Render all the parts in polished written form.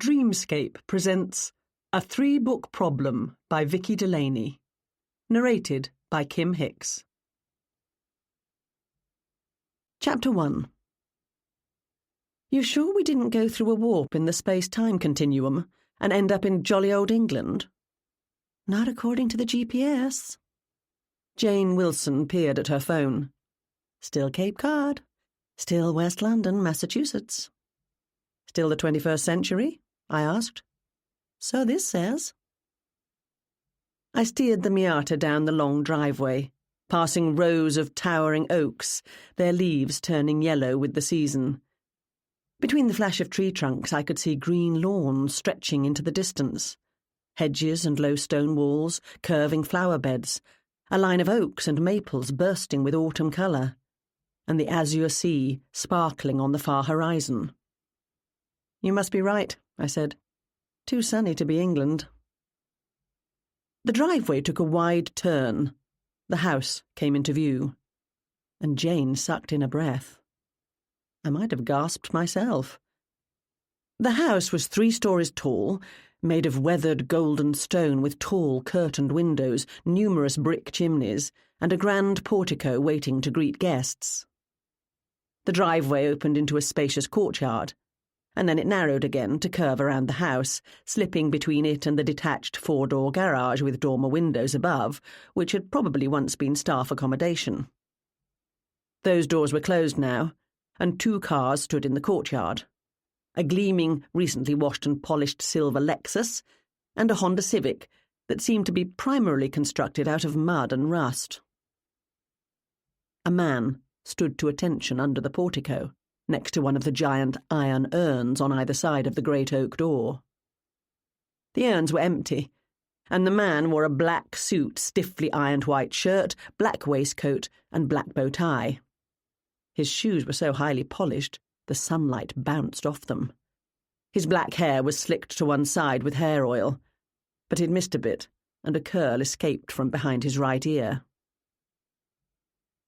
Dreamscape presents A 3-Book Problem by Vicki Delany. Narrated by Kim Hicks. Chapter 1. You sure we didn't go through a warp in the space-time continuum and end up in jolly old England? Not according to the GPS. Jane Wilson peered at her phone. Still Cape Cod. Still West London, Massachusetts. Still the 21st century? I asked. So this says. I steered the Miata down the long driveway, passing rows of towering oaks, their leaves turning yellow with the season. Between the flash of tree trunks I could see green lawns stretching into the distance, hedges and low stone walls, curving flower beds, a line of oaks and maples bursting with autumn colour, and the azure sea sparkling on the far horizon. You must be right, I said. Too sunny to be England. The driveway took a wide turn. The house came into view, and Jane sucked in a breath. I might have gasped myself. The house was 3 stories tall, made of weathered golden stone with tall curtained windows, numerous brick chimneys, and a grand portico waiting to greet guests. The driveway opened into a spacious courtyard, and then it narrowed again to curve around the house, slipping between it and the detached 4-door garage with dormer windows above, which had probably once been staff accommodation. Those doors were closed now, and 2 cars stood in the courtyard. A gleaming, recently washed and polished silver Lexus, and a Honda Civic that seemed to be primarily constructed out of mud and rust. A man stood to attention under the portico, next to one of the giant iron urns on either side of the great oak door. The urns were empty, and the man wore a black suit, stiffly ironed white shirt, black waistcoat, and black bow tie. His shoes were so highly polished, the sunlight bounced off them. His black hair was slicked to one side with hair oil, but he'd missed a bit, and a curl escaped from behind his right ear.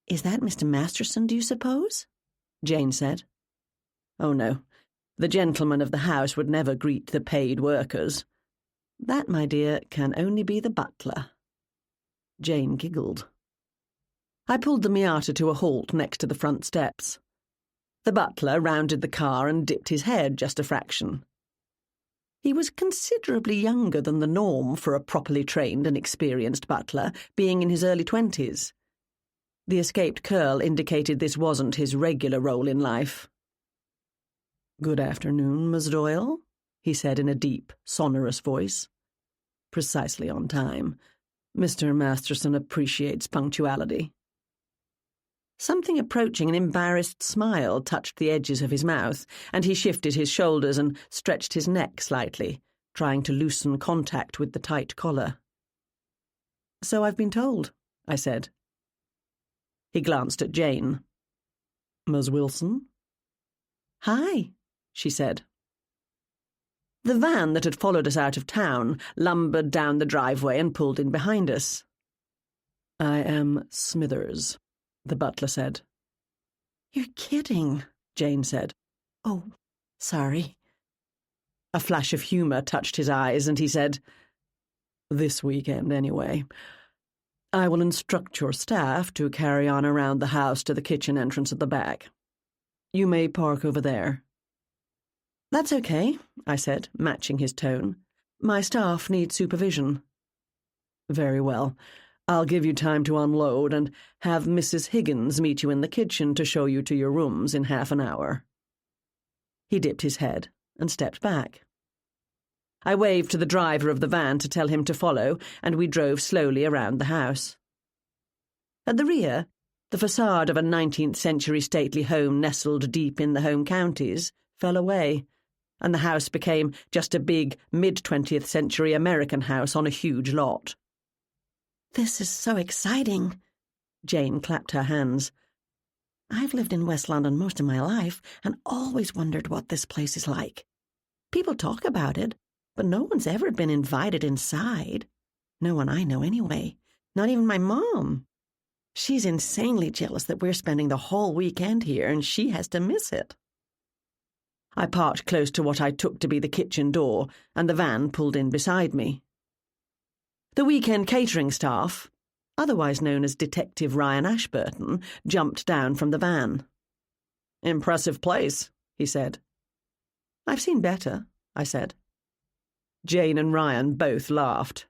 "Is that Mr. Masterson, do you suppose?" Jane said. "Oh, no. The gentleman of the house would never greet the paid workers. That, my dear, can only be the butler." Jane giggled. I pulled the Miata to a halt next to the front steps. The butler rounded the car and dipped his head just a fraction. He was considerably younger than the norm for a properly trained and experienced butler, being in his early 20s. The escaped curl indicated this wasn't his regular role in life. "Good afternoon, Miss Doyle," he said in a deep, sonorous voice. "Precisely on time. Mr. Masterson appreciates punctuality." Something approaching an embarrassed smile touched the edges of his mouth, and he shifted his shoulders and stretched his neck slightly, trying to loosen contact with the tight collar. "So I've been told," I said. He glanced at Jane. "Miss Wilson?" "Hi," she said. The van that had followed us out of town lumbered down the driveway and pulled in behind us. "I am Smithers," the butler said. "You're kidding," Jane said. "Oh, sorry." A flash of humour touched his eyes, and he said, "This weekend, anyway. I will instruct your staff to carry on around the house to the kitchen entrance at the back. You may park over there." "That's okay," I said, matching his tone. "My staff need supervision." "Very well. I'll give you time to unload and have Mrs. Higgins meet you in the kitchen to show you to your rooms in half an hour." He dipped his head and stepped back. I waved to the driver of the van to tell him to follow, and we drove slowly around the house. At the rear, the facade of a 19th century stately home nestled deep in the home counties fell away, and the house became just a big mid-20th century American house on a huge lot. "This is so exciting," Jane clapped her hands. "I've lived in West London most of my life and always wondered what this place is like. People talk about it, but no one's ever been invited inside. No one I know anyway, not even my mom. She's insanely jealous that we're spending the whole weekend here and she has to miss it." I parked close to what I took to be the kitchen door, and the van pulled in beside me. The weekend catering staff, otherwise known as Detective Ryan Ashburton, jumped down from the van. "Impressive place," he said. "I've seen better," I said. Jane and Ryan both laughed.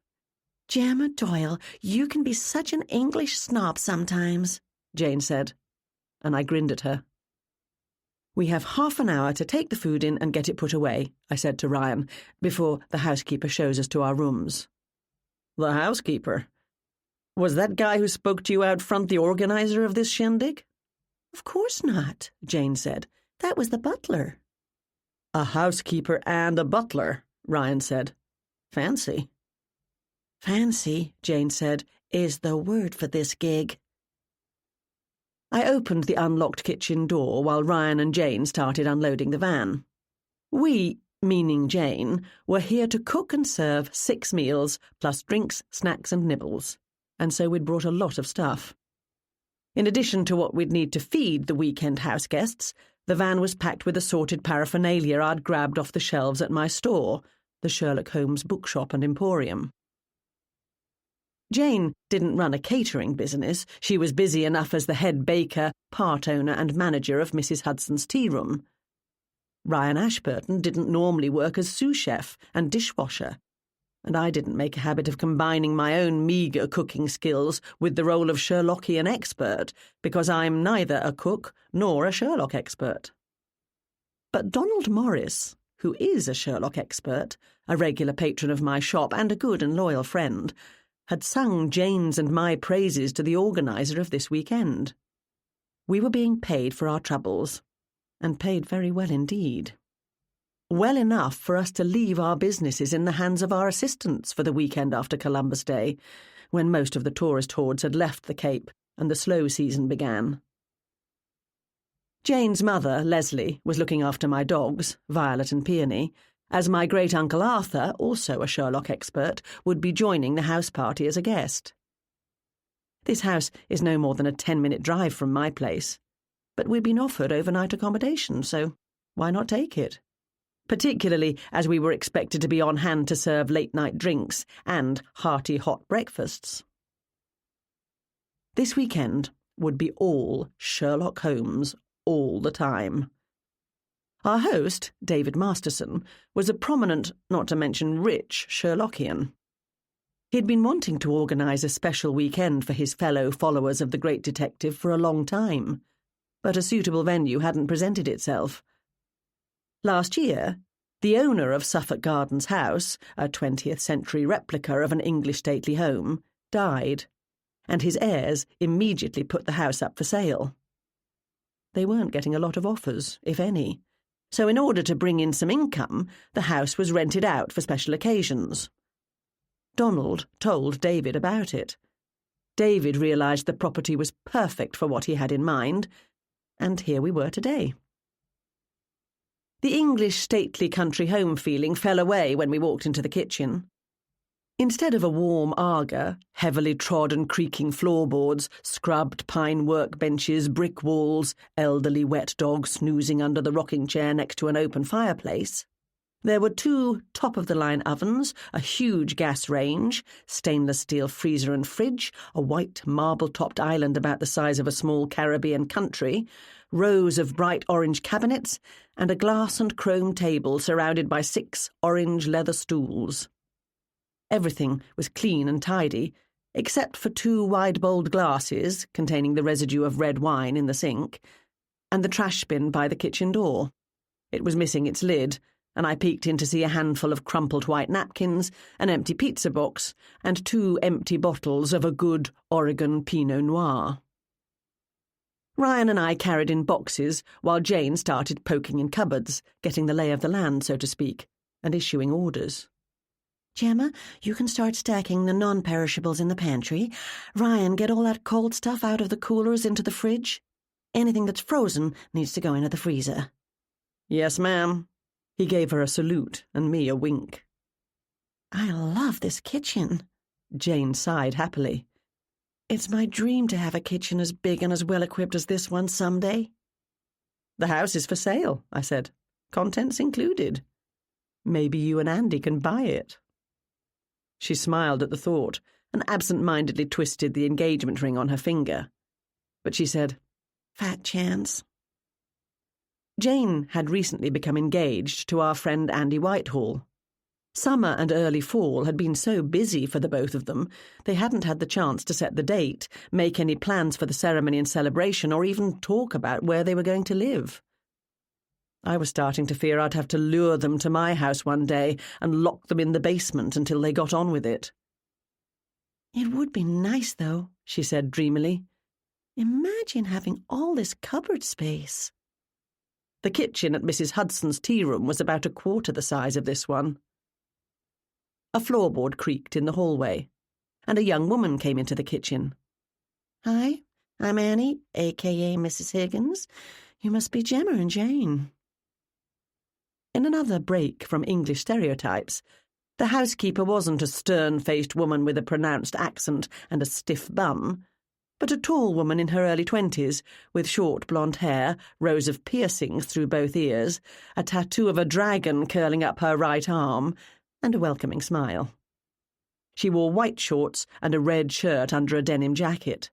"Gemma Doyle, you can be such an English snob sometimes," Jane said, and I grinned at her. "We have half an hour to take the food in and get it put away," I said to Ryan, "before the housekeeper shows us to our rooms." "The housekeeper? Was that guy who spoke to you out front the organizer of this shindig?" "Of course not," Jane said. "That was the butler." "A housekeeper and a butler," Ryan said. "Fancy." "Fancy," Jane said, "is the word for this gig." I opened the unlocked kitchen door while Ryan and Jane started unloading the van. We, meaning Jane, were here to cook and serve 6 meals, plus drinks, snacks and nibbles, and so we'd brought a lot of stuff. In addition to what we'd need to feed the weekend house guests, the van was packed with assorted paraphernalia I'd grabbed off the shelves at my store, the Sherlock Holmes bookshop and emporium. Jane didn't run a catering business. She was busy enough as the head baker, part owner and manager of Mrs. Hudson's tea room. Ryan Ashburton didn't normally work as sous chef and dishwasher, and I didn't make a habit of combining my own meagre cooking skills with the role of Sherlockian expert, because I'm neither a cook nor a Sherlock expert. But Donald Morris, who is a Sherlock expert, a regular patron of my shop and a good and loyal friend, had sung Jane's and my praises to the organizer of this weekend. We were being paid for our troubles, and paid very well indeed. Well enough for us to leave our businesses in the hands of our assistants for the weekend after Columbus Day, when most of the tourist hordes had left the Cape and the slow season began. Jane's mother, Leslie, was looking after my dogs, Violet and Peony, as my great-uncle Arthur, also a Sherlock expert, would be joining the house party as a guest. This house is no more than a 10-minute drive from my place, but we'd been offered overnight accommodation, so why not take it? Particularly as we were expected to be on hand to serve late-night drinks and hearty hot breakfasts. This weekend would be all Sherlock Holmes all the time. Our host, David Masterson, was a prominent, not to mention rich, Sherlockian. He'd been wanting to organise a special weekend for his fellow followers of the great detective for a long time, but a suitable venue hadn't presented itself. Last year, the owner of Suffolk Gardens House, a 20th-century replica of an English stately home, died, and his heirs immediately put the house up for sale. They weren't getting a lot of offers, if any, so in order to bring in some income, the house was rented out for special occasions. Donald told David about it. David realised the property was perfect for what he had in mind, and here we were today. The English stately country home feeling fell away when we walked into the kitchen. Instead of a warm Arga, heavily trod and creaking floorboards, scrubbed pine workbenches, brick walls, elderly wet dogs snoozing under the rocking chair next to an open fireplace, there were 2 top-of-the-line ovens, a huge gas range, stainless steel freezer and fridge, a white marble-topped island about the size of a small Caribbean country, rows of bright orange cabinets, and a glass and chrome table surrounded by 6 orange leather stools. Everything was clean and tidy, except for 2 wide-bowled glasses containing the residue of red wine in the sink, and the trash bin by the kitchen door. It was missing its lid, and I peeked in to see a handful of crumpled white napkins, an empty pizza box, and 2 empty bottles of a good Oregon Pinot Noir. Ryan and I carried in boxes while Jane started poking in cupboards, getting the lay of the land, so to speak, and issuing orders. "Gemma, you can start stacking the non-perishables in the pantry. Ryan, get all that cold stuff out of the coolers into the fridge. Anything that's frozen needs to go into the freezer." "Yes, ma'am." He gave her a salute and me a wink. "I love this kitchen," Jane sighed happily. "It's my dream to have a kitchen as big and as well-equipped as this one someday." "The house is for sale," I said. contents included. Maybe you and Andy can buy it." She smiled at the thought and absent-mindedly twisted the engagement ring on her finger. But she said, "Fat chance." Jane had recently become engaged to our friend Andy Whitehall. Summer and early fall had been so busy for the both of them, they hadn't had the chance to set the date, make any plans for the ceremony and celebration, or even talk about where they were going to live. I was starting to fear I'd have to lure them to my house one day and lock them in the basement until they got on with it. "It would be nice, though," she said dreamily. "Imagine having all this cupboard space." The kitchen at Mrs. Hudson's tea room was about a quarter the size of this one. A floorboard creaked in the hallway, and a young woman came into the kitchen. "Hi, I'm Annie, a.k.a. Mrs. Higgins. You must be Gemma and Jane." In another break from English stereotypes, the housekeeper wasn't a stern-faced woman with a pronounced accent and a stiff bum, but a tall woman in her early 20s, with short blonde hair, rows of piercings through both ears, a tattoo of a dragon curling up her right arm, and a welcoming smile. She wore white shorts and a red shirt under a denim jacket.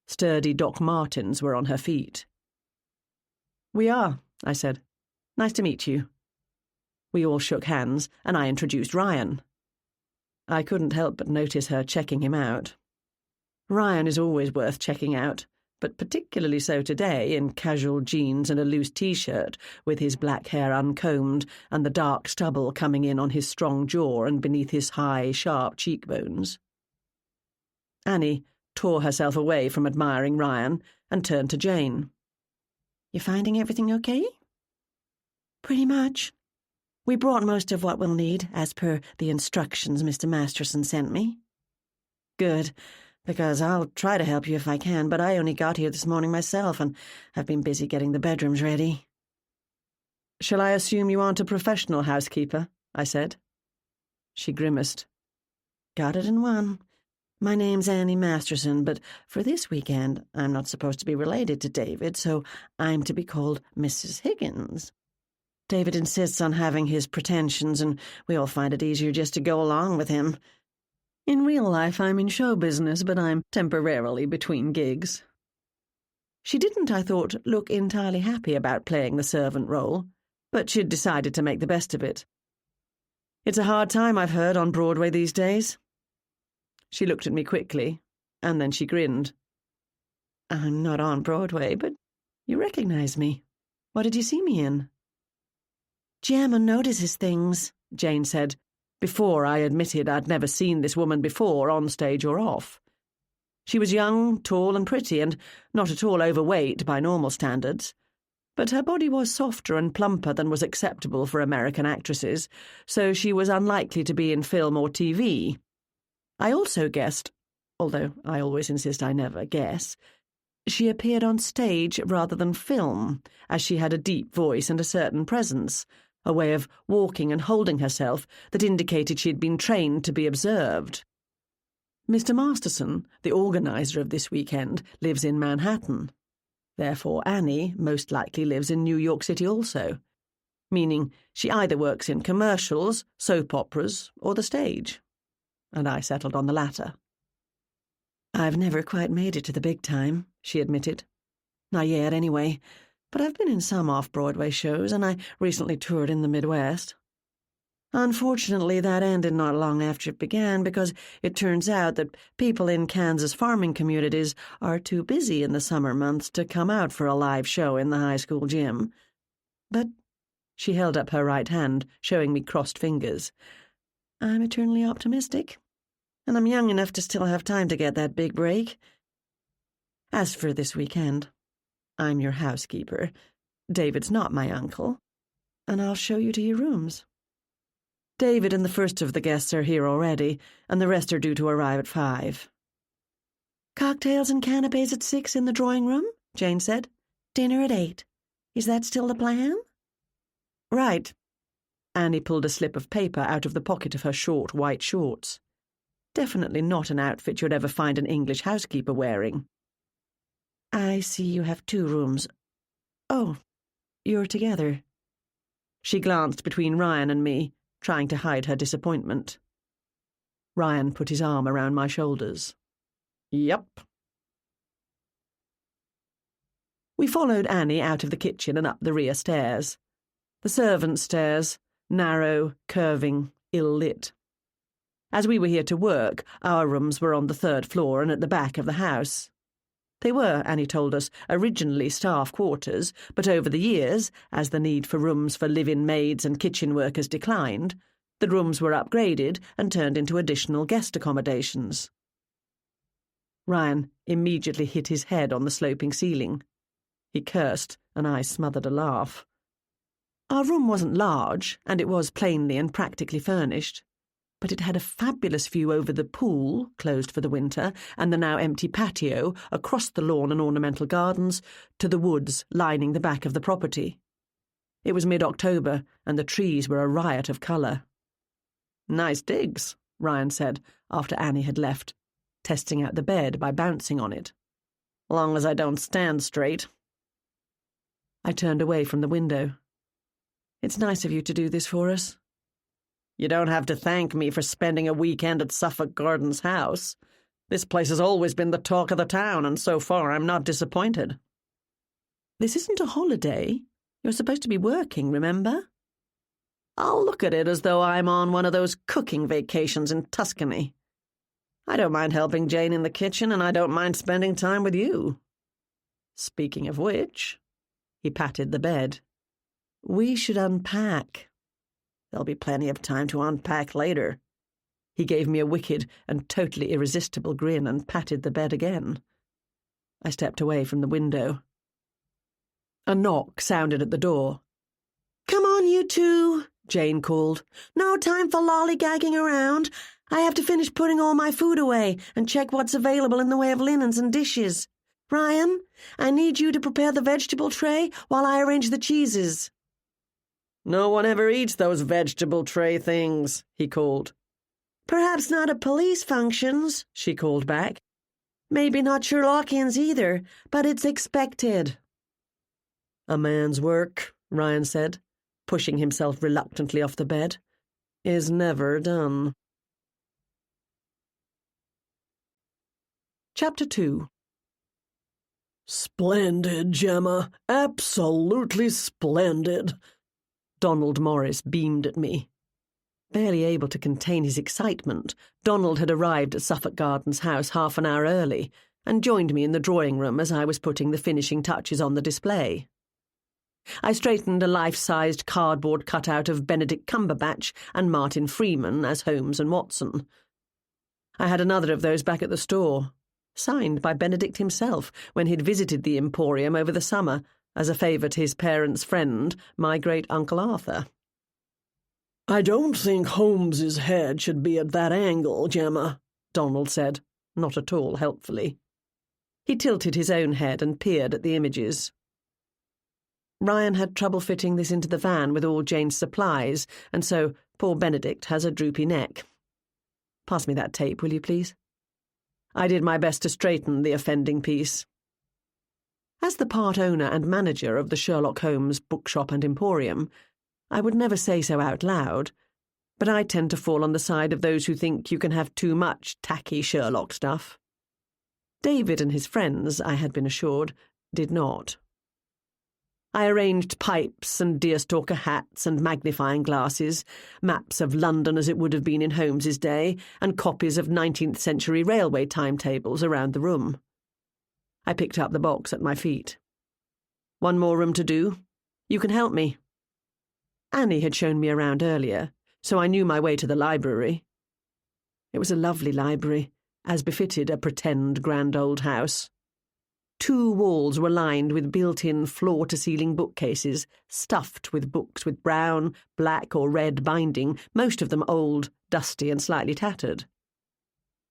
Sturdy Doc Martens were on her feet. "We are," I said. "Nice to meet you." We all shook hands, and I introduced Ryan. I couldn't help but notice her checking him out. Ryan is always worth checking out, but particularly so today in casual jeans and a loose T-shirt, with his black hair uncombed and the dark stubble coming in on his strong jaw and beneath his high, sharp cheekbones. Annie tore herself away from admiring Ryan and turned to Jane. "You finding everything okay?" "Pretty much. We brought most of what we'll need, as per the instructions Mr. Masterson sent me." "Good, because I'll try to help you if I can, but I only got here this morning myself and have been busy getting the bedrooms ready." "Shall I assume you aren't a professional housekeeper?" I said. She grimaced. "Got it in one. My name's Annie Masterson, but for this weekend I'm not supposed to be related to David, so I'm to be called Mrs. Higgins. David insists on having his pretensions, and we all find it easier just to go along with him. In real life, I'm in show business, but I'm temporarily between gigs." She didn't, I thought, look entirely happy about playing the servant role, but she'd decided to make the best of it. "It's a hard time, I've heard, on Broadway these days." She looked at me quickly, and then she grinned. "I'm not on Broadway, but you recognize me. What did you see me in?" "Gemma notices things," Jane said, before I admitted I'd never seen this woman before, on stage or off. She was young, tall and pretty, and not at all overweight by normal standards, but her body was softer and plumper than was acceptable for American actresses, so she was unlikely to be in film or TV. I also guessed, although I always insist I never guess, she appeared on stage rather than film, as she had a deep voice and a certain presence, a way of walking and holding herself that indicated she had been trained to be observed. Mr. Masterson, the organizer of this weekend, lives in Manhattan. Therefore Annie most likely lives in New York City also, meaning she either works in commercials, soap operas, or the stage. And I settled on the latter. "I've never quite made it to the big time," she admitted. "Not yet, anyway. But I've been in some off-Broadway shows, and I recently toured in the Midwest. Unfortunately, that ended not long after it began, because it turns out that people in Kansas farming communities are too busy in the summer months to come out for a live show in the high school gym. But," she held up her right hand, showing me crossed fingers, "I'm eternally optimistic, and I'm young enough to still have time to get that big break. As for this weekend, I'm your housekeeper. David's not my uncle, and I'll show you to your rooms. David and the first of the guests are here already, and the rest are due to arrive at 5. "Cocktails and canapes at 6 in the drawing room," Jane said. "Dinner at 8. Is that still the plan?" "Right." Annie pulled a slip of paper out of the pocket of her short white shorts. Definitely not an outfit you'd ever find an English housekeeper wearing. "I see you have 2 rooms. Oh, you're together." She glanced between Ryan and me, trying to hide her disappointment. Ryan put his arm around my shoulders. Yup. We followed Annie out of the kitchen and up the rear stairs. The servants' stairs, narrow, curving, ill-lit. As we were here to work, our rooms were on the 3rd floor and at the back of the house. They were, Annie told us, originally staff quarters, but over the years, as the need for rooms for live-in maids and kitchen workers declined, the rooms were upgraded and turned into additional guest accommodations. Ryan immediately hit his head on the sloping ceiling. He cursed, and I smothered a laugh. Our room wasn't large, and it was plainly and practically furnished, but it had a fabulous view over the pool, closed for the winter, and the now empty patio, across the lawn and ornamental gardens, to the woods lining the back of the property. It was mid-October, and the trees were a riot of colour. "Nice digs," Ryan said, after Annie had left, testing out the bed by bouncing on it. "Long as I don't stand straight." I turned away from the window. "It's nice of you to do this for us." "You don't have to thank me for spending a weekend at Suffolk Gardens House. This place has always been the talk of the town, and so far I'm not disappointed." "This isn't a holiday. You're supposed to be working, remember?" "I'll look at it as though I'm on one of those cooking vacations in Tuscany. I don't mind helping Jane in the kitchen, and I don't mind spending time with you. Speaking of which," he patted the bed, "we should unpack." "There'll be plenty of time to unpack later." He gave me a wicked and totally irresistible grin and patted the bed again. I stepped away from the window. A knock sounded at the door. "Come on, you two," Jane called. "No time for lollygagging around. I have to finish putting all my food away and check what's available in the way of linens and dishes. Ryan, I need you to prepare the vegetable tray while I arrange the cheeses." "No one ever eats those vegetable tray things," he called. "Perhaps not at police functions," she called back. "Maybe not Sherlockians either, but it's expected." "A man's work," Ryan said, pushing himself reluctantly off the bed, "is never done." Chapter 2. "Splendid, Gemma. Absolutely splendid." Donald Morris beamed at me. Barely able to contain his excitement, Donald had arrived at Suffolk Gardens House half an hour early and joined me in the drawing-room as I was putting the finishing touches on the display. I straightened a life-sized cardboard cutout of Benedict Cumberbatch and Martin Freeman as Holmes and Watson. I had another of those back at the store, signed by Benedict himself when he'd visited the Emporium over the summer, as a favour to his parents' friend, my great-uncle Arthur. "I don't think Holmes's head should be at that angle, Gemma," Donald said, not at all helpfully. He tilted his own head and peered at the images. Ryan had trouble fitting this into the van with all Jane's supplies, and so poor Benedict has a droopy neck. Pass me that tape, will you, please? I did my best to straighten the offending piece. As the part owner and manager of the Sherlock Holmes bookshop and emporium, I would never say so out loud, but I tend to fall on the side of those who think you can have too much tacky Sherlock stuff. David and his friends, I had been assured, did not. I arranged pipes and deerstalker hats and magnifying glasses, maps of London as it would have been in Holmes's day, and copies of 19th-century railway timetables around the room. I picked up the box at my feet. "One more room to do. You can help me." Annie had shown me around earlier, so I knew my way to the library. It was a lovely library, as befitted a pretend grand old house. 2 walls were lined with built-in floor-to-ceiling bookcases, stuffed with books with brown, black or red binding, most of them old, dusty and slightly tattered.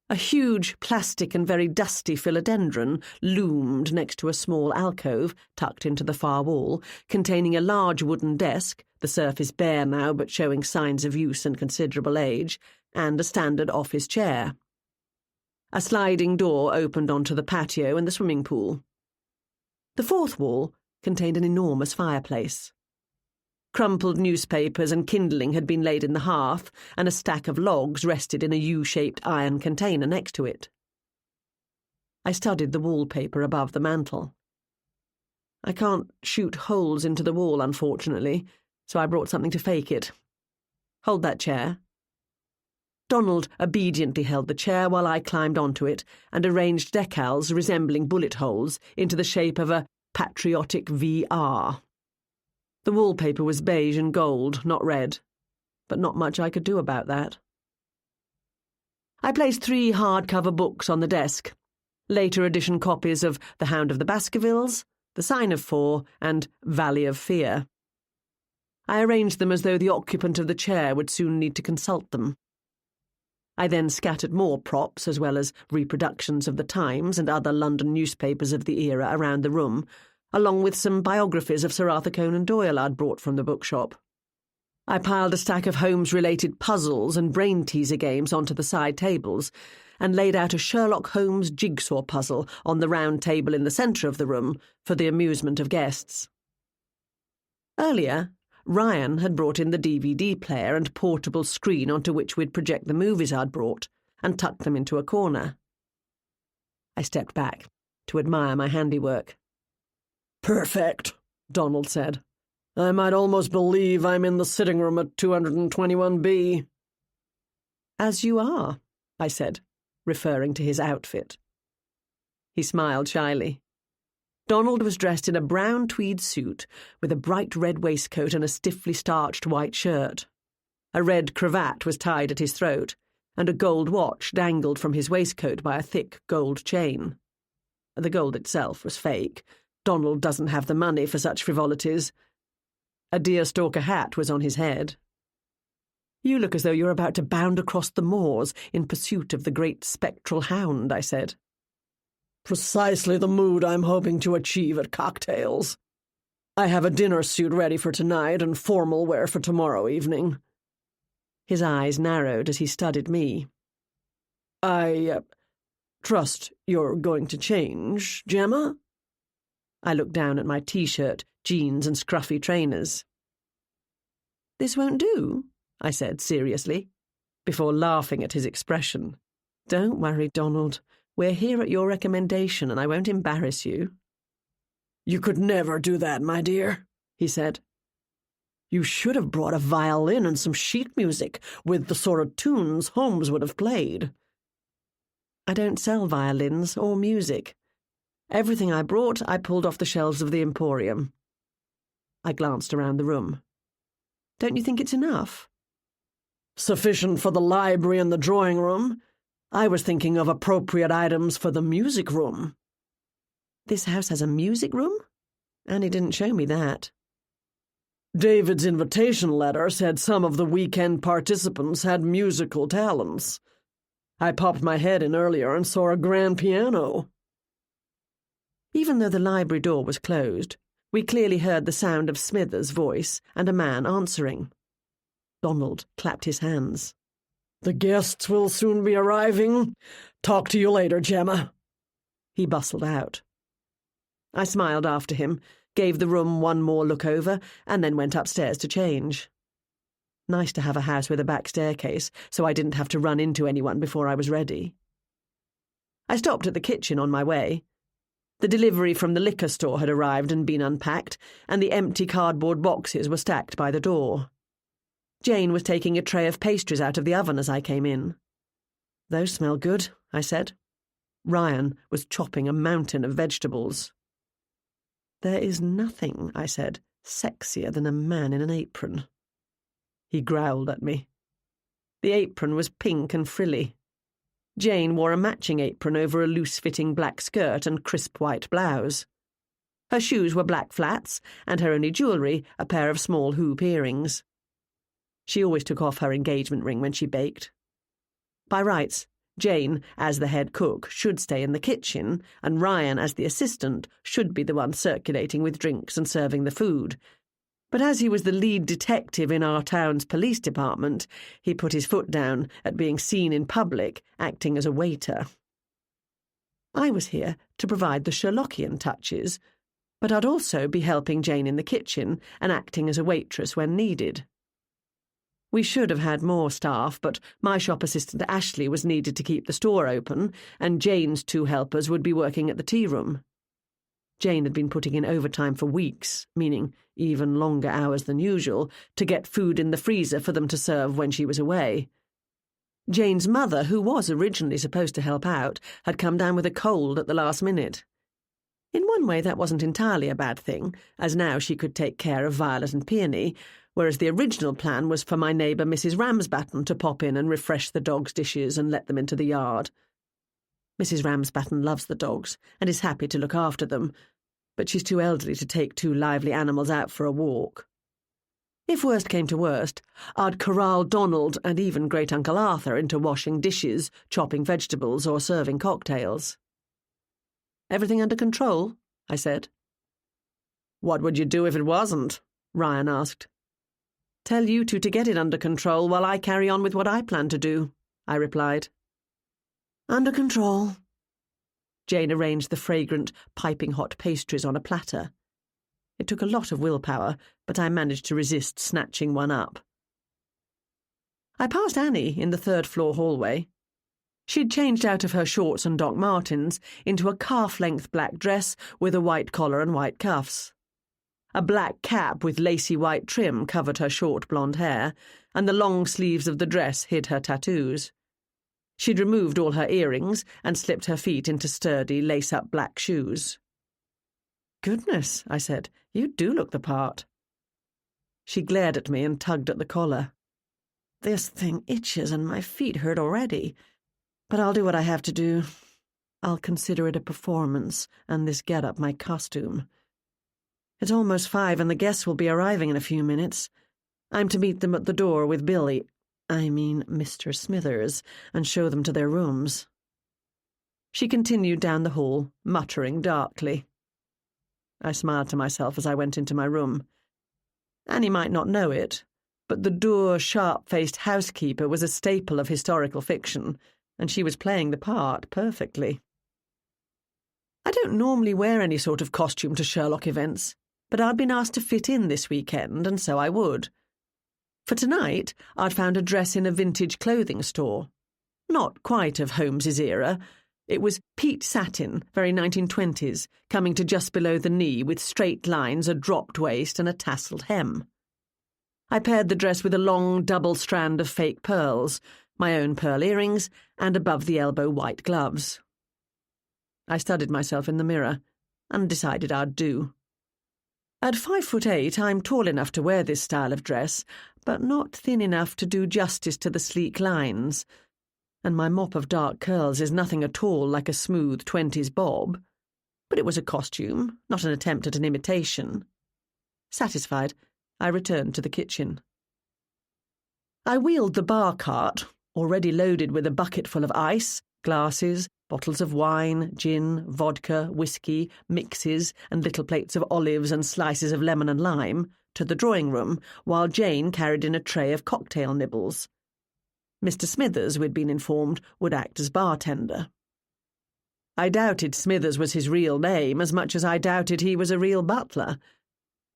A huge plastic and very dusty philodendron loomed next to a small alcove tucked into the far wall, containing a large wooden desk, the surface bare now but showing signs of use and considerable age, and a standard office chair. A sliding door opened onto the patio and the swimming pool. The 4th wall contained an enormous fireplace. Crumpled newspapers and kindling had been laid in the hearth, and a stack of logs rested in a U-shaped iron container next to it. I studied the wallpaper above the mantel. I can't shoot holes into the wall, unfortunately, so I brought something to fake it. Hold that chair. Donald obediently held the chair while I climbed onto it and arranged decals resembling bullet holes into the shape of a patriotic VR. The wallpaper was beige and gold, not red, but not much I could do about that. I placed 3 hardcover books on the desk, later edition copies of The Hound of the Baskervilles, The Sign of 4, and Valley of Fear. I arranged them as though the occupant of the chair would soon need to consult them. I then scattered more props, as well as reproductions of the Times and other London newspapers of the era around the room, along with some biographies of Sir Arthur Conan Doyle I'd brought from the bookshop. I piled a stack of Holmes-related puzzles and brain-teaser games onto the side tables and laid out a Sherlock Holmes jigsaw puzzle on the round table in the centre of the room for the amusement of guests. Earlier, Ryan had brought in the DVD player and portable screen onto which we'd project the movies I'd brought and tucked them into a corner. I stepped back to admire my handiwork. "Perfect," Donald said. "I might almost believe I'm in the sitting room at 221B. "As you are," I said, referring to his outfit. He smiled shyly. Donald was dressed in a brown tweed suit with a bright red waistcoat and a stiffly starched white shirt. A red cravat was tied at his throat, and a gold watch dangled from his waistcoat by a thick gold chain. The gold itself was fake. Donald doesn't have the money for such frivolities. A deerstalker hat was on his head. "You look as though you're about to bound across the moors in pursuit of the great spectral hound," I said. "Precisely the mood I'm hoping to achieve at cocktails. I have a dinner suit ready for tonight and formal wear for tomorrow evening." His eyes narrowed as he studied me. "I trust you're going to change, Gemma?" I looked down at my T-shirt, jeans and scruffy trainers. "This won't do," I said seriously, before laughing at his expression. "Don't worry, Donald. We're here at your recommendation, and I won't embarrass you." "You could never do that, my dear," he said. "You should have brought a violin and some sheet music with the sort of tunes Holmes would have played." "I don't sell violins or music. Everything I brought I pulled off the shelves of the Emporium." I glanced around the room. "Don't you think it's enough?" "Sufficient for the library and the drawing room. I was thinking of appropriate items for the music room." "This house has a music room? And he didn't show me that." "David's invitation letter said some of the weekend participants had musical talents. I popped my head in earlier and saw a grand piano." Even though the library door was closed, we clearly heard the sound of Smithers' voice and a man answering. Donald clapped his hands. "The guests will soon be arriving. Talk to you later, Gemma." He bustled out. I smiled after him, gave the room one more look over, and then went upstairs to change. Nice to have a house with a back staircase, so I didn't have to run into anyone before I was ready. I stopped at the kitchen on my way. The delivery from the liquor store had arrived and been unpacked, and the empty cardboard boxes were stacked by the door. Jane was taking a tray of pastries out of the oven as I came in. "Those smell good," I said. Ryan was chopping a mountain of vegetables. "There is nothing," I said, "sexier than a man in an apron." He growled at me. The apron was pink and frilly. Jane wore a matching apron over a loose-fitting black skirt and crisp white blouse. Her shoes were black flats, and her only jewellery a pair of small hoop earrings. She always took off her engagement ring when she baked. By rights, Jane, as the head cook, should stay in the kitchen, and Ryan, as the assistant, should be the one circulating with drinks and serving the food. But as he was the lead detective in our town's police department, he put his foot down at being seen in public acting as a waiter. I was here to provide the Sherlockian touches, But I'd also be helping Jane in the kitchen and acting as a waitress when needed. We should have had more staff, but my shop assistant Ashley was needed to keep the store open, and Jane's 2 helpers would be working at the tea room. Jane had been putting in overtime for weeks, meaning even longer hours than usual, to get food in the freezer for them to serve when she was away. Jane's mother, who was originally supposed to help out, had come down with a cold at the last minute. In one way, that wasn't entirely a bad thing, as now she could take care of Violet and Peony, whereas the original plan was for my neighbour Mrs. Ramsbatten to pop in and refresh the dogs' dishes and let them into the yard. Mrs. Ramsbatten loves the dogs and is happy to look after them, but she's too elderly to take 2 lively animals out for a walk. If worst came to worst, I'd corral Donald and even Great-Uncle Arthur into washing dishes, chopping vegetables, or serving cocktails. "Everything under control?" I said. "What would you do if it wasn't?" Ryan asked. "Tell you two to get it under control while I carry on with what I plan to do," I replied. "Under control." Jane arranged the fragrant, piping-hot pastries on a platter. It took a lot of willpower, but I managed to resist snatching one up. I passed Annie in the 3rd-floor hallway. She'd changed out of her shorts and Doc Martens into a calf-length black dress with a white collar and white cuffs. A black cap with lacy white trim covered her short blonde hair, and the long sleeves of the dress hid her tattoos. She'd removed all her earrings and slipped her feet into sturdy, lace-up black shoes. "Goodness," I said, "you do look the part." She glared at me and tugged at the collar. "This thing itches and my feet hurt already. But I'll do what I have to do. I'll consider it a performance, and this get-up my costume. It's almost 5 and the guests will be arriving in a few minutes. I'm to meet them at the door with Mr. Smithers, and show them to their rooms." She continued down the hall, muttering darkly. I smiled to myself as I went into my room. Annie might not know it, but the dour, sharp-faced housekeeper was a staple of historical fiction, and she was playing the part perfectly. I don't normally wear any sort of costume to Sherlock events, but I'd been asked to fit in this weekend, and so I would. For tonight, I'd found a dress in a vintage clothing store. Not quite of Holmes's era. It was peat satin, very 1920s, coming to just below the knee with straight lines, a dropped waist, and a tasselled hem. I paired the dress with a long double strand of fake pearls, my own pearl earrings, and above-the-elbow white gloves. I studied myself in the mirror and decided I'd do. At 5'8", I'm tall enough to wear this style of dress, but not thin enough to do justice to the sleek lines, and my mop of dark curls is nothing at all like a smooth 20s bob. But it was a costume, not an attempt at an imitation. Satisfied, I returned to the kitchen. I wheeled the bar cart, already loaded with a bucketful of ice, glasses, bottles of wine, gin, vodka, whiskey, mixes, and little plates of olives and slices of lemon and lime, to the drawing room, while Jane carried in a tray of cocktail nibbles. Mr. Smithers, we'd been informed, would act as bartender. I doubted Smithers was his real name as much as I doubted he was a real butler.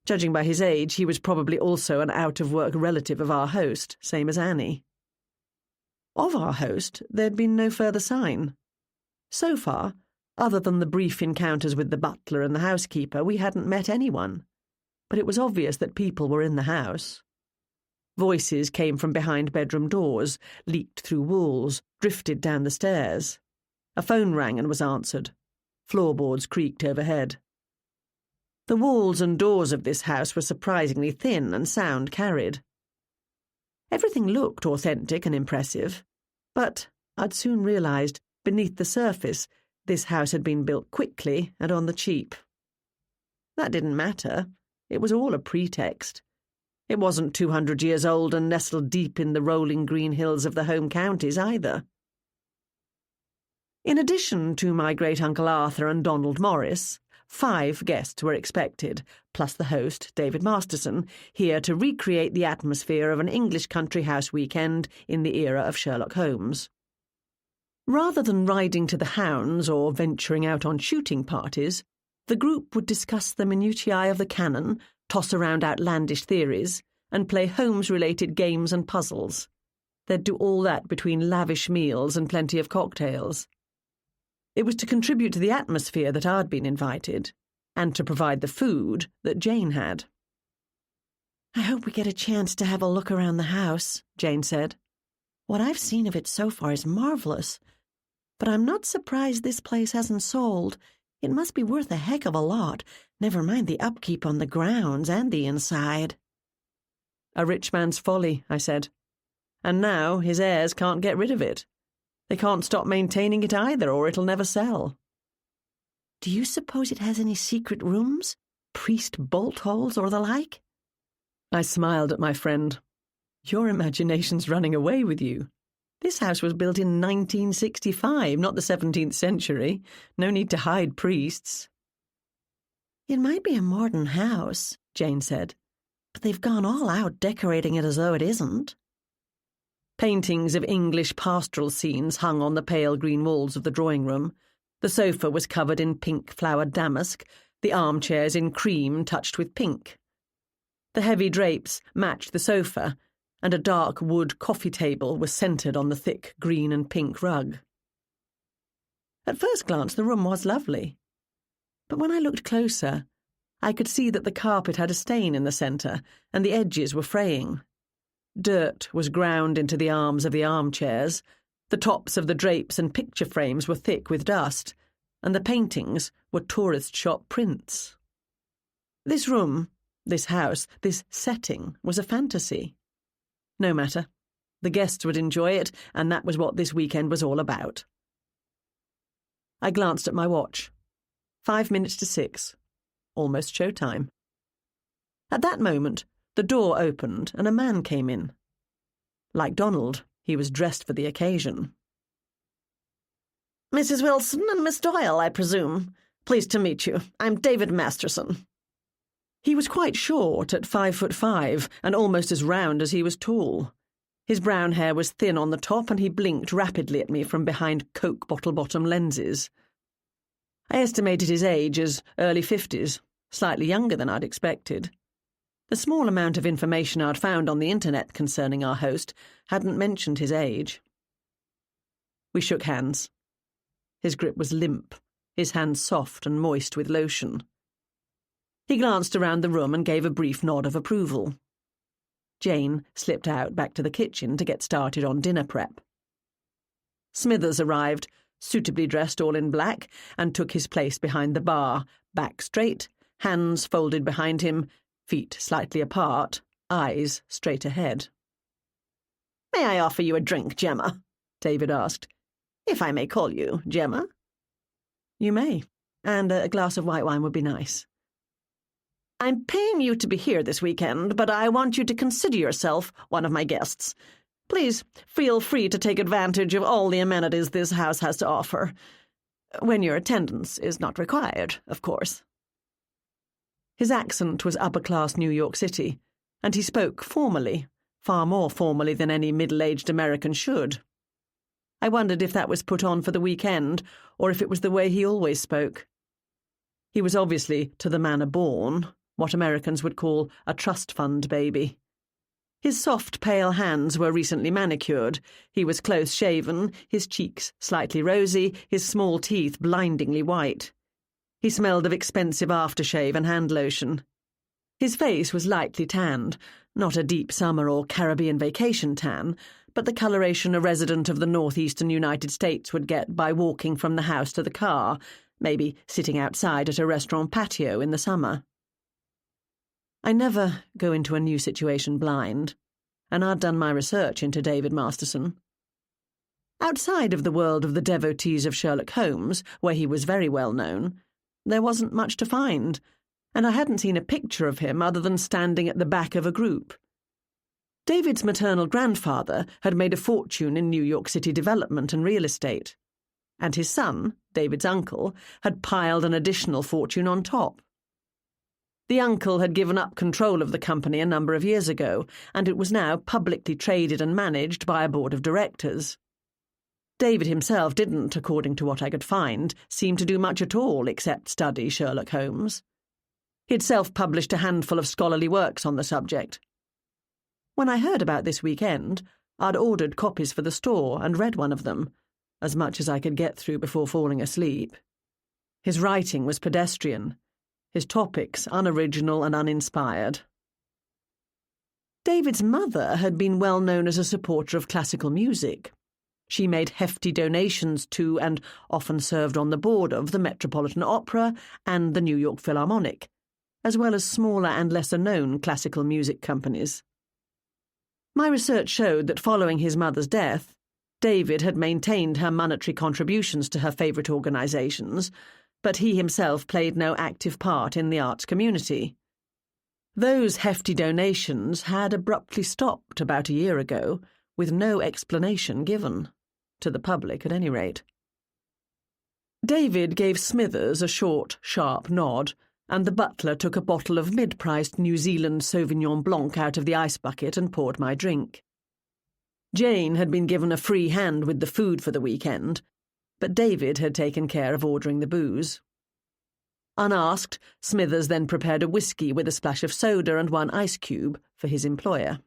Judging by his age, he was probably also an out-of-work relative of our host, same as Annie. Of our host, there'd been no further sign. So far, other than the brief encounters with the butler and the housekeeper, we hadn't met anyone. But it was obvious that people were in the house. Voices came from behind bedroom doors, leaked through walls, drifted down the stairs. A phone rang and was answered. Floorboards creaked overhead. The walls and doors of this house were surprisingly thin and sound carried. Everything looked authentic and impressive, but I'd soon realised, beneath the surface, this house had been built quickly and on the cheap. That didn't matter. It was all a pretext. It wasn't 200 years old and nestled deep in the rolling green hills of the home counties either. In addition to my great-uncle Arthur and Donald Morris, 5 guests were expected, plus the host, David Masterson, here to recreate the atmosphere of an English country house weekend in the era of Sherlock Holmes. Rather than riding to the hounds or venturing out on shooting parties, The group would discuss the minutiae of the canon, toss around outlandish theories, and play Holmes-related games and puzzles. They'd do all that between lavish meals and plenty of cocktails. It was to contribute to the atmosphere that I'd been invited, and to provide the food that Jane had. "I hope we get a chance to have a look around the house," Jane said. "What I've seen of it so far is marvelous. But I'm not surprised this place hasn't sold. It must be worth a heck of a lot, never mind the upkeep on the grounds and the inside." "A rich man's folly," I said. "And now his heirs can't get rid of it. They can't stop maintaining it either, or it'll never sell." "Do you suppose it has any secret rooms? Priest bolt holes or the like?" I smiled at my friend. "Your imagination's running away with you. This house was built in 1965, not the 17th century. No need to hide priests." "It might be a modern house," Jane said, "but they've gone all out decorating it as though it isn't." Paintings of English pastoral scenes hung on the pale green walls of the drawing-room. The sofa was covered in pink-flowered damask, the armchairs in cream touched with pink. The heavy drapes matched the sofa, and a dark wood coffee table was centred on the thick green and pink rug. At first glance, the room was lovely. But when I looked closer, I could see that the carpet had a stain in the centre, and the edges were fraying. Dirt was ground into the arms of the armchairs, the tops of the drapes and picture frames were thick with dust, and the paintings were tourist shop prints. This room, this house, this setting was a fantasy. No matter. The guests would enjoy it, and that was what this weekend was all about. I glanced at my watch. 5 minutes to 6. Almost showtime. At that moment, the door opened and a man came in. Like Donald, he was dressed for the occasion. "Mrs. Wilson and Miss Doyle, I presume. Pleased to meet you. I'm David Masterson." He was quite short, at 5'5", and almost as round as he was tall. His brown hair was thin on the top, and he blinked rapidly at me from behind Coke bottle-bottom lenses. I estimated his age as early 50s, slightly younger than I'd expected. The small amount of information I'd found on the internet concerning our host hadn't mentioned his age. We shook hands. His grip was limp, his hands soft and moist with lotion. He glanced around the room and gave a brief nod of approval. Jane slipped out back to the kitchen to get started on dinner prep. Smithers arrived, suitably dressed all in black, and took his place behind the bar, back straight, hands folded behind him, feet slightly apart, eyes straight ahead. "May I offer you a drink, Gemma?" David asked. "If I may call you Gemma." "You may, and a glass of white wine would be nice." "I'm paying you to be here this weekend, but I want you to consider yourself one of my guests. Please feel free to take advantage of all the amenities this house has to offer. When your attendance is not required, of course." His accent was upper-class New York City, and he spoke formally, far more formally than any middle-aged American should. I wondered if that was put on for the weekend, or if it was the way he always spoke. He was obviously, to the manner born, what Americans would call a trust fund baby. His soft, pale hands were recently manicured, he was close-shaven, his cheeks slightly rosy, his small teeth blindingly white. He smelled of expensive aftershave and hand lotion. His face was lightly tanned, not a deep summer or Caribbean vacation tan, but the coloration a resident of the northeastern United States would get by walking from the house to the car, maybe sitting outside at a restaurant patio in the summer. I never go into a new situation blind, and I'd done my research into David Masterson. Outside of the world of the devotees of Sherlock Holmes, where he was very well known, there wasn't much to find, and I hadn't seen a picture of him other than standing at the back of a group. David's maternal grandfather had made a fortune in New York City development and real estate, and his son, David's uncle, had piled an additional fortune on top. The uncle had given up control of the company a number of years ago, and it was now publicly traded and managed by a board of directors. David himself didn't, according to what I could find, seem to do much at all except study Sherlock Holmes. He'd self-published a handful of scholarly works on the subject. When I heard about this weekend, I'd ordered copies for the store and read one of them, as much as I could get through before falling asleep. His writing was pedestrian, his topics unoriginal and uninspired. David's mother had been well known as a supporter of classical music. She made hefty donations to and often served on the board of the Metropolitan Opera and the New York Philharmonic, as well as smaller and lesser-known classical music companies. My research showed that following his mother's death, David had maintained her monetary contributions to her favourite organisations, but he himself played no active part in the arts community. Those hefty donations had abruptly stopped about a year ago, with no explanation given, to the public at any rate. David gave Smithers a short, sharp nod, and the butler took a bottle of mid-priced New Zealand Sauvignon Blanc out of the ice bucket and poured my drink. Jane had been given a free hand with the food for the weekend, but David had taken care of ordering the booze. Unasked, Smithers then prepared a whiskey with a splash of soda and one ice cube for his employer.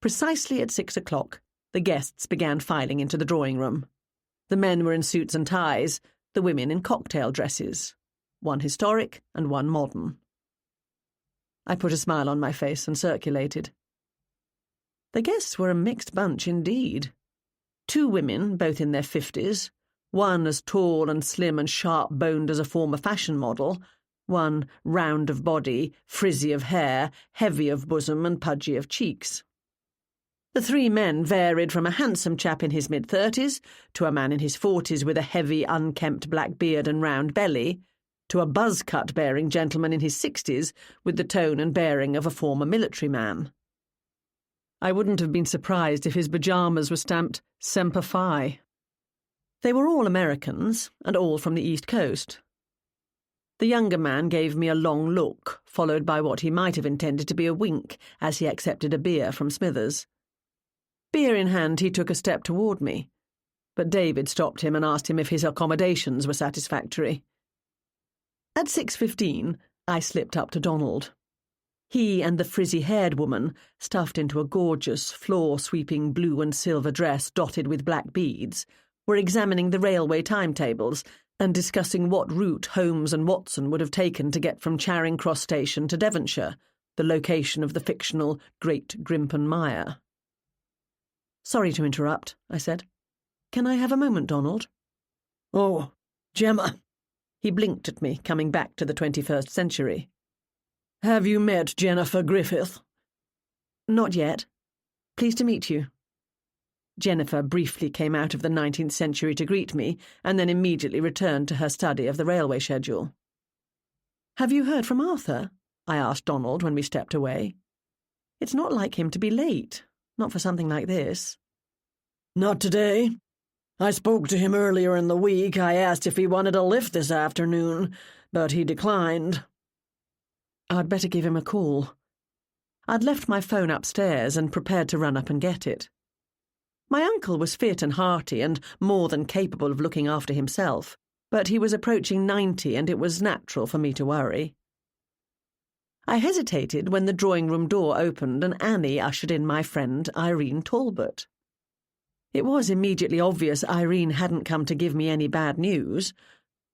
Precisely at 6 o'clock, the guests began filing into the drawing-room. The men were in suits and ties, the women in cocktail dresses, one historic and one modern. I put a smile on my face and circulated. The guests were a mixed bunch indeed. 2 women, both in their 50s, one as tall and slim and sharp-boned as a former fashion model, one round of body, frizzy of hair, heavy of bosom and pudgy of cheeks. The 3 men varied from a handsome chap in his mid-30s to a man in his 40s with a heavy, unkempt black beard and round belly, to a buzz-cut-bearing gentleman in his 60s with the tone and bearing of a former military man. I wouldn't have been surprised if his pyjamas were stamped Semper Fi. They were all Americans, and all from the East Coast. The younger man gave me a long look, followed by what he might have intended to be a wink as he accepted a beer from Smithers. Beer in hand, he took a step toward me, but David stopped him and asked him if his accommodations were satisfactory. At 6:15, I slipped up to Donald. He and the frizzy-haired woman, stuffed into a gorgeous, floor-sweeping blue and silver dress dotted with black beads, were examining the railway timetables and discussing what route Holmes and Watson would have taken to get from Charing Cross Station to Devonshire, the location of the fictional Great Grimpen Mire. "Sorry to interrupt," I said. "Can I have a moment, Donald?" "Oh, Gemma." He blinked at me, coming back to the 21st century. "Have you met Jennifer Griffith?" "Not yet. Pleased to meet you." Jennifer briefly came out of the 19th century to greet me, and then immediately returned to her study of the railway schedule. "Have you heard from Arthur?" I asked Donald when we stepped away. "It's not like him to be late, not for something like this." "Not today. I spoke to him earlier in the week. I asked if he wanted a lift this afternoon, but he declined." I'd better give him a call. I'd left my phone upstairs and prepared to run up and get it. My uncle was fit and hearty and more than capable of looking after himself, but he was approaching 90 and it was natural for me to worry. I hesitated when the drawing-room door opened and Annie ushered in my friend Irene Talbot. It was immediately obvious Irene hadn't come to give me any bad news.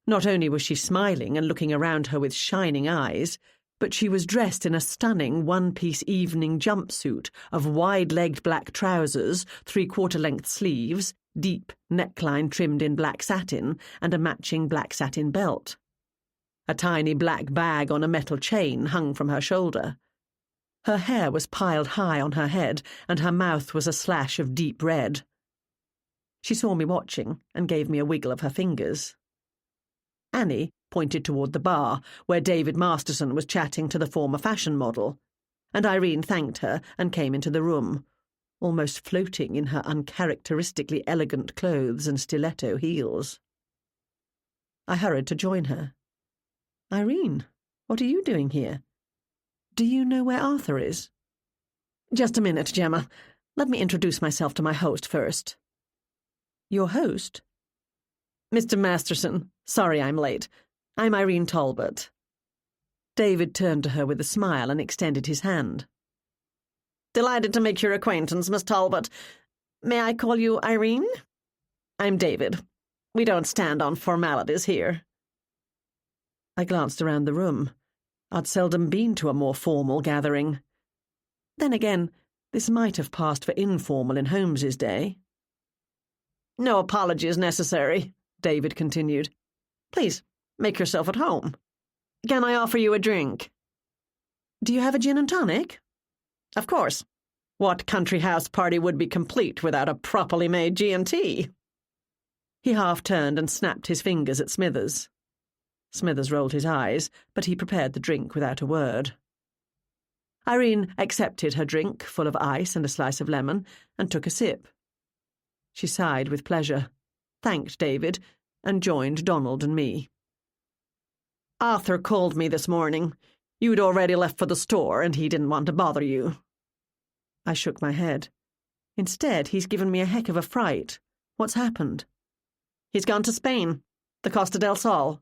Not only was she smiling and looking around her with shining eyes, but she was dressed in a stunning one-piece evening jumpsuit of wide-legged black trousers, 3/4-length sleeves, deep neckline trimmed in black satin, and a matching black satin belt. A tiny black bag on a metal chain hung from her shoulder. Her hair was piled high on her head, and her mouth was a slash of deep red. She saw me watching and gave me a wiggle of her fingers. Annie pointed toward the bar, where David Masterson was chatting to the former fashion model, and Irene thanked her and came into the room, almost floating in her uncharacteristically elegant clothes and stiletto heels. I hurried to join her. "Irene, what are you doing here? Do you know where Arthur is?" "Just a minute, Gemma. Let me introduce myself to my host first." Your host? Mr. Masterson, sorry I'm late. I'm Irene Talbot. David turned to her with a smile and extended his hand. Delighted to make your acquaintance, Miss Talbot. May I call you Irene? I'm David. We don't stand on formalities here. I glanced around the room. I'd seldom been to a more formal gathering. Then again, this might have passed for informal in Holmes's day. No apologies necessary, David continued. Please, make yourself at home. Can I offer you a drink? Do you have a gin and tonic? Of course. What country house party would be complete without a properly made G&T? He half-turned and snapped his fingers at Smithers. Smithers rolled his eyes, but he prepared the drink without a word. Irene accepted her drink, full of ice and a slice of lemon, and took a sip. She sighed with pleasure, thanked David, and joined Donald and me. Arthur called me this morning. You'd already left for the store, and he didn't want to bother you. I shook my head. Instead, he's given me a heck of a fright. What's happened? He's gone to Spain, the Costa del Sol.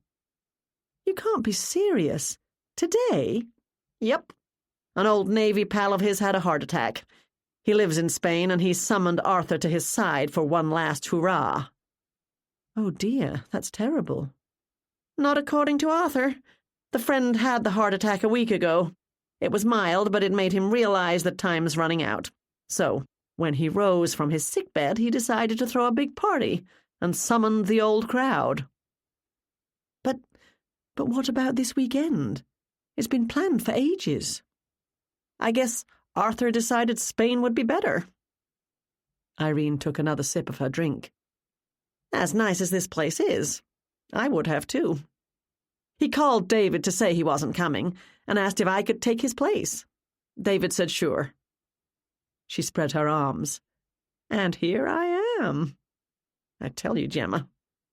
You can't be serious. Today? Yep. An old Navy pal of his had a heart attack. He lives in Spain, and he's summoned Arthur to his side for one last hurrah. Oh dear, that's terrible. Not according to Arthur. The friend had the heart attack a week ago. It was mild, but it made him realize that time's running out. So, when he rose from his sickbed, he decided to throw a big party and summoned the old crowd. But what about this weekend? It's been planned for ages. I guess Arthur decided Spain would be better. Irene took another sip of her drink. As nice as this place is, I would have too. He called David to say he wasn't coming and asked if I could take his place. David said sure. She spread her arms. And here I am. I tell you, Gemma,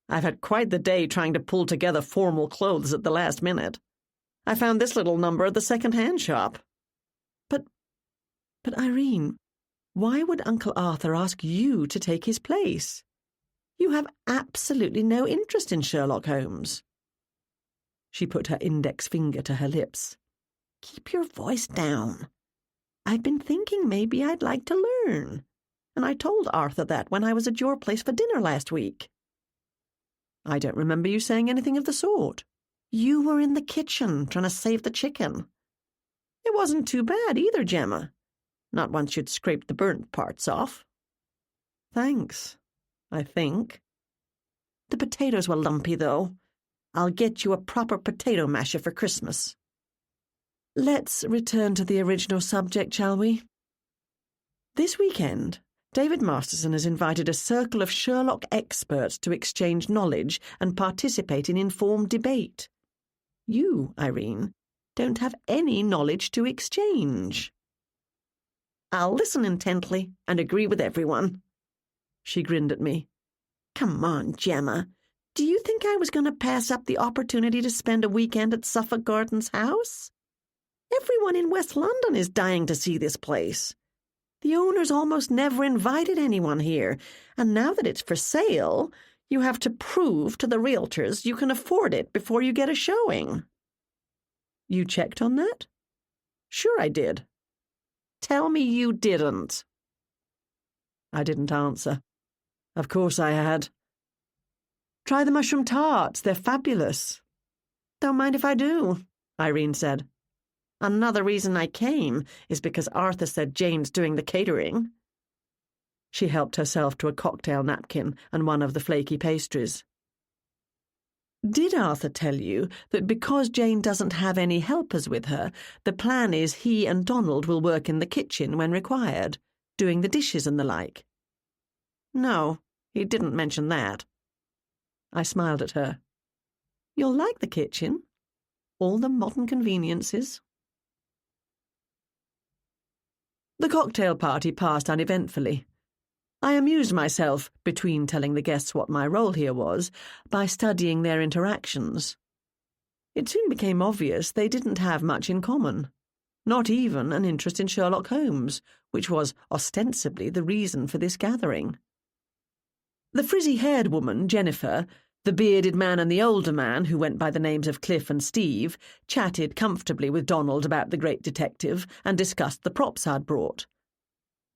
I've had quite the day trying to pull together formal clothes at the last minute. I found this little number at the second-hand shop. But Irene, why would Uncle Arthur ask you to take his place? You have absolutely no interest in Sherlock Holmes. She put her index finger to her lips. Keep your voice down. I've been thinking maybe I'd like to learn, and I told Arthur that when I was at your place for dinner last week. I don't remember you saying anything of the sort. You were in the kitchen trying to save the chicken. It wasn't too bad either, Gemma. Not once you'd scraped the burnt parts off. Thanks, I think. The potatoes were lumpy, though. I'll get you a proper potato masher for Christmas. Let's return to the original subject, shall we? This weekend, David Masterson has invited a circle of Sherlock experts to exchange knowledge and participate in informed debate. You, Irene, don't have any knowledge to exchange. I'll listen intently and agree with everyone. She grinned at me. Come on, Gemma. Do you think I was going to pass up the opportunity to spend a weekend at Suffolk Gardens House? Everyone in West London is dying to see this place. The owners almost never invited anyone here, and now that it's for sale, you have to prove to the realtors you can afford it before you get a showing. You checked on that? Sure I did. Tell me you didn't. I didn't answer. Of course I had. Try the mushroom tarts. They're fabulous. Don't mind if I do, Irene said. Another reason I came is because Arthur said Jane's doing the catering. She helped herself to a cocktail napkin and one of the flaky pastries. Did Arthur tell you that because Jane doesn't have any helpers with her, the plan is he and Donald will work in the kitchen when required, doing the dishes and the like? No, he didn't mention that. I smiled at her. You'll like the kitchen. All the modern conveniences. The cocktail party passed uneventfully. I amused myself, between telling the guests what my role here was, by studying their interactions. It soon became obvious they didn't have much in common, not even an interest in Sherlock Holmes, which was ostensibly the reason for this gathering. The frizzy-haired woman, Jennifer, the bearded man and the older man, who went by the names of Cliff and Steve, chatted comfortably with Donald about the great detective and discussed the props I'd brought.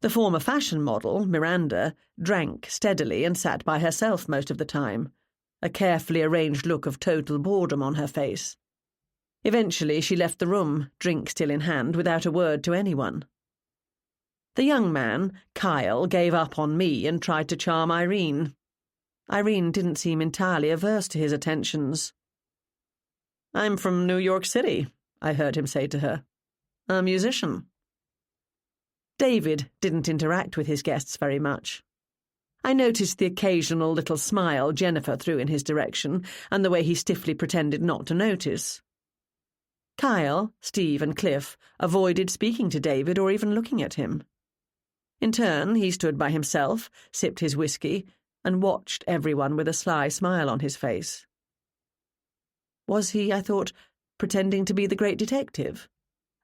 The former fashion model, Miranda, drank steadily and sat by herself most of the time, a carefully arranged look of total boredom on her face. Eventually she left the room, drink still in hand, without a word to anyone. The young man, Kyle, gave up on me and tried to charm Irene. Irene didn't seem entirely averse to his attentions. "I'm from New York City," I heard him say to her. "A musician." David didn't interact with his guests very much. I noticed the occasional little smile Jennifer threw in his direction and the way he stiffly pretended not to notice. Kyle, Steve and Cliff avoided speaking to David or even looking at him. In turn, he stood by himself, sipped his whiskey, and watched everyone with a sly smile on his face. Was he, I thought, pretending to be the great detective,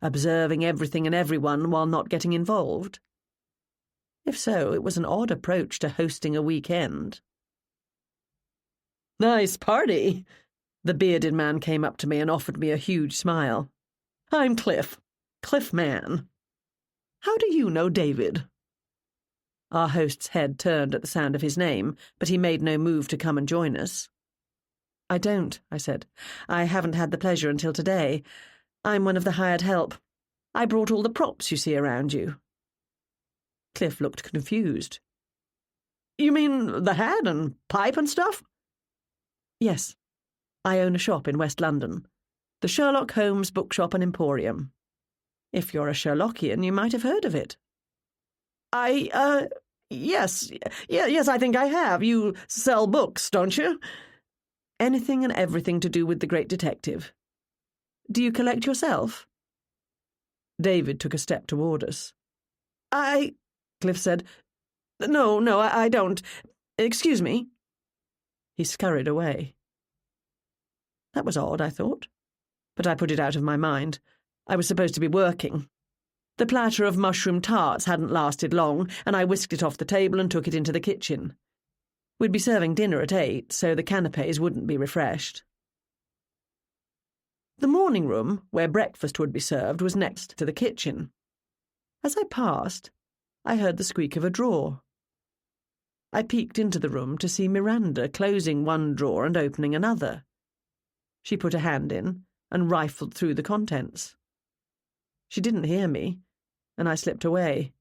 observing everything and everyone while not getting involved? If so, it was an odd approach to hosting a weekend. "Nice party." The bearded man came up to me and offered me a huge smile. "I'm Cliff. Cliff Man." "How do you know David?" Our host's head turned at the sound of his name, but he made no move to come and join us. "I don't," I said. "I haven't had the pleasure until today. I'm one of the hired help. I brought all the props you see around you." Cliff looked confused. "You mean the hat and pipe and stuff?" "Yes. I own a shop in West London, the Sherlock Holmes Bookshop and Emporium. If you're a Sherlockian, you might have heard of it." Yes, I think I have. You sell books, don't you?" "Anything and everything to do with the great detective. Do you collect yourself?" David took a step toward us. Cliff said. No, I don't. Excuse me." He scurried away. That was odd, I thought, but I put it out of my mind. I was supposed to be working. The platter of mushroom tarts hadn't lasted long, and I whisked it off the table and took it into the kitchen. We'd be serving dinner at 8, so the canapes wouldn't be refreshed. The morning room, where breakfast would be served, was next to the kitchen. As I passed, I heard the squeak of a drawer. I peeked into the room to see Miranda closing one drawer and opening another. She put a hand in and rifled through the contents. She didn't hear me, and I slipped away.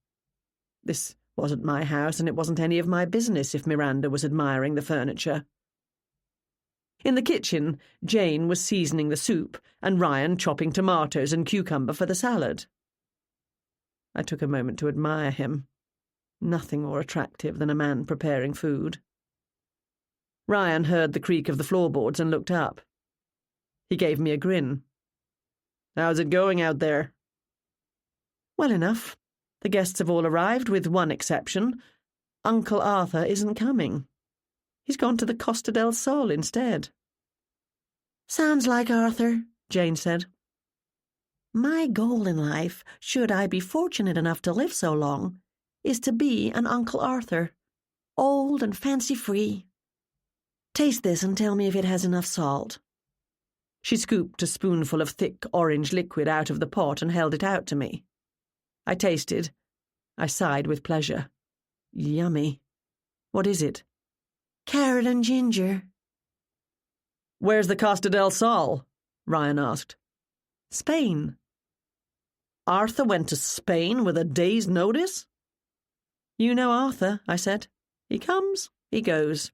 This wasn't my house, and it wasn't any of my business if Miranda was admiring the furniture. In the kitchen, Jane was seasoning the soup, and Ryan chopping tomatoes and cucumber for the salad. I took a moment to admire him. Nothing more attractive than a man preparing food. Ryan heard the creak of the floorboards and looked up. He gave me a grin. "How's it going out there?" "Well enough. The guests have all arrived, with one exception. Uncle Arthur isn't coming. He's gone to the Costa del Sol instead." "Sounds like Arthur," Jane said. "My goal in life, should I be fortunate enough to live so long, is to be an Uncle Arthur, old and fancy-free. Taste this and tell me if it has enough salt." She scooped a spoonful of thick orange liquid out of the pot and held it out to me. I tasted. I sighed with pleasure. Yummy. "What is it?" "Carrot and ginger." "Where's the Costa del Sol?" Ryan asked. "Spain." "Arthur went to Spain with a day's notice?" "You know Arthur," I said. "He comes, he goes."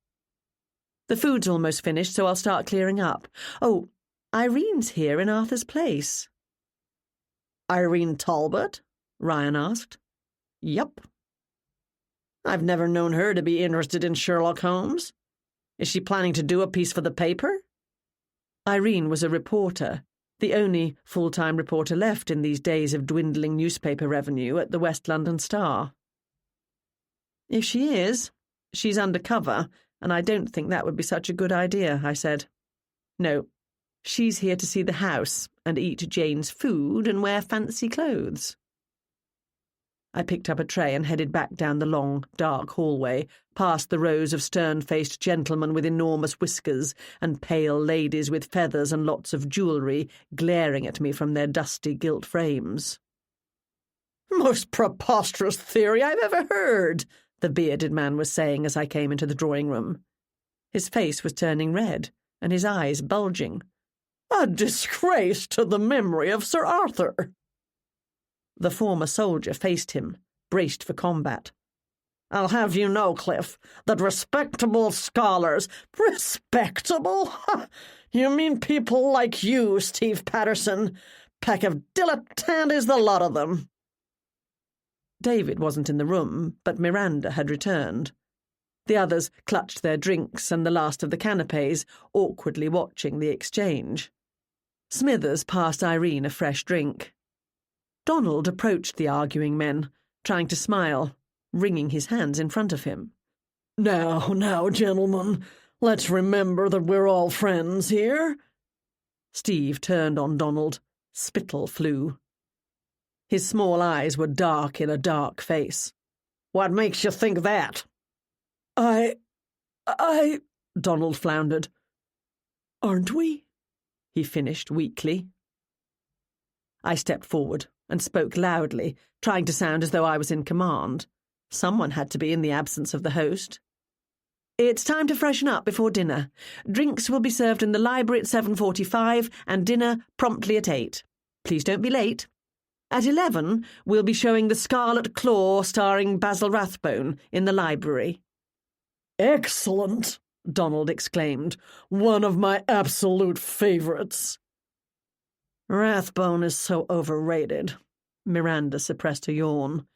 "The food's almost finished, so I'll start clearing up. Oh, Irene's here in Arthur's place." "Irene Talbot?" Ryan asked. "Yup." "I've never known her to be interested in Sherlock Holmes. Is she planning to do a piece for the paper?" Irene was a reporter, the only full-time reporter left in these days of dwindling newspaper revenue at the West London Star. "If she is, she's undercover, and I don't think that would be such a good idea," I said. "No, she's here to see the house and eat Jane's food and wear fancy clothes." I picked up a tray and headed back down the long, dark hallway, past the rows of stern-faced gentlemen with enormous whiskers and pale ladies with feathers and lots of jewellery glaring at me from their dusty gilt frames. "Most preposterous theory I've ever heard," the bearded man was saying as I came into the drawing-room. His face was turning red, and his eyes bulging. "A disgrace to the memory of Sir Arthur." The former soldier faced him, braced for combat. "I'll have you know, Cliff, that respectable scholars—" "Respectable? You mean people like you, Steve Patterson? Pack of dilettantes, the lot of them." David wasn't in the room, but Miranda had returned. The others clutched their drinks and the last of the canapes, awkwardly watching the exchange. Smithers passed Irene a fresh drink. Donald approached the arguing men, trying to smile, wringing his hands in front of him. Now, gentlemen, let's remember that we're all friends here." Steve turned on Donald. Spittle flew. His small eyes were dark in a dark face. "What makes you think that?" I, Donald floundered. "Aren't we?" he finished weakly. I stepped forward and spoke loudly, trying to sound as though I was in command. Someone had to be in the absence of the host. "It's time to freshen up before dinner. Drinks will be served in the library at 7:45 and dinner promptly at 8. Please don't be late. At 11, we'll be showing The Scarlet Claw starring Basil Rathbone in the library." "Excellent," Donald exclaimed. "One of my absolute favourites." "Rathbone is so overrated." Miranda suppressed a yawn.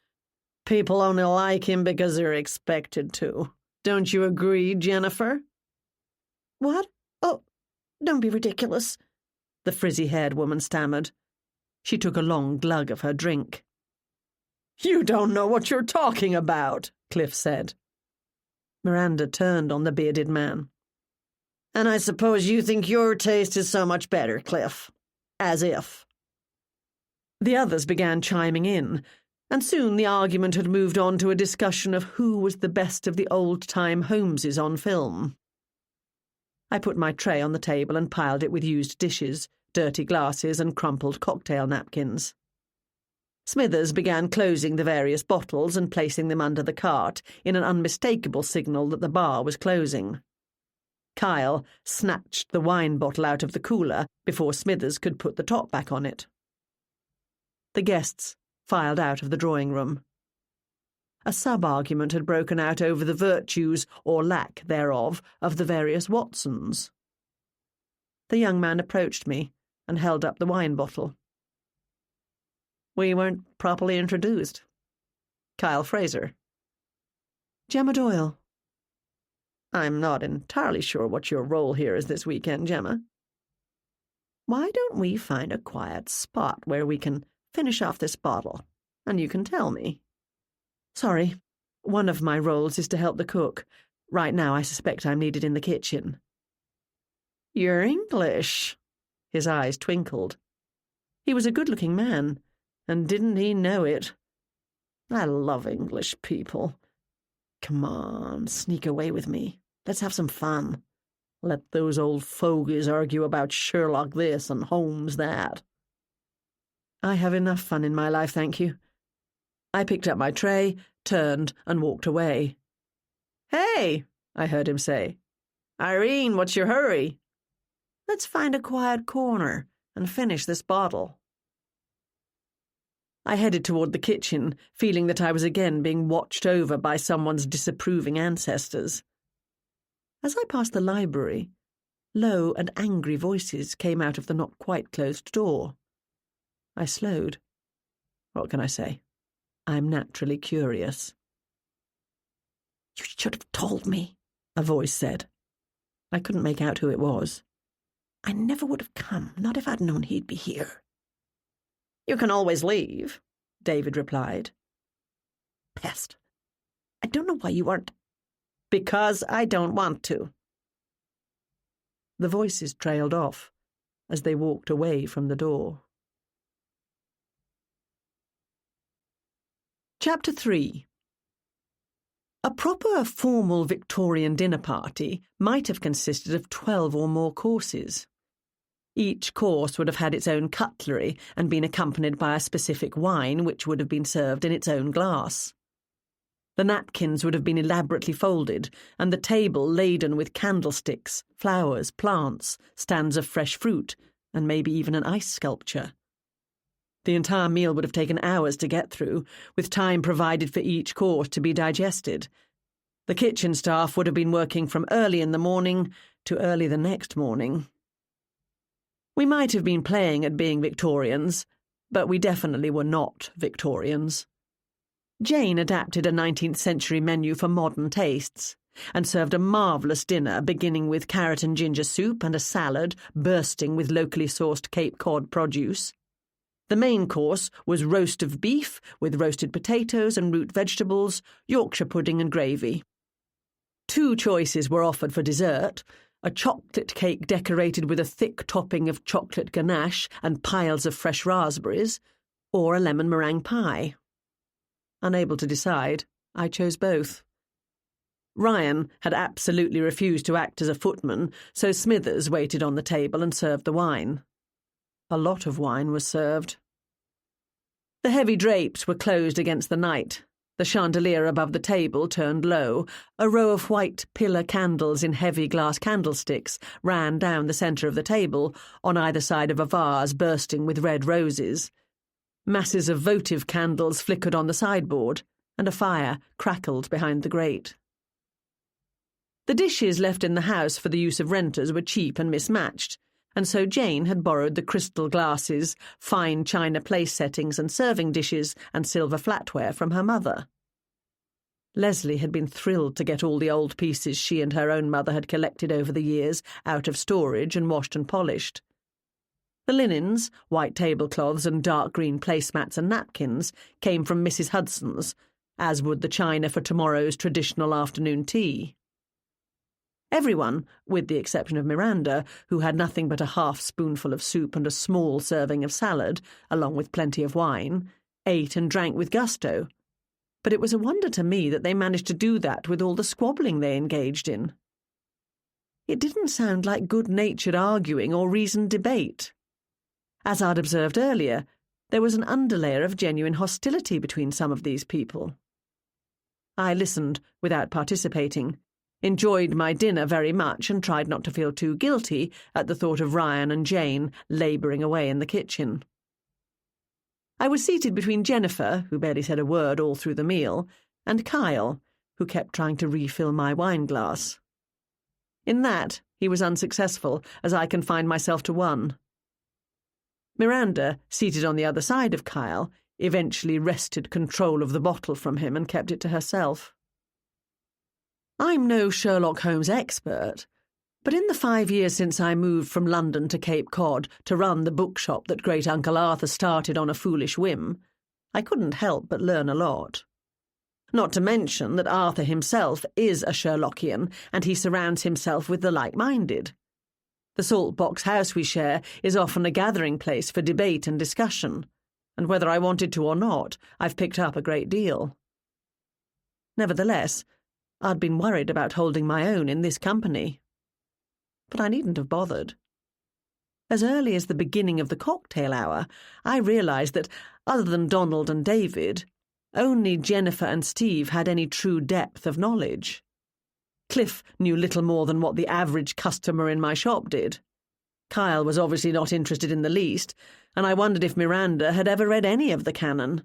"People only like him because they're expected to. Don't you agree, Jennifer?" "What? Oh, don't be ridiculous," the frizzy-haired woman stammered. She took a long glug of her drink. "You don't know what you're talking about," Cliff said. Miranda turned on the bearded man. "And I suppose you think your taste is so much better, Cliff. As if." The others began chiming in, and soon the argument had moved on to a discussion of who was the best of the old-time Holmeses on film. I put my tray on the table and piled it with used dishes, dirty glasses and crumpled cocktail napkins. Smithers began closing the various bottles and placing them under the cart in an unmistakable signal that the bar was closing. Kyle snatched the wine bottle out of the cooler before Smithers could put the top back on it. The guests filed out of the drawing-room. A sub-argument had broken out over the virtues, or lack thereof, of the various Watsons. The young man approached me and held up the wine bottle. "We weren't properly introduced. Kyle Fraser." "Gemma Doyle." "I'm not entirely sure what your role here is this weekend, Gemma." "Why don't we find a quiet spot where we can finish off this bottle, and you can tell me?" "Sorry, one of my roles is to help the cook. Right now I suspect I'm needed in the kitchen." "You're English." His eyes twinkled. He was a good-looking man, and didn't he know it? "I love English people. Come on, sneak away with me. Let's have some fun. Let those old fogies argue about Sherlock this and Holmes that." "I have enough fun in my life, thank you." I picked up my tray, turned, and walked away. "Hey," I heard him say. "Irene, what's your hurry?" "Let's find a quiet corner and finish this bottle." I headed toward the kitchen, feeling that I was again being watched over by someone's disapproving ancestors. As I passed the library, low and angry voices came out of the not-quite-closed door. I slowed. What can I say? I'm naturally curious. "You should have told me," a voice said. I couldn't make out who it was. "I never would have come, not if I'd known he'd be here." "You can always leave," David replied. "Pest. I don't know why you aren't—" "Because I don't want to." The voices trailed off as they walked away from the door. Chapter 3. A proper formal Victorian dinner party might have consisted of 12 or more courses. Each course would have had its own cutlery and been accompanied by a specific wine which would have been served in its own glass. The napkins would have been elaborately folded, and the table laden with candlesticks, flowers, plants, stands of fresh fruit, and maybe even an ice sculpture. The entire meal would have taken hours to get through, with time provided for each course to be digested. The kitchen staff would have been working from early in the morning to early the next morning. We might have been playing at being Victorians, but we definitely were not Victorians. Jane adapted a 19th century menu for modern tastes, and served a marvellous dinner beginning with carrot and ginger soup and a salad bursting with locally sourced Cape Cod produce. The main course was roast of beef with roasted potatoes and root vegetables, Yorkshire pudding and gravy. 2 choices were offered for dessert: a chocolate cake decorated with a thick topping of chocolate ganache and piles of fresh raspberries, or a lemon meringue pie. Unable to decide, I chose both. Ryan had absolutely refused to act as a footman, so Smithers waited on the table and served the wine. A lot of wine was served. The heavy drapes were closed against the night. The chandelier above the table turned low. A row of white pillar candles in heavy glass candlesticks ran down the centre of the table, on either side of a vase bursting with red roses. Masses of votive candles flickered on the sideboard, and a fire crackled behind the grate. The dishes left in the house for the use of renters were cheap and mismatched, and so Jane had borrowed the crystal glasses, fine china place settings and serving dishes and silver flatware from her mother. Leslie had been thrilled to get all the old pieces she and her own mother had collected over the years out of storage and washed and polished. The linens, white tablecloths and dark green placemats and napkins came from Mrs. Hudson's, as would the china for tomorrow's traditional afternoon tea. Everyone, with the exception of Miranda, who had nothing but a half-spoonful of soup and a small serving of salad, along with plenty of wine, ate and drank with gusto. But it was a wonder to me that they managed to do that with all the squabbling they engaged in. It didn't sound like good-natured arguing or reasoned debate. As I'd observed earlier, there was an underlayer of genuine hostility between some of these people. I listened without participating, enjoyed my dinner very much and tried not to feel too guilty at the thought of Ryan and Jane labouring away in the kitchen. I was seated between Jennifer, who barely said a word all through the meal, and Kyle, who kept trying to refill my wine glass. In that, he was unsuccessful, as I confined myself to one. Miranda, seated on the other side of Kyle, eventually wrested control of the bottle from him and kept it to herself. I'm no Sherlock Holmes expert, but in the 5 years since I moved from London to Cape Cod to run the bookshop that Great Uncle Arthur started on a foolish whim, I couldn't help but learn a lot. Not to mention that Arthur himself is a Sherlockian, and he surrounds himself with the like-minded. The Saltbox house we share is often a gathering place for debate and discussion, and whether I wanted to or not, I've picked up a great deal. Nevertheless, I'd been worried about holding my own in this company. But I needn't have bothered. As early as the beginning of the cocktail hour, I realised that, other than Donald and David, only Jennifer and Steve had any true depth of knowledge. Cliff knew little more than what the average customer in my shop did. Kyle was obviously not interested in the least, and I wondered if Miranda had ever read any of the canon.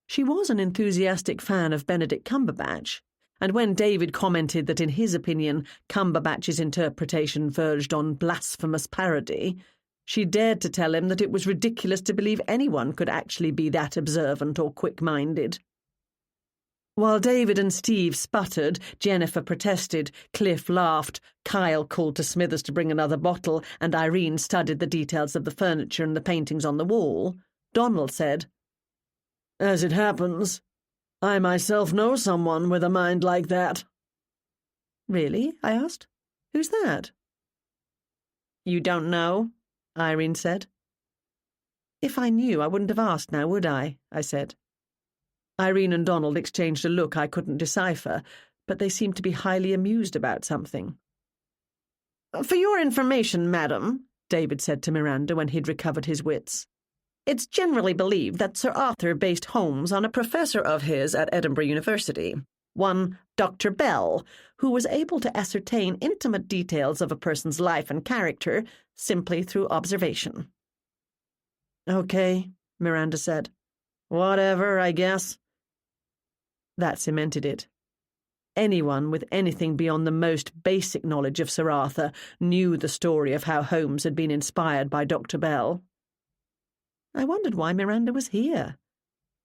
She was an enthusiastic fan of Benedict Cumberbatch, and when David commented that in his opinion Cumberbatch's interpretation verged on blasphemous parody, she dared to tell him that it was ridiculous to believe anyone could actually be that observant or quick-minded. While David and Steve sputtered, Jennifer protested, Cliff laughed, Kyle called to Smithers to bring another bottle, and Irene studied the details of the furniture and the paintings on the wall, Donald said, "As it happens, I myself know someone with a mind like that." "Really?" I asked. "Who's that?" "You don't know?" Irene said. "If I knew, I wouldn't have asked now, would I?" said. Irene and Donald exchanged a look I couldn't decipher, but they seemed to be highly amused about something. "For your information, madam," David said to Miranda when he'd recovered his wits, "it's generally believed that Sir Arthur based Holmes on a professor of his at Edinburgh University, one Dr. Bell, who was able to ascertain intimate details of a person's life and character simply through observation." "Okay," Miranda said. "Whatever, I guess." That cemented it. Anyone with anything beyond the most basic knowledge of Sir Arthur knew the story of how Holmes had been inspired by Dr. Bell. I wondered why Miranda was here.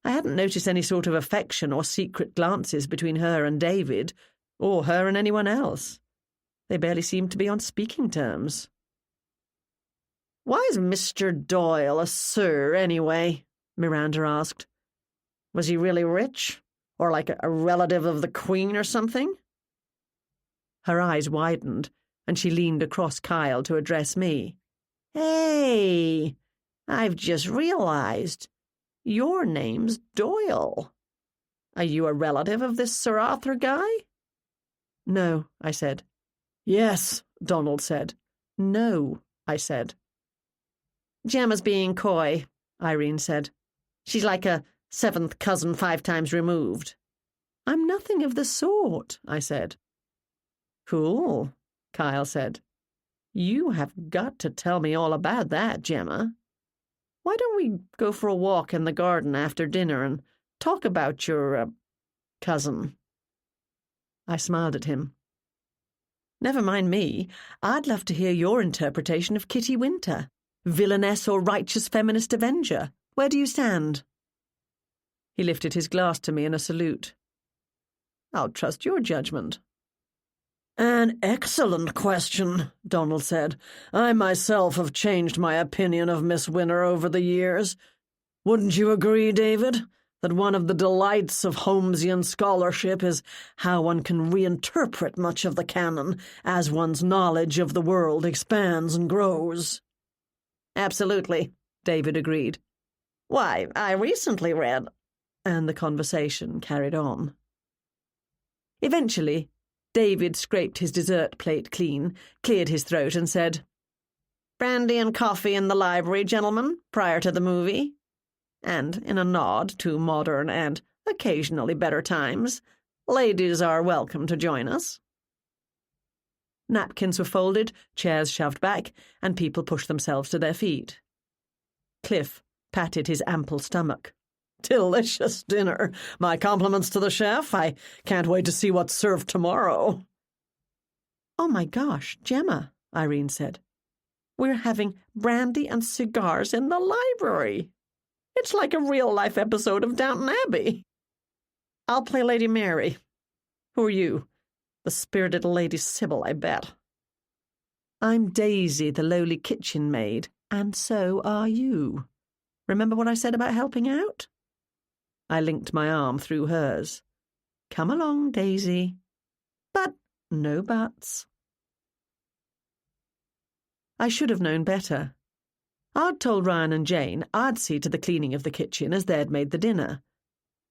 I hadn't noticed any sort of affection or secret glances between her and David, or her and anyone else. They barely seemed to be on speaking terms. "Why is Mr. Doyle a Sir, anyway?" Miranda asked. "Was he really rich? Or like a relative of the Queen or something?" Her eyes widened, and she leaned across Kyle to address me. "Hey, I've just realized. Your name's Doyle. Are you a relative of this Sir Arthur guy?" "No," I said. "Yes," Donald said. "No," I said. "Gemma's being coy," Irene said. "She's like a seventh cousin 5 times removed." "I'm nothing of the sort," I said. "Cool," Kyle said. "You have got to tell me all about that, Gemma. Why don't we go for a walk in the garden after dinner and talk about your, cousin?" I smiled at him. "Never mind me. I'd love to hear your interpretation of Kitty Winter. Villainess or righteous feminist avenger? Where do you stand?" He lifted his glass to me in a salute. "I'll trust your judgment." "An excellent question," Donald said. "I myself have changed my opinion of Miss Winter over the years. Wouldn't you agree, David, that one of the delights of Holmesian scholarship is how one can reinterpret much of the canon as one's knowledge of the world expands and grows?" "Absolutely," David agreed. "Why, I recently read—" And the conversation carried on. Eventually, David scraped his dessert plate clean, cleared his throat, and said, "Brandy and coffee in the library, gentlemen, prior to the movie." And in a nod to modern and occasionally better times, "Ladies are welcome to join us." Napkins were folded, chairs shoved back, and people pushed themselves to their feet. Cliff patted his ample stomach. "Delicious dinner. My compliments to the chef. I can't wait to see what's served tomorrow." "Oh my gosh, Gemma," Irene said. "We're having brandy and cigars in the library. It's like a real-life episode of Downton Abbey. I'll play Lady Mary. Who are you? The spirited Lady Sybil, I bet." "I'm Daisy, the lowly kitchen maid, and so are you. Remember what I said about helping out?" I linked my arm through hers. "Come along, Daisy." But no buts. I should have known better. I'd told Ryan and Jane I'd see to the cleaning of the kitchen as they'd made the dinner.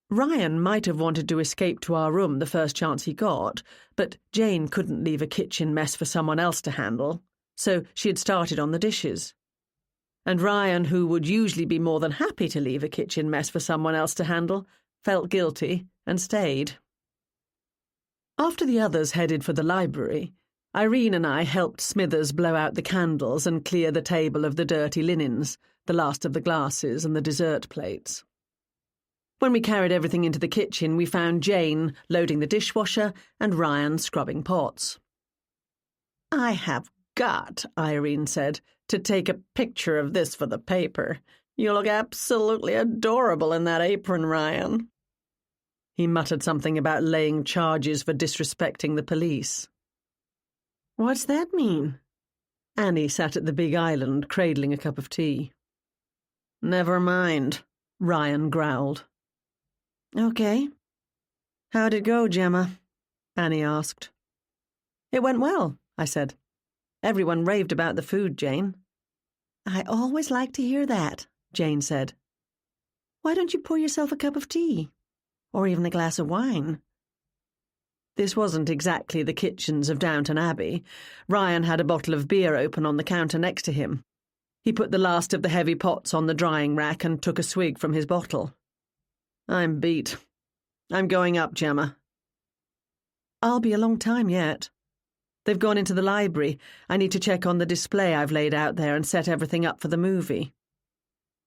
Ryan might have wanted to escape to our room the first chance he got, but Jane couldn't leave a kitchen mess for someone else to handle, so she had started on the dishes. And Ryan, who would usually be more than happy to leave a kitchen mess for someone else to handle, felt guilty and stayed. After the others headed for the library, Irene and I helped Smithers blow out the candles and clear the table of the dirty linens, the last of the glasses and the dessert plates. When we carried everything into the kitchen, we found Jane loading the dishwasher and Ryan scrubbing pots. "I have got," Irene said, "to take a picture of this for the paper. You look absolutely adorable in that apron, Ryan." He muttered something about laying charges for disrespecting the police. "What's that mean?" Annie sat at the big island, cradling a cup of tea. "Never mind," Ryan growled. "Okay. How'd it go, Gemma?" Annie asked. "It went well," I said. "Everyone raved about the food, Jane." "I always like to hear that," Jane said. "Why don't you pour yourself a cup of tea?" or even a glass of wine. This wasn't exactly the kitchens of Downton Abbey. Ryan had a bottle of beer open on the counter next to him. He put the last of the heavy pots on the drying rack and took a swig from his bottle. I'm beat. I'm going up, Gemma. I'll be a long time yet. They've gone into the library. I need to check on the display I've laid out there and set everything up for the movie.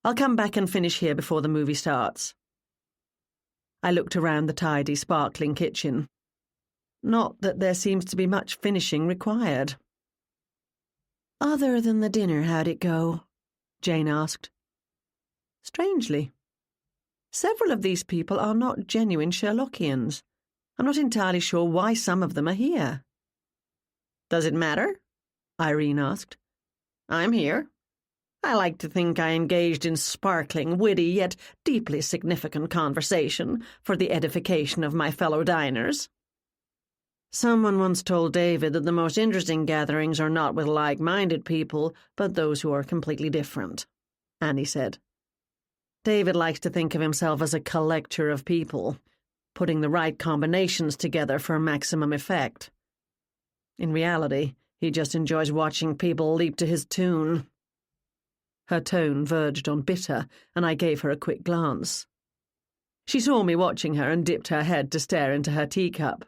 I'll come back and finish here before the movie starts. I looked around the tidy, sparkling kitchen. Not that there seems to be much finishing required. Other than the dinner, how'd it go? Jane asked. Strangely. Several of these people are not genuine Sherlockians. I'm not entirely sure why some of them are here. Does it matter? Irene asked. I'm here. I like to think I engaged in sparkling, witty, yet deeply significant conversation for the edification of my fellow diners. Someone once told David that the most interesting gatherings are not with like-minded people, but those who are completely different, Annie said. David likes to think of himself as a collector of people, putting the right combinations together for maximum effect. In reality, he just enjoys watching people leap to his tune. Her tone verged on bitter, and I gave her a quick glance. She saw me watching her and dipped her head to stare into her teacup.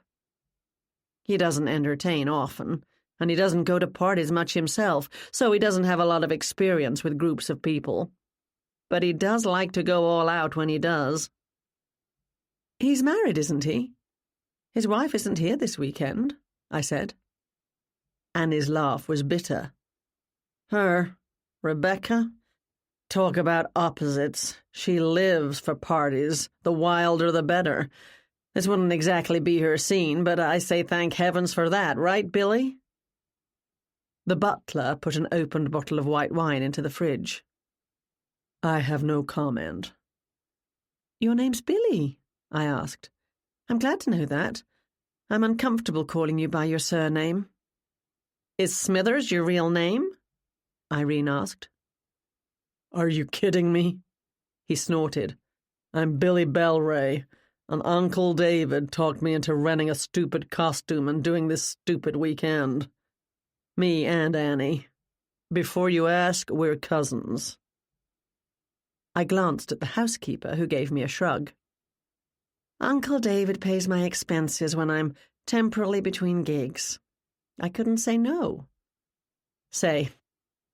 He doesn't entertain often, and he doesn't go to parties much himself, so he doesn't have a lot of experience with groups of people. But he does like to go all out when he does. He's married, isn't he? His wife isn't here this weekend, I said. Annie's laugh was bitter. Her, Rebecca? Talk about opposites. She lives for parties. The wilder the better. This wouldn't exactly be her scene, but I say thank heavens for that, right, Billy? The butler put an opened bottle of white wine into the fridge. I have no comment. Your name's Billy, I asked. I'm glad to know that. I'm uncomfortable calling you by your surname. Is Smithers your real name? Irene asked. Are you kidding me? He snorted. I'm Billy Belray, and Uncle David talked me into renting a stupid costume and doing this stupid weekend. Me and Annie. Before you ask, we're cousins. I glanced at the housekeeper, who gave me a shrug. Uncle David pays my expenses when I'm temporarily between gigs. I couldn't say no. Say,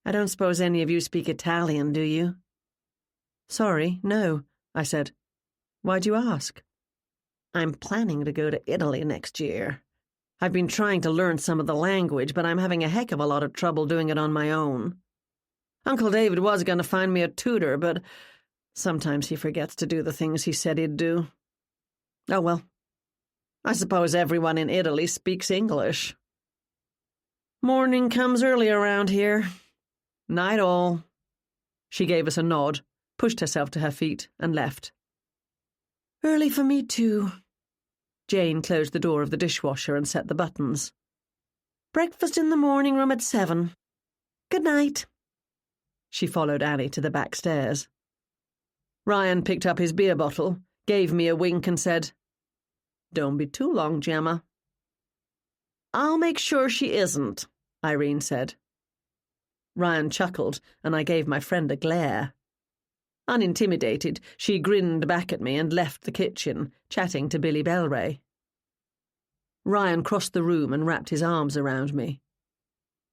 I don't suppose any of you speak Italian, do you? Sorry, no, I said. Why'd you ask? I'm planning to go to Italy next year. I've been trying to learn some of the language, but I'm having a heck of a lot of trouble doing it on my own. Uncle David was going to find me a tutor, but sometimes he forgets to do the things he said he'd do. Oh well, I suppose everyone in Italy speaks English. Morning comes early around here. Night all. She gave us a nod, pushed herself to her feet, and left. Early for me too. Jane closed the door of the dishwasher and set the buttons. Breakfast in the morning room at 7. Good night. She followed Annie to the back stairs. Ryan picked up his beer bottle, gave me a wink and said, Don't be too long, Gemma. I'll make sure she isn't, Irene said. Ryan chuckled, and I gave my friend a glare. Unintimidated, she grinned back at me and left the kitchen, chatting to Billy Belray. Ryan crossed the room and wrapped his arms around me.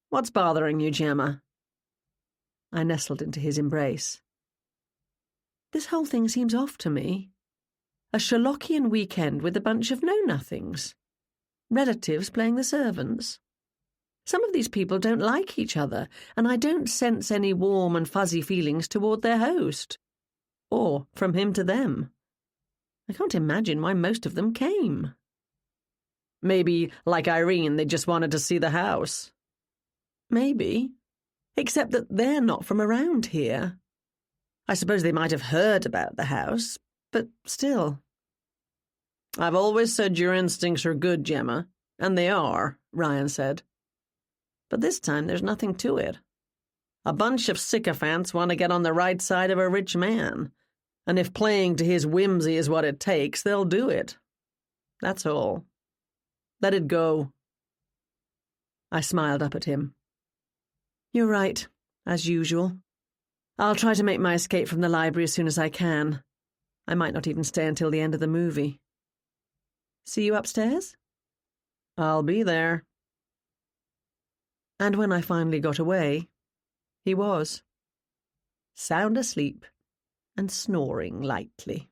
What's bothering you, Gemma? I nestled into his embrace. This whole thing seems off to me. A Sherlockian weekend with a bunch of know-nothings. Relatives playing the servants. Some of these people don't like each other, and I don't sense any warm and fuzzy feelings toward their host. Or from him to them. I can't imagine why most of them came. Maybe, like Irene, they just wanted to see the house. Maybe. Except that they're not from around here. I suppose they might have heard about the house, but still. I've always said your instincts are good, Gemma, and they are, Ryan said. But this time there's nothing to it. A bunch of sycophants want to get on the right side of a rich man, And if playing to his whimsy is what it takes, they'll do it. That's all. Let it go. I smiled up at him. You're right, as usual. I'll try to make my escape from the library as soon as I can. I might not even stay until the end of the movie. See you upstairs? I'll be there. And when I finally got away, he was. Sound asleep and snoring lightly.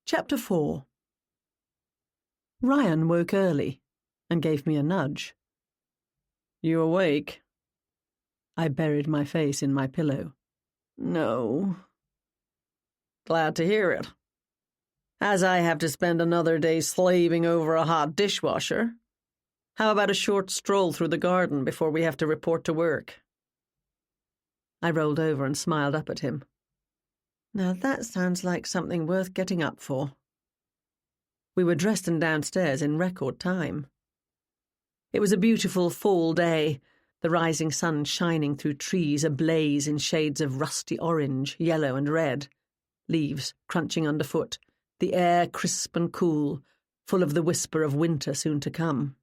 Chapter 4. Ryan woke early and gave me a nudge. You awake? I buried my face in my pillow. No. Glad to hear it. As I have to spend another day slaving over a hot dishwasher, how about a short stroll through the garden before we have to report to work? I rolled over and smiled up at him. Now that sounds like something worth getting up for. We were dressed and downstairs in record time. It was a beautiful fall day, the rising sun shining through trees ablaze in shades of rusty orange, yellow and red, leaves crunching underfoot, the air crisp and cool, full of the whisper of winter soon to come.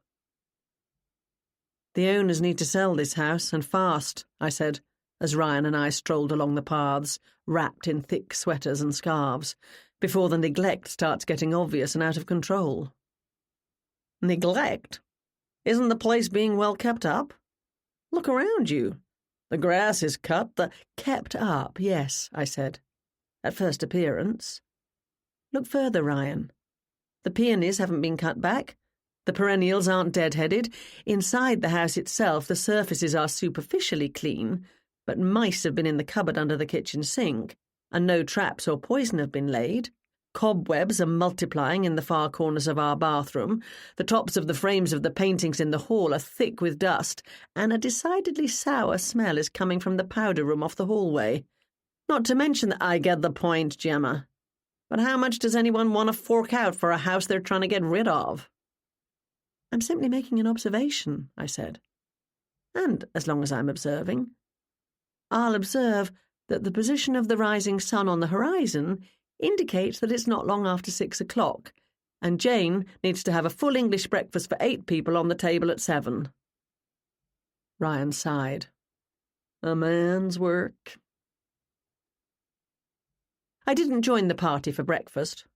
The owners need to sell this house, and fast, I said, as Ryan and I strolled along the paths, wrapped in thick sweaters and scarves, before the neglect starts getting obvious and out of control. Neglect? Isn't the place being well kept up? Look around you. The grass is cut, Kept up, yes, I said. At first appearance. Look further, Ryan. The peonies haven't been cut back. The perennials aren't dead-headed. Inside the house itself, the surfaces are superficially clean, but mice have been in the cupboard under the kitchen sink, and no traps or poison have been laid. Cobwebs are multiplying in the far corners of our bathroom. The tops of the frames of the paintings in the hall are thick with dust, and a decidedly sour smell is coming from the powder room off the hallway. Not to mention that I get the point, Gemma. But how much does anyone want to fork out for a house they're trying to get rid of? I'm simply making an observation, I said. And as long as I'm observing, I'll observe that the position of the rising sun on the horizon indicates that it's not long after 6 o'clock, and Jane needs to have a full English breakfast for 8 people on the table at 7. Ryan sighed. A man's work. I didn't join the party for breakfast.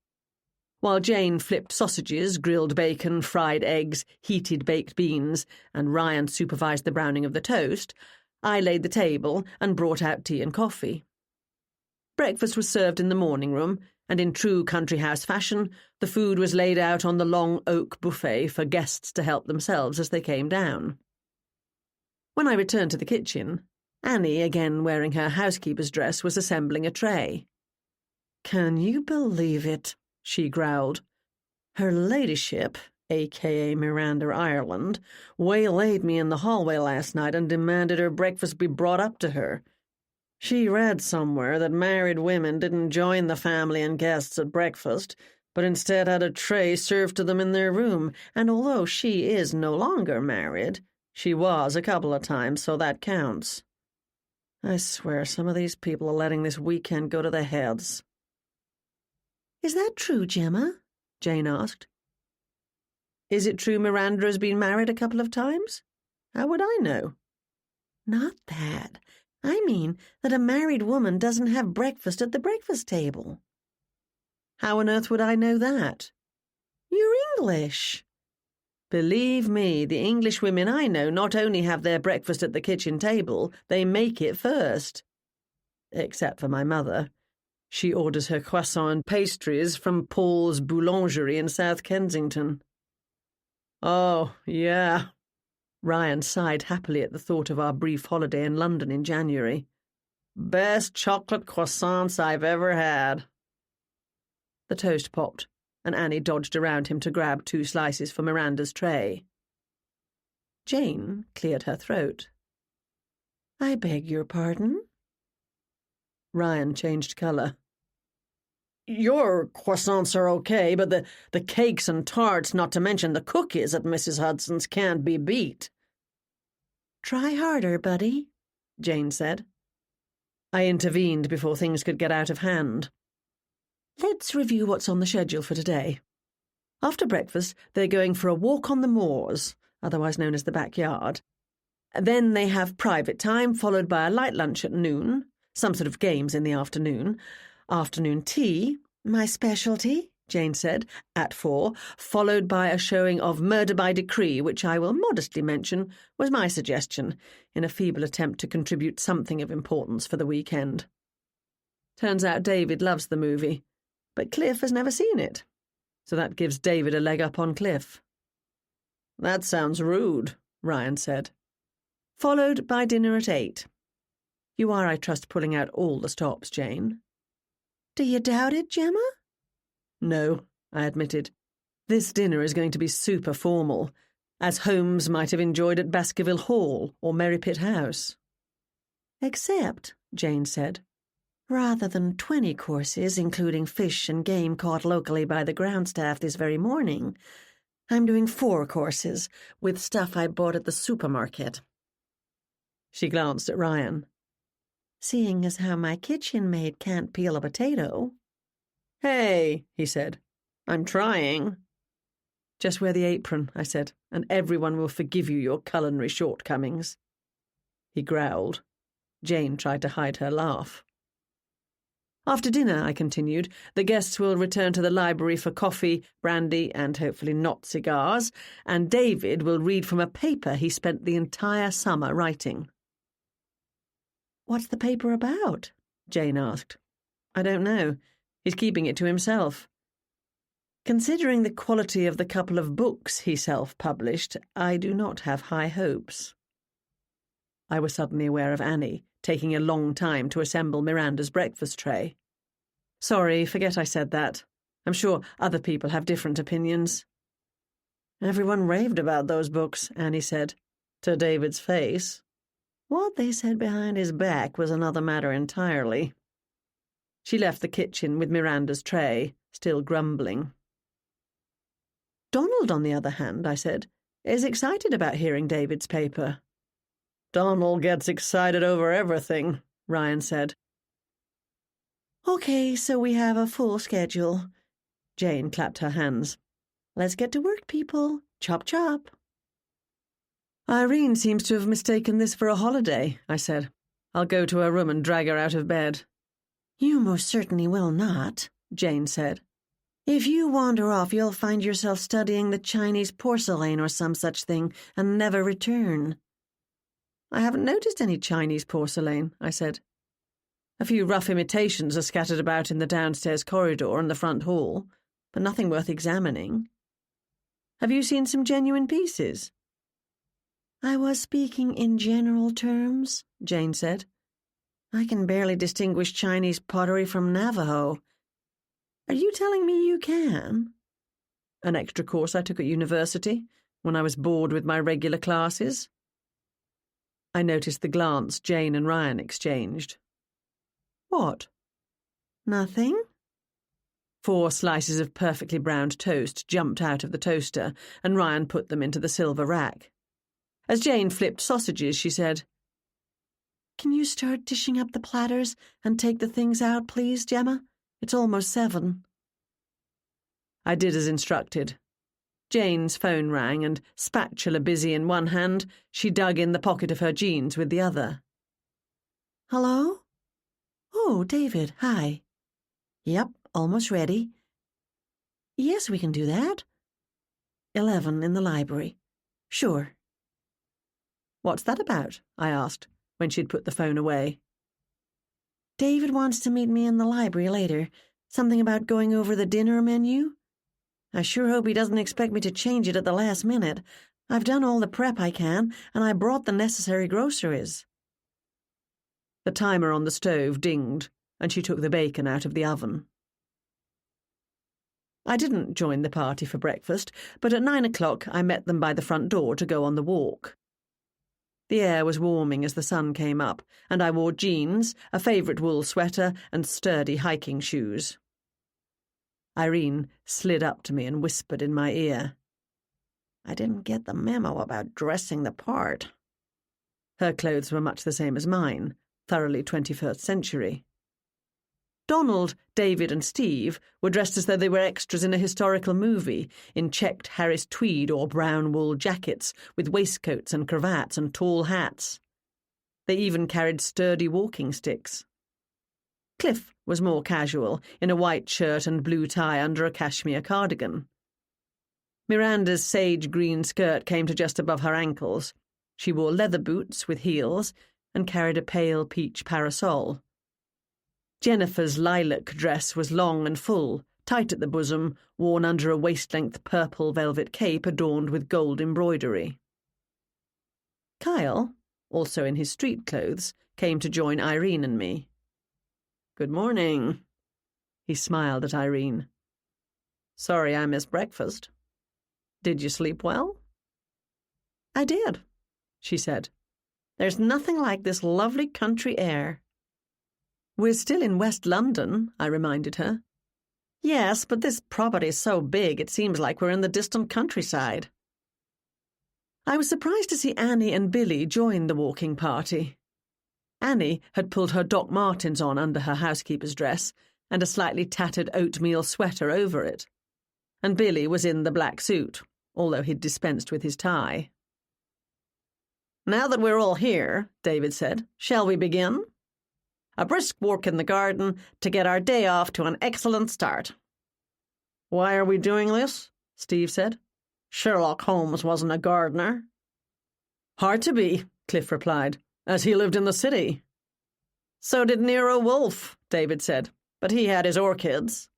While Jane flipped sausages, grilled bacon, fried eggs, heated baked beans, and Ryan supervised the browning of the toast, I laid the table and brought out tea and coffee. Breakfast was served in the morning room, and in true country house fashion, the food was laid out on the long oak buffet for guests to help themselves as they came down. When I returned to the kitchen, Annie, again wearing her housekeeper's dress, was assembling a tray. "Can you believe it?" she growled. "Her ladyship, a.k.a. Miranda Ireland, waylaid me in the hallway last night and demanded her breakfast be brought up to her. She read somewhere that married women didn't join the family and guests at breakfast, but instead had a tray served to them in their room, and although she is no longer married, she was a couple of times, so that counts. I swear some of these people are letting this weekend go to their heads." "Is that true, Gemma?" Jane asked. "Is it true Miranda has been married a couple of times? How would I know?" "Not that. I mean that a married woman doesn't have breakfast at the breakfast table." "How on earth would I know that?" "You're English." "Believe me, the English women I know not only have their breakfast at the kitchen table, they make it first. Except for my mother. She orders her croissant and pastries from Paul's Boulangerie in South Kensington." "Oh, yeah." Ryan sighed happily at the thought of our brief holiday in London in January. "Best chocolate croissants I've ever had." The toast popped, and Annie dodged around him to grab 2 slices for Miranda's tray. Jane cleared her throat. "I beg your pardon?" Ryan changed colour. "Your croissants are okay, but the cakes and tarts, not to mention the cookies at Mrs. Hudson's, can't be beat." "Try harder, buddy," Jane said. I intervened before things could get out of hand. Let's review what's on the schedule for today. After breakfast, they're going for a walk on the moors, otherwise known as the backyard. Then they have private time, followed by a light lunch at noon, some sort of games in the afternoon, afternoon tea, my specialty, Jane said, at 4, followed by a showing of Murder by Decree, which I will modestly mention was my suggestion, in a feeble attempt to contribute something of importance for the weekend. Turns out David loves the movie, but Cliff has never seen it, so that gives David a leg up on Cliff. That sounds rude, Ryan said. Followed by dinner at 8. You are, I trust, pulling out all the stops, Jane. Do you doubt it, Gemma? No, I admitted. This dinner is going to be super formal, as Holmes might have enjoyed at Baskerville Hall or Merripit House. Except, Jane said, rather than 20 courses, including fish and game caught locally by the ground staff this very morning, I'm doing 4 courses, with stuff I bought at the supermarket. She glanced at Ryan. Seeing as how my kitchen maid can't peel a potato. Hey, he said, I'm trying. Just wear the apron, I said, and everyone will forgive you your culinary shortcomings. He growled. Jane tried to hide her laugh. After dinner, I continued, the guests will return to the library for coffee, brandy, and hopefully not cigars, and David will read from a paper he spent the entire summer writing. What's the paper about? Jane asked. I don't know. He's keeping it to himself. Considering the quality of the couple of books he self-published, I do not have high hopes. I was suddenly aware of Annie, taking a long time to assemble Miranda's breakfast tray. Sorry, forget I said that. I'm sure other people have different opinions. Everyone raved about those books, Annie said, to David's face. What they said behind his back was another matter entirely. She left the kitchen with Miranda's tray, still grumbling. Donald, on the other hand, I said, is excited about hearing David's paper. Donald gets excited over everything, Ryan said. Okay, so we have a full schedule. Jane clapped her hands. Let's get to work, people. Chop, chop. Irene seems to have mistaken this for a holiday, I said. I'll go to her room and drag her out of bed. You most certainly will not, Jane said. If you wander off, you'll find yourself studying the Chinese porcelain or some such thing and never return. I haven't noticed any Chinese porcelain, I said. A few rough imitations are scattered about in the downstairs corridor and the front hall, but nothing worth examining. Have you seen some genuine pieces? I was speaking in general terms, Jane said. I can barely distinguish Chinese pottery from Navajo. Are you telling me you can? An extra course I took at university, when I was bored with my regular classes. I noticed the glance Jane and Ryan exchanged. What? Nothing? 4 slices of perfectly browned toast jumped out of the toaster, and Ryan put them into the silver rack. As Jane flipped sausages, she said, Can you start dishing up the platters and take the things out, please, Gemma? It's almost 7. I did as instructed. Jane's phone rang, and, spatula busy in one hand, she dug in the pocket of her jeans with the other. Hello? Oh, David, hi. Yep, almost ready. Yes, we can do that. 11 in the library. Sure. What's that about? I asked, when she'd put the phone away. David wants to meet me in the library later. Something about going over the dinner menu. I sure hope he doesn't expect me to change it at the last minute. I've done all the prep I can, and I brought the necessary groceries. The timer on the stove dinged, and she took the bacon out of the oven. I didn't join the party for breakfast, but at 9 o'clock I met them by the front door to go on the walk. The air was warming as the sun came up, and I wore jeans, a favourite wool sweater, and sturdy hiking shoes. Irene slid up to me and whispered in my ear. I didn't get the memo about dressing the part. Her clothes were much the same as mine, thoroughly 21st century. Donald, David and Steve were dressed as though they were extras in a historical movie, in checked Harris tweed or brown wool jackets, with waistcoats and cravats and tall hats. They even carried sturdy walking sticks. Cliff was more casual, in a white shirt and blue tie under a cashmere cardigan. Miranda's sage green skirt came to just above her ankles. She wore leather boots with heels and carried a pale peach parasol. Jennifer's lilac dress was long and full, tight at the bosom, worn under a waist-length purple velvet cape adorned with gold embroidery. Kyle, also in his street clothes, came to join Irene and me. "Good morning." He smiled at Irene. "Sorry I missed breakfast. Did you sleep well?" "I did," she said. "There's nothing like this lovely country air." "We're still in West London," I reminded her. "Yes, but this property's so big it seems like we're in the distant countryside." I was surprised to see Annie and Billy join the walking party. Annie had pulled her Doc Martens on under her housekeeper's dress and a slightly tattered oatmeal sweater over it, and Billy was in the black suit, although he'd dispensed with his tie. "Now that we're all here," David said, "shall we begin? A brisk walk in the garden to get our day off to an excellent start." "Why are we doing this?" Steve said. "Sherlock Holmes wasn't a gardener." "Hard to be," Cliff replied, "as he lived in the city." "So did Nero Wolfe," David said, "but he had his orchids."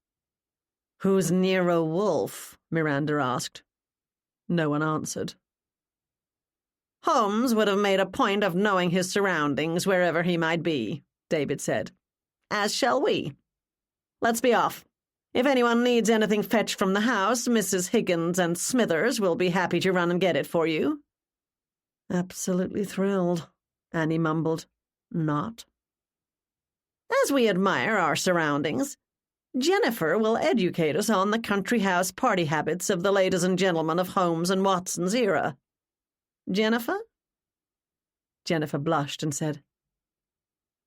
"Who's Nero Wolfe?" Miranda asked. No one answered. "Holmes would have made a point of knowing his surroundings wherever he might be," David said. "As shall we. Let's be off. If anyone needs anything fetched from the house, Mrs. Higgins and Smithers will be happy to run and get it for you." "Absolutely thrilled," Annie mumbled. "Not." "As we admire our surroundings, Jennifer will educate us on the country house party habits of the ladies and gentlemen of Holmes and Watson's era. Jennifer?" Jennifer blushed and said,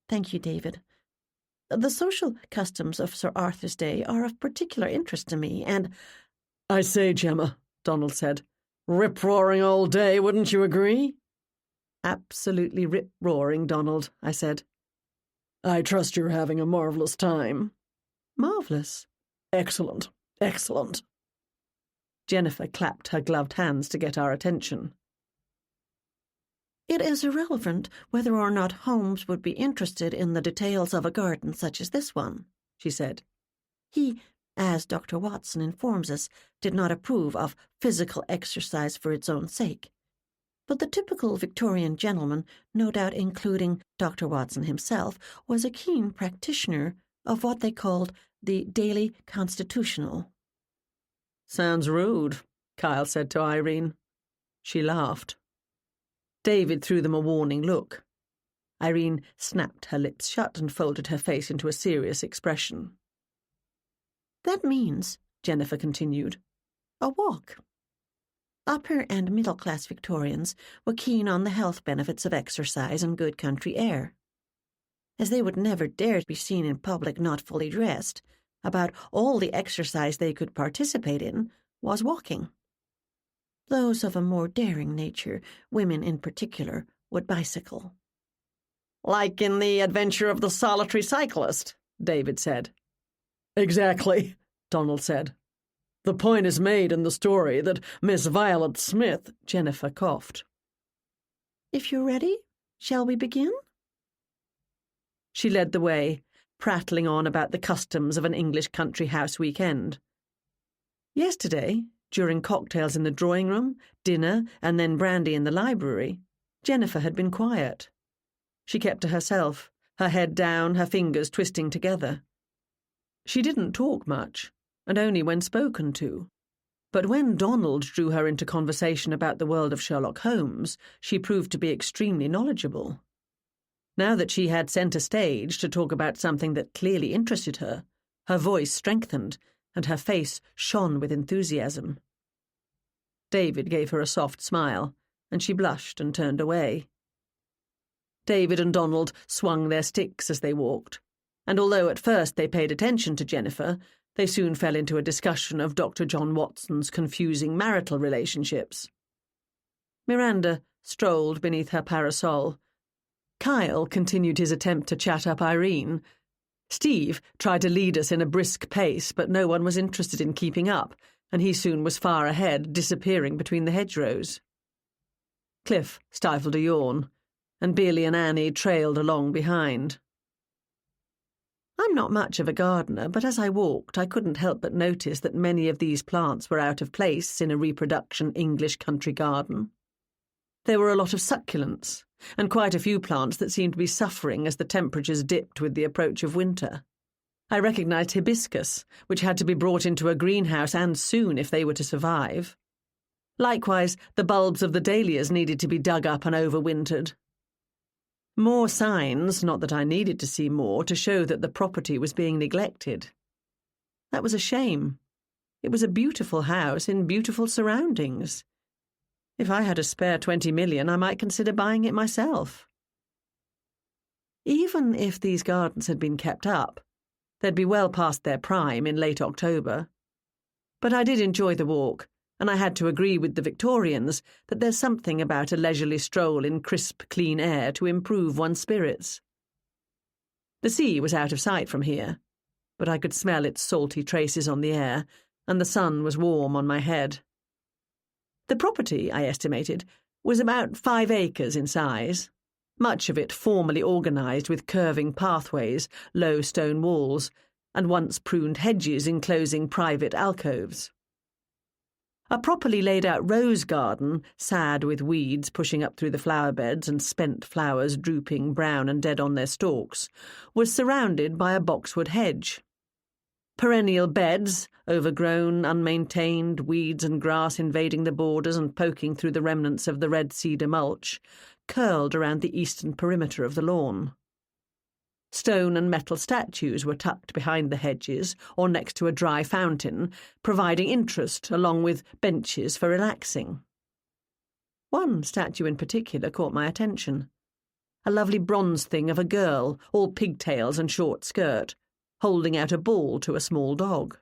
"Thank you, David. The social customs of Sir Arthur's day are of particular interest to me, and—" "I say, Gemma," Donald said, "rip-roaring old day, wouldn't you agree?" "Absolutely rip-roaring, Donald," I said. "I trust you're having a marvellous time." "Marvellous." "Excellent, excellent." Jennifer clapped her gloved hands to get our attention. "It is irrelevant whether or not Holmes would be interested in the details of a garden such as this one," she said. "He, as Dr. Watson informs us, did not approve of physical exercise for its own sake. But the typical Victorian gentleman, no doubt including Dr. Watson himself, was a keen practitioner of what they called the daily constitutional." "Sounds rude," Kyle said to Irene. She laughed. David threw them a warning look. Irene snapped her lips shut and folded her face into a serious expression. "That means," Jennifer continued, "a walk. Upper and middle-class Victorians were keen on the health benefits of exercise and good country air. As they would never dare be seen in public not fully dressed, about all the exercise they could participate in was walking. Those of a more daring nature, women in particular, would bicycle." "Like in The Adventure of the Solitary Cyclist," David said. "Exactly," Donald said. "The point is made in the story that Miss Violet Smith—" Jennifer coughed. "If you're ready, shall we begin?" She led the way, prattling on about the customs of an English country house weekend. Yesterday, during cocktails in the drawing room, dinner, and then brandy in the library, Jennifer had been quiet. She kept to herself, her head down, her fingers twisting together. She didn't talk much, and only when spoken to. But when Donald drew her into conversation about the world of Sherlock Holmes, she proved to be extremely knowledgeable. Now that she had centre stage to talk about something that clearly interested her, her voice strengthened, and her face shone with enthusiasm. David gave her a soft smile, and she blushed and turned away. David and Donald swung their sticks as they walked, and although at first they paid attention to Jennifer, they soon fell into a discussion of Dr. John Watson's confusing marital relationships. Miranda strolled beneath her parasol. Kyle continued his attempt to chat up Irene. Steve tried to lead us in a brisk pace, but no one was interested in keeping up, and he soon was far ahead, disappearing between the hedgerows. Cliff stifled a yawn, and Billy and Annie trailed along behind. I'm not much of a gardener, but as I walked I couldn't help but notice that many of these plants were out of place in a reproduction English country garden. There were a lot of succulents, and quite a few plants that seemed to be suffering as the temperatures dipped with the approach of winter. I recognised hibiscus, which had to be brought into a greenhouse and soon if they were to survive. Likewise, the bulbs of the dahlias needed to be dug up and overwintered. More signs, not that I needed to see more, to show that the property was being neglected. That was a shame. It was a beautiful house in beautiful surroundings. If I had a spare 20 million, I might consider buying it myself. Even if these gardens had been kept up, they'd be well past their prime in late October. But I did enjoy the walk, and I had to agree with the Victorians that there's something about a leisurely stroll in crisp, clean air to improve one's spirits. The sea was out of sight from here, but I could smell its salty traces on the air, and the sun was warm on my head. The property, I estimated, was about 5 acres in size, much of it formally organised with curving pathways, low stone walls, and once pruned hedges enclosing private alcoves. A properly laid-out rose garden, sad with weeds pushing up through the flower beds and spent flowers drooping brown and dead on their stalks, was surrounded by a boxwood hedge. Perennial beds, overgrown, unmaintained, weeds and grass invading the borders and poking through the remnants of the red cedar mulch, curled around the eastern perimeter of the lawn. Stone and metal statues were tucked behind the hedges or next to a dry fountain, providing interest along with benches for relaxing. One statue in particular caught my attention. A lovely bronze thing of a girl, all pigtails and short skirt, holding out a ball to a small dog.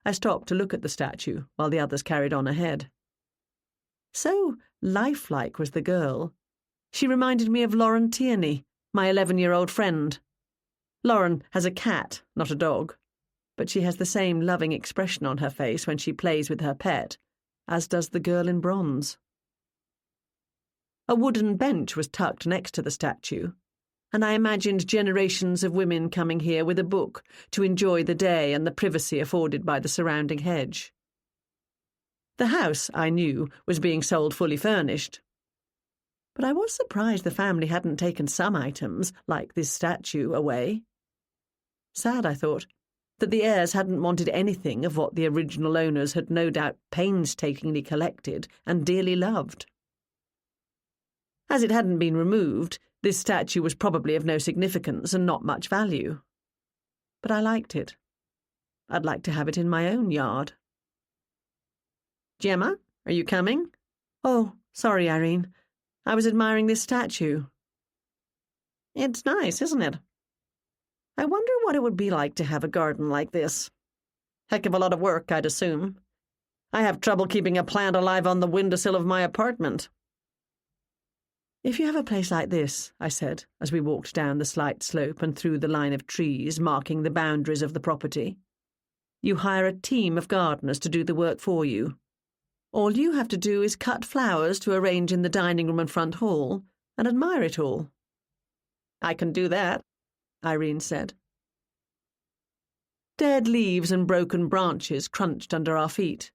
I stopped to look at the statue while the others carried on ahead. So lifelike was the girl. She reminded me of Lauren Tierney, my 11-year-old friend. Lauren has a cat, not a dog, but she has the same loving expression on her face when she plays with her pet, as does the girl in bronze. A wooden bench was tucked next to the statue, and I imagined generations of women coming here with a book to enjoy the day and the privacy afforded by the surrounding hedge. The house, I knew, was being sold fully furnished, but I was surprised the family hadn't taken some items, like this statue, away. Sad, I thought, that the heirs hadn't wanted anything of what the original owners had no doubt painstakingly collected and dearly loved. As it hadn't been removed, this statue was probably of no significance and not much value. But I liked it. I'd like to have it in my own yard. Gemma, are you coming? Oh, sorry, Irene. I was admiring this statue. It's nice, isn't it? I wonder what it would be like to have a garden like this. Heck of a lot of work, I'd assume. I have trouble keeping a plant alive on the windowsill of my apartment. If you have a place like this, I said, as we walked down the slight slope and through the line of trees marking the boundaries of the property, you hire a team of gardeners to do the work for you. All you have to do is cut flowers to arrange in the dining room and front hall, and admire it all. I can do that, Irene said. Dead leaves and broken branches crunched under our feet,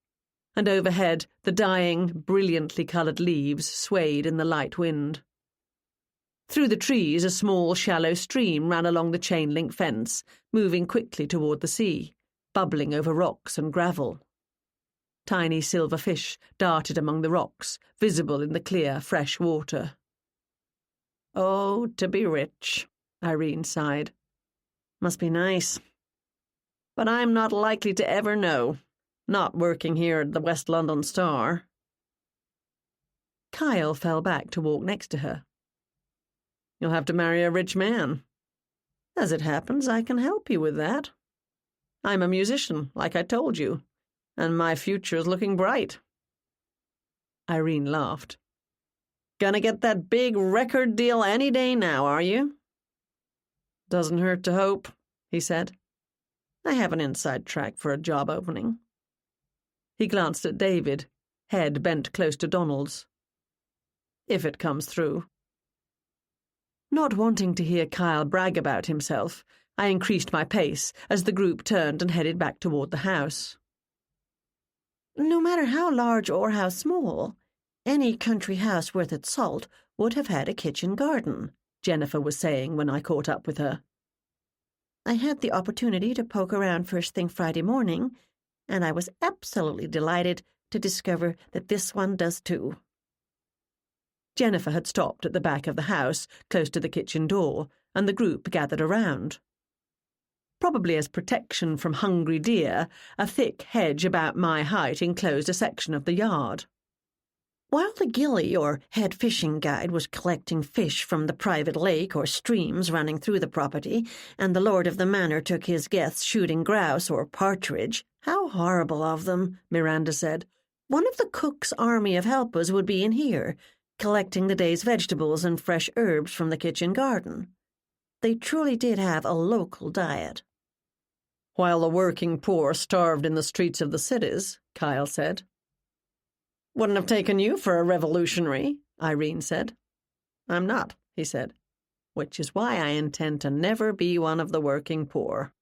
and overhead the dying, brilliantly coloured leaves swayed in the light wind. Through the trees a small, shallow stream ran along the chain-link fence, moving quickly toward the sea, bubbling over rocks and gravel. Tiny silver fish darted among the rocks, visible in the clear, fresh water. Oh, to be rich, Irene sighed. Must be nice. But I'm not likely to ever know, not working here at the West London Star. Kyle fell back to walk next to her. You'll have to marry a rich man. As it happens, I can help you with that. I'm a musician, like I told you, and my future's looking bright." Irene laughed. "Gonna get that big record deal any day now, are you?" "Doesn't hurt to hope," he said. "I have an inside track for a job opening." He glanced at David, head bent close to Donald's. "If it comes through." Not wanting to hear Kyle brag about himself, I increased my pace as the group turned and headed back toward the house. "No matter how large or how small, any country house worth its salt would have had a kitchen garden," Jennifer was saying when I caught up with her. "I had the opportunity to poke around first thing Friday morning, and I was absolutely delighted to discover that this one does too." Jennifer had stopped at the back of the house, close to the kitchen door, and the group gathered around. Probably as protection from hungry deer, a thick hedge about my height enclosed a section of the yard. While the ghillie or head fishing guide was collecting fish from the private lake or streams running through the property, and the lord of the manor took his guests shooting grouse or partridge, "How horrible of them," Miranda said. "One of the cook's army of helpers would be in here, collecting the day's vegetables and fresh herbs from the kitchen garden. They truly did have a local diet." "While the working poor starved in the streets of the cities," Kyle said. "Wouldn't have taken you for a revolutionary," Irene said. "I'm not," he said, "which is why I intend to never be one of the working poor.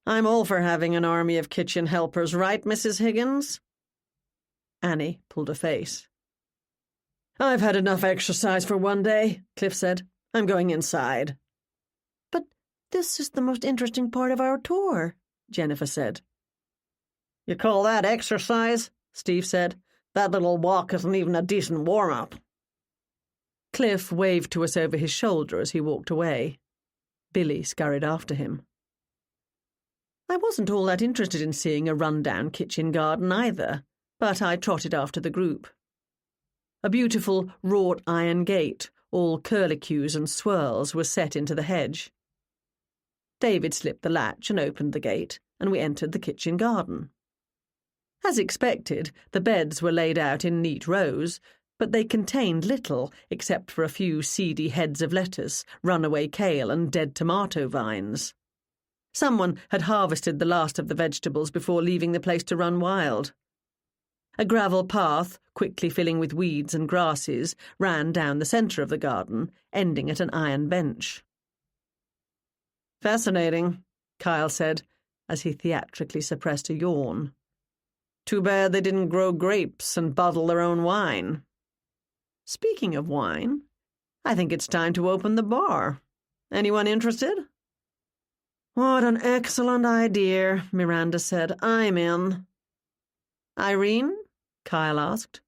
I'm all for having an army of kitchen helpers, right, Mrs. Higgins?" Annie pulled a face. "I've had enough exercise for one day," Cliff said. "I'm going inside." "But this is the most interesting part of our tour," Jennifer said. "You call that exercise?" Steve said. "That little walk isn't even a decent warm-up." Cliff waved to us over his shoulder as he walked away. Billy scurried after him. I wasn't all that interested in seeing a run-down kitchen garden either, but I trotted after the group. A beautiful wrought iron gate, all curlicues and swirls, was set into the hedge. David slipped the latch and opened the gate, and we entered the kitchen garden. As expected, the beds were laid out in neat rows, but they contained little except for a few seedy heads of lettuce, runaway kale, and dead tomato vines. Someone had harvested the last of the vegetables before leaving the place to run wild. A gravel path, quickly filling with weeds and grasses, ran down the centre of the garden, ending at an iron bench. "Fascinating," Kyle said, as he theatrically suppressed a yawn. "Too bad they didn't grow grapes and bottle their own wine. Speaking of wine, I think it's time to open the bar. Anyone interested?" "What an excellent idea," Miranda said. "I'm in." "Irene?" Kyle asked.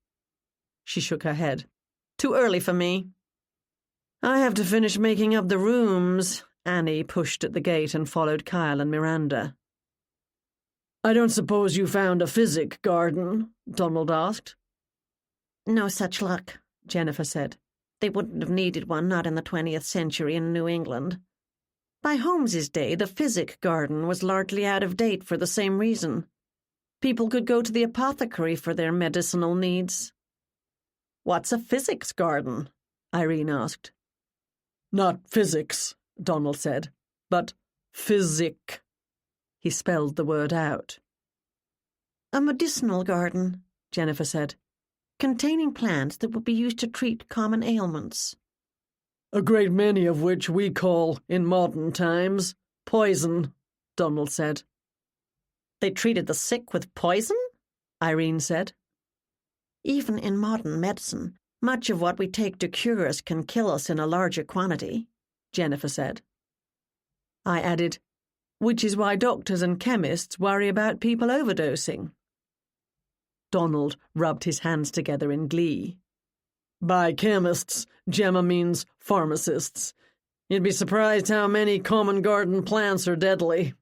She shook her head. "Too early for me." "I have to finish making up the rooms." Annie pushed at the gate and followed Kyle and Miranda. "I don't suppose you found a physic garden?" Donald asked. "No such luck," Jennifer said. "They wouldn't have needed one, not in the 20th century in New England. By Holmes's day, the physic garden was largely out of date for the same reason. People could go to the apothecary for their medicinal needs." "What's a physics garden?" Irene asked. "Not physics," Donald said, "but physic." He spelled the word out. "A medicinal garden," Jennifer said, "containing plants that would be used to treat common ailments." "A great many of which we call, in modern times, poison," Donald said. "They treated the sick with poison?" Irene said. "Even in modern medicine, much of what we take to cure us can kill us in a larger quantity," Jennifer said. I added, "Which is why doctors and chemists worry about people overdosing." Donald rubbed his hands together in glee. "By chemists, Gemma means pharmacists. You'd be surprised how many common garden plants are deadly."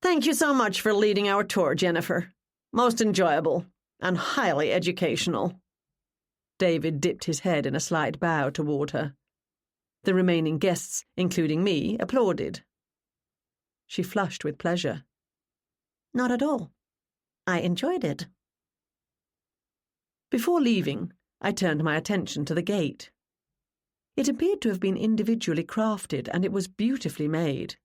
"Thank you so much for leading our tour, Jennifer. Most enjoyable and highly educational." David dipped his head in a slight bow toward her. The remaining guests, including me, applauded. She flushed with pleasure. Not at all. I enjoyed it. Before leaving, I turned my attention to the gate. It appeared to have been individually crafted, and it was beautifully made.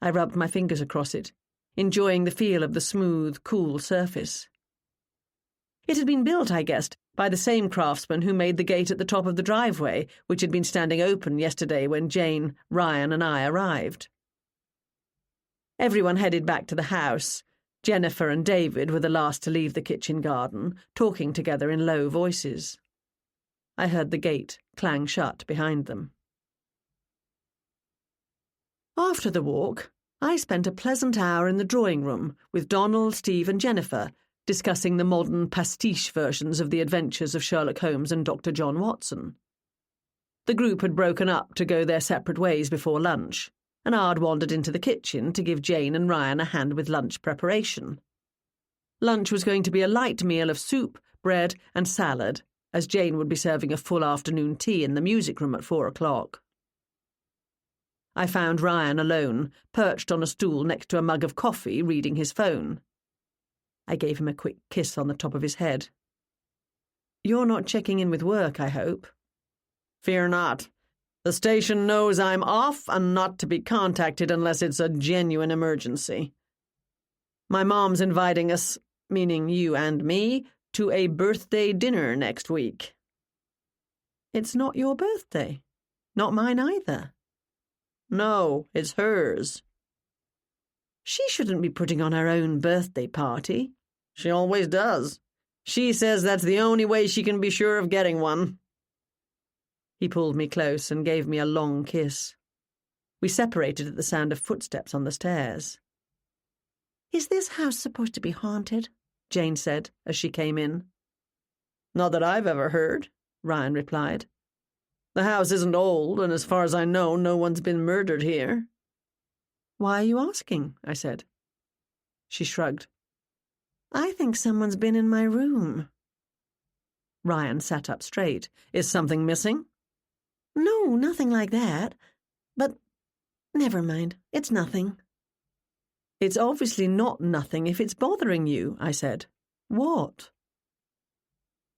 I rubbed my fingers across it, enjoying the feel of the smooth, cool surface. It had been built, I guessed, by the same craftsman who made the gate at the top of the driveway, which had been standing open yesterday when Jane, Ryan, and I arrived. Everyone headed back to the house. Jennifer and David were the last to leave the kitchen garden, talking together in low voices. I heard the gate clang shut behind them. After the walk, I spent a pleasant hour in the drawing room with Donald, Steve, and Jennifer, discussing the modern pastiche versions of the adventures of Sherlock Holmes and Dr. John Watson. The group had broken up to go their separate ways before lunch, and Ard wandered into the kitchen to give Jane and Ryan a hand with lunch preparation. Lunch was going to be a light meal of soup, bread, and salad, as Jane would be serving a full afternoon tea in the music room at 4 o'clock. I found Ryan alone, perched on a stool next to a mug of coffee, reading his phone. I gave him a quick kiss on the top of his head. "You're not checking in with work, I hope?" "Fear not. The station knows I'm off and not to be contacted unless it's a genuine emergency. My mom's inviting us, meaning you and me, to a birthday dinner next week." "It's not your birthday. Not mine either." "No, it's hers." "She shouldn't be putting on her own birthday party." "She always does. She says that's the only way she can be sure of getting one." He pulled me close and gave me a long kiss. We separated at the sound of footsteps on the stairs. "Is this house supposed to be haunted?" Jane said as she came in. "Not that I've ever heard," Ryan replied. "The house isn't old, and as far as I know, no one's been murdered here." "Why are you asking?" I said. She shrugged. "I think someone's been in my room." Ryan sat up straight. "Is something missing?" "No, nothing like that. But never mind, it's nothing." "It's obviously not nothing if it's bothering you," I said. "What?"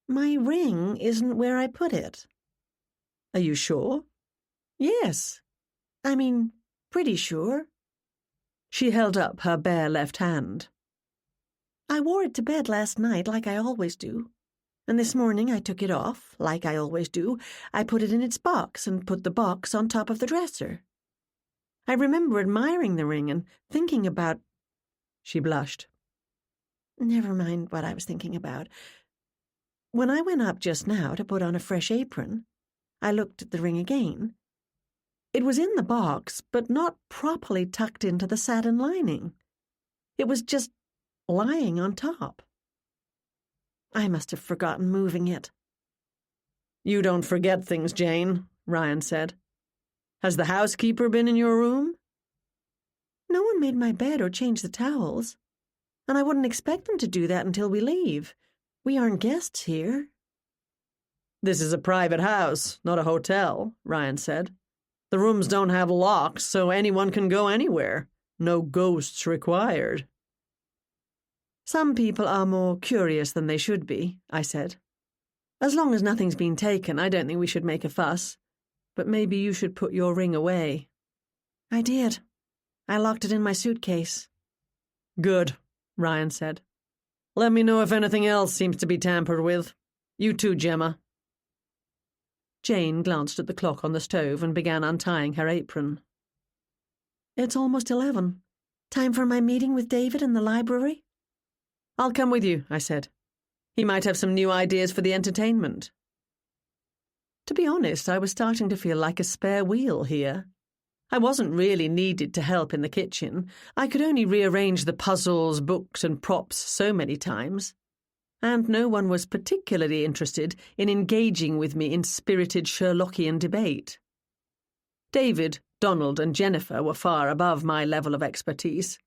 "My ring isn't where I put it." "Are you sure?" "Yes. I mean, pretty sure." She held up her bare left hand. "I wore it to bed last night like I always do. And this morning I took it off, like I always do. I put it in its box and put the box on top of the dresser. I remember admiring the ring and thinking about—" She blushed. "Never mind what I was thinking about. When I went up just now to put on a fresh apron, I looked at the ring again. It was in the box, but not properly tucked into the satin lining. It was just lying on top. I must have forgotten moving it." "You don't forget things, Jane," Ryan said. "Has the housekeeper been in your room?" "No one made my bed or changed the towels. And I wouldn't expect them to do that until we leave. We aren't guests here." "This is a private house, not a hotel," Ryan said. "The rooms don't have locks, so anyone can go anywhere. No ghosts required." "Some people are more curious than they should be," I said. "As long as nothing's been taken, I don't think we should make a fuss. But maybe you should put your ring away." "I did. I locked it in my suitcase." "Good," Ryan said. "Let me know if anything else seems to be tampered with. You too, Gemma." Jane glanced at the clock on the stove and began untying her apron. "It's almost 11. Time for my meeting with David in the library?" "I'll come with you," I said. "He might have some new ideas for the entertainment." To be honest, I was starting to feel like a spare wheel here. I wasn't really needed to help in the kitchen. I could only rearrange the puzzles, books, and props so many times. And no one was particularly interested in engaging with me in spirited Sherlockian debate. David, Donald, and Jennifer were far above my level of expertise.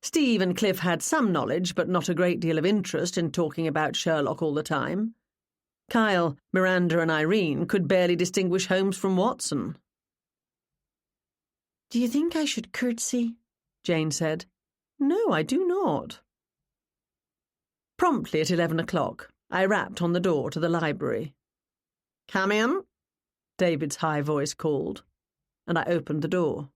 Steve and Cliff had some knowledge, but not a great deal of interest in talking about Sherlock all the time. Kyle, Miranda and Irene could barely distinguish Holmes from Watson. "Do you think I should curtsy?" Jane said. "No, I do not." Promptly at 11 o'clock, I rapped on the door to the library. "Come in," David's high voice called, and I opened the door.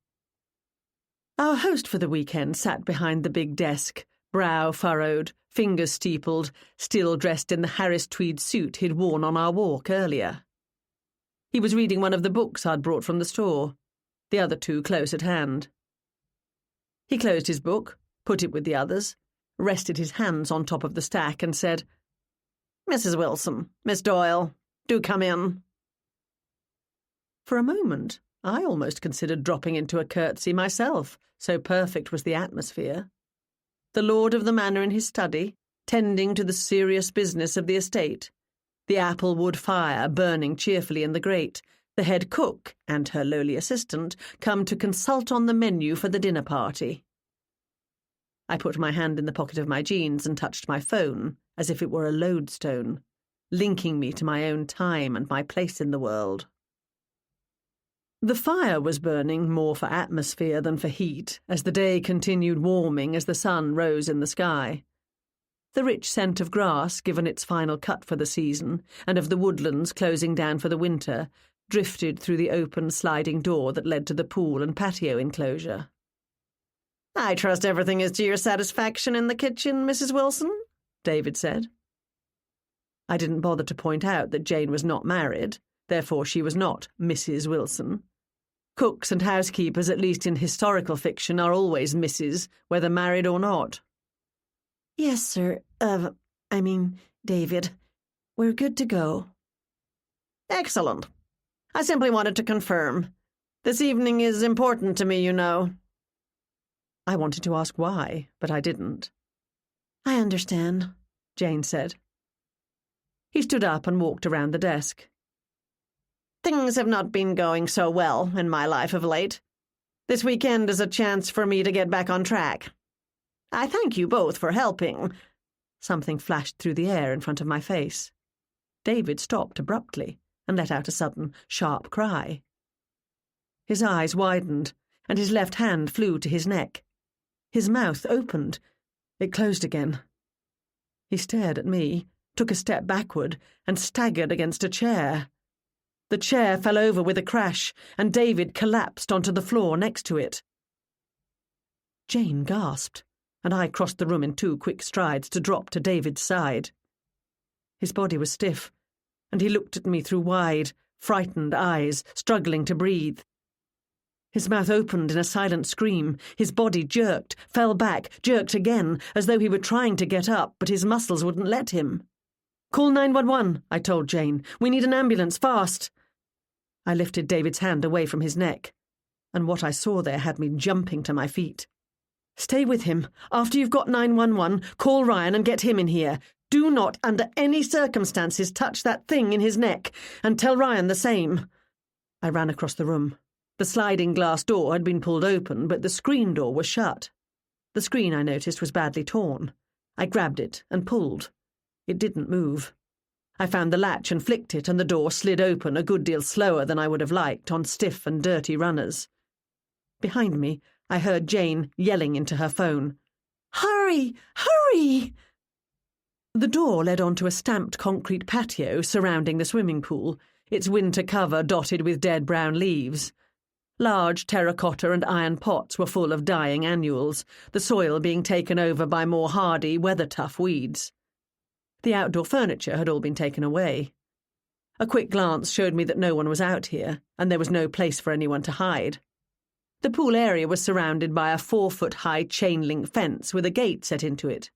Our host for the weekend sat behind the big desk, brow furrowed, fingers steepled, still dressed in the Harris tweed suit he'd worn on our walk earlier. He was reading one of the books I'd brought from the store, the other two close at hand. He closed his book, put it with the others, rested his hands on top of the stack and said, "Mrs. Wilson, Miss Doyle, do come in." For a moment, I almost considered dropping into a curtsy myself, so perfect was the atmosphere. The lord of the manor in his study, tending to the serious business of the estate, the apple wood fire burning cheerfully in the grate, the head cook and her lowly assistant come to consult on the menu for the dinner party. I put my hand in the pocket of my jeans and touched my phone, as if it were a lodestone, linking me to my own time and my place in the world. The fire was burning more for atmosphere than for heat, as the day continued warming as the sun rose in the sky. The rich scent of grass, given its final cut for the season, and of the woodlands closing down for the winter, drifted through the open sliding door that led to the pool and patio enclosure. "I trust everything is to your satisfaction in the kitchen, Mrs. Wilson," David said. I didn't bother to point out that Jane was not married, therefore she was not Mrs. Wilson. Cooks and housekeepers, at least in historical fiction, are always Mrs., whether married or not. "Yes, sir. David. We're good to go." "Excellent. I simply wanted to confirm. This evening is important to me, you know." I wanted to ask why, but I didn't. "I understand," Jane said. He stood up and walked around the desk. "Things have not been going so well in my life of late. This weekend is a chance for me to get back on track. I thank you both for helping." Something flashed through the air in front of my face. David stopped abruptly and let out a sudden, sharp cry. His eyes widened, and his left hand flew to his neck. His mouth opened. It closed again. He stared at me, took a step backward, and staggered against a chair. The chair fell over with a crash, and David collapsed onto the floor next to it. Jane gasped, and I crossed the room in 2 quick strides to drop to David's side. His body was stiff, and he looked at me through wide, frightened eyes, struggling to breathe. His mouth opened in a silent scream. His body jerked, fell back, jerked again, as though he were trying to get up, but his muscles wouldn't let him. "Call 911, I told Jane. "We need an ambulance, fast." I lifted David's hand away from his neck, and what I saw there had me jumping to my feet. "Stay with him. After you've got 911, call Ryan and get him in here. Do not, under any circumstances, touch that thing in his neck, and tell Ryan the same." I ran across the room. The sliding glass door had been pulled open, but the screen door was shut. The screen, I noticed, was badly torn. I grabbed it and pulled. It didn't move. I found the latch and flicked it, and the door slid open a good deal slower than I would have liked on stiff and dirty runners. Behind me, I heard Jane yelling into her phone. "Hurry! Hurry!" The door led onto a stamped concrete patio surrounding the swimming pool, its winter cover dotted with dead brown leaves. Large terracotta and iron pots were full of dying annuals, the soil being taken over by more hardy, weather-tough weeds. The outdoor furniture had all been taken away. A quick glance showed me that no one was out here, and there was no place for anyone to hide. The pool area was surrounded by a 4-foot-high chain-link fence with a gate set into it.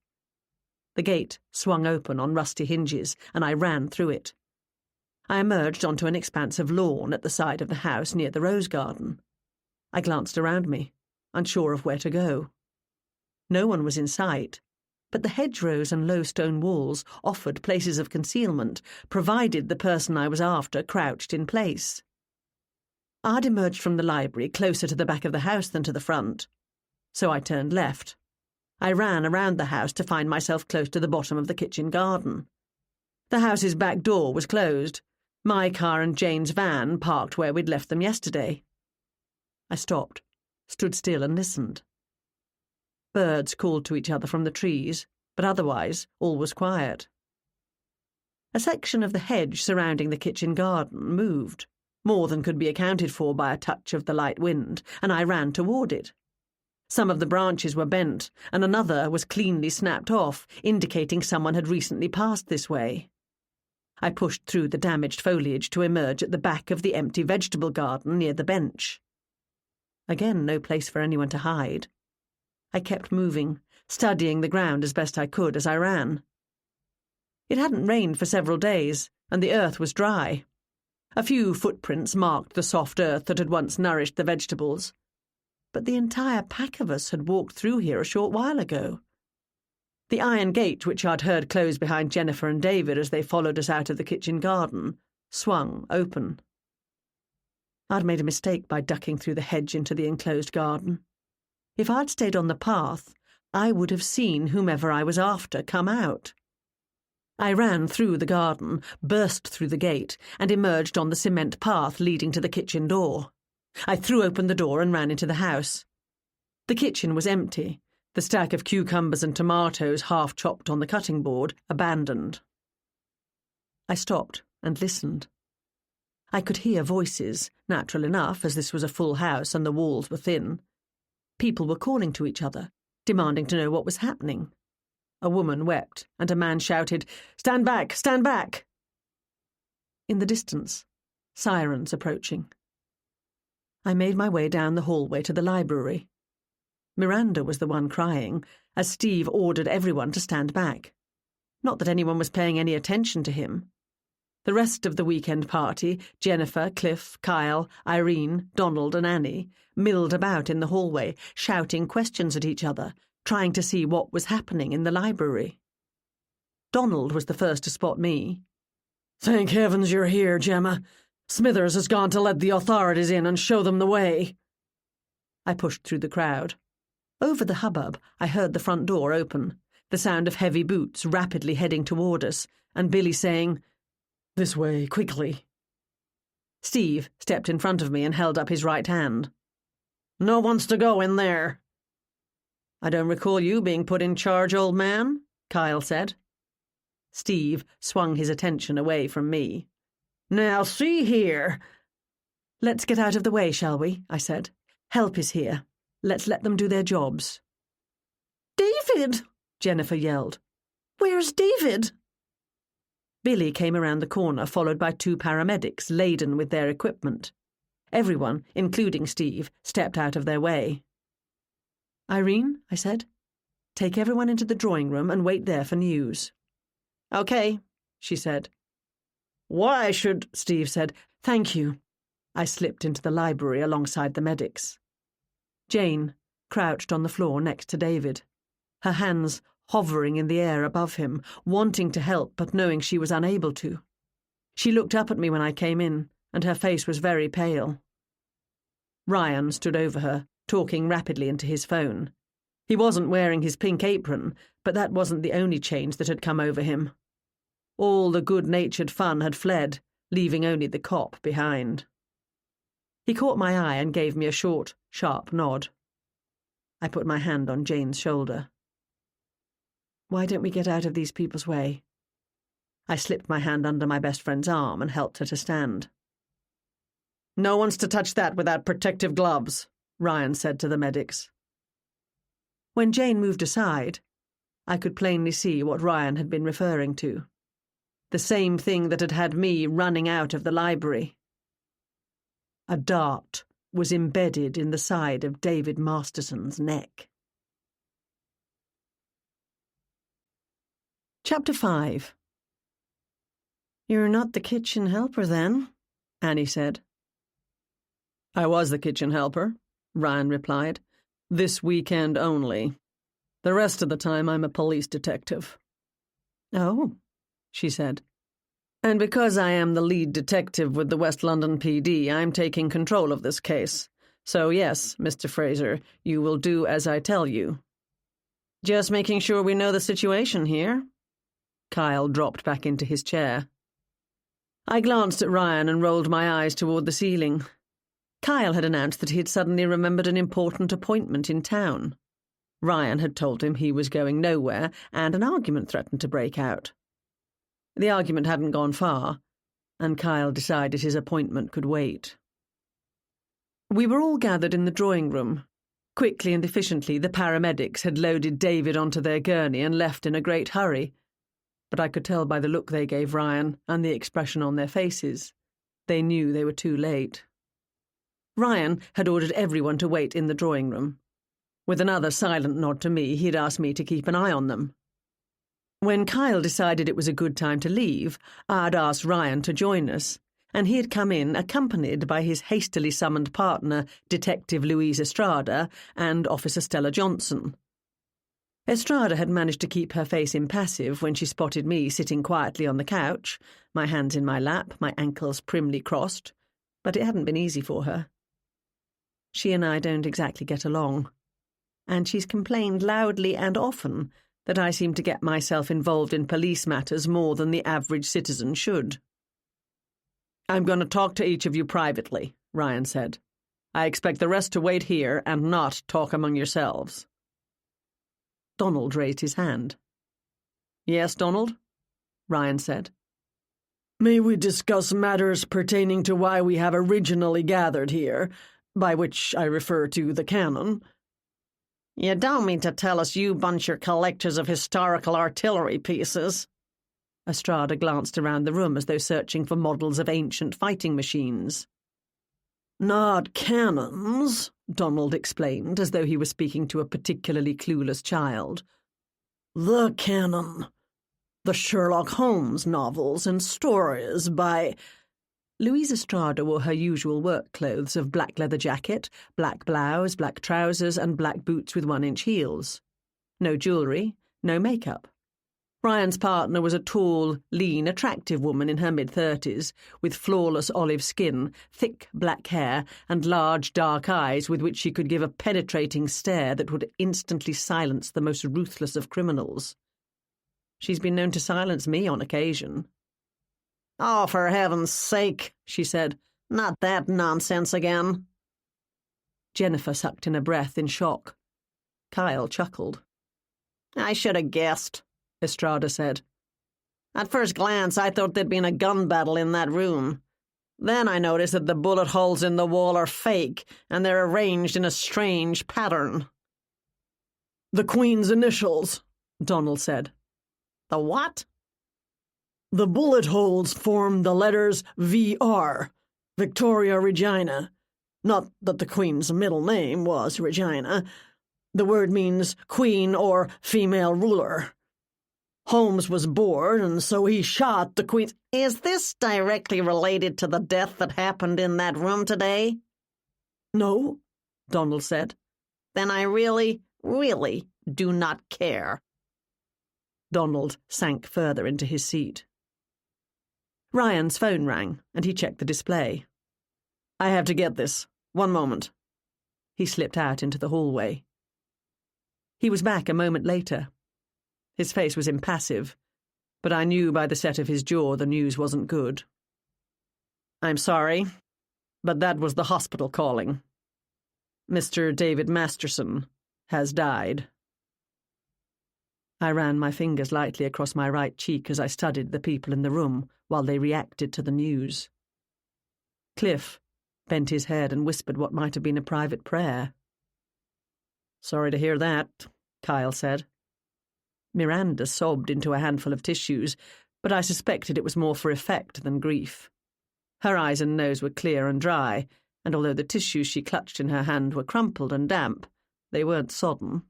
The gate swung open on rusty hinges, and I ran through it. I emerged onto an expanse of lawn at the side of the house near the rose garden. I glanced around me, unsure of where to go. No one was in sight, but the hedgerows and low stone walls offered places of concealment, provided the person I was after crouched in place. I'd emerged from the library closer to the back of the house than to the front, so I turned left. I ran around the house to find myself close to the bottom of the kitchen garden. The house's back door was closed. My car and Jane's van parked where we'd left them yesterday. I stopped, stood still and listened. Birds called to each other from the trees, but otherwise all was quiet. A section of the hedge surrounding the kitchen garden moved, more than could be accounted for by a touch of the light wind, and I ran toward it. Some of the branches were bent, and another was cleanly snapped off, indicating someone had recently passed this way. I pushed through the damaged foliage to emerge at the back of the empty vegetable garden near the bench. Again, no place for anyone to hide. I kept moving, studying the ground as best I could as I ran. It hadn't rained for several days, and the earth was dry. A few footprints marked the soft earth that had once nourished the vegetables. But the entire pack of us had walked through here a short while ago. The iron gate, which I'd heard close behind Jennifer and David as they followed us out of the kitchen garden, swung open. I'd made a mistake by ducking through the hedge into the enclosed garden. If I'd stayed on the path, I would have seen whomever I was after come out. I ran through the garden, burst through the gate, and emerged on the cement path leading to the kitchen door. I threw open the door and ran into the house. The kitchen was empty, the stack of cucumbers and tomatoes half chopped on the cutting board abandoned. I stopped and listened. I could hear voices, natural enough, as this was a full house and the walls were thin. People were calling to each other, demanding to know what was happening. A woman wept, and a man shouted, "Stand back! Stand back!" In the distance, sirens approaching. I made my way down the hallway to the library. Miranda was the one crying, as Steve ordered everyone to stand back. Not that anyone was paying any attention to him. The rest of the weekend party, Jennifer, Cliff, Kyle, Irene, Donald and Annie, milled about in the hallway, shouting questions at each other, trying to see what was happening in the library. Donald was the first to spot me. "Thank heavens you're here, Gemma. Smithers has gone to let the authorities in and show them the way." I pushed through the crowd. Over the hubbub, I heard the front door open, the sound of heavy boots rapidly heading toward us, and Billy saying, "This way, quickly." Steve stepped in front of me and held up his right hand. "No one's to go in there." "I don't recall you being put in charge, old man," Kyle said. Steve swung his attention away from me. "Now, see here." "Let's get out of the way, shall we?" I said. "Help is here. Let's let them do their jobs." "David!" Jennifer yelled. "Where's David?" Billy came around the corner, followed by 2 paramedics laden with their equipment. Everyone, including Steve, stepped out of their way. "Irene," I said, "take everyone into the drawing room and wait there for news." "Okay," she said. "Why should—" Steve said. "Thank you." I slipped into the library alongside the medics. Jane crouched on the floor next to David, her hands hovering in the air above him, wanting to help but knowing she was unable to. She looked up at me when I came in, and her face was very pale. Ryan stood over her, talking rapidly into his phone. He wasn't wearing his pink apron, but that wasn't the only change that had come over him. All the good-natured fun had fled, leaving only the cop behind. He caught my eye and gave me a short, sharp nod. I put my hand on Jane's shoulder. "Why don't we get out of these people's way?" I slipped my hand under my best friend's arm and helped her to stand. "No one's to touch that without protective gloves," Ryan said to the medics. When Jane moved aside, I could plainly see what Ryan had been referring to. The same thing that had had me running out of the library. A dart was embedded in the side of David Masterson's neck. Chapter 5. "You're not the kitchen helper, then?" Annie said. "I was the kitchen helper," Ryan replied. "This weekend only. The rest of the time I'm a police detective." "Oh," she said. "And because I am the lead detective with the West London PD, I'm taking control of this case. So yes, Mr. Fraser, you will do as I tell you." "Just making sure we know the situation here." Kyle dropped back into his chair. I glanced at Ryan and rolled my eyes toward the ceiling. Kyle had announced that he had suddenly remembered an important appointment in town. Ryan had told him he was going nowhere, and an argument threatened to break out. The argument hadn't gone far, and Kyle decided his appointment could wait. We were all gathered in the drawing room. Quickly and efficiently, the paramedics had loaded David onto their gurney and left in a great hurry. But I could tell by the look they gave Ryan and the expression on their faces. They knew they were too late. Ryan had ordered everyone to wait in the drawing room. With another silent nod to me, he'd asked me to keep an eye on them. When Kyle decided it was a good time to leave, I'd asked Ryan to join us, and he had come in accompanied by his hastily summoned partner, Detective Louise Estrada, and Officer Stella Johnson. Estrada had managed to keep her face impassive when she spotted me sitting quietly on the couch, my hands in my lap, my ankles primly crossed, but it hadn't been easy for her. She and I don't exactly get along, and she's complained loudly and often that I seem to get myself involved in police matters more than the average citizen should. "I'm going to talk to each of you privately," Ryan said. "I expect the rest to wait here and not talk among yourselves." Donald raised his hand. "Yes, Donald?" Ryan said. "May we discuss matters pertaining to why we have originally gathered here, by which I refer to the canon?" "You don't mean to tell us you bunch your collectors of historical artillery pieces?" Estrada glanced around the room as though searching for models of ancient fighting machines. "Not cannons," Donald explained, as though he was speaking to a particularly clueless child. "The canon. The Sherlock Holmes novels and stories by—" Louise Estrada wore her usual work clothes of black leather jacket, black blouse, black trousers, and black boots with 1-inch heels. No jewellery, no makeup. Ryan's partner was a tall, lean, attractive woman in her mid-30s, with flawless olive skin, thick black hair, and large dark eyes with which she could give a penetrating stare that would instantly silence the most ruthless of criminals. She's been known to silence me on occasion. "Oh, for heaven's sake," she said. "Not that nonsense again." Jennifer sucked in a breath in shock. Kyle chuckled. "I should have guessed," Estrada said. "At first glance, I thought there'd been a gun battle in that room. Then I noticed that the bullet holes in the wall are fake, and they're arranged in a strange pattern." "The Queen's initials," Donald said. "The what?" "The bullet holes form the letters VR, Victoria Regina. Not that the Queen's middle name was Regina. The word means queen or female ruler. Holmes was bored, and so he shot the Queen's—" "Is this directly related to the death that happened in that room today?" "No," Donald said. "Then I really, really do not care." Donald sank further into his seat. Ryan's phone rang, and he checked the display. "I have to get this. One moment." He slipped out into the hallway. He was back a moment later. His face was impassive, but I knew by the set of his jaw the news wasn't good. "I'm sorry, but that was the hospital calling. Mr. David Masterson has died." I ran my fingers lightly across my right cheek as I studied the people in the room while they reacted to the news. Cliff bent his head and whispered what might have been a private prayer. "Sorry to hear that," Kyle said. Miranda sobbed into a handful of tissues, but I suspected it was more for effect than grief. Her eyes and nose were clear and dry, and although the tissues she clutched in her hand were crumpled and damp, they weren't sodden.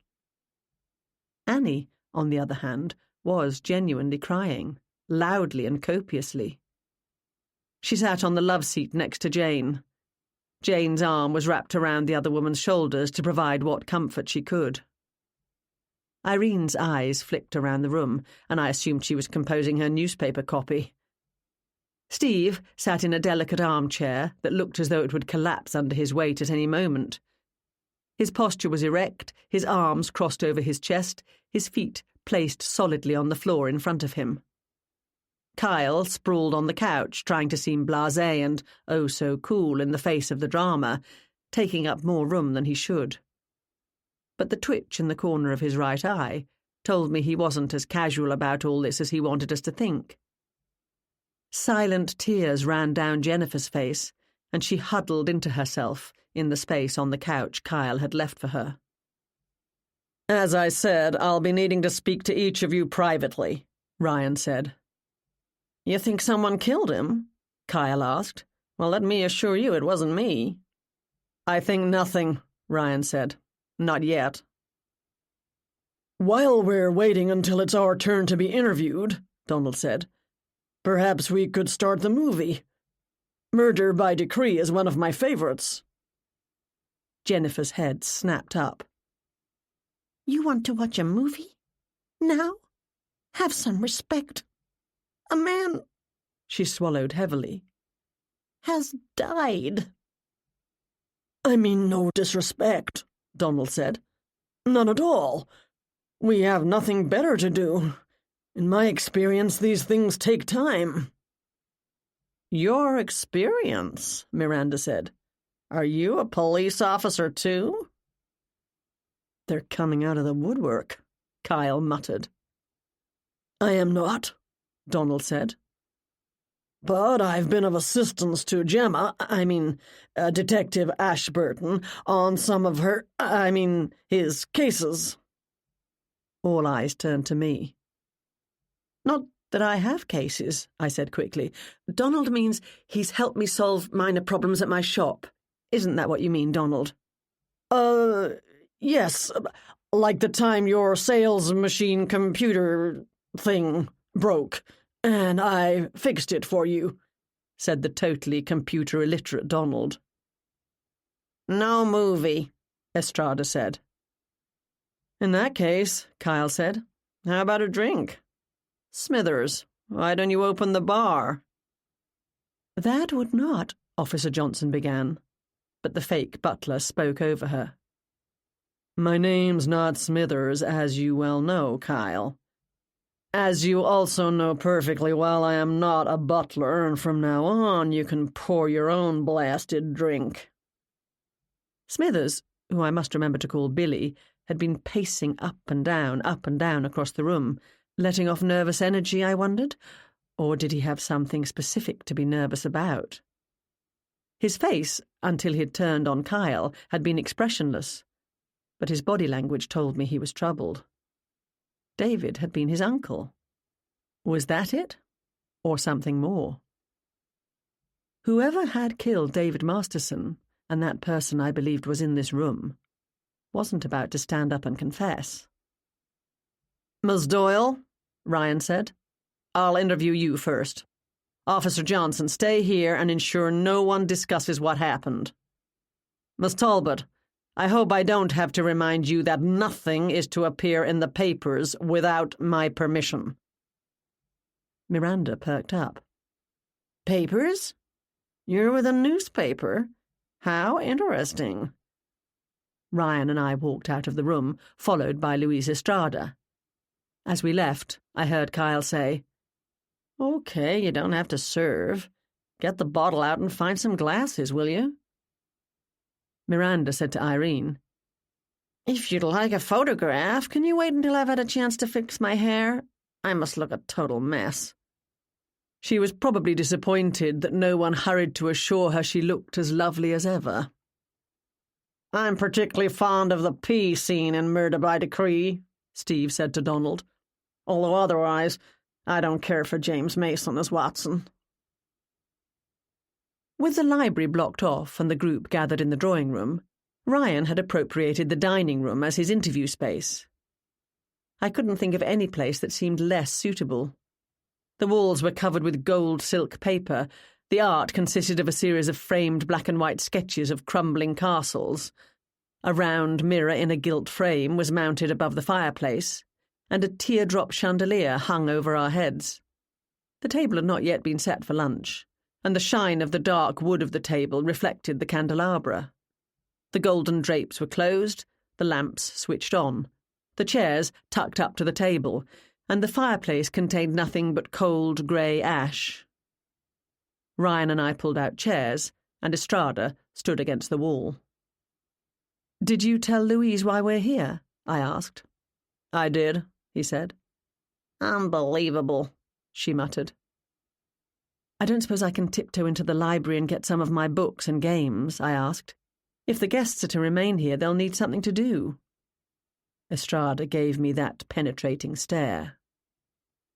Annie, on the other hand, was genuinely crying, loudly and copiously. She sat on the love seat next to Jane. Jane's arm was wrapped around the other woman's shoulders to provide what comfort she could. Irene's eyes flicked around the room, and I assumed she was composing her newspaper copy. Steve sat in a delicate armchair that looked as though it would collapse under his weight at any moment. His posture was erect, his arms crossed over his chest, his feet placed solidly on the floor in front of him. Kyle sprawled on the couch, trying to seem blasé and oh so cool in the face of the drama, taking up more room than he should. But the twitch in the corner of his right eye told me he wasn't as casual about all this as he wanted us to think. Silent tears ran down Jennifer's face, and she huddled into herself in the space on the couch Kyle had left for her. "As I said, I'll be needing to speak to each of you privately," Ryan said. "You think someone killed him?" Kyle asked. "Well, let me assure you it wasn't me." "I think nothing," Ryan said. "Not yet." "While we're waiting until it's our turn to be interviewed," Donald said, "perhaps we could start the movie. Murder by Decree is one of my favorites." Jennifer's head snapped up. "You want to watch a movie? Now? Have some respect. A man," she swallowed heavily, "has died." "I mean no disrespect," Donald said. "None at all. We have nothing better to do. In my experience, these things take time." "Your experience?" Miranda said. "Are you a police officer too?" "They're coming out of the woodwork," Kyle muttered. "I am not," Donald said. "But I've been of assistance to Detective Ashburton, on some of his cases." All eyes turned to me. "Not that I have cases," I said quickly. "Donald means he's helped me solve minor problems at my shop. Isn't that what you mean, Donald?" Yes, like the time your sales machine computer thing broke, and I fixed it for you," said the totally computer illiterate Donald. "No movie," Estrada said. "In that case," Kyle said, "how about a drink? Smithers, why don't you open the bar?" "That would not," Officer Johnson began, but the fake butler spoke over her. "My name's not Smithers, as you well know, Kyle. As you also know perfectly well, I am not a butler, and from now on you can pour your own blasted drink." Smithers, who I must remember to call Billy, had been pacing up and down across the room, letting off nervous energy, I wondered, or did he have something specific to be nervous about? His face, until he had turned on Kyle, had been expressionless, but his body language told me he was troubled. David had been his uncle. Was that it? Or something more? Whoever had killed David Masterson, and that person I believed was in this room, wasn't about to stand up and confess. "Ms. Doyle," Ryan said, "I'll interview you first. Officer Johnson, stay here and ensure no one discusses what happened. Miss Talbot, I hope I don't have to remind you that nothing is to appear in the papers without my permission." Miranda perked up. "Papers? You're with a newspaper? How interesting." Ryan and I walked out of the room, followed by Louise Estrada. As we left, I heard Kyle say, "Okay, you don't have to serve. Get the bottle out and find some glasses, will you?" Miranda said to Irene, "If you'd like a photograph, can you wait until I've had a chance to fix my hair? I must look a total mess." She was probably disappointed that no one hurried to assure her she looked as lovely as ever. "I'm particularly fond of the pee scene in Murder by Decree," Steve said to Donald. "Although otherwise, I don't care for James Mason as Watson." With the library blocked off and the group gathered in the drawing room, Ryan had appropriated the dining room as his interview space. I couldn't think of any place that seemed less suitable. The walls were covered with gold silk paper. The art consisted of a series of framed black and white sketches of crumbling castles. A round mirror in a gilt frame was mounted above the fireplace, and a teardrop chandelier hung over our heads. The table had not yet been set for lunch, and the shine of the dark wood of the table reflected the candelabra. The golden drapes were closed, the lamps switched on, the chairs tucked up to the table, and the fireplace contained nothing but cold grey ash. Ryan and I pulled out chairs, and Estrada stood against the wall. "Did you tell Louise why we're here?" I asked. "I did," he said. "Unbelievable," she muttered. "I don't suppose I can tiptoe into the library and get some of my books and games?" I asked. "If the guests are to remain here, they'll need something to do." Estrada gave me that penetrating stare.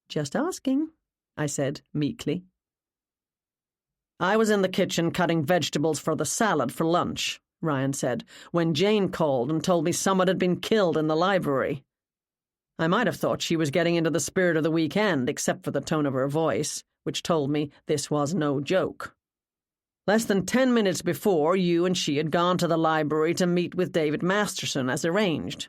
"Just asking," I said meekly. "I was in the kitchen cutting vegetables for the salad for lunch," Ryan said, "when Jane called and told me someone had been killed in the library. I might have thought she was getting into the spirit of the weekend, except for the tone of her voice, which told me this was no joke. Less than 10 minutes before, you and she had gone to the library to meet with David Masterson as arranged.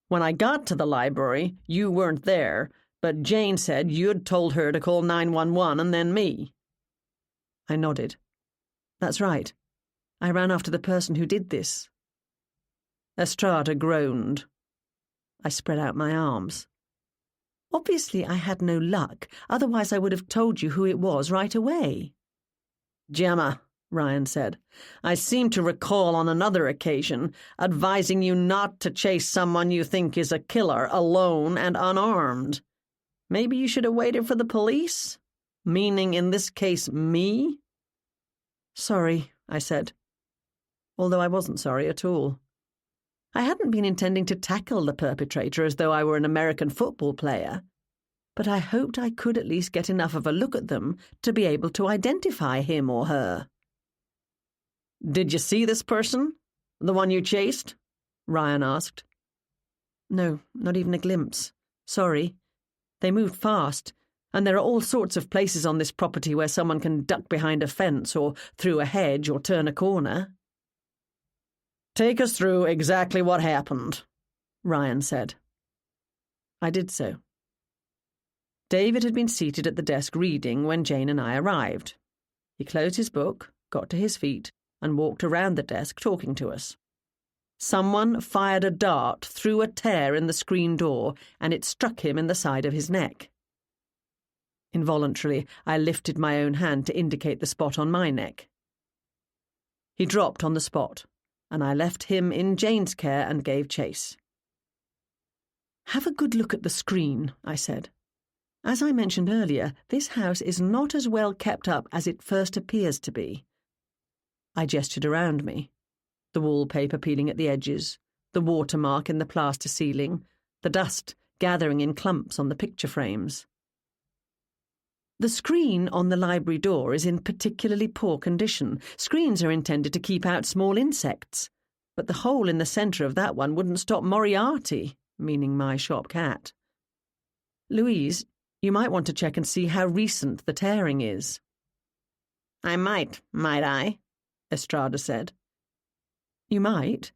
When I got to the library, you weren't there, but Jane said you'd told her to call 911 and then me." I nodded. "That's right. I ran after the person who did this." Estrada groaned. I spread out my arms. "Obviously I had no luck, otherwise I would have told you who it was right away." "Gemma," Ryan said, "I seem to recall on another occasion advising you not to chase someone you think is a killer alone and unarmed. Maybe you should have waited for the police? Meaning, in this case, me?" "Sorry," I said, although I wasn't sorry at all. I hadn't been intending to tackle the perpetrator as though I were an American football player, but I hoped I could at least get enough of a look at them to be able to identify him or her. "Did you see this person? The one you chased?" Ryan asked. "No, not even a glimpse. Sorry. They moved fast, and there are all sorts of places on this property where someone can duck behind a fence or through a hedge or turn a corner." "Take us through exactly what happened," Ryan said. I did so. David had been seated at the desk reading when Jane and I arrived. He closed his book, got to his feet, and walked around the desk talking to us. Someone fired a dart through a tear in the screen door, and it struck him in the side of his neck. Involuntarily, I lifted my own hand to indicate the spot on my neck. He dropped on the spot, and I left him in Jane's care and gave chase. "Have a good look at the screen," I said. "As I mentioned earlier, this house is not as well kept up as it first appears to be." I gestured around me. The wallpaper peeling at the edges, the watermark in the plaster ceiling, the dust gathering in clumps on the picture frames. "The screen on the library door is in particularly poor condition. Screens are intended to keep out small insects, but the hole in the centre of that one wouldn't stop Moriarty," meaning my shop cat. "Louise, you might want to check and see how recent the tearing is." "I might I?" Estrada said. "You might.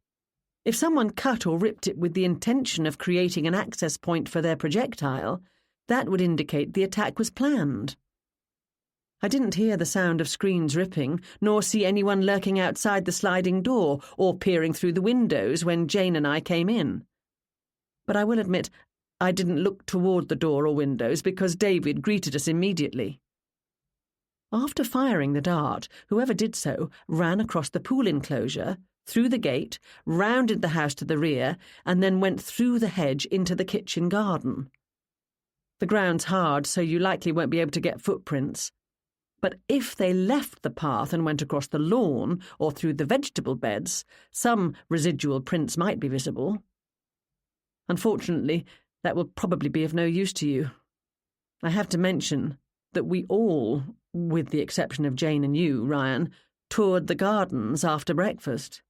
If someone cut or ripped it with the intention of creating an access point for their projectile, that would indicate the attack was planned. I didn't hear the sound of screens ripping, nor see anyone lurking outside the sliding door or peering through the windows when Jane and I came in. But I will admit, I didn't look toward the door or windows because David greeted us immediately. After firing the dart, whoever did so ran across the pool enclosure, through the gate, rounded the house to the rear, and then went through the hedge into the kitchen garden. The ground's hard, so you likely won't be able to get footprints. But if they left the path and went across the lawn or through the vegetable beds, some residual prints might be visible. Unfortunately, that will probably be of no use to you. I have to mention that we all, with the exception of Jane and you, Ryan, toured the gardens after breakfast.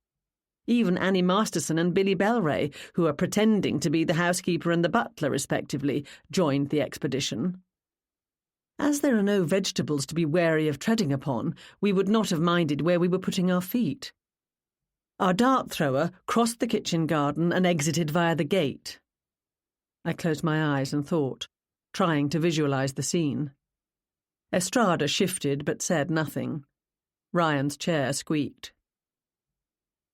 Even Annie Masterson and Billy Belray, who are pretending to be the housekeeper and the butler, respectively, joined the expedition. As there are no vegetables to be wary of treading upon, we would not have minded where we were putting our feet. Our dart thrower crossed the kitchen garden and exited via the gate. I closed my eyes and thought, trying to visualize the scene. Estrada shifted but said nothing. Ryan's chair squeaked.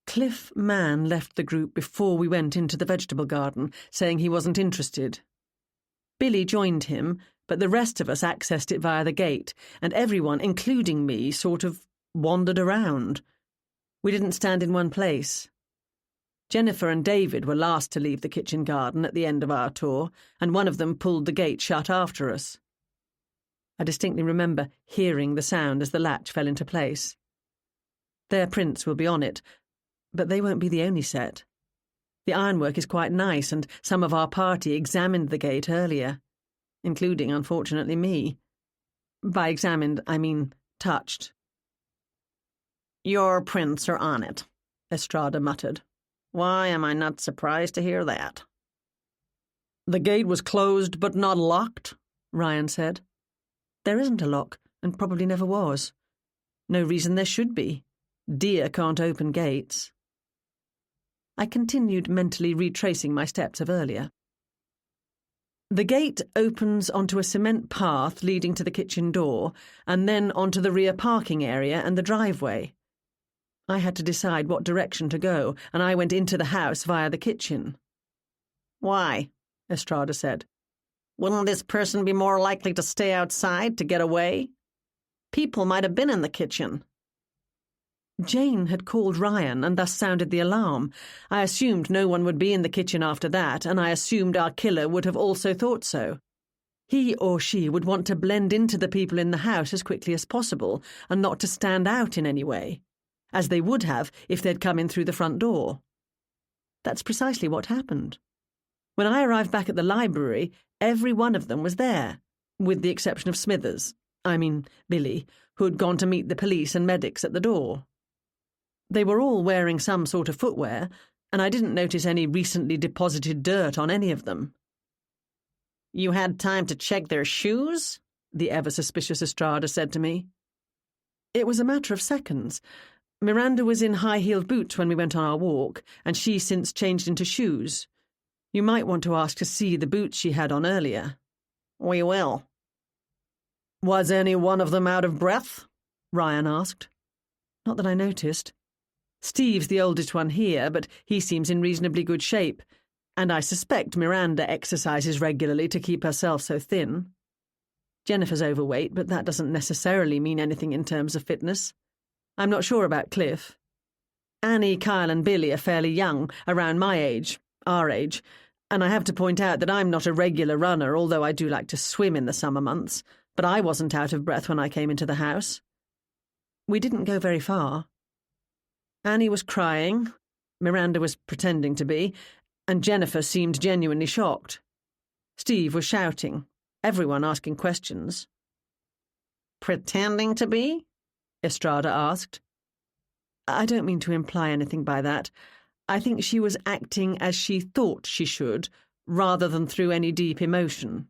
Cliff Mann left the group before we went into the vegetable garden, saying he wasn't interested. Billy joined him, but the rest of us accessed it via the gate, and everyone, including me, sort of wandered around. We didn't stand in one place. Jennifer and David were last to leave the kitchen garden at the end of our tour, and one of them pulled the gate shut after us. I distinctly remember hearing the sound as the latch fell into place. Their prints will be on it, but they won't be the only set. The ironwork is quite nice, and some of our party examined the gate earlier, including, unfortunately, me. By examined, I mean touched. "Your prints are on it," Estrada muttered. "Why am I not surprised to hear that?" "The gate was closed but not locked," Ryan said. "There isn't a lock, and probably never was. No reason there should be. Deer can't open gates." I continued mentally retracing my steps of earlier. The gate opens onto a cement path leading to the kitchen door, and then onto the rear parking area and the driveway. I had to decide what direction to go, and I went into the house via the kitchen. "Why?" Estrada said. "Wouldn't this person be more likely to stay outside to get away? People might have been in the kitchen." Jane had called Ryan and thus sounded the alarm. I assumed no one would be in the kitchen after that, and I assumed our killer would have also thought so. He or she would want to blend into the people in the house as quickly as possible and not to stand out in any way, as they would have if they'd come in through the front door. That's precisely what happened. When I arrived back at the library, every one of them was there, with the exception of Billy, who'd gone to meet the police and medics at the door. They were all wearing some sort of footwear, and I didn't notice any recently deposited dirt on any of them. "You had time to check their shoes?" the ever-suspicious Estrada said to me. It was a matter of seconds. Miranda was in high-heeled boots when we went on our walk, and she's since changed into shoes. You might want to ask to see the boots she had on earlier. "We will." "Was any one of them out of breath?" Ryan asked. "Not that I noticed. Steve's the oldest one here, but he seems in reasonably good shape, and I suspect Miranda exercises regularly to keep herself so thin. Jennifer's overweight, but that doesn't necessarily mean anything in terms of fitness. I'm not sure about Cliff. Annie, Kyle and Billy are fairly young, around my age, our age, and I have to point out that I'm not a regular runner, although I do like to swim in the summer months, but I wasn't out of breath when I came into the house. We didn't go very far. Annie was crying, Miranda was pretending to be, and Jennifer seemed genuinely shocked. Steve was shouting, everyone asking questions. "Pretending to be?" Estrada asked. I don't mean to imply anything by that. I think she was acting as she thought she should, rather than through any deep emotion.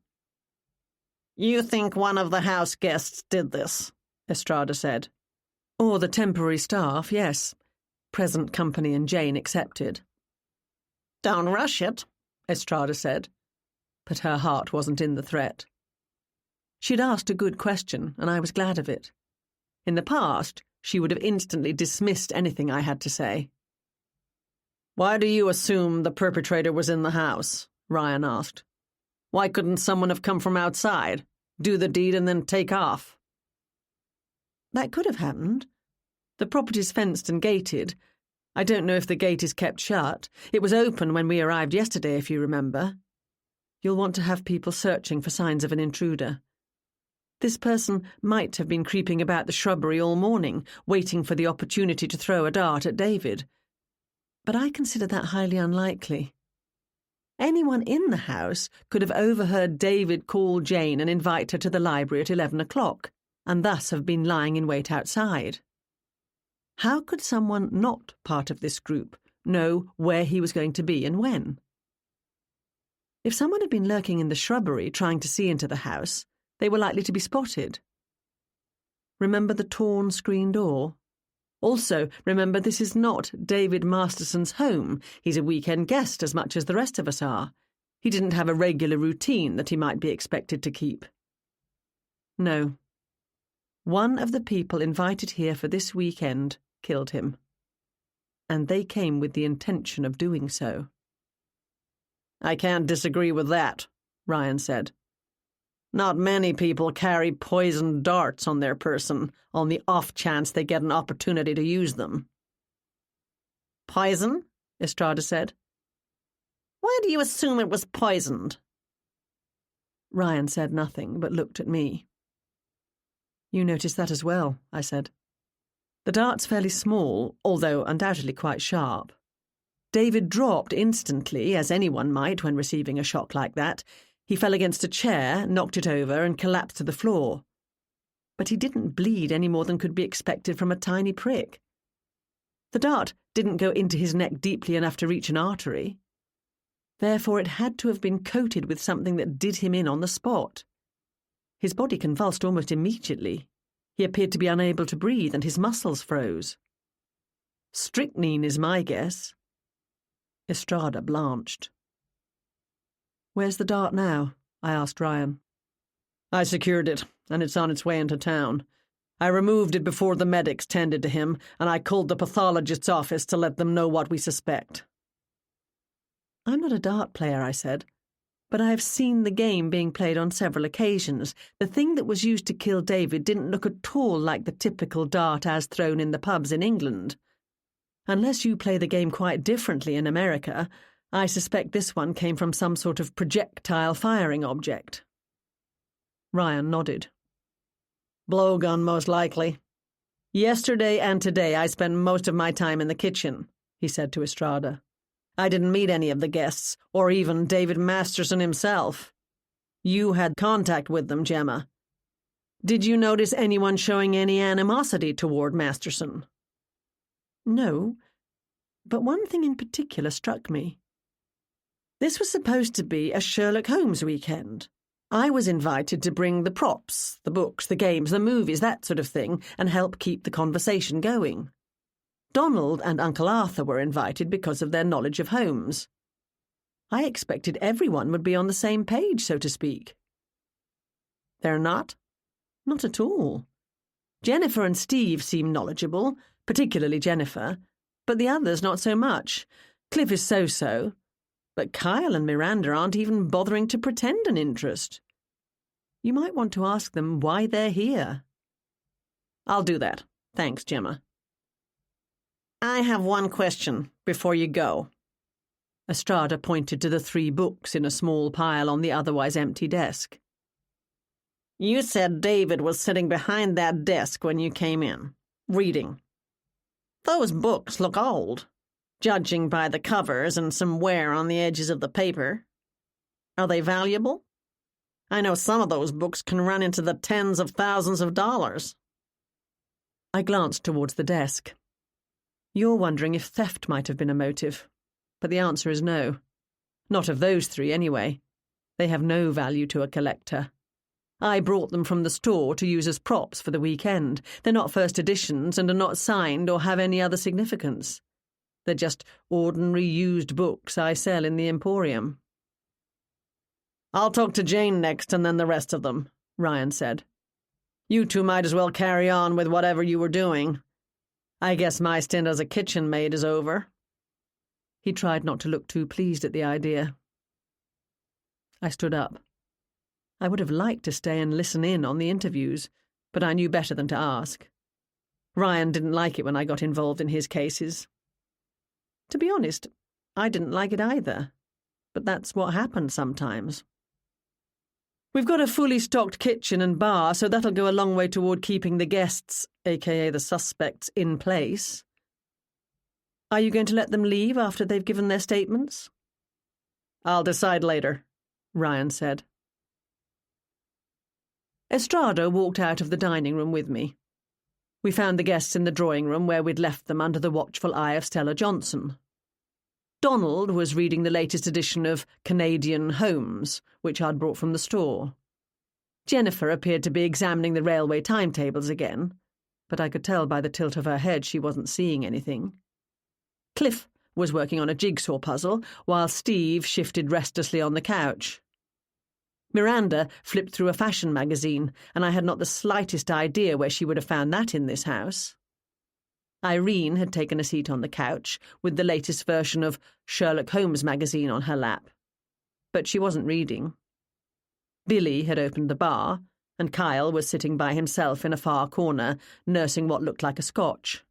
"You think one of the house guests did this?" Estrada said. "Or the temporary staff, yes. Present company and Jane accepted." "Don't rush it," Estrada said. But her heart wasn't in the threat. She'd asked a good question, and I was glad of it. In the past, she would have instantly dismissed anything I had to say. "Why do you assume the perpetrator was in the house?" Ryan asked. "Why couldn't someone have come from outside, do the deed and then take off?" That could have happened. The property's fenced and gated. I don't know if the gate is kept shut. It was open when we arrived yesterday, if you remember. You'll want to have people searching for signs of an intruder. This person might have been creeping about the shrubbery all morning, waiting for the opportunity to throw a dart at David. But I consider that highly unlikely. Anyone in the house could have overheard David call Jane and invite her to the library at 11 o'clock, and thus have been lying in wait outside. How could someone not part of this group know where he was going to be and when? If someone had been lurking in the shrubbery trying to see into the house, they were likely to be spotted. Remember the torn screen door? Also, remember this is not David Masterson's home. He's a weekend guest as much as the rest of us are. He didn't have a regular routine that he might be expected to keep. No. One of the people invited here for this weekend killed him. And they came with the intention of doing so. "I can't disagree with that," Ryan said. Not many people carry poisoned darts on their person on the off chance they get an opportunity to use them. Poison? Estrada said. Why do you assume it was poisoned? Ryan said nothing, but looked at me. You noticed that as well, I said. The dart's fairly small, although undoubtedly quite sharp. David dropped instantly, as anyone might when receiving a shock like that. He fell against a chair, knocked it over, and collapsed to the floor. But he didn't bleed any more than could be expected from a tiny prick. The dart didn't go into his neck deeply enough to reach an artery. Therefore it had to have been coated with something that did him in on the spot. His body convulsed almost immediately. He appeared to be unable to breathe, and his muscles froze. Strychnine is my guess. Estrada blanched. Where's the dart now? I asked Ryan. I secured it, and it's on its way into town. I removed it before the medics tended to him, and I called the pathologist's office to let them know what we suspect. I'm not a dart player, I said, but I have seen the game being played on several occasions. The thing that was used to kill David didn't look at all like the typical dart as thrown in the pubs in England. Unless you play the game quite differently in America, I suspect this one came from some sort of projectile firing object. Ryan nodded. Blowgun, most likely. Yesterday and today I spent most of my time in the kitchen, he said to Estrada. I didn't meet any of the guests, or even David Masterson himself. You had contact with them, Gemma. Did you notice anyone showing any animosity toward Masterson? No, but one thing in particular struck me. This was supposed to be a Sherlock Holmes weekend. I was invited to bring the props, the books, the games, the movies, that sort of thing, and help keep the conversation going. Donald and Uncle Arthur were invited because of their knowledge of Holmes. I expected everyone would be on the same page, so to speak. They're not? Not at all. Jennifer and Steve seem knowledgeable, particularly Jennifer, but the others not so much. Cliff is so-so, but Kyle and Miranda aren't even bothering to pretend an interest. You might want to ask them why they're here. I'll do that. Thanks, Gemma. I have one question before you go. Estrada pointed to the 3 books in a small pile on the otherwise empty desk. You said David was sitting behind that desk when you came in, reading. Those books look old, judging by the covers and some wear on the edges of the paper. Are they valuable? I know some of those books can run into the tens of thousands of dollars. I glanced towards the desk. You're wondering if theft might have been a motive, but the answer is no. Not of those 3, anyway. They have no value to a collector. I brought them from the store to use as props for the weekend. They're not first editions and are not signed or have any other significance. They're just ordinary used books I sell in the Emporium. I'll talk to Jane next and then the rest of them, Ryan said. You 2 might as well carry on with whatever you were doing. I guess my stint as a kitchen maid is over. He tried not to look too pleased at the idea. I stood up. I would have liked to stay and listen in on the interviews, but I knew better than to ask. Ryan didn't like it when I got involved in his cases. To be honest, I didn't like it either, but that's what happens sometimes. We've got a fully stocked kitchen and bar, so that'll go a long way toward keeping the guests, aka the suspects, in place. Are you going to let them leave after they've given their statements? I'll decide later, Ryan said. Estrada walked out of the dining room with me. We found the guests in the drawing room where we'd left them under the watchful eye of Stella Johnson. Donald was reading the latest edition of Canadian Holmes, which I'd brought from the store. Jennifer appeared to be examining the railway timetables again, but I could tell by the tilt of her head she wasn't seeing anything. Cliff was working on a jigsaw puzzle, while Steve shifted restlessly on the couch. Miranda flipped through a fashion magazine, and I had not the slightest idea where she would have found that in this house. Irene had taken a seat on the couch, with the latest version of Sherlock Holmes magazine on her lap. But she wasn't reading. Billy had opened the bar, and Kyle was sitting by himself in a far corner, nursing what looked like a scotch.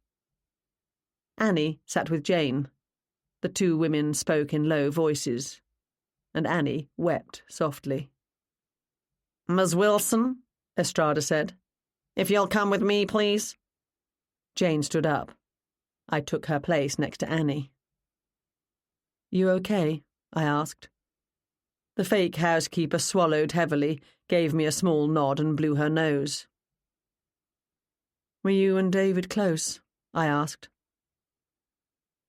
Annie sat with Jane. The two women spoke in low voices, and Annie wept softly. "Miss Wilson," Estrada said, "if you'll come with me, please." Jane stood up. I took her place next to Annie. "You okay?" I asked. The fake housekeeper swallowed heavily, gave me a small nod and blew her nose. "Were you and David close?" I asked.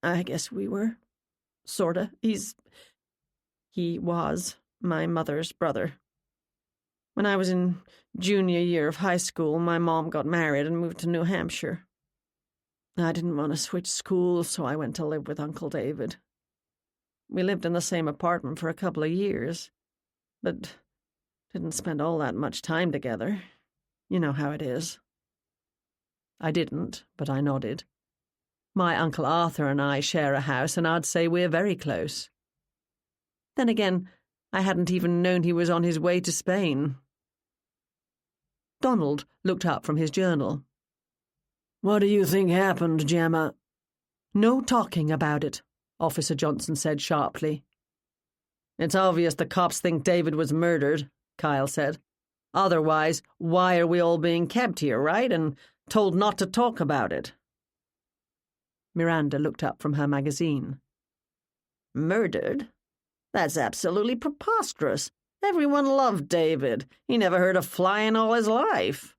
"I guess we were. Sorta. He was my mother's brother. When I was in junior year of high school, my mom got married and moved to New Hampshire. I didn't want to switch schools, so I went to live with Uncle David. We lived in the same apartment for a couple of years, but didn't spend all that much time together. You know how it is." I didn't, but I nodded. My Uncle Arthur and I share a house, and I'd say we're very close. Then again, I hadn't even known he was on his way to Spain. Donald looked up from his journal. "What do you think happened, Gemma?" "No talking about it," Officer Johnson said sharply. "It's obvious the cops think David was murdered," Kyle said. "Otherwise, why are we all being kept here, right? And told not to talk about it?" Miranda looked up from her magazine. "Murdered? That's absolutely preposterous. Everyone loved David. He never heard a fly in all his life."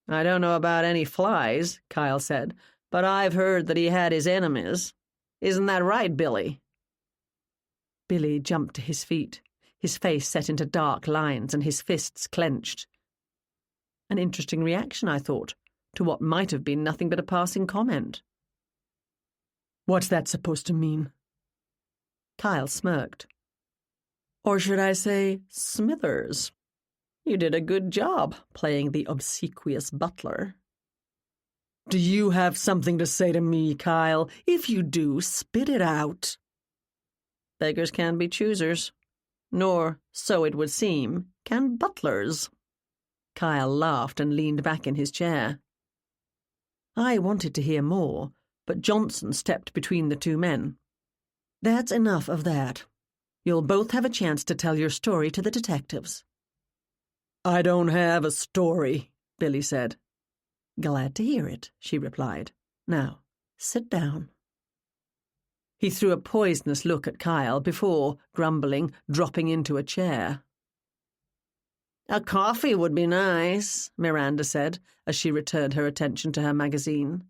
"I don't know about any flies," Kyle said, "but I've heard that he had his enemies. Isn't that right, Billy?" Billy jumped to his feet, his face set into dark lines and his fists clenched. An interesting reaction, I thought, to what might have been nothing but a passing comment. "What's that supposed to mean?" Kyle smirked. "Or should I say Smithers? You did a good job playing the obsequious butler." "Do you have something to say to me, Kyle? If you do, spit it out." "Beggars can be choosers. Nor, so it would seem, can butlers." Kyle laughed and leaned back in his chair. I wanted to hear more, but Johnson stepped between the two men. "That's enough of that. You'll both have a chance to tell your story to the detectives." "I don't have a story," Billy said. "Glad to hear it," she replied. "Now, sit down." He threw a poisonous look at Kyle before, grumbling, dropping into a chair. "A coffee would be nice," Miranda said, as she returned her attention to her magazine.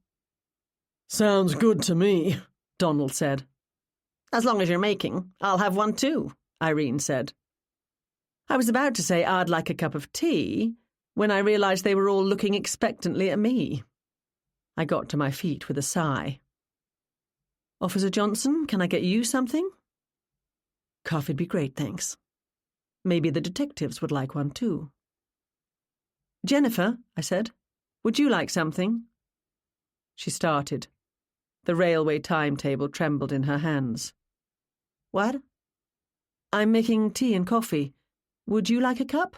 "Sounds good to me," Donald said. "As long as you're making, I'll have one too," Irene said. I was about to say I'd like a cup of tea when I realised they were all looking expectantly at me. I got to my feet with a sigh. "Officer Johnson, can I get you something?" "Coffee'd be great, thanks. Maybe the detectives would like one too." "Jennifer," I said, "would you like something?" She started. The railway timetable trembled in her hands. "What?" "I'm making tea and coffee. Would you like a cup?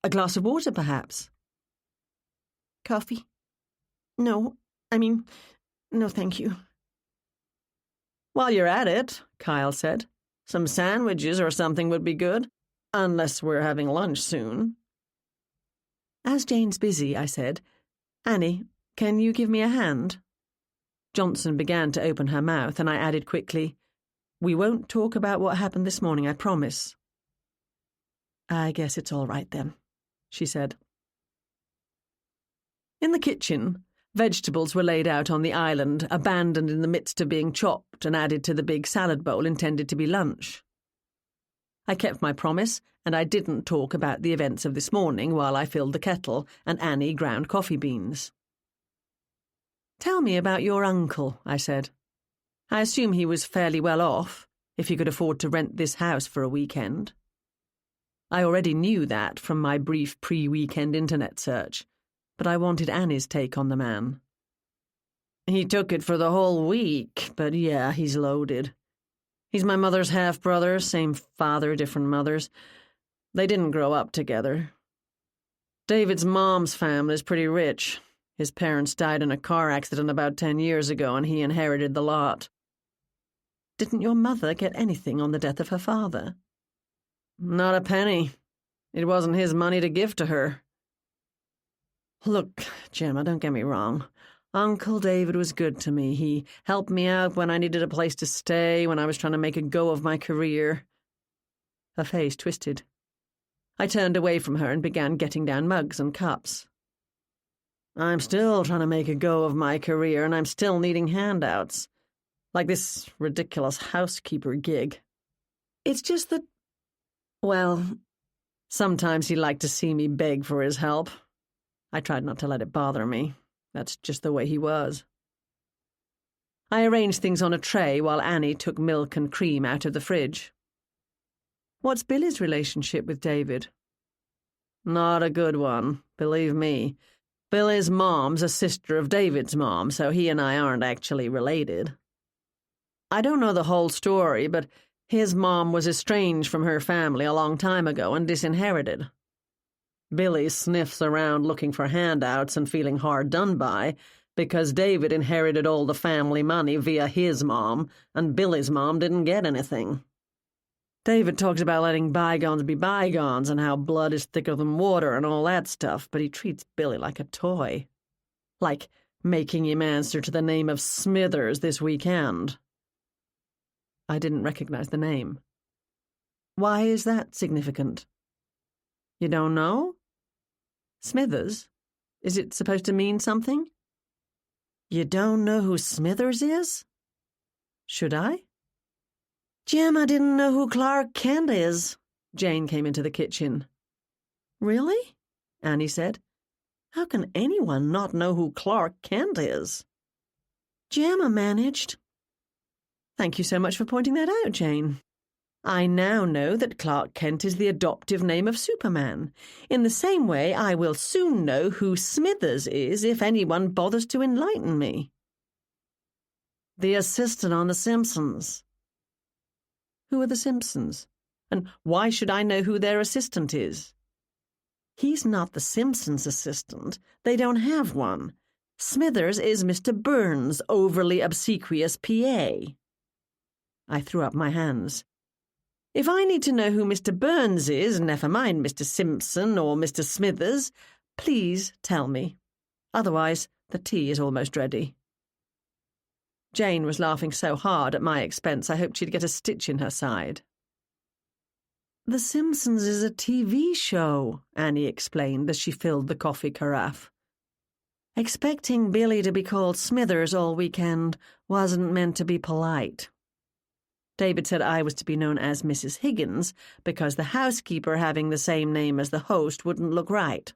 A glass of water, perhaps?" "Coffee? No, no thank you." "While you're at it," Kyle said, "some sandwiches or something would be good, unless we're having lunch soon." "As Jane's busy," I said, "Annie, can you give me a hand?" Johnson began to open her mouth, and I added quickly, "We won't talk about what happened this morning, I promise." "I guess it's all right then," she said. In the kitchen, vegetables were laid out on the island, abandoned in the midst of being chopped and added to the big salad bowl intended to be lunch. I kept my promise, and I didn't talk about the events of this morning while I filled the kettle and Annie ground coffee beans. "Tell me about your uncle," I said. "I assume he was fairly well off, if he could afford to rent this house for a weekend." I already knew that from my brief pre-weekend internet search, but I wanted Annie's take on the man. "He took it for the whole week, but yeah, he's loaded. He's my mother's half-brother, same father, different mothers. They didn't grow up together. David's mom's family's pretty rich. His parents died in a car accident about 10 years ago, and he inherited the lot. Didn't your mother get anything on the death of her father? Not a penny. It wasn't his money to give to her. Look, Gemma, don't get me wrong. Uncle David was good to me. He helped me out when I needed a place to stay, when I was trying to make a go of my career. Her face twisted. I turned away from her and began getting down mugs and cups. I'm still trying to make a go of my career, and I'm still needing handouts. Like this ridiculous housekeeper gig. It's just that, well, sometimes he liked to see me beg for his help. I tried not to let it bother me. That's just the way he was. I arranged things on a tray while Annie took milk and cream out of the fridge. What's Billy's relationship with David? Not a good one, believe me. Billy's mom's a sister of David's mom, so he and I aren't actually related. I don't know the whole story, but his mom was estranged from her family a long time ago and disinherited. Billy sniffs around looking for handouts and feeling hard done by because David inherited all the family money via his mom, and Billy's mom didn't get anything. David talks about letting bygones be bygones and how blood is thicker than water and all that stuff, but he treats Billy like a toy. Like making him answer to the name of Smithers this weekend. I didn't recognize the name. Why is that significant? You don't know? Smithers? Is it supposed to mean something? You don't know who Smithers is? Should I? Gemma didn't know who Clark Kent is. Jane came into the kitchen. Really? Annie said. How can anyone not know who Clark Kent is? Gemma managed. Thank you so much for pointing that out, Jane. I now know that Clark Kent is the adoptive name of Superman. In the same way, I will soon know who Smithers is if anyone bothers to enlighten me. The assistant on The Simpsons. Who are the Simpsons? And why should I know who their assistant is? He's not the Simpsons' assistant. They don't have one. Smithers is Mr. Burns' overly obsequious PA. I threw up my hands. If I need to know who Mr. Burns is, never mind Mr. Simpson or Mr. Smithers, please tell me. Otherwise, the tea is almost ready. Jane was laughing so hard at my expense I hoped she'd get a stitch in her side. The Simpsons is a TV show, Annie explained as she filled the coffee carafe. Expecting Billy to be called Smithers all weekend wasn't meant to be polite. David said I was to be known as Mrs. Higgins because the housekeeper having the same name as the host wouldn't look right.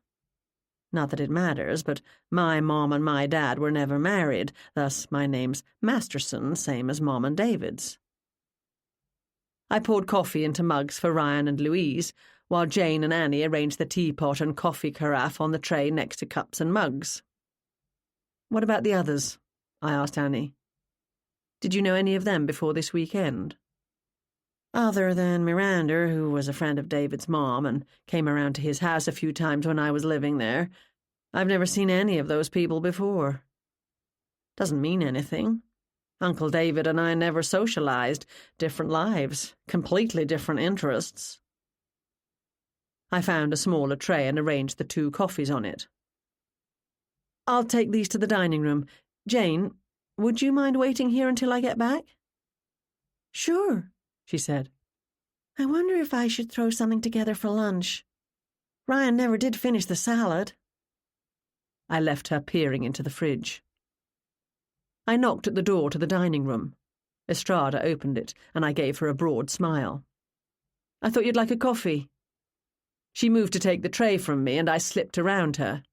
Not that it matters, but my mom and my dad were never married, thus my name's Masterson, same as Mom and David's. I poured coffee into mugs for Ryan and Louise, while Jane and Annie arranged the teapot and coffee carafe on the tray next to cups and mugs. What about the others? I asked Annie. Did you know any of them before this weekend? Other than Miranda, who was a friend of David's mom and came around to his house a few times when I was living there, I've never seen any of those people before. Doesn't mean anything. Uncle David and I never socialized. Different lives, completely different interests. I found a smaller tray and arranged the 2 coffees on it. I'll take these to the dining room. Jane, would you mind waiting here until I get back? Sure, she said. I wonder if I should throw something together for lunch. Ryan never did finish the salad. I left her peering into the fridge. I knocked at the door to the dining room. Estrada opened it, and I gave her a broad smile. I thought you'd like a coffee. She moved to take the tray from me, and I slipped around her.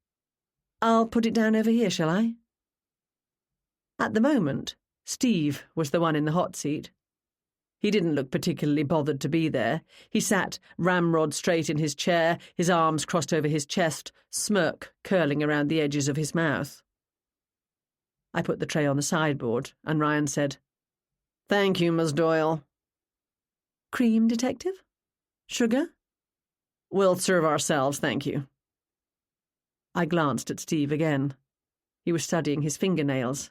I'll put it down over here, shall I? At the moment, Steve was the one in the hot seat. He didn't look particularly bothered to be there. He sat ramrod straight in his chair, his arms crossed over his chest, smirk curling around the edges of his mouth. I put the tray on the sideboard, and Ryan said, "Thank you, Miss Doyle." Cream, Detective? Sugar? We'll serve ourselves, thank you. I glanced at Steve again. He was studying his fingernails.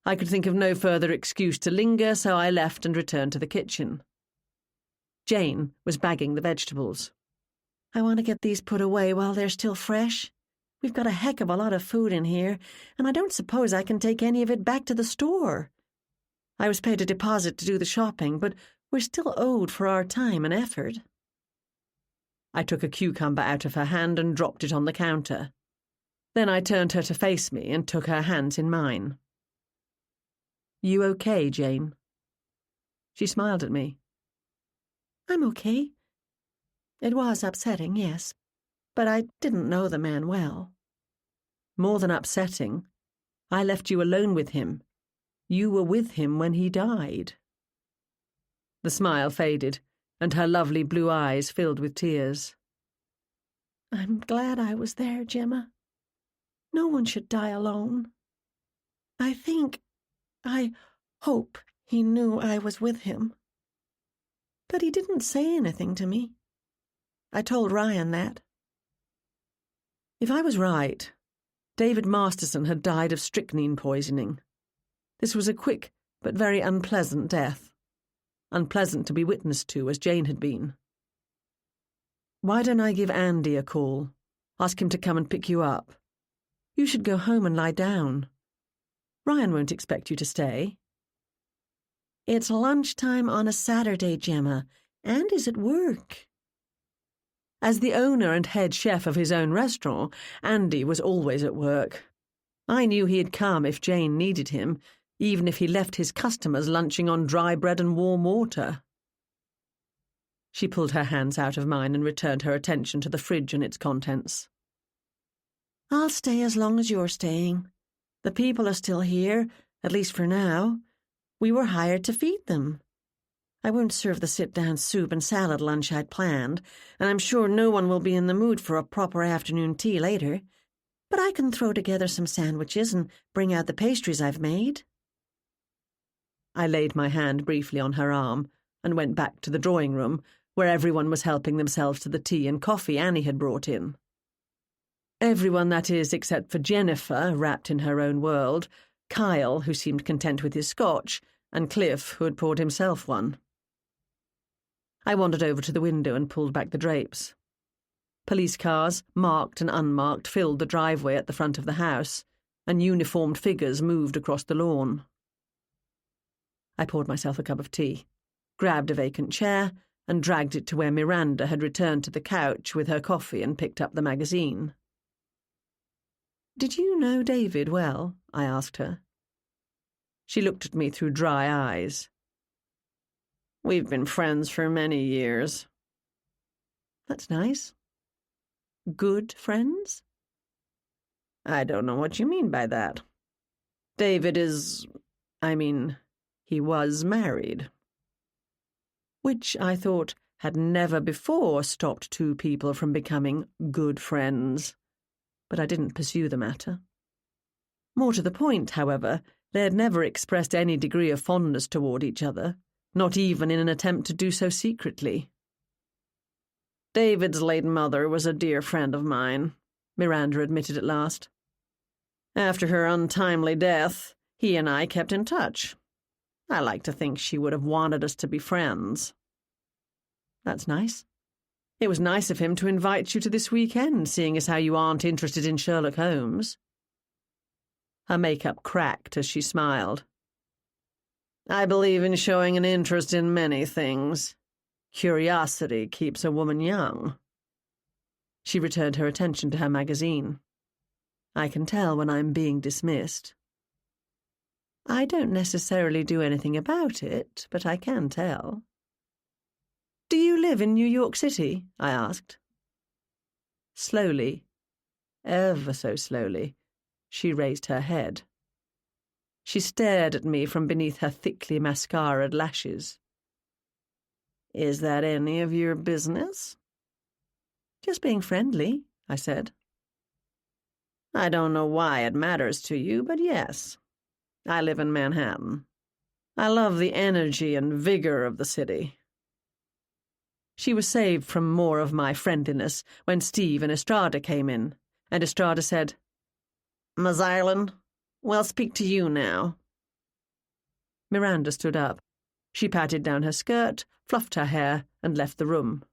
I could think of no further excuse to linger, so I left and returned to the kitchen. Jane was bagging the vegetables. I want to get these put away while they're still fresh. We've got a heck of a lot of food in here, and I don't suppose I can take any of it back to the store. I was paid a deposit to do the shopping, but we're still owed for our time and effort. I took a cucumber out of her hand and dropped it on the counter. Then I turned her to face me and took her hands in mine. You okay, Jane? She smiled at me. I'm okay. It was upsetting, yes, but I didn't know the man well. More than upsetting, I left you alone with him. You were with him when he died. The smile faded, and her lovely blue eyes filled with tears. I'm glad I was there, Gemma. No one should die alone. I hope he knew I was with him. But he didn't say anything to me. I told Ryan that. If I was right, David Masterson had died of strychnine poisoning. This was a quick but very unpleasant death. Unpleasant to be witness to, as Jane had been. Why don't I give Andy a call? Ask him to come and pick you up. You should go home and lie down. Ryan won't expect you to stay. It's lunchtime on a Saturday, Gemma. Andy's at work. As the owner and head chef of his own restaurant, Andy was always at work. I knew he'd come if Jane needed him, even if he left his customers lunching on dry bread and warm water. She pulled her hands out of mine and returned her attention to the fridge and its contents. I'll stay as long as you're staying. The people are still here, at least for now. We were hired to feed them. I won't serve the sit-down soup and salad lunch I'd planned, and I'm sure no one will be in the mood for a proper afternoon tea later. But I can throw together some sandwiches and bring out the pastries I've made. I laid my hand briefly on her arm and went back to the drawing room, where everyone was helping themselves to the tea and coffee Annie had brought in. Everyone, that is, except for Jennifer, wrapped in her own world, Kyle, who seemed content with his scotch, and Cliff, who had poured himself one. I wandered over to the window and pulled back the drapes. Police cars, marked and unmarked, filled the driveway at the front of the house, and uniformed figures moved across the lawn. I poured myself a cup of tea, grabbed a vacant chair, and dragged it to where Miranda had returned to the couch with her coffee and picked up the magazine. "Did you know David well?" I asked her. She looked at me through dry eyes. "We've been friends for many years." "That's nice. Good friends?" "I don't know what you mean by that. David he was married." Which, I thought, had never before stopped two people from becoming good friends. But I didn't pursue the matter. More to the point, however, they had never expressed any degree of fondness toward each other, not even in an attempt to do so secretly. "David's late mother was a dear friend of mine," Miranda admitted at last. "After her untimely death, he and I kept in touch. I like to think she would have wanted us to be friends." "That's nice. It was nice of him to invite you to this weekend, seeing as how you aren't interested in Sherlock Holmes." Her makeup cracked as she smiled. "I believe in showing an interest in many things. Curiosity keeps a woman young." She returned her attention to her magazine. "I can tell when I'm being dismissed." "I don't necessarily do anything about it, but I can tell." "Do you live in New York City?" I asked. Slowly, ever so slowly, she raised her head. She stared at me from beneath her thickly mascaraed lashes. "Is that any of your business?" "Just being friendly," I said. "I don't know why it matters to you, but yes. I live in Manhattan. I love the energy and vigor of the city." She was saved from more of my friendliness when Steve and Estrada came in, and Estrada said, "Miss Ireland, we'll speak to you now." Miranda stood up. She patted down her skirt, fluffed her hair, and left the room.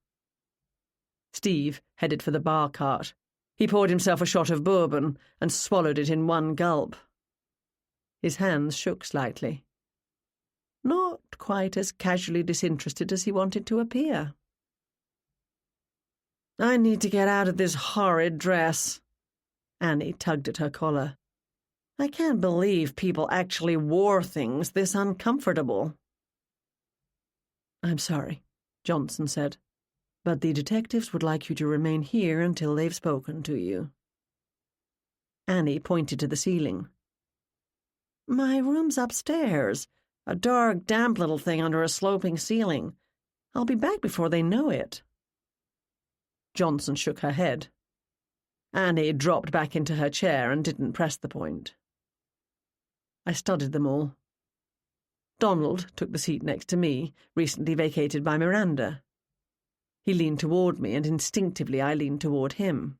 Steve headed for the bar cart. He poured himself a shot of bourbon and swallowed it in one gulp. His hands shook slightly. Not quite as casually disinterested as he wanted to appear. "I need to get out of this horrid dress." Annie tugged at her collar. "I can't believe people actually wore things this uncomfortable." "I'm sorry," Johnson said, "but the detectives would like you to remain here until they've spoken to you." Annie pointed to the ceiling. "My room's upstairs, a dark, damp little thing under a sloping ceiling. I'll be back before they know it." Johnson shook her head. Annie dropped back into her chair and didn't press the point. I studied them all. Donald took the seat next to me, recently vacated by Miranda. He leaned toward me, and instinctively I leaned toward him.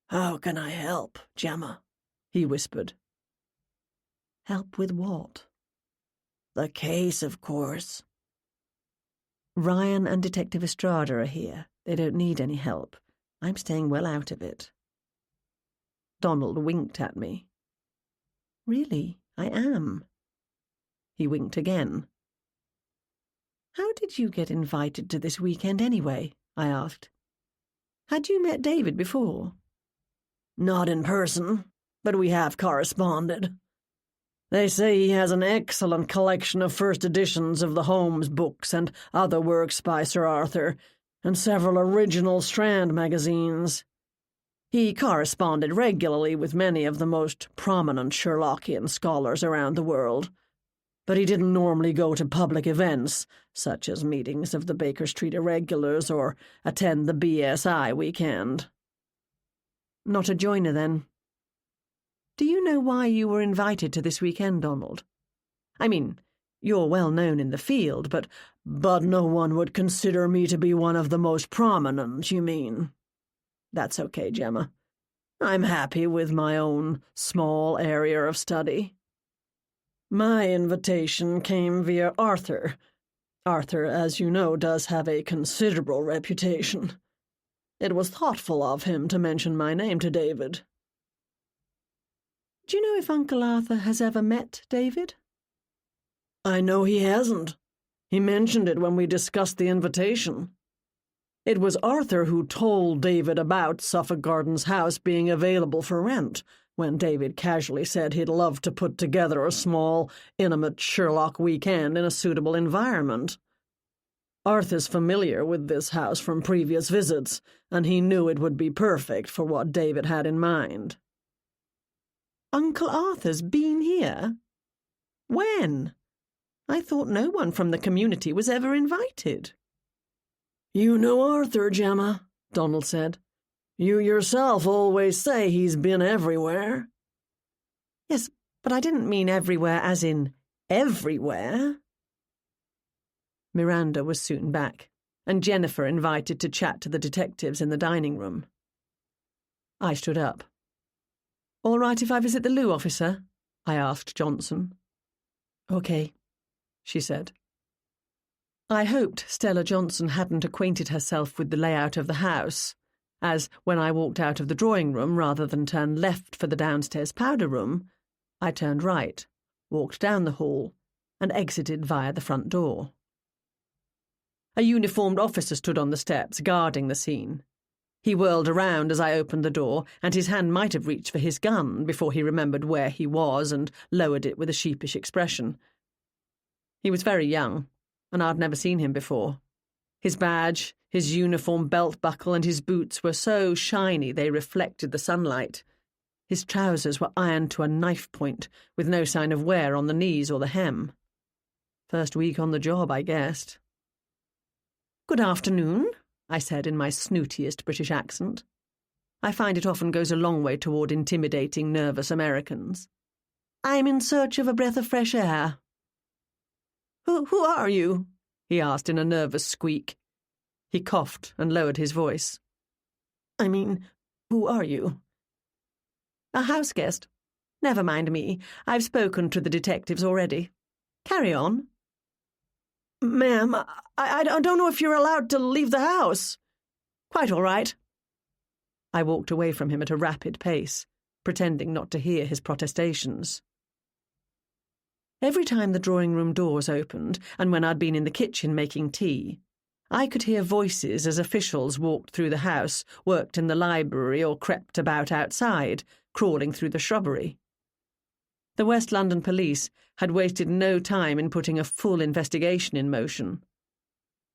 "How can I help, Gemma?" he whispered. "Help with what?" "The case, of course." "Ryan and Detective Estrada are here. They don't need any help. I'm staying well out of it." Donald winked at me. "Really, I am." He winked again. "How did you get invited to this weekend anyway?" I asked. "Had you met David before?" "Not in person, but we have corresponded. They say he has an excellent collection of first editions of the Holmes books and other works by Sir Arthur, and several original Strand magazines. He corresponded regularly with many of the most prominent Sherlockian scholars around the world, but he didn't normally go to public events, such as meetings of the Baker Street Irregulars or attend the BSI weekend." "Not a joiner, then?" "Do you know why you were invited to this weekend, Donald? I mean, you're well known in the field, but no one would consider me to be one of the most prominent, you mean? That's okay, Gemma. I'm happy with my own small area of study. My invitation came via Arthur. Arthur, as you know, does have a considerable reputation. It was thoughtful of him to mention my name to David." "Do you know if Uncle Arthur has ever met David?" "I know he hasn't. He mentioned it when we discussed the invitation. It was Arthur who told David about Suffolk Gardens house being available for rent, when David casually said he'd love to put together a small, intimate Sherlock weekend in a suitable environment. Arthur's familiar with this house from previous visits, and he knew it would be perfect for what David had in mind." "Uncle Arthur's been here? When? I thought no one from the community was ever invited." "You know Arthur, Gemma," Donald said. "You yourself always say he's been everywhere." "Yes, but I didn't mean everywhere as in everywhere." Miranda was soon back, and Jennifer invited to chat to the detectives in the dining room. I stood up. "All right if I visit the loo, officer?" I asked Johnson. "Okay," she said. I hoped Stella Johnson hadn't acquainted herself with the layout of the house, as when I walked out of the drawing room, rather than turn left for the downstairs powder room, I turned right, walked down the hall, and exited via the front door. A uniformed officer stood on the steps, guarding the scene. He whirled around as I opened the door, and his hand might have reached for his gun before he remembered where he was and lowered it with a sheepish expression. He was very young, and I'd never seen him before. His badge, his uniform belt buckle, and his boots were so shiny they reflected the sunlight. His trousers were ironed to a knife point, with no sign of wear on the knees or the hem. First week on the job, I guessed. "Good afternoon," I said in my snootiest British accent. I find it often goes a long way toward intimidating nervous Americans. "I'm in search of a breath of fresh air." Who are you?" he asked in a nervous squeak. He coughed and lowered his voice. I mean, who are you? A house guest. Never mind me. I've spoken to the detectives already. Carry on. Ma'am, I don't know if you're allowed to leave the house. Quite all right. I walked away from him at a rapid pace, pretending not to hear his protestations. Every time the drawing-room doors opened, and when I'd been in the kitchen making tea, I could hear voices as officials walked through the house, worked in the library, or crept about outside, crawling through the shrubbery. The West London police had wasted no time in putting a full investigation in motion.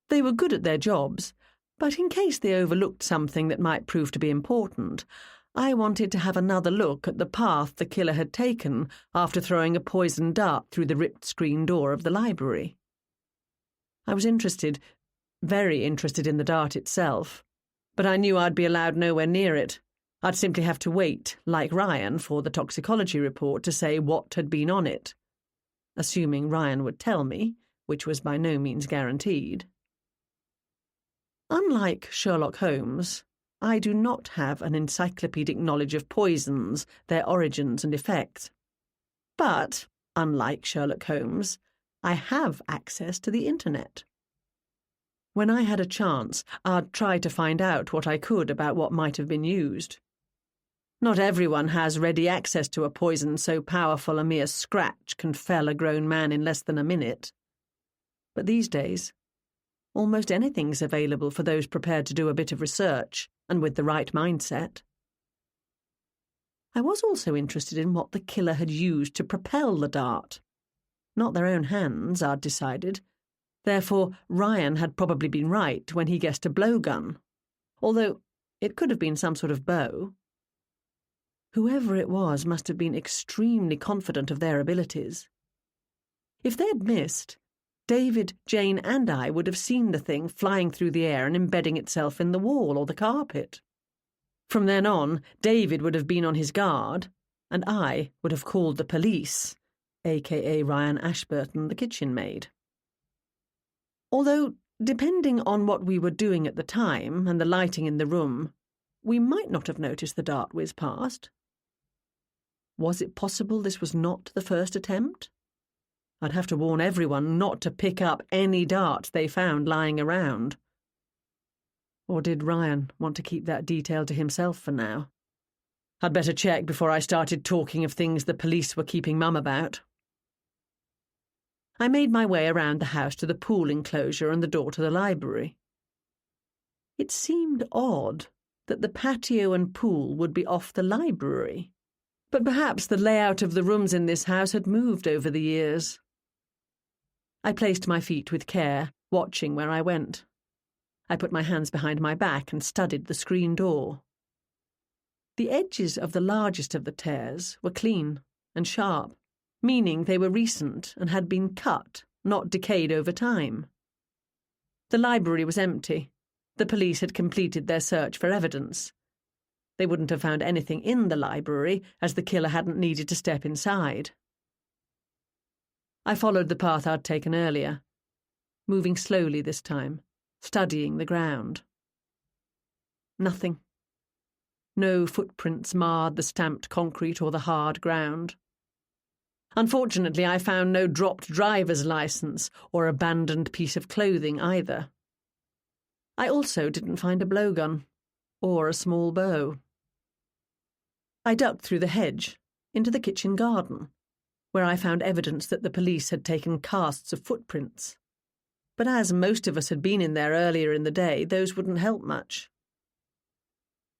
They were good at their jobs, but in case they overlooked something that might prove to be important, I wanted to have another look at the path the killer had taken after throwing a poisoned dart through the ripped screen door of the library. I was interested, very interested in the dart itself, but I knew I'd be allowed nowhere near it. I'd simply have to wait, like Ryan, for the toxicology report to say what had been on it, assuming Ryan would tell me, which was by no means guaranteed. Unlike Sherlock Holmes, I do not have an encyclopedic knowledge of poisons, their origins and effects. But, unlike Sherlock Holmes, I have access to the internet. When I had a chance, I'd try to find out what I could about what might have been used. Not everyone has ready access to a poison so powerful a mere scratch can fell a grown man in less than a minute. But these days, almost anything's available for those prepared to do a bit of research and with the right mindset. I was also interested in what the killer had used to propel the dart. Not their own hands, I'd decided. Therefore, Ryan had probably been right when he guessed a blowgun, although it could have been some sort of bow. Whoever it was must have been extremely confident of their abilities. If they'd missed, David, Jane, and I would have seen the thing flying through the air and embedding itself in the wall or the carpet. From then on, David would have been on his guard, and I would have called the police, a.k.a. Ryan Ashburton, the kitchen maid. Although, depending on what we were doing at the time and the lighting in the room, we might not have noticed the dart whiz past. Was it possible this was not the first attempt? I'd have to warn everyone not to pick up any darts they found lying around. Or did Ryan want to keep that detail to himself for now? I'd better check before I started talking of things the police were keeping mum about. I made my way around the house to the pool enclosure and the door to the library. It seemed odd that the patio and pool would be off the library, but perhaps the layout of the rooms in this house had moved over the years. I placed my feet with care, watching where I went. I put my hands behind my back and studied the screen door. The edges of the largest of the tears were clean and sharp, meaning they were recent and had been cut, not decayed over time. The library was empty. The police had completed their search for evidence. They wouldn't have found anything in the library, as the killer hadn't needed to step inside. I followed the path I'd taken earlier, moving slowly this time, studying the ground. Nothing. No footprints marred the stamped concrete or the hard ground. Unfortunately, I found no dropped driver's license or abandoned piece of clothing either. I also didn't find a blowgun or a small bow. I ducked through the hedge into the kitchen garden, where I found evidence that the police had taken casts of footprints. But as most of us had been in there earlier in the day, those wouldn't help much.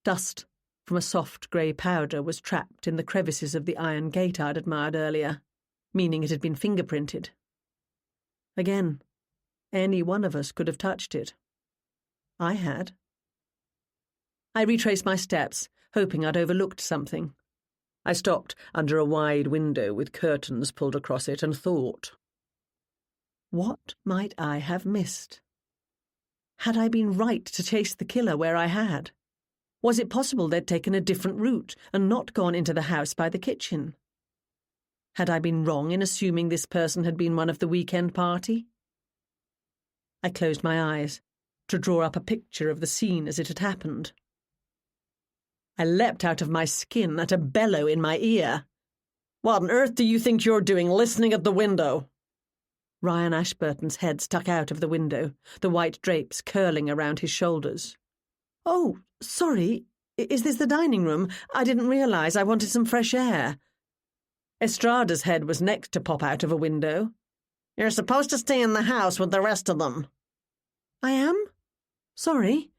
Dust from a soft grey powder was trapped in the crevices of the iron gate I'd admired earlier, meaning it had been fingerprinted. Again, any one of us could have touched it. I had. I retraced my steps, hoping I'd overlooked something. I stopped under a wide window with curtains pulled across it and thought. What might I have missed? Had I been right to chase the killer where I had? Was it possible they'd taken a different route and not gone into the house by the kitchen? Had I been wrong in assuming this person had been one of the weekend party? I closed my eyes, to draw up a picture of the scene as it had happened. I leapt out of my skin at a bellow in my ear. "What on earth do you think you're doing, listening at the window?" Ryan Ashburton's head stuck out of the window, the white drapes curling around his shoulders. "Oh, sorry. Is this the dining room? I didn't realise. I wanted some fresh air." Estrada's head was next to pop out of a window. "You're supposed to stay in the house with the rest of them." I am? Sorry.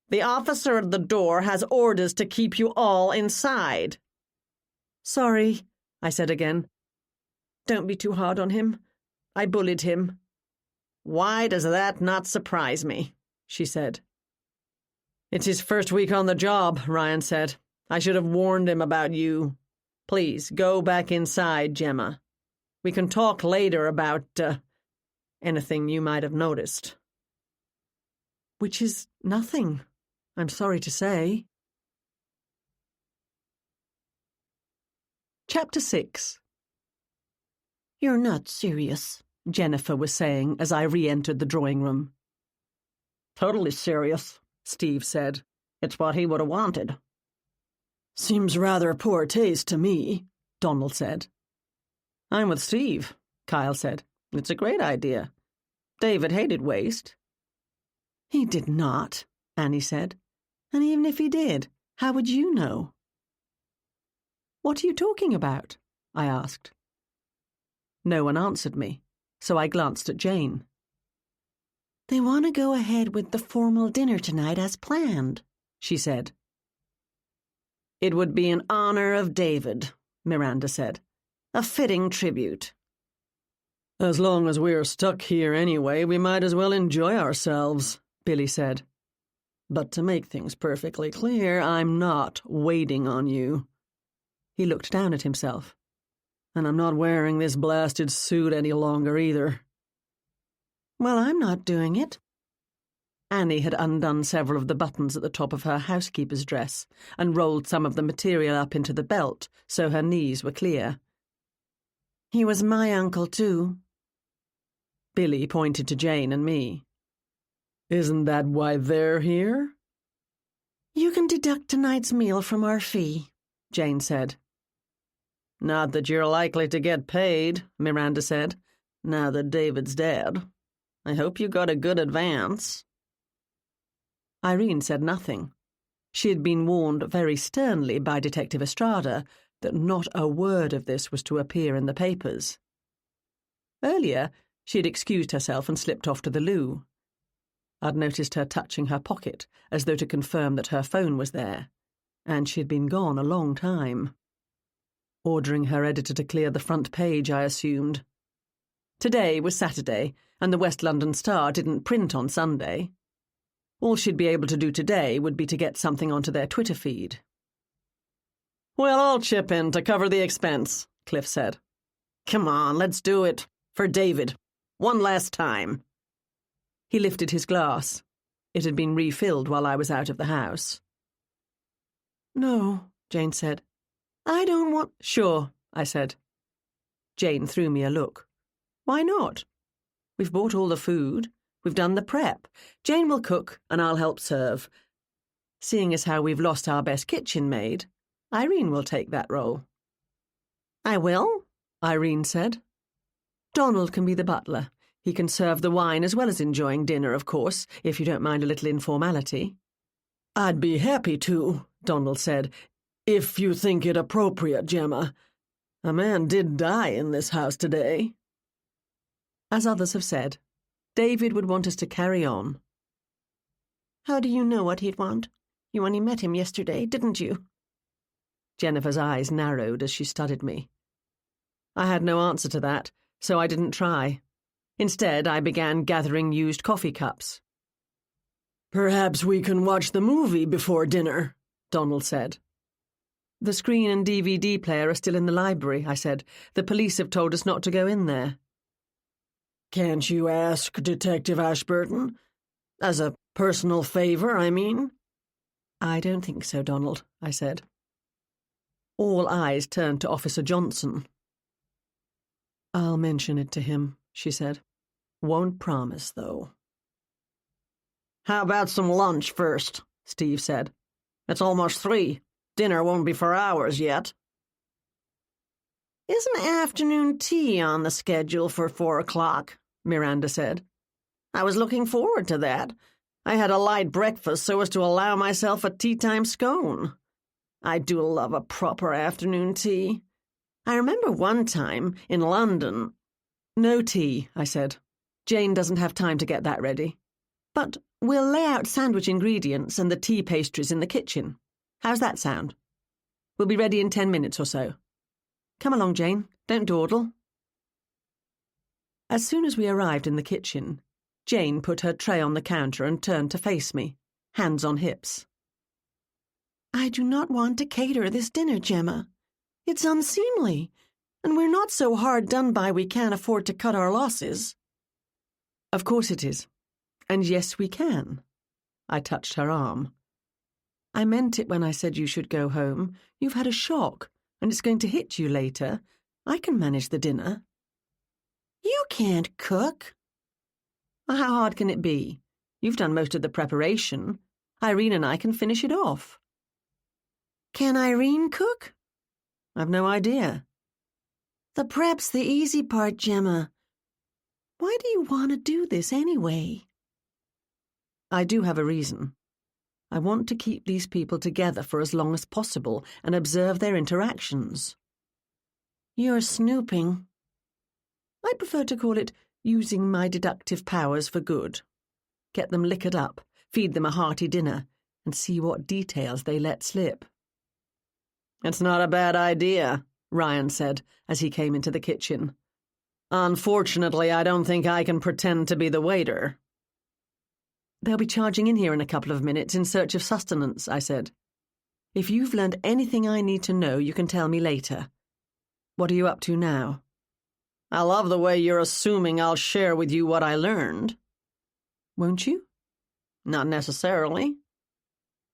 "The officer at the door has orders to keep you all inside." Sorry, I said again. Don't be too hard on him. I bullied him. "Why does that not surprise me?" she said. "It's his first week on the job," Ryan said. "I should have warned him about you. Please, go back inside, Gemma. We can talk later about, anything you might have noticed." Which is nothing, I'm sorry to say. Chapter 6. "You're not serious," Jennifer was saying as I re-entered the drawing room. "Totally serious," Steve said. "It's what he would have wanted." "Seems rather poor taste to me," Donald said. "I'm with Steve," Kyle said. "It's a great idea. David hated waste." He did not, Annie said. And even if he did, how would you know? What are you talking about? I asked. No one answered me, so I glanced at Jane. They want to go ahead with the formal dinner tonight as planned, she said. "It would be in honor of David," Miranda said. "A fitting tribute." "As long as we're stuck here anyway, we might as well enjoy ourselves," Billy said. "But to make things perfectly clear, I'm not waiting on you." He looked down at himself. "And I'm not wearing this blasted suit any longer either." "Well, I'm not doing it." Annie had undone several of the buttons at the top of her housekeeper's dress and rolled some of the material up into the belt so her knees were clear. "He was my uncle, too." Billy pointed to Jane and me. "Isn't that why they're here?" "You can deduct tonight's meal from our fee," Jane said. "Not that you're likely to get paid," Miranda said, "now that David's dead. I hope you got a good advance." Irene said nothing. She had been warned very sternly by Detective Estrada that not a word of this was to appear in the papers. Earlier, she had excused herself and slipped off to the loo. I'd noticed her touching her pocket, as though to confirm that her phone was there, and she had been gone a long time. Ordering her editor to clear the front page, I assumed. Today was Saturday, and the West London Star didn't print on Sunday. All she'd be able to do today would be to get something onto their Twitter feed. "Well, I'll chip in to cover the expense," Cliff said. "Come on, let's do it. For David. One last time." He lifted his glass. It had been refilled while I was out of the house. "No," Jane said. "I don't want—" "Sure," I said. Jane threw me a look. "Why not? We've bought all the food. We've done the prep. Jane will cook, and I'll help serve. Seeing as how we've lost our best kitchen maid, Irene will take that role." "I will," Irene said. "Donald can be the butler. He can serve the wine as well as enjoying dinner, of course, if you don't mind a little informality." "I'd be happy to," Donald said, "if you think it appropriate, Gemma. A man did die in this house today." As others have said, David would want us to carry on. "How do you know what he'd want? You only met him yesterday, didn't you?" Jennifer's eyes narrowed as she studied me. I had no answer to that, so I didn't try. Instead, I began gathering used coffee cups. "Perhaps we can watch the movie before dinner," Donald said. "The screen and DVD player are still in the library," I said. "The police have told us not to go in there." "Can't you ask Detective Ashburton? As a personal favor, I mean?" "I don't think so, Donald," I said. All eyes turned to Officer Johnson. "I'll mention it to him," she said. "Won't promise, though." How about some lunch first? Steve said. It's almost 3. Dinner won't be for hours yet. Isn't afternoon tea on the schedule for 4 o'clock? Miranda said. I was looking forward to that. I had a light breakfast so as to allow myself a tea-time scone. I do love a proper afternoon tea. I remember one time in London— No tea, I said. Jane doesn't have time to get that ready. But we'll lay out sandwich ingredients and the tea pastries in the kitchen. How's that sound? We'll be ready in 10 minutes or so. Come along, Jane. Don't dawdle. As soon as we arrived in the kitchen, Jane put her tray on the counter and turned to face me, hands on hips. I do not want to cater this dinner, Gemma. It's unseemly, and we're not so hard done by we can't afford to cut our losses. Of course it is. And yes, we can. I touched her arm. I meant it when I said you should go home. You've had a shock, and it's going to hit you later. I can manage the dinner. You can't cook. Well, how hard can it be? You've done most of the preparation. Irene and I can finish it off. Can Irene cook? I've no idea. The prep's the easy part, Gemma. Why do you want to do this anyway? I do have a reason. I want to keep these people together for as long as possible and observe their interactions. You're snooping. I prefer to call it using my deductive powers for good. Get them liquored up, feed them a hearty dinner, and see what details they let slip. It's not a bad idea, Ryan said as he came into the kitchen. Unfortunately, I don't think I can pretend to be the waiter. They'll be charging in here in a couple of minutes in search of sustenance, I said. If you've learned anything I need to know, you can tell me later. What are you up to now? I love the way you're assuming I'll share with you what I learned. Won't you? Not necessarily.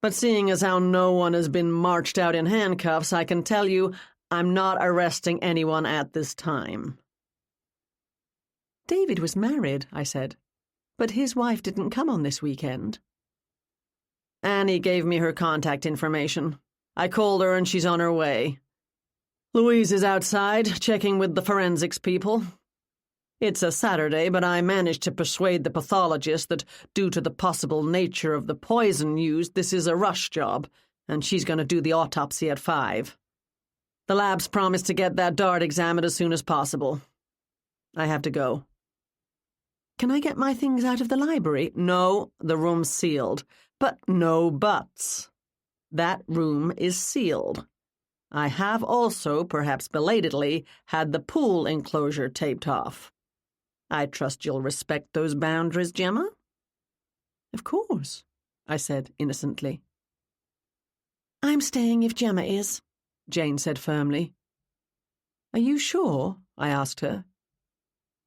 But seeing as how no one has been marched out in handcuffs, I can tell you I'm not arresting anyone at this time. David was married, I said, but his wife didn't come on this weekend. Annie gave me her contact information. I called her and she's on her way. Louise is outside, checking with the forensics people. It's a Saturday, but I managed to persuade the pathologist that due to the possible nature of the poison used, this is a rush job, and she's going to do the autopsy at 5. The lab's promised to get that dart examined as soon as possible. I have to go. Can I get my things out of the library? No, the room's sealed. But no buts. That room is sealed. I have also, perhaps belatedly, had the pool enclosure taped off. I trust you'll respect those boundaries, Gemma? Of course, I said innocently. I'm staying if Gemma is, Jane said firmly. Are you sure? I asked her.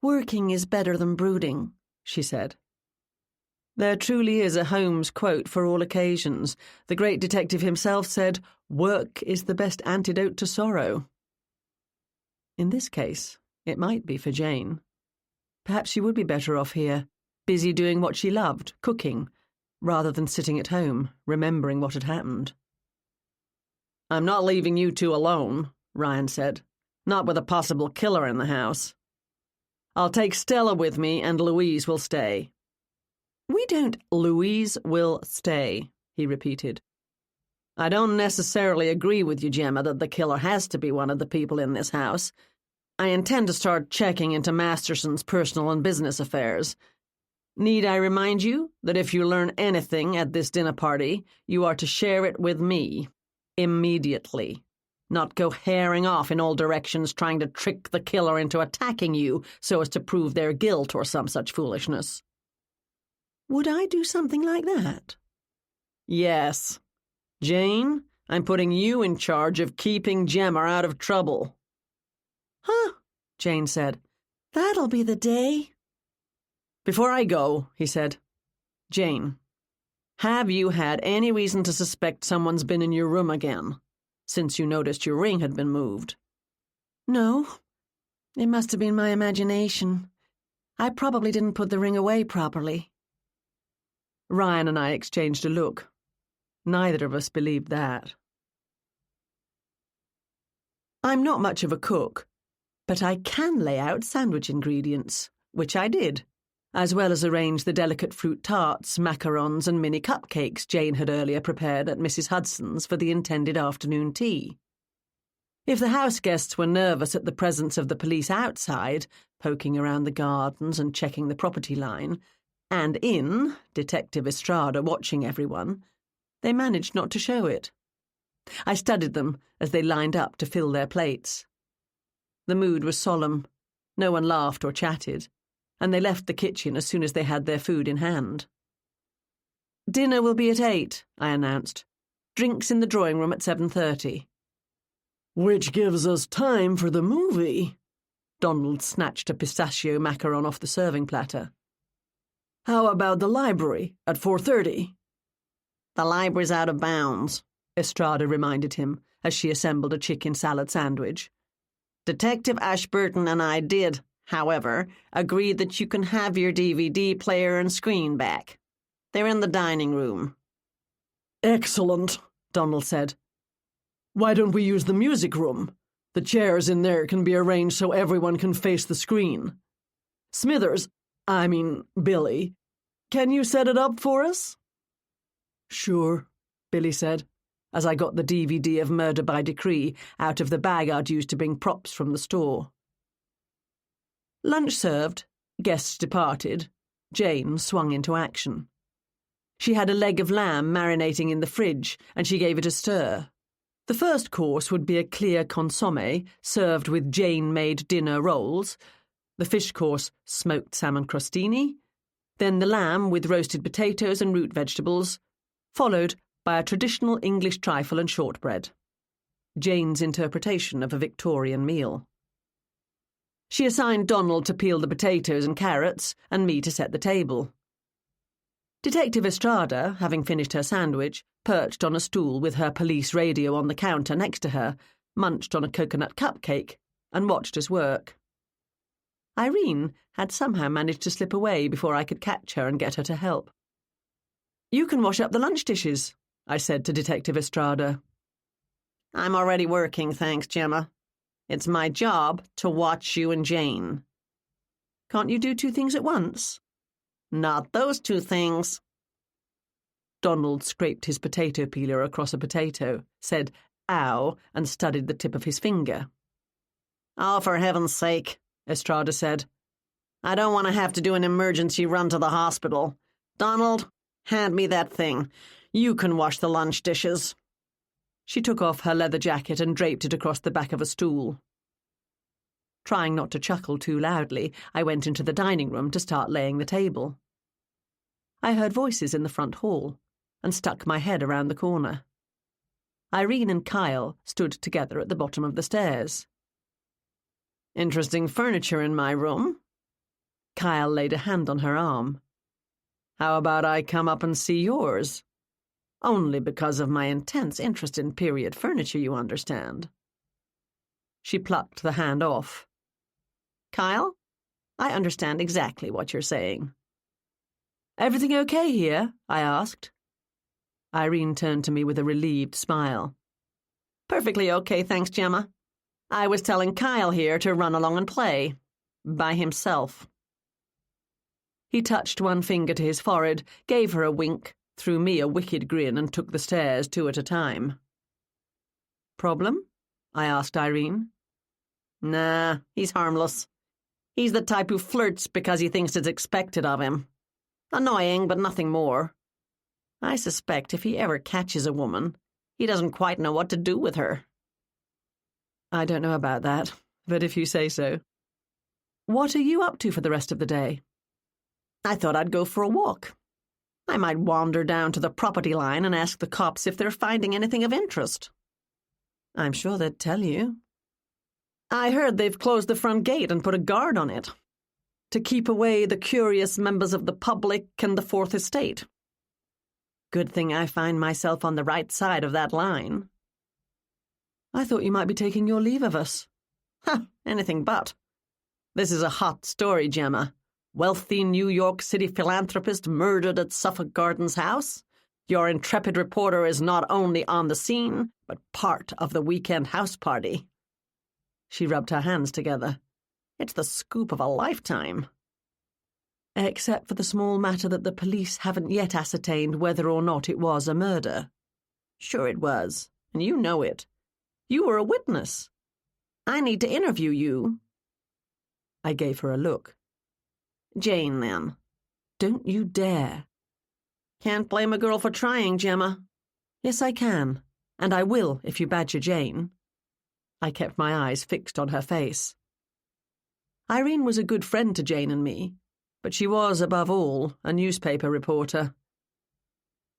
Working is better than brooding, she said. There truly is a Holmes quote for all occasions. The great detective himself said, "Work is the best antidote to sorrow." In this case, it might be for Jane. Perhaps she would be better off here, busy doing what she loved, cooking, rather than sitting at home, remembering what had happened. I'm not leaving you two alone, Ryan said. Not with a possible killer in the house. I'll take Stella with me and Louise will stay. Louise will stay, he repeated. I don't necessarily agree with you, Gemma, that the killer has to be one of the people in this house. I intend to start checking into Masterson's personal and business affairs. Need I remind you that if you learn anything at this dinner party, you are to share it with me, immediately. Not go herring off in all directions trying to trick the killer into attacking you so as to prove their guilt or some such foolishness. Would I do something like that? Yes. Jane, I'm putting you in charge of keeping Gemma out of trouble. Huh, Jane said. That'll be the day. Before I go, he said, Jane, have you had any reason to suspect someone's been in your room again, since you noticed your ring had been moved? No. It must have been my imagination. I probably didn't put the ring away properly. Ryan and I exchanged a look. Neither of us believed that. I'm not much of a cook, but I can lay out sandwich ingredients, which I did, as well as arrange the delicate fruit tarts, macarons, and mini cupcakes Jane had earlier prepared at Mrs. Hudson's for the intended afternoon tea. If the house guests were nervous at the presence of the police outside, poking around the gardens and checking the property line, and in, Detective Estrada watching everyone, they managed not to show it. I studied them as they lined up to fill their plates. The mood was solemn. No one laughed or chatted, and they left the kitchen as soon as they had their food in hand. "Dinner will be at 8, I announced. "Drinks in the drawing room at 7:30. Which gives us time for the movie. Donald snatched a pistachio macaron off the serving platter. How about the library at 4:30? "The library's out of bounds," Estrada reminded him as she assembled a chicken salad sandwich. "Detective Ashburton and I did, however, agree that you can have your DVD player and screen back. They're in the dining room." "Excellent," Donald said. "Why don't we use the music room? The chairs in there can be arranged so everyone can face the screen. Billy, can you set it up for us?" "Sure," Billy said, as I got the DVD of Murder by Decree out of the bag I'd used to bring props from the store. Lunch served, guests departed, Jane swung into action. She had a leg of lamb marinating in the fridge, and she gave it a stir. The first course would be a clear consommé served with Jane-made dinner rolls, the fish course smoked salmon crostini, then the lamb with roasted potatoes and root vegetables, followed by a traditional English trifle and shortbread. Jane's interpretation of a Victorian meal. She assigned Donald to peel the potatoes and carrots, and me to set the table. Detective Estrada, having finished her sandwich, perched on a stool with her police radio on the counter next to her, munched on a coconut cupcake, and watched us work. Irene had somehow managed to slip away before I could catch her and get her to help. "You can wash up the lunch dishes," I said to Detective Estrada. "I'm already working, thanks, Gemma. It's my job to watch you and Jane." "Can't you do 2 things at once?" "Not those 2 things." Donald scraped his potato peeler across a potato, said, "Ow," and studied the tip of his finger. "Oh, for heaven's sake," Estrada said. "I don't want to have to do an emergency run to the hospital. Donald, hand me that thing. You can wash the lunch dishes." She took off her leather jacket and draped it across the back of a stool. Trying not to chuckle too loudly, I went into the dining room to start laying the table. I heard voices in the front hall and stuck my head around the corner. Irene and Kyle stood together at the bottom of the stairs. "Interesting furniture in my room." Kyle laid a hand on her arm. "How about I come up and see yours? Only because of my intense interest in period furniture, you understand." She plucked the hand off. "Kyle, I understand exactly what you're saying." "Everything okay here?" I asked. Irene turned to me with a relieved smile. "Perfectly okay, thanks, Gemma. I was telling Kyle here to run along and play. By himself." He touched one finger to his forehead, gave her a wink, threw me a wicked grin, and took the stairs 2 at a time. "Problem?" I asked Irene. "Nah, he's harmless. He's the type who flirts because he thinks it's expected of him. Annoying, but nothing more. I suspect if he ever catches a woman, he doesn't quite know what to do with her." "I don't know about that, but if you say so." "What are you up to for the rest of the day?" "I thought I'd go for a walk. I might wander down to the property line and ask the cops if they're finding anything of interest." "I'm sure they'd tell you." "I heard they've closed the front gate and put a guard on it, to keep away the curious members of the public and the Fourth Estate. Good thing I find myself on the right side of that line." "I thought you might be taking your leave of us." "Ha, anything but. This is a hot story, Gemma. wealthy New York City philanthropist murdered at Suffolk Gardens house. Your intrepid reporter is not only on the scene, but part of the weekend house party." She rubbed her hands together. "It's the scoop of a lifetime." "Except for the small matter that the police haven't yet ascertained whether or not it was a murder." "Sure it was, and you know it. You were a witness. I need to interview you." I gave her a look. "Jane, then." "Don't you dare." "Can't blame a girl for trying, Gemma." "Yes, I can, and I will if you badger Jane." I kept my eyes fixed on her face. Irene was a good friend to Jane and me, but she was, above all, a newspaper reporter.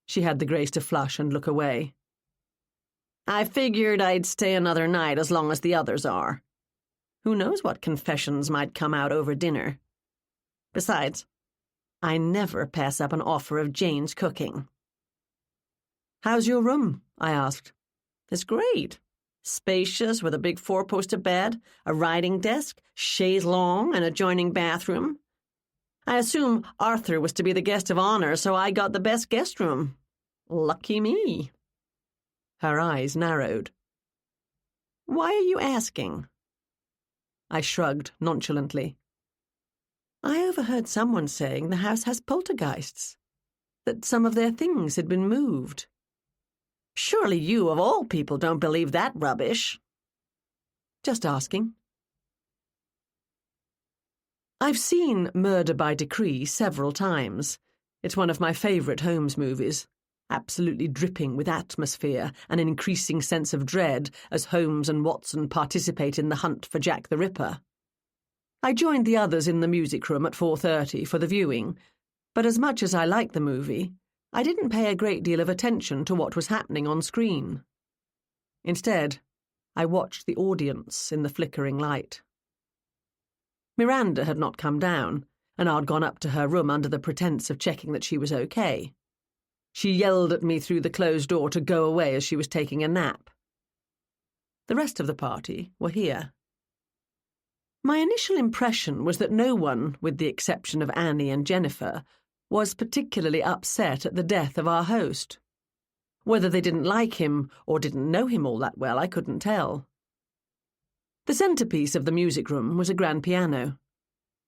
She had the grace to flush and look away. "I figured I'd stay another night as long as the others are. Who knows what confessions might come out over dinner? Besides, I never pass up an offer of Jane's cooking." "How's your room?" I asked. "It's great. Spacious, with a big four-poster bed, a writing desk, chaise longue, and adjoining bathroom. I assume Arthur was to be the guest of honor, so I got the best guest room. Lucky me." Her eyes narrowed. "Why are you asking?" I shrugged nonchalantly. "I overheard someone saying the house has poltergeists, that some of their things had been moved." "Surely you, of all people, don't believe that rubbish." "Just asking." I've seen Murder by Decree several times. It's one of my favourite Holmes movies, absolutely dripping with atmosphere and an increasing sense of dread as Holmes and Watson participate in the hunt for Jack the Ripper. I joined the others in the music room at 4:30 for the viewing, but as much as I liked the movie, I didn't pay a great deal of attention to what was happening on screen. Instead, I watched the audience in the flickering light. Miranda had not come down, and I'd gone up to her room under the pretense of checking that she was okay. She yelled at me through the closed door to go away as she was taking a nap. The rest of the party were here. My initial impression was that no one, with the exception of Annie and Jennifer, was particularly upset at the death of our host. Whether they didn't like him or didn't know him all that well, I couldn't tell. The centrepiece of the music room was a grand piano.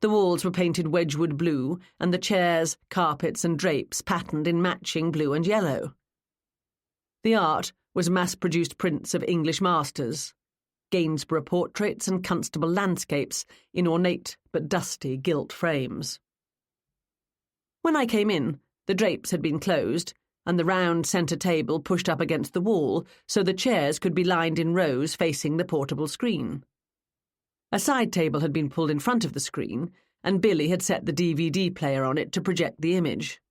The walls were painted Wedgwood blue, and the chairs, carpets, and drapes patterned in matching blue and yellow. The art was mass-produced prints of English masters, Gainsborough portraits and Constable landscapes in ornate but dusty gilt frames. When I came in, the drapes had been closed, and the round centre table pushed up against the wall so the chairs could be lined in rows facing the portable screen. A side table had been pulled in front of the screen, and Billy had set the DVD player on it to project the image.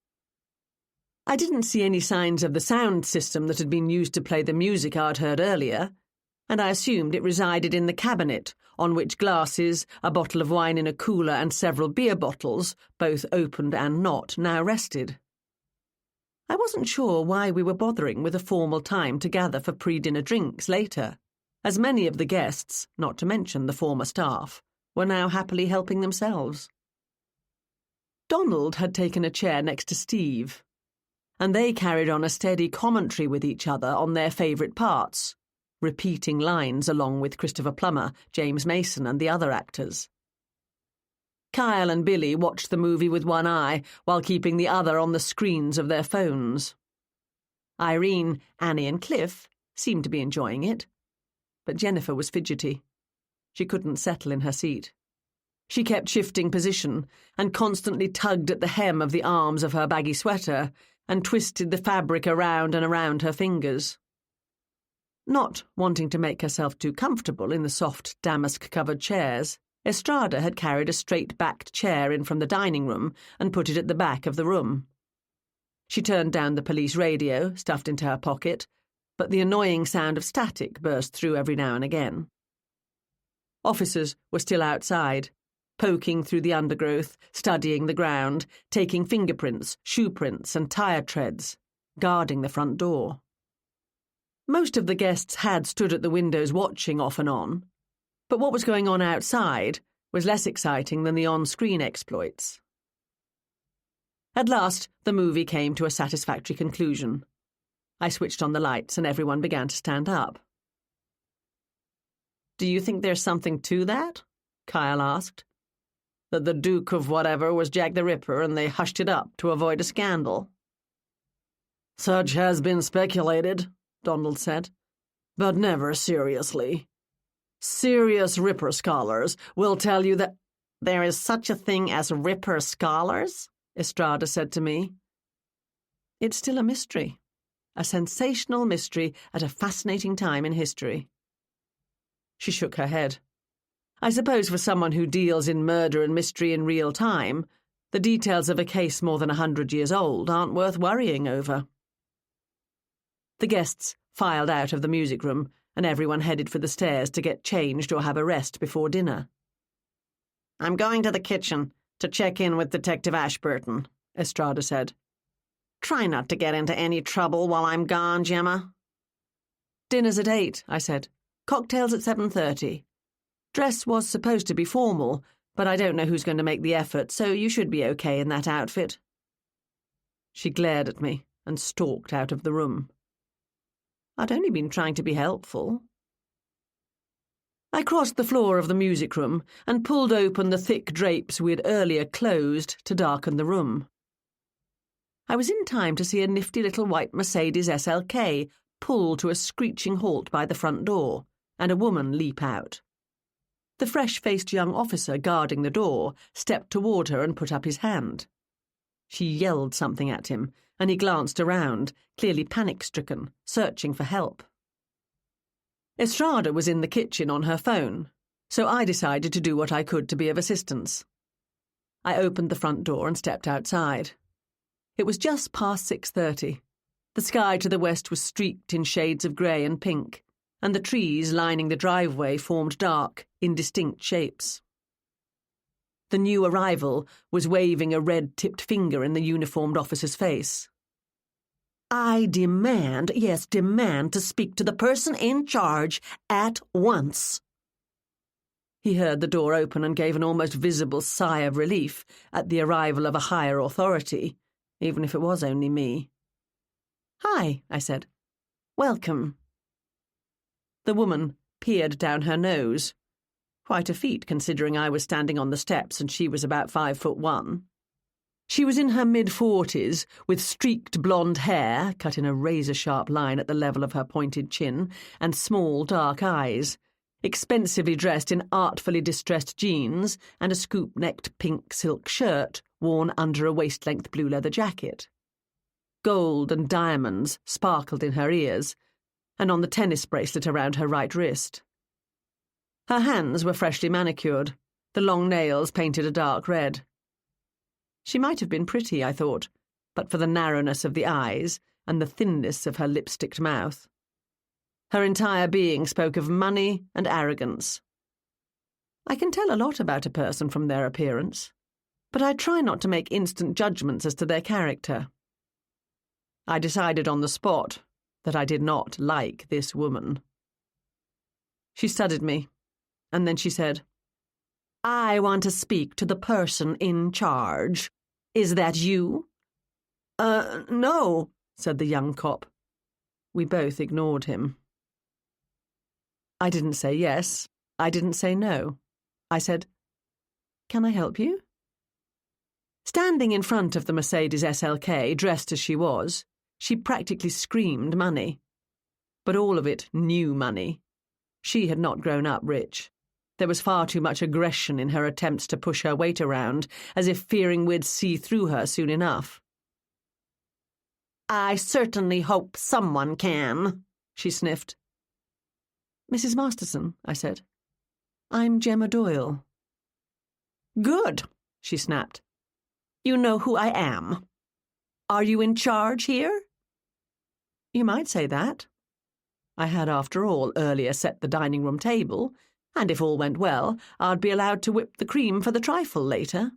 I didn't see any signs of the sound system that had been used to play the music I'd heard earlier, and I assumed it resided in the cabinet, on which glasses, a bottle of wine in a cooler, and several beer bottles, both opened and not, now rested. I wasn't sure why we were bothering with a formal time to gather for pre-dinner drinks later, as many of the guests, not to mention the former staff, were now happily helping themselves. Donald had taken a chair next to Steve, and they carried on a steady commentary with each other on their favourite parts, repeating lines along with Christopher Plummer, James Mason, and the other actors. Kyle and Billy watched the movie with one eye while keeping the other on the screens of their phones. Irene, Annie, and Cliff seemed to be enjoying it, but Jennifer was fidgety. She couldn't settle in her seat. She kept shifting position and constantly tugged at the hem of the arms of her baggy sweater and twisted the fabric around and around her fingers. Not wanting to make herself too comfortable in the soft damask-covered chairs, Estrada had carried a straight-backed chair in from the dining room and put it at the back of the room. She turned down the police radio, stuffed into her pocket, but the annoying sound of static burst through every now and again. Officers were still outside, poking through the undergrowth, studying the ground, taking fingerprints, shoe prints, and tyre treads, guarding the front door. Most of the guests had stood at the windows watching off and on, but what was going on outside was less exciting than the on-screen exploits. At last, the movie came to a satisfactory conclusion. I switched on the lights and everyone began to stand up. "Do you think there's something to that?" Kyle asked. "That the Duke of whatever was Jack the Ripper and they hushed it up to avoid a scandal?" "Such has been speculated," Donald said, "but never seriously. Serious Ripper scholars will tell you that—" "There is such a thing as Ripper scholars?" Estrada said to me. "It's still a mystery. A sensational mystery at a fascinating time in history." She shook her head. "I suppose for someone who deals in murder and mystery in real time, the details of a case more than 100 years old aren't worth worrying over." The guests filed out of the music room, and everyone headed for the stairs to get changed or have a rest before dinner. "I'm going to the kitchen to check in with Detective Ashburton," Estrada said. "Try not to get into any trouble while I'm gone, Gemma." "Dinner's at 8, I said. "Cocktails at 7:30. Dress was supposed to be formal, but I don't know who's going to make the effort, so you should be okay in that outfit." She glared at me and stalked out of the room. I'd only been trying to be helpful. I crossed the floor of the music room and pulled open the thick drapes we had earlier closed to darken the room. I was in time to see a nifty little white Mercedes SLK pull to a screeching halt by the front door, and a woman leap out. The fresh-faced young officer guarding the door stepped toward her and put up his hand. She yelled something at him, and he glanced around, clearly panic-stricken, searching for help. Estrada was in the kitchen on her phone, so I decided to do what I could to be of assistance. I opened the front door and stepped outside. It was just past 6:30. The sky to the west was streaked in shades of grey and pink, and the trees lining the driveway formed dark, indistinct shapes. The new arrival was waving a red-tipped finger in the uniformed officer's face. "I demand, yes, demand to speak to the person in charge at once." He heard the door open and gave an almost visible sigh of relief at the arrival of a higher authority, even if it was only me. "Hi," I said. "Welcome." The woman peered down her nose. Quite a feat, considering I was standing on the steps and she was about 5'1". She was in her mid-40s, with streaked blonde hair, cut in a razor-sharp line at the level of her pointed chin, and small, dark eyes, expensively dressed in artfully distressed jeans and a scoop-necked pink silk shirt worn under a waist-length blue leather jacket. Gold and diamonds sparkled in her ears, and on the tennis bracelet around her right wrist. Her hands were freshly manicured, the long nails painted a dark red. She might have been pretty, I thought, but for the narrowness of the eyes and the thinness of her lipsticked mouth. Her entire being spoke of money and arrogance. I can tell a lot about a person from their appearance, but I try not to make instant judgments as to their character. I decided on the spot that I did not like this woman. She studied me, and then she said, "I want to speak to the person in charge. Is that you?" No," said the young cop. We both ignored him. I didn't say yes. I didn't say no. I said, "Can I help you?" Standing in front of the Mercedes SLK, dressed as she was, she practically screamed money. But all of it new money. She had not grown up rich. There was far too much aggression in her attempts to push her weight around, as if fearing we'd see through her soon enough. "I certainly hope someone can," she sniffed. "Mrs. Masterson," I said. "I'm Gemma Doyle." "Good," she snapped. "You know who I am. Are you in charge here?" "You might say that." I had, after all, earlier set the dining room table, and if all went well, I'd be allowed to whip the cream for the trifle later.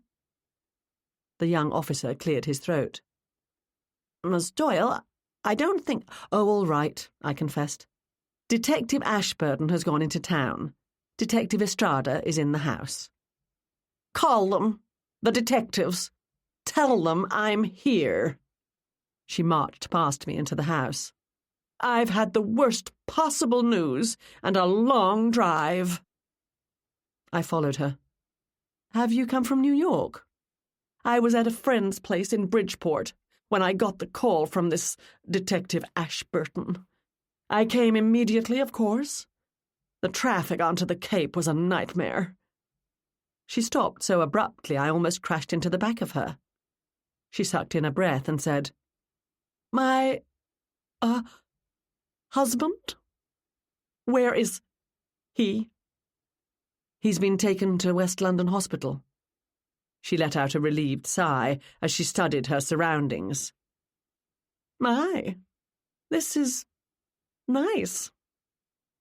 The young officer cleared his throat. "Miss Doyle, I don't think—" "Oh, all right," I confessed. "Detective Ashburton has gone into town. Detective Estrada is in the house." "Call them. The detectives. Tell them I'm here." She marched past me into the house. "I've had the worst possible news and a long drive." I followed her. "Have you come from New York?" "I was at a friend's place in Bridgeport when I got the call from this Detective Ashburton. I came immediately, of course. The traffic onto the Cape was a nightmare." She stopped so abruptly I almost crashed into the back of her. She sucked in a breath and said, "My, husband? Where is he?" "He's been taken to West London Hospital." She let out a relieved sigh as she studied her surroundings. "My, this is nice.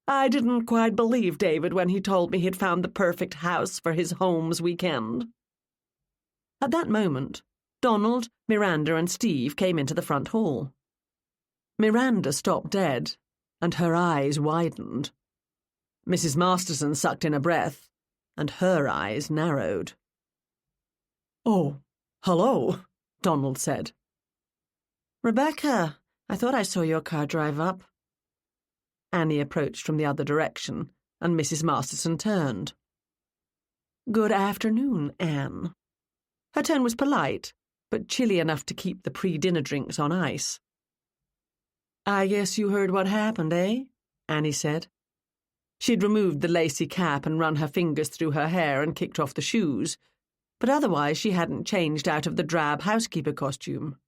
I didn't quite believe David when he told me he'd found the perfect house for his Holmes weekend." At that moment, Donald, Miranda, and Steve came into the front hall. Miranda stopped dead, and her eyes widened. Mrs. Masterson sucked in a breath, and her eyes narrowed. "Oh, hello," Donald said. "Rebecca, I thought I saw your car drive up." Annie approached from the other direction, and Mrs. Masterson turned. "Good afternoon, Anne." Her tone was polite, but chilly enough to keep the pre-dinner drinks on ice. "I guess you heard what happened, eh?" Annie said. She'd removed the lacy cap and run her fingers through her hair and kicked off the shoes, but otherwise she hadn't changed out of the drab housekeeper costume.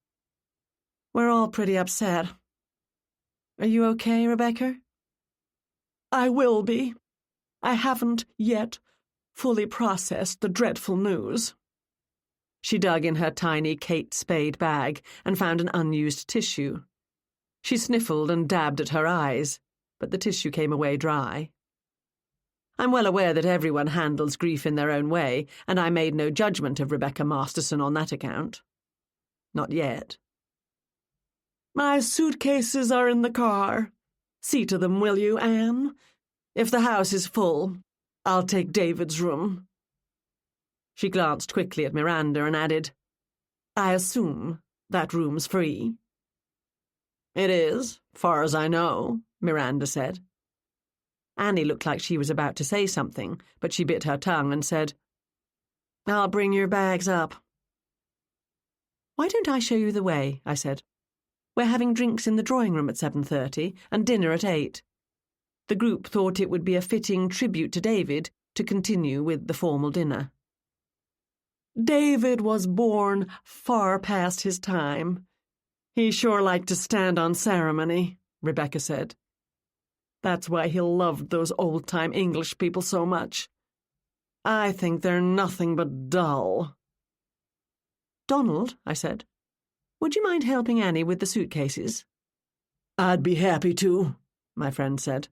"We're all pretty upset. Are you okay, Rebecca?" "I will be. I haven't yet fully processed the dreadful news." She dug in her tiny Kate Spade bag and found an unused tissue. She sniffled and dabbed at her eyes, but the tissue came away dry. I'm well aware that everyone handles grief in their own way, and I made no judgment of Rebecca Masterson on that account. Not yet. "My suitcases are in the car. See to them, will you, Anne? If the house is full, I'll take David's room." She glanced quickly at Miranda and added, "I assume that room's free." "It is, far as I know," Miranda said. Annie looked like she was about to say something, but she bit her tongue and said, "I'll bring your bags up." "Why don't I show you the way?" I said. "We're having drinks in the drawing room at 7:30 and dinner at 8. The group thought it would be a fitting tribute to David to continue with the formal dinner." "David was born far past his time. He sure liked to stand on ceremony," Rebecca said. "That's why he loved those old-time English people so much. I think they're nothing but dull." "Donald," I said, "would you mind helping Annie with the suitcases?" "I'd be happy to," my friend said.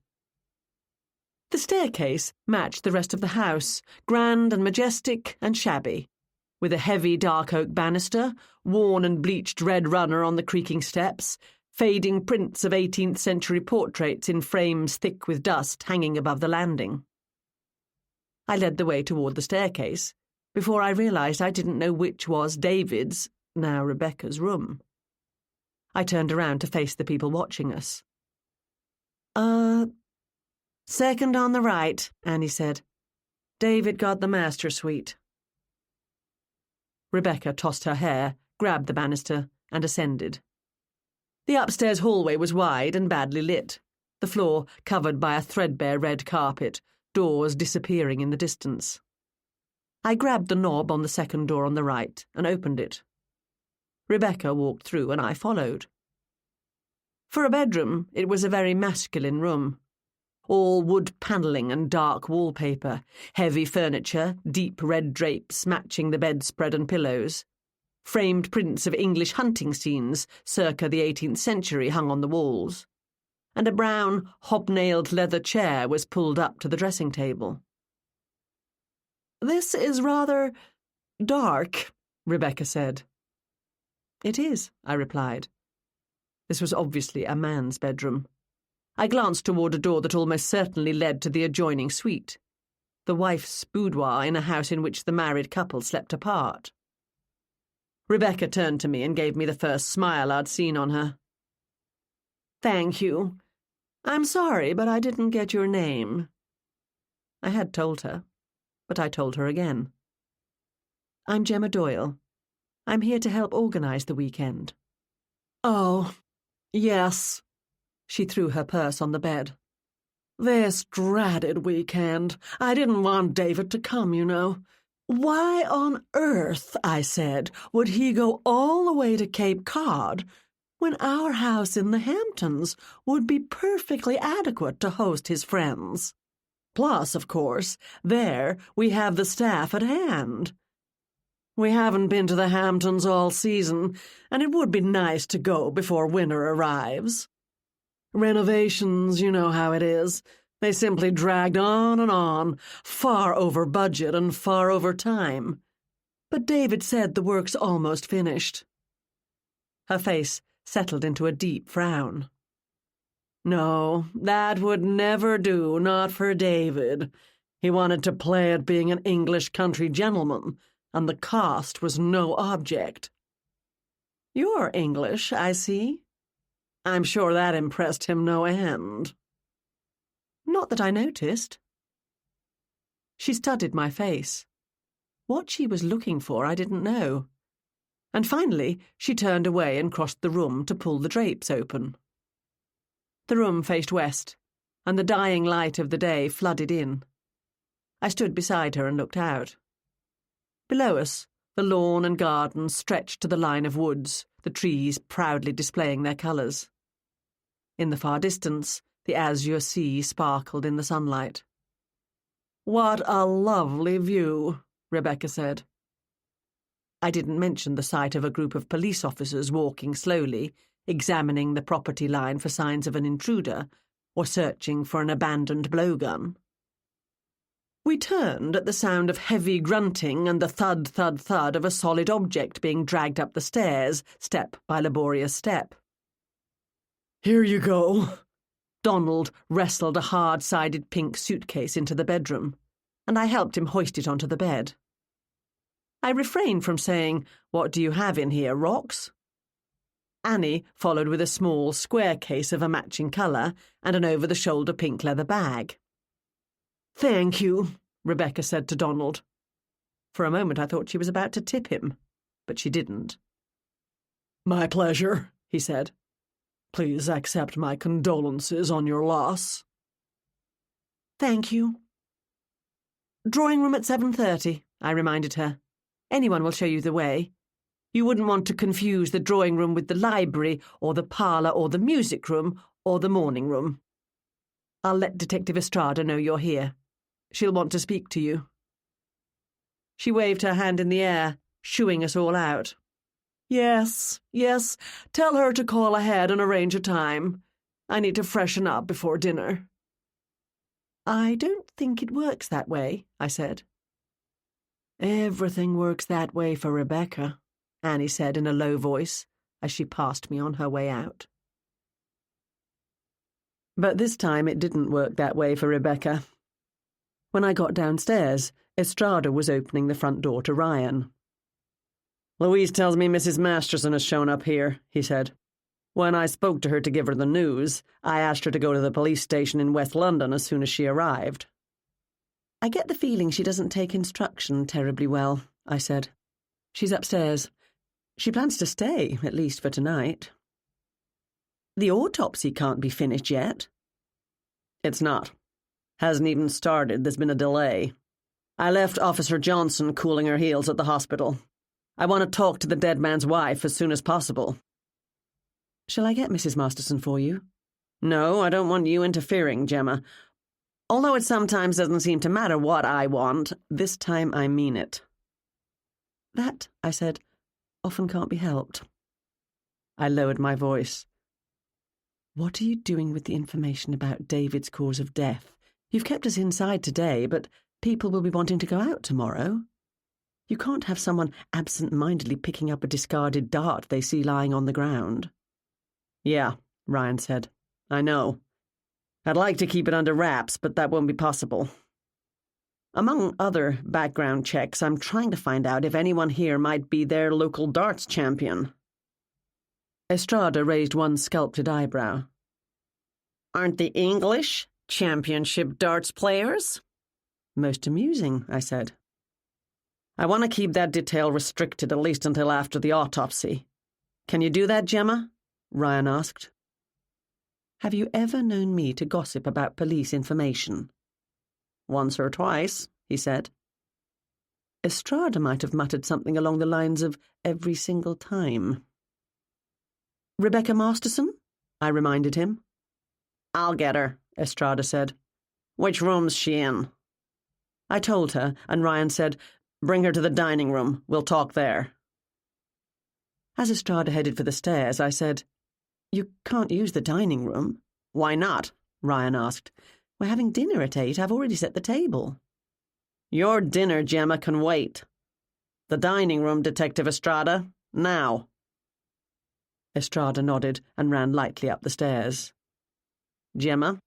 The staircase matched the rest of the house, grand and majestic and shabby, with a heavy dark oak banister, worn and bleached red runner on the creaking steps, fading prints of 18th century portraits in frames thick with dust hanging above the landing. I led the way toward the staircase, before I realized I didn't know which was David's, now Rebecca's, room. I turned around to face the people watching us. Second on the right," Annie said. "David got the master suite." Rebecca tossed her hair, grabbed the banister, and ascended. The upstairs hallway was wide and badly lit, the floor covered by a threadbare red carpet, doors disappearing in the distance. I grabbed the knob on the second door on the right and opened it. Rebecca walked through and I followed. For a bedroom, it was a very masculine room. All wood panelling and dark wallpaper, heavy furniture, deep red drapes matching the bedspread and pillows. Framed prints of English hunting scenes circa the 18th century hung on the walls, and a brown, hobnailed leather chair was pulled up to the dressing table. "This is rather dark," Rebecca said. "It is," I replied. This was obviously a man's bedroom. I glanced toward a door that almost certainly led to the adjoining suite, the wife's boudoir in a house in which the married couple slept apart. Rebecca turned to me and gave me the first smile I'd seen on her. "Thank you. I'm sorry, but I didn't get your name." I had told her, but I told her again. "I'm Gemma Doyle. I'm here to help organise the weekend." "Oh, yes." She threw her purse on the bed. "This dratted weekend. I didn't want David to come, you know. Why on earth, I said, would he go all the way to Cape Cod when our house in the Hamptons would be perfectly adequate to host his friends? Plus, of course, there we have the staff at hand. We haven't been to the Hamptons all season, and it would be nice to go before winter arrives. Renovations, you know how it is. They simply dragged on, far over budget and far over time. But David said the work's almost finished." Her face settled into a deep frown. "No, that would never do, not for David. He wanted to play at being an English country gentleman, and the cost was no object." "You're English, I see." "I'm sure that impressed him no end." "Not that I noticed." She studied my face. What she was looking for I didn't know. And finally she turned away and crossed the room to pull the drapes open. The room faced west, and the dying light of the day flooded in. I stood beside her and looked out. Below us, the lawn and garden stretched to the line of woods, the trees proudly displaying their colours. In the far distance, the azure sea sparkled in the sunlight. "What a lovely view," Rebecca said. I didn't mention the sight of a group of police officers walking slowly, examining the property line for signs of an intruder, or searching for an abandoned blowgun. We turned at the sound of heavy grunting and the thud, thud, thud of a solid object being dragged up the stairs, step by laborious step. "Here you go." Donald wrestled a hard-sided pink suitcase into the bedroom, and I helped him hoist it onto the bed. I refrained from saying, "What do you have in here, rocks?" Annie followed with a small, square case of a matching colour and an over-the-shoulder pink leather bag. "Thank you," Rebecca said to Donald. For a moment I thought she was about to tip him, but she didn't. "My pleasure," he said. "Please accept my condolences on your loss." "Thank you." "Drawing room at 7:30, I reminded her. "Anyone will show you the way. You wouldn't want to confuse the drawing room with the library or the parlour or the music room or the morning room. I'll let Detective Estrada know you're here. She'll want to speak to you." She waved her hand in the air, shooing us all out. Yes, tell her to call ahead and arrange a time. I need to freshen up before dinner." "I don't think it works that way," I said. "Everything works that way for Rebecca," Annie said in a low voice as she passed me on her way out. But this time it didn't work that way for Rebecca. When I got downstairs, Estrada was opening the front door to Ryan. "Louise tells me Mrs. Masterson has shown up here," he said. "When I spoke to her to give her the news, I asked her to go to the police station in West London as soon as she arrived." "I get the feeling she doesn't take instruction terribly well," I said. "She's upstairs. She plans to stay, at least for tonight." "The autopsy can't be finished yet." "It's not. Hasn't even started. There's been a delay. I left Officer Johnson cooling her heels at the hospital. I want to talk to the dead man's wife as soon as possible." "Shall I get Mrs. Masterson for you?" "No, I don't want you interfering, Gemma. Although it sometimes doesn't seem to matter what I want, this time I mean it." "That," I said, "often can't be helped." I lowered my voice. "What are you doing with the information about David's cause of death? You've kept us inside today, but people will be wanting to go out tomorrow. You can't have someone absent-mindedly picking up a discarded dart they see lying on the ground." "Yeah," Ryan said. "I know. I'd like to keep it under wraps, but that won't be possible." Among other background checks, I'm trying to find out if anyone here might be their local darts champion." Estrada raised one sculpted eyebrow. "Aren't the English championship darts players?" "Most amusing," I said. "I want to keep that detail restricted at least until after the autopsy. Can you do that, Gemma?" Ryan asked. "Have you ever known me to gossip about police information?" "Once or twice," he said. Estrada might have muttered something along the lines of every single time. "Rebecca Masterson?" I reminded him. "I'll get her," Estrada said. "Which room's she in?" I told her, and Ryan said, "Bring her to the dining room. We'll talk there." As Estrada headed for the stairs, I said, "You can't use the dining room." "Why not?" Ryan asked. "We're having dinner at 8. I've already set the table." "Your dinner, Gemma, can wait. The dining room, Detective Estrada. Now." Estrada nodded and ran lightly up the stairs. "Gemma,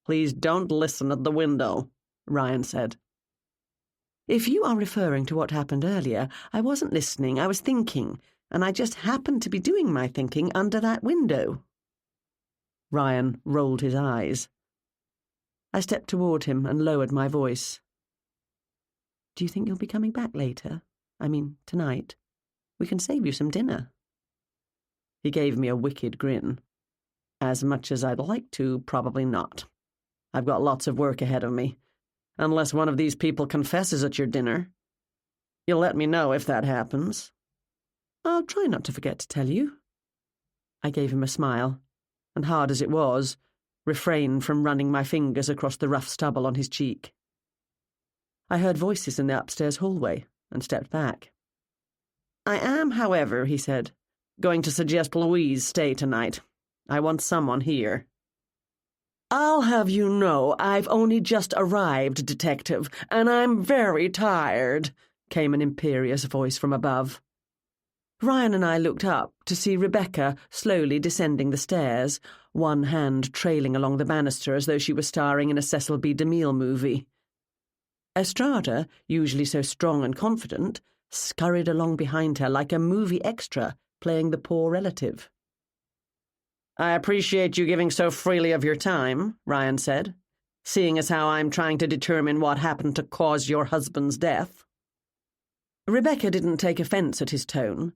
please don't listen at the window," Ryan said. "If you are referring to what happened earlier, I wasn't listening, I was thinking, and I just happened to be doing my thinking under that window." Ryan rolled his eyes. I stepped toward him and lowered my voice. "Do you think you'll be coming back later? I mean, tonight? We can save you some dinner." He gave me a wicked grin. "As much as I'd like to, probably not. I've got lots of work ahead of me. Unless one of these people confesses at your dinner. You'll let me know if that happens." "I'll try not to forget to tell you." I gave him a smile, and hard as it was, refrained from running my fingers across the rough stubble on his cheek. I heard voices in the upstairs hallway and stepped back. "I am, however," he said, "going to suggest Louise stay tonight. I want someone here." "I'll have you know I've only just arrived, Detective, and I'm very tired," came an imperious voice from above. Ryan and I looked up to see Rebecca slowly descending the stairs, one hand trailing along the banister as though she were starring in a Cecil B. DeMille movie. Estrada, usually so strong and confident, scurried along behind her like a movie extra playing the poor relative. "I appreciate you giving so freely of your time," Ryan said, "seeing as how I'm trying to determine what happened to cause your husband's death." Rebecca didn't take offence at his tone.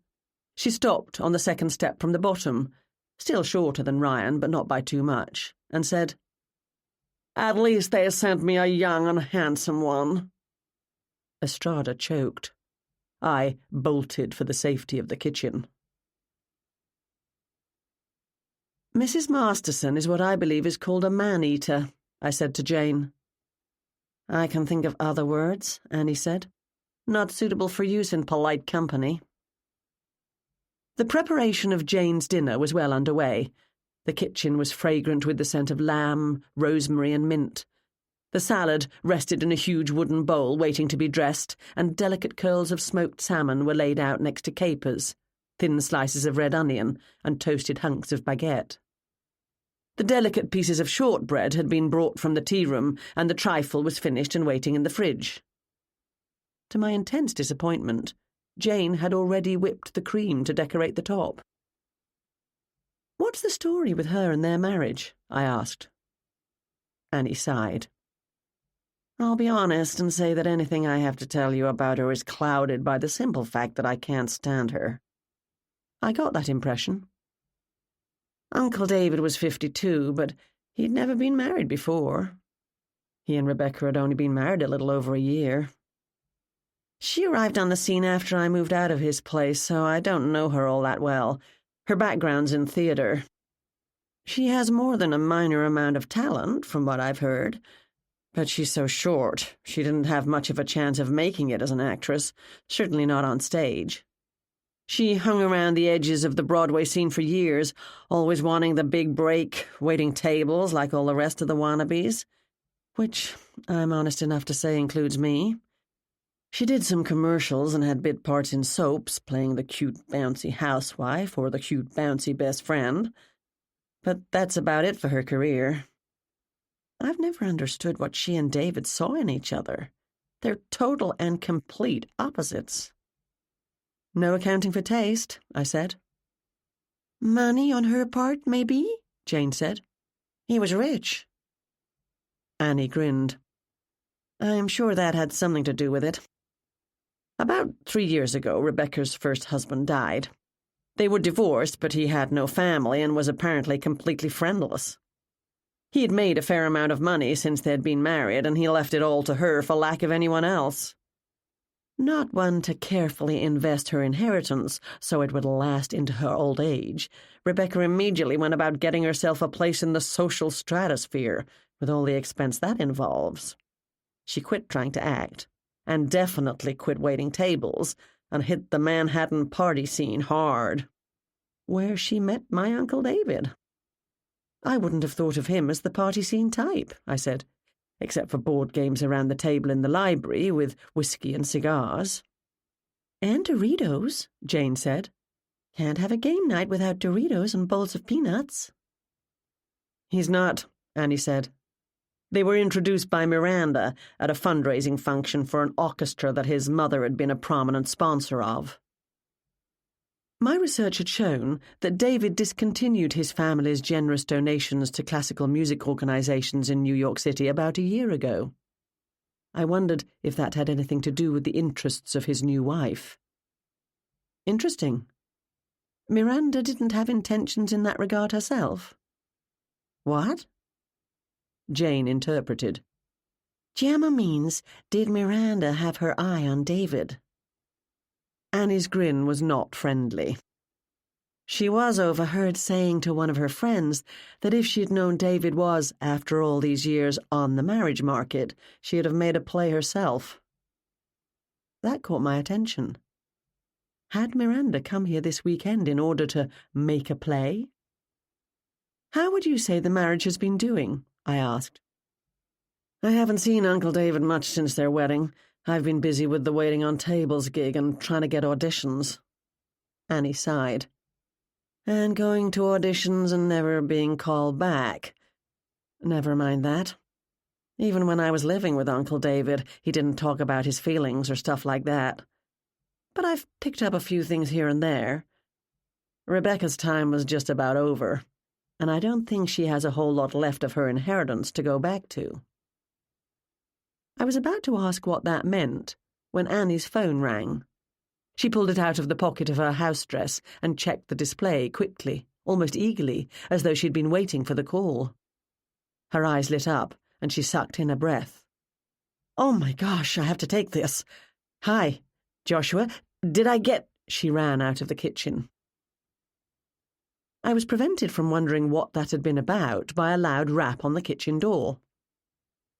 She stopped on the second step from the bottom, still shorter than Ryan, but not by too much, and said, "At least they sent me a young and handsome one." Estrada choked. I bolted for the safety of the kitchen. "Mrs. Masterson is what I believe is called a man-eater," I said to Jane. "I can think of other words," Annie said. "Not suitable for use in polite company." The preparation of Jane's dinner was well underway. The kitchen was fragrant with the scent of lamb, rosemary, and mint. The salad rested in a huge wooden bowl waiting to be dressed, and delicate curls of smoked salmon were laid out next to capers, thin slices of red onion, and toasted hunks of baguette. The delicate pieces of shortbread had been brought from the tea-room, and the trifle was finished and waiting in the fridge. To my intense disappointment, Jane had already whipped the cream to decorate the top. "What's the story with her and their marriage?" I asked. Annie sighed. "I'll be honest and say that anything I have to tell you about her is clouded by the simple fact that I can't stand her." I got that impression. Uncle David was 52, but he'd never been married before. He and Rebecca had only been married a little over a year. She arrived on the scene after I moved out of his place, so I don't know her all that well. Her background's in theater. She has more than a minor amount of talent, from what I've heard, but she's so short, she didn't have much of a chance of making it as an actress, certainly not on stage. She hung around the edges of the Broadway scene for years, always wanting the big break, waiting tables like all the rest of the wannabes, which, I'm honest enough to say, includes me. She did some commercials and had bit parts in soaps, playing the cute, bouncy housewife or the cute, bouncy best friend. But that's about it for her career. I've never understood what she and David saw in each other. They're total and complete opposites. No accounting for taste, I said. Money on her part, maybe, Jane said. He was rich. Annie grinned. I'm sure that had something to do with it. About 3 years ago, Rebecca's first husband died. They were divorced, but he had no family and was apparently completely friendless. He had made a fair amount of money since they'd been married, and he left it all to her for lack of anyone else. Not one to carefully invest her inheritance so it would last into her old age, Rebecca immediately went about getting herself a place in the social stratosphere, with all the expense that involves. She quit trying to act, and definitely quit waiting tables, and hit the Manhattan party scene hard, where she met my Uncle David. I wouldn't have thought of him as the party scene type, I said, except for board games around the table in the library with whiskey and cigars. And Doritos, Jane said. Can't have a game night without Doritos and bowls of peanuts. He's not, Annie said. They were introduced by Miranda at a fundraising function for an orchestra that his mother had been a prominent sponsor of. My research had shown that David discontinued his family's generous donations to classical music organizations in New York City about a year ago. I wondered if that had anything to do with the interests of his new wife. Interesting. Miranda didn't have intentions in that regard herself. What? Jane interpreted. Gemma means, did Miranda have her eye on David? Annie's grin was not friendly. She was overheard saying to one of her friends that if she had known David was, after all these years, on the marriage market, she'd have made a play herself. That caught my attention. Had Miranda come here this weekend in order to make a play? How would you say the marriage has been doing? I asked. I haven't seen Uncle David much since their wedding. I've been busy with the waiting on tables gig and trying to get auditions. Annie sighed. And going to auditions and never being called back. Never mind that. Even when I was living with Uncle David, he didn't talk about his feelings or stuff like that. But I've picked up a few things here and there. Rebecca's time was just about over, and I don't think she has a whole lot left of her inheritance to go back to. I was about to ask what that meant when Annie's phone rang. She pulled it out of the pocket of her house dress and checked the display quickly, almost eagerly, as though she'd been waiting for the call. Her eyes lit up, and she sucked in a breath. Oh my gosh, I have to take this. Hi, Joshua, did I get... She ran out of the kitchen. I was prevented from wondering what that had been about by a loud rap on the kitchen door.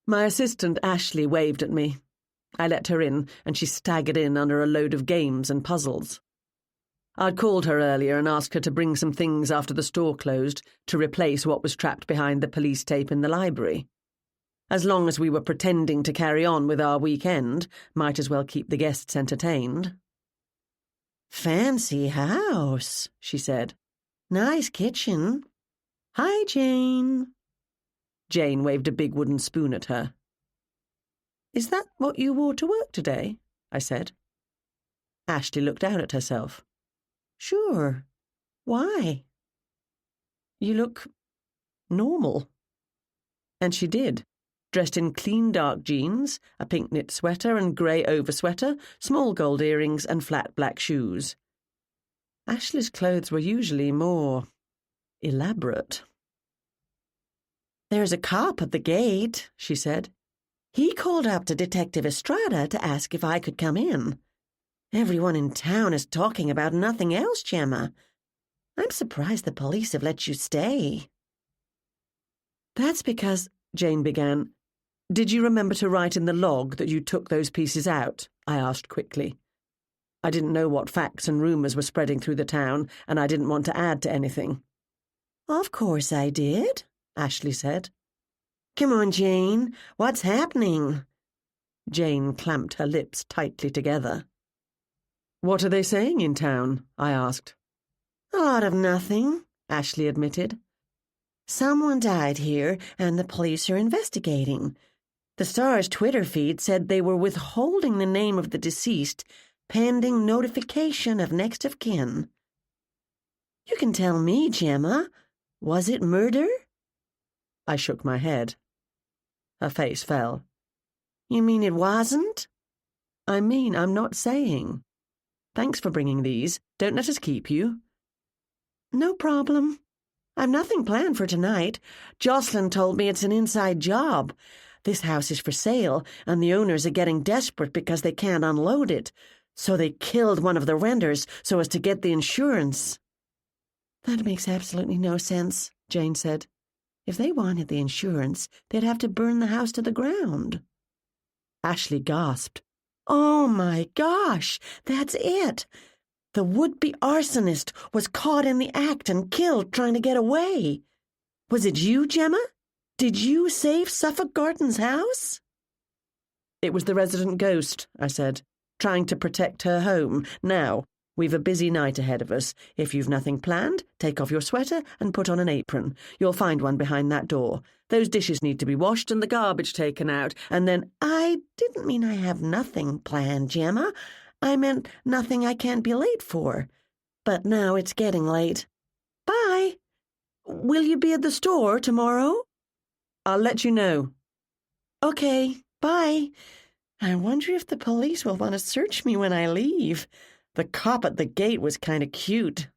My assistant Ashley waved at me. I let her in, and she staggered in under a load of games and puzzles. I'd called her earlier and asked her to bring some things after the store closed to replace what was trapped behind the police tape in the library. As long as we were pretending to carry on with our weekend, might as well keep the guests entertained. Fancy house, she said. Nice kitchen. Hi, Jane. Jane waved a big wooden spoon at her. Is that what you wore to work today? I said. Ashley looked down at herself. Sure. Why? You look normal. And she did, dressed in clean dark jeans, a pink knit sweater and grey oversweater, small gold earrings and flat black shoes. Ashley's clothes were usually more elaborate. There's a cop at the gate, she said. He called up to Detective Estrada to ask if I could come in. Everyone in town is talking about nothing else, Gemma. I'm surprised the police have let you stay. That's because, Jane began. Did you remember to write in the log that you took those pieces out? I asked quickly. I didn't know what facts and rumours were spreading through the town, and I didn't want to add to anything. Of course I did, Ashley said. Come on, Jane. What's happening? Jane clamped her lips tightly together. What are they saying in town? I asked. A lot of nothing, Ashley admitted. Someone died here, and the police are investigating. The Star's Twitter feed said they were withholding the name of the deceased pending notification of next of kin. You can tell me, Gemma. Was it murder? I shook my head. Her face fell. You mean it wasn't? I mean, I'm not saying. Thanks for bringing these. Don't let us keep you. No problem. I've nothing planned for tonight. Jocelyn told me it's an inside job. This house is for sale, and the owners are getting desperate because they can't unload it. So they killed one of the renters so as to get the insurance. That makes absolutely no sense, Jane said. If they wanted the insurance, they'd have to burn the house to the ground. Ashley gasped. Oh my gosh, that's it. The would-be arsonist was caught in the act and killed trying to get away. Was it you, Gemma? Did you save Suffolk Gardens house? It was the resident ghost, I said, trying to protect her home. Now, we've a busy night ahead of us. If you've nothing planned, take off your sweater and put on an apron. You'll find one behind that door. Those dishes need to be washed and the garbage taken out, and then— I didn't mean I have nothing planned, Gemma. I meant nothing I can't be late for. But now it's getting late. Bye. Will you be at the store tomorrow? I'll let you know. Okay, bye. I wonder if the police will want to search me when I leave. The cop at the gate was kind of cute.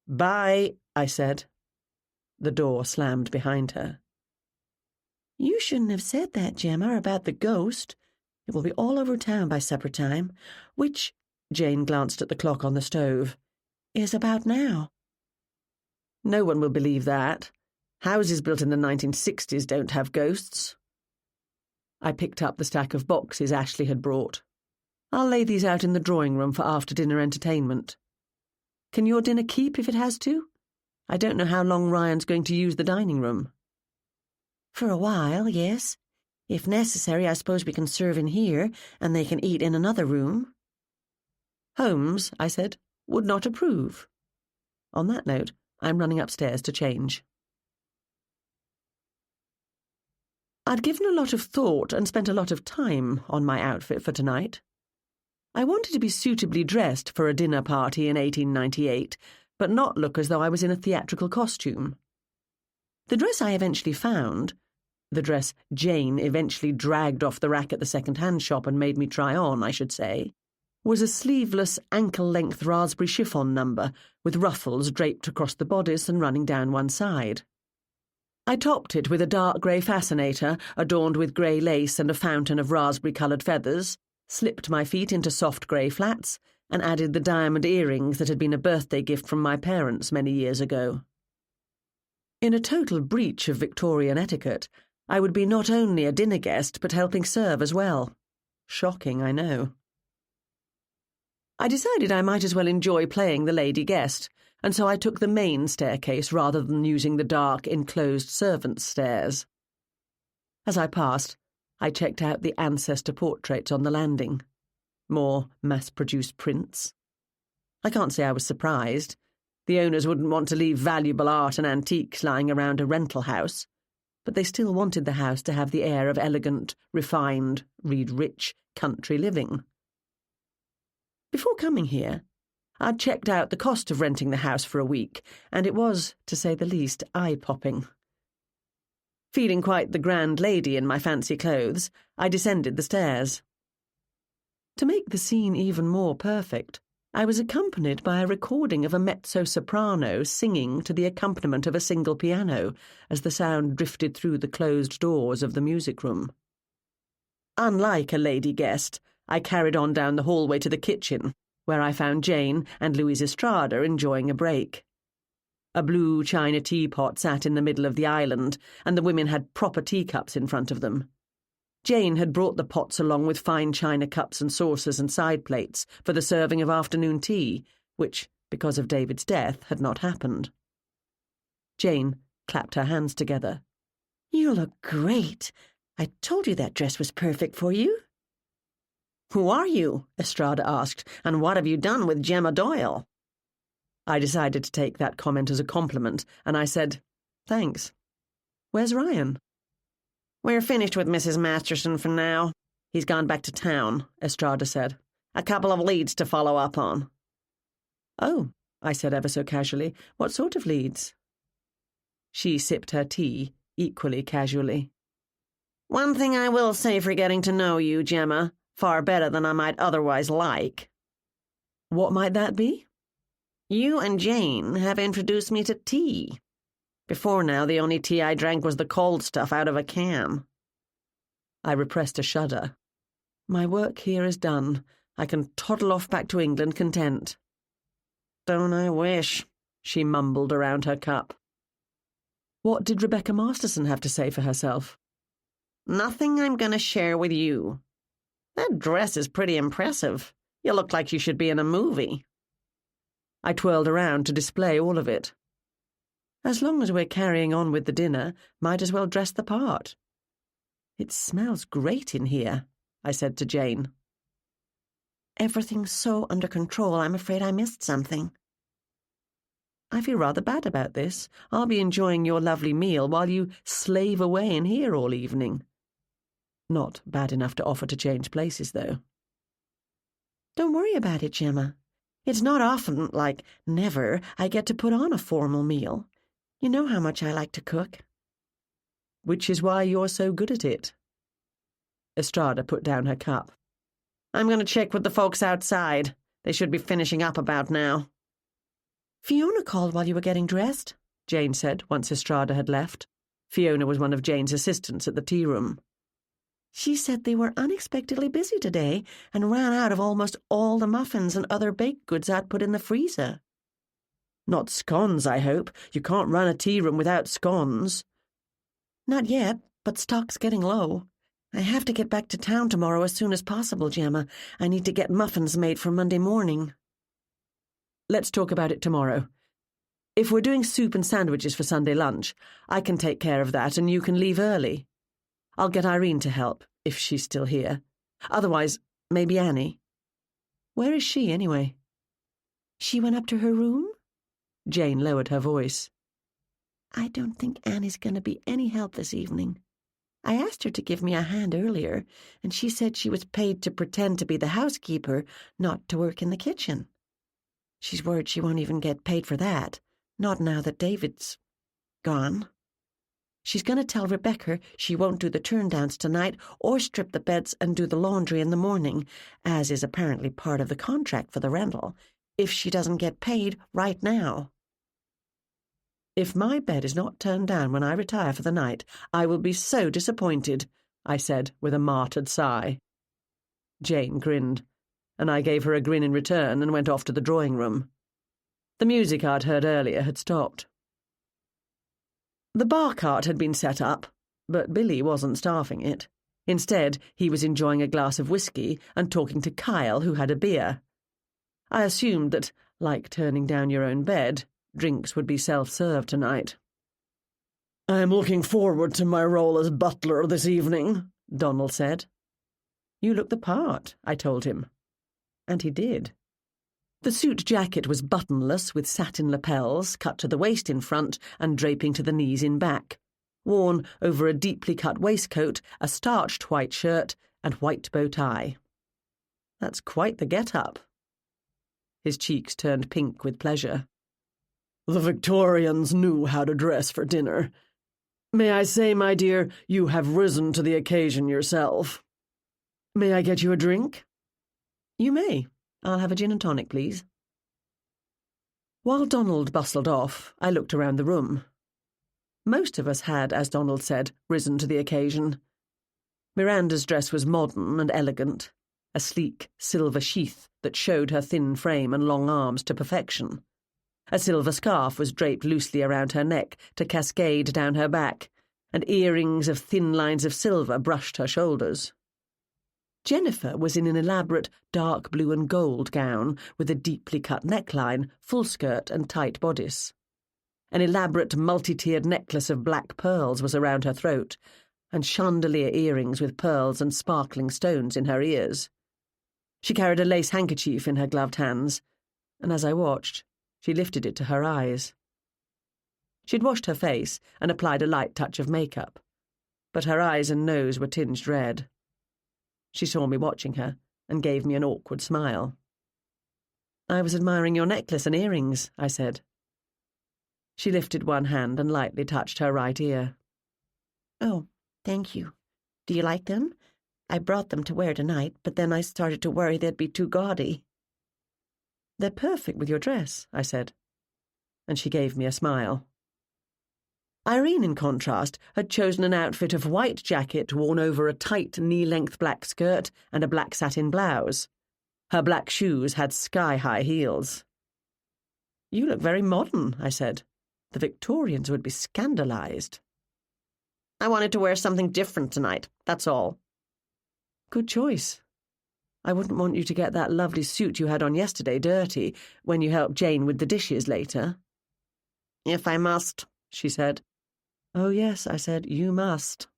Bye, I said. The door slammed behind her. You shouldn't have said that, Gemma, about the ghost. It will be all over town by supper time, which— Jane glanced at the clock on the stove— is about now. No one will believe that. Houses built in the 1960s don't have ghosts. I picked up the stack of boxes Ashley had brought. I'll lay these out in the drawing room for after-dinner entertainment. Can your dinner keep if it has to? I don't know how long Ryan's going to use the dining room. For a while, yes. If necessary, I suppose we can serve in here, and they can eat in another room. Holmes, I said, would not approve. On that note, I'm running upstairs to change. I'd given a lot of thought and spent a lot of time on my outfit for tonight. I wanted to be suitably dressed for a dinner party in 1898, but not look as though I was in a theatrical costume. The dress I eventually found— the dress Jane eventually dragged off the rack at the second-hand shop and made me try on, I should say— was a sleeveless, ankle-length raspberry chiffon number with ruffles draped across the bodice and running down one side. I topped it with a dark grey fascinator adorned with grey lace and a fountain of raspberry-coloured feathers, slipped my feet into soft grey flats, and added the diamond earrings that had been a birthday gift from my parents many years ago. In a total breach of Victorian etiquette, I would be not only a dinner guest but helping serve as well. Shocking, I know. I decided I might as well enjoy playing the lady guest, and so I took the main staircase rather than using the dark, enclosed servants' stairs. As I passed, I checked out the ancestor portraits on the landing. More mass-produced prints. I can't say I was surprised. The owners wouldn't want to leave valuable art and antiques lying around a rental house, but they still wanted the house to have the air of elegant, refined, read rich, country living. Before coming here, I'd checked out the cost of renting the house for a week, and it was, to say the least, eye-popping. Feeling quite the grand lady in my fancy clothes, I descended the stairs. To make the scene even more perfect, I was accompanied by a recording of a mezzo-soprano singing to the accompaniment of a single piano as the sound drifted through the closed doors of the music room. Unlike a lady guest, I carried on down the hallway to the kitchen, where I found Jane and Louise Estrada enjoying a break. A blue china teapot sat in the middle of the island, and the women had proper teacups in front of them. Jane had brought the pots along with fine china cups and saucers and side plates for the serving of afternoon tea, which, because of David's death, had not happened. Jane clapped her hands together. You look great. I told you that dress was perfect for you. Who are you? Estrada asked, and what have you done with Gemma Doyle? I decided to take that comment as a compliment, and I said, Thanks. Where's Ryan? "We're finished with Mrs. Masterson for now. He's gone back to town," Estrada said. "A couple of leads to follow up on." "Oh," I said ever so casually. "What sort of leads?" She sipped her tea, equally casually. "One thing I will say for getting to know you, Gemma, far better than I might otherwise like." "What might that be?" "You and Jane have introduced me to tea. Before now, the only tea I drank was the cold stuff out of a can." I repressed a shudder. My work here is done. I can toddle off back to England content. "Don't I wish," she mumbled around her cup. What did Rebecca Masterson have to say for herself? "Nothing I'm going to share with you. That dress is pretty impressive. You look like you should be in a movie." I twirled around to display all of it. As long as we're carrying on with the dinner, might as well dress the part. "It smells great in here," I said to Jane. "Everything's so under control, I'm afraid I missed something." "I feel rather bad about this. I'll be enjoying your lovely meal while you slave away in here all evening." Not bad enough to offer to change places, though. "Don't worry about it, Gemma. It's not often, like never, I get to put on a formal meal. You know how much I like to cook." "Which is why you're so good at it." Estrada put down her cup. "I'm going to check with the folks outside. They should be finishing up about now." "Fiona called while you were getting dressed," Jane said once Estrada had left. Fiona was one of Jane's assistants at the tea room. "She said they were unexpectedly busy today and ran out of almost all the muffins and other baked goods I'd put in the freezer." "Not scones, I hope. You can't run a tea room without scones." "Not yet, but stock's getting low. I have to get back to town tomorrow as soon as possible, Gemma. I need to get muffins made for Monday morning." "Let's talk about it tomorrow. If we're doing soup and sandwiches for Sunday lunch, I can take care of that and you can leave early. I'll get Irene to help, if she's still here. Otherwise, maybe Annie." "Where is she, anyway?" "She went up to her room?" Jane lowered her voice. "I don't think Annie's going to be any help this evening. I asked her to give me a hand earlier, and she said she was paid to pretend to be the housekeeper, not to work in the kitchen. She's worried she won't even get paid for that, not now that David's gone. She's going to tell Rebecca she won't do the turn-downs tonight or strip the beds and do the laundry in the morning, as is apparently part of the contract for the rental, if she doesn't get paid right now." "If my bed is not turned down when I retire for the night, I will be so disappointed," I said with a martyred sigh. Jane grinned, and I gave her a grin in return and went off to the drawing room. The music I'd heard earlier had stopped. The bar cart had been set up, but Billy wasn't staffing it. Instead, he was enjoying a glass of whiskey and talking to Kyle, who had a beer. I assumed that, like turning down your own bed, drinks would be self-served tonight. "I'm looking forward to my role as butler this evening," Donald said. "You look the part," I told him. And he did. The suit jacket was buttonless with satin lapels cut to the waist in front and draping to the knees in back, worn over a deeply cut waistcoat, a starched white shirt, and white bow tie. That's quite the get-up. His cheeks turned pink with pleasure. "The Victorians knew how to dress for dinner. May I say, my dear, you have risen to the occasion yourself. May I get you a drink?" "You may. I'll have a gin and tonic, please." While Donald bustled off, I looked around the room. Most of us had, as Donald said, risen to the occasion. Miranda's dress was modern and elegant, a sleek silver sheath that showed her thin frame and long arms to perfection. A silver scarf was draped loosely around her neck to cascade down her back, and earrings of thin lines of silver brushed her shoulders. Jennifer was in an elaborate dark blue and gold gown with a deeply cut neckline, full skirt and tight bodice. An elaborate multi-tiered necklace of black pearls was around her throat, and chandelier earrings with pearls and sparkling stones in her ears. She carried a lace handkerchief in her gloved hands, and as I watched, she lifted it to her eyes. She'd washed her face and applied a light touch of makeup, but her eyes and nose were tinged red. She saw me watching her and gave me an awkward smile. "I was admiring your necklace and earrings," I said. She lifted one hand and lightly touched her right ear. "Oh, thank you. Do you like them? I brought them to wear tonight, but then I started to worry they'd be too gaudy." "They're perfect with your dress," I said, and she gave me a smile. Irene, in contrast, had chosen an outfit of white jacket worn over a tight knee-length black skirt and a black satin blouse. Her black shoes had sky-high heels. "You look very modern," I said. "The Victorians would be scandalized." "I wanted to wear something different tonight, that's all." "Good choice. I wouldn't want you to get that lovely suit you had on yesterday dirty when you helped Jane with the dishes later." "If I must," she said. "Oh, yes," I said, "you must."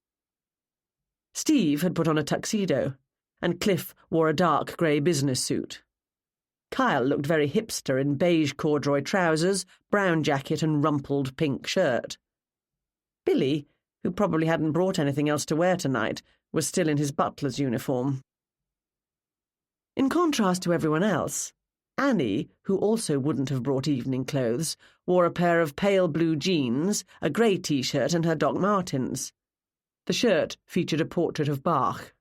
Steve had put on a tuxedo, and Cliff wore a dark grey business suit. Kyle looked very hipster in beige corduroy trousers, brown jacket and rumpled pink shirt. Billy, who probably hadn't brought anything else to wear tonight, was still in his butler's uniform. In contrast to everyone else, Annie, who also wouldn't have brought evening clothes, wore a pair of pale blue jeans, a grey T-shirt and her Doc Martens. The shirt featured a portrait of Bach.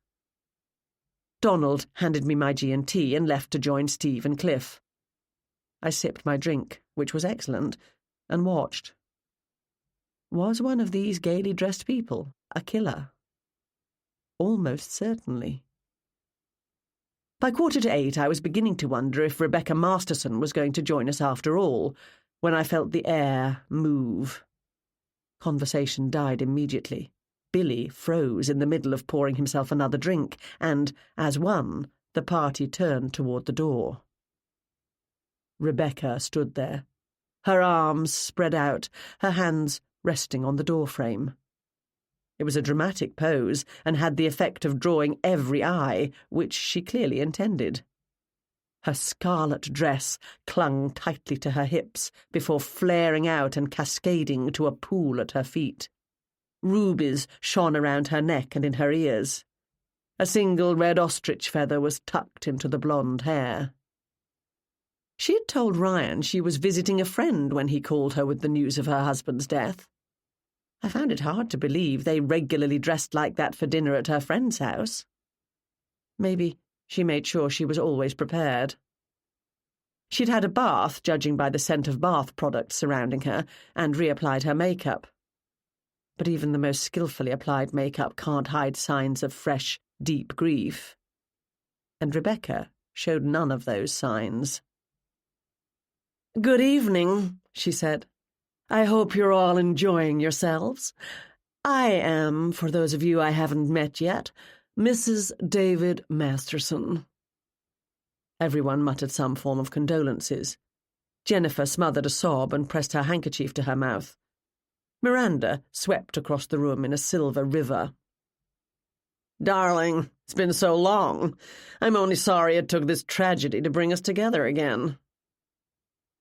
Donald handed me my G&T and left to join Steve and Cliff. I sipped my drink, which was excellent, and watched. Was one of these gaily dressed people a killer? Almost certainly. By 7:45, I was beginning to wonder if Rebecca Masterson was going to join us after all, when I felt the air move. Conversation died immediately. Billy froze in the middle of pouring himself another drink, and, as one, the party turned toward the door. Rebecca stood there, her arms spread out, her hands resting on the doorframe. It was a dramatic pose and had the effect of drawing every eye, which she clearly intended. Her scarlet dress clung tightly to her hips before flaring out and cascading to a pool at her feet. Rubies shone around her neck and in her ears. A single red ostrich feather was tucked into the blonde hair. She had told Ryan she was visiting a friend when he called her with the news of her husband's death. I found it hard to believe they regularly dressed like that for dinner at her friend's house. Maybe she made sure she was always prepared. She'd had a bath, judging by the scent of bath products surrounding her, and reapplied her makeup. But even the most skillfully applied makeup can't hide signs of fresh, deep grief. And Rebecca showed none of those signs. "Good evening," she said. "I hope you're all enjoying yourselves. I am, for those of you I haven't met yet, Mrs. David Masterson." Everyone muttered some form of condolences. Jennifer smothered a sob and pressed her handkerchief to her mouth. Miranda swept across the room in a silver river. "Darling, it's been so long. I'm only sorry it took this tragedy to bring us together again."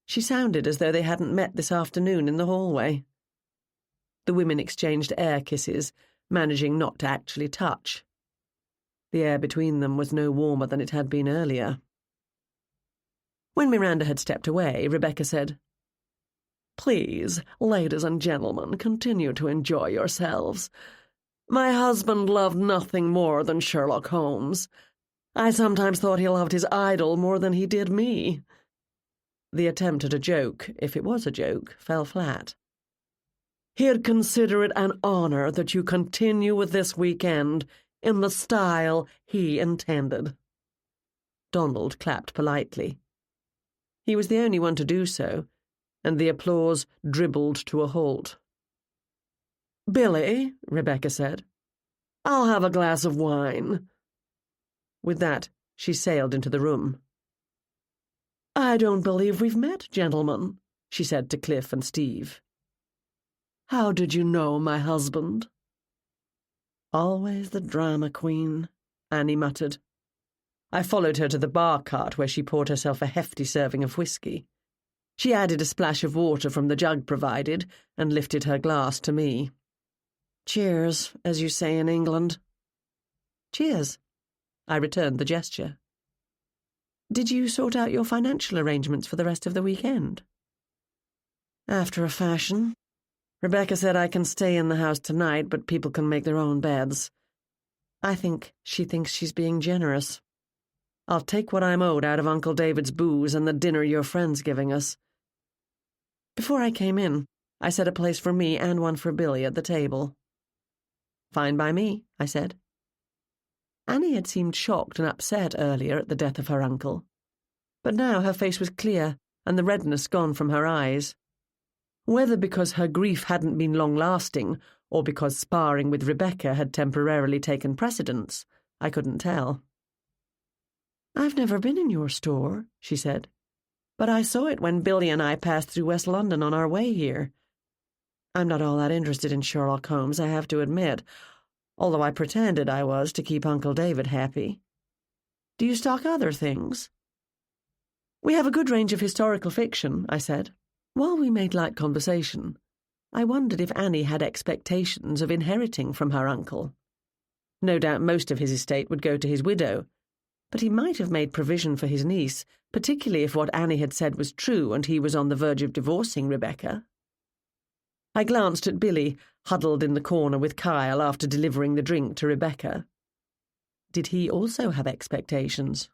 She sounded as though they hadn't met this afternoon in the hallway. The women exchanged air kisses, managing not to actually touch. The air between them was no warmer than it had been earlier. When Miranda had stepped away, Rebecca said, "Please, ladies and gentlemen, continue to enjoy yourselves. My husband loved nothing more than Sherlock Holmes. I sometimes thought he loved his idol more than he did me." The attempt at a joke, if it was a joke, fell flat. "He'd consider it an honor that you continue with this weekend in the style he intended." Donald clapped politely. He was the only one to do so, and the applause dribbled to a halt. "Billy," Rebecca said, "I'll have a glass of wine." With that, she sailed into the room. "I don't believe we've met, gentlemen," she said to Cliff and Steve. "How did you know my husband?" "Always the drama queen," Annie muttered. I followed her to the bar cart where she poured herself a hefty serving of whiskey. She added a splash of water from the jug provided and lifted her glass to me. Cheers, as you say in England. Cheers. I returned the gesture. Did you sort out your financial arrangements for the rest of the weekend? After a fashion. Rebecca said I can stay in the house tonight, but people can make their own beds. I think she thinks she's being generous. I'll take what I'm owed out of Uncle David's booze and the dinner your friend's giving us. Before I came in, I set a place for me and one for Billy at the table. Fine by me, I said. Annie had seemed shocked and upset earlier at the death of her uncle, but now her face was clear and the redness gone from her eyes. Whether because her grief hadn't been long-lasting or because sparring with Rebecca had temporarily taken precedence, I couldn't tell. I've never been in your store, she said, but I saw it when Billy and I passed through West London on our way here. I'm not all that interested in Sherlock Holmes, I have to admit, although I pretended I was to keep Uncle David happy. Do you stock other things? We have a good range of historical fiction, I said. While we made light conversation, I wondered if Annie had expectations of inheriting from her uncle. No doubt most of his estate would go to his widow, but he might have made provision for his niece, particularly if what Annie had said was true and he was on the verge of divorcing Rebecca. I glanced at Billy, huddled in the corner with Kyle after delivering the drink to Rebecca. Did he also have expectations?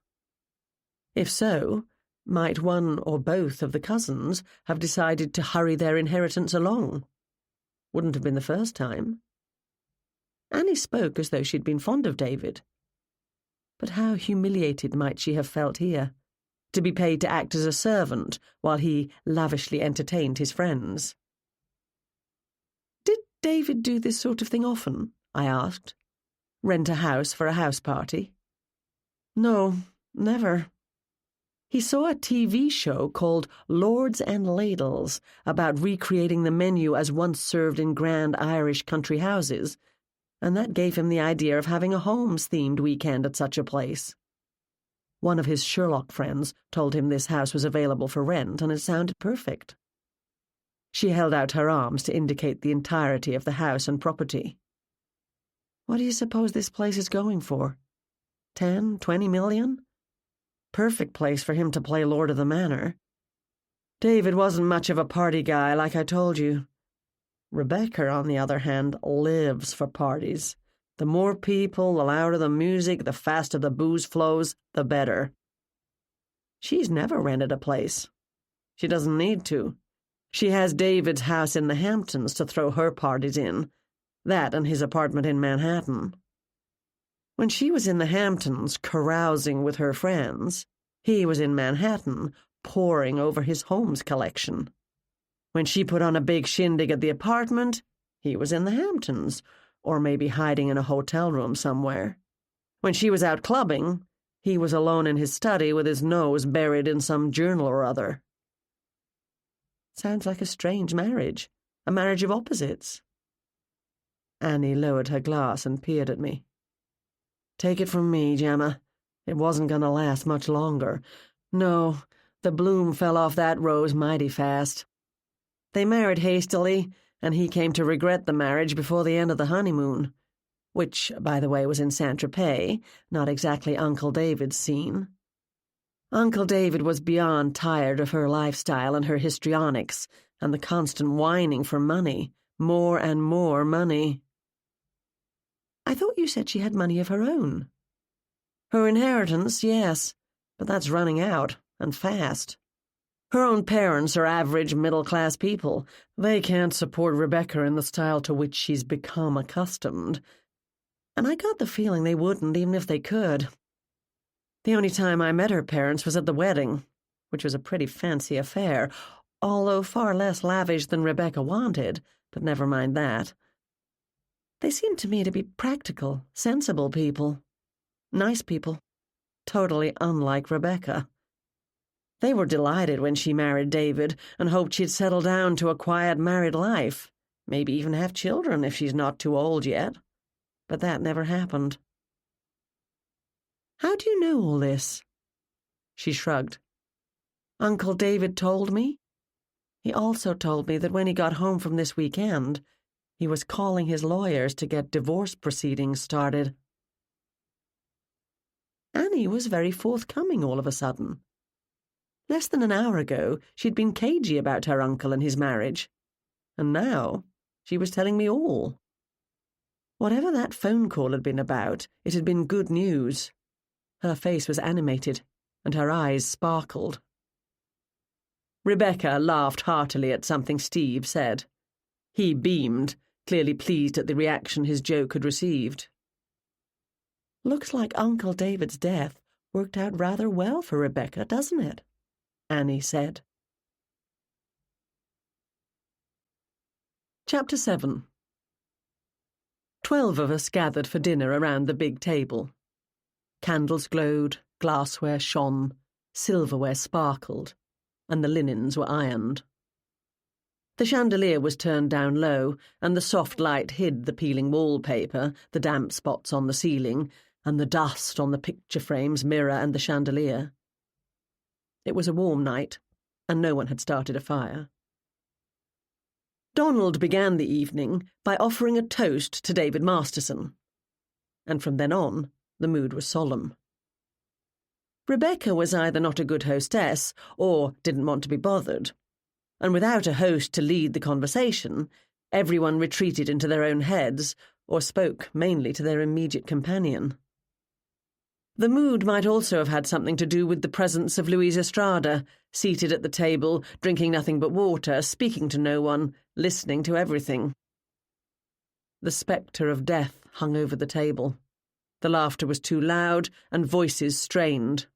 If so, might one or both of the cousins have decided to hurry their inheritance along? Wouldn't have been the first time. Annie spoke as though she'd been fond of David. But how humiliated might she have felt here, to be paid to act as a servant while he lavishly entertained his friends? Did David do this sort of thing often? I asked. Rent a house for a house party? No, never. He saw a TV show called Lords and Ladles about recreating the menu as once served in grand Irish country houses, and that gave him the idea of having a Holmes-themed weekend at such a place. One of his Sherlock friends told him this house was available for rent, and it sounded perfect. She held out her arms to indicate the entirety of the house and property. What do you suppose this place is going for? 10, 20 million? Perfect place for him to play Lord of the Manor. David wasn't much of a party guy, like I told you. Rebecca, on the other hand, lives for parties. The more people, the louder the music, the faster the booze flows, the better. She's never rented a place. She doesn't need to. She has David's house in the Hamptons to throw her parties in, that and his apartment in Manhattan. When she was in the Hamptons carousing with her friends, he was in Manhattan poring over his Holmes collection. When she put on a big shindig at the apartment, he was in the Hamptons, or maybe hiding in a hotel room somewhere. When she was out clubbing, he was alone in his study with his nose buried in some journal or other. Sounds like a strange marriage, a marriage of opposites. Annie lowered her glass and peered at me. Take it from me, Gemma. It wasn't going to last much longer. No, the bloom fell off that rose mighty fast. They married hastily, and he came to regret the marriage before the end of the honeymoon, which, by the way, was in Saint-Tropez, not exactly Uncle David's scene. Uncle David was beyond tired of her lifestyle and her histrionics, and the constant whining for money, more and more money. I thought you said she had money of her own. Her inheritance, yes, but that's running out, and fast. Her own parents are average middle-class people. They can't support Rebecca in the style to which she's become accustomed. And I got the feeling they wouldn't, even if they could. The only time I met her parents was at the wedding, which was a pretty fancy affair, although far less lavish than Rebecca wanted, but never mind that. They seemed to me to be practical, sensible people. Nice people. Totally unlike Rebecca. They were delighted when she married David and hoped she'd settle down to a quiet married life, maybe even have children if she's not too old yet. But that never happened. How do you know all this? She shrugged. Uncle David told me. He also told me that when he got home from this weekend, He was calling his lawyers to get divorce proceedings started. Annie was very forthcoming all of a sudden. Less than an hour ago, she'd been cagey about her uncle and his marriage, and now she was telling me all. Whatever that phone call had been about, it had been good news. Her face was animated, and her eyes sparkled. Rebecca laughed heartily at something Steve said. He beamed, clearly pleased at the reaction his joke had received. "Looks like Uncle David's death worked out rather well for Rebecca, doesn't it?" Annie said. Chapter 7. 12 of us gathered for dinner around the big table. Candles glowed, glassware shone, silverware sparkled, and the linens were ironed. The chandelier was turned down low, and the soft light hid the peeling wallpaper, the damp spots on the ceiling, and the dust on the picture frames, mirror, and the chandelier. It was a warm night, and no one had started a fire. Donald began the evening by offering a toast to David Masterson, and from then on, the mood was solemn. Rebecca was either not a good hostess or didn't want to be bothered, and without a host to lead the conversation, everyone retreated into their own heads or spoke mainly to their immediate companion. The mood might also have had something to do with the presence of Louise Estrada, seated at the table, drinking nothing but water, speaking to no one, listening to everything. The spectre of death hung over the table. The laughter was too loud, and voices strained.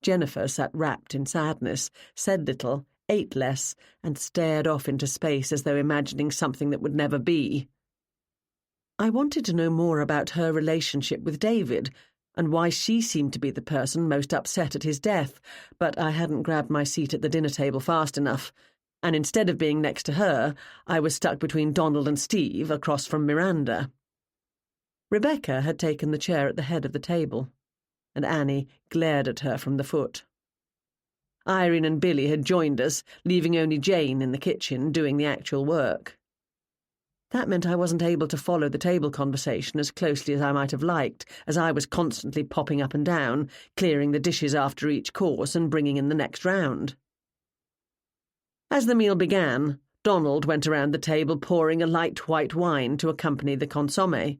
Jennifer sat wrapped in sadness, said little, ate less, and stared off into space as though imagining something that would never be. I wanted to know more about her relationship with David, and why she seemed to be the person most upset at his death, but I hadn't grabbed my seat at the dinner table fast enough, and instead of being next to her, I was stuck between Donald and Steve, across from Miranda. Rebecca had taken the chair at the head of the table, and Annie glared at her from the foot. Irene and Billy had joined us, leaving only Jane in the kitchen doing the actual work. That meant I wasn't able to follow the table conversation as closely as I might have liked, as I was constantly popping up and down, clearing the dishes after each course and bringing in the next round. As the meal began, Donald went around the table pouring a light white wine to accompany the consommé,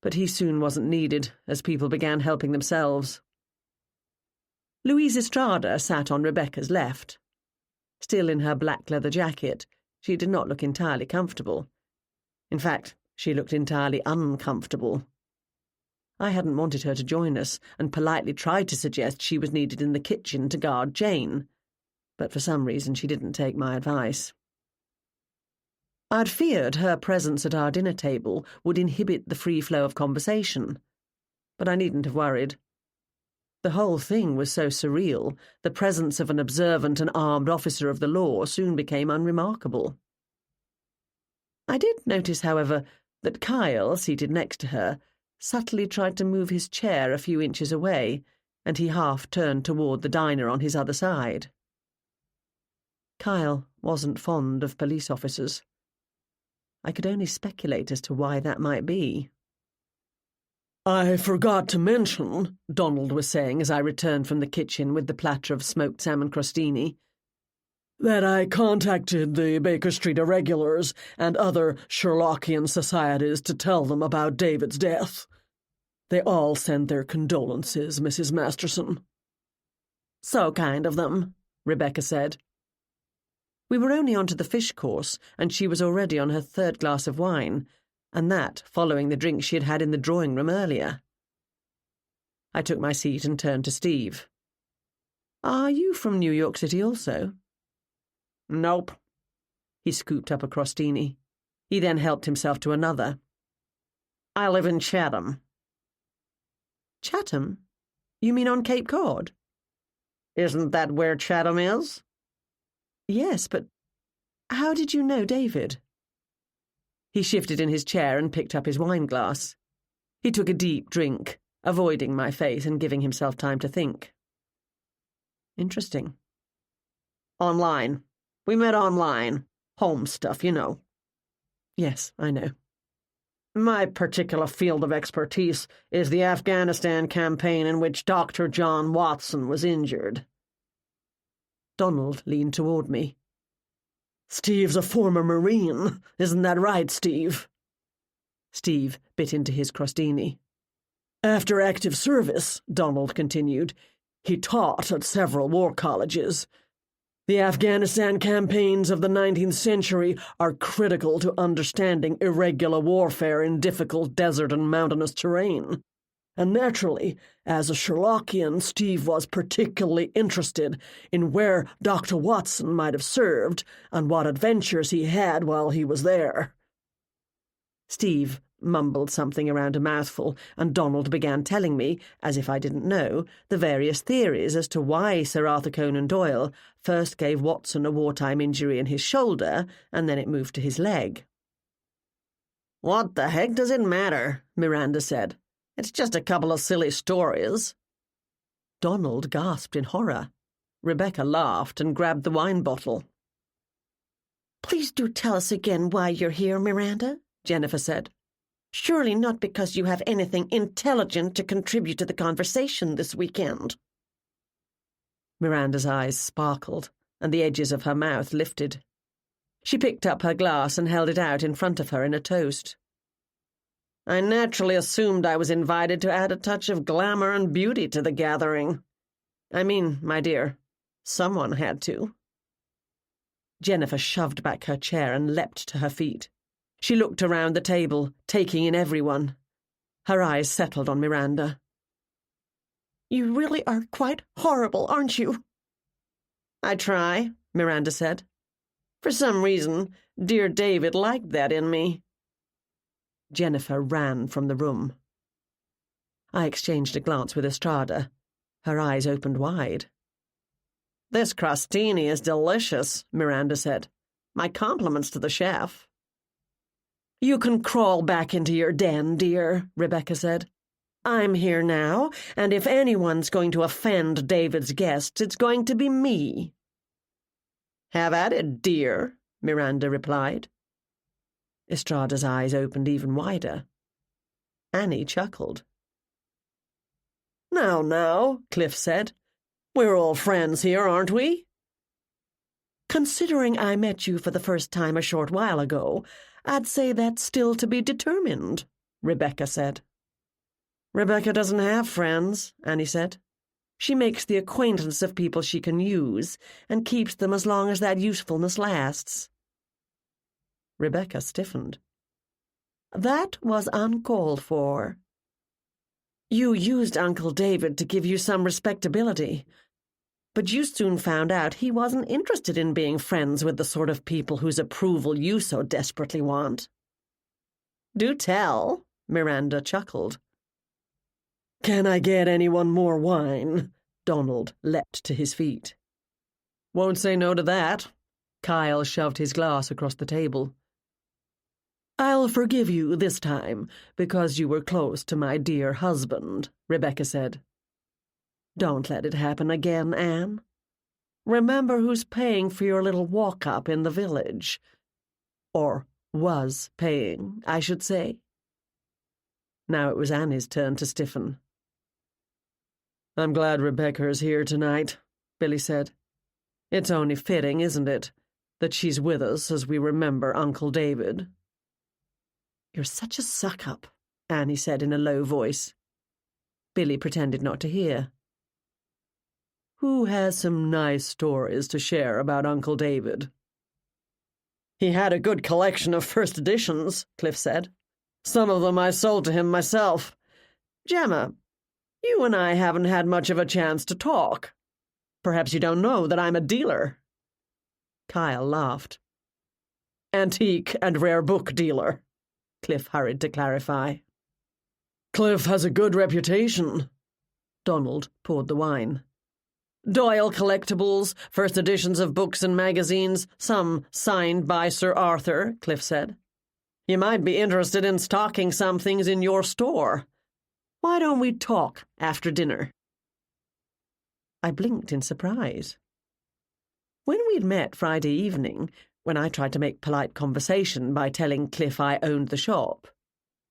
but he soon wasn't needed as people began helping themselves. Louise Estrada sat on Rebecca's left. Still in her black leather jacket, she did not look entirely comfortable. In fact, she looked entirely uncomfortable. I hadn't wanted her to join us and politely tried to suggest she was needed in the kitchen to guard Jane, but for some reason she didn't take my advice. I'd feared her presence at our dinner table would inhibit the free flow of conversation, but I needn't have worried. The whole thing was so surreal, the presence of an observant and armed officer of the law soon became unremarkable. I did notice, however, that Kyle, seated next to her, subtly tried to move his chair a few inches away, and he half turned toward the diner on his other side. Kyle wasn't fond of police officers. I could only speculate as to why that might be. "I forgot to mention," Donald was saying as I returned from the kitchen with the platter of smoked salmon crostini, "that I contacted the Baker Street Irregulars and other Sherlockian societies to tell them about David's death. They all send their condolences, Mrs. Masterson." "So kind of them," Rebecca said. We were only on to the fish course, and she was already on her third glass of wine, and that following the drink she had had in the drawing-room earlier. I took my seat and turned to Steve. "Are you from New York City also?" "Nope." He scooped up a crostini. He then helped himself to another. "I live in Chatham." "Chatham? You mean on Cape Cod?" "Isn't that where Chatham is?" "Yes, but how did you know David?" He shifted in his chair and picked up his wineglass. He took a deep drink, avoiding my face and giving himself time to think. Interesting. "Online. We met online. Home stuff, you know." Yes, I know. My particular field of expertise is the Afghanistan campaign in which Dr. John Watson was injured. Donald leaned toward me. Steve's a former Marine. Isn't that right, Steve? Steve bit into his crostini. After active service, Donald continued, he taught at several war colleges. The Afghanistan campaigns of the 19th century are critical to understanding irregular warfare in difficult desert and mountainous terrain. And naturally, as a Sherlockian, Steve was particularly interested in where Dr. Watson might have served and what adventures he had while he was there. Steve mumbled something around a mouthful, and Donald began telling me, as if I didn't know, the various theories as to why Sir Arthur Conan Doyle first gave Watson a wartime injury in his shoulder, and then it moved to his leg. "What the heck does it matter?" Miranda said. "It's just a couple of silly stories." Donald gasped in horror. Rebecca laughed and grabbed the wine bottle. "Please do tell us again why you're here, Miranda," Jennifer said. "Surely not because you have anything intelligent to contribute to the conversation this weekend." Miranda's eyes sparkled, and the edges of her mouth lifted. She picked up her glass and held it out in front of her in a toast. "I naturally assumed I was invited to add a touch of glamour and beauty to the gathering. I mean, my dear, someone had to." Jennifer shoved back her chair and leapt to her feet. She looked around the table, taking in everyone. Her eyes settled on Miranda. "You really are quite horrible, aren't you?" "I try," Miranda said. "For some reason, dear David liked that in me." Jennifer ran from the room. I exchanged a glance with Estrada. Her eyes opened wide. "This crostini is delicious," Miranda said. "My compliments to the chef." "You can crawl back into your den, dear," Rebecca said. "I'm here now, and if anyone's going to offend David's guests, it's going to be me." "Have at it, dear," Miranda replied. Estrada's eyes opened even wider. Annie chuckled. Now, Cliff said. "We're all friends here, aren't we?" "Considering I met you for the first time a short while ago, I'd say that's still to be determined," Rebecca said. "Rebecca doesn't have friends," Annie said. "She makes the acquaintance of people she can use and keeps them as long as that usefulness lasts." Rebecca stiffened. "That was uncalled for." "You used Uncle David to give you some respectability, but you soon found out he wasn't interested in being friends with the sort of people whose approval you so desperately want." "Do tell," Miranda chuckled. "Can I get anyone more wine?" Donald leapt to his feet. "Won't say no to that." Kyle shoved his glass across the table. "I'll forgive you this time, because you were close to my dear husband," Rebecca said. "Don't let it happen again, Anne. Remember who's paying for your little walk-up in the village. Or was paying, I should say." Now it was Annie's turn to stiffen. "I'm glad Rebecca's here tonight," Billy said. "It's only fitting, isn't it, that she's with us as we remember Uncle David." "You're such a suck-up," Annie said in a low voice. Billy pretended not to hear. "Who has some nice stories to share about Uncle David?" "He had a good collection of first editions," Cliff said. "Some of them I sold to him myself. Gemma, you and I haven't had much of a chance to talk. Perhaps you don't know that I'm a dealer." Kyle laughed. "Antique and rare book dealer," Cliff hurried to clarify. "Cliff has a good reputation." Donald poured the wine. "Doyle collectibles, first editions of books and magazines, some signed by Sir Arthur," Cliff said. "You might be interested in stocking some things in your store. Why don't we talk after dinner?" I blinked in surprise. When we'd met Friday evening, when I tried to make polite conversation by telling Cliff I owned the shop,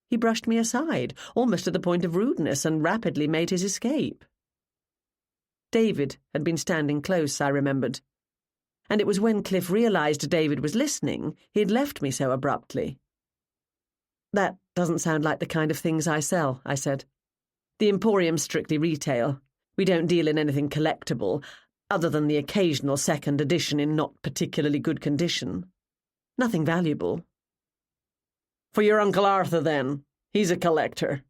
he brushed me aside, almost to the point of rudeness, and rapidly made his escape. David had been standing close, I remembered, and it was when Cliff realised David was listening he'd left me so abruptly. "That doesn't sound like the kind of things I sell," I said. "The Emporium's strictly retail. We don't deal in anything collectible, other than the occasional second edition in not particularly good condition. Nothing valuable." "For your Uncle Arthur, then. He's a collector."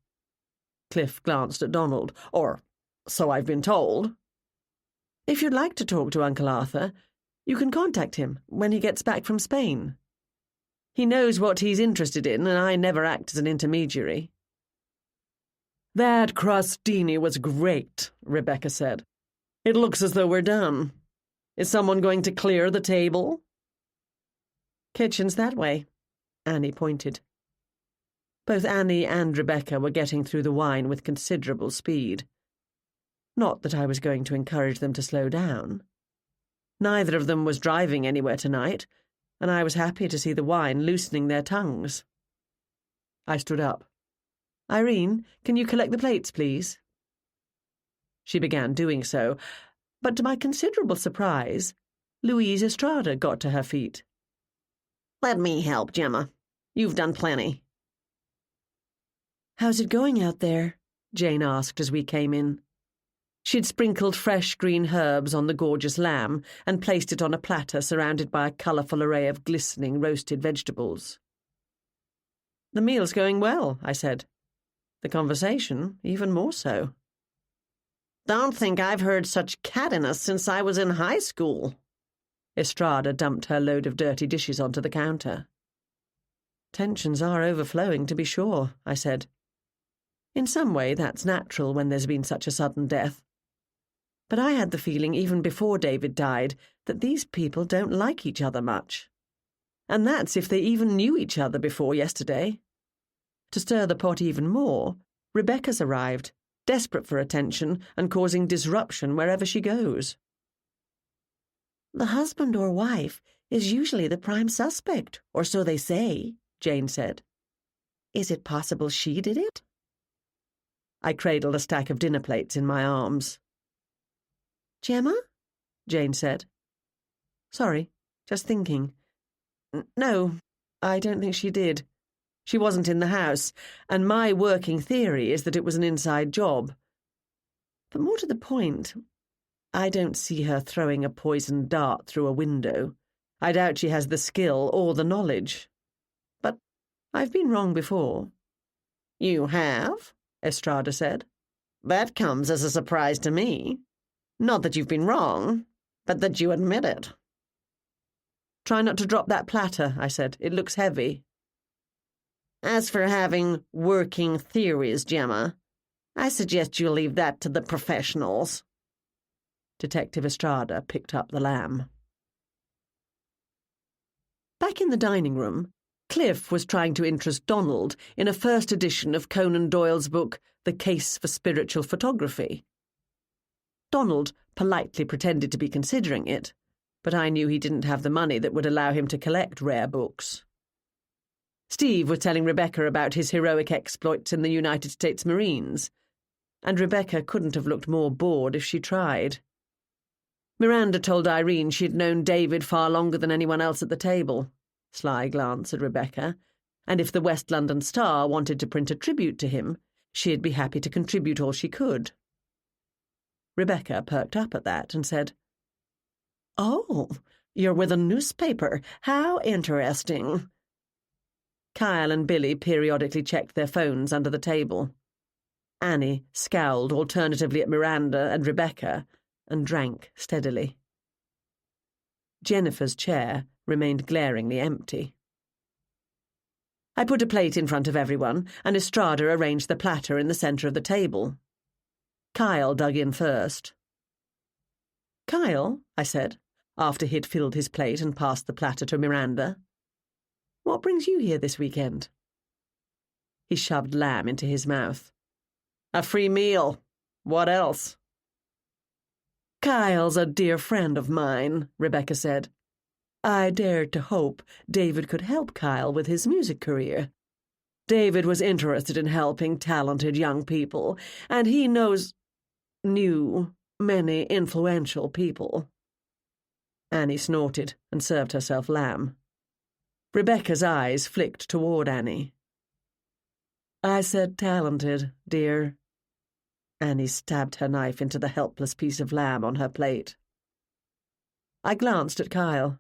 Cliff glanced at Donald. "Or so I've been told." "If you'd like to talk to Uncle Arthur, you can contact him when he gets back from Spain. He knows what he's interested in, and I never act as an intermediary." "That crostini was great," Rebecca said. "It looks as though we're done. Is someone going to clear the table?" "Kitchen's that way," Annie pointed. Both Annie and Rebecca were getting through the wine with considerable speed. Not that I was going to encourage them to slow down. Neither of them was driving anywhere tonight, and I was happy to see the wine loosening their tongues. I stood up. "Irene, can you collect the plates, please?" She began doing so, but to my considerable surprise, Louise Estrada got to her feet. "Let me help, Gemma. You've done plenty." "How's it going out there?" Jane asked as we came in. She'd sprinkled fresh green herbs on the gorgeous lamb and placed it on a platter surrounded by a colourful array of glistening roasted vegetables. "The meal's going well," I said. "The conversation, even more so." "Don't think I've heard such cattiness since I was in high school." Estrada dumped her load of dirty dishes onto the counter. "Tensions are overflowing, to be sure," I said. "In some way, that's natural when there's been such a sudden death. But I had the feeling even before David died that these people don't like each other much. And that's if they even knew each other before yesterday. To stir the pot even more, Rebecca's arrived, desperate for attention and causing disruption wherever she goes." "The husband or wife is usually the prime suspect, or so they say," Jane said. "Is it possible she did it?" I cradled a stack of dinner plates in my arms. "Gemma?" Jane said. "Sorry, just thinking. No, I don't think she did. She wasn't in the house, and my working theory is that it was an inside job. But more to the point, I don't see her throwing a poisoned dart through a window. I doubt she has the skill or the knowledge. But I've been wrong before." "You have?" Estrada said. "That comes as a surprise to me. Not that you've been wrong, but that you admit it." "Try not to drop that platter," I said. "It looks heavy." "As for having working theories, Gemma, I suggest you leave that to the professionals." Detective Estrada picked up the lamb. Back in the dining room, Cliff was trying to interest Donald in a first edition of Conan Doyle's book, The Case for Spiritual Photography. Donald politely pretended to be considering it, but I knew he didn't have the money that would allow him to collect rare books. Steve was telling Rebecca about his heroic exploits in the United States Marines, and Rebecca couldn't have looked more bored if she tried. Miranda told Irene she'd known David far longer than anyone else at the table. Sly glance at Rebecca, and if the West London Star wanted to print a tribute to him, she'd be happy to contribute all she could. Rebecca perked up at that and said, "Oh, you're with a newspaper. How interesting." Kyle and Billy periodically checked their phones under the table. Annie scowled alternatively at Miranda and Rebecca and drank steadily. Jennifer's chair remained glaringly empty. I put a plate in front of everyone, and Estrada arranged the platter in the centre of the table. Kyle dug in first. "Kyle," I said, after he'd filled his plate and passed the platter to Miranda, "what brings you here this weekend?" He shoved lamb into his mouth. "A free meal. What else?" "Kyle's a dear friend of mine," Rebecca said. I dared to hope David could help Kyle with his music career. David was interested in helping talented young people, and he knew many influential people. Annie snorted and served herself lamb. Rebecca's eyes flicked toward Annie. I said talented, dear. Annie stabbed her knife into the helpless piece of lamb on her plate. I glanced at Kyle.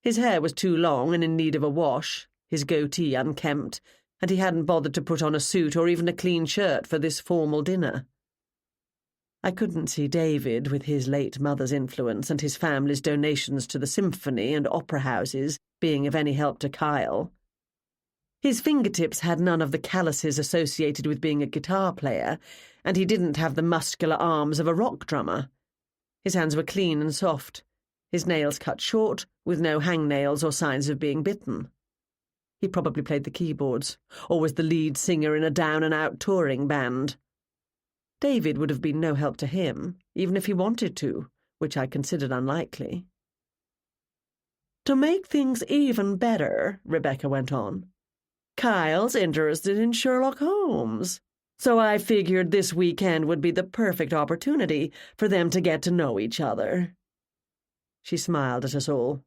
His hair was too long and in need of a wash, his goatee unkempt, and he hadn't bothered to put on a suit or even a clean shirt for this formal dinner. I couldn't see David, with his late mother's influence and his family's donations to the symphony and opera houses, being of any help to Kyle. His fingertips had none of the calluses associated with being a guitar player, and he didn't have the muscular arms of a rock drummer. His hands were clean and soft, his nails cut short, with no hangnails or signs of being bitten. He probably played the keyboards, or was the lead singer in a down-and-out touring band. David would have been no help to him, even if he wanted to, which I considered unlikely. To make things even better, Rebecca went on, Kyle's interested in Sherlock Holmes, so I figured this weekend would be the perfect opportunity for them to get to know each other. She smiled at us all.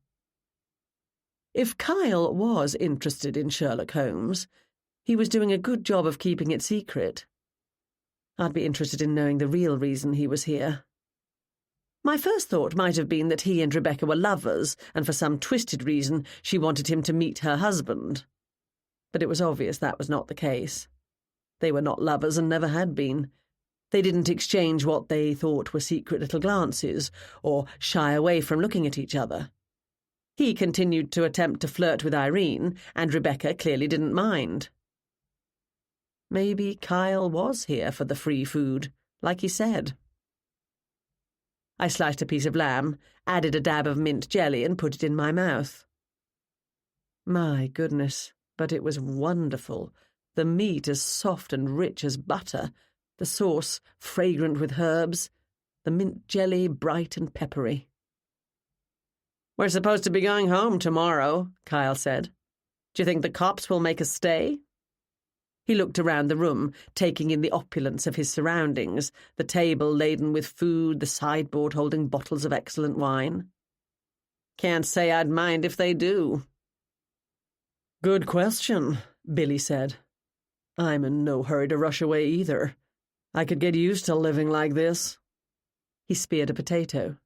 If Kyle was interested in Sherlock Holmes, he was doing a good job of keeping it secret. I'd be interested in knowing the real reason he was here. My first thought might have been that he and Rebecca were lovers, and for some twisted reason she wanted him to meet her husband. But it was obvious that was not the case. They were not lovers and never had been. They didn't exchange what they thought were secret little glances, or shy away from looking at each other. He continued to attempt to flirt with Irene, and Rebecca clearly didn't mind. Maybe Kyle was here for the free food, like he said. I sliced a piece of lamb, added a dab of mint jelly, and put it in my mouth. My goodness, but it was wonderful. The meat as soft and rich as butter, the sauce fragrant with herbs, the mint jelly bright and peppery. We're supposed to be going home tomorrow, Kyle said. Do you think the cops will make us stay? He looked around the room, taking in the opulence of his surroundings, the table laden with food, the sideboard holding bottles of excellent wine. Can't say I'd mind if they do. Good question, Billy said. I'm in no hurry to rush away either. I could get used to living like this. He speared a potato.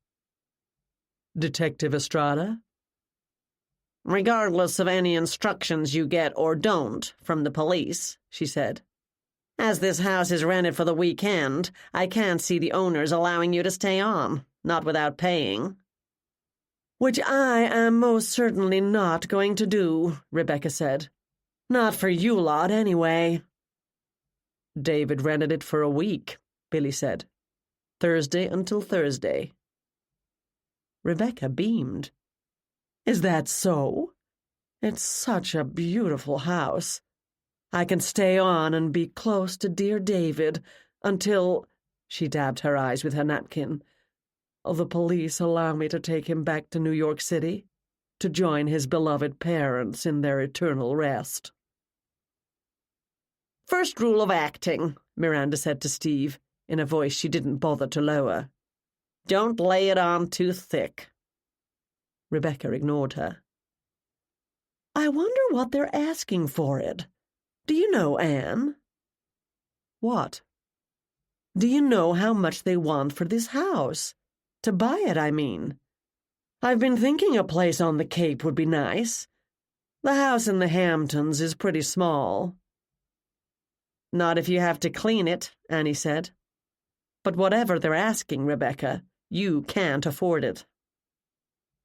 Detective Estrada? Regardless of any instructions you get or don't from the police, she said. As this house is rented for the weekend, I can't see the owners allowing you to stay on, not without paying. Which I am most certainly not going to do, Rebecca said. Not for you lot, anyway. David rented it for a week, Billy said. Thursday until Thursday. Rebecca beamed. Is that so? It's such a beautiful house. I can stay on and be close to dear David until, she dabbed her eyes with her napkin, the police allow me to take him back to New York City to join his beloved parents in their eternal rest. First rule of acting, Miranda said to Steve, in a voice she didn't bother to lower. Don't lay it on too thick. Rebecca ignored her. I wonder what they're asking for it. Do you know, Anne? What? Do you know how much they want for this house? To buy it, I mean. I've been thinking a place on the Cape would be nice. The house in the Hamptons is pretty small. Not if you have to clean it, Annie said. But whatever they're asking, Rebecca, you can't afford it.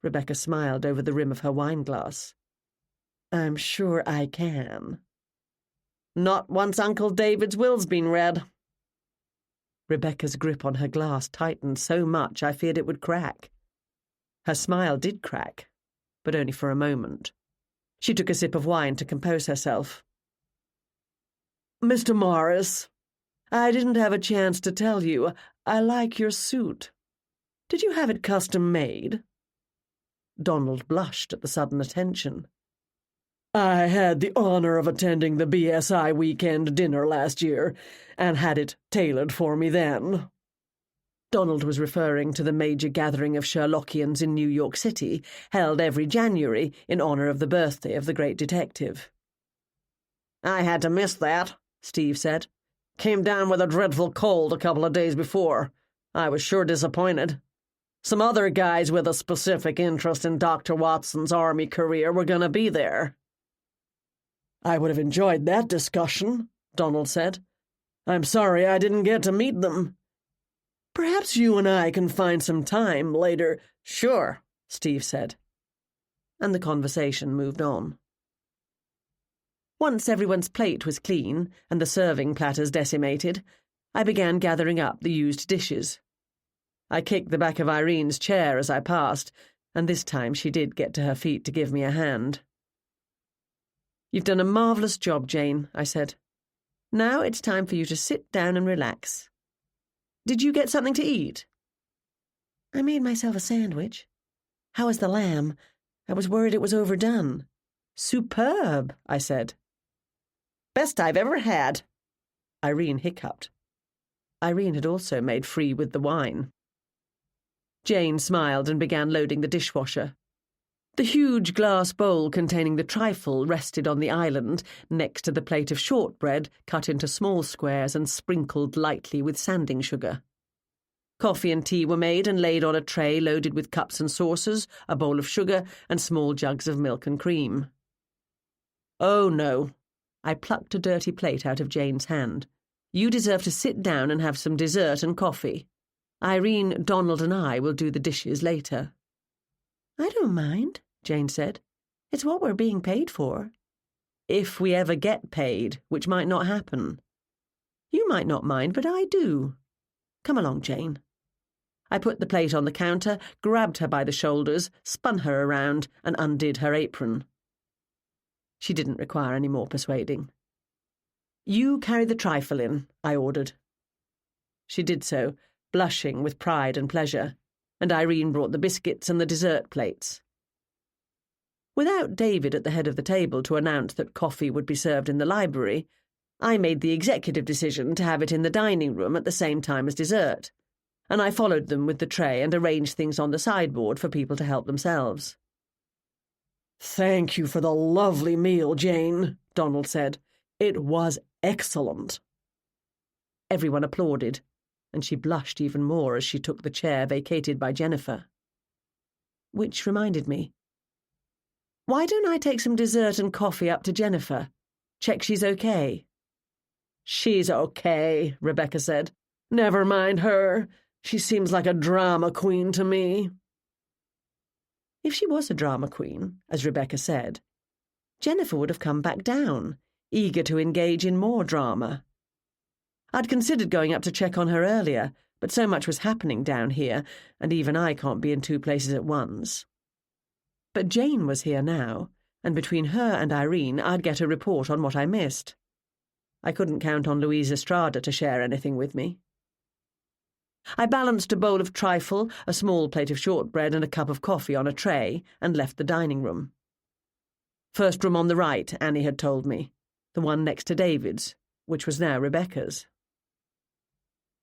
Rebecca smiled over the rim of her wineglass. I'm sure I can. Not once Uncle David's will's been read. Rebecca's grip on her glass tightened so much I feared it would crack. Her smile did crack, but only for a moment. She took a sip of wine to compose herself. Mr. Morris, I didn't have a chance to tell you, I like your suit. Did you have it custom made? Donald blushed at the sudden attention. "I had the honor of attending the BSI weekend dinner last year, and had it tailored for me then." Donald was referring to the major gathering of Sherlockians in New York City, held every January in honor of the birthday of the great detective. "I had to miss that," Steve said. "Came down with a dreadful cold a couple of days before. I was sure disappointed. Some other guys with a specific interest in Dr. Watson's Army career were going to be there." "I would have enjoyed that discussion," Donald said. "I'm sorry I didn't get to meet them. Perhaps you and I can find some time later." "Sure," Steve said. And the conversation moved on. Once everyone's plate was clean and the serving platters decimated, I began gathering up the used dishes. I kicked the back of Irene's chair as I passed, and this time she did get to her feet to give me a hand. "You've done a marvellous job, Jane," I said. "Now it's time for you to sit down and relax. Did you get something to eat?" "I made myself a sandwich. How is the lamb? I was worried it was overdone." "Superb," I said. "Best I've ever had." Irene hiccuped. Irene had also made free with the wine. Jane smiled and began loading the dishwasher. The huge glass bowl containing the trifle rested on the island next to the plate of shortbread cut into small squares and sprinkled lightly with sanding sugar. Coffee and tea were made and laid on a tray loaded with cups and saucers, a bowl of sugar, and small jugs of milk and cream. "Oh, no." I plucked a dirty plate out of Jane's hand. "You deserve to sit down and have some dessert and coffee. Irene, Donald, and I will do the dishes later." "I don't mind," Jane said. "It's what we're being paid for." "If we ever get paid, which might not happen." "You might not mind, but I do. Come along, Jane." I put the plate on the counter, grabbed her by the shoulders, spun her around, and undid her apron. She didn't require any more persuading. "You carry the trifle in," I ordered. She did so, blushing with pride and pleasure, and Irene brought the biscuits and the dessert plates. Without David at the head of the table to announce that coffee would be served in the library, I made the executive decision to have it in the dining room at the same time as dessert, and I followed them with the tray and arranged things on the sideboard for people to help themselves. "Thank you for the lovely meal, Jane," Donald said. "It was excellent." Everyone applauded, and she blushed even more as she took the chair vacated by Jennifer. Which reminded me. Why don't I take some dessert and coffee up to Jennifer? Check she's okay. "She's okay," Rebecca said. "Never mind her. She seems like a drama queen to me." If she was a drama queen, as Rebecca said, Jennifer would have come back down, eager to engage in more drama. I'd considered going up to check on her earlier, but so much was happening down here, and even I can't be in two places at once. But Jane was here now, and between her and Irene I'd get a report on what I missed. I couldn't count on Louise Estrada to share anything with me. I balanced a bowl of trifle, a small plate of shortbread, and a cup of coffee on a tray, and left the dining room. First room on the right, Annie had told me, the one next to David's, which was now Rebecca's.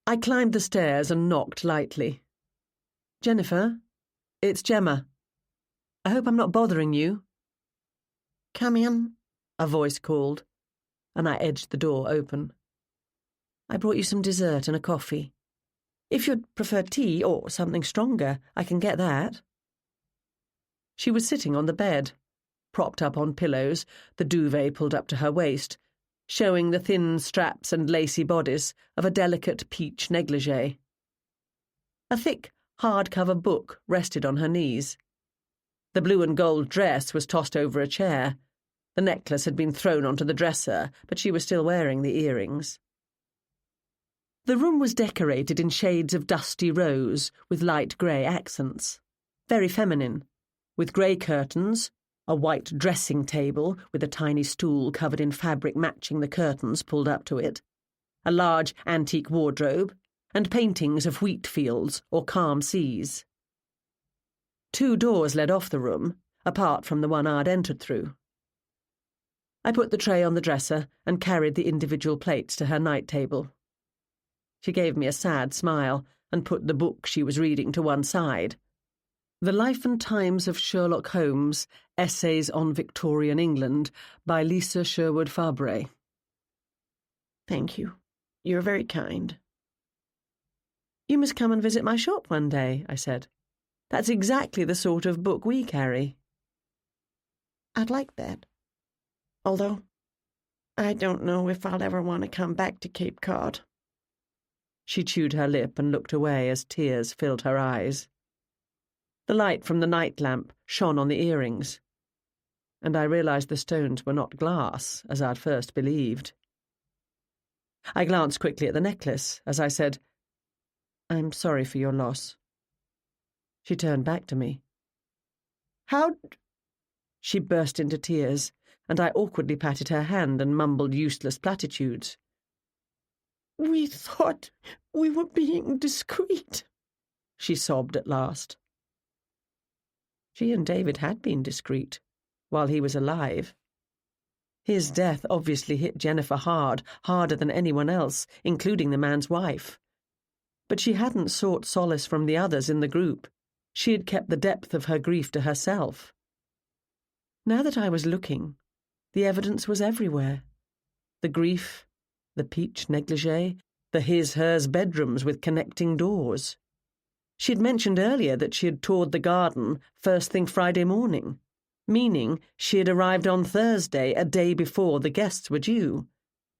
I climbed the stairs and knocked lightly. "Jennifer, it's Gemma. I hope I'm not bothering you." "Come in," a voice called, and I edged the door open. "I brought you some dessert and a coffee. If you'd prefer tea or something stronger, I can get that." She was sitting on the bed, propped up on pillows, the duvet pulled up to her waist, showing the thin straps and lacy bodice of a delicate peach negligee. A thick, hardcover book rested on her knees. The blue and gold dress was tossed over a chair. The necklace had been thrown onto the dresser, but she was still wearing the earrings. The room was decorated in shades of dusty rose with light grey accents. Very feminine, with grey curtains, a white dressing table with a tiny stool covered in fabric matching the curtains pulled up to it, a large antique wardrobe, and paintings of wheat fields or calm seas. 2 doors led off the room, apart from the one I'd entered through. I put the tray on the dresser and carried the individual plates to her night table. She gave me a sad smile and put the book she was reading to one side. The Life and Times of Sherlock Holmes, Essays on Victorian England, by Lisa Sherwood Fabre. Thank you. You're very kind. You must come and visit my shop one day, I said. That's exactly the sort of book we carry. I'd like that. Although, I don't know if I'll ever want to come back to Cape Cod. She chewed her lip and looked away as tears filled her eyes. The light from the night lamp shone on the earrings, and I realized the stones were not glass, as I'd first believed. I glanced quickly at the necklace as I said, "I'm sorry for your loss." She turned back to me. "How—" She burst into tears, and I awkwardly patted her hand and mumbled useless platitudes. "We thought we were being discreet," she sobbed at last. She and David had been discreet, while he was alive. His death obviously hit Jennifer hard, harder than anyone else, including the man's wife. But she hadn't sought solace from the others in the group. She had kept the depth of her grief to herself. Now that I was looking, the evidence was everywhere. The grief, the peach negligee, the his-hers bedrooms with connecting doors. She had mentioned earlier that she had toured the garden first thing Friday morning, meaning she had arrived on Thursday, a day before the guests were due,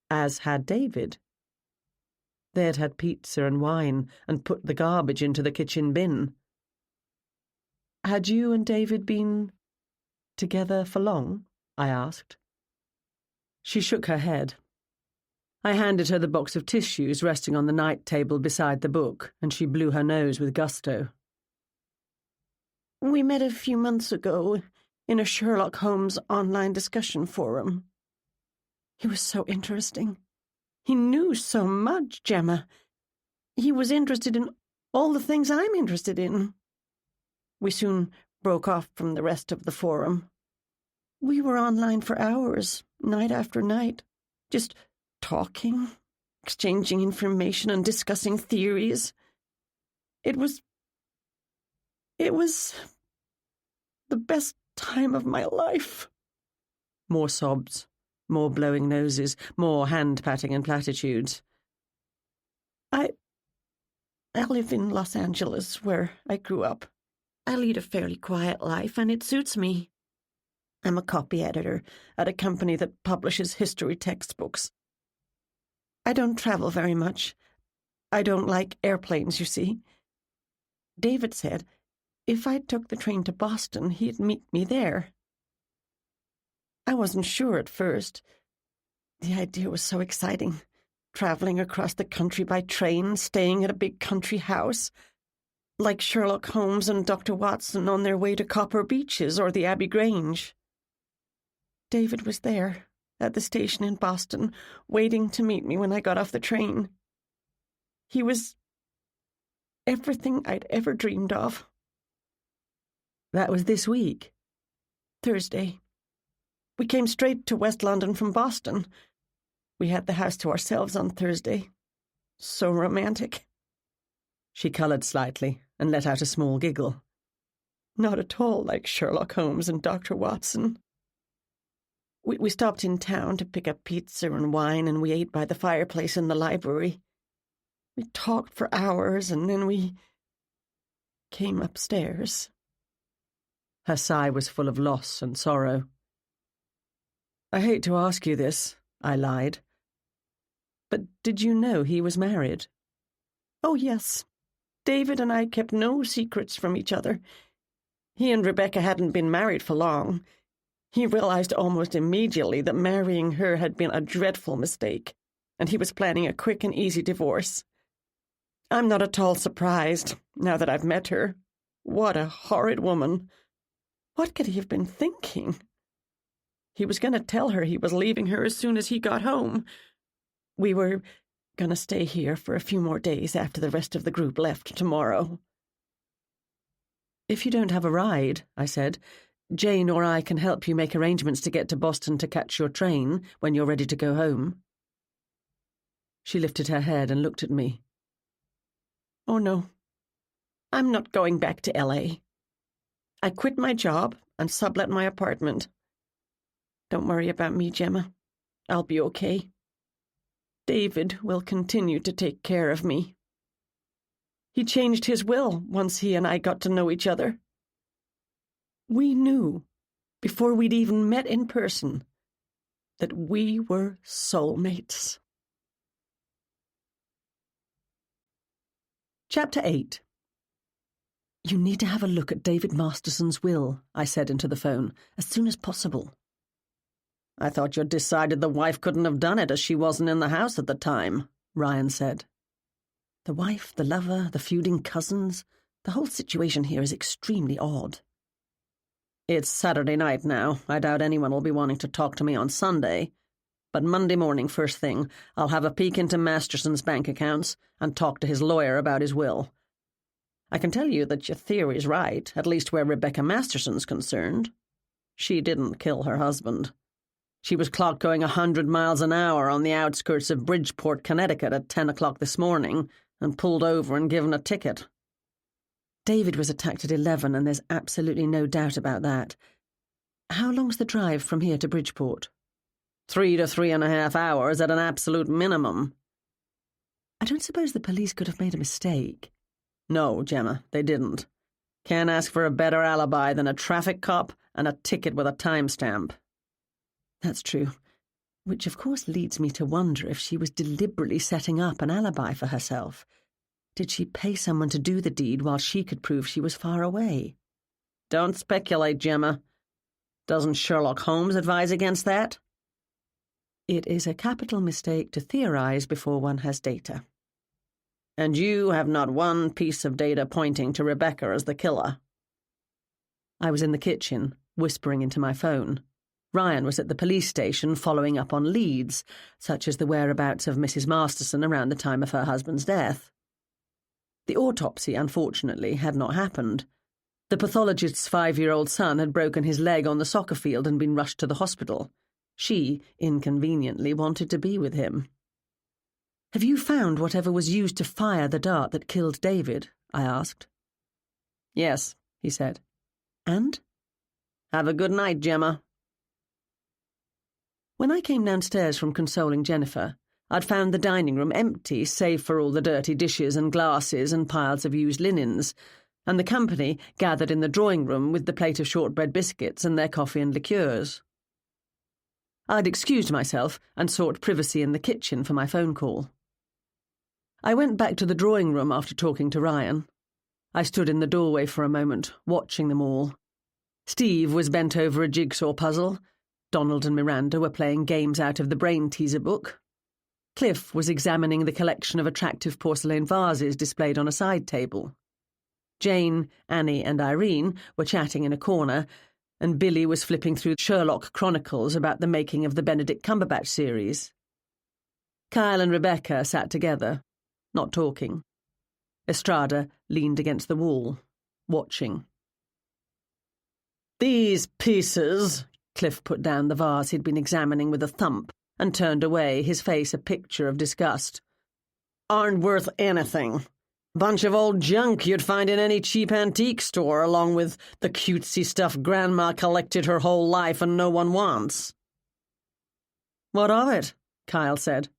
as had David. They had had pizza and wine and put the garbage into the kitchen bin. Had you and David been together for long? I asked. She shook her head. I handed her the box of tissues resting on the night table beside the book, and she blew her nose with gusto. We met a few months ago in a Sherlock Holmes online discussion forum. He was so interesting. He knew so much, Gemma. He was interested in all the things I'm interested in. We soon broke off from the rest of the forum. We were online for hours, night after night, just talking, exchanging information and discussing theories. It was the best time of my life. More sobs, more blowing noses, more hand-patting and platitudes. I live in Los Angeles, where I grew up. I lead a fairly quiet life, and it suits me. I'm a copy editor at a company that publishes history textbooks. I don't travel very much. I don't like airplanes, you see. David said if I took the train to Boston, he'd meet me there. I wasn't sure at first. The idea was so exciting, traveling across the country by train, staying at a big country house, like Sherlock Holmes and Dr. Watson on their way to Copper Beeches or the Abbey Grange. David was there, at the station in Boston, waiting to meet me when I got off the train. He was everything I'd ever dreamed of. That was this week? Thursday. We came straight to West London from Boston. We had the house to ourselves on Thursday. So romantic. She coloured slightly and let out a small giggle. Not at all like Sherlock Holmes and Dr. Watson. We stopped in town to pick up pizza and wine, and we ate by the fireplace in the library. We talked for hours, and then we came upstairs. Her sigh was full of loss and sorrow. I hate to ask you this, I lied. But did you know he was married? Oh, yes. David and I kept no secrets from each other. He and Rebecca hadn't been married for long. He realized almost immediately that marrying her had been a dreadful mistake, and he was planning a quick and easy divorce. I'm not at all surprised, now that I've met her. What a horrid woman. What could he have been thinking? He was going to tell her he was leaving her as soon as he got home. We were going to stay here for a few more days after the rest of the group left tomorrow. "If you don't have a ride," I said, "Jane or I can help you make arrangements to get to Boston to catch your train when you're ready to go home." She lifted her head and looked at me. "Oh, no. I'm not going back to L.A. I quit my job and sublet my apartment. Don't worry about me, Gemma. I'll be okay. David will continue to take care of me. He changed his will once he and I got to know each other. We knew, before we'd even met in person, that we were soulmates." Chapter 8. "You need to have a look at David Masterson's will," I said into the phone, "as soon as possible." "I thought you'd decided the wife couldn't have done it as she wasn't in the house at the time," Ryan said. The wife, the lover, the feuding cousins, the whole situation here is extremely odd. "It's Saturday night now. I doubt anyone will be wanting to talk to me on Sunday. But Monday morning, first thing, I'll have a peek into Masterson's bank accounts and talk to his lawyer about his will. I can tell you that your theory's right, at least where Rebecca Masterson's concerned. She didn't kill her husband. She was clocked going 100 miles an hour on the outskirts of Bridgeport, Connecticut at 10 o'clock this morning and pulled over and given a ticket." David was attacked at 11, and there's absolutely no doubt about that. How long's the drive from here to Bridgeport? 3 to 3.5 hours at an absolute minimum. I don't suppose the police could have made a mistake. No, Gemma, they didn't. Can't ask for a better alibi than a traffic cop and a ticket with a timestamp. That's true, which of course leads me to wonder if she was deliberately setting up an alibi for herself. Did she pay someone to do the deed while she could prove she was far away? Don't speculate, Gemma. Doesn't Sherlock Holmes advise against that? It is a capital mistake to theorize before one has data. And you have not one piece of data pointing to Rebecca as the killer. I was in the kitchen, whispering into my phone. Ryan was at the police station following up on leads, such as the whereabouts of Mrs. Masterson around the time of her husband's death. The autopsy, unfortunately, had not happened. The pathologist's 5-year-old son had broken his leg on the soccer field and been rushed to the hospital. She, inconveniently, wanted to be with him. "Have you found whatever was used to fire the dart that killed David?" I asked. "Yes," he said. "And?" "Have a good night, Gemma." When I came downstairs from consoling Jennifer, I'd found the dining room empty save for all the dirty dishes and glasses and piles of used linens, and the company gathered in the drawing room with the plate of shortbread biscuits and their coffee and liqueurs. I'd excused myself and sought privacy in the kitchen for my phone call. I went back to the drawing room after talking to Ryan. I stood in the doorway for a moment, watching them all. Steve was bent over a jigsaw puzzle. Donald and Miranda were playing games out of the brain teaser book. Cliff was examining the collection of attractive porcelain vases displayed on a side table. Jane, Annie, and Irene were chatting in a corner, and Billy was flipping through Sherlock Chronicles about the making of the Benedict Cumberbatch series. Kyle and Rebecca sat together, not talking. Estrada leaned against the wall, watching. "These pieces," Cliff put down the vase he'd been examining with a thump and turned away, his face a picture of disgust, "aren't worth anything. Bunch of old junk you'd find in any cheap antique store, along with the cutesy stuff Grandma collected her whole life and no one wants." "What of it?" Kyle said.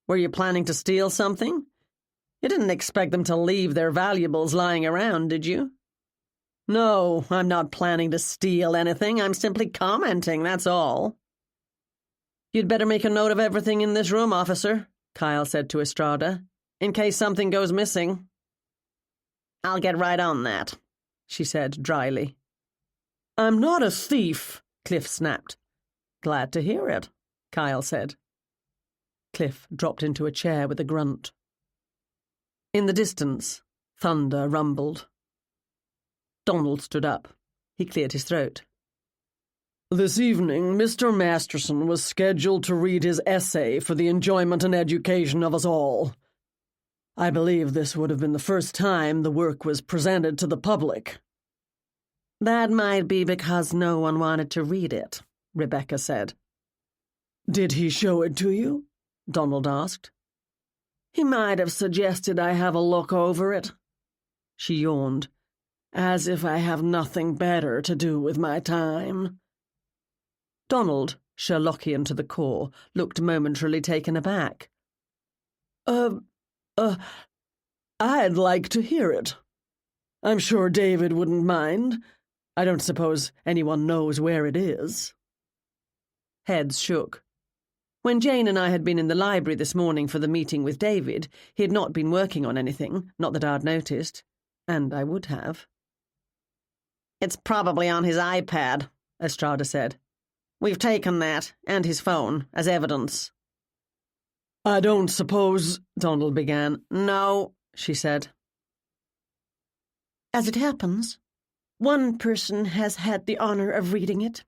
"Were you planning to steal something? You didn't expect them to leave their valuables lying around, did you?" "No, I'm not planning to steal anything. I'm simply commenting, that's all." "You'd better make a note of everything in this room, officer," Kyle said to Estrada, "in case something goes missing." "I'll get right on that," she said dryly. "I'm not a thief," Cliff snapped. "Glad to hear it," Kyle said. Cliff dropped into a chair with a grunt. In the distance, thunder rumbled. Donald stood up. He cleared his throat. "This evening, Mr. Masterson was scheduled to read his essay for the enjoyment and education of us all. I believe this would have been the first time the work was presented to the public. That might be because no one wanted to read it, Rebecca said. Did he show it to you? Donald asked. He might have suggested I have a look over it. She yawned. As if I have nothing better to do with my time. Donald, Sherlockian to the core, looked momentarily taken aback. I'd like to hear it. I'm sure David wouldn't mind. I don't suppose anyone knows where it is. Heads shook. When Jane and I had been in the library this morning for the meeting with David, he had not been working on anything, not that I'd noticed, and I would have. It's probably on his iPad, Estrada said. We've taken that, and his phone, as evidence. I don't suppose, Donald began. No, she said. As it happens, one person has had the honor of reading it.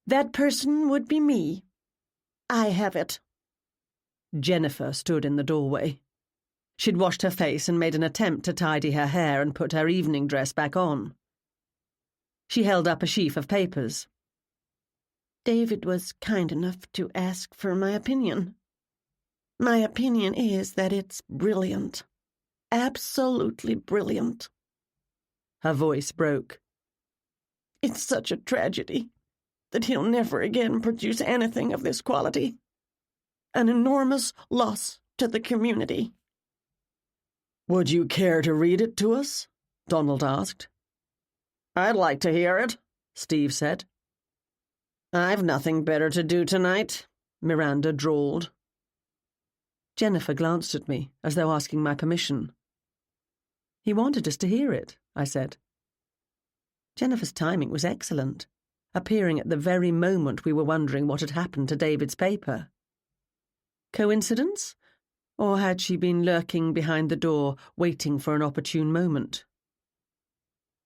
That person would be me. I have it. Jennifer stood in the doorway. She'd washed her face and made an attempt to tidy her hair and put her evening dress back on. She held up a sheaf of papers. David was kind enough to ask for my opinion. My opinion is that it's brilliant. Absolutely brilliant. Her voice broke. It's such a tragedy that he'll never again produce anything of this quality. An enormous loss to the community. Would you care to read it to us? Donald asked. I'd like to hear it, Steve said. I've nothing better to do tonight, Miranda drawled. Jennifer glanced at me, as though asking my permission. He wanted us to hear it, I said. Jennifer's timing was excellent, appearing at the very moment we were wondering what had happened to David's paper. Coincidence? Or had she been lurking behind the door, waiting for an opportune moment?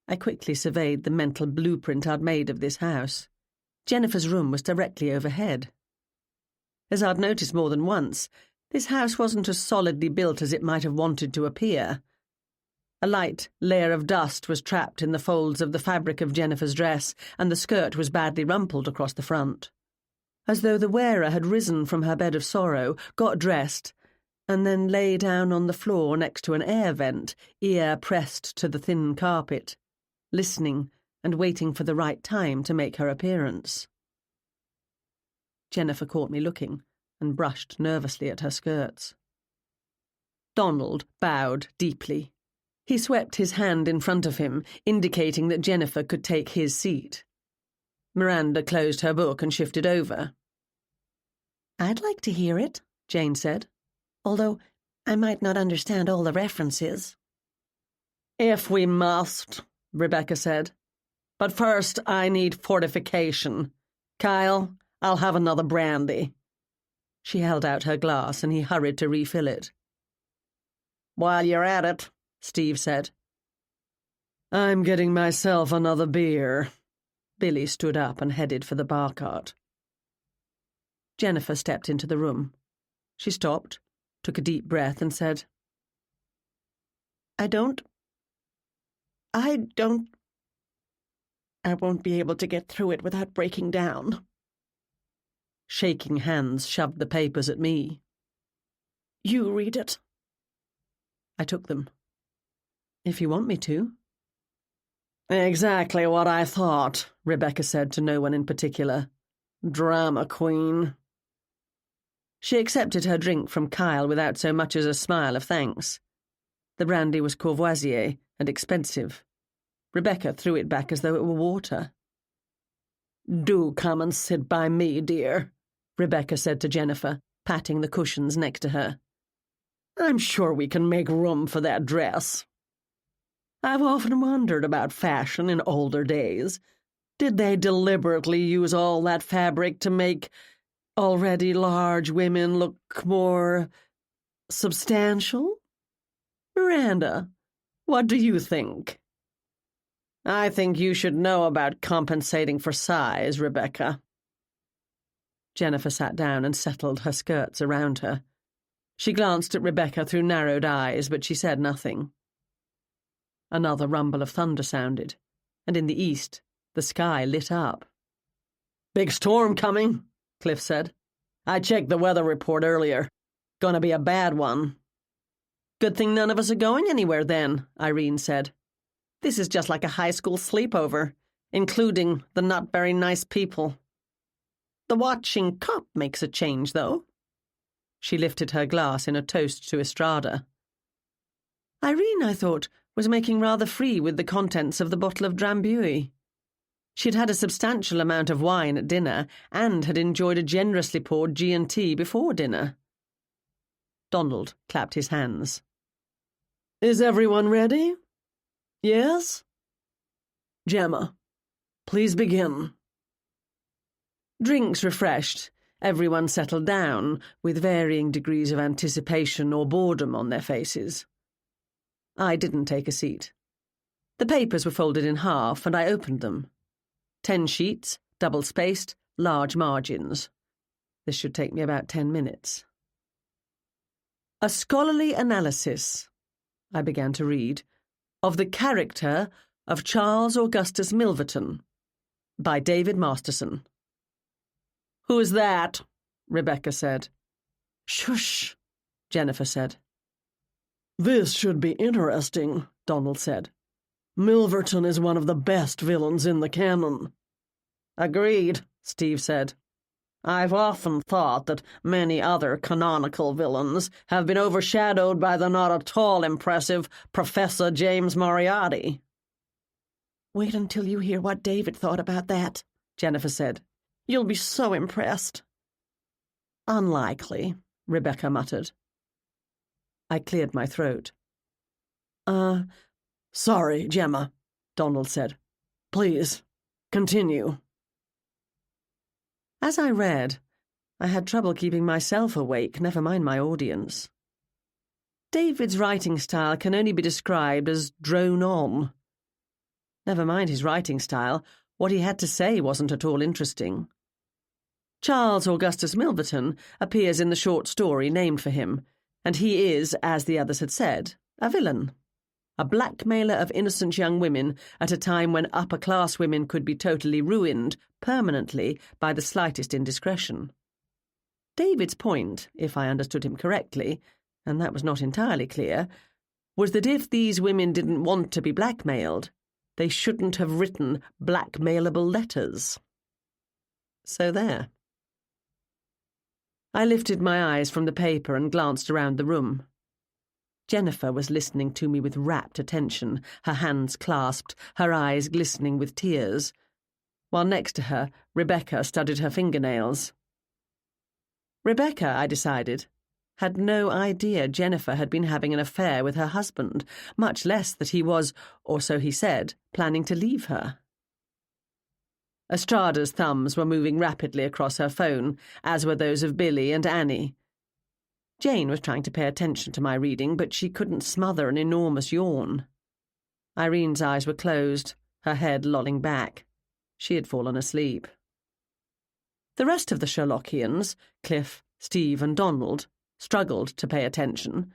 I quickly surveyed the mental blueprint I'd made of this house. Jennifer's room was directly overhead. As I'd noticed more than once, this house wasn't as solidly built as it might have wanted to appear. A light layer of dust was trapped in the folds of the fabric of Jennifer's dress, and the skirt was badly rumpled across the front. As though the wearer had risen from her bed of sorrow, got dressed, and then lay down on the floor next to an air vent, ear pressed to the thin carpet, listening and waiting for the right time to make her appearance. Jennifer caught me looking and brushed nervously at her skirts. Donald bowed deeply. He swept his hand in front of him, indicating that Jennifer could take his seat. Miranda closed her book and shifted over. I'd like to hear it, Jane said, although I might not understand all the references. If we must, Rebecca said. But first I need fortification. Kyle, I'll have another brandy. She held out her glass and he hurried to refill it. While you're at it, Steve said. I'm getting myself another beer. Billy stood up and headed for the bar cart. Jennifer stepped into the room. She stopped, took a deep breath and said, I won't be able to get through it without breaking down. Shaking hands shoved the papers at me. You read it. I took them. If you want me to. Exactly what I thought, Rebecca said to no one in particular. Drama queen. She accepted her drink from Kyle without so much as a smile of thanks. The brandy was Courvoisier and expensive. Rebecca threw it back as though it were water. Do come and sit by me, dear, Rebecca said to Jennifer, patting the cushions next to her. I'm sure we can make room for that dress. I've often wondered about fashion in older days. Did they deliberately use all that fabric to make already large women look more substantial? Miranda, what do you think? I think you should know about compensating for size, Rebecca. Jennifer sat down and settled her skirts around her. She glanced at Rebecca through narrowed eyes, but she said nothing. Another rumble of thunder sounded. and in the east the sky lit up. "Big storm coming," Cliff said. "I checked the weather report earlier. Gonna be a bad one." "Good thing none of us are going anywhere then," Irene said. "This is just like a high school sleepover, including the not very nice people. The watching cop makes a change, though." She lifted her glass in a toast to Estrada. Irene, I thought, was making rather free with the contents of the bottle of Drambuie. She'd had a substantial amount of wine at dinner and had enjoyed a generously poured G&T before dinner. Donald clapped his hands. "Is everyone ready? Yes? Gemma, please begin." Drinks refreshed, everyone settled down, with varying degrees of anticipation or boredom on their faces. I didn't take a seat. The papers were folded in half, and I opened them. 10 sheets, double-spaced, large margins. This should take me about 10 minutes. "A scholarly analysis," I began to read, "of the character of Charles Augustus Milverton, by David Masterson." "Who's that?" Rebecca said. "Shush," Jennifer said. "This should be interesting," Donald said. "Milverton is one of the best villains in the canon." "Agreed," Steve said. "I've often thought that many other canonical villains have been overshadowed by the not at all impressive Professor James Moriarty." "Wait until you hear what David thought about that," Jennifer said. "You'll be so impressed." "Unlikely," Rebecca muttered. I cleared my throat. Sorry, Gemma," Donald said. "Please, continue." As I read, I had trouble keeping myself awake, never mind my audience. David's writing style can only be described as drone on. Never mind his writing style, what he had to say wasn't at all interesting. Charles Augustus Milverton appears in the short story named for him, and he is, as the others had said, a villain. A blackmailer of innocent young women at a time when upper-class women could be totally ruined, permanently, by the slightest indiscretion. David's point, if I understood him correctly, and that was not entirely clear, was that if these women didn't want to be blackmailed, they shouldn't have written blackmailable letters. So there. I lifted my eyes from the paper and glanced around the room. Jennifer was listening to me with rapt attention, her hands clasped, her eyes glistening with tears, while next to her, Rebecca studied her fingernails. Rebecca, I decided, had no idea Jennifer had been having an affair with her husband, much less that he was, or so he said, planning to leave her. Estrada's thumbs were moving rapidly across her phone, as were those of Billy and Annie. Jane was trying to pay attention to my reading, but she couldn't smother an enormous yawn. Irene's eyes were closed, her head lolling back. She had fallen asleep. The rest of the Sherlockians, Cliff, Steve and Donald, struggled to pay attention.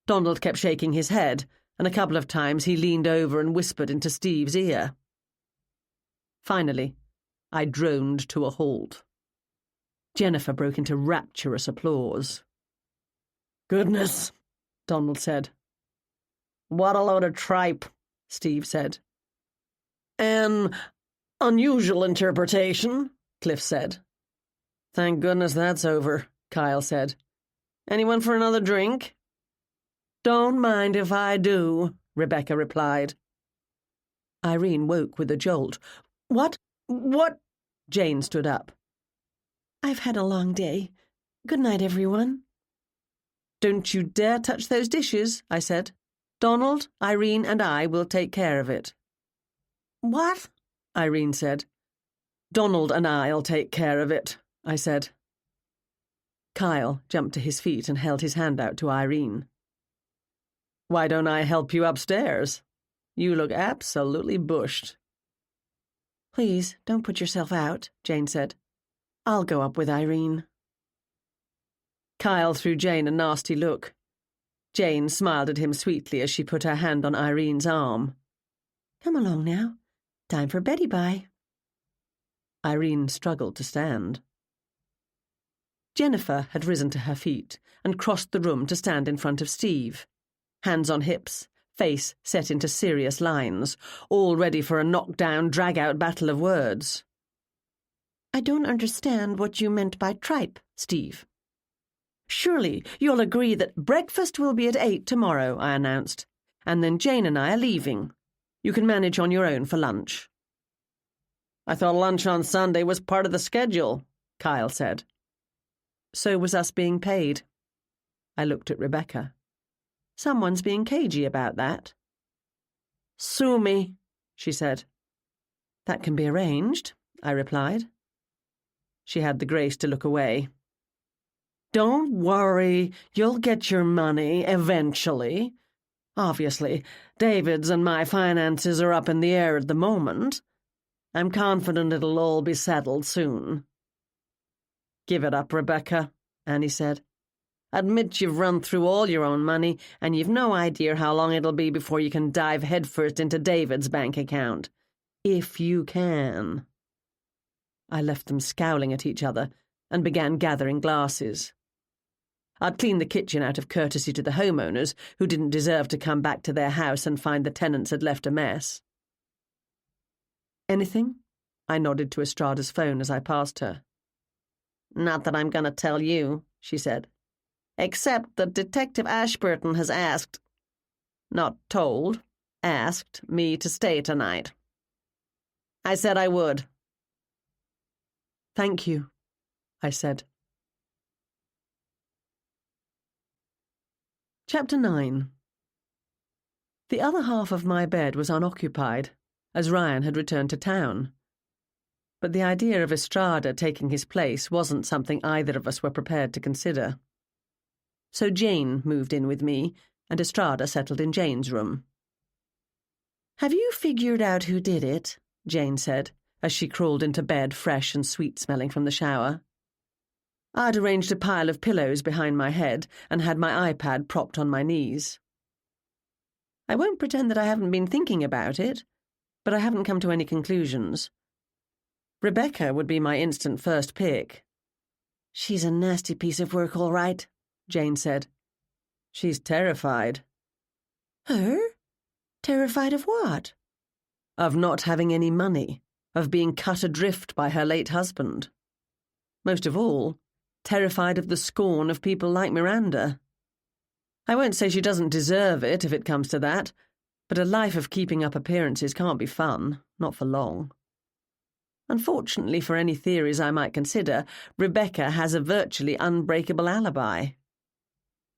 Donald kept shaking his head, and a couple of times he leaned over and whispered into Steve's ear. Finally, I droned to a halt. Jennifer broke into rapturous applause. "Goodness," Donald said. "What a load of tripe," Steve said. "An unusual interpretation," Cliff said. "Thank goodness that's over," Kyle said. "Anyone for another drink?" "Don't mind if I do," Rebecca replied. Irene woke with a jolt. What? Jane stood up. "I've had a long day. Good night, everyone." "Don't you dare touch those dishes," I said. "Donald, Irene and I will take care of it." "What?" Irene said. "Donald and I'll take care of it," I said. Kyle jumped to his feet and held his hand out to Irene. "Why don't I help you upstairs? You look absolutely bushed." "Please, don't put yourself out," Jane said. "I'll go up with Irene." Kyle threw Jane a nasty look. Jane smiled at him sweetly as she put her hand on Irene's arm. "Come along now. Time for Betty bye. Irene struggled to stand. Jennifer had risen to her feet and crossed the room to stand in front of Steve, hands on hips, face set into serious lines, all ready for a knockdown, drag-out battle of words. I don't understand what you meant by tripe, Steve. Surely you'll agree that breakfast will be at 8 tomorrow, I announced, and then Jane and I are leaving. You can manage on your own for lunch. I thought lunch on Sunday was part of the schedule, Kyle said. So was us being paid. I looked at Rebecca. Someone's being cagey about that. Sue me, she said. That can be arranged, I replied. She had the grace to look away. Don't worry, you'll get your money eventually. Obviously, David's and my finances are up in the air at the moment. I'm confident it'll all be settled soon. Give it up, Rebecca, Annie said. Admit you've run through all your own money, and you've no idea how long it'll be before you can dive headfirst into David's bank account. If you can. I left them scowling at each other and began gathering glasses. I'd cleaned the kitchen out of courtesy to the homeowners, who didn't deserve to come back to their house and find the tenants had left a mess. Anything? I nodded to Estrada's phone as I passed her. Not that I'm going to tell you, she said. Except that Detective Ashburton has asked, not told, asked me to stay tonight. I said I would. Thank you, I said. Chapter 9. The other half of my bed was unoccupied, as Ryan had returned to town. But the idea of Estrada taking his place wasn't something either of us were prepared to consider. So Jane moved in with me, and Estrada settled in Jane's room. Have you figured out who did it? Jane said, as she crawled into bed fresh and sweet-smelling from the shower. I'd arranged a pile of pillows behind my head and had my iPad propped on my knees. I won't pretend that I haven't been thinking about it, but I haven't come to any conclusions. Rebecca would be my instant first pick. She's a nasty piece of work, all right, Jane said. She's terrified. Her? Terrified of what? Of not having any money, of being cut adrift by her late husband. Most of all, terrified of the scorn of people like Miranda. I won't say she doesn't deserve it, if it comes to that, but a life of keeping up appearances can't be fun, not for long. Unfortunately for any theories I might consider, Rebecca has a virtually unbreakable alibi.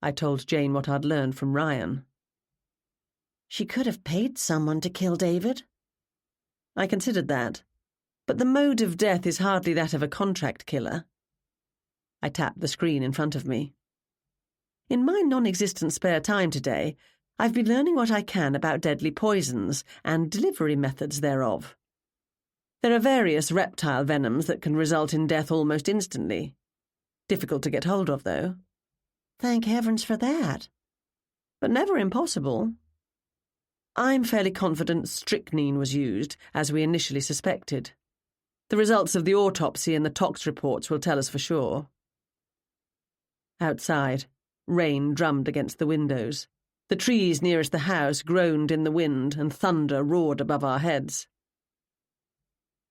I told Jane what I'd learned from Ryan. She could have paid someone to kill David. I considered that, but the mode of death is hardly that of a contract killer. I tapped the screen in front of me. In my non-existent spare time today, I've been learning what I can about deadly poisons and delivery methods thereof. There are various reptile venoms that can result in death almost instantly. Difficult to get hold of, though. Thank heavens for that. But never impossible. I'm fairly confident strychnine was used, as we initially suspected. The results of the autopsy and the tox reports will tell us for sure. Outside, rain drummed against the windows. The trees nearest the house groaned in the wind, and thunder roared above our heads.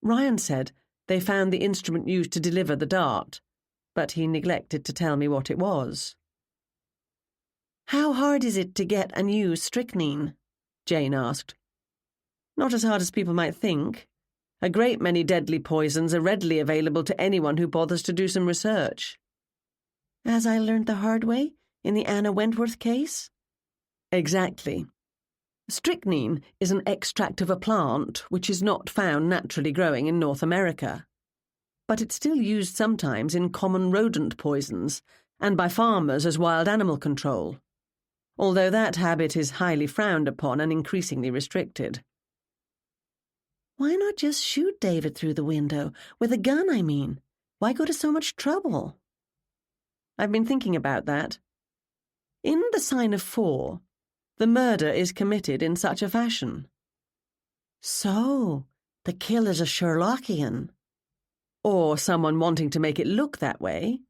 Ryan said they found the instrument used to deliver the dart, but he neglected to tell me what it was. How hard is it to get and use strychnine? Jane asked. Not as hard as people might think. A great many deadly poisons are readily available to anyone who bothers to do some research. As I learned the hard way in the Anna Wentworth case? Exactly. Strychnine is an extract of a plant which is not found naturally growing in North America. But it's still used sometimes in common rodent poisons and by farmers as wild animal control, although that habit is highly frowned upon and increasingly restricted. Why not just shoot David through the window? With a gun, I mean. Why go to so much trouble? I've been thinking about that. In The Sign of 4, the murder is committed in such a fashion. So, The killer's a Sherlockian. Or someone wanting to make it look that way.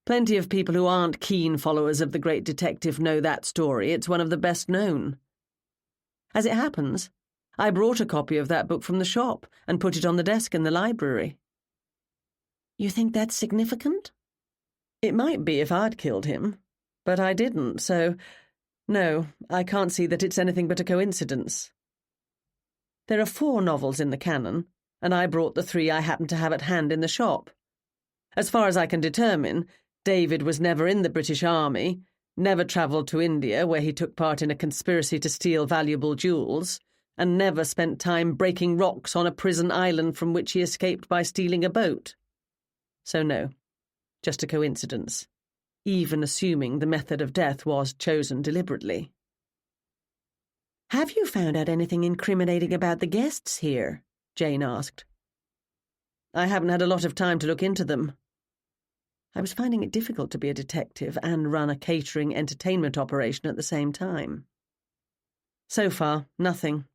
Plenty of people who aren't keen followers of the great detective know that story. It's one of the best known. As it happens, I brought a copy of that book from the shop and put it on the desk in the library. You think that's significant? It might be if I'd killed him, but I didn't, so no, I can't see that it's anything but a coincidence. There are 4 novels in the canon, and I brought the 3 I happened to have at hand in the shop. As far as I can determine, David was never in the British Army, never travelled to India, where he took part in a conspiracy to steal valuable jewels, and never spent time breaking rocks on a prison island from which he escaped by stealing a boat. So no, just a coincidence, even assuming the method of death was chosen deliberately. Have you found out anything incriminating about the guests here? Jane asked. I haven't had a lot of time to look into them. I was finding it difficult to be a detective and run a catering entertainment operation at the same time. So far, nothing.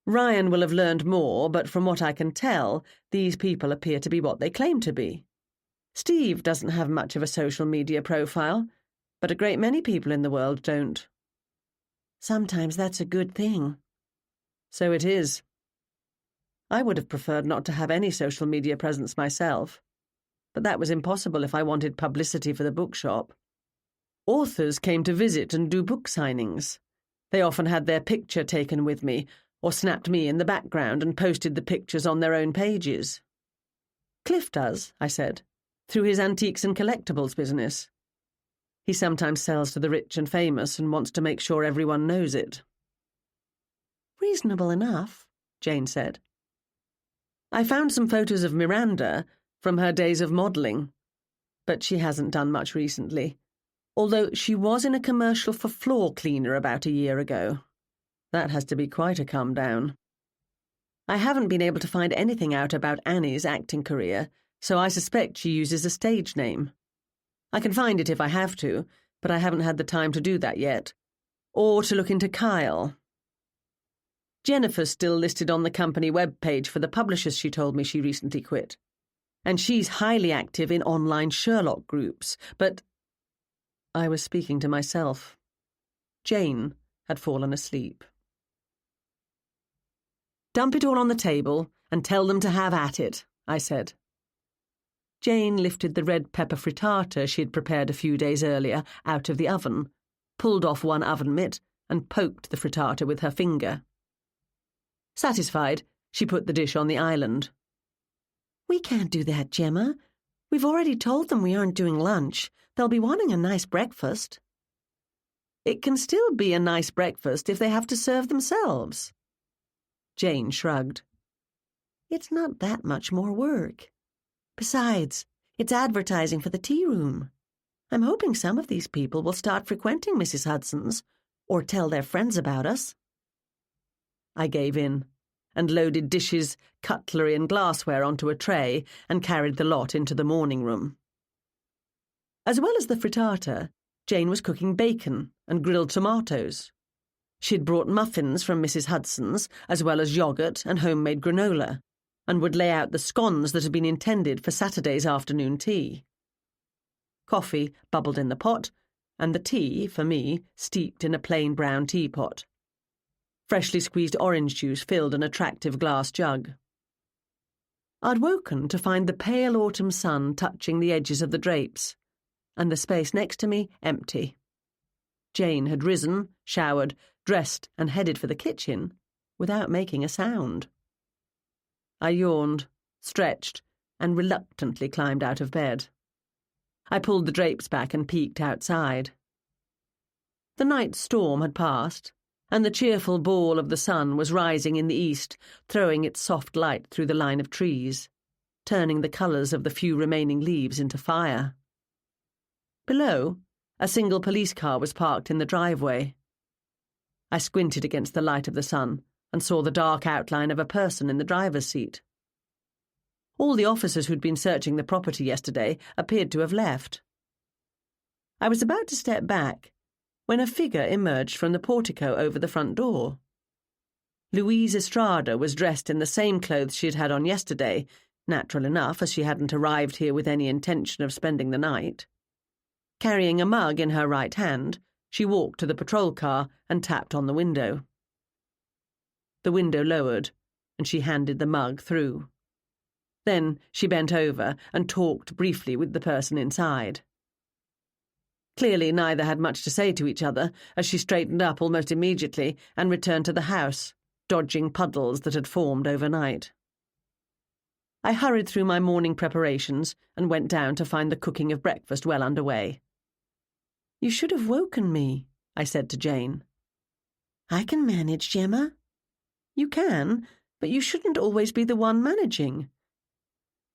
Ryan will have learned more, but from what I can tell, these people appear to be what they claim to be. Steve doesn't have much of a social media profile, but a great many people in the world don't. Sometimes that's a good thing. So it is. I would have preferred not to have any social media presence myself, but that was impossible if I wanted publicity for the bookshop. Authors came to visit and do book signings. They often had their picture taken with me, or snapped me in the background and posted the pictures on their own pages. Cliff does, I said, through his antiques and collectibles business. He sometimes sells to the rich and famous and wants to make sure everyone knows it. Reasonable enough, Jane said. I found some photos of Miranda from her days of modelling, but she hasn't done much recently, although she was in a commercial for floor cleaner about a year ago. That has to be quite a come down. I haven't been able to find anything out about Annie's acting career, so I suspect she uses a stage name. I can find it if I have to, but I haven't had the time to do that yet. Or to look into Kyle. Jennifer's still listed on the company webpage for the publishers she told me she recently quit. And she's highly active in online Sherlock groups, but I was speaking to myself. Jane had fallen asleep. "Dump it all on the table and tell them to have at it," I said. Jane lifted the red pepper frittata she'd prepared a few days earlier out of the oven, pulled off one oven mitt, and poked the frittata with her finger. Satisfied, she put the dish on the island. "We can't do that, Gemma. We've already told them we aren't doing lunch. They'll be wanting a nice breakfast." "It can still be a nice breakfast if they have to serve themselves." Jane shrugged. "It's not that much more work. Besides, it's advertising for the tea room. I'm hoping some of these people will start frequenting Mrs. Hudson's, or tell their friends about us." I gave in, and loaded dishes, cutlery and glassware onto a tray and carried the lot into the morning room. As well as the frittata, Jane was cooking bacon and grilled tomatoes. She'd brought muffins from Mrs. Hudson's, as well as yoghurt and homemade granola, and would lay out the scones that had been intended for Saturday's afternoon tea. Coffee bubbled in the pot, and the tea, for me, steeped in a plain brown teapot. Freshly squeezed orange juice filled an attractive glass jug. I'd woken to find the pale autumn sun touching the edges of the drapes, and the space next to me empty. Jane had risen, showered, dressed, and headed for the kitchen without making a sound. I yawned, stretched, and reluctantly climbed out of bed. I pulled the drapes back and peeked outside. The night storm had passed, and the cheerful ball of the sun was rising in the east, throwing its soft light through the line of trees, turning the colours of the few remaining leaves into fire. Below, a single police car was parked in the driveway. I squinted against the light of the sun and saw the dark outline of a person in the driver's seat. All the officers who'd been searching the property yesterday appeared to have left. I was about to step back when a figure emerged from the portico over the front door. Louise Estrada was dressed in the same clothes she had had on yesterday, natural enough, as she hadn't arrived here with any intention of spending the night. Carrying a mug in her right hand, she walked to the patrol car and tapped on the window. The window lowered, and she handed the mug through. Then she bent over and talked briefly with the person inside. Clearly neither had much to say to each other, as she straightened up almost immediately and returned to the house, dodging puddles that had formed overnight. I hurried through my morning preparations and went down to find the cooking of breakfast well underway. "You should have woken me," I said to Jane. "I can manage, Gemma." "You can, but you shouldn't always be the one managing."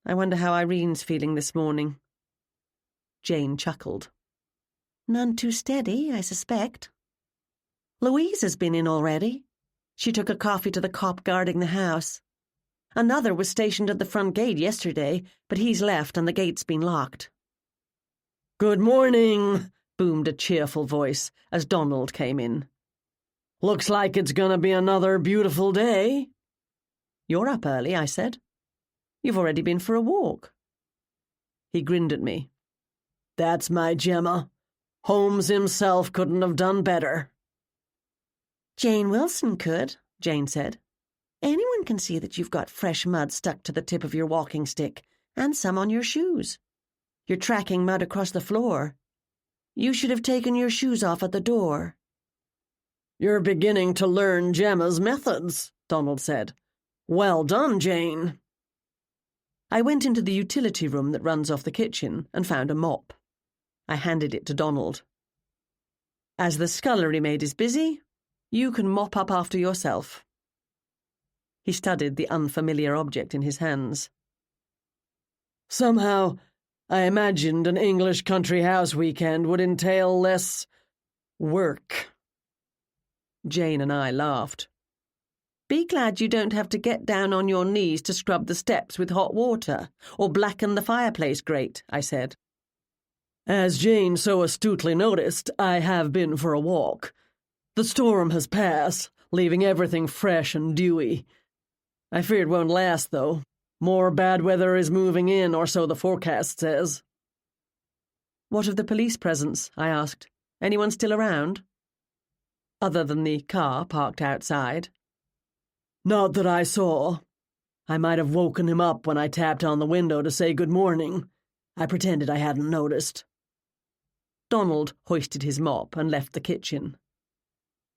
"I wonder how Irene's feeling this morning." Jane chuckled. "None too steady, I suspect. Louise has been in already. She took a coffee to the cop guarding the house. Another was stationed at the front gate yesterday, but he's left and the gate's been locked." "Good morning," boomed a cheerful voice as Donald came in. "Looks like it's gonna be another beautiful day." "You're up early," I said. "You've already been for a walk." He grinned at me. "That's my Gemma. Holmes himself couldn't have done better." "Jane Wilson could," Jane said. "Anyone can see that you've got fresh mud stuck to the tip of your walking stick, and some on your shoes. You're tracking mud across the floor. You should have taken your shoes off at the door." "You're beginning to learn Gemma's methods," Donald said. "Well done, Jane." I went into the utility room that runs off the kitchen and found a mop. I handed it to Donald. "As the scullery maid is busy, you can mop up after yourself." He studied the unfamiliar object in his hands. "Somehow, I imagined an English country house weekend would entail less work." Jane and I laughed. "Be glad you don't have to get down on your knees to scrub the steps with hot water, or blacken the fireplace grate," I said. "As Jane so astutely noticed, I have been for a walk. The storm has passed, leaving everything fresh and dewy. I fear it won't last, though. More bad weather is moving in, or so the forecast says." "What of the police presence?" I asked. "Anyone still around?" "Other than the car parked outside?" "Not that I saw. I might have woken him up when I tapped on the window to say good morning. I pretended I hadn't noticed." Donald hoisted his mop and left the kitchen.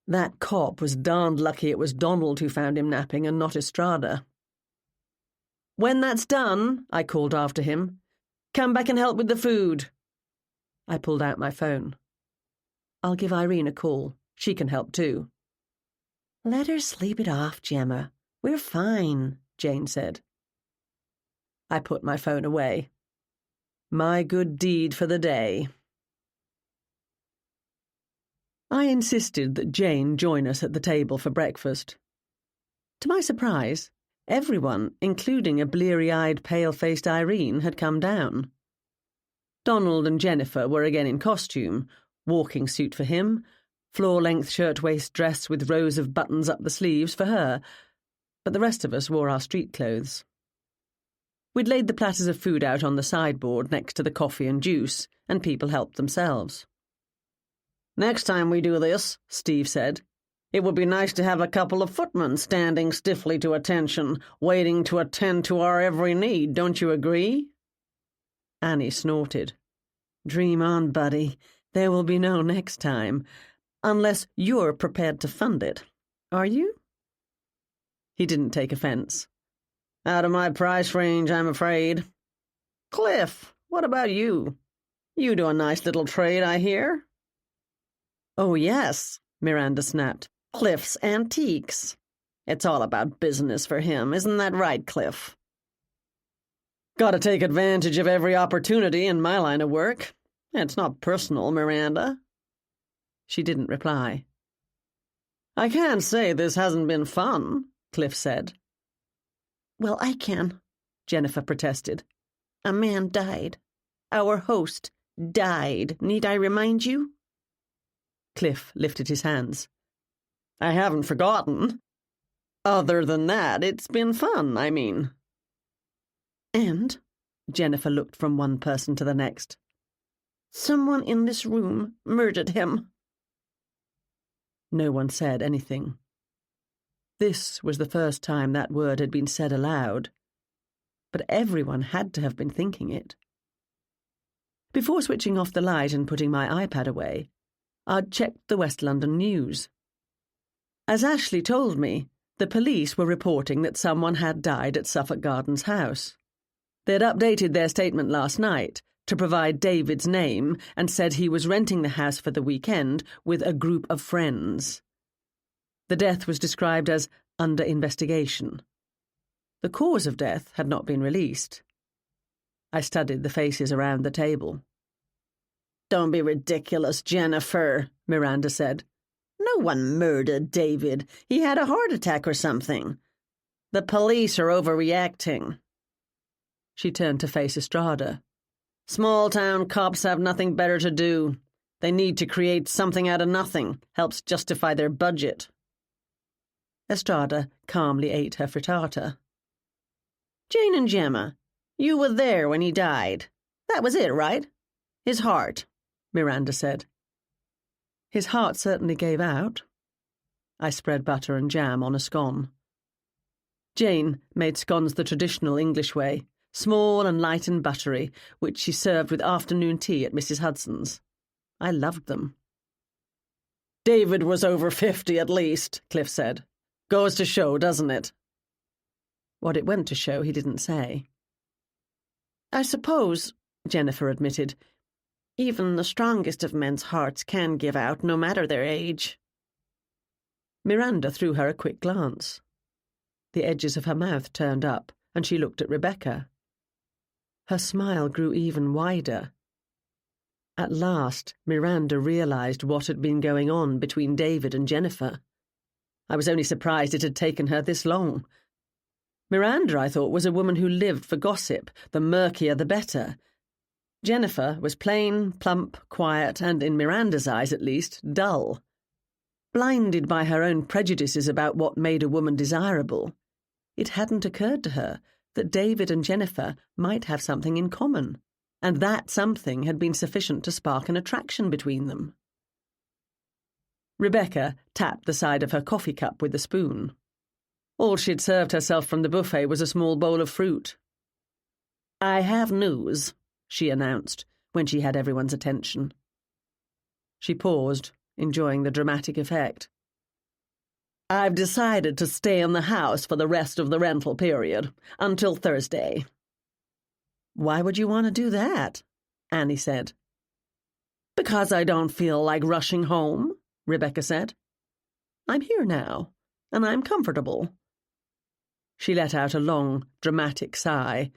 That cop was darned lucky it was Donald who found him napping and not Estrada. "When that's done," I called after him, "come back and help with the food." I pulled out my phone. "I'll give Irene a call. She can help too." "Let her sleep it off, Gemma. We're fine," Jane said. I put my phone away. My good deed for the day. I insisted that Jane join us at the table for breakfast. To my surprise, everyone, including a bleary-eyed, pale-faced Irene, had come down. Donald and Jennifer were again in costume, walking suit for him, floor-length shirt-waist dress with rows of buttons up the sleeves for her, but the rest of us wore our street clothes. We'd laid the platters of food out on the sideboard next to the coffee and juice, and people helped themselves. "Next time we do this," Steve said, "it would be nice to have a couple of footmen standing stiffly to attention, waiting to attend to our every need, don't you agree?" Annie snorted. "Dream on, buddy. There will be no next time. Unless you're prepared to fund it. Are you?" He didn't take offense. "Out of my price range, I'm afraid. Cliff, what about you? You do a nice little trade, I hear." "Oh, yes," Miranda snapped. "Cliff's Antiques. It's all about business for him, isn't that right, Cliff?" "Gotta take advantage of every opportunity in my line of work. It's not personal, Miranda." She didn't reply. "I can't say this hasn't been fun," Cliff said. "Well, I can," Jennifer protested. "A man died. Our host died. Need I remind you?" Cliff lifted his hands. "I haven't forgotten." Other than that, it's been fun, I mean. And, Jennifer looked from one person to the next, someone in this room murdered him. No one said anything. This was the first time that word had been said aloud, but everyone had to have been thinking it. Before switching off the light and putting my iPad away, I'd checked the West London news. As Ashley told me, the police were reporting that someone had died at Suffolk Gardens house. They had updated their statement last night to provide David's name and said he was renting the house for the weekend with a group of friends. The death was described as under investigation. The cause of death had not been released. I studied the faces around the table. Don't be ridiculous, Jennifer, Miranda said. No one murdered David. He had a heart attack or something. The police are overreacting. She turned to face Estrada. Small-town cops have nothing better to do. They need to create something out of nothing. Helps justify their budget. Estrada calmly ate her frittata. Jane and Gemma, you were there when he died. That was it, right? His heart, Miranda said. His heart certainly gave out. I spread butter and jam on a scone. Jane made scones the traditional English way, small and light and buttery, which she served with afternoon tea at Mrs. Hudson's. I loved them. David was over 50 at least, Cliff said. Goes to show, doesn't it? What it went to show, he didn't say. I suppose, Jennifer admitted, even the strongest of men's hearts can give out, no matter their age. Miranda threw her a quick glance. The edges of her mouth turned up, and she looked at Rebecca. Her smile grew even wider. At last, Miranda realized what had been going on between David and Jennifer. I was only surprised it had taken her this long. Miranda, I thought, was a woman who lived for gossip, the murkier the better. Jennifer was plain, plump, quiet, and, in Miranda's eyes at least, dull. Blinded by her own prejudices about what made a woman desirable, it hadn't occurred to her that David and Jennifer might have something in common, and that something had been sufficient to spark an attraction between them. Rebecca tapped the side of her coffee cup with a spoon. All she'd served herself from the buffet was a small bowl of fruit. "I have news," she announced, when she had everyone's attention. She paused, enjoying the dramatic effect. "I've decided to stay in the house for the rest of the rental period, until Thursday." "Why would you want to do that?" Annie said. "Because I don't feel like rushing home," Rebecca said. "I'm here now, and I'm comfortable." She let out a long, dramatic sigh.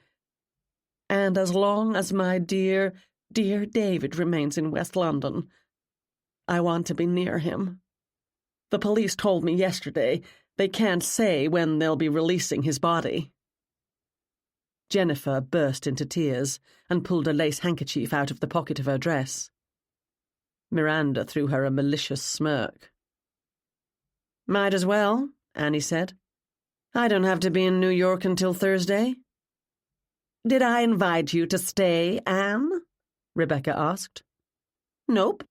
"And as long as my dear, dear David remains in West London, I want to be near him. The police told me yesterday they can't say when they'll be releasing his body." Jennifer burst into tears and pulled a lace handkerchief out of the pocket of her dress. Miranda threw her a malicious smirk. "Might as well," Annie said. "I don't have to be in New York until Thursday." "Did I invite you to stay, Anne?" Rebecca asked. "Nope.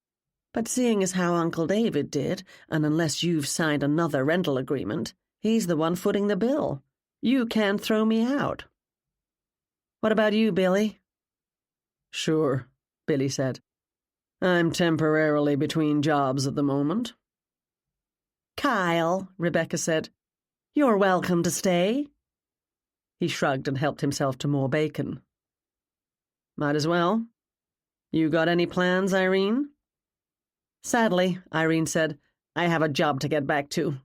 But seeing as how Uncle David did, and unless you've signed another rental agreement, he's the one footing the bill. You can't throw me out." "What about you, Billy?" "Sure," Billy said. "I'm temporarily between jobs at the moment." "Kyle," Rebecca said, "you're welcome to stay." He shrugged and helped himself to more bacon. "Might as well. You got any plans, Irene?" "Sadly," Irene said, "I have a job to get back to."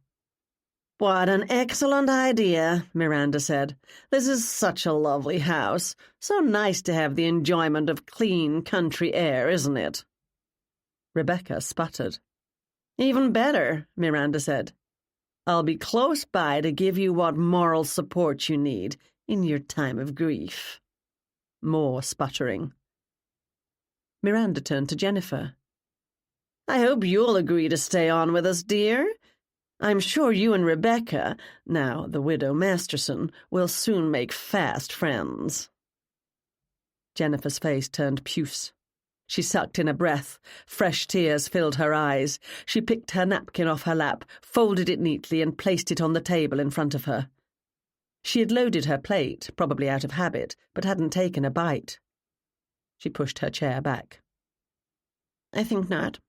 "What an excellent idea," Miranda said. "This is such a lovely house. So nice to have the enjoyment of clean country air, isn't it?" Rebecca sputtered. "Even better," Miranda said. "I'll be close by to give you what moral support you need in your time of grief." More sputtering. Miranda turned to Jennifer. "I hope you'll agree to stay on with us, dear. I'm sure you and Rebecca, now the widow Masterson, will soon make fast friends." Jennifer's face turned puce. She sucked in a breath. Fresh tears filled her eyes. She picked her napkin off her lap, folded it neatly, and placed it on the table in front of her. She had loaded her plate, probably out of habit, but hadn't taken a bite. She pushed her chair back. "I think not.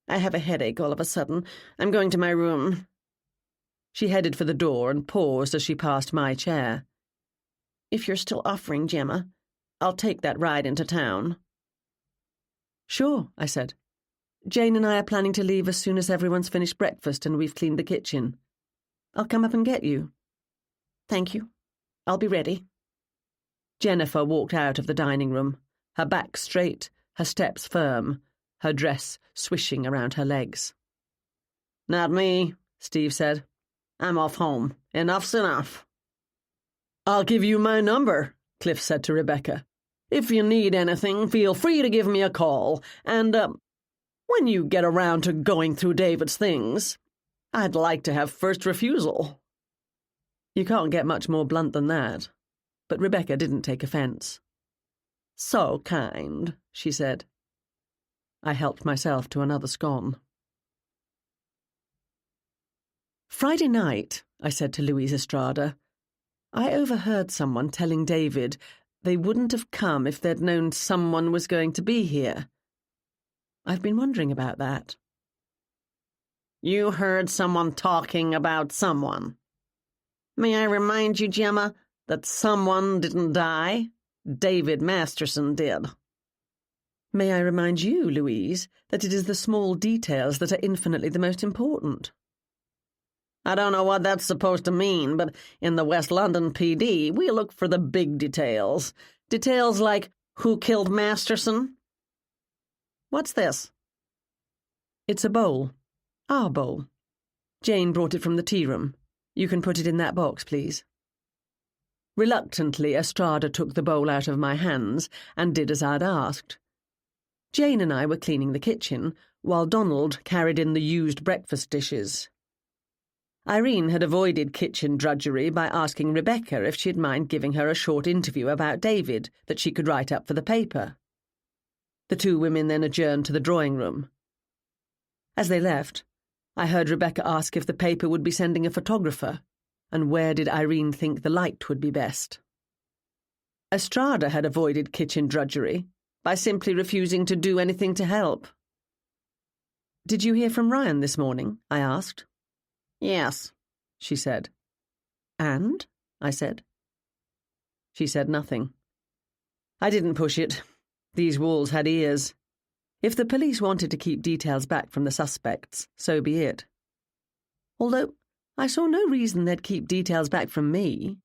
I have a headache all of a sudden. I'm going to my room." She headed for the door and paused as she passed my chair. "If you're still offering, Gemma, I'll take that ride into town." "Sure," I said. "Jane and I are planning to leave as soon as everyone's finished breakfast and we've cleaned the kitchen. I'll come up and get you." "Thank you. I'll be ready." Jennifer walked out of the dining room, her back straight, her steps firm, her dress swishing around her legs. "Not me," Steve said. "I'm off home. Enough's enough." "I'll give you my number," Cliff said to Rebecca. "If you need anything, feel free to give me a call. And, when you get around to going through David's things, I'd like to have first refusal." You can't get much more blunt than that. But Rebecca didn't take offence. "So kind," she said. I helped myself to another scone. "Friday night," I said to Louise Estrada, "I overheard someone telling David they wouldn't have come if they'd known someone was going to be here. I've been wondering about that." "You heard someone talking about someone. May I remind you, Gemma, that someone didn't die? David Masterson did." "May I remind you, Louise, that it is the small details that are infinitely the most important." "I don't know what that's supposed to mean, but in the West London PD, we look for the big details. Details like who killed Masterson." "What's this?" "It's a bowl. Our bowl. Jane brought it from the tea room. You can put it in that box, please." Reluctantly, Estrada took the bowl out of my hands and did as I'd asked. Jane and I were cleaning the kitchen, while Donald carried in the used breakfast dishes. Irene had avoided kitchen drudgery by asking Rebecca if she'd mind giving her a short interview about David that she could write up for the paper. The two women then adjourned to the drawing room. As they left, I heard Rebecca ask if the paper would be sending a photographer, and where did Irene think the light would be best. Estrada had avoided kitchen drudgery by simply refusing to do anything to help. "Did you hear from Ryan this morning?" I asked. "Yes," she said. "And?" I said. She said nothing. I didn't push it. These walls had ears. If the police wanted to keep details back from the suspects, so be it. Although I saw no reason they'd keep details back from me.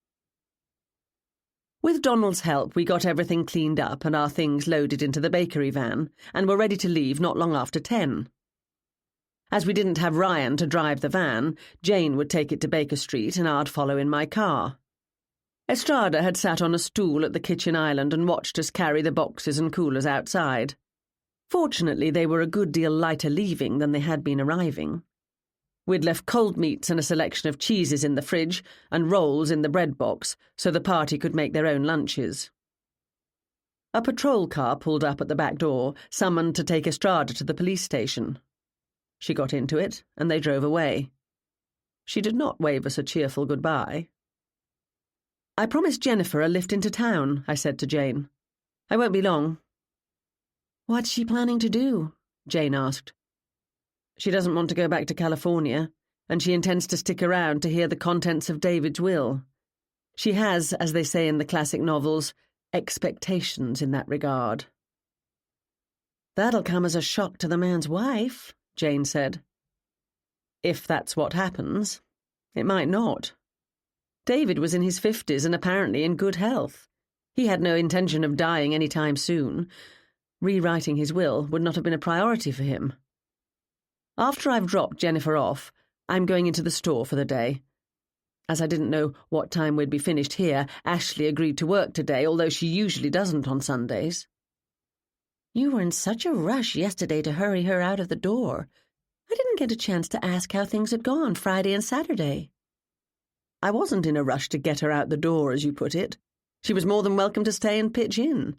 With Donald's help, we got everything cleaned up and our things loaded into the bakery van, and were ready to leave not long after 10. As we didn't have Ryan to drive the van, Jane would take it to Baker Street and I'd follow in my car. Estrada had sat on a stool at the kitchen island and watched us carry the boxes and coolers outside. Fortunately, they were a good deal lighter leaving than they had been arriving. We'd left cold meats and a selection of cheeses in the fridge and rolls in the bread box so the party could make their own lunches. A patrol car pulled up at the back door, summoned to take Estrada to the police station. She got into it, and they drove away. She did not wave us a cheerful goodbye. "I promised Jennifer a lift into town," I said to Jane. "I won't be long." "What's she planning to do?" Jane asked. "She doesn't want to go back to California, and she intends to stick around to hear the contents of David's will. She has, as they say in the classic novels, expectations in that regard." "That'll come as a shock to the man's wife," Jane said. "If that's what happens. It might not. David was in his 50s and apparently in good health. He had no intention of dying any time soon. Rewriting his will would not have been a priority for him. After I've dropped Jennifer off, I'm going into the store for the day. As I didn't know what time we'd be finished here, Ashley agreed to work today, although she usually doesn't on Sundays." "You were in such a rush yesterday to hurry her out of the door. I didn't get a chance to ask how things had gone Friday and Saturday. I wasn't in a rush to get her out the door, as you put it. She was more than welcome to stay and pitch in.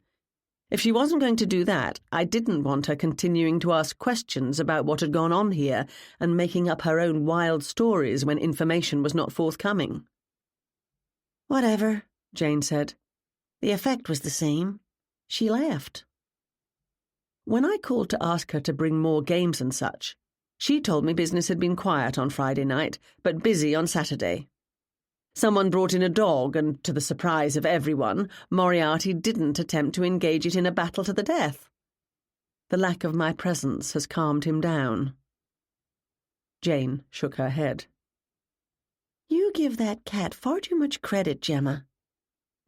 If she wasn't going to do that, I didn't want her continuing to ask questions about what had gone on here and making up her own wild stories when information was not forthcoming. Whatever, Jane said. The effect was the same. She left. When I called to ask her to bring more games and such, she told me business had been quiet on Friday night, but busy on Saturday. Someone brought in a dog, and to the surprise of everyone, Moriarty didn't attempt to engage it in a battle to the death. The lack of my presence has calmed him down. Jane shook her head. You give that cat far too much credit, Gemma.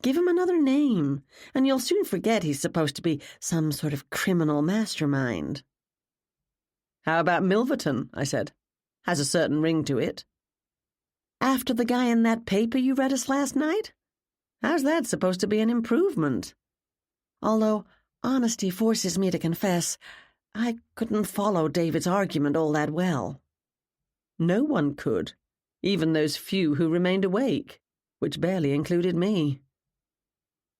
Give him another name, and you'll soon forget he's supposed to be some sort of criminal mastermind. How about Milverton? I said. Has a certain ring to it. After the guy in that paper you read us last night? How's that supposed to be an improvement? Although honesty forces me to confess, I couldn't follow David's argument all that well. No one could, even those few who remained awake, which barely included me.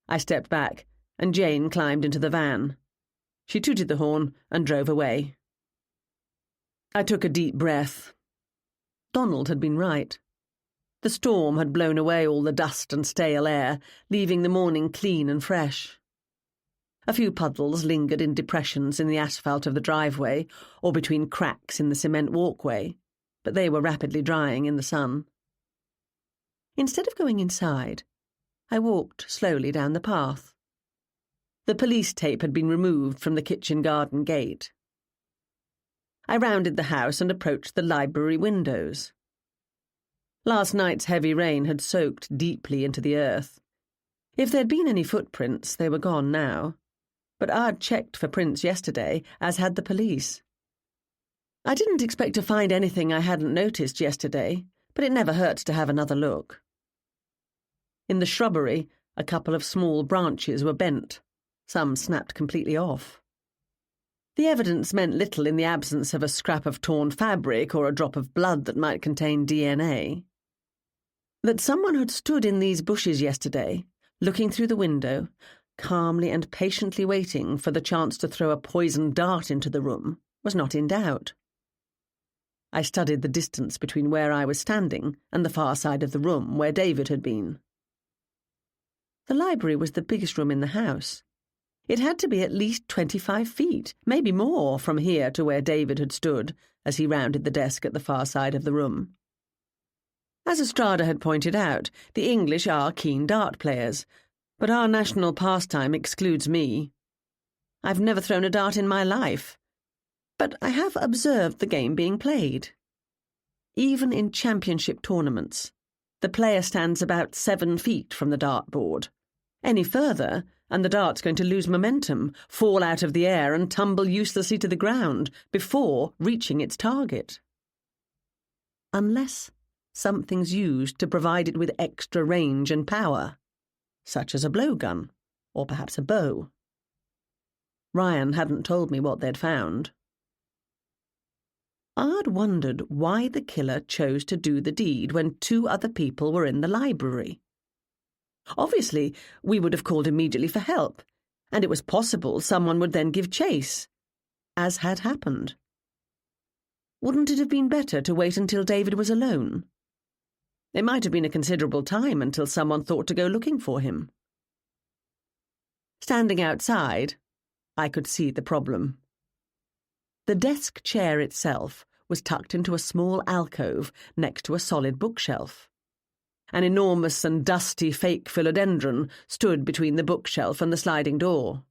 I stepped back, and Jane climbed into the van. She tooted the horn and drove away. I took a deep breath. Donald had been right. The storm had blown away all the dust and stale air, leaving the morning clean and fresh. A few puddles lingered in depressions in the asphalt of the driveway or between cracks in the cement walkway, but they were rapidly drying in the sun. Instead of going inside, I walked slowly down the path. The police tape had been removed from the kitchen garden gate. I rounded the house and approached the library windows. Last night's heavy rain had soaked deeply into the earth. If there'd been any footprints, they were gone now. But I'd checked for prints yesterday, as had the police. I didn't expect to find anything I hadn't noticed yesterday, but it never hurts to have another look. In the shrubbery, a couple of small branches were bent. Some snapped completely off. The evidence meant little in the absence of a scrap of torn fabric or a drop of blood that might contain DNA. That someone had stood in these bushes yesterday, looking through the window, calmly and patiently waiting for the chance to throw a poisoned dart into the room, was not in doubt. I studied the distance between where I was standing and the far side of the room where David had been. The library was the biggest room in the house. It had to be at least 25 feet, maybe more, from here to where David had stood as he rounded the desk at the far side of the room. As Estrada had pointed out, the English are keen dart players, but our national pastime excludes me. I've never thrown a dart in my life, but I have observed the game being played. Even in championship tournaments, the player stands about 7 feet from the dartboard. Any further, and the dart's going to lose momentum, fall out of the air and tumble uselessly to the ground before reaching its target. Unless something's used to provide it with extra range and power, such as a blowgun, or perhaps a bow. Ryan hadn't told me what they'd found. I'd wondered why the killer chose to do the deed when 2 other people were in the library. Obviously, we would have called immediately for help, and it was possible someone would then give chase, as had happened. Wouldn't it have been better to wait until David was alone? It might have been a considerable time until someone thought to go looking for him. Standing outside, I could see the problem. The desk chair itself was tucked into a small alcove next to a solid bookshelf. An enormous and dusty fake philodendron stood between the bookshelf and the sliding door.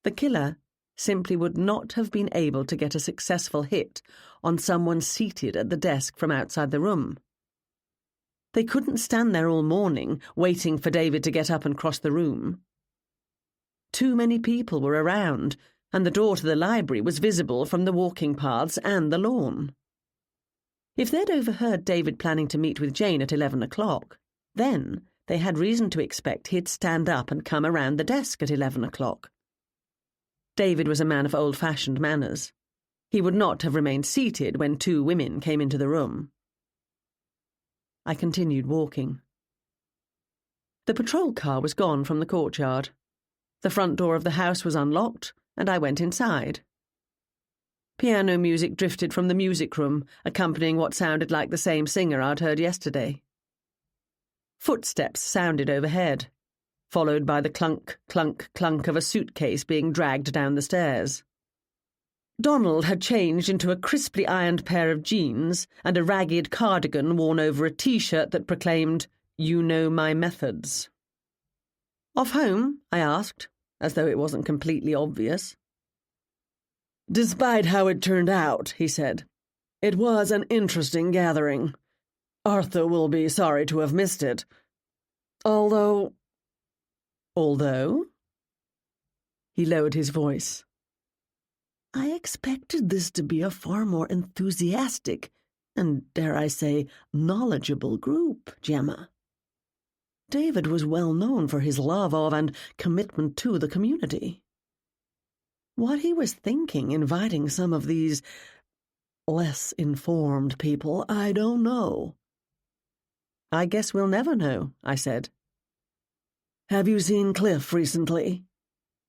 The killer simply would not have been able to get a successful hit on someone seated at the desk from outside the room. They couldn't stand there all morning, waiting for David to get up and cross the room. Too many people were around, and the door to the library was visible from the walking paths and the lawn. If they'd overheard David planning to meet with Jane at 11 o'clock, then they had reason to expect he'd stand up and come around the desk at 11 o'clock. David was a man of old-fashioned manners. He would not have remained seated when two women came into the room. I continued walking. The patrol car was gone from the courtyard. The front door of the house was unlocked, and I went inside. Piano music drifted from the music room, accompanying what sounded like the same singer I'd heard yesterday. Footsteps sounded overhead, followed by the clunk, clunk, clunk of a suitcase being dragged down the stairs. Donald had changed into a crisply ironed pair of jeans and a ragged cardigan worn over a T-shirt that proclaimed, "You know my methods." "Off home?" I asked, as though it wasn't completely obvious. "Despite how it turned out," he said, "it was an interesting gathering. Arthur will be sorry to have missed it. Although... Although? He lowered his voice. I expected this to be a far more enthusiastic and, dare I say, knowledgeable group, Gemma. David was well known for his love of and commitment to the community. What he was thinking inviting some of these less informed people, I don't know." "I guess we'll never know," I said. "Have you seen Cliff recently?"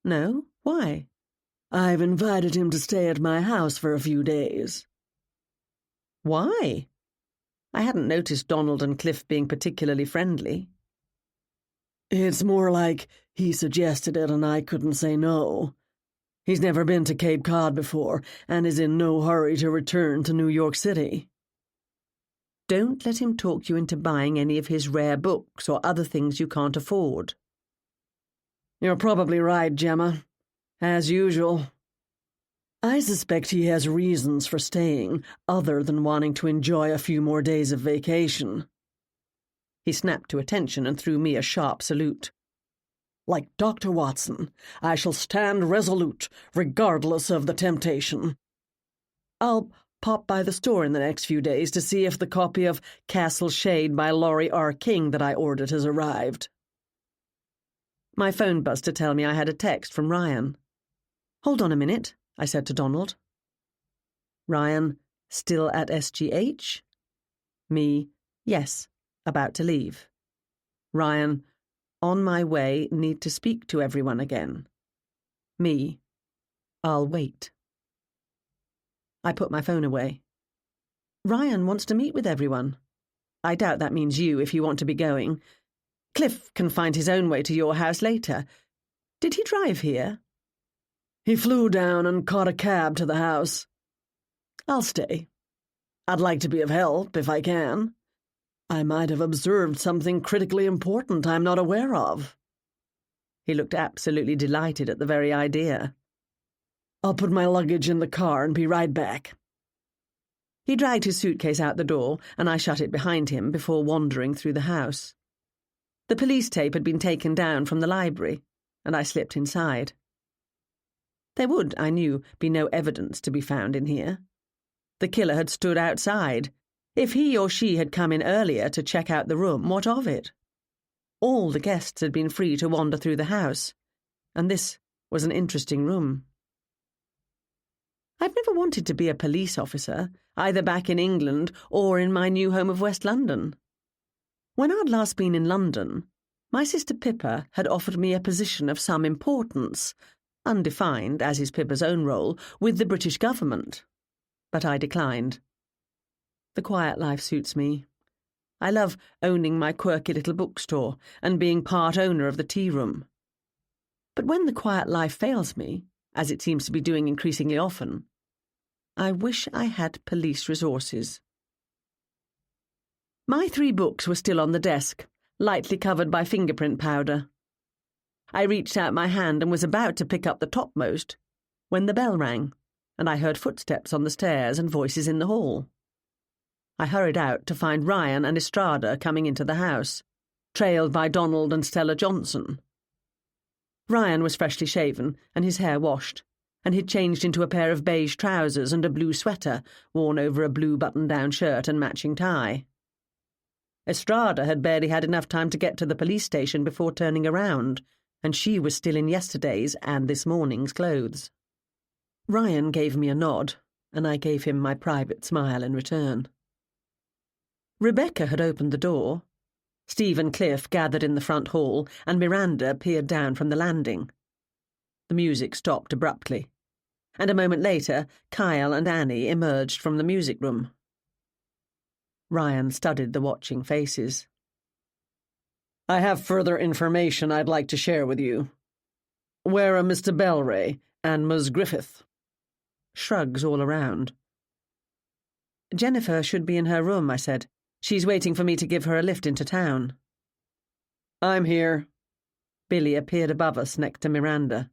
"No. Why?" "I've invited him to stay at my house for a few days." "Why?" I hadn't noticed Donald and Cliff being particularly friendly. "It's more like he suggested it and I couldn't say no. He's never been to Cape Cod before and is in no hurry to return to New York City." "Don't let him talk you into buying any of his rare books or other things you can't afford." "You're probably right, Gemma. As usual. I suspect he has reasons for staying other than wanting to enjoy a few more days of vacation." He snapped to attention and threw me a sharp salute. "Like Dr. Watson, I shall stand resolute, regardless of the temptation. I'll pop by the store in the next few days to see if the copy of Castle Shade by Laurie R. King that I ordered has arrived." My phone buzzed to tell me I had a text from Ryan. "Hold on a minute," I said to Donald. Ryan, "Still at SGH?" Me, "Yes, about to leave." Ryan, "On my way, need to speak to everyone again." Me, "I'll wait." I put my phone away. "Ryan wants to meet with everyone. I doubt that means you if you want to be going. Cliff can find his own way to your house later. Did he drive here?" "He flew down and caught a cab to the house. I'll stay. I'd like to be of help if I can. I might have observed something critically important I'm not aware of." He looked absolutely delighted at the very idea. "I'll put my luggage in the car and be right back." He dragged his suitcase out the door, and I shut it behind him before wandering through the house. The police tape had been taken down from the library, and I slipped inside. There would, I knew, be no evidence to be found in here. The killer had stood outside. If he or she had come in earlier to check out the room, what of it? All the guests had been free to wander through the house, and this was an interesting room. I've never wanted to be a police officer, either back in England or in my new home of West London. When I'd last been in London, my sister Pippa had offered me a position of some importance, undefined, as is Pippa's own role, with the British government. But I declined. The quiet life suits me. I love owning my quirky little bookstore and being part owner of the tea room. But when the quiet life fails me, as it seems to be doing increasingly often, I wish I had police resources. My 3 books were still on the desk, lightly covered by fingerprint powder. I reached out my hand and was about to pick up the topmost when the bell rang, and I heard footsteps on the stairs and voices in the hall. I hurried out to find Ryan and Estrada coming into the house, trailed by Donald and Stella Johnson. Ryan was freshly shaven and his hair washed, and he'd changed into a pair of beige trousers and a blue sweater worn over a blue button-down shirt and matching tie. Estrada had barely had enough time to get to the police station before turning around, and she was still in yesterday's and this morning's clothes. Ryan gave me a nod, and I gave him my private smile in return. Rebecca had opened the door. Steve and Cliff gathered in the front hall, and Miranda peered down from the landing. The music stopped abruptly, and a moment later Kyle and Annie emerged from the music room. Ryan studied the watching faces. "I have further information I'd like to share with you. Where are Mr. Belray and Ms. Griffith?" Shrugs all around. "Jennifer should be in her room," I said. "She's waiting for me to give her a lift into town." "I'm here." Billy appeared above us next to Miranda.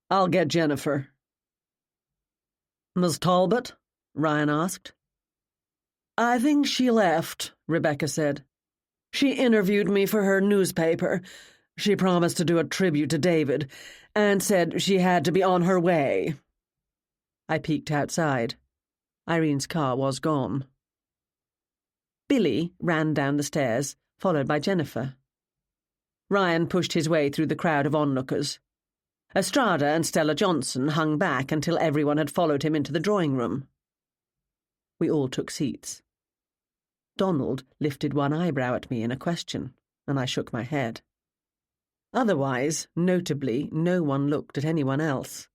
"I'll get Jennifer." "Miss Talbot?" Ryan asked. "I think she left," Rebecca said. "She interviewed me for her newspaper. She promised to do a tribute to David, and said she had to be on her way." I peeked outside. Irene's car was gone. Billy ran down the stairs, followed by Jennifer. Ryan pushed his way through the crowd of onlookers. Estrada and Stella Johnson hung back until everyone had followed him into the drawing room. We all took seats. Donald lifted one eyebrow at me in a question, and I shook my head. Otherwise, notably, no one looked at anyone else.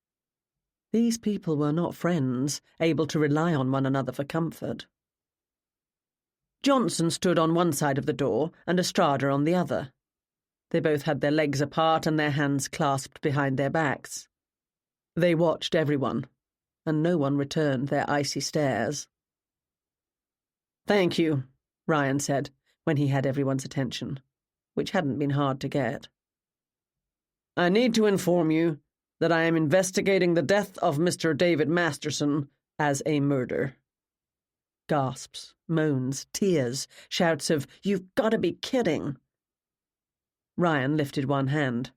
These people were not friends, able to rely on one another for comfort. Johnson stood on one side of the door and Estrada on the other. They both had their legs apart and their hands clasped behind their backs. They watched everyone, and no one returned their icy stares. "Thank you," Ryan said, when he had everyone's attention, which hadn't been hard to get. "I need to inform you that I am investigating the death of Mr. David Masterson as a murder." Gasps, moans, tears, shouts of, "You've got to be kidding!" Ryan lifted one hand.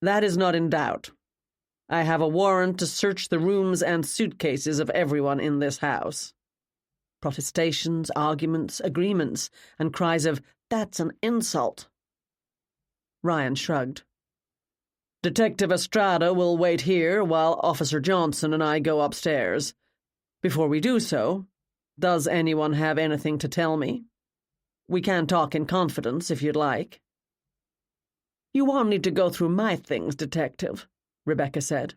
"That is not in doubt. I have a warrant to search the rooms and suitcases of everyone in this house." Protestations, arguments, agreements, and cries of, "That's an insult." Ryan shrugged. "Detective Estrada will wait here while Officer Johnson and I go upstairs. Before we do so, does anyone have anything to tell me? We can talk in confidence if you'd like." "You won't need to go through my things, Detective," Rebecca said.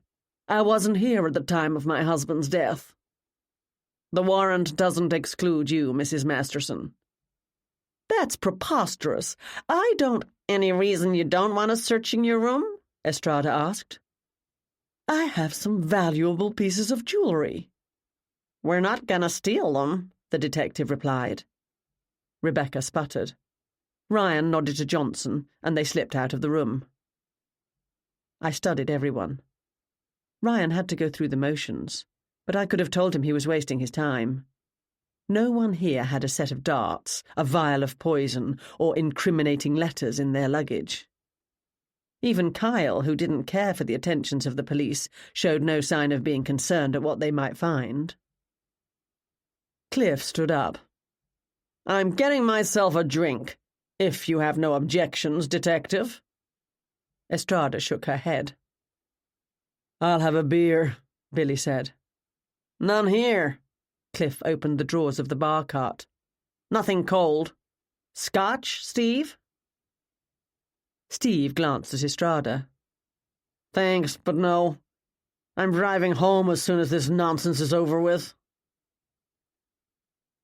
"I wasn't here at the time of my husband's death." "The warrant doesn't exclude you, Mrs. Masterson." "That's preposterous. I don't—" "Any reason you don't want us searching your room?" Estrada asked. "I have some valuable pieces of jewelry." "We're not going to steal them," the detective replied. Rebecca sputtered. Ryan nodded to Johnson, and they slipped out of the room. I studied everyone. Ryan had to go through the motions, but I could have told him he was wasting his time. No one here had a set of darts, a vial of poison, or incriminating letters in their luggage. Even Kyle, who didn't care for the attentions of the police, showed no sign of being concerned at what they might find. Cliff stood up. "I'm getting myself a drink, if you have no objections, Detective." Estrada shook her head. "I'll have a beer," Billy said. "None here." Cliff opened the drawers of the bar cart. "Nothing cold. Scotch, Steve?" Steve glanced at Estrada. "Thanks, but no. I'm driving home as soon as this nonsense is over with."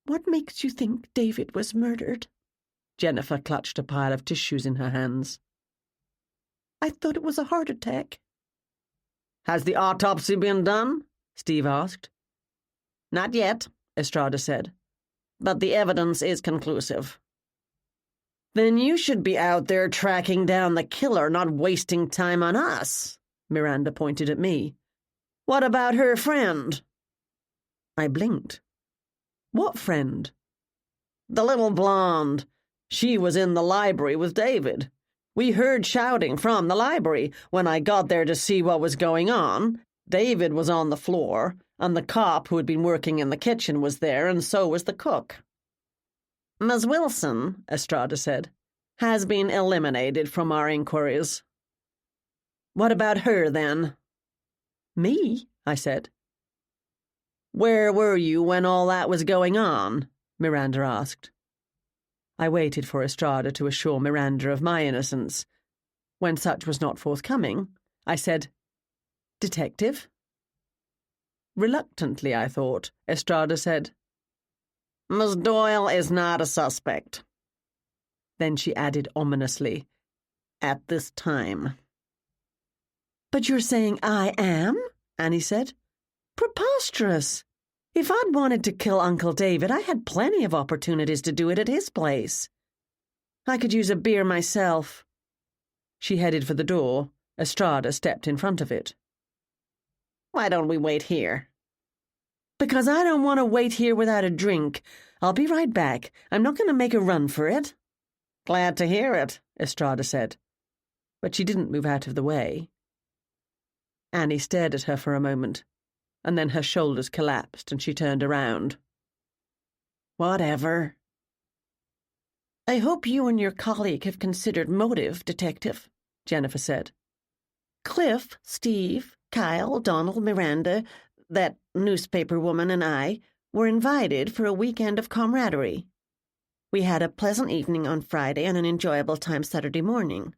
"What makes you think David was murdered?" Jennifer clutched a pile of tissues in her hands. "I thought it was a heart attack." "Has the autopsy been done?" Steve asked. "Not yet," Estrada said. "But the evidence is conclusive." "Then you should be out there tracking down the killer, not wasting time on us." Miranda pointed at me. "What about her friend?" I blinked. What friend? "The little blonde. She was in the library with David. We heard shouting from the library. When I got there to see what was going on, David was on the floor, and the cop who had been working in the kitchen was there, and so was the cook." "Ms. Wilson," Estrada said, "has been eliminated from our inquiries." "What about her, then?" "Me?" I said. "Where were you when all that was going on?" Miranda asked. I waited for Estrada to assure Miranda of my innocence. When such was not forthcoming, I said, "Detective?" Reluctantly, I thought, Estrada said, "Miss Doyle is not a suspect." Then she added ominously, "At this time." "But you're saying I am?" Annie said. "Preposterous! If I'd wanted to kill Uncle David, I had plenty of opportunities to do it at his place. I could use a beer myself." She headed for the door. Estrada stepped in front of it. "Why don't we wait here?" "Because I don't want to wait here without a drink. I'll be right back. I'm not going to make a run for it." "Glad to hear it," Estrada said. But she didn't move out of the way. Annie stared at her for a moment, and then her shoulders collapsed and she turned around. "Whatever." "I hope you and your colleague have considered motive, Detective," Jennifer said. "Cliff, Steve, Kyle, Donald, Miranda, that newspaper woman, and I were invited for a weekend of camaraderie. We had a pleasant evening on Friday and an enjoyable time Saturday morning.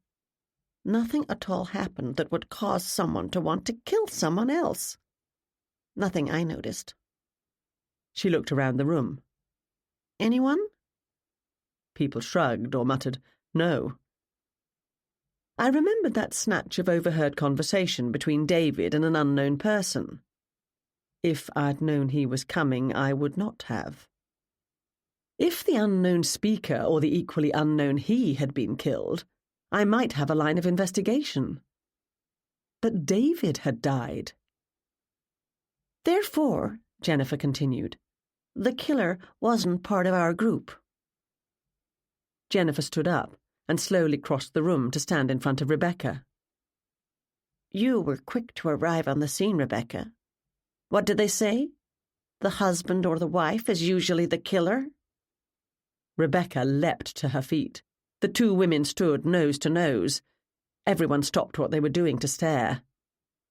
Nothing at all happened that would cause someone to want to kill someone else. Nothing I noticed." She looked around the room. "Anyone?" People shrugged or muttered, "No." I remembered that snatch of overheard conversation between David and an unknown person. If I'd known he was coming, I would not have. If the unknown speaker or the equally unknown he had been killed, I might have a line of investigation. But David had died. "Therefore," Jennifer continued, "the killer wasn't part of our group." Jennifer stood up and slowly crossed the room to stand in front of Rebecca. "You were quick to arrive on the scene, Rebecca. What did they say? The husband or the wife is usually the killer?" Rebecca leapt to her feet. The two women stood nose to nose. Everyone stopped what they were doing to stare.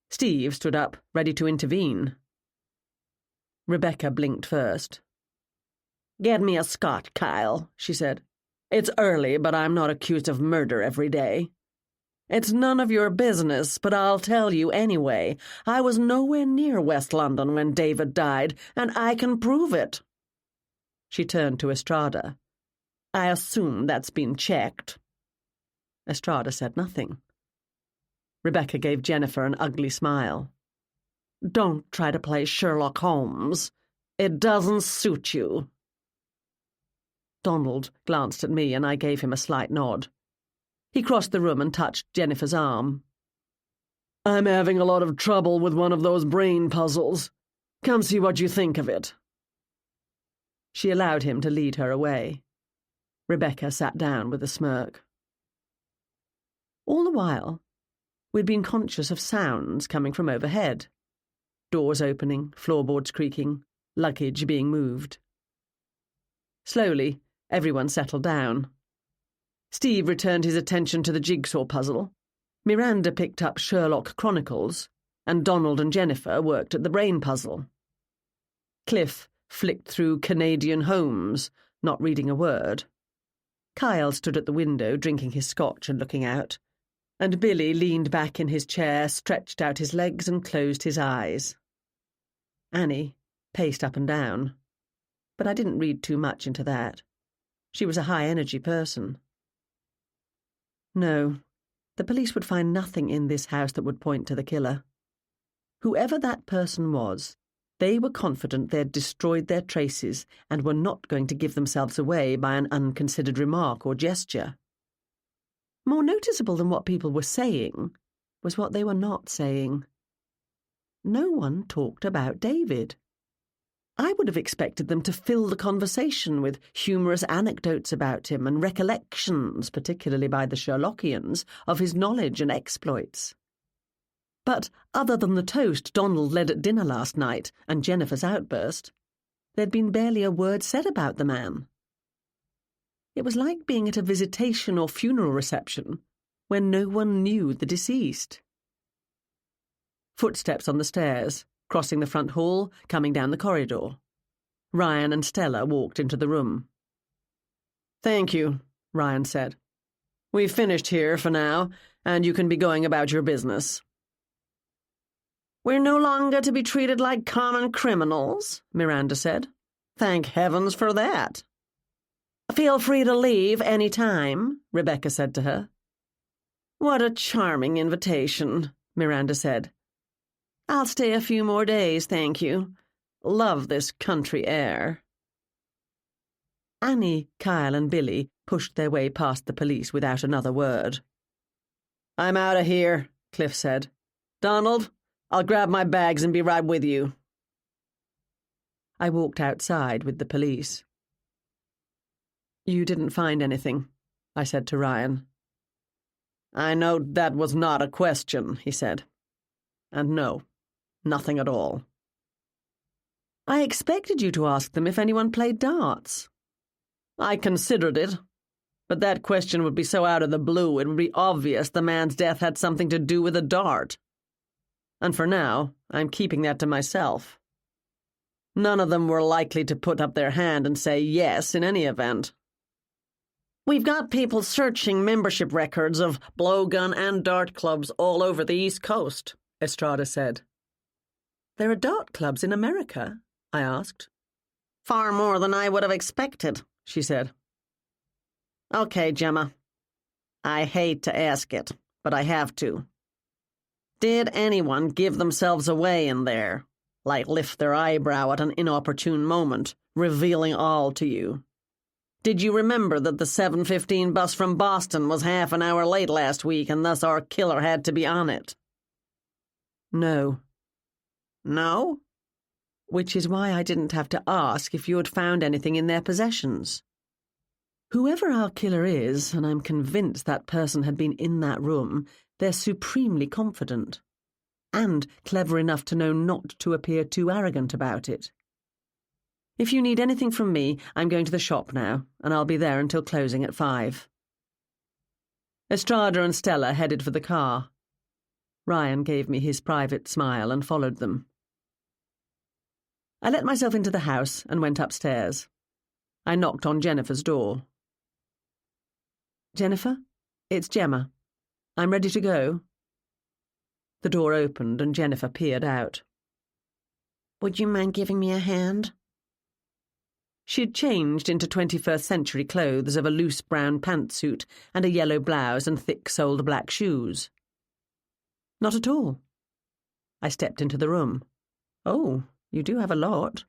Steve stood up, ready to intervene. Rebecca blinked first. "Get me a Scotch, Kyle," she said. "It's early, but I'm not accused of murder every day. It's none of your business, but I'll tell you anyway. I was nowhere near West London when David died, and I can prove it." She turned to Estrada. "I assume that's been checked." Estrada said nothing. Rebecca gave Jennifer an ugly smile. "Don't try to play Sherlock Holmes. It doesn't suit you." Donald glanced at me and I gave him a slight nod. He crossed the room and touched Jennifer's arm. "I'm having a lot of trouble with one of those brain puzzles. Come see what you think of it." She allowed him to lead her away. Rebecca sat down with a smirk. All the while, we'd been conscious of sounds coming from overhead. Doors opening, floorboards creaking, luggage being moved. Slowly, everyone settled down. Steve returned his attention to the jigsaw puzzle. Miranda picked up Sherlock Chronicles, and Donald and Jennifer worked at the brain puzzle. Cliff flicked through Canadian Holmes, not reading a word. Kyle stood at the window drinking his scotch and looking out, and Billy leaned back in his chair, stretched out his legs and closed his eyes. Annie paced up and down, but I didn't read too much into that. She was a high-energy person. No, the police would find nothing in this house that would point to the killer. Whoever that person was, they were confident they'd destroyed their traces and were not going to give themselves away by an unconsidered remark or gesture. More noticeable than what people were saying was what they were not saying. No one talked about David. I would have expected them to fill the conversation with humorous anecdotes about him and recollections, particularly by the Sherlockians, of his knowledge and exploits. But other than the toast Donald led at dinner last night and Jennifer's outburst, there'd been barely a word said about the man. It was like being at a visitation or funeral reception when no one knew the deceased. Footsteps on the stairs, crossing the front hall, coming down the corridor. Ryan and Stella walked into the room. "Thank you," Ryan said. "We've finished here for now, and you can be going about your business." "We're no longer to be treated like common criminals," Miranda said. "Thank heavens for that." "Feel free to leave any time," Rebecca said to her. "What a charming invitation," Miranda said. "I'll stay a few more days, thank you. Love this country air." Annie, Kyle, and Billy pushed their way past the police without another word. "I'm out of here," Cliff said. "Donald, I'll grab my bags and be right with you." I walked outside with the police. "You didn't find anything," I said to Ryan. "I know that was not a question," he said. "And no, nothing at all." "I expected you to ask them if anyone played darts." "I considered it, but that question would be so out of the blue it would be obvious the man's death had something to do with a dart. And for now, I'm keeping that to myself. None of them were likely to put up their hand and say yes in any event." "We've got people searching membership records of blowgun and dart clubs all over the East Coast," Estrada said. "There are dart clubs in America?" I asked. "Far more than I would have expected," she said. "Okay, Gemma. I hate to ask it, but I have to. Did anyone give themselves away in there, like lift their eyebrow at an inopportune moment, revealing all to you? Did you remember that the 7:15 bus from Boston was half an hour late last week and thus our killer had to be on it?" "No." "No?" "Which is why I didn't have to ask if you had found anything in their possessions. Whoever our killer is, and I'm convinced that person had been in that room, they're supremely confident. And clever enough to know not to appear too arrogant about it. If you need anything from me, I'm going to the shop now, and I'll be there until closing at 5. Estrada and Stella headed for the car. Ryan gave me his private smile and followed them. I let myself into the house and went upstairs. I knocked on Jennifer's door. "Jennifer, it's Gemma. I'm ready to go." The door opened and Jennifer peered out. "Would you mind giving me a hand?" She'd changed into 21st century clothes of a loose brown pantsuit and a yellow blouse and thick-soled black shoes. "Not at all." I stepped into the room. "Oh, you do have a lot."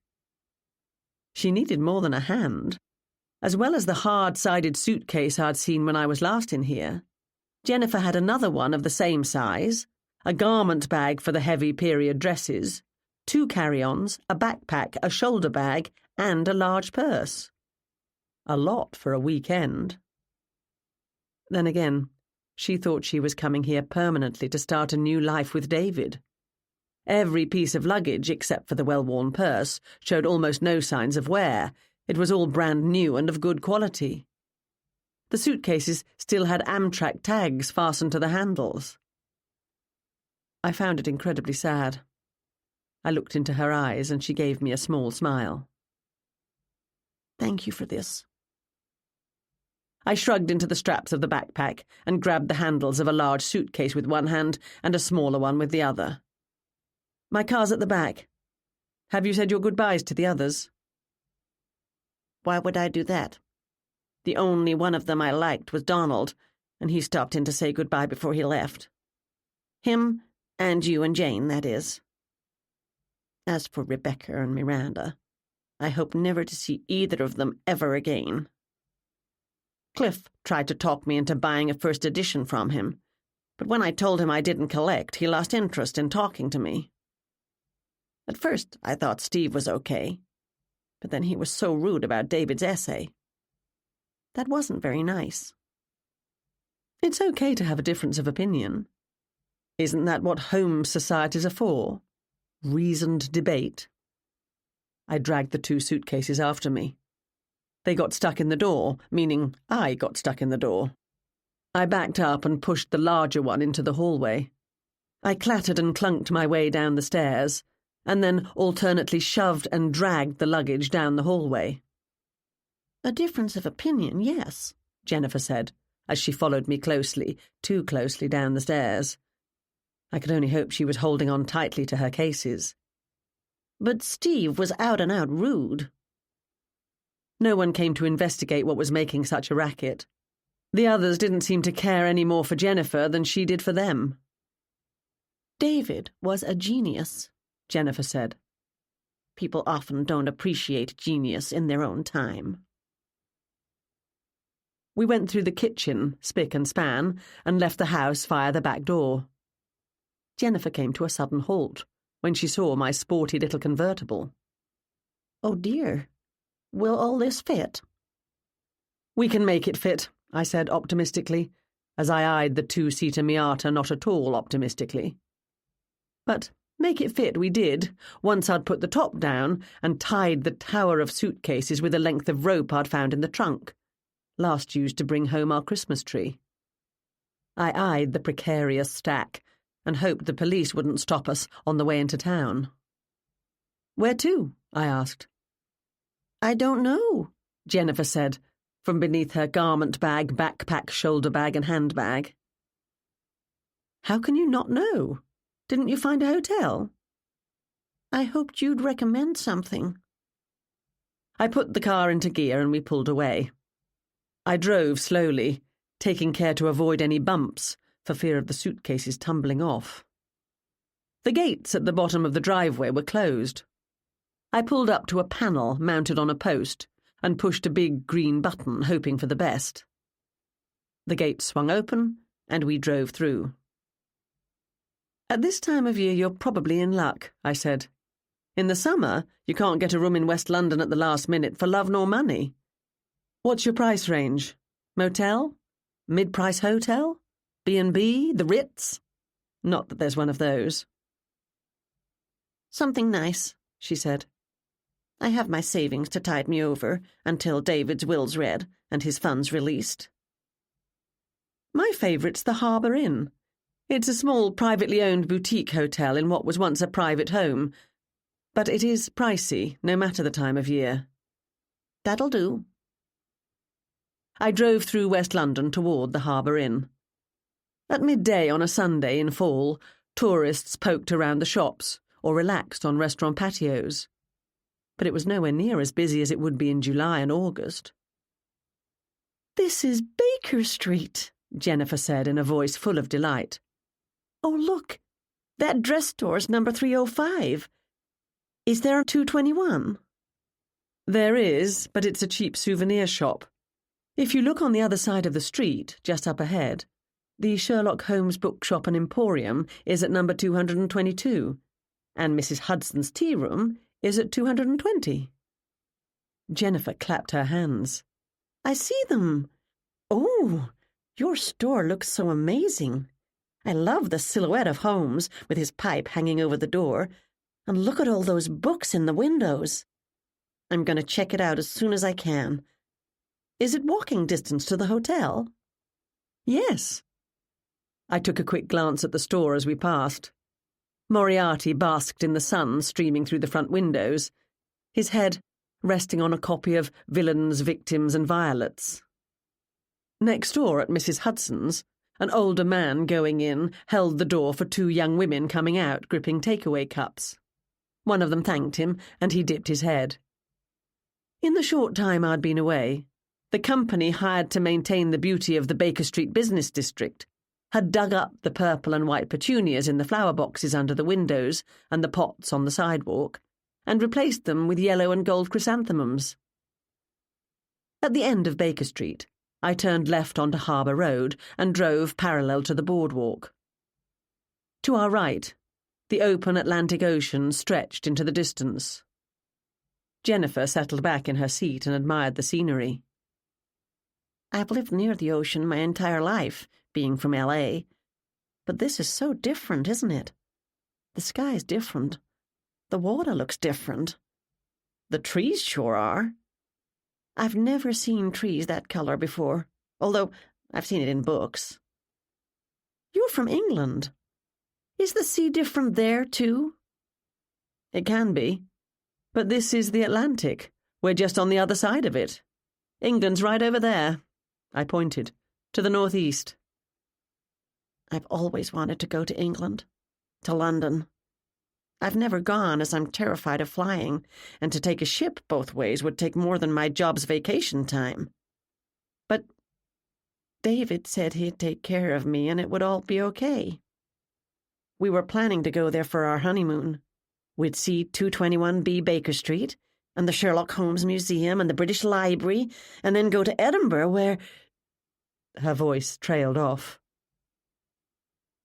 She needed more than a hand. As well as the hard-sided suitcase I'd seen when I was last in here, Jennifer had another one of the same size, a garment bag for the heavy period dresses, 2 carry-ons, a backpack, a shoulder bag, and a large purse. A lot for a weekend. Then again, she thought she was coming here permanently to start a new life with David. Every piece of luggage, except for the well-worn purse, showed almost no signs of wear. It was all brand new and of good quality. The suitcases still had Amtrak tags fastened to the handles. I found it incredibly sad. I looked into her eyes and she gave me a small smile. "Thank you for this." I shrugged into the straps of the backpack and grabbed the handles of a large suitcase with one hand and a smaller one with the other. "My car's at the back. Have you said your goodbyes to the others?" "Why would I do that? The only one of them I liked was Donald, and he stopped in to say goodbye before he left. Him and you and Jane, that is. As for Rebecca and Miranda, I hope never to see either of them ever again. Cliff tried to talk me into buying a first edition from him, but when I told him I didn't collect, he lost interest in talking to me. At first, I thought Steve was okay, but then he was so rude about David's essay. That wasn't very nice." "It's okay to have a difference of opinion. Isn't that what home societies are for? Reasoned debate?" I dragged the 2 suitcases after me. They got stuck in the door, meaning I got stuck in the door. I backed up and pushed the larger one into the hallway. I clattered and clunked my way down the stairs, and then alternately shoved and dragged the luggage down the hallway. "A difference of opinion, yes," Jennifer said, as she followed me closely, too closely down the stairs. I could only hope she was holding on tightly to her cases. "But Steve was out-and-out rude." No one came to investigate what was making such a racket. The others didn't seem to care any more for Jennifer than she did for them. "David was a genius," Jennifer said. "People often don't appreciate genius in their own time." We went through the kitchen, spick and span, and left the house via the back door. Jennifer came to a sudden halt when she saw my sporty little convertible. "Oh dear, will all this fit?" "We can make it fit," I said optimistically, as I eyed the two-seater Miata not at all optimistically. But make it fit we did, once I'd put the top down and tied the tower of suitcases with a length of rope I'd found in the trunk, last used to bring home our Christmas tree. I eyed the precarious stack and hoped the police wouldn't stop us on the way into town. "Where to?" I asked. "I don't know," Jennifer said, from beneath her garment bag, backpack, shoulder bag and handbag. "How can you not know? Didn't you find a hotel?" "I hoped you'd recommend something." I put the car into gear and we pulled away. I drove slowly, taking care to avoid any bumps for fear of the suitcases tumbling off. The gates at the bottom of the driveway were closed. I pulled up to a panel mounted on a post and pushed a big green button, hoping for the best. The gate swung open and we drove through. "At this time of year you're probably in luck," I said. "In the summer, you can't get a room in West London at the last minute for love nor money. What's your price range? Motel? Mid-price hotel? B&B? The Ritz? Not that there's one of those." "Something nice," she said. "I have my savings to tide me over until David's will's read and his funds released." "My favourite's the Harbour Inn. It's a small, privately owned boutique hotel in what was once a private home, but it is pricey, no matter the time of year." "That'll do." I drove through West London toward the Harbour Inn. At midday on a Sunday in fall, tourists poked around the shops or relaxed on restaurant patios. But it was nowhere near as busy as it would be in July and August. "This is Baker Street," Jennifer said in a voice full of delight. "Oh, look, that dress store's number 305. Is there a 221? "There is, but it's a cheap souvenir shop. If you look on the other side of the street, just up ahead, the Sherlock Holmes Bookshop and Emporium is at number 222, and Mrs. Hudson's Tea Room is at 220. Jennifer clapped her hands. "I see them. Oh, your store looks so amazing. I love the silhouette of Holmes with his pipe hanging over the door, and look at all those books in the windows. I'm going to check it out as soon as I can. Is it walking distance to the hotel?" "Yes." I took a quick glance at the store as we passed. Moriarty basked in the sun streaming through the front windows, his head resting on a copy of Villains, Victims and Violets. Next door at Mrs. Hudson's, an older man going in held the door for two young women coming out gripping takeaway cups. One of them thanked him, and he dipped his head. In the short time I'd been away, the company hired to maintain the beauty of the Baker Street business district had dug up the purple and white petunias in the flower boxes under the windows and the pots on the sidewalk, and replaced them with yellow and gold chrysanthemums. At the end of Baker Street, I turned left onto Harbour Road and drove parallel to the boardwalk. To our right, the open Atlantic Ocean stretched into the distance. Jennifer settled back in her seat and admired the scenery. "I've lived near the ocean my entire life, being from L.A., but this is so different, isn't it? The sky's different. The water looks different. The trees sure are. I've never seen trees that color before, although I've seen it in books." "You're from England. Is the sea different there, too?" It can be. But this is the Atlantic. We're just on the other side of it. England's right over there. I pointed. To the northeast. I've always wanted to go to England. To London. I've never gone, as I'm terrified of flying, and to take a ship both ways would take more than my job's vacation time. But David said he'd take care of me and it would all be okay. We were planning to go there for our honeymoon. We'd see 221B Baker Street, and the Sherlock Holmes Museum, and the British Library, and then go to Edinburgh, where... Her voice trailed off.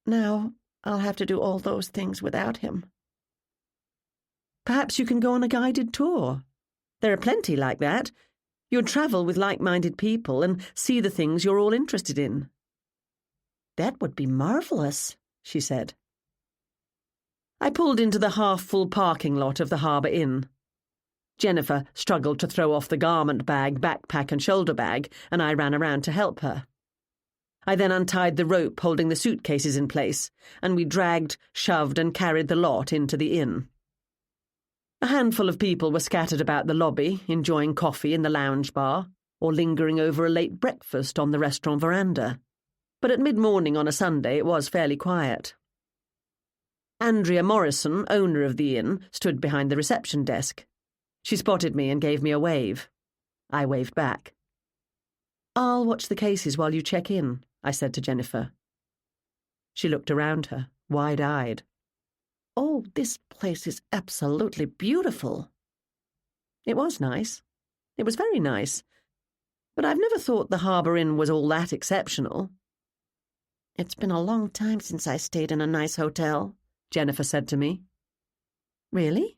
Now I'll have to do all those things without him. Perhaps you can go on a guided tour. There are plenty like that. You'd travel with like-minded people and see the things you're all interested in. That would be marvellous, she said. I pulled into the half-full parking lot of the Harbour Inn. Jennifer struggled to throw off the garment bag, backpack and shoulder bag, and I ran around to help her. I then untied the rope holding the suitcases in place, and we dragged, shoved and carried the lot into the inn. A handful of people were scattered about the lobby, enjoying coffee in the lounge bar, or lingering over a late breakfast on the restaurant veranda. But at mid-morning on a Sunday it was fairly quiet. Andrea Morrison, owner of the inn, stood behind the reception desk. She spotted me and gave me a wave. I waved back. "I'll watch the cases while you check in," I said to Jennifer. She looked around her, wide-eyed. "Oh, this place is absolutely beautiful." It was nice. It was very nice. But I've never thought the Harbour Inn was all that exceptional. "It's been a long time since I stayed in a nice hotel," Jennifer said to me. "Really?"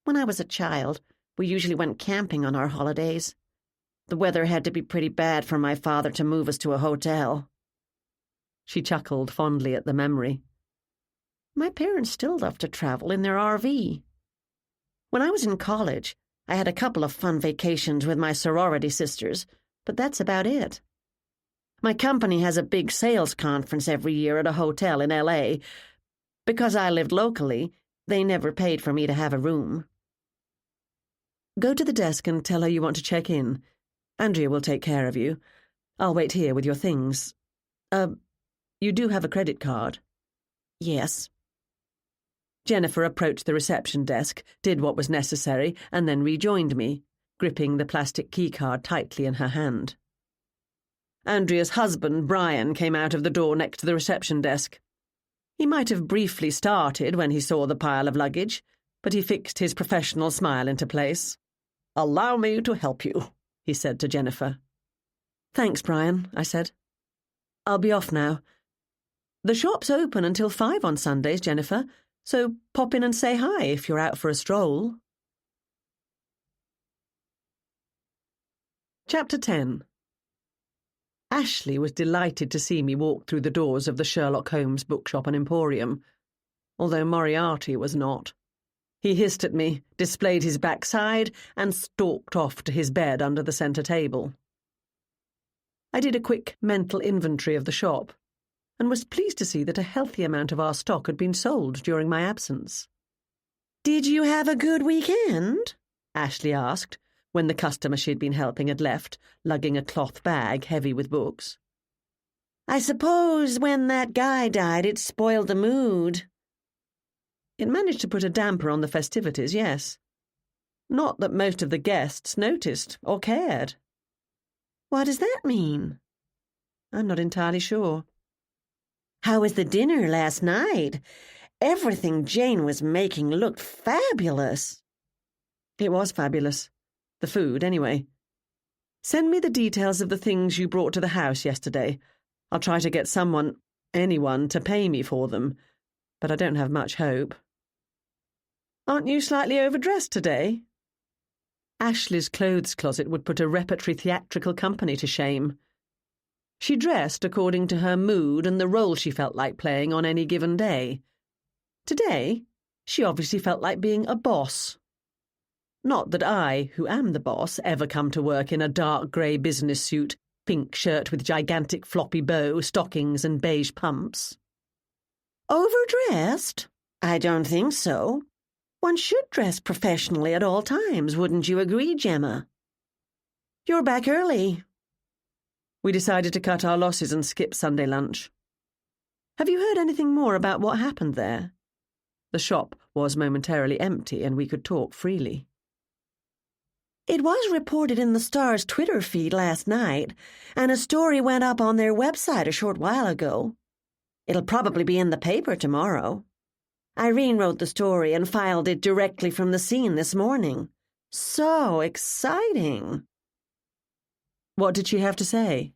"When I was a child, we usually went camping on our holidays. The weather had to be pretty bad for my father to move us to a hotel." She chuckled fondly at the memory. "My parents still love to travel in their RV. When I was in college, I had a couple of fun vacations with my sorority sisters, but that's about it. My company has a big sales conference every year at a hotel in L.A. Because I lived locally, they never paid for me to have a room." "Go to the desk and tell her you want to check in. Andrea will take care of you. I'll wait here with your things. You do have a credit card?" "Yes." Jennifer approached the reception desk, did what was necessary, and then rejoined me, gripping the plastic keycard tightly in her hand. Andrea's husband, Brian, came out of the door next to the reception desk. He might have briefly started when he saw the pile of luggage, but he fixed his professional smile into place. "Allow me to help you," he said to Jennifer. "Thanks, Brian," I said. "I'll be off now. The shop's open until 5 on Sundays, Jennifer, so pop in and say hi if you're out for a stroll." Chapter 10. Ashley was delighted to see me walk through the doors of the Sherlock Holmes bookshop and emporium, although Moriarty was not. He hissed at me, displayed his backside, and stalked off to his bed under the centre table. I did a quick mental inventory of the shop, and was pleased to see that a healthy amount of our stock had been sold during my absence. "Did you have a good weekend?" Ashley asked, when the customer she'd been helping had left, lugging a cloth bag heavy with books. "I suppose when that guy died it spoiled the mood." It managed to put a damper on the festivities, yes. Not that most of the guests noticed or cared. "What does that mean?" "I'm not entirely sure." "How was the dinner last night? Everything Jane was making looked fabulous." "It was fabulous. The food, anyway. Send me the details of the things you brought to the house yesterday. I'll try to get anyone, to pay me for them, but I don't have much hope." "Aren't you slightly overdressed today?" Ashley's clothes closet would put a repertory theatrical company to shame. She dressed according to her mood and the role she felt like playing on any given day. Today, she obviously felt like being a boss. Not that I, who am the boss, ever come to work in a dark grey business suit, pink shirt with gigantic floppy bow, stockings and beige pumps. "Overdressed? I don't think so. One should dress professionally at all times, wouldn't you agree, Gemma? You're back early. We decided to cut our losses and skip Sunday lunch. Have you heard anything more about what happened there? The shop was momentarily empty and we could talk freely. It was reported in the Star's Twitter feed last night, and a story went up on their website a short while ago. It'll probably be in the paper tomorrow. Irene wrote the story and filed it directly from the scene this morning. So exciting. What did she have to say?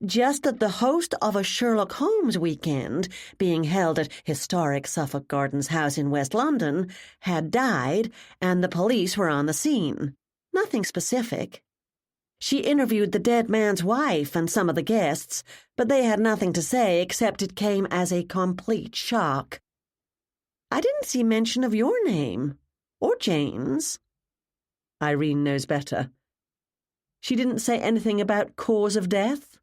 Just that the host of a Sherlock Holmes weekend, being held at historic Suffolk Gardens House in West London, had died and the police were on the scene. Nothing specific. She interviewed the dead man's wife and some of the guests, but they had nothing to say except it came as a complete shock. I didn't see mention of your name, or Jane's. Irene knows better. She didn't say anything about cause of death?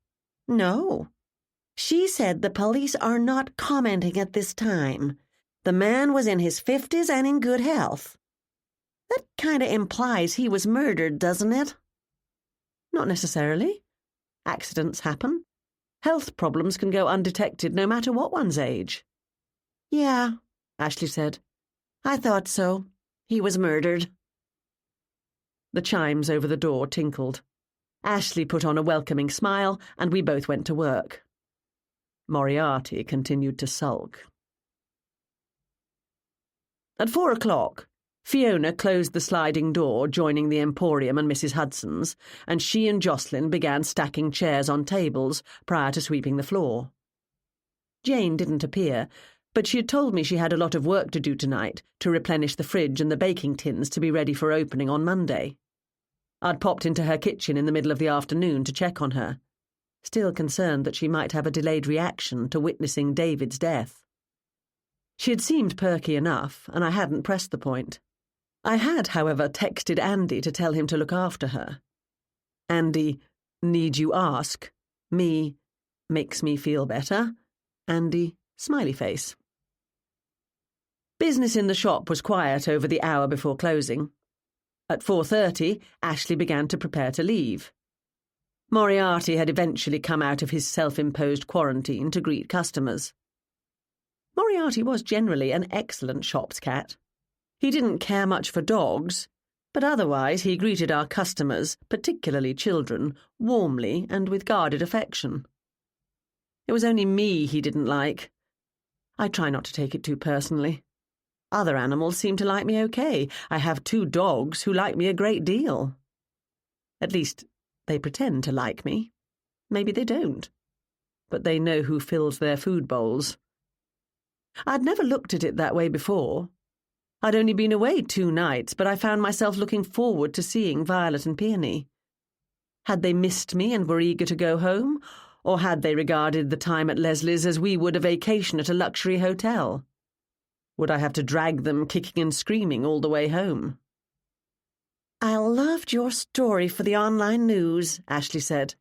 No. She said the police are not commenting at this time. The man was in his 50s and in good health. That kind of implies he was murdered, doesn't it? Not necessarily. Accidents happen. Health problems can go undetected no matter what one's age. Yeah, Ashley said. I thought so. He was murdered. The chimes over the door tinkled. Ashley put on a welcoming smile, and we both went to work. Moriarty continued to sulk. At 4 o'clock, Fiona closed the sliding door joining the Emporium and Mrs. Hudson's, and she and Jocelyn began stacking chairs on tables prior to sweeping the floor. Jane didn't appear, but she had told me she had a lot of work to do tonight to replenish the fridge and the baking tins to be ready for opening on Monday. I'd popped into her kitchen in the middle of the afternoon to check on her, still concerned that she might have a delayed reaction to witnessing David's death. She had seemed perky enough, and I hadn't pressed the point. I had, however, texted Andy to tell him to look after her. Andy, need you ask? Me, makes me feel better. Andy, smiley face. Business in the shop was quiet over the hour before closing. At 4:30, Ashley began to prepare to leave. Moriarty had eventually come out of his self-imposed quarantine to greet customers. Moriarty was generally an excellent shops cat. He didn't care much for dogs, but otherwise he greeted our customers, particularly children, warmly and with guarded affection. It was only me he didn't like. I try not to take it too personally. Other animals seem to like me okay. I have 2 dogs who like me a great deal. At least, they pretend to like me. Maybe they don't. But they know who fills their food bowls. I'd never looked at it that way before. I'd only been away 2 nights, but I found myself looking forward to seeing Violet and Peony. Had they missed me and were eager to go home, or had they regarded the time at Leslie's as we would a vacation at a luxury hotel? Would I have to drag them kicking and screaming all the way home? I loved your story for the online news, Ashley said,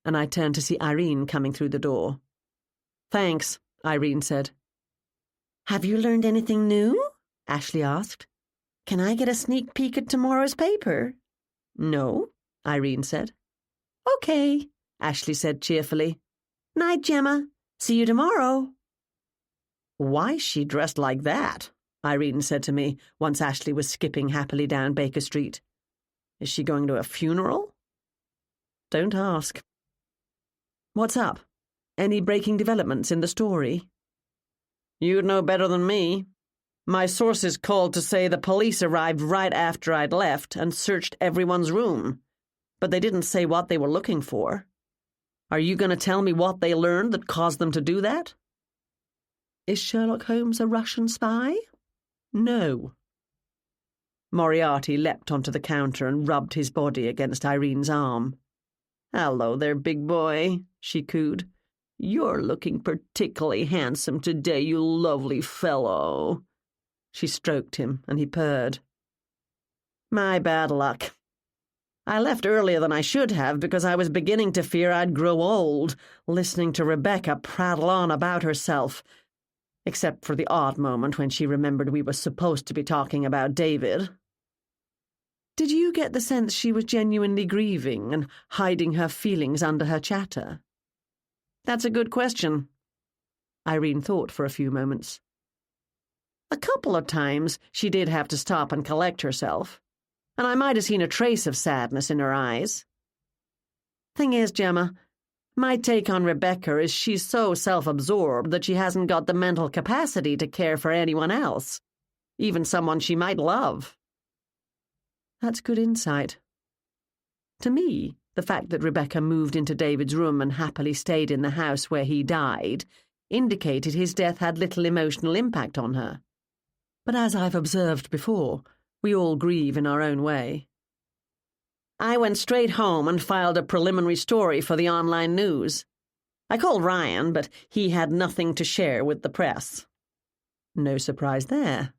and I turned to see Irene coming through the door. Thanks, Irene said. Have you learned anything new? Ashley asked. Can I get a sneak peek at tomorrow's paper? No, Irene said. Okay, Ashley said cheerfully. Night, Gemma. See you tomorrow. Why's she dressed like that? Irene said to me once Ashley was skipping happily down Baker Street. Is she going to a funeral? Don't ask. What's up? Any breaking developments in the story? You'd know better than me. My sources called to say the police arrived right after I'd left and searched everyone's room, but they didn't say what they were looking for. Are you going to tell me what they learned that caused them to do that? Is Sherlock Holmes a Russian spy? No. Moriarty leapt onto the counter and rubbed his body against Irene's arm. Hello there, big boy, she cooed. You're looking particularly handsome today, you lovely fellow. She stroked him, and he purred. My bad luck. I left earlier than I should have because I was beginning to fear I'd grow old, listening to Rebecca prattle on about herself. except for the odd moment when she remembered we were supposed to be talking about David. Did you get the sense she was genuinely grieving and hiding her feelings under her chatter? That's a good question. Irene thought for a few moments. A couple of times she did have to stop and collect herself, and I might have seen a trace of sadness in her eyes. Thing is, Gemma, my take on Rebecca is she's so self-absorbed that she hasn't got the mental capacity to care for anyone else, even someone she might love. That's good insight. To me, the fact that Rebecca moved into David's room and happily stayed in the house where he died indicated his death had little emotional impact on her. But as I've observed before, we all grieve in our own way. I went straight home and filed a preliminary story for the online news. I called Ryan, but he had nothing to share with the press. No surprise there.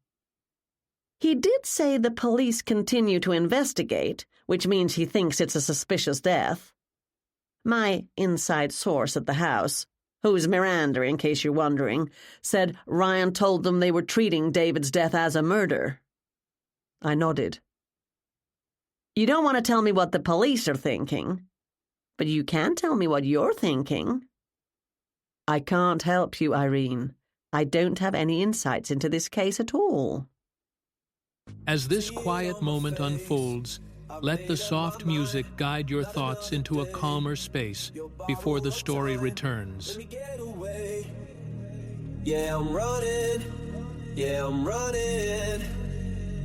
He did say the police continue to investigate, which means he thinks it's a suspicious death. My inside source at the house, who's Miranda in case you're wondering, said Ryan told them they were treating David's death as a murder. I nodded. You don't want to tell me what the police are thinking, but you can tell me what you're thinking. I can't help you, Irene. I don't have any insights into this case at all. As this quiet moment unfolds, let the soft music guide your thoughts into a calmer space before the story returns. Yeah, I'm running.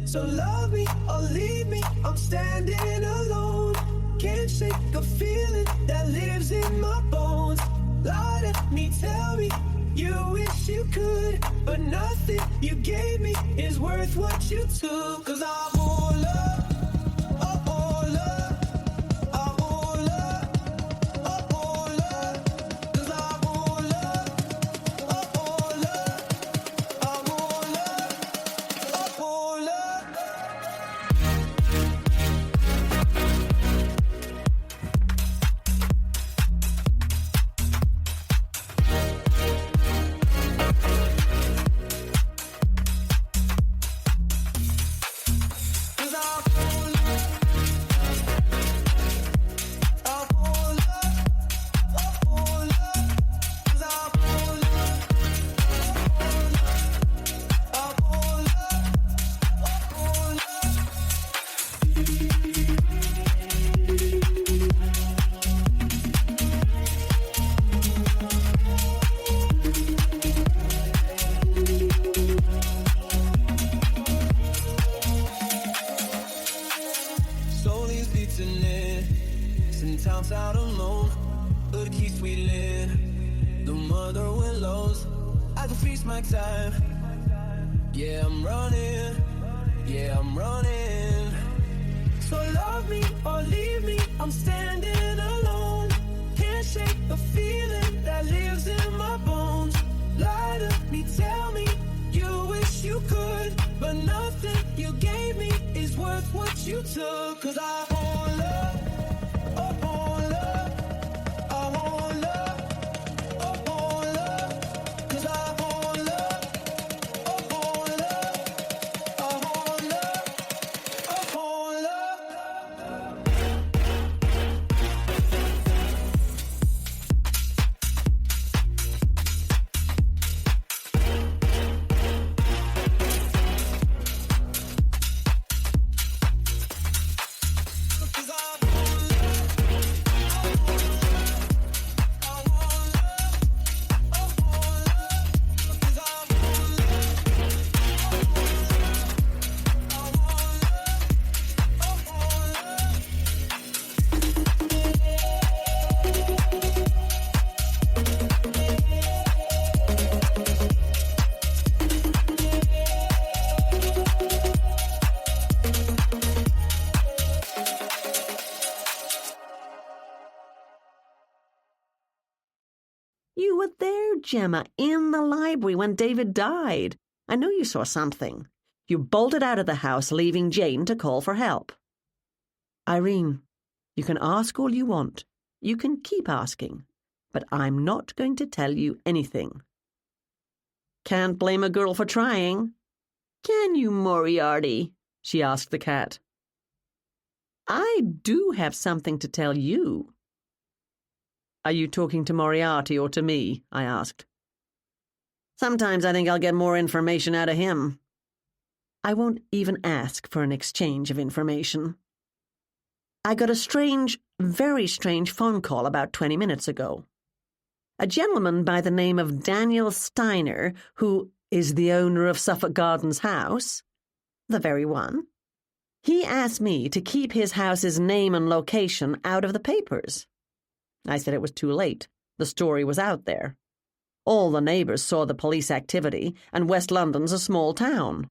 So love me or leave me, I'm standing alone. Can't shake a feeling that lives in my bones. Lie to me, tell me you wish you could, but nothing you gave me is worth what you took. 'Cause I won't love. Out alone, but keeps wheeling the mother willows. I can feast my time. Yeah, I'm running. So love me or leave me, I'm standing alone. Can't shake the feeling that lives in my bones. Lie to me, tell me you wish you could, but nothing you gave me is worth what you took. 'Cause I won't love. You were there, Gemma, in the library when David died. I know you saw something. You bolted out of the house, leaving Jane to call for help. Irene, you can ask all you want. You can keep asking. But I'm not going to tell you anything. Can't blame a girl for trying. Can you, Moriarty? She asked the cat. I do have something to tell you. Are you talking to Moriarty or to me? I asked. Sometimes I think I'll get more information out of him. I won't even ask for an exchange of information. I got a strange, very strange phone call about 20 minutes ago. A gentleman by the name of Daniel Steiner, who is the owner of Suffolk Gardens House, the very one, he asked me to keep his house's name and location out of the papers. I said it was too late. The story was out there. All the neighbours saw the police activity, and West London's a small town.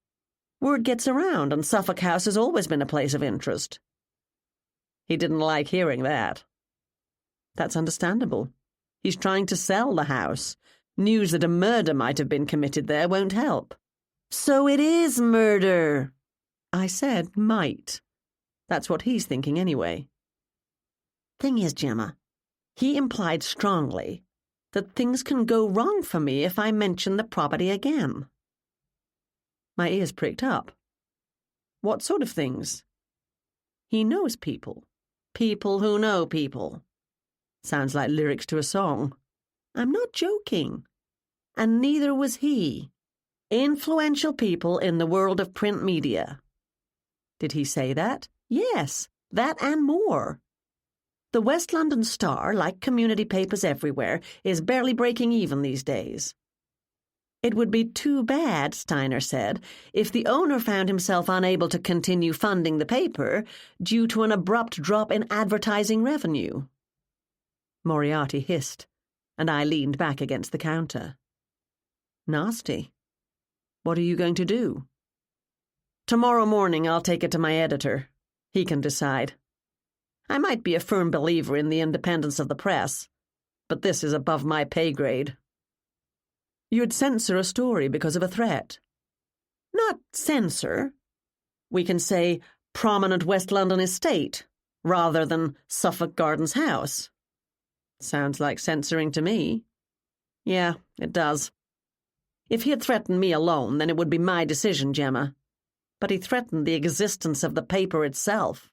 Word gets around, and Suffolk House has always been a place of interest. He didn't like hearing that. That's understandable. He's trying to sell the house. News that a murder might have been committed there won't help. So it is murder. I said might. That's what he's thinking anyway. Thing is, Gemma, he implied strongly that things can go wrong for me if I mention the property again. My ears pricked up. What sort of things? He knows people. People who know people. Sounds like lyrics to a song. I'm not joking. And neither was he. Influential people in the world of print media. Did he say that? Yes, that and more. The West London Star, like community papers everywhere, is barely breaking even these days. It would be too bad, Steiner said, if the owner found himself unable to continue funding the paper due to an abrupt drop in advertising revenue. Moriarty hissed, and I leaned back against the counter. Nasty. What are you going to do? Tomorrow morning I'll take it to my editor. He can decide. I might be a firm believer in the independence of the press, but this is above my pay grade. You'd censor a story because of a threat. Not censor. We can say prominent West London estate, rather than Suffolk Gardens House. Sounds like censoring to me. Yeah, it does. If he had threatened me alone, then it would be my decision, Gemma. But he threatened the existence of the paper itself.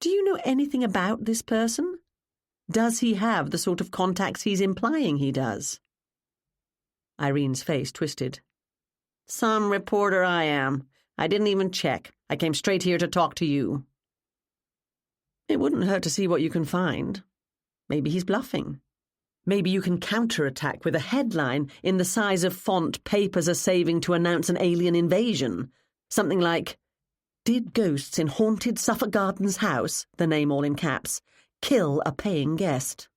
Do you know anything about this person? Does he have the sort of contacts he's implying he does? Irene's face twisted. Some reporter I am. I didn't even check. I came straight here to talk to you. It wouldn't hurt to see what you can find. Maybe he's bluffing. Maybe you can counterattack with a headline in the size of font papers are saving to announce an alien invasion. Something like, Did ghosts in haunted Suffolk Gardens House, the name all in caps, kill a paying guest?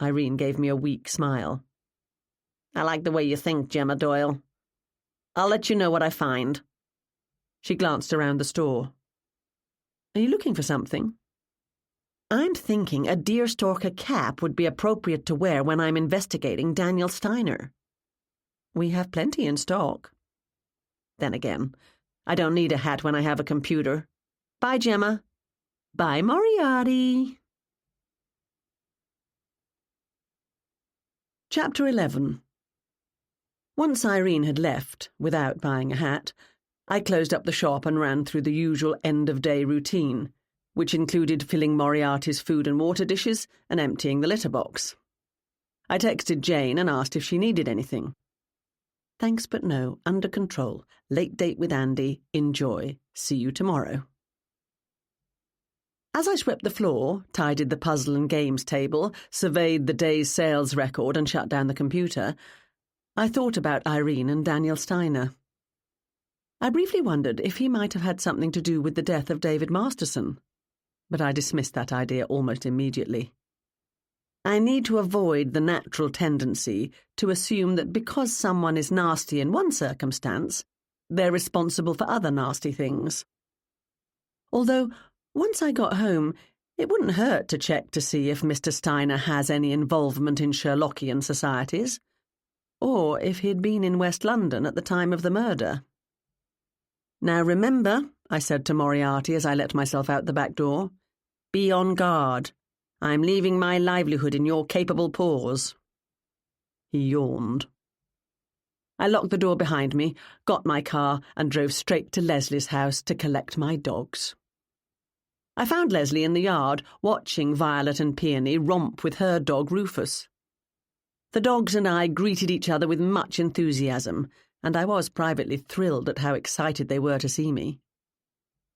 Irene gave me a weak smile. I like the way you think, Gemma Doyle. I'll let you know what I find. She glanced around the store. Are you looking for something? I'm thinking a deerstalker cap would be appropriate to wear when I'm investigating Daniel Steiner. We have plenty in stock. Then again, I don't need a hat when I have a computer. Bye, Gemma. Bye, Moriarty. Chapter 11. Once Irene had left, without buying a hat, I closed up the shop and ran through the usual end-of-day routine, which included filling Moriarty's food and water dishes and emptying the litter box. I texted Jane and asked if she needed anything. Thanks but no, under control. Late date with Andy. Enjoy. See you tomorrow. As I swept the floor, tidied the puzzle and games table, surveyed the day's sales record and shut down the computer, I thought about Irene and Daniel Steiner. I briefly wondered if he might have had something to do with the death of David Masterson, but I dismissed that idea almost immediately. I need to avoid the natural tendency to assume that because someone is nasty in one circumstance, they're responsible for other nasty things. Although, once I got home, it wouldn't hurt to check to see if Mr. Steiner has any involvement in Sherlockian societies, or if he'd been in West London at the time of the murder. Now remember, I said to Moriarty as I let myself out the back door, be on guard. I'm leaving my livelihood in your capable paws. He yawned. I locked the door behind me, got my car, and drove straight to Leslie's house to collect my dogs. I found Leslie in the yard, watching Violet and Peony romp with her dog Rufus. The dogs and I greeted each other with much enthusiasm, and I was privately thrilled at how excited they were to see me.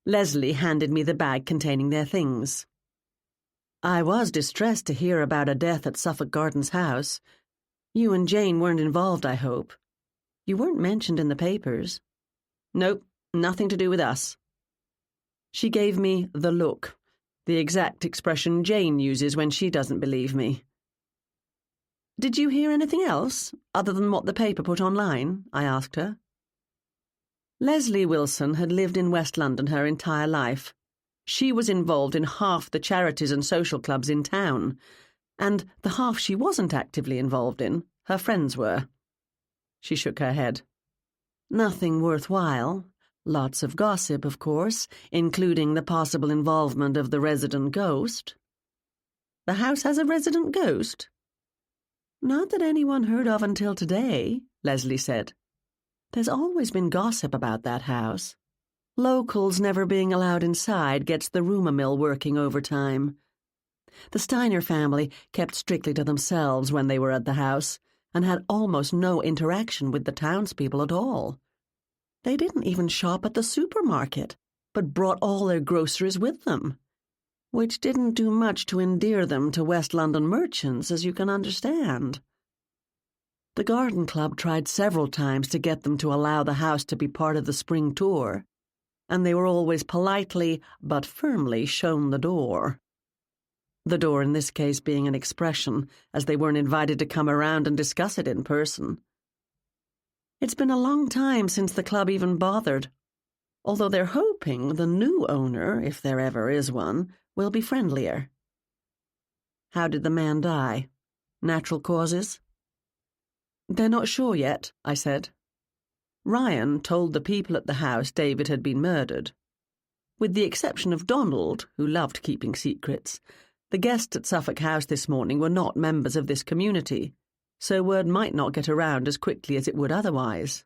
Leslie handed me the bag containing their things. I was distressed to hear about a death at Suffolk Gardens house. You and Jane weren't involved, I hope. You weren't mentioned in the papers. Nope, nothing to do with us. She gave me the look, the exact expression Jane uses when she doesn't believe me. Did you hear anything else, other than what the paper put online? I asked her. Leslie Wilson had lived in West London her entire life. She was involved in half the charities and social clubs in town, and the half she wasn't actively involved in, her friends were. She shook her head. Nothing worthwhile. Lots of gossip, of course, including the possible involvement of the resident ghost. The house has a resident ghost? Not that anyone heard of until today, Leslie said. There's always been gossip about that house. Locals never being allowed inside gets the rumour mill working overtime. The Steiner family kept strictly to themselves when they were at the house, and had almost no interaction with the townspeople at all. They didn't even shop at the supermarket, but brought all their groceries with them, which didn't do much to endear them to West London merchants, as you can understand. The Garden Club tried several times to get them to allow the house to be part of the spring tour, and they were always politely but firmly shown the door. The door in this case being an expression, as they weren't invited to come around and discuss it in person. It's been a long time since the club even bothered, although they're hoping the new owner, if there ever is one, will be friendlier. How did the man die? Natural causes? They're not sure yet, I said. Ryan told the people at the house David had been murdered. With the exception of Donald, who loved keeping secrets, the guests at Suffolk House this morning were not members of this community, so word might not get around as quickly as it would otherwise.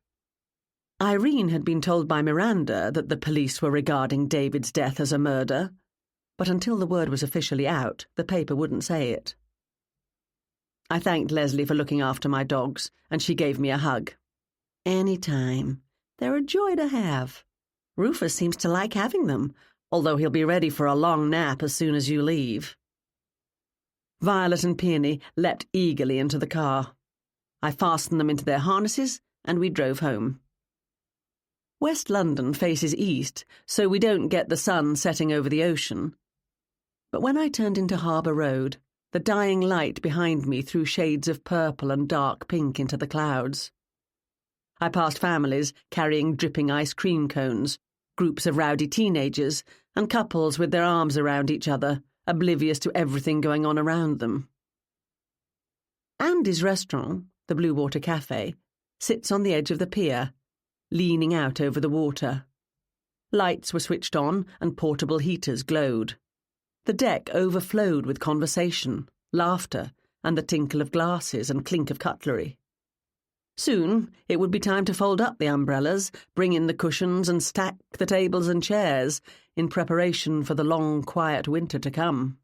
Irene had been told by Miranda that the police were regarding David's death as a murder, but until the word was officially out, the paper wouldn't say it. I thanked Leslie for looking after my dogs, and she gave me a hug. Any time. They're a joy to have. Rufus seems to like having them, although he'll be ready for a long nap as soon as you leave. Violet and Peony leapt eagerly into the car. I fastened them into their harnesses, and we drove home. West London faces east, so we don't get the sun setting over the ocean. But when I turned into Harbour Road, the dying light behind me threw shades of purple and dark pink into the clouds. I passed families carrying dripping ice cream cones, groups of rowdy teenagers, and couples with their arms around each other, oblivious to everything going on around them. Andy's restaurant, the Blue Water Cafe, sits on the edge of the pier, leaning out over the water. Lights were switched on and portable heaters glowed. The deck overflowed with conversation, laughter, and the tinkle of glasses and clink of cutlery. Soon it would be time to fold up the umbrellas, bring in the cushions, and stack the tables and chairs in preparation for the long, quiet winter to come.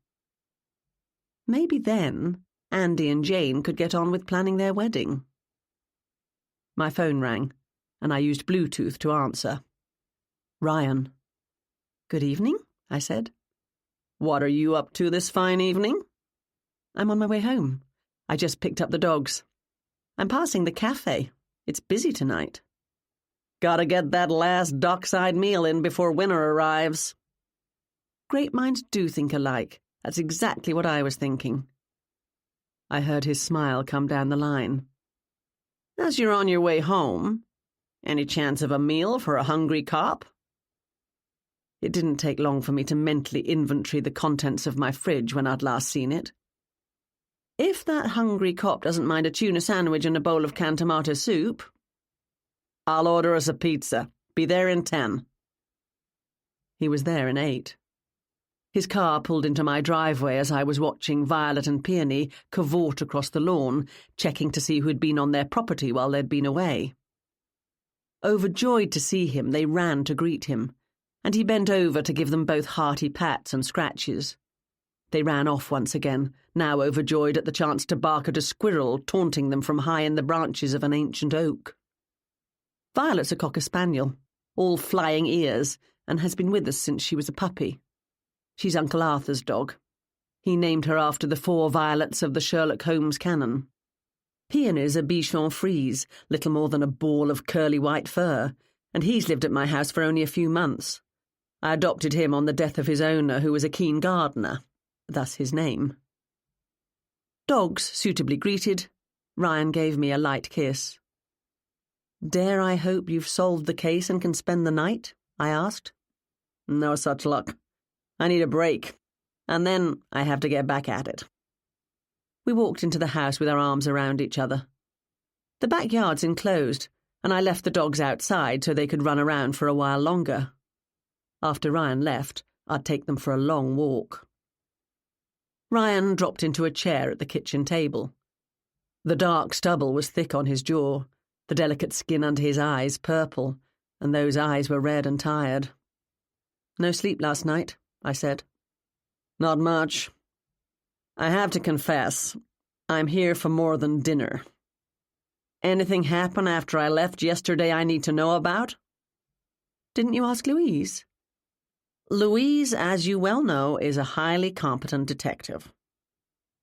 Maybe then Andy and Jane could get on with planning their wedding. My phone rang, and I used Bluetooth to answer. Ryan. Good evening, I said. What are you up to this fine evening? I'm on my way home. I just picked up the dogs. I'm passing the cafe. It's busy tonight. Gotta get that last dockside meal in before winter arrives. Great minds do think alike. That's exactly what I was thinking. I heard his smile come down the line. As you're on your way home, any chance of a meal for a hungry cop? It didn't take long for me to mentally inventory the contents of my fridge when I'd last seen it. If that hungry cop doesn't mind a tuna sandwich and a bowl of canned tomato soup, I'll order us a pizza. Be there in 10. He was there in 8. His car pulled into my driveway as I was watching Violet and Peony cavort across the lawn, checking to see who'd been on their property while they'd been away. Overjoyed to see him, they ran to greet him, and he bent over to give them both hearty pats and scratches. They ran off once again, now overjoyed at the chance to bark at a squirrel taunting them from high in the branches of an ancient oak. Violet's a cocker spaniel, all flying ears, and has been with us since she was a puppy. She's Uncle Arthur's dog. He named her after the 4 Violets of the Sherlock Holmes canon. Peony's a Bichon Frise, little more than a ball of curly white fur, and he's lived at my house for only a few months. I adopted him on the death of his owner, who was a keen gardener, thus his name. Dogs suitably greeted, Ryan gave me a light kiss. "Dare I hope you've solved the case and can spend the night?" I asked. "No such luck. I need a break, and then I have to get back at it." We walked into the house with our arms around each other. The backyard's enclosed, and I left the dogs outside so they could run around for a while longer. After Ryan left, I'd take them for a long walk. Ryan dropped into a chair at the kitchen table. The dark stubble was thick on his jaw, the delicate skin under his eyes purple, and those eyes were red and tired. "No sleep last night," I said. "Not much. I have to confess, I'm here for more than dinner. Anything happen after I left yesterday I need to know about?" "Didn't you ask Louise?" "Louise, as you well know, is a highly competent detective.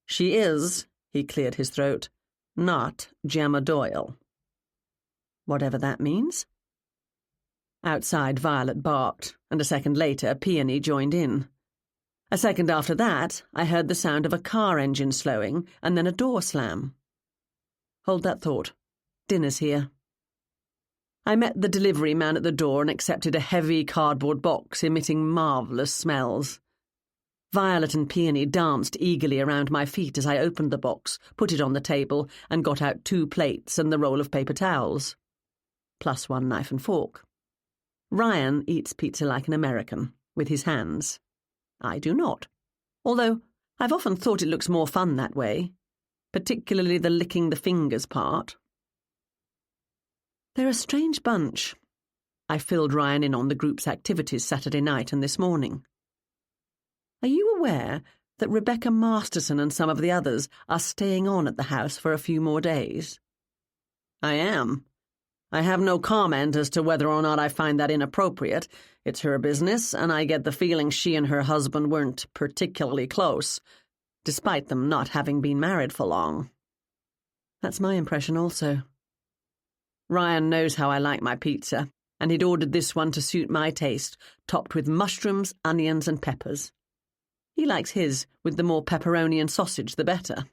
She is," he cleared his throat, "not Gemma Doyle." "Whatever that means." Outside, Violet barked, and a second later, Peony joined in. A second after that, I heard the sound of a car engine slowing, and then a door slam. "Hold that thought. Dinner's here." I met the delivery man at the door and accepted a heavy cardboard box emitting marvellous smells. Violet and Peony danced eagerly around my feet as I opened the box, put it on the table, and got out 2 plates and the roll of paper towels. Plus 1 knife and fork. Ryan eats pizza like an American, with his hands. I do not, although I've often thought it looks more fun that way, particularly the licking the fingers part. They're a strange bunch. I filled Ryan in on the group's activities Saturday night and this morning. Are you aware that Rebecca Masterson and some of the others are staying on at the house for a few more days? I am. I have no comment as to whether or not I find that inappropriate. It's her business, and I get the feeling she and her husband weren't particularly close, despite them not having been married for long. That's my impression also. Ryan knows how I like my pizza, and he'd ordered this one to suit my taste, topped with mushrooms, onions, and peppers. He likes his with the more pepperoni and sausage, the better.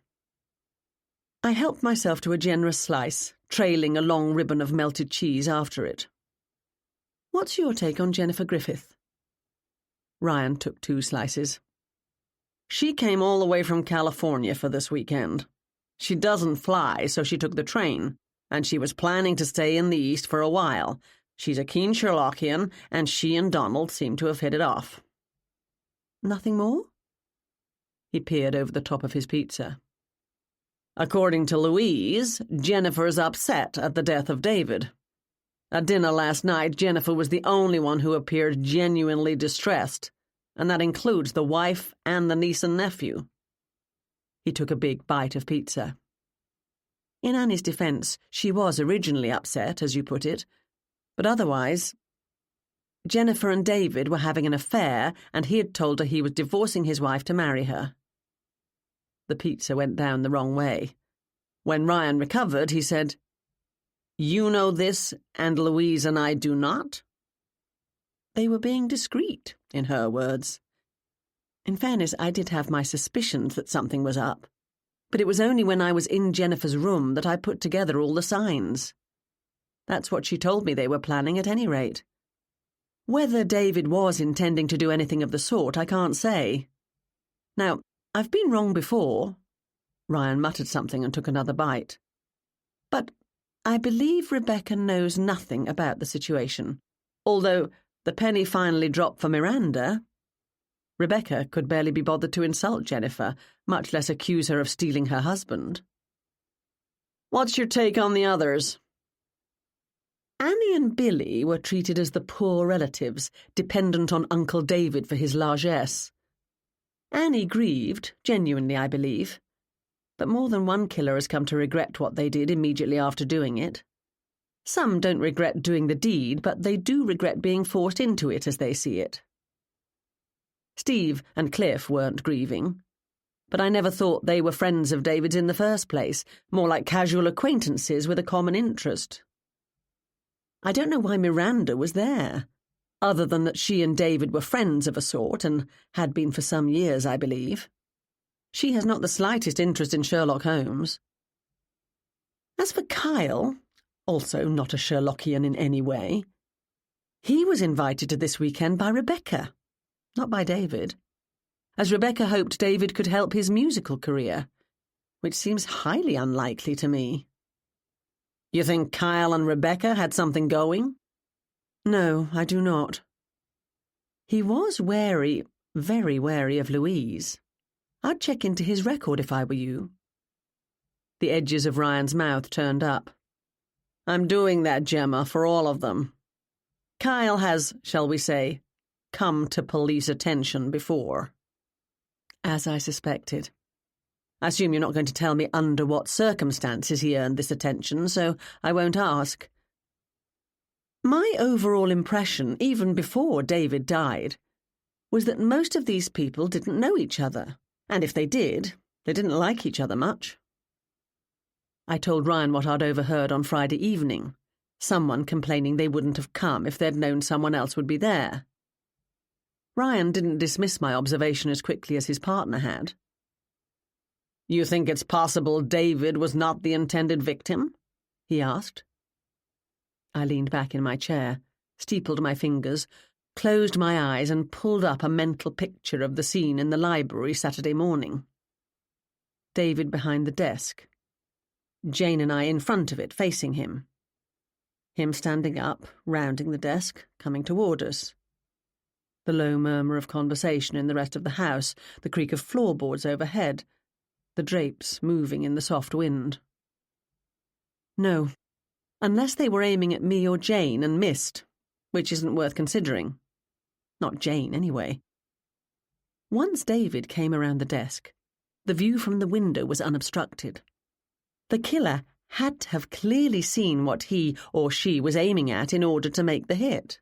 I helped myself to a generous slice, trailing a long ribbon of melted cheese after it. What's your take on Jennifer Griffith? Ryan took 2 slices. She came all the way from California for this weekend. She doesn't fly, so she took the train, and she was planning to stay in the East for a while. She's a keen Sherlockian, and she and Donald seem to have hit it off. Nothing more? He peered over the top of his pizza. According to Louise, Jennifer's upset at the death of David. At dinner last night, Jennifer was the only one who appeared genuinely distressed, and that includes the wife and the niece and nephew. He took a big bite of pizza. In Annie's defense, she was originally upset, as you put it, but otherwise, Jennifer and David were having an affair, and he had told her he was divorcing his wife to marry her. The pizza went down the wrong way. When Ryan recovered, he said, "You know this, and Louise and I do not?" They were being discreet, in her words. In fairness, I did have my suspicions that something was up, but it was only when I was in Jennifer's room that I put together all the signs. That's what she told me they were planning at any rate. Whether David was intending to do anything of the sort, I can't say. Now, I've been wrong before. Ryan muttered something and took another bite. But I believe Rebecca knows nothing about the situation, although the penny finally dropped for Miranda. Rebecca could barely be bothered to insult Jennifer, much less accuse her of stealing her husband. What's your take on the others? Annie and Billy were treated as the poor relatives, dependent on Uncle David for his largesse. Annie grieved, genuinely I believe, but more than one killer has come to regret what they did immediately after doing it. Some don't regret doing the deed, but they do regret being forced into it as they see it. Steve and Cliff weren't grieving, but I never thought they were friends of David's in the first place, more like casual acquaintances with a common interest. I don't know why Miranda was there, other than that she and David were friends of a sort and had been for some years, I believe. She has not the slightest interest in Sherlock Holmes. As for Kyle, also not a Sherlockian in any way, he was invited to this weekend by Rebecca, not by David, as Rebecca hoped David could help his musical career, which seems highly unlikely to me. You think Kyle and Rebecca had something going? No, I do not. He was wary, very wary of Louise. I'd check into his record if I were you. The edges of Ryan's mouth turned up. I'm doing that, Gemma, for all of them. Kyle has, shall we say, come to police attention before. As I suspected. I assume you're not going to tell me under what circumstances he earned this attention, so I won't ask. My overall impression, even before David died, was that most of these people didn't know each other, and if they did, they didn't like each other much. I told Ryan what I'd overheard on Friday evening, someone complaining they wouldn't have come if they'd known someone else would be there. Ryan didn't dismiss my observation as quickly as his partner had. You think it's possible David was not the intended victim? He asked. I leaned back in my chair, steepled my fingers, closed my eyes and pulled up a mental picture of the scene in the library Saturday morning. David behind the desk. Jane and I in front of it, facing him. Him standing up, rounding the desk, coming toward us. The low murmur of conversation in the rest of the house, the creak of floorboards overhead, the drapes moving in the soft wind. No, unless they were aiming at me or Jane and missed, which isn't worth considering. Not Jane, anyway. Once David came around the desk, the view from the window was unobstructed. The killer had to have clearly seen what he or she was aiming at in order to make the hit.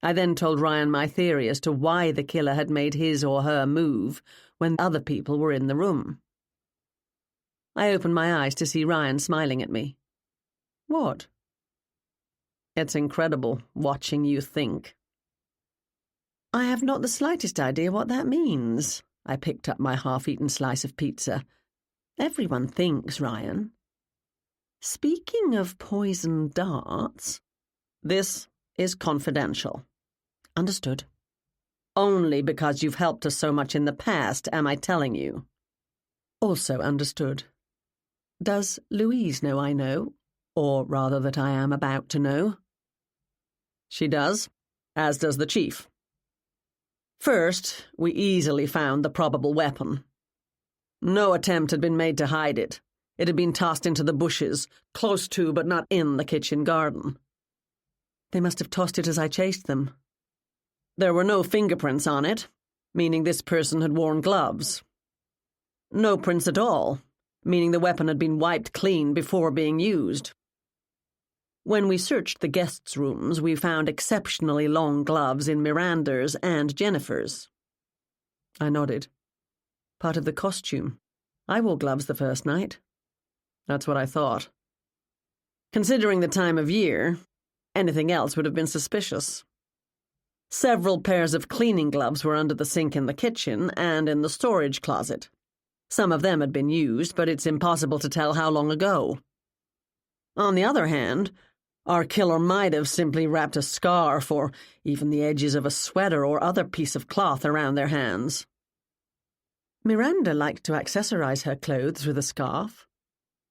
I then told Ryan my theory as to why the killer had made his or her move when other people were in the room. I opened my eyes to see Ryan smiling at me. What? It's incredible watching you think. I have not the slightest idea what that means. I picked up my half-eaten slice of pizza. Everyone thinks, Ryan. Speaking of poisoned darts, this is confidential. Understood. Only because you've helped us so much in the past am I telling you. Also understood. Does Louise know I know, or rather that I am about to know? She does, as does the chief. First, we easily found the probable weapon. No attempt had been made to hide it. It had been tossed into the bushes, close to but not in the kitchen garden. They must have tossed it as I chased them. There were no fingerprints on it, meaning this person had worn gloves. No prints at all, meaning the weapon had been wiped clean before being used. When we searched the guests' rooms, we found exceptionally long gloves in Miranda's and Jennifer's. I nodded. Part of the costume. I wore gloves the first night. That's what I thought. Considering the time of year, anything else would have been suspicious. Several pairs of cleaning gloves were under the sink in the kitchen and in the storage closet. Some of them had been used, but it's impossible to tell how long ago. On the other hand, our killer might have simply wrapped a scarf or even the edges of a sweater or other piece of cloth around their hands. Miranda liked to accessorize her clothes with a scarf,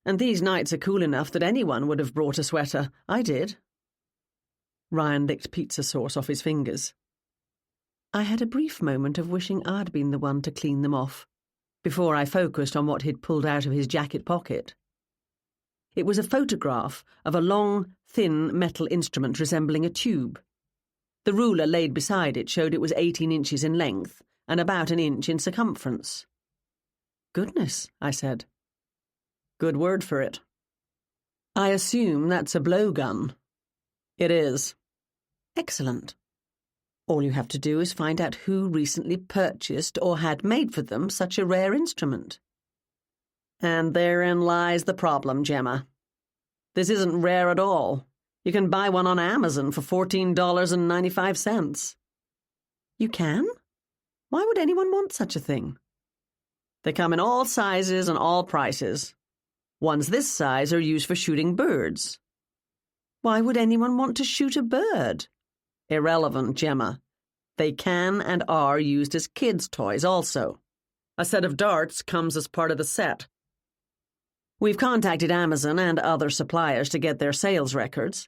and these nights are cool enough that anyone would have brought a sweater. I did. Ryan licked pizza sauce off his fingers. I had a brief moment of wishing I'd been the one to clean them off, before I focused on what he'd pulled out of his jacket pocket. It was a photograph of a long, thin metal instrument resembling a tube. The ruler laid beside it showed it was 18 inches in length and about an inch in circumference. "Goodness," I said. Good word for it. "I assume that's a blowgun." It is. "Excellent. All you have to do is find out who recently purchased or had made for them such a rare instrument." And therein lies the problem, Gemma. This isn't rare at all. You can buy one on Amazon for $14.95. "You can? Why would anyone want such a thing?" They come in all sizes and all prices. Ones this size are used for shooting birds. "Why would anyone want to shoot a bird?" Irrelevant, Gemma. They can and are used as kids' toys also. A set of darts comes as part of the set. We've contacted Amazon and other suppliers to get their sales records.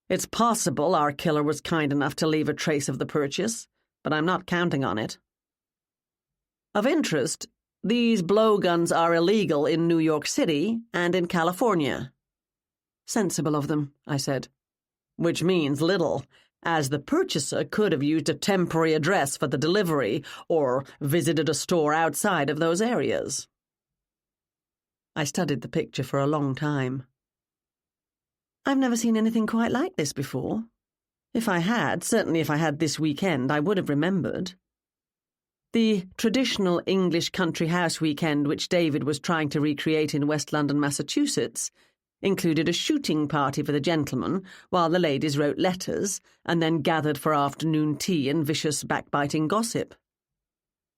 It's possible our killer was kind enough to leave a trace of the purchase, but I'm not counting on it. Of interest, these blowguns are illegal in New York City and in California. "Sensible of them," I said. Which means little, as the purchaser could have used a temporary address for the delivery or visited a store outside of those areas. I studied the picture for a long time. "I've never seen anything quite like this before. If I had, certainly if I had this weekend, I would have remembered." The traditional English country house weekend which David was trying to recreate in West London, Massachusetts, included a shooting party for the gentlemen, while the ladies wrote letters and then gathered for afternoon tea and vicious backbiting gossip.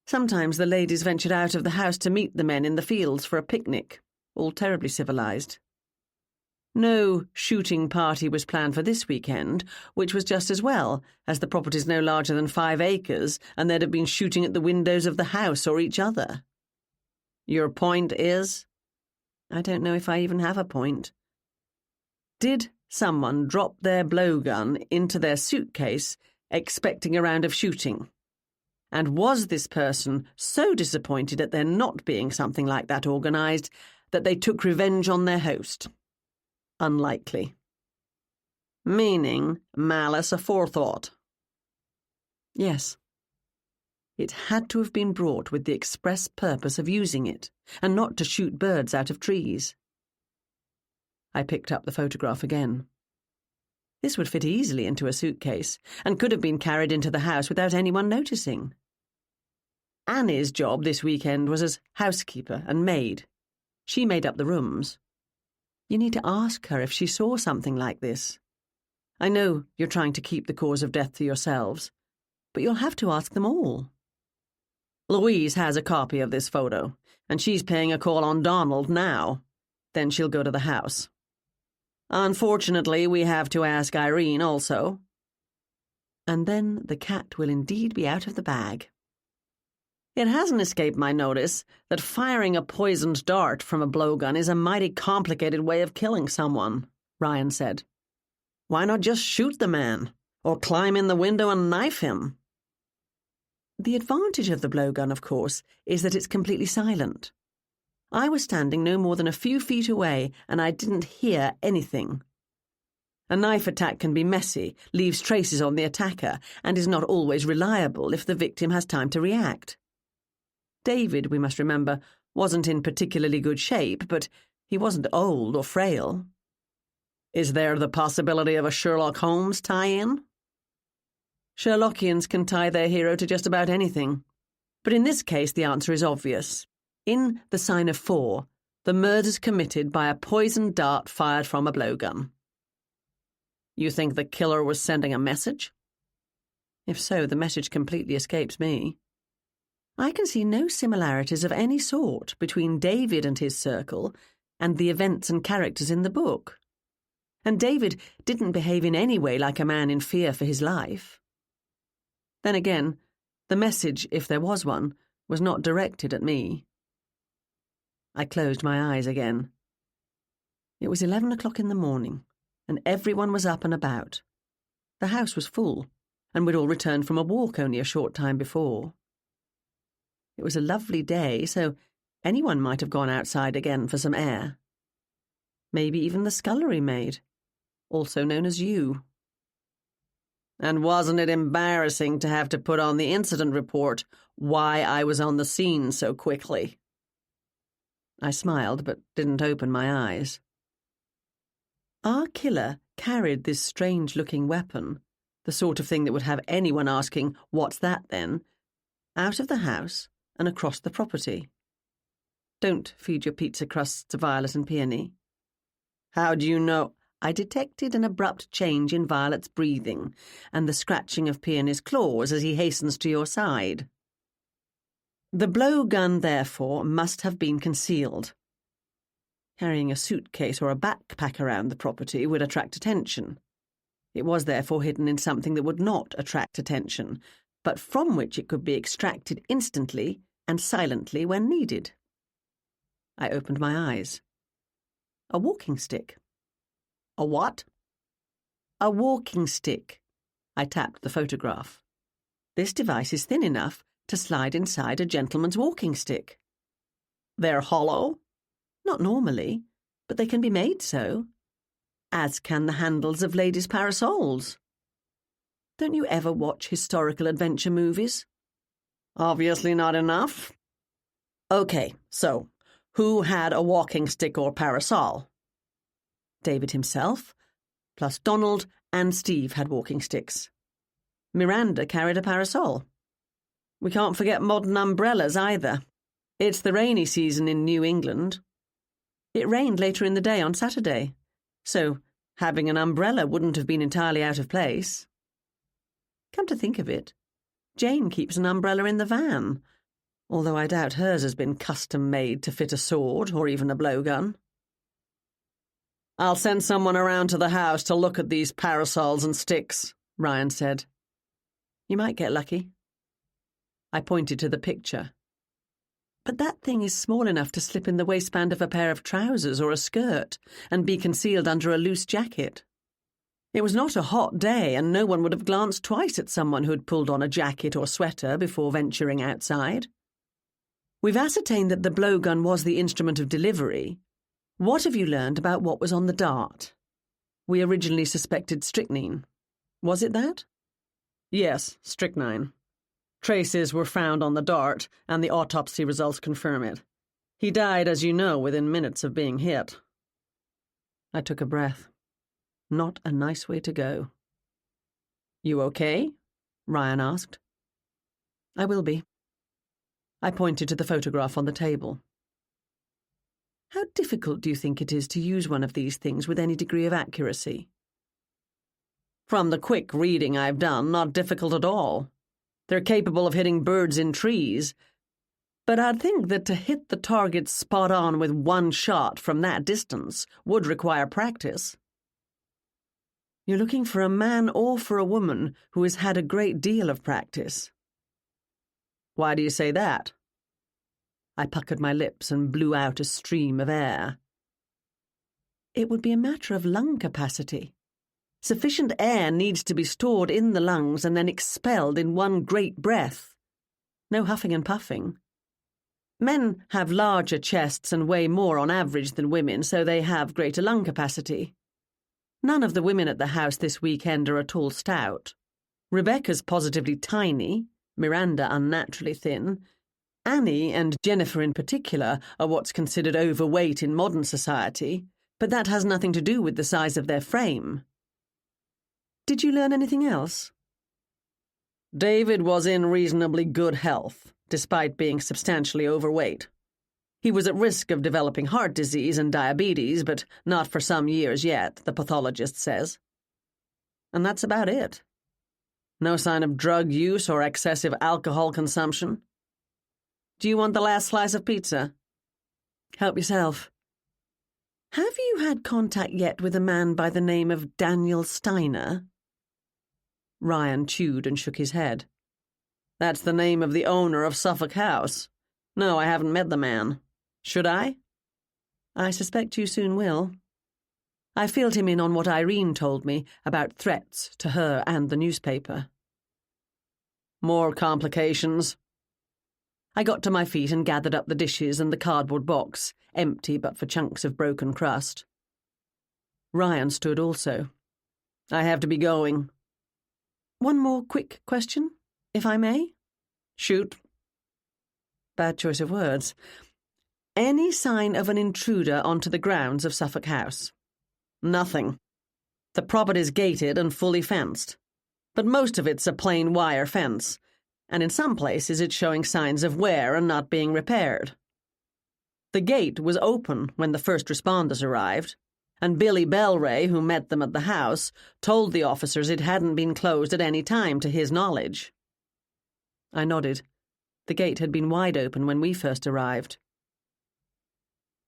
Sometimes the ladies ventured out of the house to meet the men in the fields for a picnic, all terribly civilized. No shooting party was planned for this weekend, which was just as well, as the property's no larger than 5 acres, and they'd have been shooting at the windows of the house or each other. Your point is? I don't know if I even have a point. Did someone drop their blowgun into their suitcase expecting a round of shooting? And was this person so disappointed at there not being something like that organised that they took revenge on their host? Unlikely. Meaning malice aforethought. Yes. It had to have been brought with the express purpose of using it, and not to shoot birds out of trees. I picked up the photograph again. This would fit easily into a suitcase, and could have been carried into the house without anyone noticing. Annie's job this weekend was as housekeeper and maid. She made up the rooms. You need to ask her if she saw something like this. I know you're trying to keep the cause of death to yourselves, but you'll have to ask them all. Louise has a copy of this photo, and she's paying a call on Donald now. Then she'll go to the house. Unfortunately, we have to ask Irene also. And then the cat will indeed be out of the bag. It hasn't escaped my notice that firing a poisoned dart from a blowgun is a mighty complicated way of killing someone, Ryan said. Why not just shoot the man, or climb in the window and knife him? The advantage of the blowgun, of course, is that it's completely silent. I was standing no more than a few feet away, and I didn't hear anything. A knife attack can be messy, leaves traces on the attacker, and is not always reliable if the victim has time to react. David, we must remember, wasn't in particularly good shape, but he wasn't old or frail. Is there the possibility of a Sherlock Holmes tie-in? Sherlockians can tie their hero to just about anything. But in this case, the answer is obvious. In The Sign of 4, the murder's committed by a poisoned dart fired from a blowgun. You think the killer was sending a message? If so, the message completely escapes me. I can see no similarities of any sort between David and his circle and the events and characters in the book. And David didn't behave in any way like a man in fear for his life. Then again, the message, if there was one, was not directed at me. I closed my eyes again. It was 11 o'clock in the morning, and everyone was up and about. The house was full, and we'd all returned from a walk only a short time before. It was a lovely day, so anyone might have gone outside again for some air. Maybe even the scullery maid, also known as you. And wasn't it embarrassing to have to put on the incident report why I was on the scene so quickly? I smiled, but didn't open my eyes. Our killer carried this strange-looking weapon, the sort of thing that would have anyone asking, "What's that, then?" out of the house and across the property. Don't feed your pizza crusts to Violet and Peony. How do you know? I detected an abrupt change in Violet's breathing and the scratching of Peony's claws as he hastens to your side. The blowgun, therefore, must have been concealed. Carrying a suitcase or a backpack around the property would attract attention. It was therefore hidden in something that would not attract attention, but from which it could be extracted instantly and silently when needed. I opened my eyes. A walking stick. A what? A walking stick. I tapped the photograph. This device is thin enough to slide inside a gentleman's walking stick. They're hollow? Not normally, but they can be made so. As can the handles of ladies' parasols. Don't you ever watch historical adventure movies? Obviously not enough. Okay, so who had a walking stick or parasol? David himself, plus Donald and Steve had walking sticks. Miranda carried a parasol. We can't forget modern umbrellas either. It's the rainy season in New England. It rained later in the day on Saturday, so having an umbrella wouldn't have been entirely out of place. Come to think of it, Jane keeps an umbrella in the van, although I doubt hers has been custom-made to fit a sword or even a blowgun. I'll send someone around to the house to look at these parasols and sticks, Ryan said. You might get lucky. I pointed to the picture. But that thing is small enough to slip in the waistband of a pair of trousers or a skirt and be concealed under a loose jacket. It was not a hot day, and no one would have glanced twice at someone who had pulled on a jacket or sweater before venturing outside. We've ascertained that the blowgun was the instrument of delivery. What have you learned about what was on the dart? We originally suspected strychnine. Was it that? Yes, strychnine. Traces were found on the dart, and the autopsy results confirm it. He died, as you know, within minutes of being hit. I took a breath. Not a nice way to go. You okay? Ryan asked. I will be. I pointed to the photograph on the table. How difficult do you think it is to use one of these things with any degree of accuracy? From the quick reading I've done, not difficult at all. They're capable of hitting birds in trees, but I'd think that to hit the target spot on with one shot from that distance would require practice. You're looking for a man or for a woman who has had a great deal of practice. Why do you say that? I puckered my lips and blew out a stream of air. It would be a matter of lung capacity. Sufficient air needs to be stored in the lungs and then expelled in one great breath. No huffing and puffing. Men have larger chests and weigh more on average than women, so they have greater lung capacity. None of the women at the house this weekend are at all stout. Rebecca's positively tiny, Miranda unnaturally thin. Annie and Jennifer in particular are what's considered overweight in modern society, but that has nothing to do with the size of their frame. Did you learn anything else? David was in reasonably good health, despite being substantially overweight. He was at risk of developing heart disease and diabetes, but not for some years yet, the pathologist says. And that's about it. No sign of drug use or excessive alcohol consumption. Do you want the last slice of pizza? Help yourself. Have you had contact yet with a man by the name of Daniel Steiner? Ryan chewed and shook his head. That's the name of the owner of Suffolk House. No, I haven't met the man. Should I? I suspect you soon will. I filled him in on what Irene told me about threats to her and the newspaper. More complications? I got to my feet and gathered up the dishes and the cardboard box, empty but for chunks of broken crust. Ryan stood also. I have to be going. One more quick question, if I may? Shoot. Bad choice of words. Any sign of an intruder onto the grounds of Suffolk House? Nothing. The property's gated and fully fenced. But most of it's a plain wire fence, and in some places it's showing signs of wear and not being repaired. The gate was open when the first responders arrived, and Billy Belray, who met them at the house, told the officers it hadn't been closed at any time to his knowledge. I nodded. The gate had been wide open when we first arrived.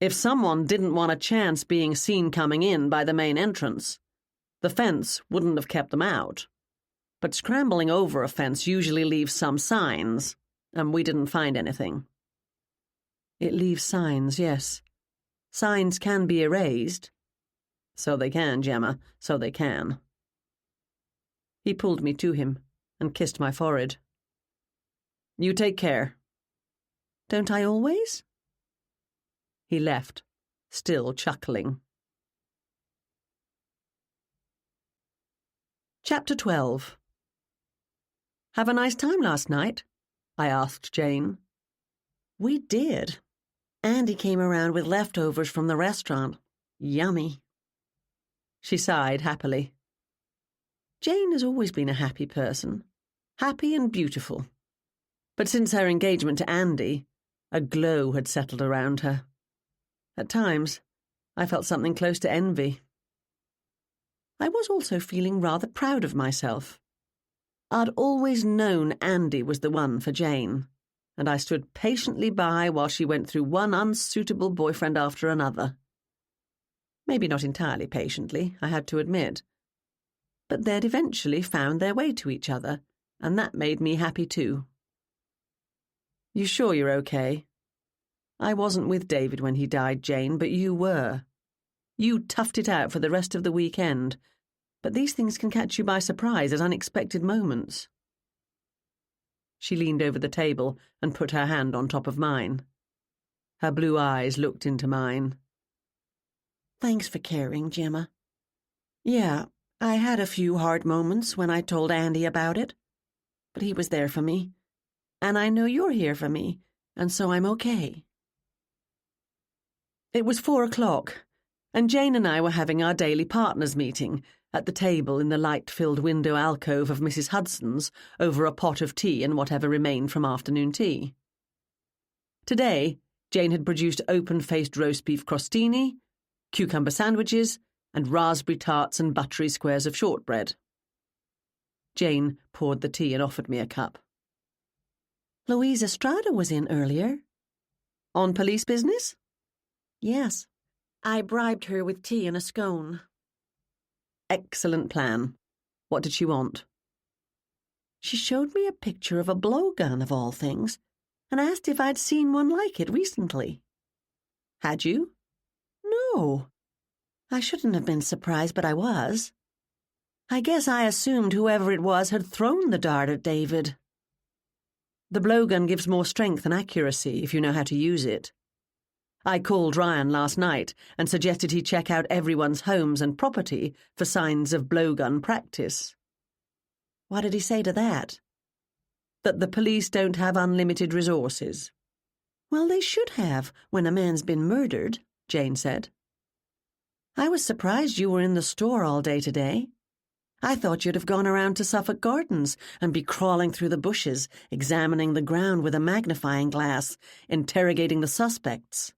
If someone didn't want a chance being seen coming in by the main entrance, the fence wouldn't have kept them out. But scrambling over a fence usually leaves some signs, and we didn't find anything. It leaves signs, yes. Signs can be erased. So they can, Gemma, so they can. He pulled me to him and kissed my forehead. You take care. Don't I always? He left, still chuckling. Chapter 12. Have a nice time last night? I asked Jane. We did. Andy came around with leftovers from the restaurant. Yummy. She sighed happily. Jane has always been a happy person. Happy and beautiful. But since her engagement to Andy, a glow had settled around her. At times, I felt something close to envy. I was also feeling rather proud of myself. I'd always known Andy was the one for Jane, and I stood patiently by while she went through one unsuitable boyfriend after another. Maybe not entirely patiently, I had to admit. But they'd eventually found their way to each other, and that made me happy too. You sure you're okay? I wasn't with David when he died, Jane, but you were. You toughed it out for the rest of the weekend, but these things can catch you by surprise at unexpected moments. She leaned over the table and put her hand on top of mine. Her blue eyes looked into mine. Thanks for caring, Gemma. Yeah, I had a few hard moments when I told Andy about it, but he was there for me, and I know you're here for me, and so I'm okay. It was 4:00, and Jane and I were having our daily partners' meeting at the table in the light-filled window alcove of Mrs. Hudson's over a pot of tea and whatever remained from afternoon tea. Today, Jane had produced open-faced roast beef crostini, cucumber sandwiches, and raspberry tarts and buttery squares of shortbread. Jane poured the tea and offered me a cup. Louise Estrada was in earlier. On police business? Yes. I bribed her with tea and a scone. Excellent plan. What did she want? She showed me a picture of a blowgun, of all things, and asked if I'd seen one like it recently. Had you? No. I shouldn't have been surprised, but I was. I guess I assumed whoever it was had thrown the dart at David. The blowgun gives more strength and accuracy if you know how to use it. I called Ryan last night and suggested he check out everyone's homes and property for signs of blowgun practice. What did he say to that? That the police don't have unlimited resources. Well, they should have when a man's been murdered, Jane said. I was surprised you were in the store all day today. I thought you'd have gone around to Suffolk Gardens and be crawling through the bushes, examining the ground with a magnifying glass, interrogating the suspects.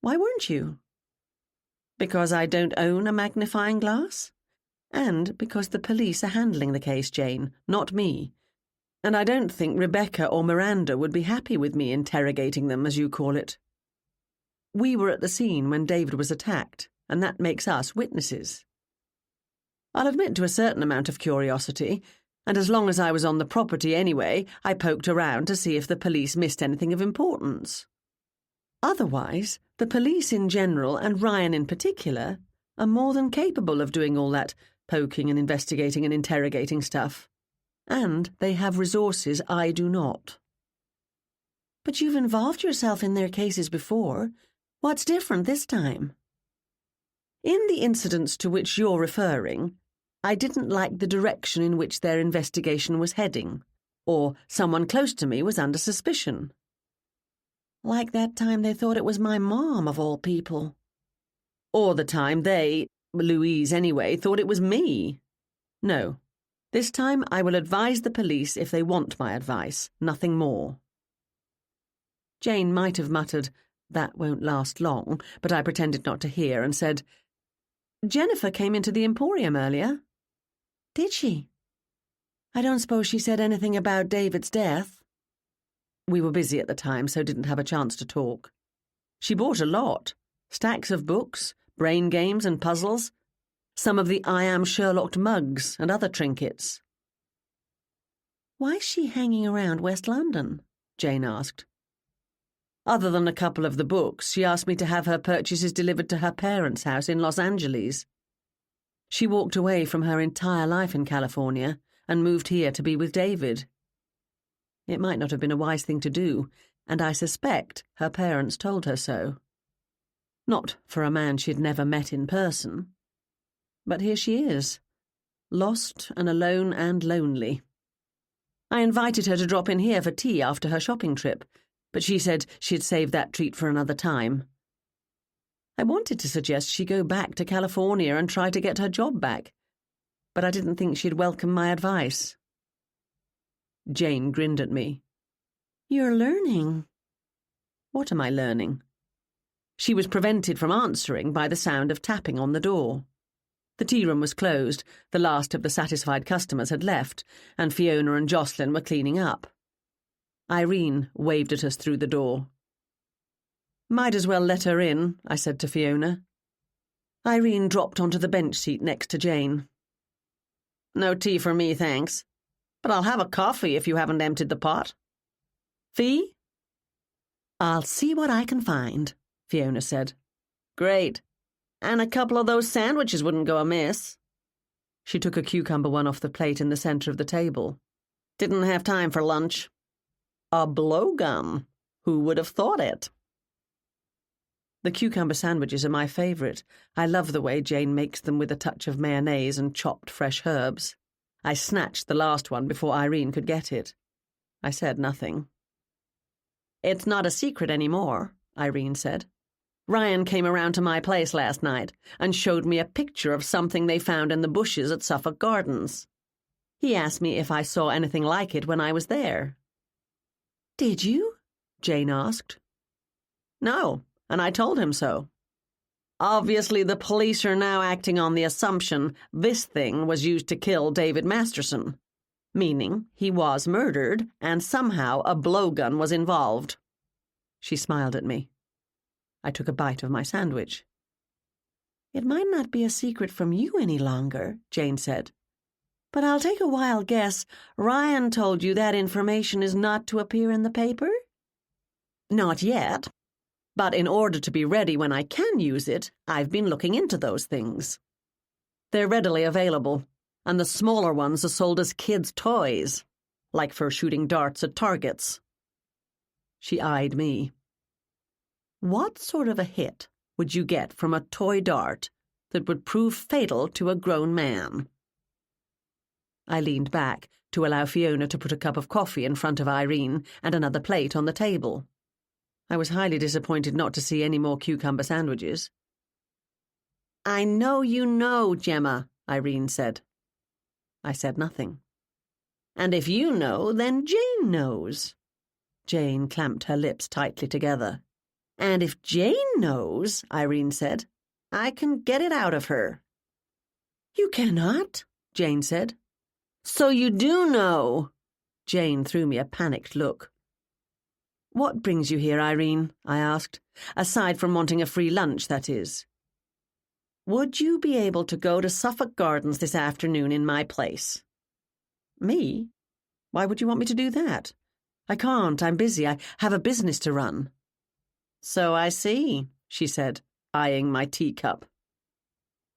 Why weren't you? Because I don't own a magnifying glass? And because the police are handling the case, Jane, not me. And I don't think Rebecca or Miranda would be happy with me interrogating them, as you call it. We were at the scene when David was attacked, and that makes us witnesses. I'll admit to a certain amount of curiosity, and as long as I was on the property anyway, I poked around to see if the police missed anything of importance. Otherwise, the police in general, and Ryan in particular, are more than capable of doing all that poking and investigating and interrogating stuff. And they have resources I do not. But you've involved yourself in their cases before. What's different this time? In the incidents to which you're referring, I didn't like the direction in which their investigation was heading, or someone close to me was under suspicion. Like that time they thought it was my mom, of all people. Or the time they, Louise anyway, thought it was me. No, this time I will advise the police if they want my advice, nothing more. Jane might have muttered, "That won't last long," but I pretended not to hear and said, "Jennifer came into the Emporium earlier." "Did she? I don't suppose she said anything about David's death?" We were busy at the time, so didn't have a chance to talk. She bought a lot. Stacks of books, brain games and puzzles, some of the I Am Sherlock mugs and other trinkets. "Why's she hanging around West London?" Jane asked. Other than a couple of the books, she asked me to have her purchases delivered to her parents' house in Los Angeles. She walked away from her entire life in California and moved here to be with David. It might not have been a wise thing to do, and I suspect her parents told her so. Not for a man she'd never met in person. But here she is, lost and alone and lonely. I invited her to drop in here for tea after her shopping trip, but she said she'd save that treat for another time. I wanted to suggest she go back to California and try to get her job back, but I didn't think she'd welcome my advice. Jane grinned at me. "You're learning." "What am I learning?" She was prevented from answering by the sound of tapping on the door. The tea room was closed, the last of the satisfied customers had left, and Fiona and Jocelyn were cleaning up. Irene waved at us through the door. "Might as well let her in," I said to Fiona. Irene dropped onto the bench seat next to Jane. "No tea for me, thanks. But I'll have a coffee if you haven't emptied the pot." "Fee?" "I'll see what I can find," Fiona said. "Great. And a couple of those sandwiches wouldn't go amiss." She took a cucumber one off the plate in the centre of the table. "Didn't have time for lunch." A blowgun. Who would have thought it? The cucumber sandwiches are my favourite. I love the way Jane makes them with a touch of mayonnaise and chopped fresh herbs. I snatched the last one before Irene could get it. I said nothing. "It's not a secret anymore," Irene said. "Ryan came around to my place last night and showed me a picture of something they found in the bushes at Suffolk Gardens. He asked me if I saw anything like it when I was there." "Did you?" Jane asked. "No, and I told him so. Obviously, the police are now acting on the assumption this thing was used to kill David Masterson, meaning he was murdered and somehow a blowgun was involved." She smiled at me. I took a bite of my sandwich. "It might not be a secret from you any longer," Jane said. "But I'll take a wild guess. Ryan told you that information is not to appear in the paper?" "Not yet. But in order to be ready when I can use it, I've been looking into those things. They're readily available, and the smaller ones are sold as kids' toys, like for shooting darts at targets." She eyed me. "What sort of a hit would you get from a toy dart that would prove fatal to a grown man?" I leaned back to allow Fiona to put a cup of coffee in front of Irene and another plate on the table. I was highly disappointed not to see any more cucumber sandwiches. "I know you know, Gemma," Irene said. I said nothing. "And if you know, then Jane knows." Jane clamped her lips tightly together. "And if Jane knows," Irene said, "I can get it out of her." "You cannot," Jane said. "So you do know." Jane threw me a panicked look. "What brings you here, Irene?" I asked. "Aside from wanting a free lunch, that is." "Would you be able to go to Suffolk Gardens this afternoon in my place?" "Me? Why would you want me to do that?" "I can't. I'm busy. I have a business to run." "So I see," she said, eyeing my teacup.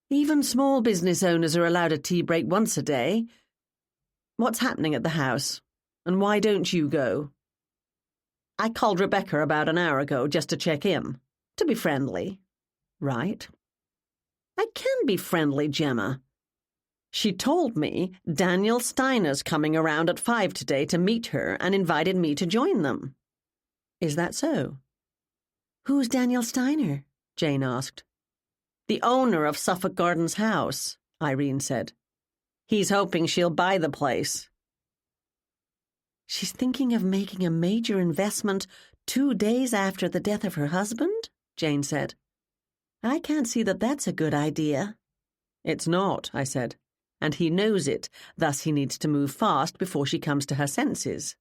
"Even small business owners are allowed a tea break once a day. What's happening at the house? And why don't you go?" "I called Rebecca about an hour ago just to check in, to be friendly." "Right." I can be friendly, Gemma. She told me Daniel Steiner's coming around at 5 today to meet her and invited me to join them. Is that so? Who's Daniel Steiner? Jane asked. The owner of Suffolk Gardens House, Irene said. He's hoping she'll buy the place. She's thinking of making a major investment 2 days after the death of her husband? Jane said. I can't see that that's a good idea. It's not, I said, and he knows it, thus he needs to move fast before she comes to her senses.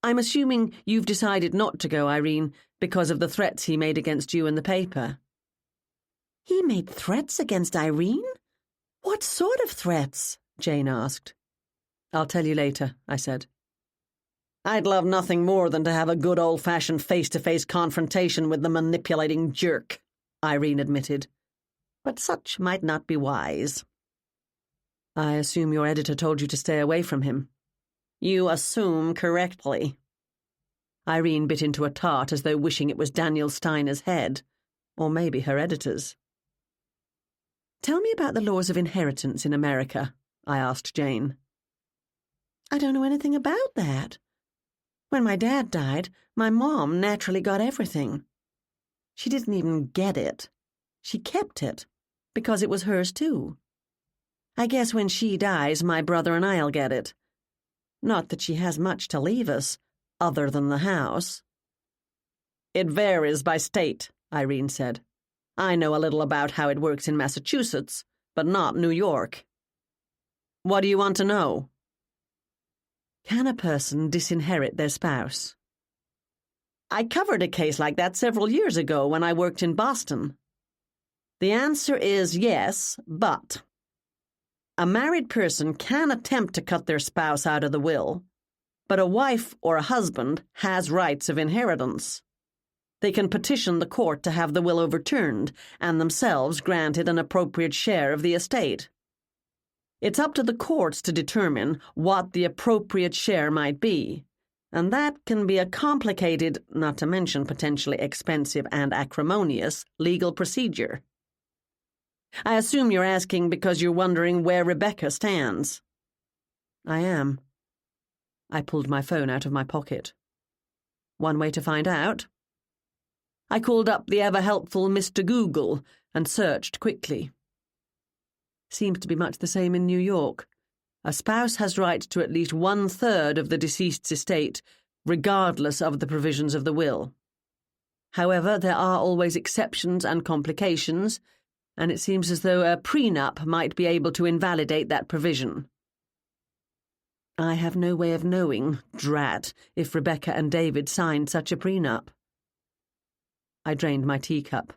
I'm assuming you've decided not to go, Irene, because of the threats he made against you in the paper. He made threats against Irene? What sort of threats? Jane asked. I'll tell you later, I said. I'd love nothing more than to have a good old-fashioned face-to-face confrontation with the manipulating jerk, Irene admitted. But such might not be wise. I assume your editor told you to stay away from him. You assume correctly. Irene bit into a tart as though wishing it was Daniel Steiner's head, or maybe her editor's. Tell me about the laws of inheritance in America, I asked Jane. I don't know anything about that. When my dad died, my mom naturally got everything. She didn't even get it. She kept it, because it was hers too. I guess when she dies, my brother and I'll get it. Not that she has much to leave us, other than the house. It varies by state, Irene said. I know a little about how it works in Massachusetts, but not New York. What do you want to know? Can a person disinherit their spouse? I covered a case like that several years ago when I worked in Boston. The answer is yes, but a married person can attempt to cut their spouse out of the will, but a wife or a husband has rights of inheritance. They can petition the court to have the will overturned and themselves granted an appropriate share of the estate. It's up to the courts to determine what the appropriate share might be, and that can be a complicated, not to mention potentially expensive and acrimonious, legal procedure. I assume you're asking because you're wondering where Rebecca stands. I am. I pulled my phone out of my pocket. One way to find out? I called up the ever-helpful Mr. Google and searched quickly. Seems to be much the same in New York. A spouse has rights to at least 1/3 of the deceased's estate, regardless of the provisions of the will. However, there are always exceptions and complications, and it seems as though a prenup might be able to invalidate that provision. I have no way of knowing, drat, if Rebecca and David signed such a prenup. I drained my teacup.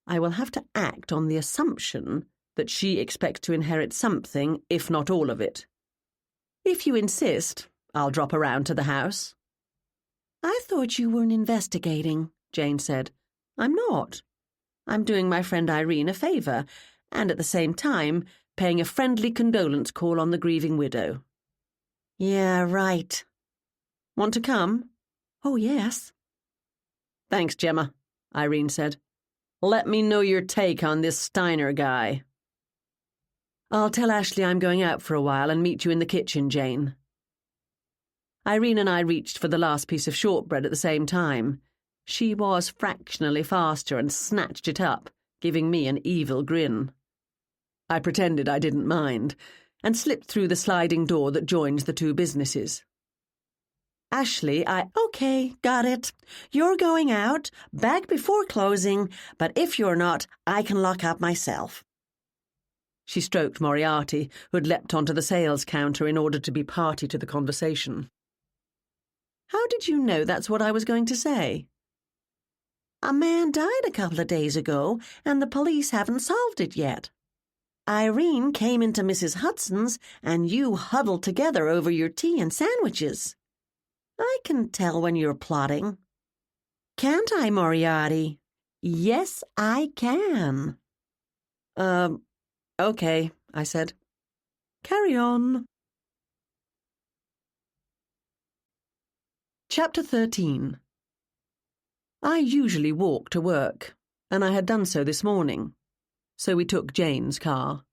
I will have to act on the assumption that she expects to inherit something, if not all of it. If you insist, I'll drop around to the house. I thought you weren't investigating, Jane said. I'm not. I'm doing my friend Irene a favour, and at the same time paying a friendly condolence call on the grieving widow. Yeah, right. Want to come? Oh, yes. Thanks, Gemma, Irene said. Let me know your take on this Steiner guy. I'll tell Ashley I'm going out for a while and meet you in the kitchen, Jane. Irene and I reached for the last piece of shortbread at the same time. She was fractionally faster and snatched it up, giving me an evil grin. I pretended I didn't mind, and slipped through the sliding door that joins the two businesses. Ashley, Okay, got it. You're going out, back before closing, but if you're not, I can lock up myself. She stroked Moriarty, who had leapt onto the sales counter in order to be party to the conversation. How did you know that's what I was going to say? A man died a couple of days ago, and the police haven't solved it yet. Irene came into Mrs. Hudson's, and you huddled together over your tea and sandwiches. I can tell when you're plotting. Can't I, Moriarty? Yes, I can. Okay, I said. Carry on. Chapter 13. I usually walk to work, and I had done so this morning. so we took Jane's car.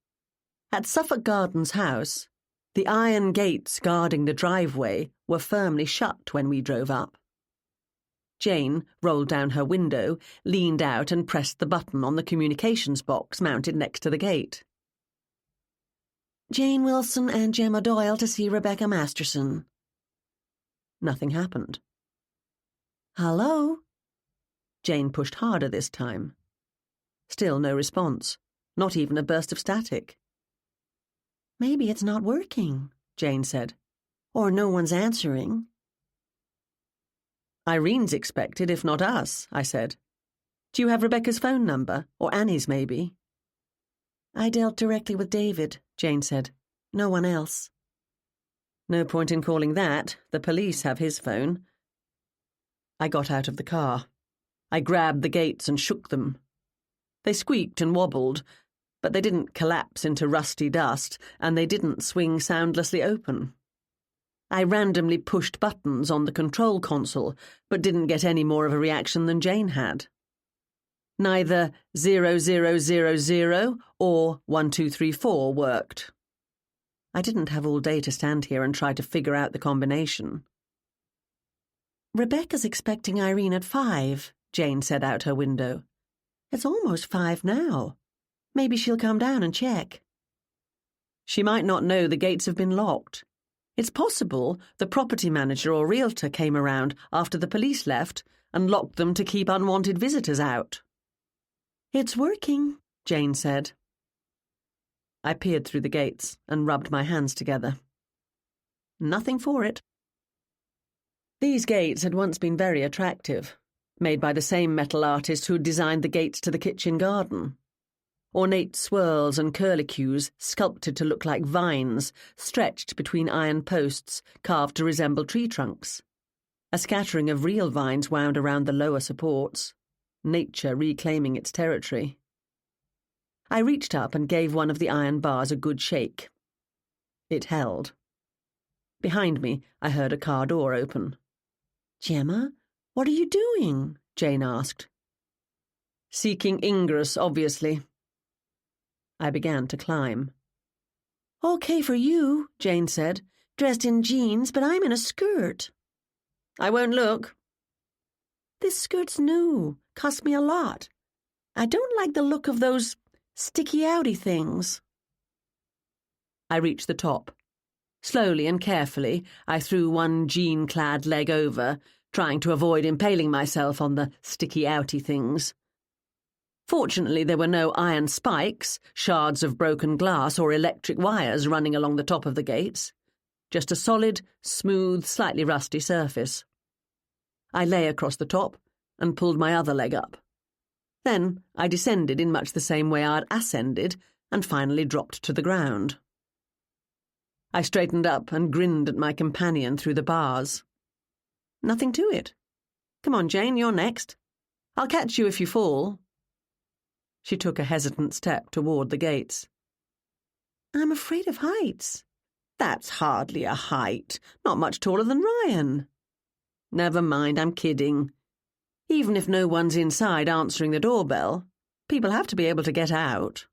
At Suffolk Gardens house, the iron gates guarding the driveway were firmly shut when we drove up. Jane rolled down her window, leaned out and pressed the button on the communications box mounted next to the gate. Jane Wilson and Gemma Doyle to see Rebecca Masterson. Nothing happened. Hello? Jane pushed harder this time. Still no response, not even a burst of static. Maybe it's not working, Jane said. or no one's answering. Irene's expected, if not us, I said. Do you have Rebecca's phone number, or Annie's maybe? I dealt directly with David, Jane said. No one else. No point in calling that. The police have his phone. I got out of the car. I grabbed the gates and shook them. They squeaked and wobbled, but they didn't collapse into rusty dust, and they didn't swing soundlessly open. I randomly pushed buttons on the control console, but didn't get any more of a reaction than Jane had. Neither 0000 or 1234 worked. I didn't have all day to stand here and try to figure out the combination. Rebecca's expecting Irene at 5, Jane said out her window. It's almost 5 now. Maybe she'll come down and check. She might not know the gates have been locked. It's possible the property manager or realtor came around after the police left and locked them to keep unwanted visitors out. It's working, Jane said. I peered through the gates and rubbed my hands together. Nothing for it. These gates had once been very attractive, made by the same metal artist who designed the gates to the kitchen garden. Ornate swirls and curlicues sculpted to look like vines, stretched between iron posts, carved to resemble tree trunks. A scattering of real vines wound around the lower supports, nature reclaiming its territory. I reached up and gave one of the iron bars a good shake. It held. Behind me, I heard a car door open. Gemma, what are you doing? Jane asked. Seeking ingress, obviously. I began to climb. Okay for you, Jane said, dressed in jeans, but I'm in a skirt. I won't look. This skirt's new, cost me a lot. I don't like the look of those sticky-outy things. I reached the top. Slowly and carefully, I threw one jean-clad leg over, trying to avoid impaling myself on the sticky-outy things. Fortunately, there were no iron spikes, shards of broken glass, or electric wires running along the top of the gates. Just a solid, smooth, slightly rusty surface. I lay across the top and pulled my other leg up. Then I descended in much the same way I'd ascended and finally dropped to the ground. I straightened up and grinned at my companion through the bars. Nothing to it. Come on, Jane, you're next. I'll catch you if you fall. She took a hesitant step toward the gates. I'm afraid of heights. That's hardly a height. Not much taller than Ryan. Never mind, I'm kidding. Even if no one's inside answering the doorbell, people have to be able to get out.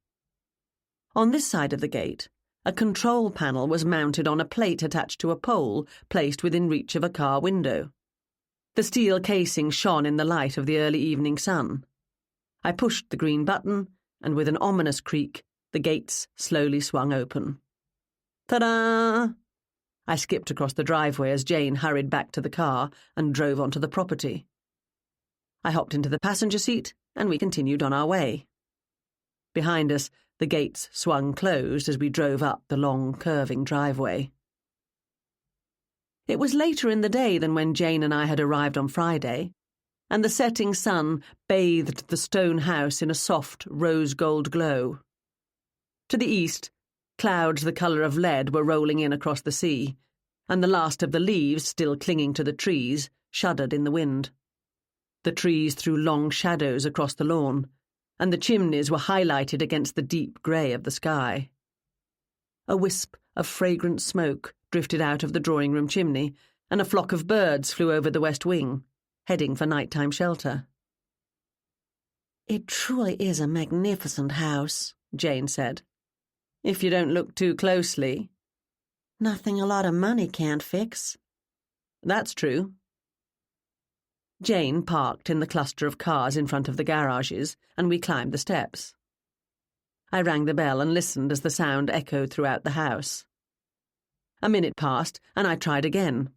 On this side of the gate, a control panel was mounted on a plate attached to a pole placed within reach of a car window. The steel casing shone in the light of the early evening sun. I pushed the green button, and with an ominous creak, the gates slowly swung open. Ta-da! I skipped across the driveway as Jane hurried back to the car and drove onto the property. I hopped into the passenger seat, and we continued on our way. Behind us, the gates swung closed as we drove up the long, curving driveway. It was later in the day than when Jane and I had arrived on Friday, and the setting sun bathed the stone house in a soft rose-gold glow. To the east, clouds the colour of lead were rolling in across the sea, and the last of the leaves, still clinging to the trees, shuddered in the wind. The trees threw long shadows across the lawn, and the chimneys were highlighted against the deep grey of the sky. A wisp of fragrant smoke drifted out of the drawing-room chimney, and a flock of birds flew over the west wing, heading for nighttime shelter. It truly is a magnificent house, Jane said. If you don't look too closely. Nothing a lot of money can't fix. That's true. Jane parked in the cluster of cars in front of the garages, and we climbed the steps. I rang the bell and listened as the sound echoed throughout the house. A minute passed, and I tried again.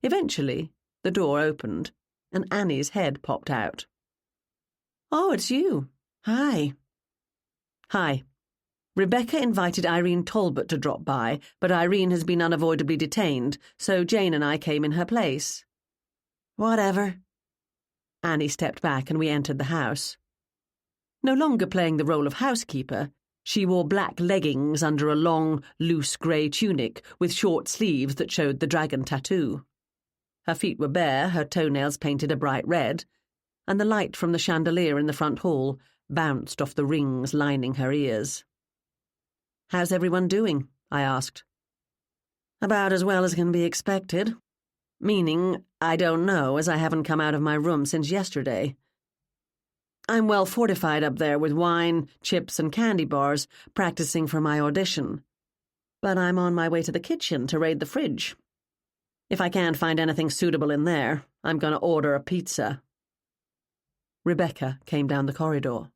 Eventually, the door opened, and Annie's head popped out. "Oh, it's you. Hi." "Hi. Rebecca invited Irene Talbot to drop by, but Irene has been unavoidably detained, so Jane and I came in her place." "Whatever." Annie stepped back and we entered the house. No longer playing the role of housekeeper, she wore black leggings under a long, loose grey tunic with short sleeves that showed the dragon tattoo. Her feet were bare, her toenails painted a bright red, and the light from the chandelier in the front hall bounced off the rings lining her ears. "How's everyone doing?" I asked. "About as well as can be expected." Meaning, I don't know, as I haven't come out of my room since yesterday. I'm well fortified up there with wine, chips, and candy bars, practicing for my audition. But I'm on my way to the kitchen to raid the fridge. If I can't find anything suitable in there, I'm going to order a pizza. Rebecca came down the corridor.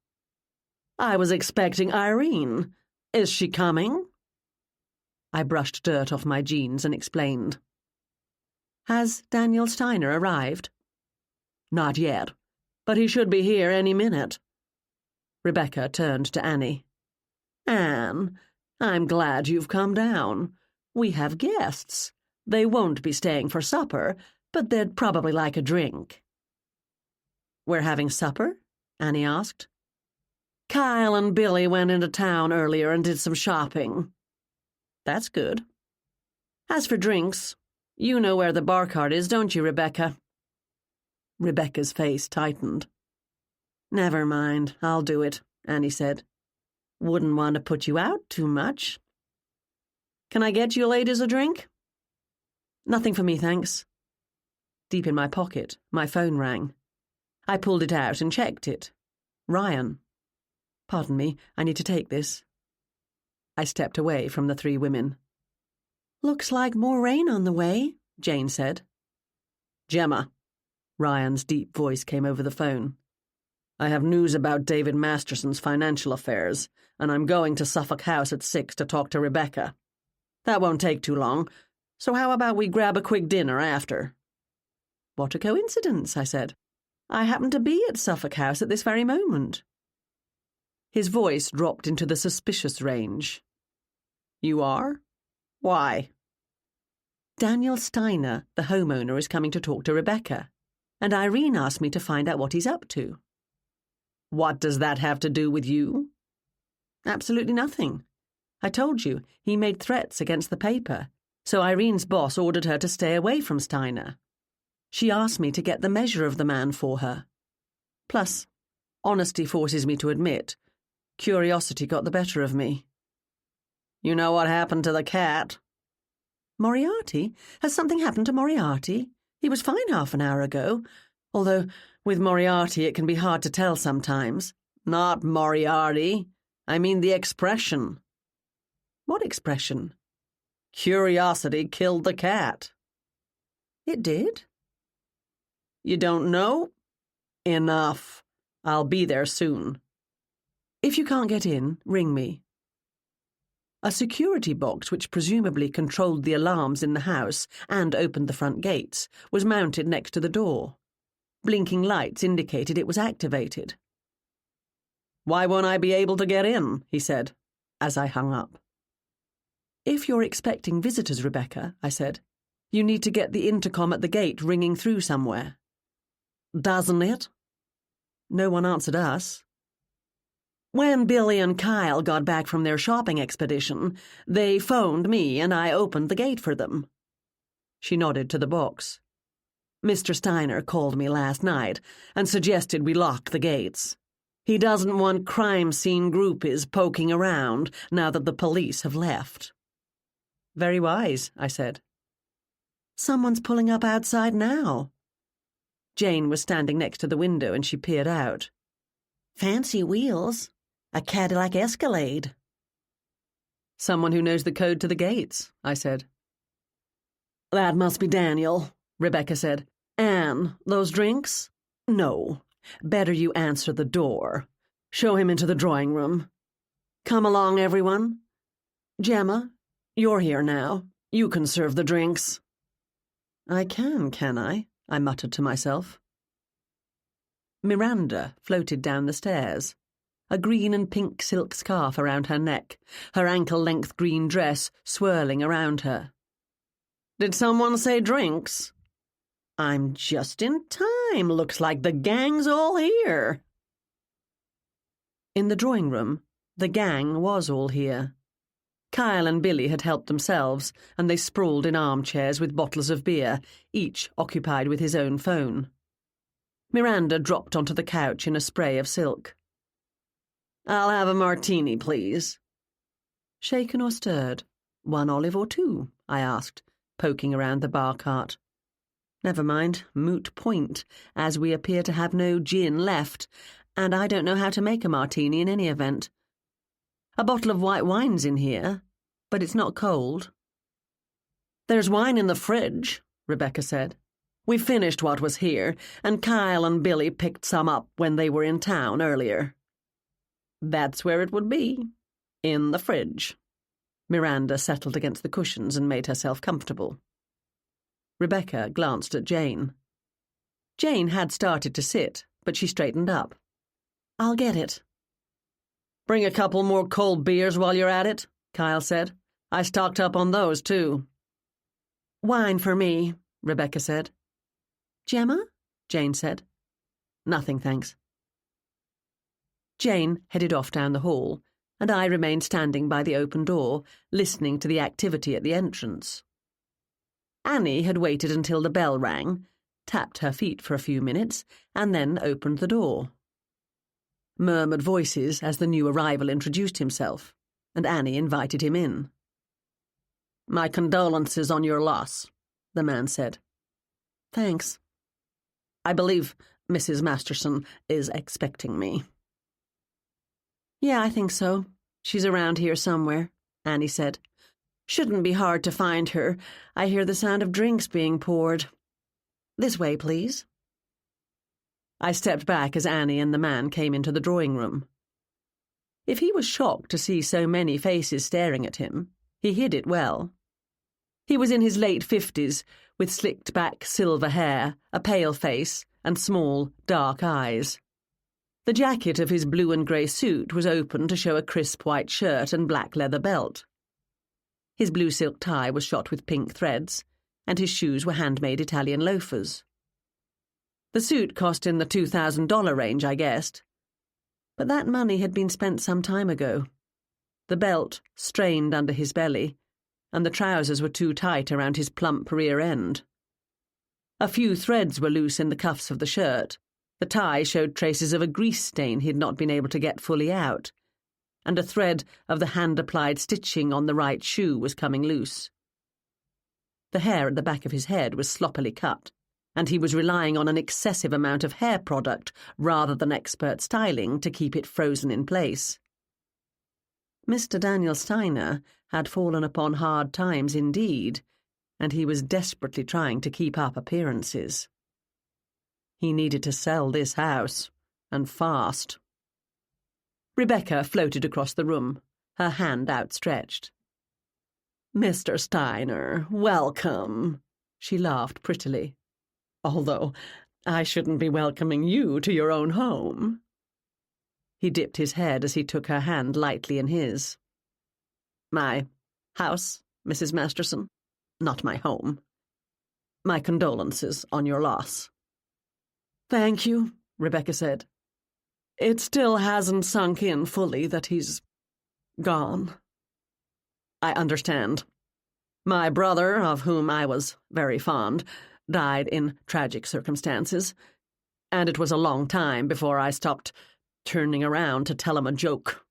"I was expecting Irene. Is she coming?" I brushed dirt off my jeans and explained. "Has Daniel Steiner arrived?" "Not yet, but he should be here any minute." Rebecca turned to Annie. "Anne, I'm glad you've come down. We have guests. They won't be staying for supper, but they'd probably like a drink." "We're having supper?" Annie asked. "Kyle and Billy went into town earlier and did some shopping." "That's good. As for drinks, you know where the bar cart is, don't you, Rebecca?" Rebecca's face tightened. "Never mind, I'll do it," Annie said. "Wouldn't want to put you out too much. Can I get you ladies a drink?" "Nothing for me, thanks." Deep in my pocket, my phone rang. I pulled it out and checked it. Ryan. "Pardon me, I need to take this." I stepped away from the three women. "Looks like more rain on the way," Jane said. "Gemma," Ryan's deep voice came over the phone. "I have news about David Masterson's financial affairs, and I'm going to Suffolk House at 6 to talk to Rebecca. That won't take too long, so how about we grab a quick dinner after?" "What a coincidence," I said. "I happen to be at Suffolk House at this very moment." His voice dropped into the suspicious range. "You are? Why?" "Daniel Steiner, the homeowner, is coming to talk to Rebecca, and Irene asked me to find out what he's up to." "What does that have to do with you?" "Absolutely nothing. I told you, he made threats against the paper, so Irene's boss ordered her to stay away from Steiner. She asked me to get the measure of the man for her. Plus, honesty forces me to admit, curiosity got the better of me." "You know what happened to the cat?" "Moriarty? Has something happened to Moriarty? He was fine half an hour ago, although with Moriarty it can be hard to tell sometimes." "Not Moriarty. I mean the expression." "What expression?" "Curiosity killed the cat." "It did?" "You don't know? Enough. I'll be there soon." "If you can't get in, ring me." A security box, which presumably controlled the alarms in the house and opened the front gates, was mounted next to the door. Blinking lights indicated it was activated. "Why won't I be able to get in?" he said, as I hung up. "If you're expecting visitors, Rebecca," I said, "you need to get the intercom at the gate ringing through somewhere." "Doesn't it?" No one answered us. "When Billy and Kyle got back from their shopping expedition, they phoned me and I opened the gate for them." She nodded to the box. "Mr. Steiner called me last night and suggested we lock the gates. He doesn't want crime scene groupies poking around now that the police have left." "Very wise," I said. "Someone's pulling up outside now." Jane was standing next to the window and she peered out. Fancy wheels. A Cadillac Escalade. Someone who knows the code to the gates, I said. That must be Daniel, Rebecca said. Anne, those drinks? No. Better you answer the door. Show him into the drawing room. Come along, everyone. Gemma, you're here now. You can serve the drinks. I can I? I muttered to myself. Miranda floated down the stairs, a green and pink silk scarf around her neck, her ankle-length green dress swirling around her. Did someone say drinks? I'm just in time. Looks like the gang's all here. In the drawing room, the gang was all here. Kyle and Billy had helped themselves, and they sprawled in armchairs with bottles of beer, each occupied with his own phone. Miranda dropped onto the couch in a spray of silk. I'll have a martini, please. Shaken or stirred? 1 olive or 2? I asked, poking around the bar cart. Never mind, moot point, as we appear to have no gin left, and I don't know how to make a martini in any event. A bottle of white wine's in here, but it's not cold. There's wine in the fridge, Rebecca said. We finished what was here, and Kyle and Billy picked some up when they were in town earlier. That's where it would be, in the fridge. Miranda settled against the cushions and made herself comfortable. Rebecca glanced at Jane. Jane had started to sit, but she straightened up. I'll get it. Bring a couple more cold beers while you're at it, Kyle said. I stocked up on those, too. Wine for me, Rebecca said. Gemma? Jane said. Nothing, thanks. Jane headed off down the hall, and I remained standing by the open door, listening to the activity at the entrance. Annie had waited until the bell rang, tapped her feet for a few minutes, and then opened the door. Murmured voices as the new arrival introduced himself, and Annie invited him in. My condolences on your loss, the man said. Thanks. I believe Mrs. Masterson is expecting me. Yeah, I think so. She's around here somewhere, Annie said. Shouldn't be hard to find her. I hear the sound of drinks being poured. This way, please. I stepped back as Annie and the man came into the drawing room. If he was shocked to see so many faces staring at him, he hid it well. He was in his late 50s, with slicked-back silver hair, a pale face, and small, dark eyes. The jacket of his blue and grey suit was open to show a crisp white shirt and black leather belt. His blue silk tie was shot with pink threads, and his shoes were handmade Italian loafers. The suit cost in the $2,000 range, I guessed. But that money had been spent some time ago. The belt strained under his belly, and the trousers were too tight around his plump rear end. A few threads were loose in the cuffs of the shirt. The tie showed traces of a grease stain he'd not been able to get fully out, and a thread of the hand-applied stitching on the right shoe was coming loose. The hair at the back of his head was sloppily cut, and he was relying on an excessive amount of hair product rather than expert styling to keep it frozen in place. Mr. Daniel Steiner had fallen upon hard times indeed, and he was desperately trying to keep up appearances. He needed to sell this house, and fast. Rebecca floated across the room, her hand outstretched. Mr. Steiner, welcome, she laughed prettily. Although I shouldn't be welcoming you to your own home. He dipped his head as he took her hand lightly in his. My house, Mrs. Masterson, not my home. My condolences on your loss. Thank you, Rebecca said. It still hasn't sunk in fully that he's gone. I understand. My brother, of whom I was very fond, died in tragic circumstances, and it was a long time before I stopped turning around to tell him a joke.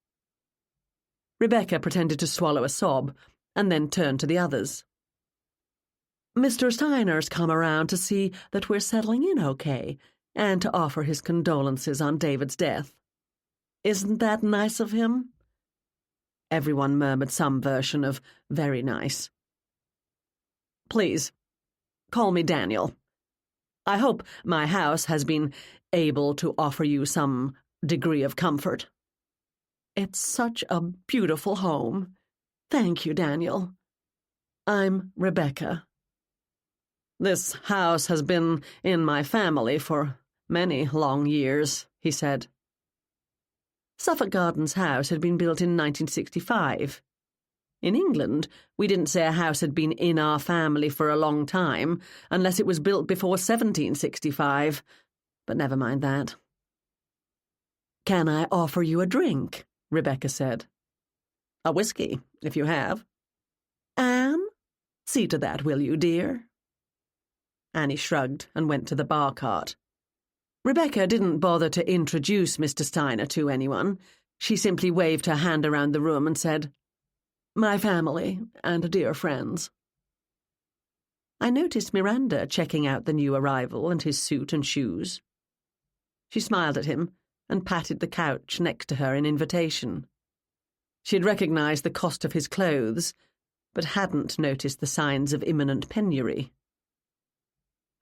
Rebecca pretended to swallow a sob, and then turned to the others. Mr. Steiner's come around to see that we're settling in okay, and to offer his condolences on David's death. Isn't that nice of him?" Everyone murmured some version of "very nice." "Please, call me Daniel. I hope my house has been able to offer you some degree of comfort." "It's such a beautiful home. Thank you, Daniel. I'm Rebecca." "This house has been in my family for many long years," he said. Suffolk Gardens House had been built in 1965. In England, we didn't say a house had been in our family for a long time unless it was built before 1765, but never mind that. "Can I offer you a drink?" Rebecca said. "A whiskey, if you have." "Anne? See to that, will you, dear?" Annie shrugged and went to the bar cart. Rebecca didn't bother to introduce Mr. Steiner to anyone. She simply waved her hand around the room and said, "My family and dear friends." I noticed Miranda checking out the new arrival and his suit and shoes. She smiled at him and patted the couch next to her in invitation. She had recognized the cost of his clothes, but hadn't noticed the signs of imminent penury.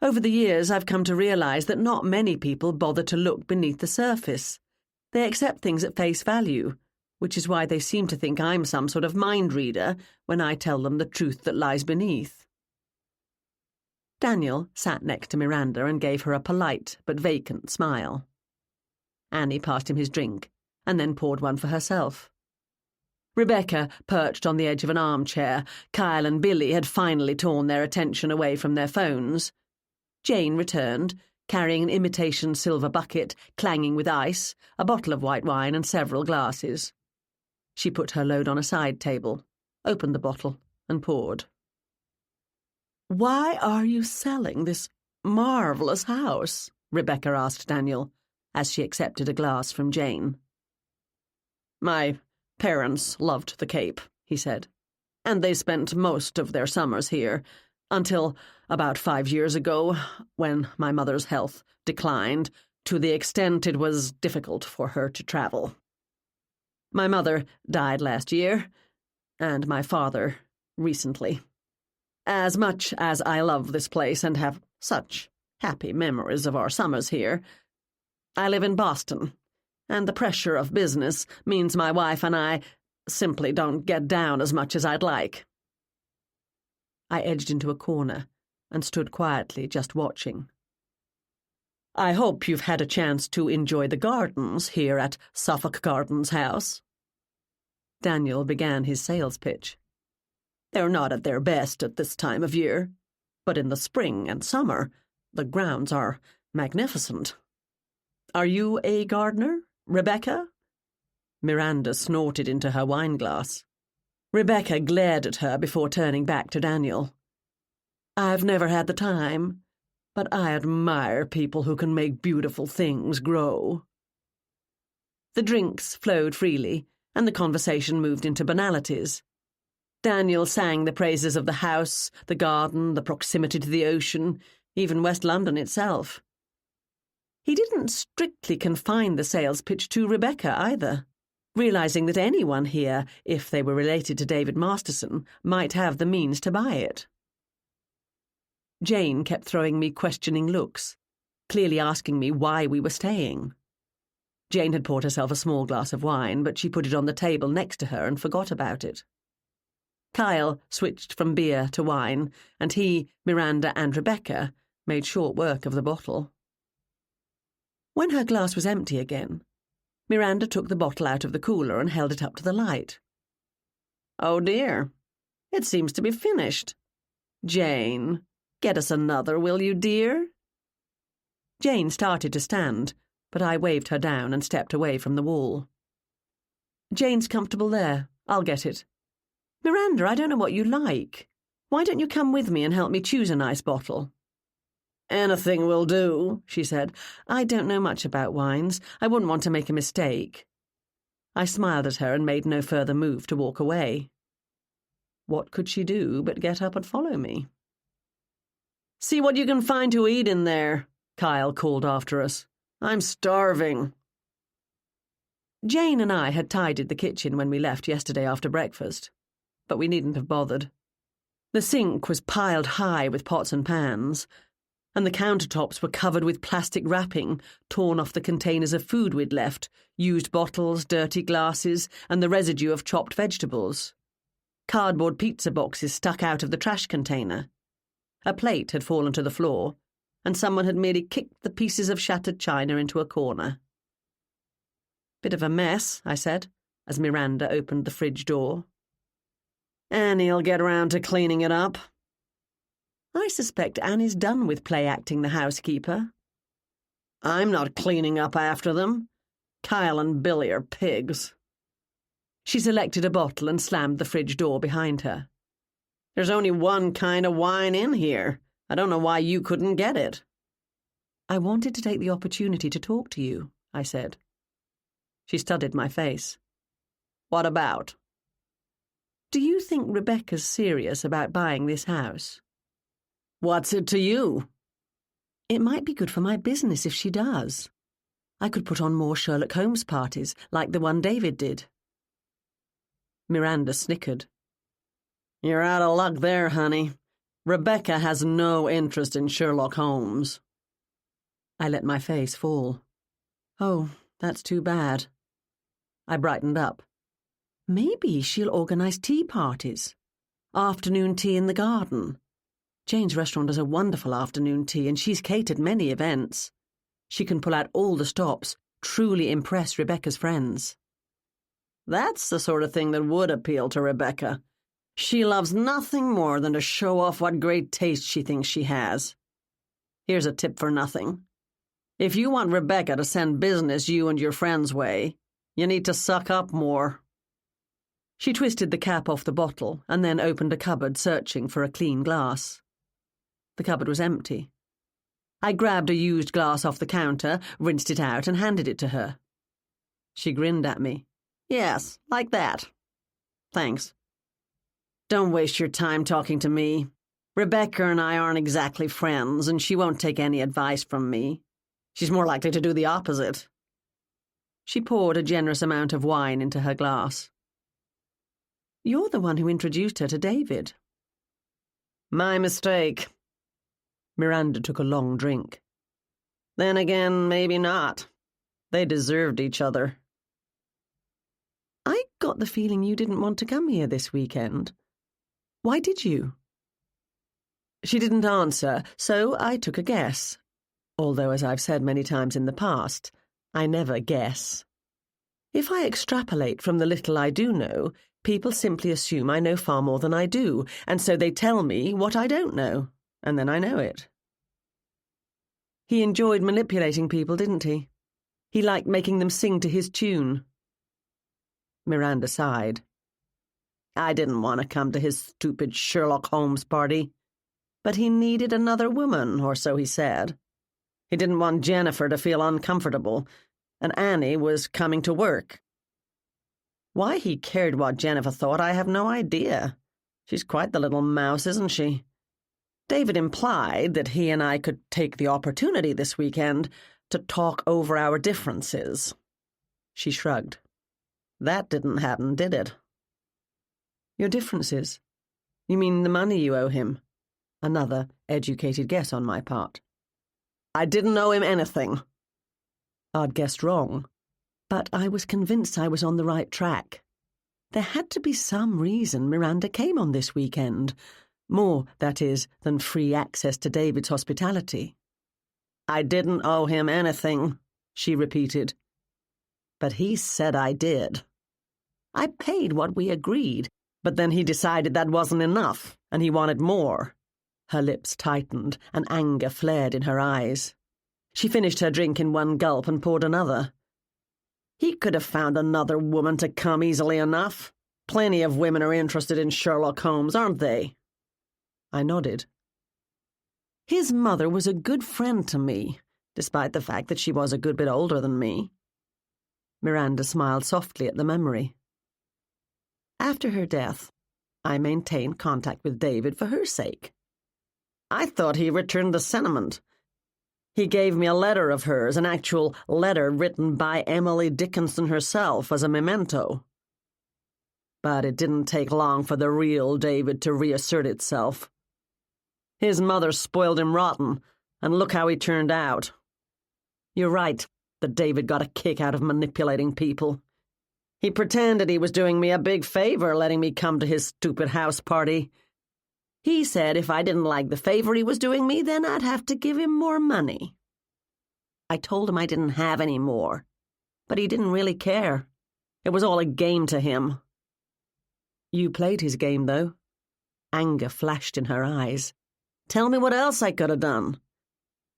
Over the years, I've come to realize that not many people bother to look beneath the surface. They accept things at face value, which is why they seem to think I'm some sort of mind reader when I tell them the truth that lies beneath. Daniel sat next to Miranda and gave her a polite but vacant smile. Annie passed him his drink and then poured one for herself. Rebecca perched on the edge of an armchair. Kyle and Billy had finally torn their attention away from their phones. Jane returned, carrying an imitation silver bucket, clanging with ice, a bottle of white wine and several glasses. She put her load on a side table, opened the bottle, and poured. "Why are you selling this marvelous house?" Rebecca asked Daniel, as she accepted a glass from Jane. "My parents loved the Cape," he said, "and they spent most of their summers here, until about 5 years ago, when my mother's health declined to the extent it was difficult for her to travel. My mother died last year, and my father recently. As much as I love this place and have such happy memories of our summers here, I live in Boston, and the pressure of business means my wife and I simply don't get down as much as I'd like." I edged into a corner and stood quietly, just watching. "I hope you've had a chance to enjoy the gardens here at Suffolk Gardens House." Daniel began his sales pitch. "They're not at their best at this time of year, but in the spring and summer, the grounds are magnificent. Are you a gardener, Rebecca?" Miranda snorted into her wineglass. Rebecca glared at her before turning back to Daniel. "I've never had the time, but I admire people who can make beautiful things grow." The drinks flowed freely, and the conversation moved into banalities. Daniel sang the praises of the house, the garden, the proximity to the ocean, even West London itself. He didn't strictly confine the sales pitch to Rebecca either, realizing that anyone here, if they were related to David Masterson, might have the means to buy it. Jane kept throwing me questioning looks, clearly asking me why we were staying. Jane had poured herself a small glass of wine, but she put it on the table next to her and forgot about it. Kyle switched from beer to wine, and he, Miranda, and Rebecca made short work of the bottle. When her glass was empty again, Miranda took the bottle out of the cooler and held it up to the light. "Oh dear, it seems to be finished. Jane, get us another, will you, dear?" Jane started to stand, but I waved her down and stepped away from the wall. "Jane's comfortable there. I'll get it. Miranda, I don't know what you like. Why don't you come with me and help me choose a nice bottle?" "Anything will do," she said. "I don't know much about wines. I wouldn't want to make a mistake." I smiled at her and made no further move to walk away. What could she do but get up and follow me? "See what you can find to eat in there," Kyle called after us. "I'm starving." Jane and I had tidied the kitchen when we left yesterday after breakfast, but we needn't have bothered. The sink was piled high with pots and pans, and the countertops were covered with plastic wrapping torn off the containers of food we'd left, used bottles, dirty glasses, and the residue of chopped vegetables. Cardboard pizza boxes stuck out of the trash container. A plate had fallen to the floor, and someone had merely kicked the pieces of shattered china into a corner. "Bit of a mess," I said, as Miranda opened the fridge door. "Annie'll get round to cleaning it up." "I suspect Annie's done with play-acting the housekeeper." "I'm not cleaning up after them. Kyle and Billy are pigs." She selected a bottle and slammed the fridge door behind her. "There's only one kind of wine in here. I don't know why you couldn't get it." "I wanted to take the opportunity to talk to you," I said. She studied my face. "What about?" "Do you think Rebecca's serious about buying this house?" "What's it to you?" "It might be good for my business if she does. I could put on more Sherlock Holmes parties, like the one David did." Miranda snickered. "You're out of luck there, honey. Rebecca has no interest in Sherlock Holmes." I let my face fall. "Oh, that's too bad." I brightened up. "Maybe she'll organise tea parties. Afternoon tea in the garden. Jane's restaurant does a wonderful afternoon tea, and she's catered many events. She can pull out all the stops, truly impress Rebecca's friends." "That's the sort of thing that would appeal to Rebecca. She loves nothing more than to show off what great taste she thinks she has. Here's a tip for nothing. If you want Rebecca to send business you and your friends' way, you need to suck up more." She twisted the cap off the bottle and then opened a cupboard, searching for a clean glass. The cupboard was empty. I grabbed a used glass off the counter, rinsed it out, and handed it to her. She grinned at me. "Yes, like that. Thanks. Don't waste your time talking to me. Rebecca and I aren't exactly friends, and she won't take any advice from me. She's more likely to do the opposite." She poured a generous amount of wine into her glass. "You're the one who introduced her to David." "My mistake." Miranda took a long drink. "Then again, maybe not. They deserved each other." "I got the feeling you didn't want to come here this weekend. Why did you?" She didn't answer, so I took a guess. Although, as I've said many times in the past, I never guess. If I extrapolate from the little I do know, people simply assume I know far more than I do, and so they tell me what I don't know, and then I know it. He enjoyed manipulating people, didn't he? He liked making them sing to his tune. Miranda sighed. "I didn't want to come to his stupid Sherlock Holmes party, but he needed another woman, or so he said. He didn't want Jennifer to feel uncomfortable, and Annie was coming to work. Why he cared what Jennifer thought, I have no idea. She's quite the little mouse, isn't she? David implied that he and I could take the opportunity this weekend to talk over our differences." She shrugged. "That didn't happen, did it?" "Your differences? You mean the money you owe him?" Another educated guess on my part. "I didn't owe him anything." I'd guessed wrong, but I was convinced I was on the right track. There had to be some reason Miranda came on this weekend. More, that is, than free access to David's hospitality. "I didn't owe him anything," she repeated. "But he said I did. I paid what we agreed, but then he decided that wasn't enough, and he wanted more." Her lips tightened, and anger flared in her eyes. She finished her drink in one gulp and poured another. "He could have found another woman to come easily enough. Plenty of women are interested in Sherlock Holmes, aren't they?" I nodded. "His mother was a good friend to me, despite the fact that she was a good bit older than me." Miranda smiled softly at the memory. "After her death, I maintained contact with David for her sake. I thought he returned the sentiment. He gave me a letter of hers, an actual letter written by Emily Dickinson herself as a memento. But it didn't take long for the real David to reassert itself. His mother spoiled him rotten, and look how he turned out. You're right that David got a kick out of manipulating people. He pretended he was doing me a big favor letting me come to his stupid house party. He said if I didn't like the favor he was doing me, then I'd have to give him more money. I told him I didn't have any more, but he didn't really care. It was all a game to him. You played his game, though. Anger flashed in her eyes. Tell me what else I could have done.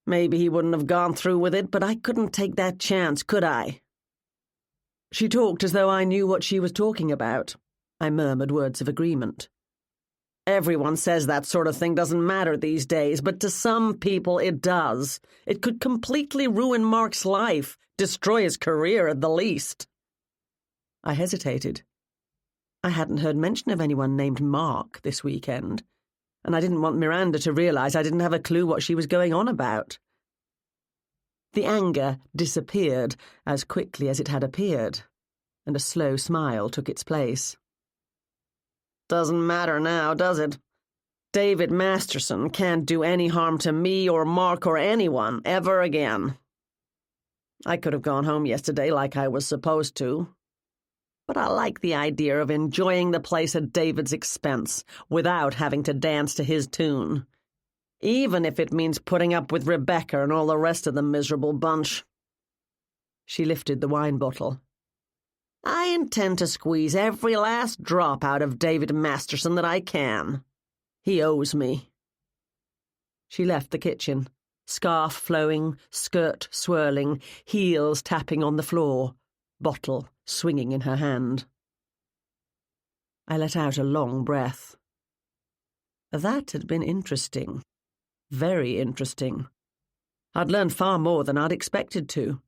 Maybe he wouldn't have gone through with it, but I couldn't take that chance, could I? She talked as though I knew what she was talking about. I murmured words of agreement. Everyone says that sort of thing doesn't matter these days, but to some people it does. It could completely ruin Mark's life, destroy his career at the least. I hesitated. I hadn't heard mention of anyone named Mark this weekend, and I didn't want Miranda to realize I didn't have a clue what she was going on about. The anger disappeared as quickly as it had appeared, and a slow smile took its place. Doesn't matter now, does it? David Masterson can't do any harm to me or Mark or anyone ever again. I could have gone home yesterday like I was supposed to, but I like the idea of enjoying the place at David's expense without having to dance to his tune, even if it means putting up with Rebecca and all the rest of the miserable bunch. She lifted the wine bottle. I intend to squeeze every last drop out of David Masterson that I can. He owes me. She left the kitchen, scarf flowing, skirt swirling, heels tapping on the floor, bottle swinging in her hand. I let out a long breath. That had been interesting. Very interesting. I'd learned far more than I'd expected to.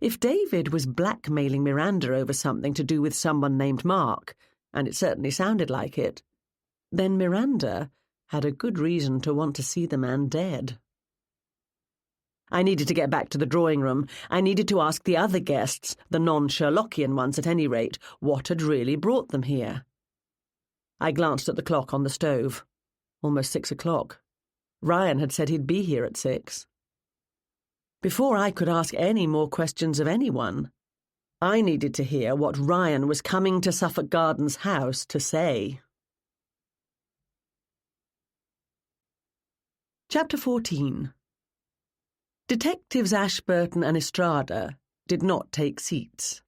If David was blackmailing Miranda over something to do with someone named Mark, and it certainly sounded like it, then Miranda had a good reason to want to see the man dead. I needed to get back to the drawing room. I needed to ask the other guests, the non-Sherlockian ones at any rate, what had really brought them here. I glanced at the clock on the stove. Almost 6 o'clock. Ryan had said he'd be here at 6. Before I could ask any more questions of anyone, I needed to hear what Ryan was coming to Suffolk Gardens house to say. Chapter 14. Detectives Ashburton and Estrada did not take seats,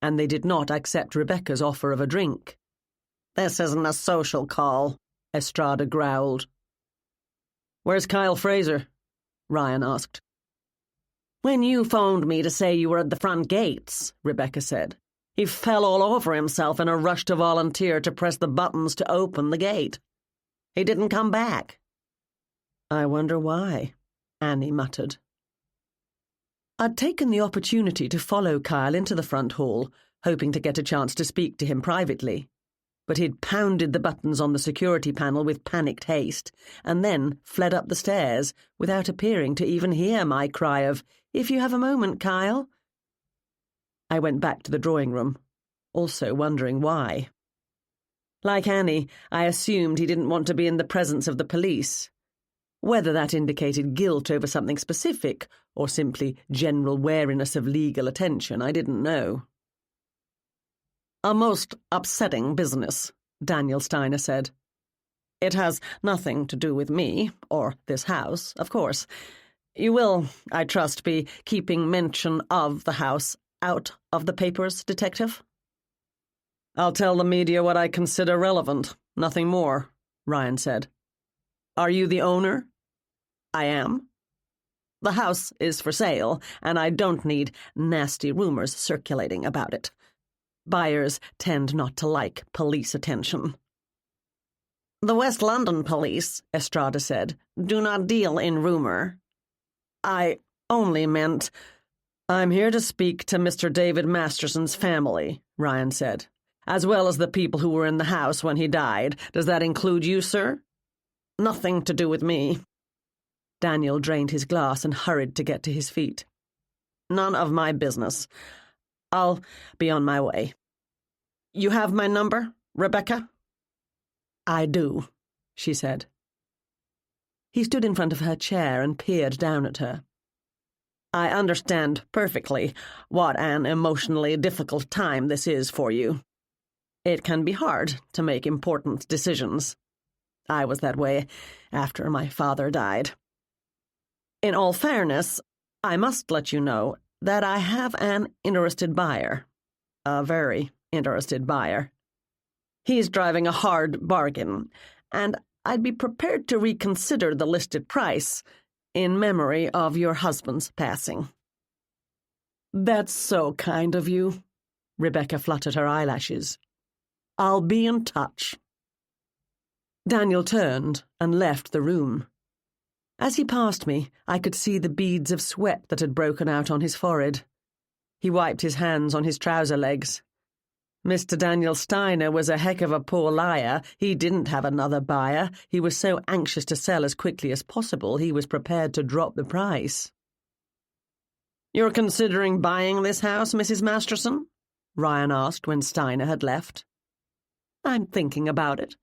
and they did not accept Rebecca's offer of a drink. This isn't a social call, Estrada growled. Where's Kyle Fraser? Ryan asked. When you phoned me to say you were at the front gates, Rebecca said, he fell all over himself in a rush to volunteer to press the buttons to open the gate. He didn't come back. I wonder why, Annie muttered. I'd taken the opportunity to follow Kyle into the front hall, hoping to get a chance to speak to him privately. But he'd pounded the buttons on the security panel with panicked haste, and then fled up the stairs without appearing to even hear my cry of, "If you have a moment, Kyle." I went back to the drawing room, also wondering why. Like Annie, I assumed he didn't want to be in the presence of the police. Whether that indicated guilt over something specific, or simply general wariness of legal attention, I didn't know. A most upsetting business, Daniel Steiner said. It has nothing to do with me, or this house, of course. You will, I trust, be keeping mention of the house out of the papers, Detective? I'll tell the media what I consider relevant, nothing more, Ryan said. Are you the owner? I am. The house is for sale, and I don't need nasty rumors circulating about it. Buyers tend not to like police attention. The West London police, Estrada said, do not deal in rumor. I only meant... I'm here to speak to Mr. David Masterson's family, Ryan said, as well as the people who were in the house when he died. Does that include you, sir? Nothing to do with me. Daniel drained his glass and hurried to get to his feet. None of my business. I'll be on my way. You have my number, Rebecca? I do, she said. He stood in front of her chair and peered down at her. I understand perfectly what an emotionally difficult time this is for you. It can be hard to make important decisions. I was that way after my father died. In all fairness, I must let you know that I have an interested buyer. A very interested buyer. He's driving a hard bargain, and I'd be prepared to reconsider the listed price in memory of your husband's passing. That's so kind of you. Rebecca fluttered her eyelashes. I'll be in touch. Daniel turned and left the room. As he passed me, I could see the beads of sweat that had broken out on his forehead. He wiped his hands on his trouser legs. Mr. Daniel Steiner was a heck of a poor liar. He didn't have another buyer. He was so anxious to sell as quickly as possible, he was prepared to drop the price. You're considering buying this house, Mrs. Masterson? Ryan asked when Steiner had left. I'm thinking about it.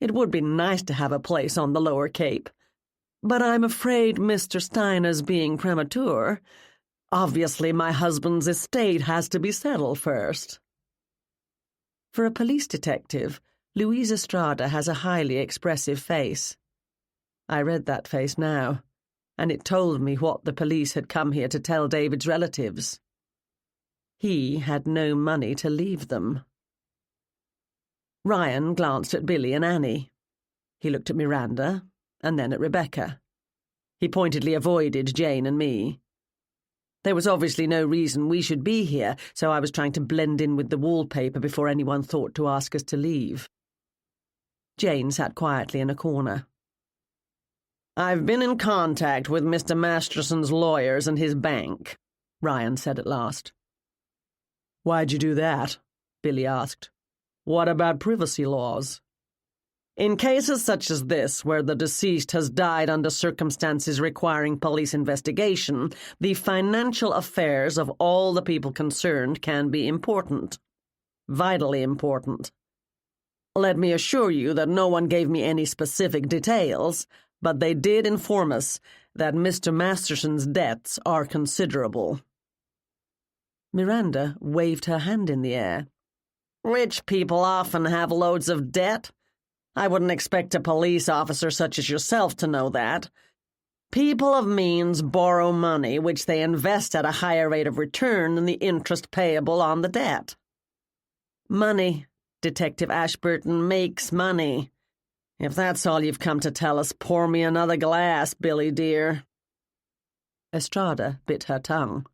It would be nice to have a place on the Lower Cape. But I'm afraid Mr. Steiner's being premature. Obviously, my husband's estate has to be settled first. For a police detective, Louise Estrada has a highly expressive face. I read that face now, and it told me what the police had come here to tell David's relatives. He had no money to leave them. Ryan glanced at Billy and Annie. He looked at Miranda, and then at Rebecca. He pointedly avoided Jane and me. There was obviously no reason we should be here, so I was trying to blend in with the wallpaper before anyone thought to ask us to leave. Jane sat quietly in a corner. I've been in contact with Mr. Masterson's lawyers and his bank, Ryan said at last. Why'd you do that? Billy asked. What about privacy laws? In cases such as this, where the deceased has died under circumstances requiring police investigation, the financial affairs of all the people concerned can be important. Vitally important. Let me assure you that no one gave me any specific details, but they did inform us that Mr. Masterson's debts are considerable. Miranda waved her hand in the air. Rich people often have loads of debt. I wouldn't expect a police officer such as yourself to know that. People of means borrow money which they invest at a higher rate of return than the interest payable on the debt. Money, Detective Ashburton, makes money. If that's all you've come to tell us, pour me another glass, Billy dear. Estrada bit her tongue.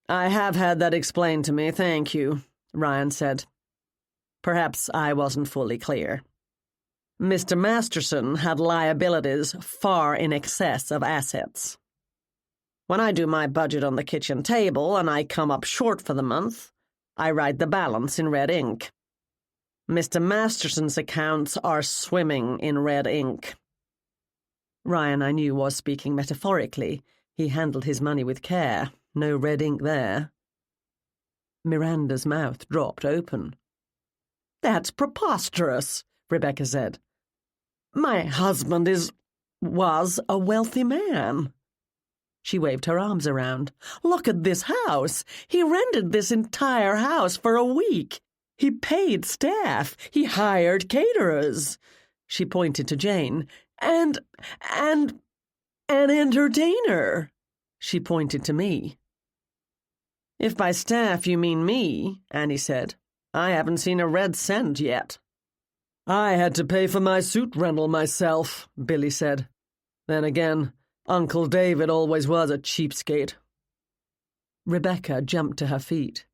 I have had that explained to me, thank you, Ryan said. Perhaps I wasn't fully clear. Mr. Masterson had liabilities far in excess of assets. When I do my budget on the kitchen table and I come up short for the month, I write the balance in red ink. Mr. Masterson's accounts are swimming in red ink. Ryan, I knew, was speaking metaphorically. He handled his money with care. No red ink there. Miranda's mouth dropped open. That's preposterous, Rebecca said. My husband was a wealthy man. She waved her arms around. Look at this house. He rented this entire house for a week. He paid staff. He hired caterers. She pointed to Jane. And an entertainer. She pointed to me. If by staff you mean me, Annie said, I haven't seen a red cent yet. I had to pay for my suit rental myself, Billy said. Then again, Uncle David always was a cheapskate. Rebecca jumped to her feet.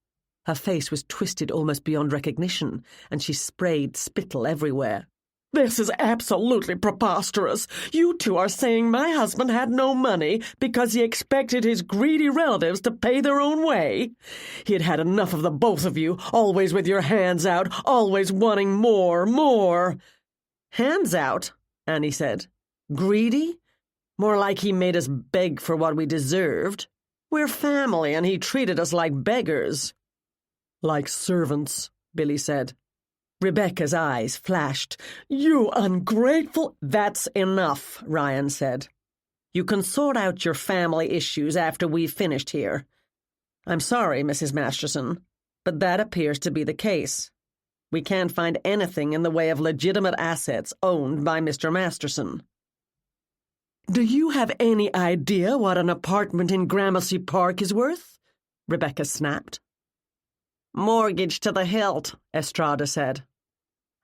Her face was twisted almost beyond recognition, and she sprayed spittle everywhere. This is absolutely preposterous. You two are saying my husband had no money because he expected his greedy relatives to pay their own way. He had had enough of the both of you, always with your hands out, always wanting more. Hands out, Annie said. Greedy? More like he made us beg for what we deserved. We're family, and he treated us like beggars. Like servants, Billy said. Rebecca's eyes flashed. You ungrateful— That's enough, Ryan said. You can sort out your family issues after we've finished here. I'm sorry, Mrs. Masterson, but that appears to be the case. We can't find anything in the way of legitimate assets owned by Mr. Masterson. Do you have any idea what an apartment in Gramercy Park is worth? Rebecca snapped. Mortgage to the hilt, Estrada said.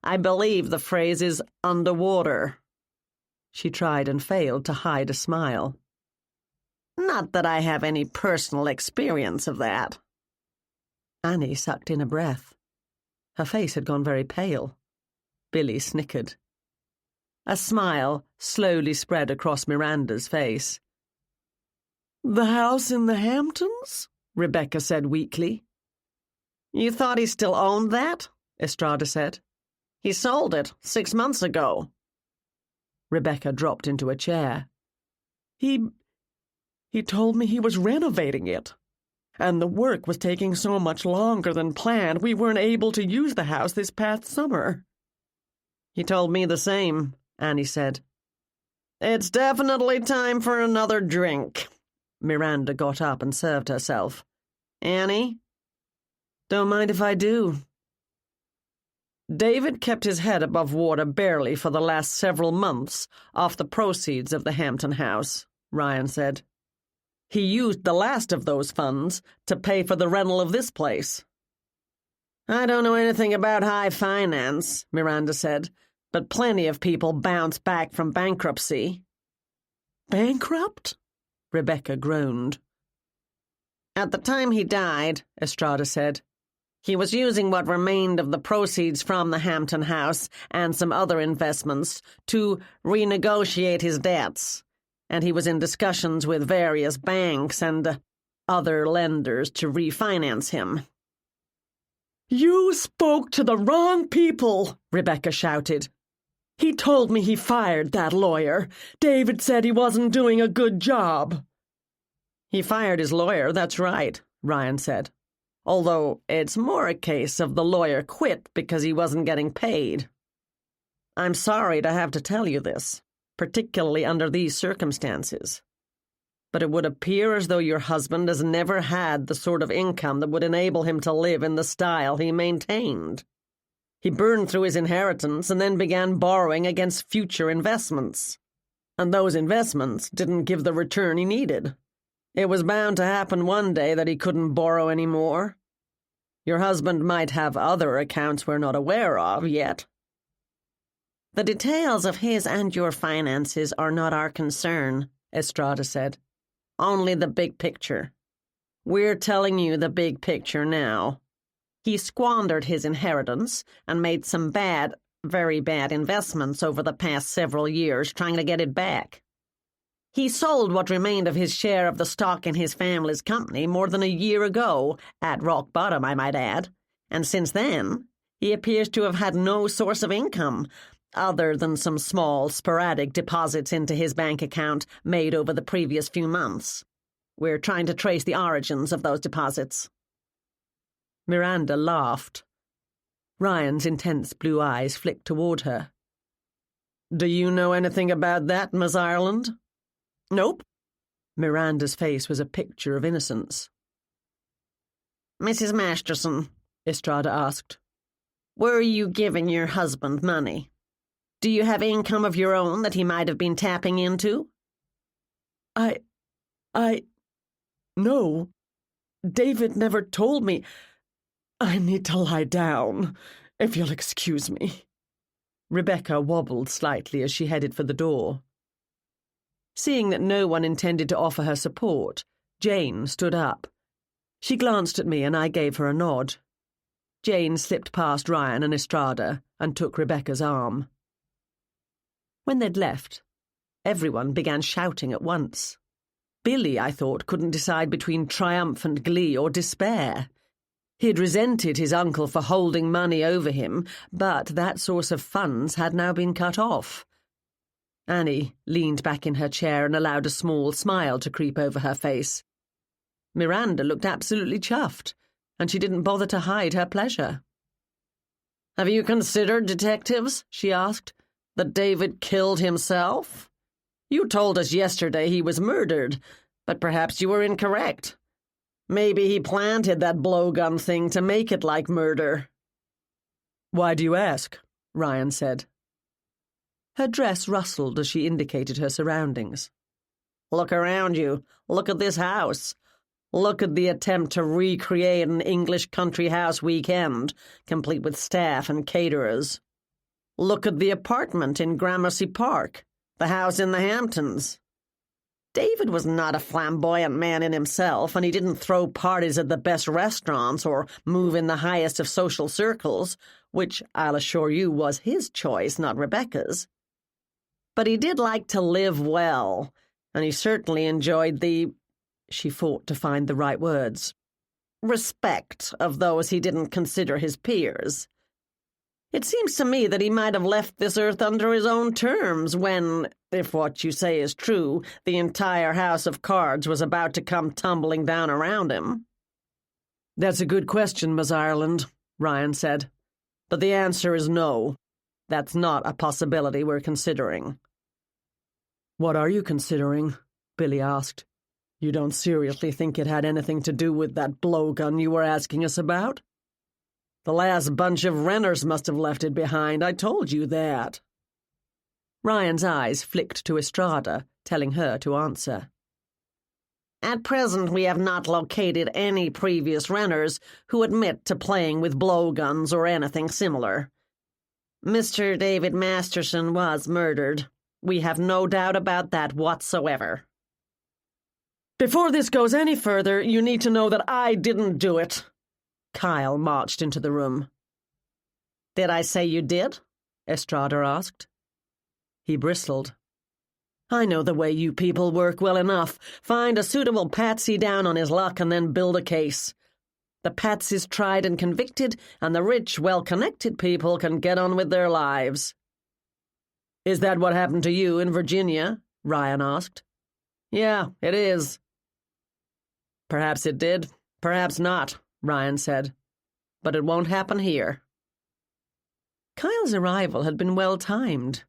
I believe the phrase is underwater. She tried and failed to hide a smile. Not that I have any personal experience of that. Annie sucked in a breath. Her face had gone very pale. Billy snickered. A smile slowly spread across Miranda's face. The house in the Hamptons? Rebecca said weakly. You thought he still owned that? Estrada said. He sold it 6 months ago. Rebecca dropped into a chair. He told me he was renovating it. And the work was taking so much longer than planned, we weren't able to use the house this past summer. He told me the same, Annie said. It's definitely time for another drink. Miranda got up and served herself. Annie? Don't mind if I do. David kept his head above water barely for the last several months off the proceeds of the Hampton house, Ryan said. He used the last of those funds to pay for the rental of this place. I don't know anything about high finance, Miranda said, but plenty of people bounce back from bankruptcy. Bankrupt? Rebecca groaned. At the time he died, Estrada said, he was using what remained of the proceeds from the Hampton house and some other investments to renegotiate his debts, and he was in discussions with various banks and other lenders to refinance him. You spoke to the wrong people, Rebecca shouted. He told me he fired that lawyer. David said he wasn't doing a good job. He fired his lawyer, that's right, Ryan said. Although it's more a case of the lawyer quit because he wasn't getting paid. I'm sorry to have to tell you this, particularly under these circumstances. But it would appear as though your husband has never had the sort of income that would enable him to live in the style he maintained. He burned through his inheritance and then began borrowing against future investments. And those investments didn't give the return he needed. It was bound to happen one day that he couldn't borrow any more. Your husband might have other accounts we're not aware of yet. The details of his and your finances are not our concern, Estrada said. Only the big picture. We're telling you the big picture now. He squandered his inheritance and made some bad, very bad investments over the past several years trying to get it back. He sold what remained of his share of the stock in his family's company more than a year ago, at rock bottom, I might add, and since then, he appears to have had no source of income, other than some small, sporadic deposits into his bank account made over the previous few months. We're trying to trace the origins of those deposits. Miranda laughed. Ryan's intense blue eyes flicked toward her. Do you know anything about that, Miss Ireland? Nope. Miranda's face was a picture of innocence. Mrs. Masterson, Estrada asked, where are you giving your husband money? Do you have income of your own that he might have been tapping into? No. David never told me. I need to lie down, if you'll excuse me. Rebecca wobbled slightly as she headed for the door. Seeing that no one intended to offer her support, Jane stood up. She glanced at me and I gave her a nod. Jane slipped past Ryan and Estrada and took Rebecca's arm. When they'd left, everyone began shouting at once. Billy, I thought, couldn't decide between triumphant glee or despair. He had resented his uncle for holding money over him, but that source of funds had now been cut off. Annie leaned back in her chair and allowed a small smile to creep over her face. Miranda looked absolutely chuffed, and she didn't bother to hide her pleasure. "Have you considered, detectives," she asked, "that David killed himself? You told us yesterday he was murdered, but perhaps you were incorrect. Maybe he planted that blowgun thing to make it like murder." "Why do you ask?" Ryan said. Her dress rustled as she indicated her surroundings. "Look around you. Look at this house. Look at the attempt to recreate an English country house weekend, complete with staff and caterers. Look at the apartment in Gramercy Park, the house in the Hamptons. David was not a flamboyant man in himself, and he didn't throw parties at the best restaurants or move in the highest of social circles, which I'll assure you was his choice, not Rebecca's. But he did like to live well, and he certainly enjoyed the—" she fought to find the right words— "respect of those he didn't consider his peers. It seems to me that he might have left this earth under his own terms when, if what you say is true, the entire house of cards was about to come tumbling down around him." "That's a good question, Miss Ireland," Ryan said. "But the answer is no. That's not a possibility we're considering." "What are you considering?" Billy asked. "You don't seriously think it had anything to do with that blowgun you were asking us about?" "The last bunch of renters must have left it behind. I told you that." Ryan's eyes flicked to Estrada, telling her to answer. "At present, we have not located any previous renters who admit to playing with blowguns or anything similar. Mr. David Masterson was murdered. We have no doubt about that whatsoever." "Before this goes any further, you need to know that I didn't do it." Kyle marched into the room. "Did I say you did?" Estrada asked. He bristled. "I know the way you people work well enough. Find a suitable patsy down on his luck and then build a case. The patsy's tried and convicted, and the rich, well-connected people can get on with their lives." "Is that what happened to you in Virginia?" Ryan asked. "Yeah, it is." "Perhaps it did, perhaps not," Ryan said. "But it won't happen here." Kyle's arrival had been well timed.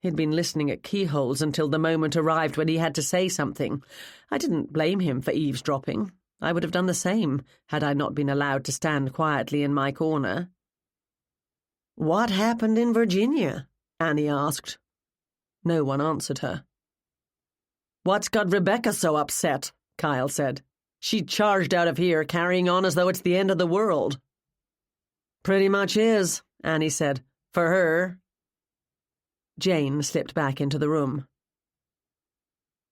He'd been listening at keyholes until the moment arrived when he had to say something. I didn't blame him for eavesdropping. I would have done the same had I not been allowed to stand quietly in my corner. "What happened in Virginia?" Annie asked. No one answered her. "What's got Rebecca so upset?" Kyle said. "She charged out of here, carrying on as though it's the end of the world." "Pretty much is," Annie said. "For her." Jane slipped back into the room.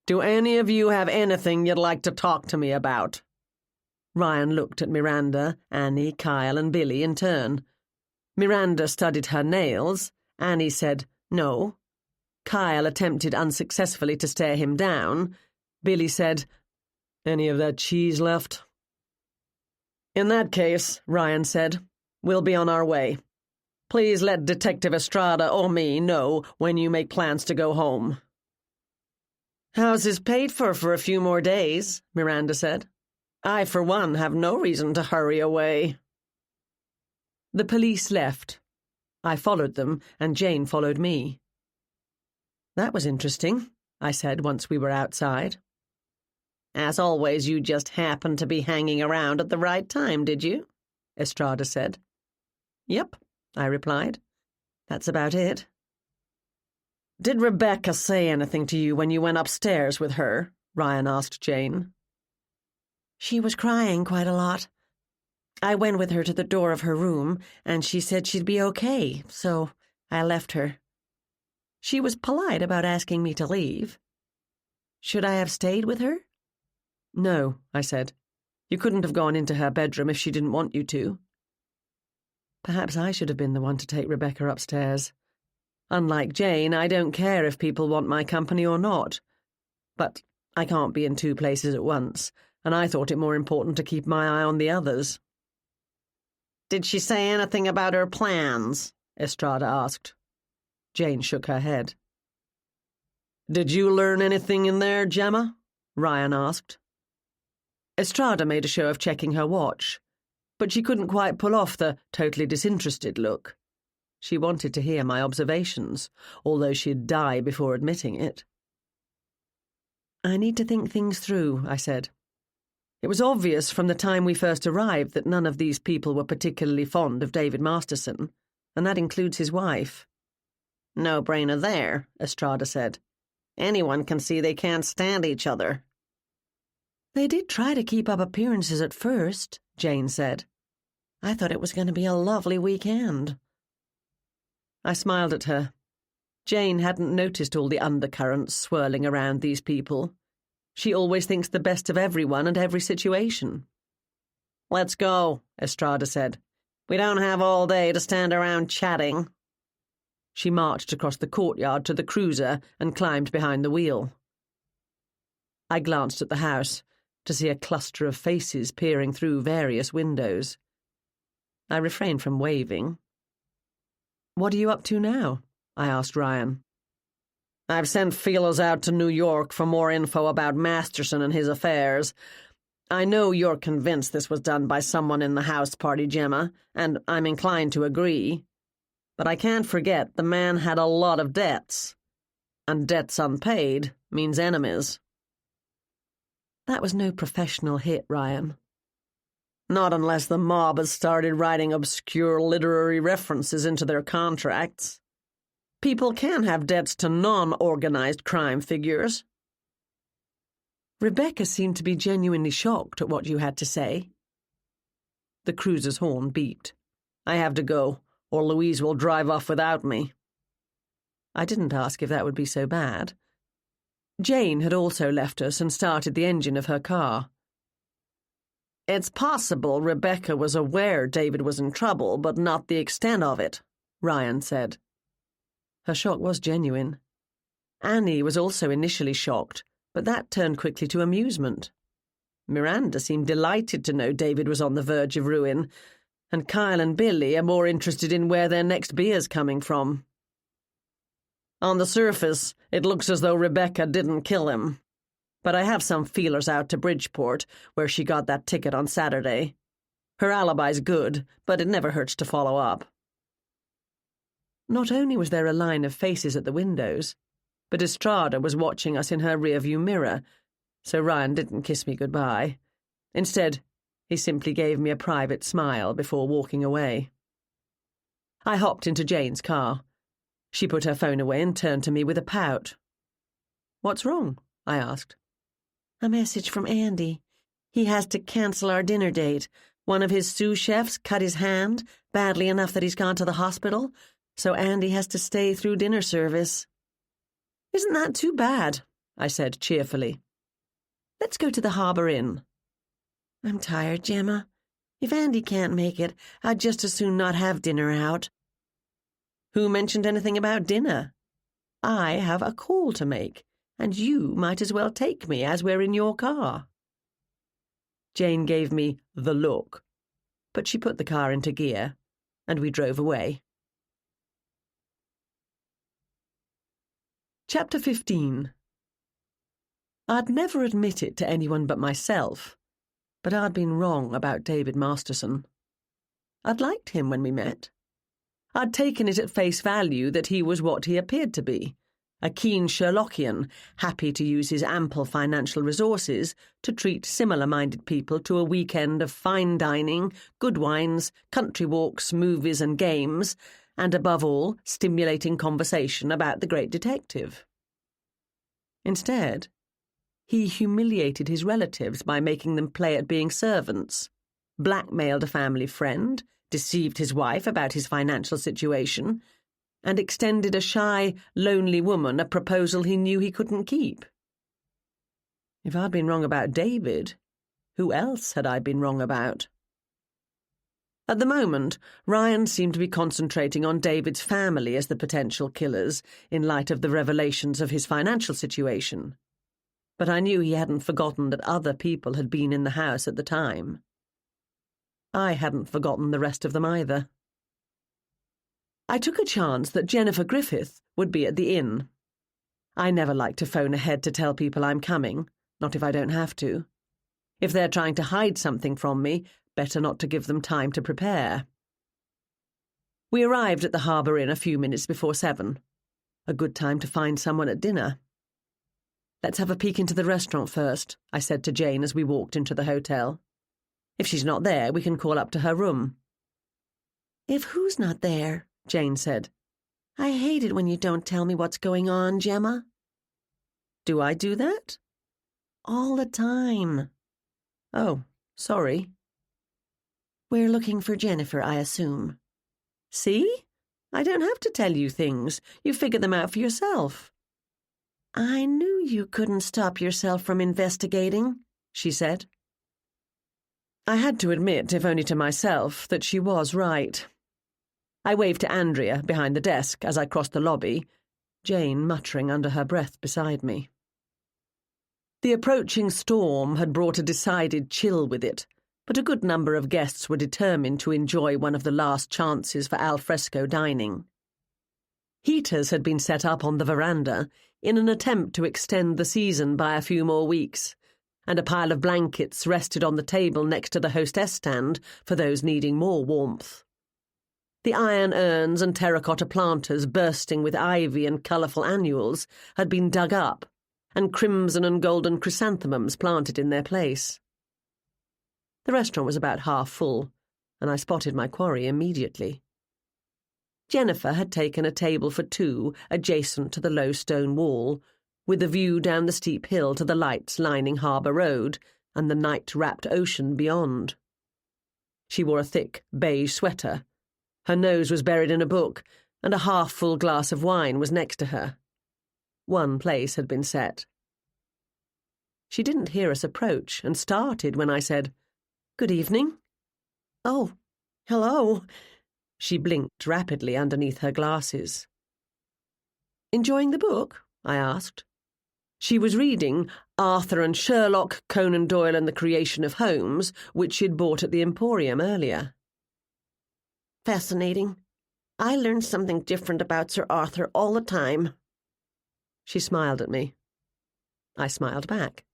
"Do any of you have anything you'd like to talk to me about?" Ryan looked at Miranda, Annie, Kyle, and Billy in turn. Miranda studied her nails. Annie said no. Kyle attempted unsuccessfully to stare him down. Billy said, "Any of that cheese left?" "In that case," Ryan said, "we'll be on our way. Please let Detective Estrada or me know when you make plans to go home." "House is paid for a few more days," Miranda said. "I, for one, have no reason to hurry away." The police left. I followed them, and Jane followed me. "That was interesting," I said once we were outside. "As always, you just happened to be hanging around at the right time, did you?" Estrada said. "Yep," I replied. "That's about it." "Did Rebecca say anything to you when you went upstairs with her?" Ryan asked Jane. "She was crying quite a lot. I went with her to the door of her room, and she said she'd be okay, so I left her. She was polite about asking me to leave. Should I have stayed with her?" "No," I said. "You couldn't have gone into her bedroom if she didn't want you to." Perhaps I should have been the one to take Rebecca upstairs. Unlike Jane, I don't care if people want my company or not. But I can't be in two places at once, and I thought it more important to keep my eye on the others. "Did she say anything about her plans?" Estrada asked. Jane shook her head. Did you learn anything in there, Gemma? Ryan asked. Estrada made a show of checking her watch, but she couldn't quite pull off the totally disinterested look. She wanted to hear my observations, although she'd die before admitting it. I need to think things through, I said. It was obvious from the time we first arrived that none of these people were particularly fond of David Masterson, and that includes his wife. No brainer there, Estrada said. Anyone can see they can't stand each other. They did try to keep up appearances at first, Jane said. I thought it was going to be a lovely weekend. I smiled at her. Jane hadn't noticed all the undercurrents swirling around these people. She always thinks the best of everyone and every situation. Let's go, Estrada said. We don't have all day to stand around chatting. She marched across the courtyard to the cruiser and climbed behind the wheel. I glanced at the house to see a cluster of faces peering through various windows. I refrained from waving. What are you up to now? I asked Ryan. I've sent feelers out to New York for more info about Masterson and his affairs. I know you're convinced this was done by someone in the house party, Gemma, and I'm inclined to agree. But I can't forget the man had a lot of debts. And debts unpaid means enemies. That was no professional hit, Ryan. Not unless the mob has started writing obscure literary references into their contracts. People can have debts to non-organized crime figures. Rebecca seemed to be genuinely shocked at what you had to say. The cruiser's horn beeped. I have to go, or Louise will drive off without me. I didn't ask if that would be so bad. Jane had also left us and started the engine of her car. It's possible Rebecca was aware David was in trouble, but not the extent of it, Ryan said. Her shock was genuine. Annie was also initially shocked, but that turned quickly to amusement. Miranda seemed delighted to know David was on the verge of ruin, and Kyle and Billy are more interested in where their next beer's coming from. On the surface, it looks as though Rebecca didn't kill him. But I have some feelers out to Bridgeport, where she got that ticket on Saturday. Her alibi's good, but it never hurts to follow up. Not only was there a line of faces at the windows, but Estrada was watching us in her rearview mirror, so Ryan didn't kiss me goodbye. Instead, he simply gave me a private smile before walking away. I hopped into Jane's car. She put her phone away and turned to me with a pout. What's wrong? I asked. A message from Andy. He has to cancel our dinner date. One of his sous chefs cut his hand, badly enough that he's gone to the hospital, so Andy has to stay through dinner service. Isn't that too bad? I said cheerfully. Let's go to the Harbour Inn. I'm tired, Gemma. If Andy can't make it, I'd just as soon not have dinner out. Who mentioned anything about dinner? I have a call to make, and you might as well take me as we're in your car. Jane gave me the look, but she put the car into gear, and we drove away. Chapter 15. I'd never admit it to anyone but myself, but I'd been wrong about David Masterson. I'd liked him when we met. I'd taken it at face value that he was what he appeared to be, a keen Sherlockian, happy to use his ample financial resources to treat similar-minded people to a weekend of fine dining, good wines, country walks, movies and games, and above all, stimulating conversation about the great detective. Instead, he humiliated his relatives by making them play at being servants, blackmailed a family friend, deceived his wife about his financial situation, and extended a shy, lonely woman a proposal he knew he couldn't keep. If I'd been wrong about David, who else had I been wrong about? At the moment, Ryan seemed to be concentrating on David's family as the potential killers in light of the revelations of his financial situation. But I knew he hadn't forgotten that other people had been in the house at the time. I hadn't forgotten the rest of them either. I took a chance that Jennifer Griffith would be at the inn. I never like to phone ahead to tell people I'm coming, not if I don't have to. If they're trying to hide something from me, better not to give them time to prepare. We arrived at the Harbour Inn a few minutes before 7. A good time to find someone at dinner. "Let's have a peek into the restaurant first," I said to Jane as we walked into the hotel. "If she's not there, we can call up to her room." "If who's not there?" Jane said. "I hate it when you don't tell me what's going on, Gemma." "Do I do that?" "All the time." "Oh, sorry." "We're looking for Jennifer, I assume." "See? I don't have to tell you things. You figure them out for yourself." "I knew you couldn't stop yourself from investigating," she said. I had to admit, if only to myself, that she was right. I waved to Andrea behind the desk as I crossed the lobby, Jane muttering under her breath beside me. The approaching storm had brought a decided chill with it, but a good number of guests were determined to enjoy one of the last chances for al fresco dining. Heaters had been set up on the veranda in an attempt to extend the season by a few more weeks, and a pile of blankets rested on the table next to the hostess stand for those needing more warmth. The iron urns and terracotta planters bursting with ivy and colourful annuals had been dug up, and crimson and golden chrysanthemums planted in their place. The restaurant was about half full, and I spotted my quarry immediately. Jennifer had taken a table for 2 adjacent to the low stone wall, with a view down the steep hill to the lights lining Harbour Road and the night-wrapped ocean beyond. She wore a thick beige sweater. Her nose was buried in a book, and a half-full glass of wine was next to her. One place had been set. She didn't hear us approach and started when I said, "Good evening." "Oh, hello." She blinked rapidly underneath her glasses. "Enjoying the book?" I asked. She was reading Arthur and Sherlock, Conan Doyle and the Creation of Holmes, which she'd bought at the Emporium earlier. "Fascinating. I learn something different about Sir Arthur all the time." She smiled at me. I smiled back.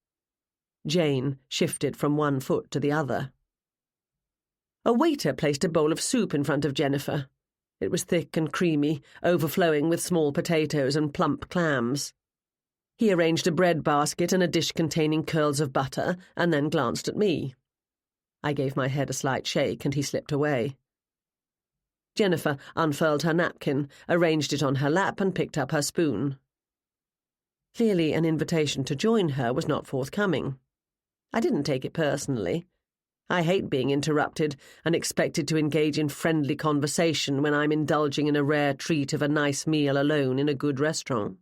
Jane shifted from one foot to the other. A waiter placed a bowl of soup in front of Jennifer. It was thick and creamy, overflowing with small potatoes and plump clams. He arranged a bread basket and a dish containing curls of butter, and then glanced at me. I gave my head a slight shake, and he slipped away. Jennifer unfurled her napkin, arranged it on her lap, and picked up her spoon. Clearly an invitation to join her was not forthcoming. I didn't take it personally. I hate being interrupted and expected to engage in friendly conversation when I'm indulging in a rare treat of a nice meal alone in a good restaurant.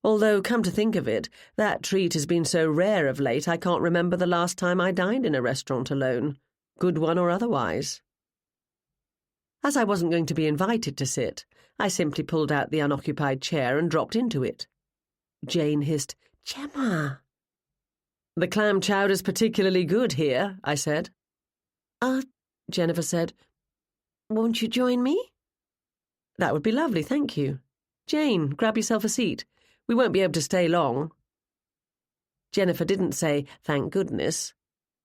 Although, come to think of it, that treat has been so rare of late I can't remember the last time I dined in a restaurant alone, good one or otherwise. As I wasn't going to be invited to sit, I simply pulled out the unoccupied chair and dropped into it. Jane hissed, "Gemma!" "The clam chowder's particularly good here," I said. Jennifer said, "Won't you join me?" "That would be lovely, thank you. Jane, grab yourself a seat. We won't be able to stay long." Jennifer didn't say, "Thank goodness,"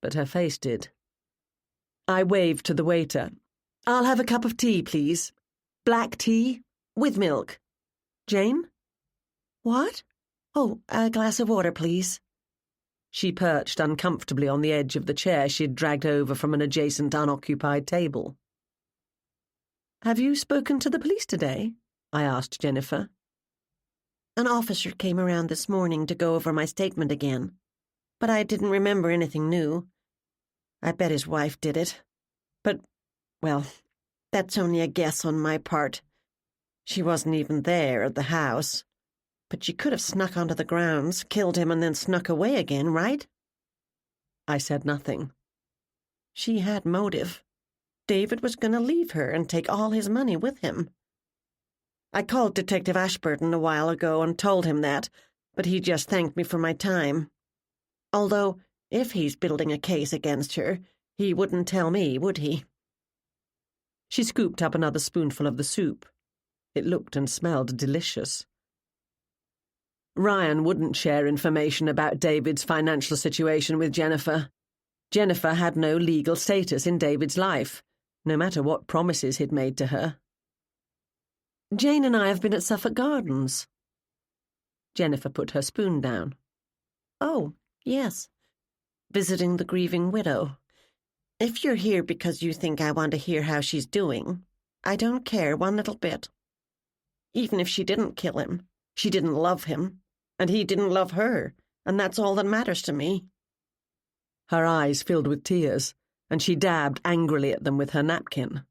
but her face did. I waved to the waiter. "I'll have a cup of tea, please. Black tea, with milk." "Jane?" "What? Oh, a glass of water, please." She perched uncomfortably on the edge of the chair she'd dragged over from an adjacent unoccupied table. "Have you spoken to the police today?" I asked Jennifer. "An officer came around this morning to go over my statement again, but I didn't remember anything new. I bet his wife did it. But, well, that's only a guess on my part. She wasn't even there at the house. But she could have snuck onto the grounds, killed him, and then snuck away again, right?" I said nothing. She had motive. David was going to leave her and take all his money with him. I called Detective Ashburton a while ago and told him that, but he just thanked me for my time. Although, if he's building a case against her, he wouldn't tell me, would he? She scooped up another spoonful of the soup. It looked and smelled delicious. Ryan wouldn't share information about David's financial situation with Jennifer. Jennifer had no legal status in David's life, no matter what promises he'd made to her. Jane and I have been at Suffolk Gardens. Jennifer put her spoon down. Oh, yes. Visiting the grieving widow. If you're here because you think I want to hear how she's doing, I don't care one little bit. Even if she didn't kill him, she didn't love him, and he didn't love her, and that's all that matters to me. Her eyes filled with tears, and she dabbed angrily at them with her napkin.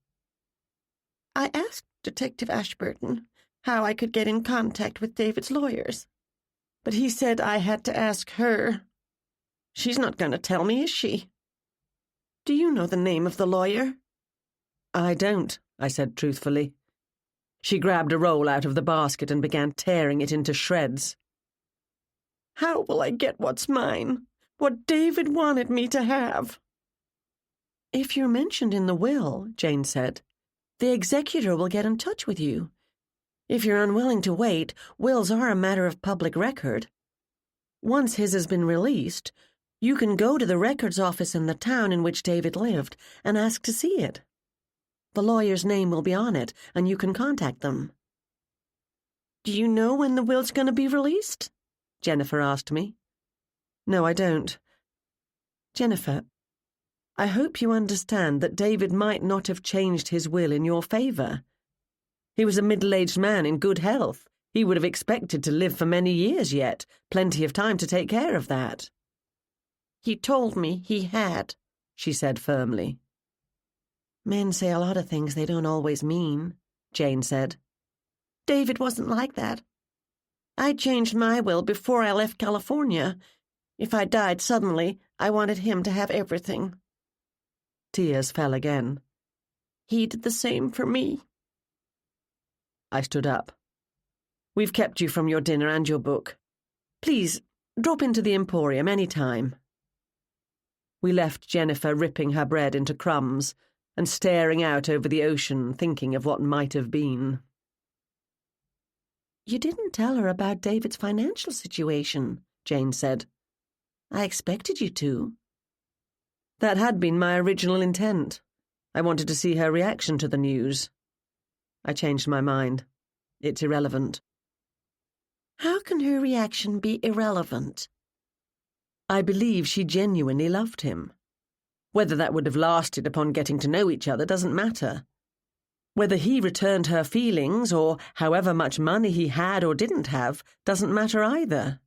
I asked Detective Ashburton how I could get in contact with David's lawyers, but he said I had to ask her. She's not going to tell me, is she? Do you know the name of the lawyer? I don't, I said truthfully. She grabbed a roll out of the basket and began tearing it into shreds. How will I get what's mine? What David wanted me to have? If you're mentioned in the will, Jane said, the executor will get in touch with you. If you're unwilling to wait, wills are a matter of public record. Once his has been released, you can go to the records office in the town in which David lived and ask to see it. The lawyer's name will be on it, and you can contact them. Do you know when the will's going to be released? Jennifer asked me. No, I don't. Jennifer, I hope you understand that David might not have changed his will in your favour. He was a middle-aged man in good health. He would have expected to live for many years yet, plenty of time to take care of that. He told me he had, she said firmly. Men say a lot of things they don't always mean, Jane said. David wasn't like that. I changed my will before I left California. If I died suddenly, I wanted him to have everything. Tears fell again. He did the same for me. I stood up. We've kept you from your dinner and your book. Please, drop into the Emporium any time. We left Jennifer ripping her bread into crumbs and staring out over the ocean, thinking of what might have been. You didn't tell her about David's financial situation, Jane said. I expected you to. That had been my original intent. I wanted to see her reaction to the news. I changed my mind. It's irrelevant. How can her reaction be irrelevant? I believe she genuinely loved him. Whether that would have lasted upon getting to know each other doesn't matter. Whether he returned her feelings or however much money he had or didn't have doesn't matter either.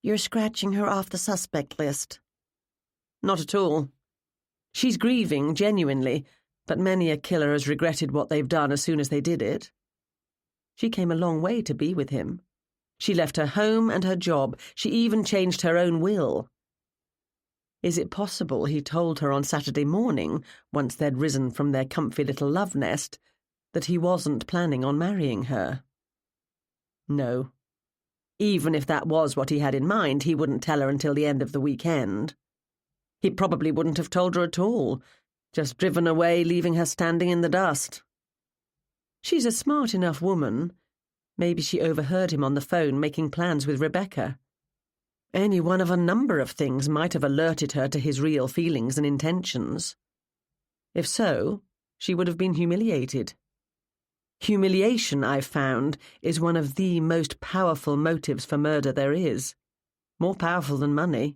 You're scratching her off the suspect list. Not at all. She's grieving, genuinely, but many a killer has regretted what they've done as soon as they did it. She came a long way to be with him. She left her home and her job. She even changed her own will. Is it possible he told her on Saturday morning, once they'd risen from their comfy little love nest, that he wasn't planning on marrying her? No. Even if that was what he had in mind, he wouldn't tell her until the end of the weekend. He probably wouldn't have told her at all, just driven away, leaving her standing in the dust. She's a smart enough woman. Maybe she overheard him on the phone making plans with Rebecca. Any one of a number of things might have alerted her to his real feelings and intentions. If so, she would have been humiliated. Humiliation, I've found, is one of the most powerful motives for murder there is. More powerful than money.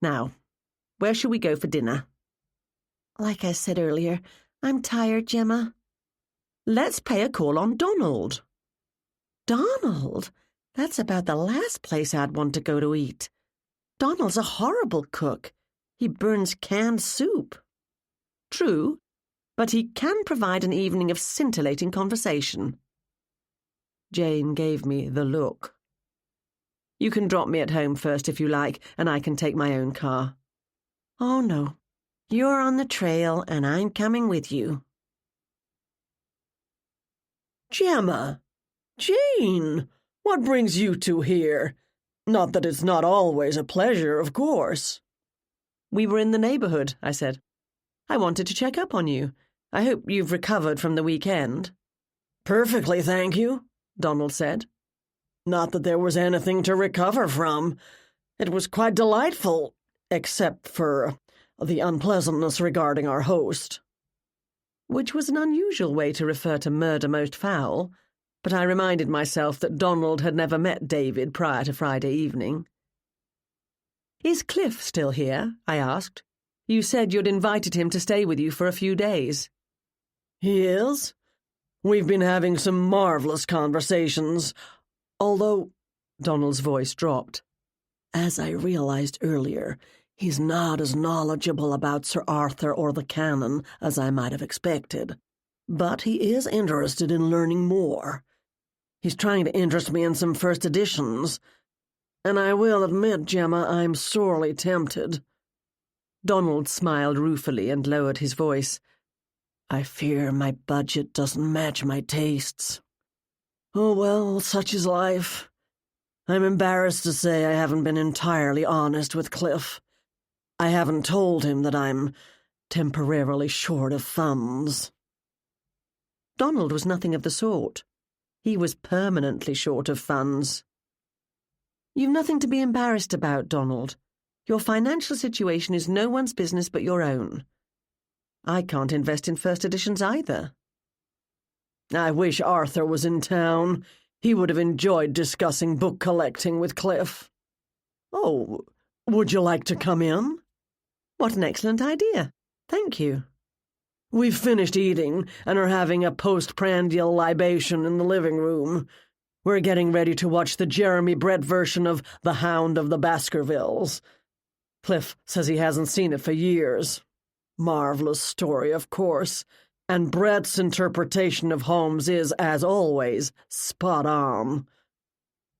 Now, where shall we go for dinner? Like I said earlier, I'm tired, Gemma. Let's pay a call on Donald. Donald? That's about the last place I'd want to go to eat. Donald's a horrible cook. He burns canned soup. True, but he can provide an evening of scintillating conversation. Jane gave me the look. You can drop me at home first if you like, and I can take my own car. Oh, no. You're on the trail, and I'm coming with you. Gemma! Jane! What brings you two here? Not that it's not always a pleasure, of course. We were in the neighbourhood, I said. I wanted to check up on you. I hope you've recovered from the weekend. Perfectly, thank you, Donald said. Not that there was anything to recover from. It was quite delightful, except for the unpleasantness regarding our host. Which was an unusual way to refer to murder most foul, but I reminded myself that Donald had never met David prior to Friday evening. "Is Cliff still here?" I asked. "You said you'd invited him to stay with you for a few days." He is. We've been having some marvelous conversations, although—" Donald's voice dropped. "As I realized earlier, he's not as knowledgeable about Sir Arthur or the canon as I might have expected. But he is interested in learning more. He's trying to interest me in some first editions. And I will admit, Gemma, I'm sorely tempted." Donald smiled ruefully and lowered his voice. "I fear my budget doesn't match my tastes. Oh well, such is life. I'm embarrassed to say I haven't been entirely honest with Cliff. I haven't told him that I'm temporarily short of funds." Donald was nothing of the sort. He was permanently short of funds. "You've nothing to be embarrassed about, Donald. Your financial situation is no one's business but your own. I can't invest in first editions either." "I wish Arthur was in town. He would have enjoyed discussing book collecting with Cliff." "Oh, would you like to come in?" "What an excellent idea. Thank you." "We've finished eating and are having a postprandial libation in the living room. We're getting ready to watch the Jeremy Brett version of The Hound of the Baskervilles. Cliff says he hasn't seen it for years. Marvelous story, of course, and Brett's interpretation of Holmes is, as always, spot on.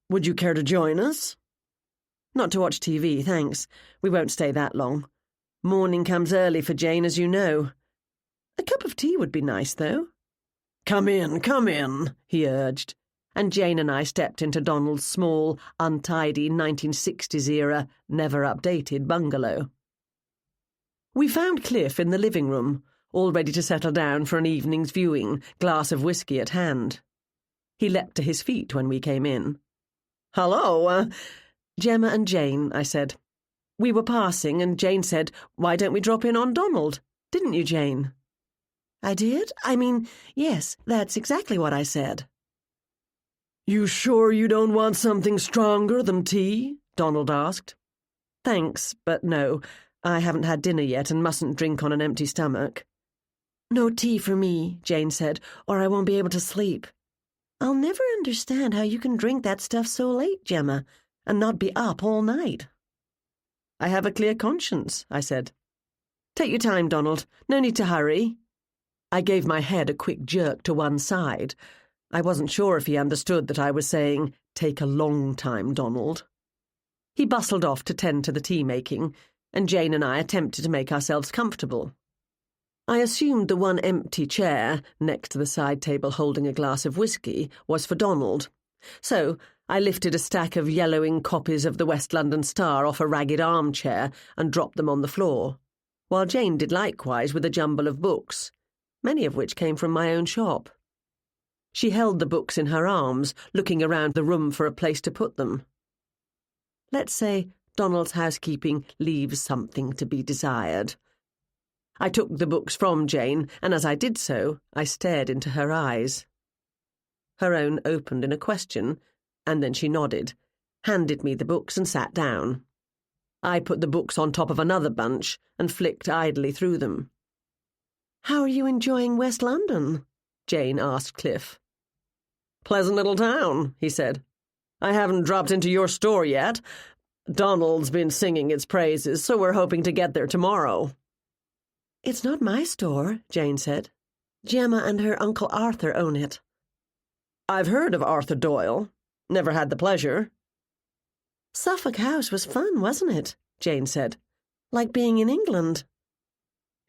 Would you care to join us?" "Not to watch TV, thanks. We won't stay that long. Morning comes early for Jane, as you know. A cup of tea would be nice, though." Come in," he urged, and Jane and I stepped into Donald's small, untidy 1960s-era, never-updated bungalow. We found Cliff in the living room, all ready to settle down for an evening's viewing, glass of whiskey at hand. He leapt to his feet when we came in. "Hello, Gemma and Jane," I said. "We were passing, and Jane said, 'Why don't we drop in on Donald?' Didn't you, Jane?" "I did? I mean, yes, that's exactly what I said." "You sure you don't want something stronger than tea?" Donald asked. "Thanks, but no. I haven't had dinner yet and mustn't drink on an empty stomach." "No tea for me," Jane said, "or I won't be able to sleep." "I'll never understand how you can drink that stuff so late, Gemma, and not be up all night." "I have a clear conscience," I said. "Take your time, Donald. No need to hurry." I gave my head a quick jerk to one side. I wasn't sure if he understood that I was saying, "Take a long time, Donald." He bustled off to tend to the tea-making, and Jane and I attempted to make ourselves comfortable. I assumed the one empty chair, next to the side table holding a glass of whiskey, was for Donald. So I lifted a stack of yellowing copies of the West London Star off a ragged armchair and dropped them on the floor, while Jane did likewise with a jumble of books, many of which came from my own shop. She held the books in her arms, looking around the room for a place to put them. Let's say Donald's housekeeping leaves something to be desired. I took the books from Jane, and as I did so, I stared into her eyes. Her own opened in a question, and then she nodded, handed me the books and sat down. I put the books on top of another bunch and flicked idly through them. "How are you enjoying West London?" Jane asked Cliff. "Pleasant little town," he said. "I haven't dropped into your store yet. Donald's been singing its praises, so we're hoping to get there tomorrow." "It's not my store," Jane said. "Gemma and her Uncle Arthur own it." "I've heard of Arthur Doyle. Never had the pleasure." "Suffolk House was fun, wasn't it?" Jane said. "Like being in England."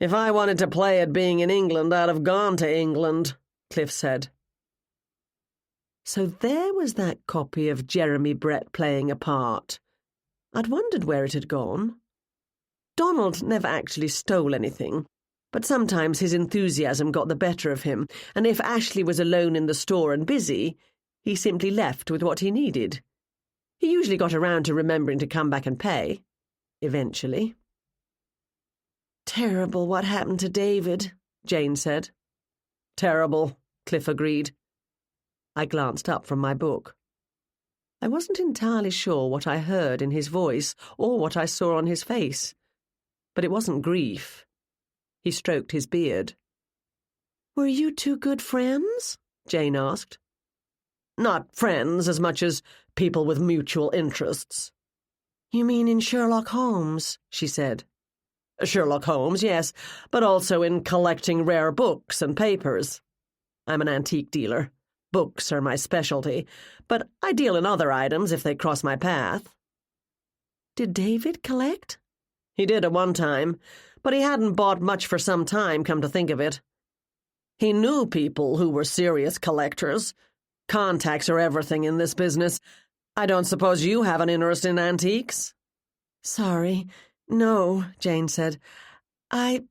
"If I wanted to play at being in England, I'd have gone to England," Cliff said. So there was that copy of Jeremy Brett playing a part. I'd wondered where it had gone. Donald never actually stole anything, but sometimes his enthusiasm got the better of him, and if Ashley was alone in the store and busy, He simply left with what he needed. He usually got around to remembering to come back and pay. Eventually. Terrible what happened to David, Jane said. Terrible, Cliff agreed. I glanced up from my book. I wasn't entirely sure what I heard in his voice or what I saw on his face, but it wasn't grief. He stroked his beard. Were you two good friends? Jane asked. Not friends as much as people with mutual interests. You mean in Sherlock Holmes, she said. Sherlock Holmes, yes, but also in collecting rare books and papers. I'm an antique dealer. Books are my specialty, but I deal in other items if they cross my path. Did David collect? He did at one time, but he hadn't bought much for some time, come to think of it. He knew people who were serious collectors. Contacts are everything in this business. I don't suppose you have an interest in antiques? Sorry. No, Jane said. I...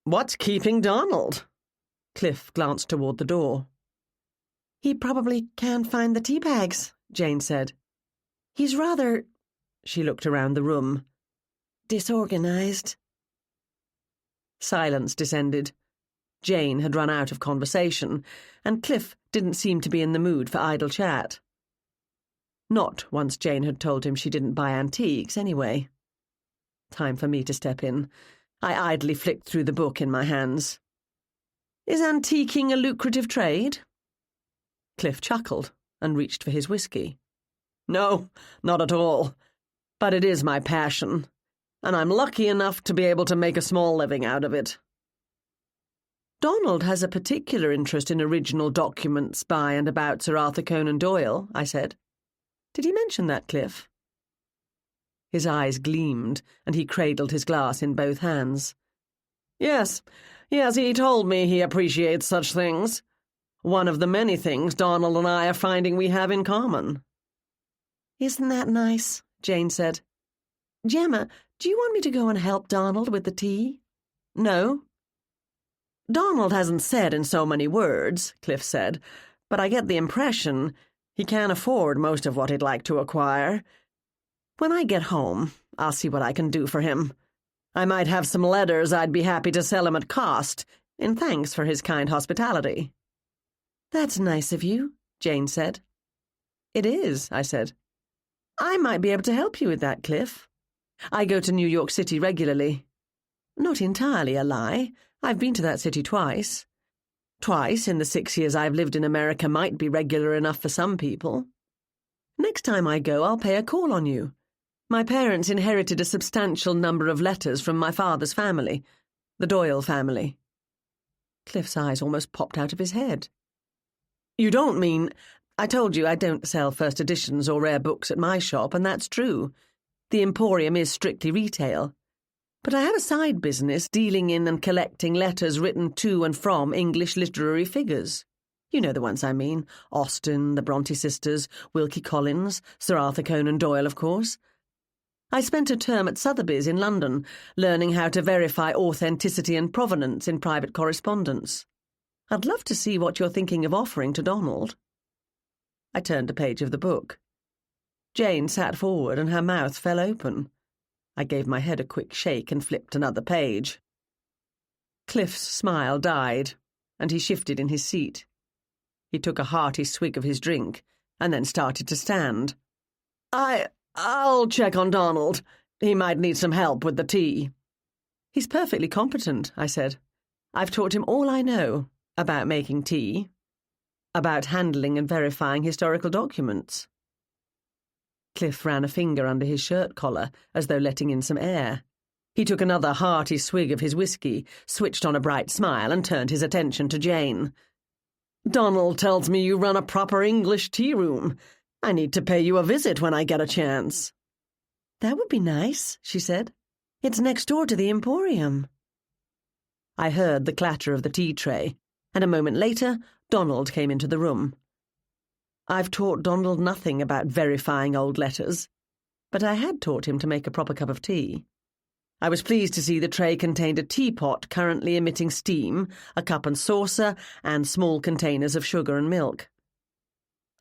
What's keeping Donald? Cliff glanced toward the door. He probably can't find the tea bags, Jane said. He's rather... She looked around the room. Disorganized. Silence descended. Jane had run out of conversation, and Cliff didn't seem to be in the mood for idle chat. Not once Jane had told him she didn't buy antiques, anyway. Time for me to step in. I idly flicked through the book in my hands. Is antiquing a lucrative trade? Cliff chuckled and reached for his whiskey. No, not at all. But it is my passion, and I'm lucky enough to be able to make a small living out of it. Donald has a particular interest in original documents by and about Sir Arthur Conan Doyle, I said. Did he mention that, Cliff? His eyes gleamed, and he cradled his glass in both hands. Yes, he told me he appreciates such things. One of the many things Donald and I are finding we have in common. Isn't that nice? Jane said. Gemma, do you want me to go and help Donald with the tea? No. Donald hasn't said in so many words, Cliff said, but I get the impression he can't afford most of what he'd like to acquire. When I get home, I'll see what I can do for him. I might have some letters I'd be happy to sell him at cost, in thanks for his kind hospitality. That's nice of you, Jane said. It is, I said. I might be able to help you with that, Cliff. I go to New York City regularly. Not entirely a lie. I've been to that city twice. Twice in the 6 years I've lived in America might be regular enough for some people. Next time I go, I'll pay a call on you. My parents inherited a substantial number of letters from my father's family, the Doyle family. Cliff's eyes almost popped out of his head. You don't mean... I told you I don't sell first editions or rare books at my shop, and that's true. The Emporium is strictly retail. But I have a side business dealing in and collecting letters written to and from English literary figures. You know the ones I mean. Austen, the Bronte sisters, Wilkie Collins, Sir Arthur Conan Doyle, of course. I spent a term at Sotheby's in London, learning how to verify authenticity and provenance in private correspondence. I'd love to see what you're thinking of offering to Donald. I turned a page of the book. Jane sat forward and her mouth fell open. I gave my head a quick shake and flipped another page. Cliff's smile died, and he shifted in his seat. He took a hearty swig of his drink, and then started to stand. I'll check on Donald. He might need some help with the tea. He's perfectly competent, I said. I've taught him all I know about making tea, about handling and verifying historical documents. Cliff ran a finger under his shirt collar, as though letting in some air. He took another hearty swig of his whiskey, switched on a bright smile, and turned his attention to Jane. Donald tells me you run a proper English tea room. I need to pay you a visit when I get a chance. That would be nice, she said. It's next door to the Emporium. I heard the clatter of the tea tray, and a moment later, Donald came into the room. I've taught Donald nothing about verifying old letters, but I had taught him to make a proper cup of tea. I was pleased to see the tray contained a teapot currently emitting steam, a cup and saucer, and small containers of sugar and milk.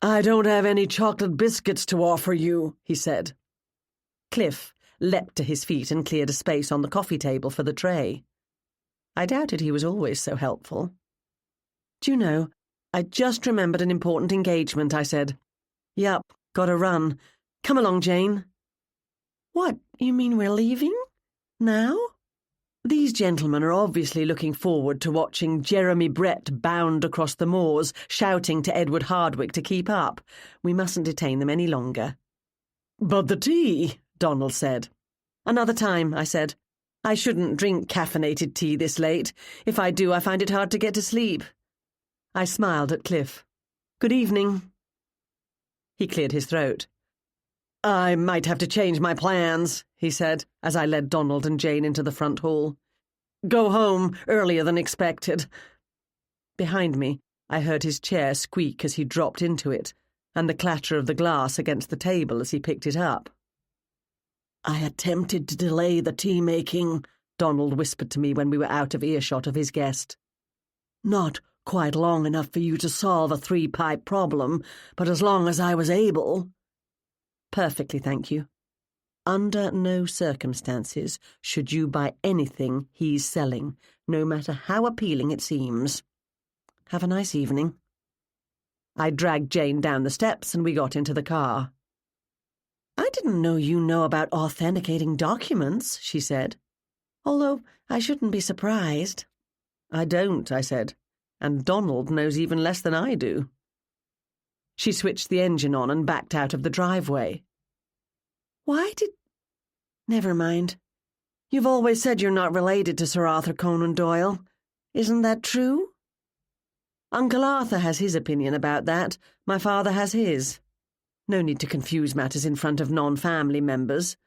"I don't have any chocolate biscuits to offer you," he said. Cliff leapt to his feet and cleared a space on the coffee table for the tray. I doubted he was always so helpful. "Do you know, I just remembered an important engagement," I said. "Yup, gotta run. Come along, Jane." "What, you mean we're leaving? Now?" "These gentlemen are obviously looking forward to watching Jeremy Brett bound across the moors, shouting to Edward Hardwick to keep up. We mustn't detain them any longer." "But the tea," Donald said. "Another time," I said. "I shouldn't drink caffeinated tea this late. If I do, I find it hard to get to sleep." I smiled at Cliff. "Good evening." He cleared his throat. "I might have to change my plans," he said, as I led Donald and Jane into the front hall. "Go home earlier than expected." Behind me, I heard his chair squeak as he dropped into it, and the clatter of the glass against the table as he picked it up. "I attempted to delay the tea-making," Donald whispered to me when we were out of earshot of his guest. "Not quite long enough for you to solve a three-pipe problem, but as long as I was able." "Perfectly, thank you. Under no circumstances should you buy anything he's selling, no matter how appealing it seems. Have a nice evening." I dragged Jane down the steps and we got into the car. "I didn't know you know about authenticating documents," she said. "Although I shouldn't be surprised." "I don't," I said, "and Donald knows even less than I do." She switched the engine on and backed out of the driveway. "Why did—" "Never mind. You've always said you're not related to Sir Arthur Conan Doyle. Isn't that true?" "Uncle Arthur has his opinion about that. My father has his. No need to confuse matters in front of non-family members.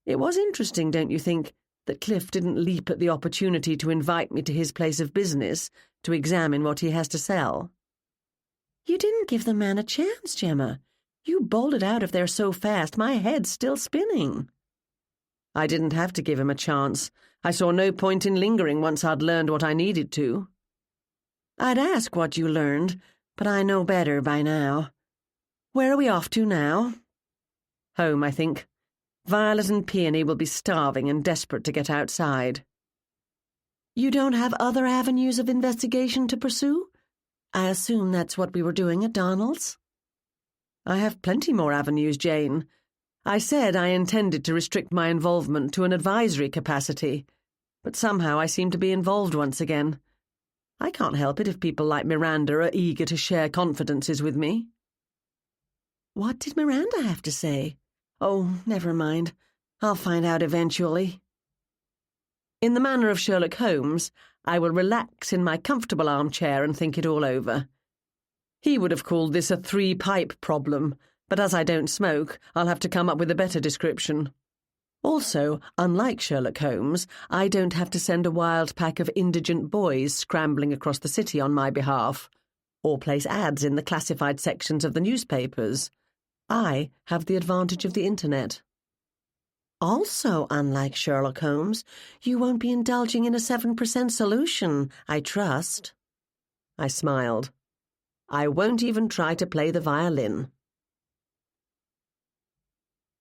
It was interesting, don't you think, that Cliff didn't leap at the opportunity to invite me to his place of business to examine what he has to sell?" "You didn't give the man a chance, Gemma. You bolted out of there so fast, my head's still spinning." "I didn't have to give him a chance. I saw no point in lingering once I'd learned what I needed to." "I'd ask what you learned, but I know better by now. Where are we off to now?" "Home, I think. Violet and Peony will be starving and desperate to get outside." "You don't have other avenues of investigation to pursue? I assume that's what we were doing at Donald's." "I have plenty more avenues, Jane. I said I intended to restrict my involvement to an advisory capacity, but somehow I seem to be involved once again. I can't help it if people like Miranda are eager to share confidences with me." "What did Miranda have to say? Oh, never mind. I'll find out eventually." In the manner of Sherlock Holmes, I will relax in my comfortable armchair and think it all over. He would have called this a three-pipe problem, but as I don't smoke, I'll have to come up with a better description. Also, unlike Sherlock Holmes, I don't have to send a wild pack of indigent boys scrambling across the city on my behalf, or place ads in the classified sections of the newspapers. I have the advantage of the internet. Also, unlike Sherlock Holmes, you won't be indulging in a 7% solution, I trust. I smiled. I won't even try to play the violin.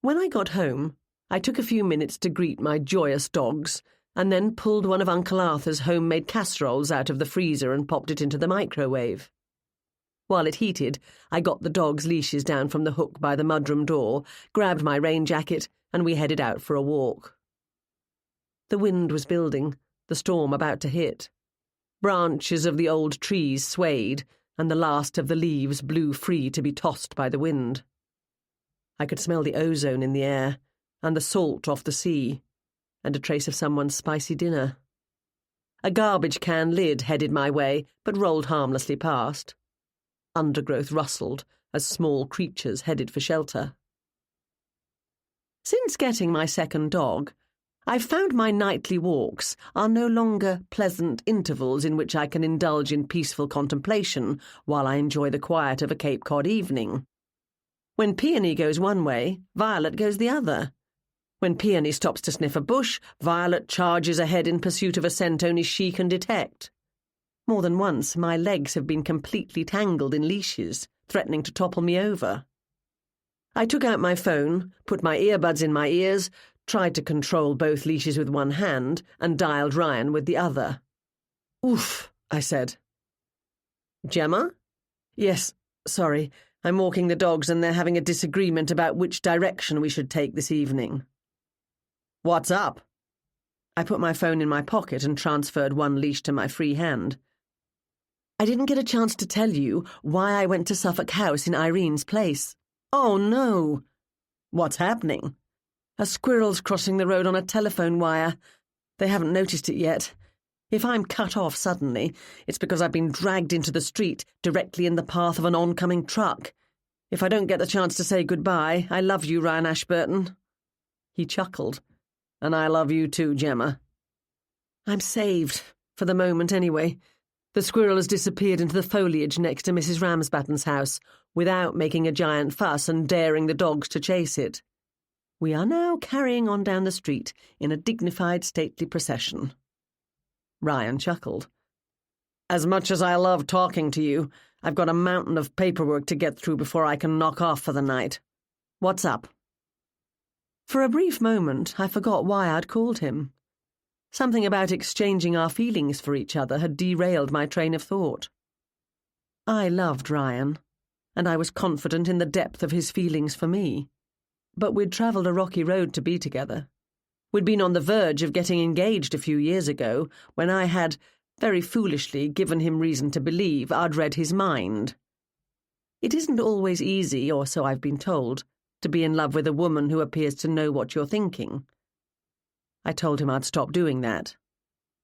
When I got home, I took a few minutes to greet my joyous dogs, and then pulled one of Uncle Arthur's homemade casseroles out of the freezer and popped it into the microwave. While it heated, I got the dogs' leashes down from the hook by the mudroom door, grabbed my rain jacket, and we headed out for a walk. The wind was building, the storm about to hit. Branches of the old trees swayed, and the last of the leaves blew free to be tossed by the wind. I could smell the ozone in the air, and the salt off the sea, and a trace of someone's spicy dinner. A garbage can lid headed my way, but rolled harmlessly past. Undergrowth rustled as small creatures headed for shelter. Since getting my second dog, I've found my nightly walks are no longer pleasant intervals in which I can indulge in peaceful contemplation while I enjoy the quiet of a Cape Cod evening. When Peony goes one way, Violet goes the other. When Peony stops to sniff a bush, Violet charges ahead in pursuit of a scent only she can detect. More than once, my legs have been completely tangled in leashes, threatening to topple me over. I took out my phone, put my earbuds in my ears, tried to control both leashes with one hand, and dialed Ryan with the other. "Oof," I said. "Gemma?" "Yes, sorry. I'm walking the dogs and they're having a disagreement about which direction we should take this evening." "What's up?" I put my phone in my pocket and transferred one leash to my free hand. "I didn't get a chance to tell you why I went to Suffolk House in Irene's place." "Oh, no." "What's happening?" "A squirrel's crossing the road on a telephone wire. They haven't noticed it yet. If I'm cut off suddenly, it's because I've been dragged into the street directly in the path of an oncoming truck. If I don't get the chance to say goodbye, I love you, Ryan Ashburton." He chuckled. "And I love you too, Gemma." "I'm saved, for the moment anyway. The squirrel has disappeared into the foliage next to Mrs. Ramsbatten's house, without making a giant fuss and daring the dogs to chase it. We are now carrying on down the street in a dignified, stately procession." Ryan chuckled. "As much as I love talking to you, I've got a mountain of paperwork to get through before I can knock off for the night. What's up?" For a brief moment, I forgot why I'd called him. Something about exchanging our feelings for each other had derailed my train of thought. I loved Ryan, and I was confident in the depth of his feelings for me. But we'd travelled a rocky road to be together. We'd been on the verge of getting engaged a few years ago, when I had, very foolishly, given him reason to believe I'd read his mind. It isn't always easy, or so I've been told, to be in love with a woman who appears to know what you're thinking. I told him I'd stop doing that.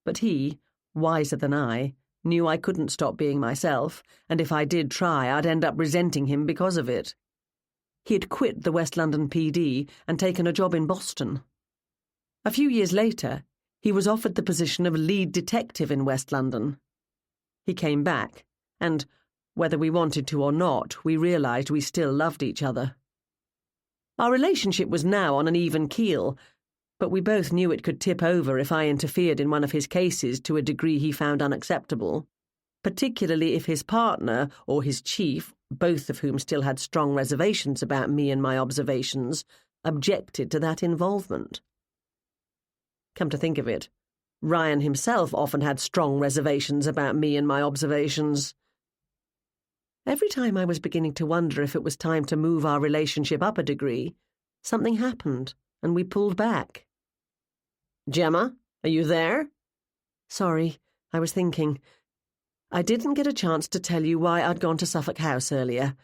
But he, wiser than I, knew I couldn't stop being myself, and if I did try, I'd end up resenting him because of it. He had quit the West London PD and taken a job in Boston. A few years later, he was offered the position of lead detective in West London. He came back, and, whether we wanted to or not, we realised we still loved each other. Our relationship was now on an even keel, but we both knew it could tip over if I interfered in one of his cases to a degree he found unacceptable, particularly if his partner or his chief, both of whom still had strong reservations about me and my observations, objected to that involvement. Come to think of it, Ryan himself often had strong reservations about me and my observations. Every time I was beginning to wonder if it was time to move our relationship up a degree, something happened, and we pulled back. "Gemma, are you there?" "Sorry, I was thinking. I didn't get a chance to tell you why I'd gone to Suffolk House earlier.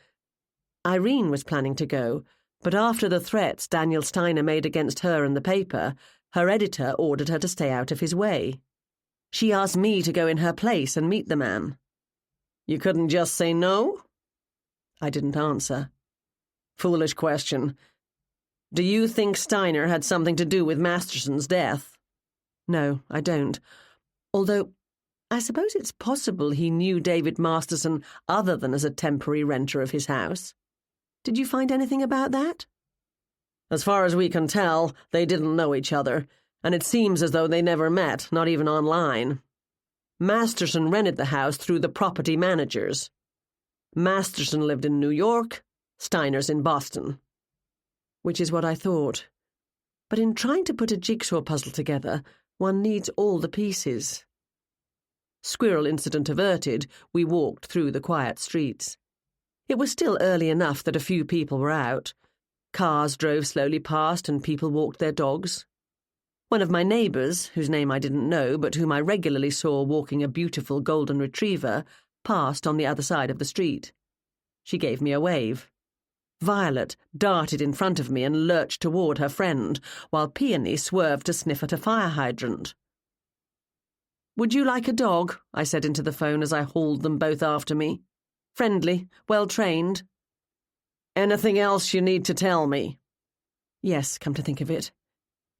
Irene was planning to go, but after the threats Daniel Steiner made against her in the paper, her editor ordered her to stay out of his way. She asked me to go in her place and meet the man." "You couldn't just say no?" I didn't answer. "Foolish question. Do you think Steiner had something to do with Masterson's death?" "No, I don't. Although, I suppose it's possible he knew David Masterson other than as a temporary renter of his house. Did you find anything about that?" "As far as we can tell, they didn't know each other, and it seems as though they never met, not even online. Masterson rented the house through the property managers. Masterson lived in New York, Steiner's in Boston." Which is what I thought. But in trying to put a jigsaw puzzle together, one needs all the pieces. Squirrel incident averted, we walked through the quiet streets. It was still early enough that a few people were out. Cars drove slowly past and people walked their dogs. One of my neighbours, whose name I didn't know but whom I regularly saw walking a beautiful golden retriever, passed on the other side of the street. She gave me a wave. Violet darted in front of me and lurched toward her friend, while Peony swerved to sniff at a fire hydrant. "Would you like a dog?" I said into the phone as I hauled them both after me. "Friendly, well-trained." "Anything else you need to tell me?" "Yes, come to think of it.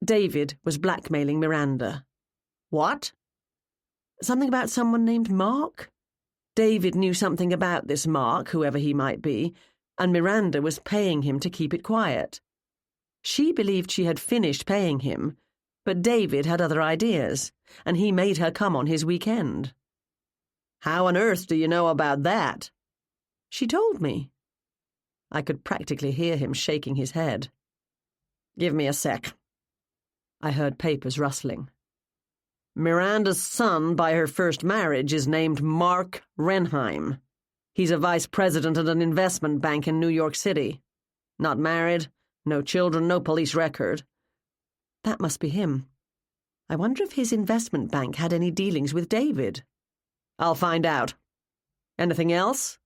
David was blackmailing Miranda." "What?" "Something about someone named Mark. David knew something about this Mark, whoever he might be, and Miranda was paying him to keep it quiet. She believed she had finished paying him, but David had other ideas, and he made her come on his weekend." "How on earth do you know about that?" "She told me. I could practically hear him shaking his head. "Give me a sec." I heard papers rustling. "Miranda's son by her first marriage is named Mark Renheim. He's a vice president at an investment bank in New York City. Not married, no children, no police record." That must be him. I wonder if his investment bank had any dealings with David. "I'll find out. Anything else?"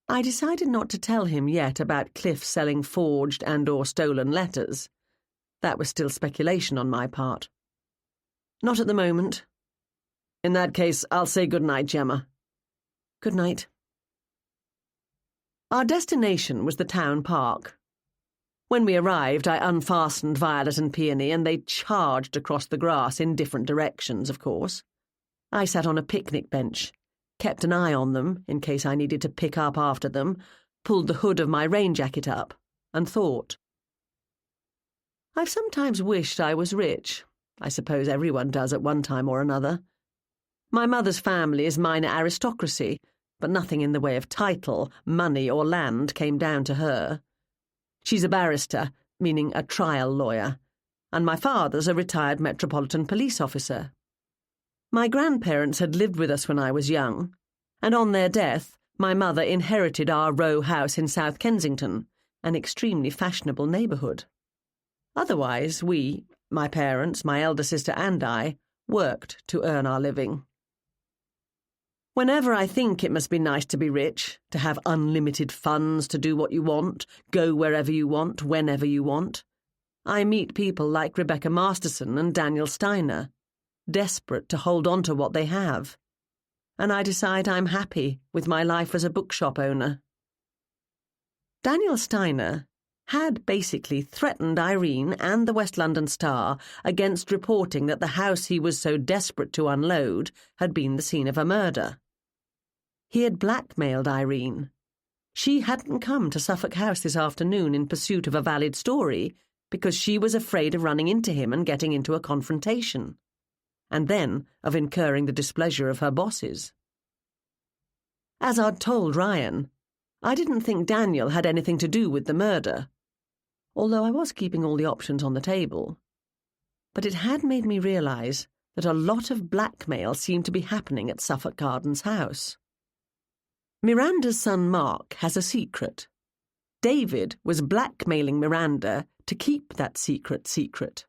I decided not to tell him yet about Cliff selling forged and/or stolen letters. That was still speculation on my part. "Not at the moment." "In that case, I'll say good night, Gemma." "Good night." Our destination was the town park. When we arrived, I unfastened Violet and Peony, and they charged across the grass in different directions, of course. I sat on a picnic bench, kept an eye on them in case I needed to pick up after them, pulled the hood of my rain jacket up, and thought. I've sometimes wished I was rich. I suppose everyone does at one time or another. My mother's family is minor aristocracy, but nothing in the way of title, money, or land came down to her. She's a barrister, meaning a trial lawyer, and my father's a retired Metropolitan Police officer. My grandparents had lived with us when I was young, and on their death, my mother inherited our row house in South Kensington, an extremely fashionable neighbourhood. Otherwise, we, my parents, my elder sister and I, worked to earn our living. Whenever I think it must be nice to be rich, to have unlimited funds to do what you want, go wherever you want, whenever you want, I meet people like Rebecca Masterson and Daniel Steiner, desperate to hold on to what they have, and I decide I'm happy with my life as a bookshop owner. Daniel Steiner had basically threatened Irene and the West London Star against reporting that the house he was so desperate to unload had been the scene of a murder. He had blackmailed Irene. She hadn't come to Suffolk House this afternoon in pursuit of a valid story because she was afraid of running into him and getting into a confrontation, and then of incurring the displeasure of her bosses. As I'd told Ryan, I didn't think Daniel had anything to do with the murder, although I was keeping all the options on the table. But it had made me realise that a lot of blackmail seemed to be happening at Suffolk Gardens House. Miranda's son Mark has a secret. David was blackmailing Miranda to keep that secret secret.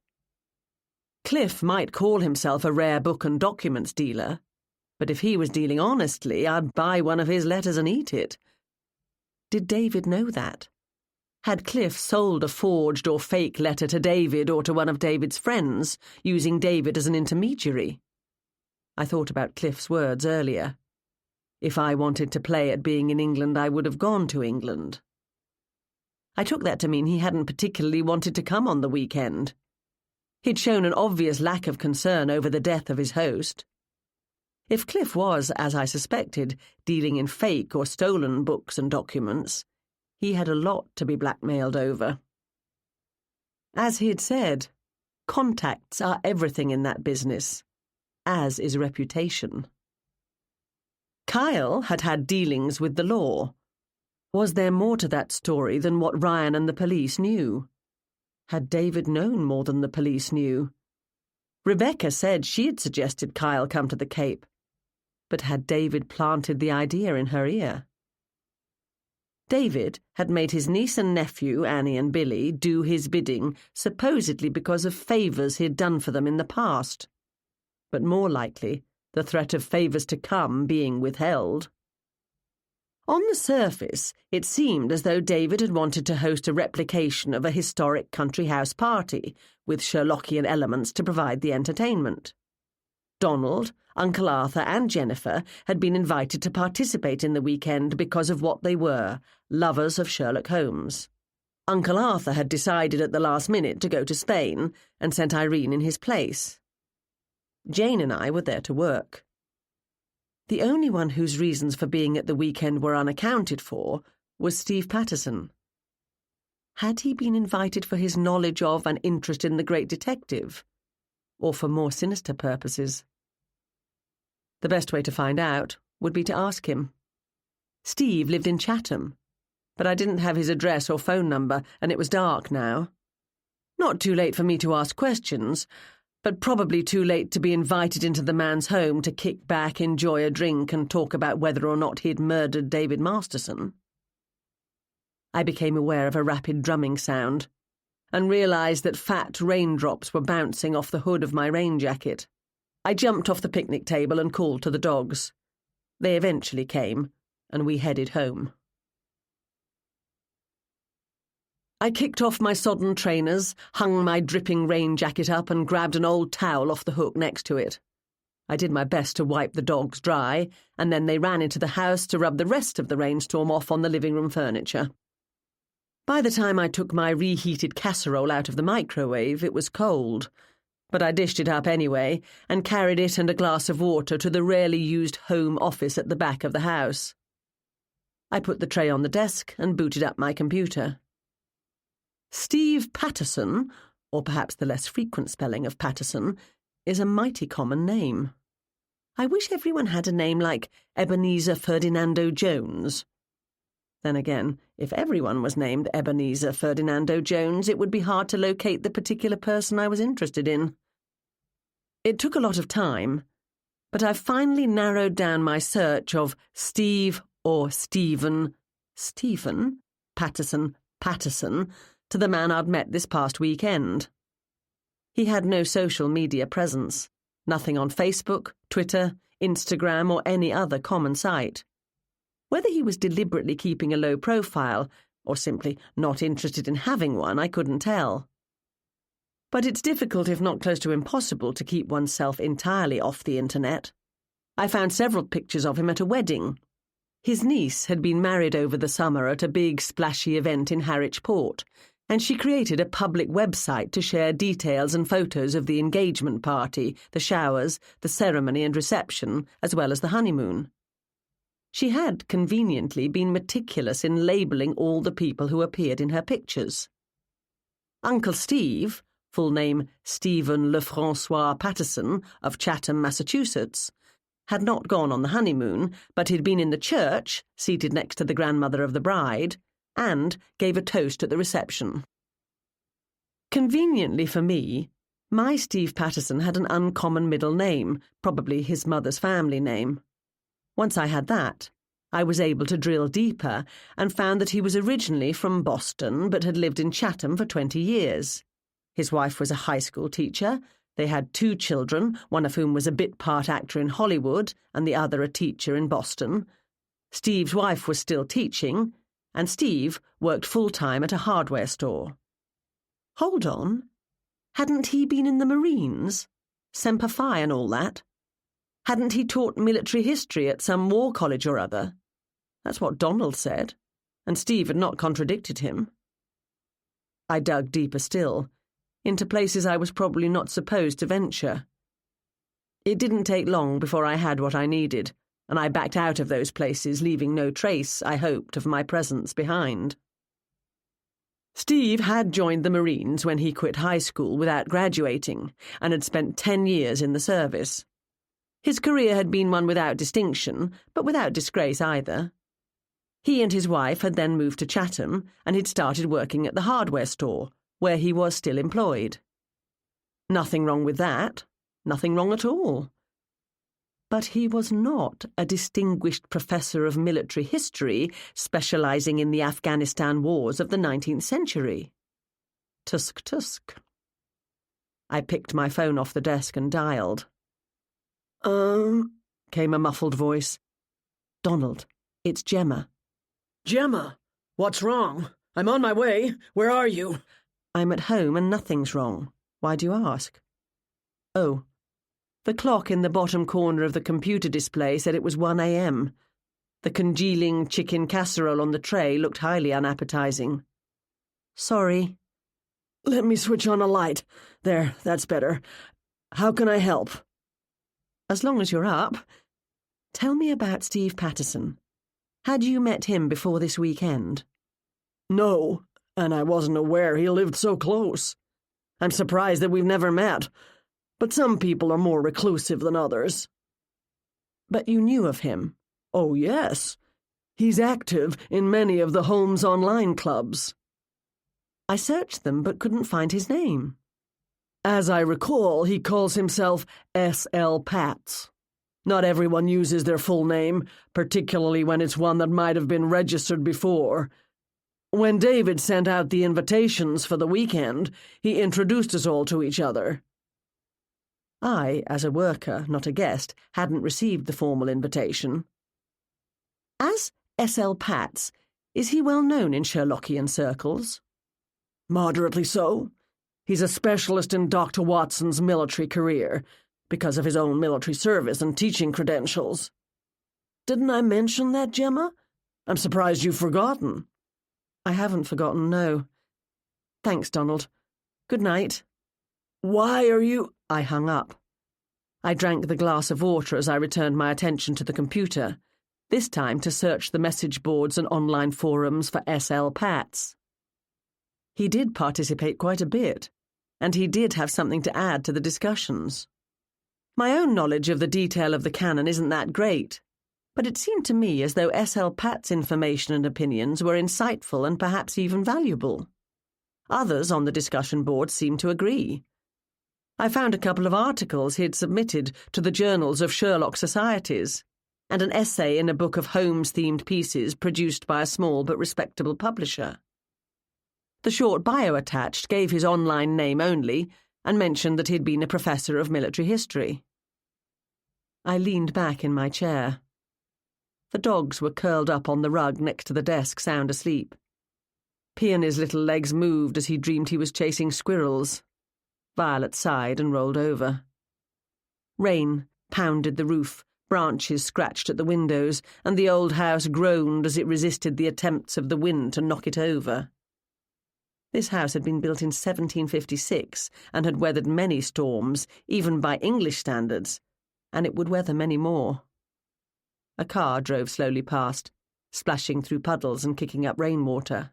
Cliff might call himself a rare book and documents dealer, but if he was dealing honestly, I'd buy one of his letters and eat it. Did David know that? Had Cliff sold a forged or fake letter to David or to one of David's friends, using David as an intermediary? I thought about Cliff's words earlier. If I wanted to play at being in England, I would have gone to England. I took that to mean he hadn't particularly wanted to come on the weekend. He'd shown an obvious lack of concern over the death of his host. If Cliff was, as I suspected, dealing in fake or stolen books and documents, he had a lot to be blackmailed over. As he'd said, contacts are everything in that business, as is reputation. Kyle had had dealings with the law. Was there more to that story than what Ryan and the police knew? Had David known more than the police knew? Rebecca said she had suggested Kyle come to the Cape, but had David planted the idea in her ear? David had made his niece and nephew, Annie and Billy, do his bidding, supposedly because of favours he had done for them in the past. But more likely, the threat of favours to come being withheld. On the surface, it seemed as though David had wanted to host a replication of a historic country house party, with Sherlockian elements to provide the entertainment. Donald, Uncle Arthur and Jennifer had been invited to participate in the weekend because of what they were, lovers of Sherlock Holmes. Uncle Arthur had decided at the last minute to go to Spain and sent Irene in his place. Jane and I were there to work. The only one whose reasons for being at the weekend were unaccounted for was Steve Patterson. Had he been invited for his knowledge of and interest in the great detective, or for more sinister purposes? The best way to find out would be to ask him. Steve lived in Chatham. but I didn't have his address or phone number, and it was dark now. Not too late for me to ask questions, but probably too late to be invited into the man's home to kick back, enjoy a drink, and talk about whether or not he'd murdered David Masterson. I became aware of a rapid drumming sound, and realised that fat raindrops were bouncing off the hood of my rain jacket. I jumped off the picnic table and called to the dogs. They eventually came, and we headed home. I kicked off my sodden trainers, hung my dripping rain jacket up, and grabbed an old towel off the hook next to it. I did my best to wipe the dogs dry, and then they ran into the house to rub the rest of the rainstorm off on the living room furniture. By the time I took my reheated casserole out of the microwave, it was cold, but I dished it up anyway and carried it and a glass of water to the rarely used home office at the back of the house. I put the tray on the desk and booted up my computer. Steve Patterson, or perhaps the less frequent spelling of Patterson, is a mighty common name. I wish everyone had a name like Ebenezer Ferdinando Jones. Then again, if everyone was named Ebenezer Ferdinando Jones, it would be hard to locate the particular person I was interested in. It took a lot of time, but I finally narrowed down my search of Steve or Stephen Patterson to the man I'd met this past weekend. He had no social media presence, nothing on Facebook, Twitter, Instagram, or any other common site. Whether he was deliberately keeping a low profile or simply not interested in having one, I couldn't tell. But it's difficult, if not close to impossible, to keep oneself entirely off the internet. I found several pictures of him at a wedding. His niece had been married over the summer at a big, splashy event in Harwich Port, and she created a public website to share details and photos of the engagement party, the showers, the ceremony and reception, as well as the honeymoon. She had, conveniently, been meticulous in labelling all the people who appeared in her pictures. Uncle Steve, full name Stephen Lefrancois Patterson, of Chatham, Massachusetts, had not gone on the honeymoon, but he'd been in the church, seated next to the grandmother of the bride, and gave a toast at the reception. Conveniently for me, my Steve Patterson had an uncommon middle name, probably his mother's family name. Once I had that, I was able to drill deeper and found that he was originally from Boston but had lived in Chatham for 20 years. His wife was a high school teacher. They had 2 children, one of whom was a bit-part actor in Hollywood and the other a teacher in Boston. Steve's wife was still teaching, and Steve worked full-time at a hardware store. Hold on. Hadn't he been in the Marines? Semper Fi and all that? Hadn't he taught military history at some war college or other? That's what Donald said, and Steve had not contradicted him. I dug deeper still, into places I was probably not supposed to venture. It didn't take long before I had what I needed, and I backed out of those places, leaving no trace, I hoped, of my presence behind. Steve had joined the Marines when he quit high school without graduating, and had spent 10 years in the service. His career had been one without distinction, but without disgrace either. He and his wife had then moved to Chatham, and he'd started working at the hardware store, where he was still employed. Nothing wrong with that, nothing wrong at all. But he was not a distinguished professor of military history specialising in the Afghanistan wars of the 19th century. Tusk, tusk. I picked my phone off the desk and dialed. Came a muffled voice. Donald, it's Gemma. Gemma, what's wrong? I'm on my way. Where are you? I'm at home and nothing's wrong. Why do you ask? Oh, the clock in the bottom corner of the computer display said it was 1 a.m. The congealing chicken casserole on the tray looked highly unappetizing. Sorry. Let me switch on a light. There, that's better. How can I help? As long as you're up. Tell me about Steve Patterson. Had you met him before this weekend? No, and I wasn't aware he lived so close. I'm surprised that we've never met, but some people are more reclusive than others. But you knew of him? Oh, yes. He's active in many of the Holmes online clubs. I searched them but couldn't find his name. As I recall, he calls himself S.L. Patz. Not everyone uses their full name, particularly when it's one that might have been registered before. When David sent out the invitations for the weekend, he introduced us all to each other. I, as a worker, not a guest, hadn't received the formal invitation. As S.L. Patz, is he well known in Sherlockian circles? Moderately so. He's a specialist in Dr. Watson's military career, because of his own military service and teaching credentials. Didn't I mention that, Gemma? I'm surprised you've forgotten. I haven't forgotten, no. Thanks, Donald. Good night. Why are you— I hung up. I drank the glass of water as I returned my attention to the computer, this time to search the message boards and online forums for S.L. Patz. He did participate quite a bit, and he did have something to add to the discussions. My own knowledge of the detail of the canon isn't that great, but it seemed to me as though S.L. Patz's information and opinions were insightful and perhaps even valuable. Others on the discussion board seemed to agree. I found a couple of articles he'd submitted to the journals of Sherlock societies, and an essay in a book of Holmes-themed pieces produced by a small but respectable publisher. The short bio attached gave his online name only and mentioned that he'd been a professor of military history. I leaned back in my chair. The dogs were curled up on the rug next to the desk, sound asleep. Peony's little legs moved as he dreamed he was chasing squirrels. Violet sighed and rolled over. Rain pounded the roof, branches scratched at the windows, and the old house groaned as it resisted the attempts of the wind to knock it over. This house had been built in 1756 and had weathered many storms, even by English standards, and it would weather many more. A car drove slowly past, splashing through puddles and kicking up rainwater.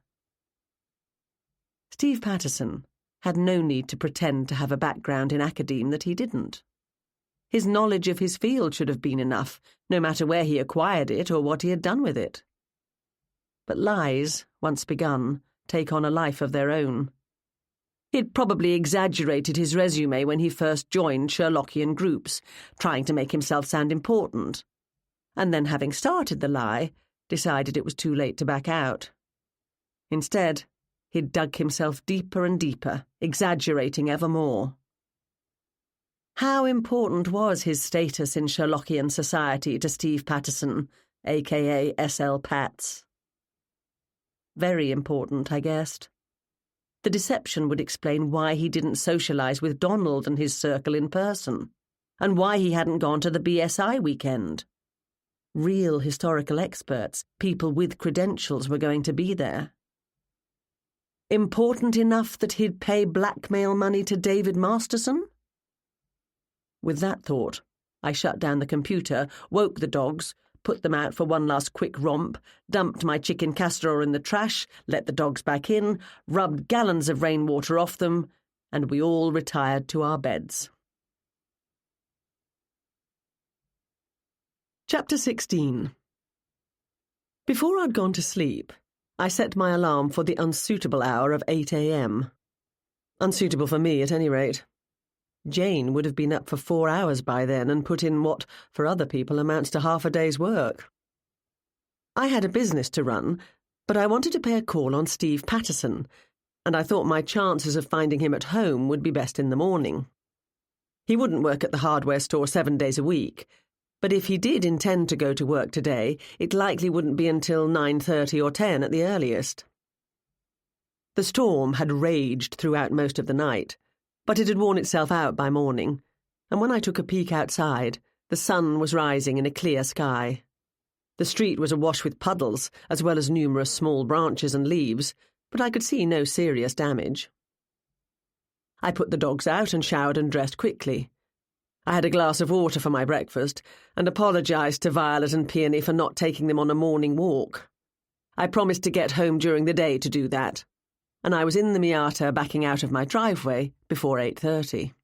Steve Patterson had no need to pretend to have a background in academe that he didn't. His knowledge of his field should have been enough, no matter where he acquired it or what he had done with it. But lies, once begun, take on a life of their own. He'd probably exaggerated his resume when he first joined Sherlockian groups, trying to make himself sound important, and then, having started the lie, decided it was too late to back out. Instead, he'd dug himself deeper and deeper, exaggerating ever more. How important was his status in Sherlockian society to Steve Patterson, a.k.a. S.L. Patz? Very important, I guessed. The deception would explain why he didn't socialise with Donald and his circle in person, and why he hadn't gone to the BSI weekend. Real historical experts, people with credentials, were going to be there. Important enough that he'd pay blackmail money to David Masterson? With that thought, I shut down the computer, woke the dogs, put them out for one last quick romp, dumped my chicken casserole in the trash, let the dogs back in, rubbed gallons of rainwater off them, and we all retired to our beds. Chapter 16. Before I'd gone to sleep, I set my alarm for the unsuitable hour of 8 a.m. Unsuitable for me, at any rate. Jane would have been up for 4 hours by then and put in what, for other people, amounts to half a day's work. I had a business to run, but I wanted to pay a call on Steve Patterson, and I thought my chances of finding him at home would be best in the morning. He wouldn't work at the hardware store 7 days a week, but if he did intend to go to work today, it likely wouldn't be until 9:30 or 10 at the earliest. The storm had raged throughout most of the night, but it had worn itself out by morning, and when I took a peek outside, the sun was rising in a clear sky. The street was awash with puddles, as well as numerous small branches and leaves, but I could see no serious damage. I put the dogs out and showered and dressed quickly. I had a glass of water for my breakfast and apologised to Violet and Peony for not taking them on a morning walk. I promised to get home during the day to do that, and I was in the Miata backing out of my driveway before 8:30.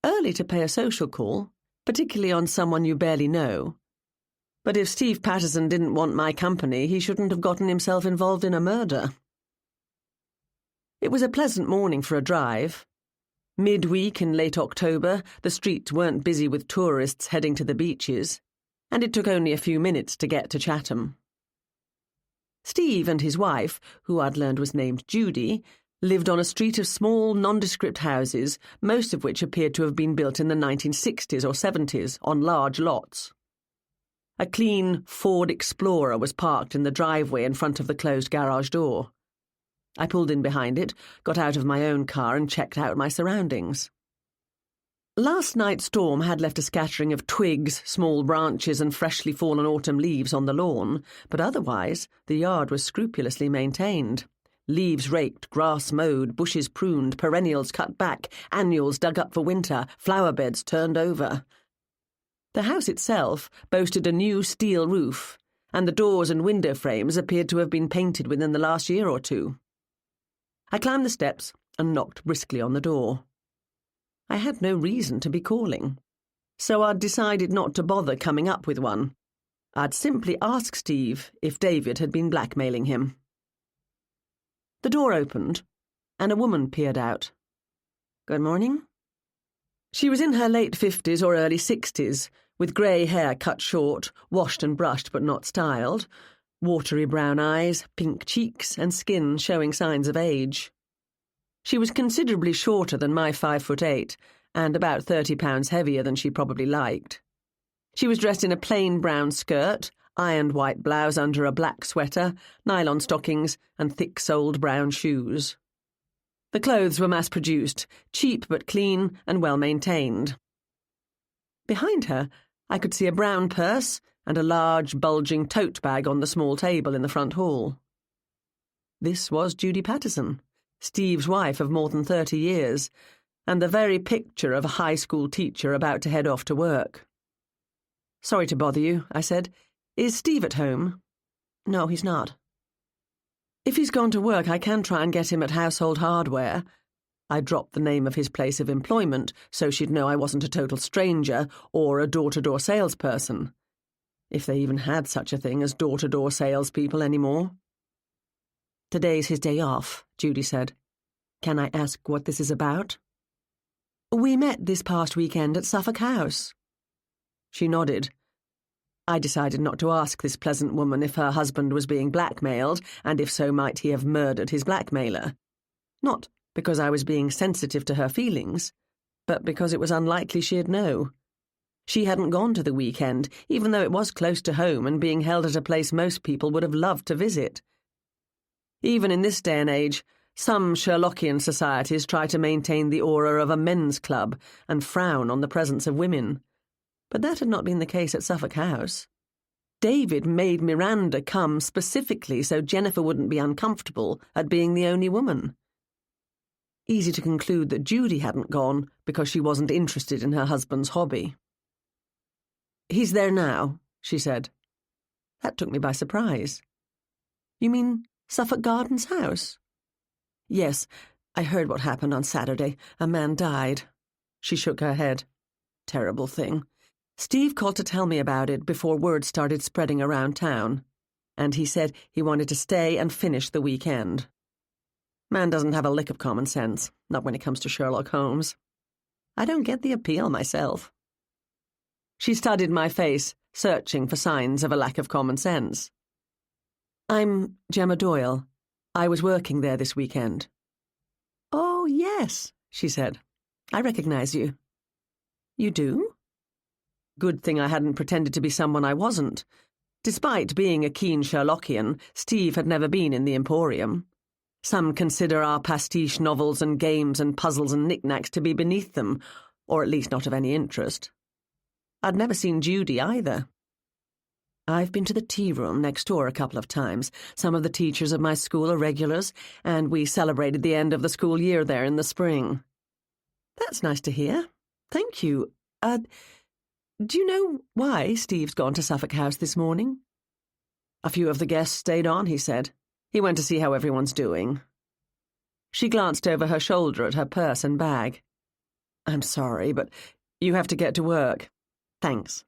Early to pay a social call, particularly on someone you barely know, But if Steve Patterson didn't want my company, he shouldn't have gotten himself involved in a murder. It was a pleasant morning for a drive. Midweek in late October, the streets weren't busy with tourists heading to the beaches, and it took only a few minutes to get to Chatham. Steve and his wife, who I'd learned was named Judy, lived on a street of small, nondescript houses, most of which appeared to have been built in the 1960s or 70s on large lots. A clean Ford Explorer was parked in the driveway in front of the closed garage door. I pulled in behind it, got out of my own car and checked out my surroundings. Last night's storm had left a scattering of twigs, small branches and freshly fallen autumn leaves on the lawn, but otherwise the yard was scrupulously maintained. Leaves raked, grass mowed, bushes pruned, perennials cut back, annuals dug up for winter, flower beds turned over. The house itself boasted a new steel roof, and the doors and window frames appeared to have been painted within the last year or two. I climbed the steps and knocked briskly on the door. I had no reason to be calling, so I'd decided not to bother coming up with one. I'd simply ask Steve if David had been blackmailing him. The door opened, and a woman peered out. "Good morning." She was in her late 50s or early 60s, with grey hair cut short, washed and brushed but not styled, watery brown eyes, pink cheeks, and skin showing signs of age. She was considerably shorter than my 5'8", and about 30 pounds heavier than she probably liked. She was dressed in a plain brown skirt, ironed white blouse under a black sweater, nylon stockings, and thick-soled brown shoes. The clothes were mass-produced, cheap but clean and well-maintained. Behind her, I could see a brown purse and a large, bulging tote bag on the small table in the front hall. This was Judy Patterson, Steve's wife of more than 30 years, and the very picture of a high school teacher about to head off to work. "Sorry to bother you," I said. "Is Steve at home?" "No, he's not." "If he's gone to work, I can try and get him at Household Hardware." I dropped the name of his place of employment so she'd know I wasn't a total stranger or a door-to-door salesperson, if they even had such a thing as door-to-door salespeople anymore. "Today's his day off," Judy said. "Can I ask what this is about?" "We met this past weekend at Suffolk House." She nodded. I decided not to ask this pleasant woman if her husband was being blackmailed, and if so might he have murdered his blackmailer. Not because I was being sensitive to her feelings, but because it was unlikely she'd know. She hadn't gone to the weekend, even though it was close to home and being held at a place most people would have loved to visit. Even in this day and age, some Sherlockian societies try to maintain the aura of a men's club and frown on the presence of women. But that had not been the case at Suffolk House. David made Miranda come specifically so Jennifer wouldn't be uncomfortable at being the only woman. Easy to conclude that Judy hadn't gone because she wasn't interested in her husband's hobby. "He's there now," she said. That took me by surprise. "You mean Suffolk Gardens house?" "Yes, I heard what happened on Saturday. A man died." She shook her head. "Terrible thing. Steve called to tell me about it before word started spreading around town, and he said he wanted to stay and finish the weekend. Man doesn't have a lick of common sense, not when it comes to Sherlock Holmes. I don't get the appeal myself." She studied my face, searching for signs of a lack of common sense. "I'm Gemma Doyle. I was working there this weekend." "Oh, yes," she said. "I recognize you." "You do?" Good thing I hadn't pretended to be someone I wasn't. Despite being a keen Sherlockian, Steve had never been in the Emporium. Some consider our pastiche novels and games and puzzles and knickknacks to be beneath them, or at least not of any interest. I'd never seen Judy either. "I've been to the tea room next door a couple of times. Some of the teachers of my school are regulars, and we celebrated the end of the school year there in the spring." "That's nice to hear. Thank you. Do you know why Steve's gone to Suffolk House this morning?" "A few of the guests stayed on," he said. "He went to see how everyone's doing." She glanced over her shoulder at her purse and bag. "I'm sorry, but you have to get to work. Thanks."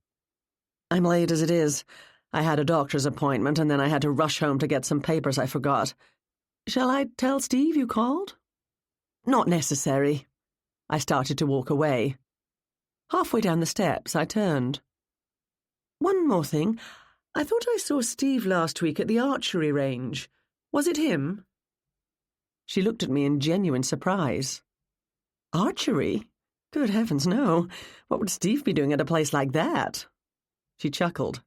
I'm late as it is. I had a doctor's appointment and then I had to rush home to get some papers I forgot. Shall I tell Steve you called? Not necessary. I started to walk away. Halfway down the steps, I turned. One more thing. I thought I saw Steve last week at the archery range. Was it him? She looked at me in genuine surprise. Archery? Good heavens, no. What would Steve be doing at a place like that? She chuckled.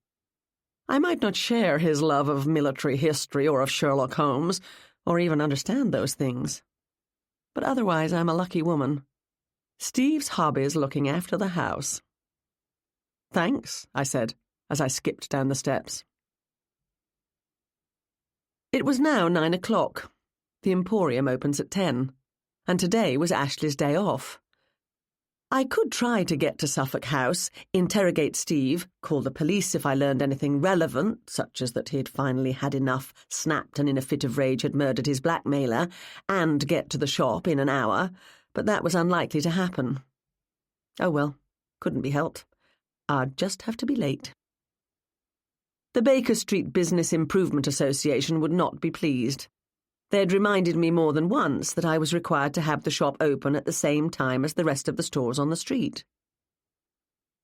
I might not share his love of military history or of Sherlock Holmes, or even understand those things. But otherwise, I'm a lucky woman. Steve's hobby's looking after the house. Thanks, I said, as I skipped down the steps. It was now 9 o'clock. The Emporium opens at 10, and today was Ashley's day off. I could try to get to Suffolk House, interrogate Steve, call the police if I learned anything relevant, such as that he'd finally had enough, snapped and in a fit of rage had murdered his blackmailer, and get to the shop in an hour, but that was unlikely to happen. Oh well, couldn't be helped. I'd just have to be late. The Baker Street Business Improvement Association would not be pleased. They'd reminded me more than once that I was required to have the shop open at the same time as the rest of the stores on the street.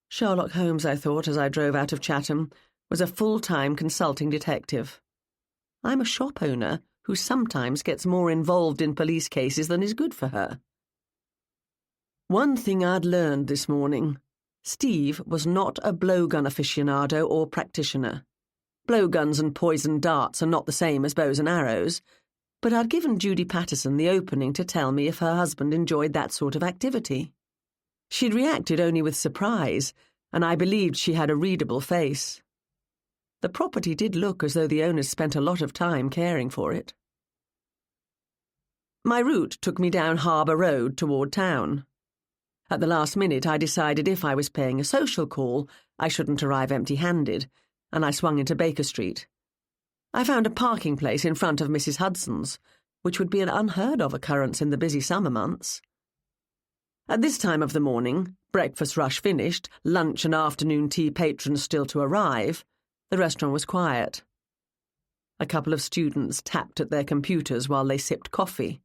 Sherlock Holmes, I thought as I drove out of Chatham, was a full-time consulting detective. I'm a shop owner who sometimes gets more involved in police cases than is good for her. One thing I'd learned this morning. Steve was not a blowgun aficionado or practitioner. Blowguns and poisoned darts are not the same as bows and arrows, but I'd given Judy Patterson the opening to tell me if her husband enjoyed that sort of activity. She'd reacted only with surprise, and I believed she had a readable face. The property did look as though the owners spent a lot of time caring for it. My route took me down Harbour Road toward town. At the last minute, I decided if I was paying a social call, I shouldn't arrive empty-handed, and I swung into Baker Street. I found a parking place in front of Mrs. Hudson's, which would be an unheard-of occurrence in the busy summer months. At this time of the morning, breakfast rush finished, lunch and afternoon tea patrons still to arrive, the restaurant was quiet. A couple of students tapped at their computers while they sipped coffee,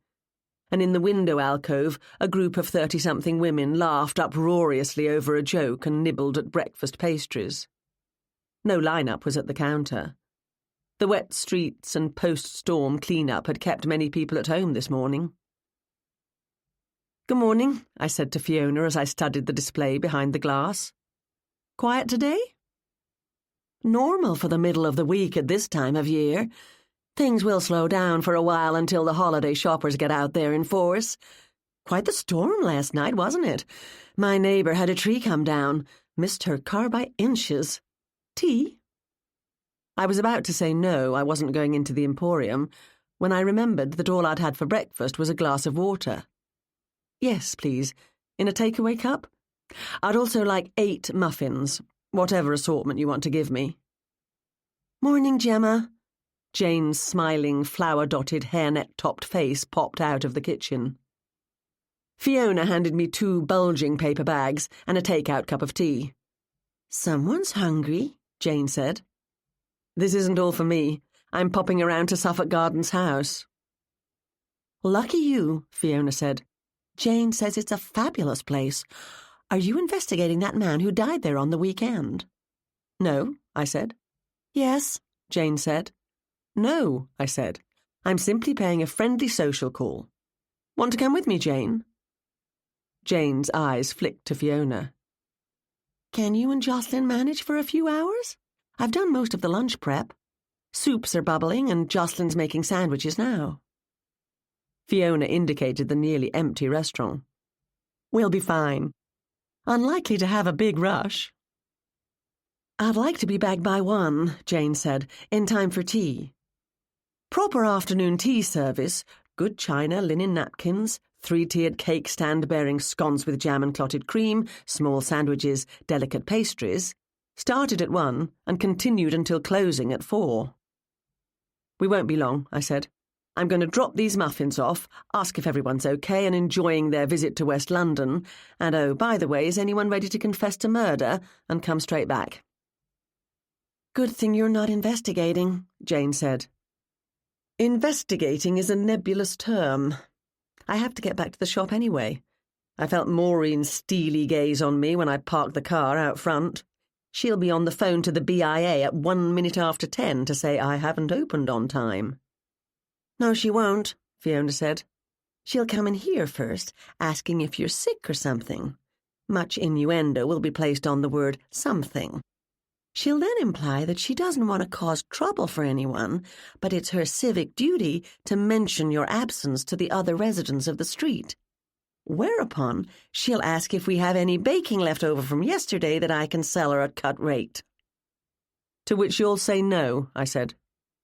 and in the window alcove a group of 30-something women laughed uproariously over a joke and nibbled at breakfast pastries. No line-up was at the counter. The wet streets and post-storm clean-up had kept many people at home this morning. "Good morning," I said to Fiona as I studied the display behind the glass. "Quiet today?" "Normal for the middle of the week at this time of year. Things will slow down for a while until the holiday shoppers get out there in force. Quite the storm last night, wasn't it? My neighbour had a tree come down. Missed her car by inches. Tea?" I was about to say no, I wasn't going into the Emporium, when I remembered that all I'd had for breakfast was a glass of water. "Yes, please. In a takeaway cup? I'd also like 8 muffins, whatever assortment you want to give me." "Morning, Gemma." Jane's smiling, flower-dotted, hairnet-topped face popped out of the kitchen. Fiona handed me 2 bulging paper bags and a take-out cup of tea. "Someone's hungry," Jane said. "This isn't all for me. I'm popping around to Suffolk Gardens house." "Lucky you," Fiona said. "Jane says it's a fabulous place. Are you investigating that man who died there on the weekend?" "No," I said. "Yes," Jane said. "No," I said. "I'm simply paying a friendly social call. Want to come with me, Jane?" Jane's eyes flicked to Fiona. "Can you and Jocelyn manage for a few hours? I've done most of the lunch prep. Soups are bubbling and Jocelyn's making sandwiches now." Fiona indicated the nearly empty restaurant. "We'll be fine. Unlikely to have a big rush." "I'd like to be back by 1, Jane said, in time for tea. Proper afternoon tea service, good china, linen napkins, 3-tiered cake stand bearing scones with jam and clotted cream, small sandwiches, delicate pastries, started at 1 and continued until closing at 4. "We won't be long," I said. "I'm going to drop these muffins off, ask if everyone's okay and enjoying their visit to West London, and oh, by the way, is anyone ready to confess to murder, and come straight back." Good thing you're not investigating, Jane said. Investigating is a nebulous term. I have to get back to the shop anyway. I felt Maureen's steely gaze on me when I parked the car out front. She'll be on the phone to the BIA at 10:01 to say I haven't opened on time. No, she won't, Fiona said. She'll come in here first, asking if you're sick or something. Much innuendo will be placed on the word something. She'll then imply that she doesn't want to cause trouble for anyone, but it's her civic duty to mention your absence to the other residents of the street. Whereupon she'll ask if we have any baking left over from yesterday that I can sell her at cut rate. To which you'll say no, I said,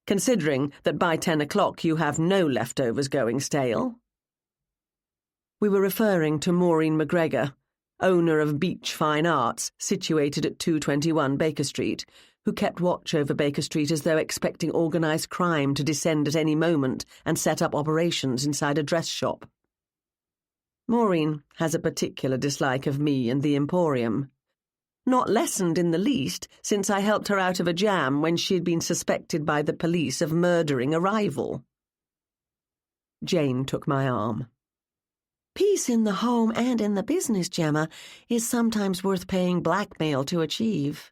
considering that by 10 o'clock you have no leftovers going stale. We were referring to Maureen McGregor, owner of Beach Fine Arts, situated at 221 Baker Street, who kept watch over Baker Street as though expecting organised crime to descend at any moment and set up operations inside a dress shop. Maureen has a particular dislike of me and the Emporium. Not lessened in the least since I helped her out of a jam when she had been suspected by the police of murdering a rival. Jane took my arm. Peace in the home and in the business, Gemma, is sometimes worth paying blackmail to achieve.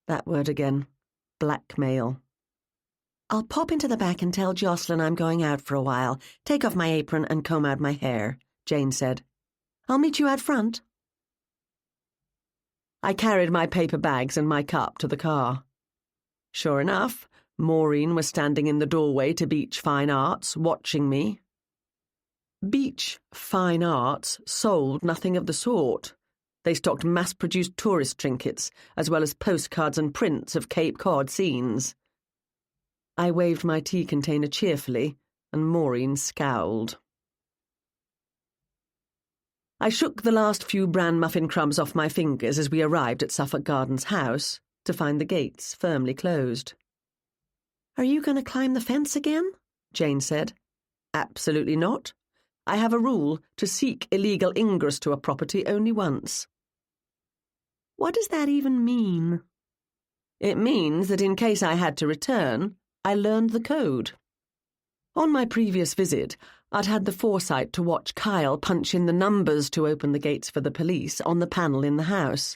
That word again. Blackmail. I'll pop into the back and tell Jocelyn I'm going out for a while, take off my apron and comb out my hair, Jane said. I'll meet you out front. I carried my paper bags and my cup to the car. Sure enough, Maureen was standing in the doorway to Beach Fine Arts, watching me. Beach Fine Arts sold nothing of the sort. They stocked mass-produced tourist trinkets, as well as postcards and prints of Cape Cod scenes. I waved my tea container cheerfully, and Maureen scowled. I shook the last few bran muffin crumbs off my fingers as we arrived at Suffolk Gardens House, to find the gates firmly closed. Are you going to climb the fence again? Jane said. Absolutely not. I have a rule to seek illegal ingress to a property only once. What does that even mean? It means that in case I had to return, I learned the code. On my previous visit, I'd had the foresight to watch Kyle punch in the numbers to open the gates for the police on the panel in the house,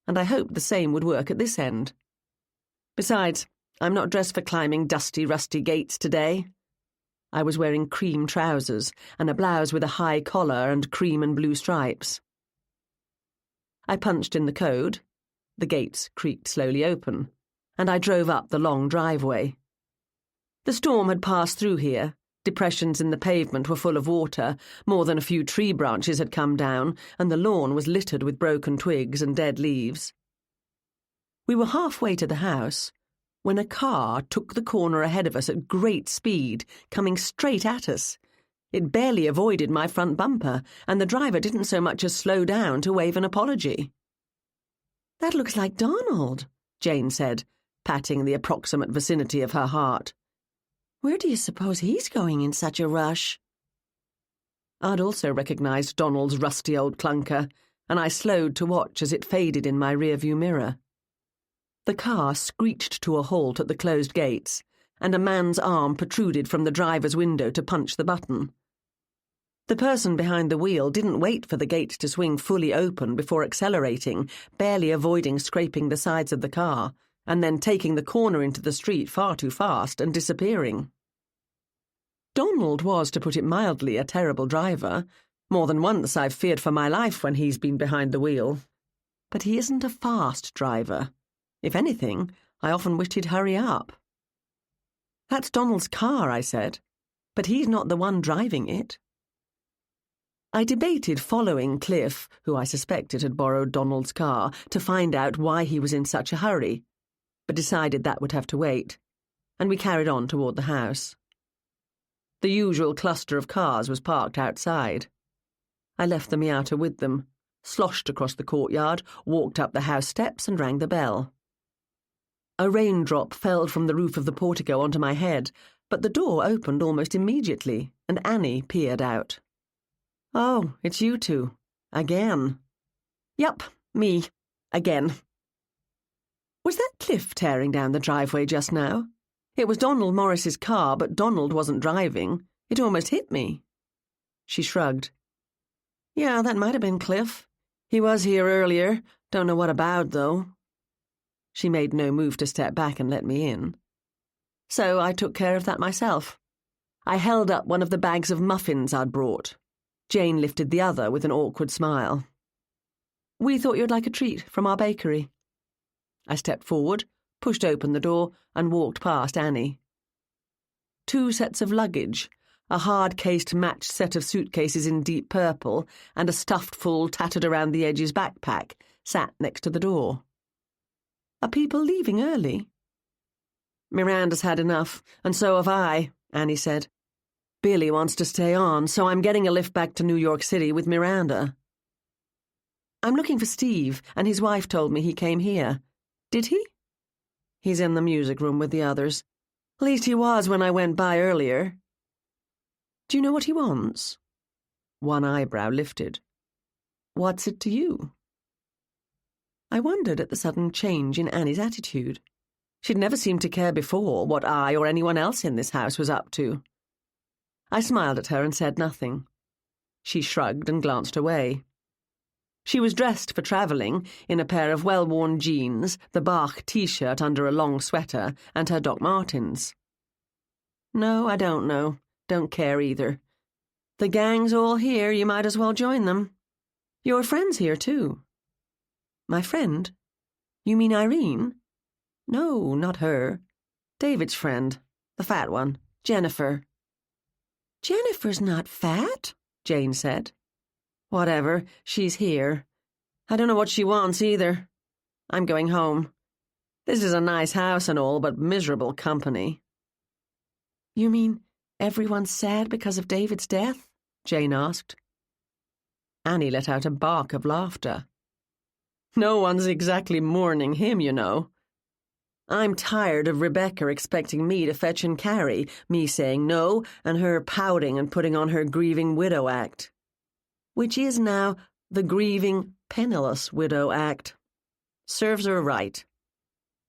and I hoped the same would work at this end. Besides, I'm not dressed for climbing dusty, rusty gates today. I was wearing cream trousers and a blouse with a high collar and cream and blue stripes. I punched in the code. The gates creaked slowly open, and I drove up the long driveway. The storm had passed through here. Depressions in the pavement were full of water, more than a few tree branches had come down, and the lawn was littered with broken twigs and dead leaves. We were halfway to the house when a car took the corner ahead of us at great speed, coming straight at us. It barely avoided my front bumper, and the driver didn't so much as slow down to wave an apology. That looks like Donald, Jane said, patting the approximate vicinity of her heart. Where do you suppose he's going in such a rush? I'd also recognised Donald's rusty old clunker, and I slowed to watch as it faded in my rearview mirror. The car screeched to a halt at the closed gates, and a man's arm protruded from the driver's window to punch the button. The person behind the wheel didn't wait for the gates to swing fully open before accelerating, barely avoiding scraping the sides of the car, and then taking the corner into the street far too fast and disappearing. Donald was, to put it mildly, a terrible driver. More than once I've feared for my life when he's been behind the wheel. But he isn't a fast driver. If anything, I often wished he'd hurry up. That's Donald's car, I said, but he's not the one driving it. I debated following Cliff, who I suspected had borrowed Donald's car, to find out why he was in such a hurry, but decided that would have to wait, and we carried on toward the house. The usual cluster of cars was parked outside. I left the Miata with them, sloshed across the courtyard, walked up the house steps and rang the bell. A raindrop fell from the roof of the portico onto my head, but the door opened almost immediately, and Annie peered out. "Oh, it's you two. Again." "Yup, me. Again." Was that Cliff tearing down the driveway just now? It was Donald Morris's car, but Donald wasn't driving. It almost hit me. She shrugged. Yeah, that might have been Cliff. He was here earlier. Don't know what about, though. She made no move to step back and let me in. So I took care of that myself. I held up one of the bags of muffins I'd brought. Jane lifted the other with an awkward smile. We thought you'd like a treat from our bakery. I stepped forward, pushed open the door, and walked past Annie. 2 sets of luggage, a hard-cased matched set of suitcases in deep purple, and a stuffed full tattered around the edges backpack, sat next to the door. Are people leaving early? Miranda's had enough, and so have I, Annie said. Billy wants to stay on, so I'm getting a lift back to New York City with Miranda. I'm looking for Steve, and his wife told me he came here. Did he? He's in the music room with the others. At least he was when I went by earlier. Do you know what he wants? One eyebrow lifted. What's it to you? I wondered at the sudden change in Annie's attitude. She'd never seemed to care before what I or anyone else in this house was up to. I smiled at her and said nothing. She shrugged and glanced away. She was dressed for travelling in a pair of well-worn jeans, the Bach T-shirt under a long sweater, and her Doc Martens. No, I don't know. Don't care either. The gang's all here, you might as well join them. Your friend's here, too. My friend? You mean Irene? No, not her. David's friend, the fat one, Jennifer. Jennifer's not fat, Jane said. Whatever, she's here. I don't know what she wants either. I'm going home. This is a nice house and all, but miserable company. You mean everyone's sad because of David's death? Jane asked. Annie let out a bark of laughter. No one's exactly mourning him, you know. I'm tired of Rebecca expecting me to fetch and carry, me saying no, and her pouting and putting on her grieving widow act. Which is now the grieving, penniless widow act. Serves her right.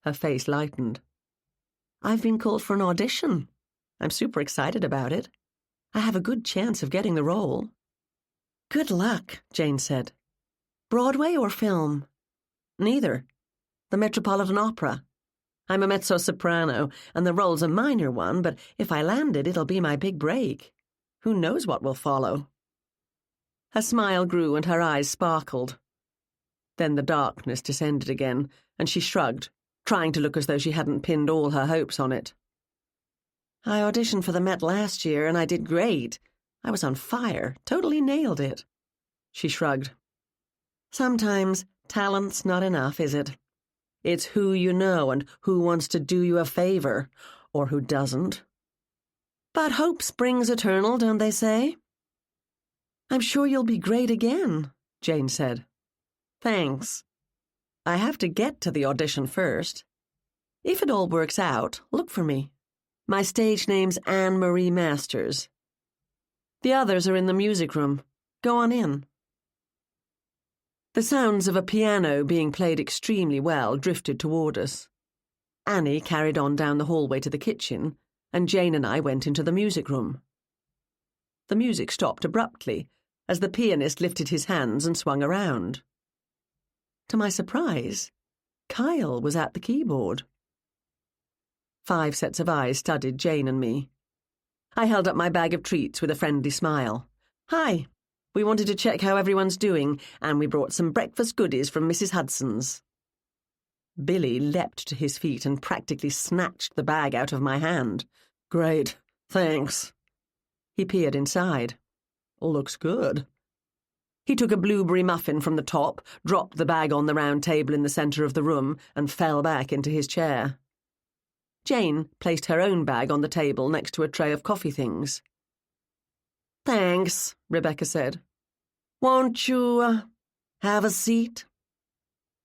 Her face lightened. I've been called for an audition. I'm super excited about it. I have a good chance of getting the role. Good luck, Jane said. Broadway or film? Neither. The Metropolitan Opera. I'm a mezzo-soprano, and the role's a minor one, but if I land it, it'll be my big break. Who knows what will follow? Her smile grew and her eyes sparkled. Then the darkness descended again, and she shrugged, trying to look as though she hadn't pinned all her hopes on it. I auditioned for the Met last year, and I did great. I was on fire, totally nailed it. She shrugged. Sometimes talent's not enough, is it? It's who you know and who wants to do you a favor, or who doesn't. But hope springs eternal, don't they say? I'm sure you'll be great again, Jane said. Thanks. I have to get to the audition first. If it all works out, look for me. My stage name's Anne-Marie Masters. The others are in the music room. Go on in. The sounds of a piano being played extremely well drifted toward us. Annie carried on down the hallway to the kitchen, and Jane and I went into the music room. The music stopped abruptly as the pianist lifted his hands and swung around. To my surprise, Kyle was at the keyboard. 5 sets of eyes studied Jane and me. I held up my bag of treats with a friendly smile. Hi, we wanted to check how everyone's doing, and we brought some breakfast goodies from Mrs. Hudson's. Billy leapt to his feet and practically snatched the bag out of my hand. Great, thanks. He peered inside. Looks good. He took a blueberry muffin from the top, dropped the bag on the round table in the centre of the room, and fell back into his chair. Jane placed her own bag on the table next to a tray of coffee things. Thanks, Rebecca said. Won't you, have a seat?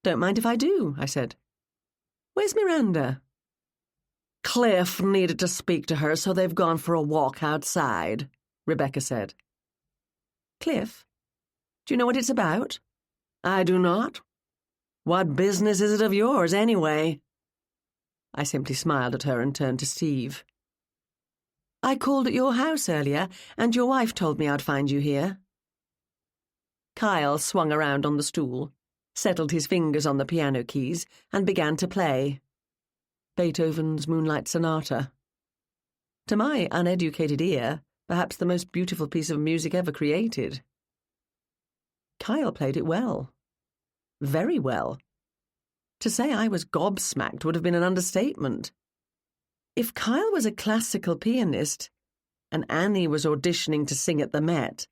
Don't mind if I do, I said. Where's Miranda? Cliff needed to speak to her, so they've gone for a walk outside, Rebecca said. Cliff? Do you know what it's about? I do not. What business is it of yours, anyway? I simply smiled at her and turned to Steve. I called at your house earlier, and your wife told me I'd find you here. Kyle swung around on the stool, settled his fingers on the piano keys, and began to play. Beethoven's Moonlight Sonata. To my uneducated ear, perhaps the most beautiful piece of music ever created. Kyle played it well. Very well. To say I was gobsmacked would have been an understatement. If Kyle was a classical pianist, and Annie was auditioning to sing at the Met,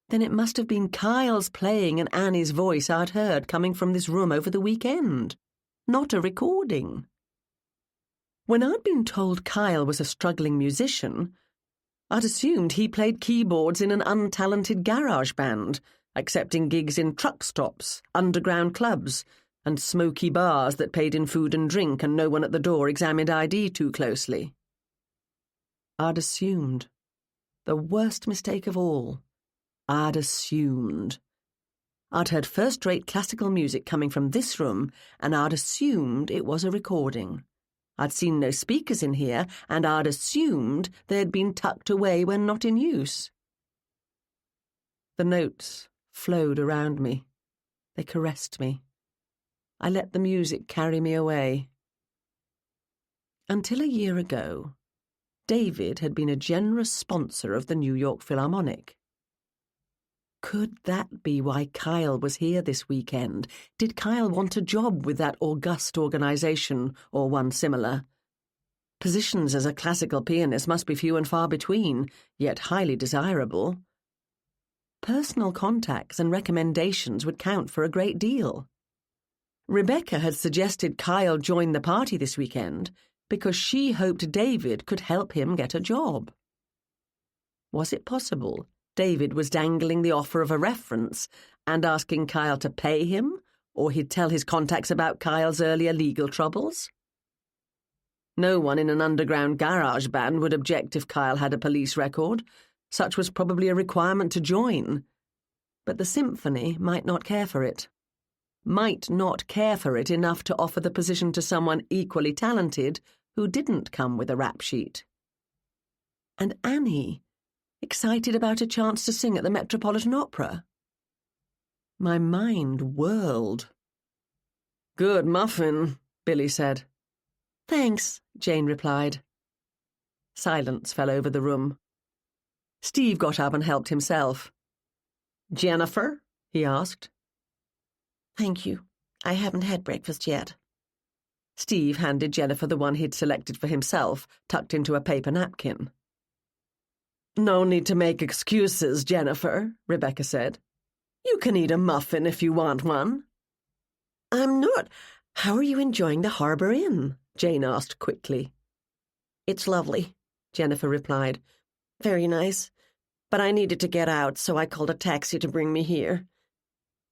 then it must have been Kyle's playing and Annie's voice I'd heard coming from this room over the weekend, not a recording. When I'd been told Kyle was a struggling musician, I'd assumed he played keyboards in an untalented garage band, accepting gigs in truck stops, underground clubs, and smoky bars that paid in food and drink and no one at the door examined ID too closely. I'd assumed. The worst mistake of all. I'd assumed. I'd heard first-rate classical music coming from this room, and I'd assumed it was a recording. I'd seen no speakers in here, and I'd assumed they'd been tucked away when not in use. The notes flowed around me. They caressed me. I let the music carry me away. Until a year ago, David had been a generous sponsor of the New York Philharmonic. Could that be why Kyle was here this weekend? Did Kyle want a job with that august organization or one similar? Positions as a classical pianist must be few and far between, yet highly desirable. Personal contacts and recommendations would count for a great deal. Rebecca had suggested Kyle join the party this weekend because she hoped David could help him get a job. Was it possible David was dangling the offer of a reference and asking Kyle to pay him, or he'd tell his contacts about Kyle's earlier legal troubles? No one in an underground garage band would object if Kyle had a police record. Such was probably a requirement to join. But the symphony might not care for it. Might not care for it enough to offer the position to someone equally talented who didn't come with a rap sheet. And Annie, excited about a chance to sing at the Metropolitan Opera. My mind whirled. "Good muffin," Billy said. "Thanks," Jane replied. Silence fell over the room. Steve got up and helped himself. "Jennifer?" he asked. "Thank you. I haven't had breakfast yet." Steve handed Jennifer the one he'd selected for himself, tucked into a paper napkin. "No need to make excuses, Jennifer," Rebecca said. "You can eat a muffin if you want one." "I'm not. How are you enjoying the Harbour Inn?" Jane asked quickly. "It's lovely," Jennifer replied. "Very nice. But I needed to get out, so I called a taxi to bring me here.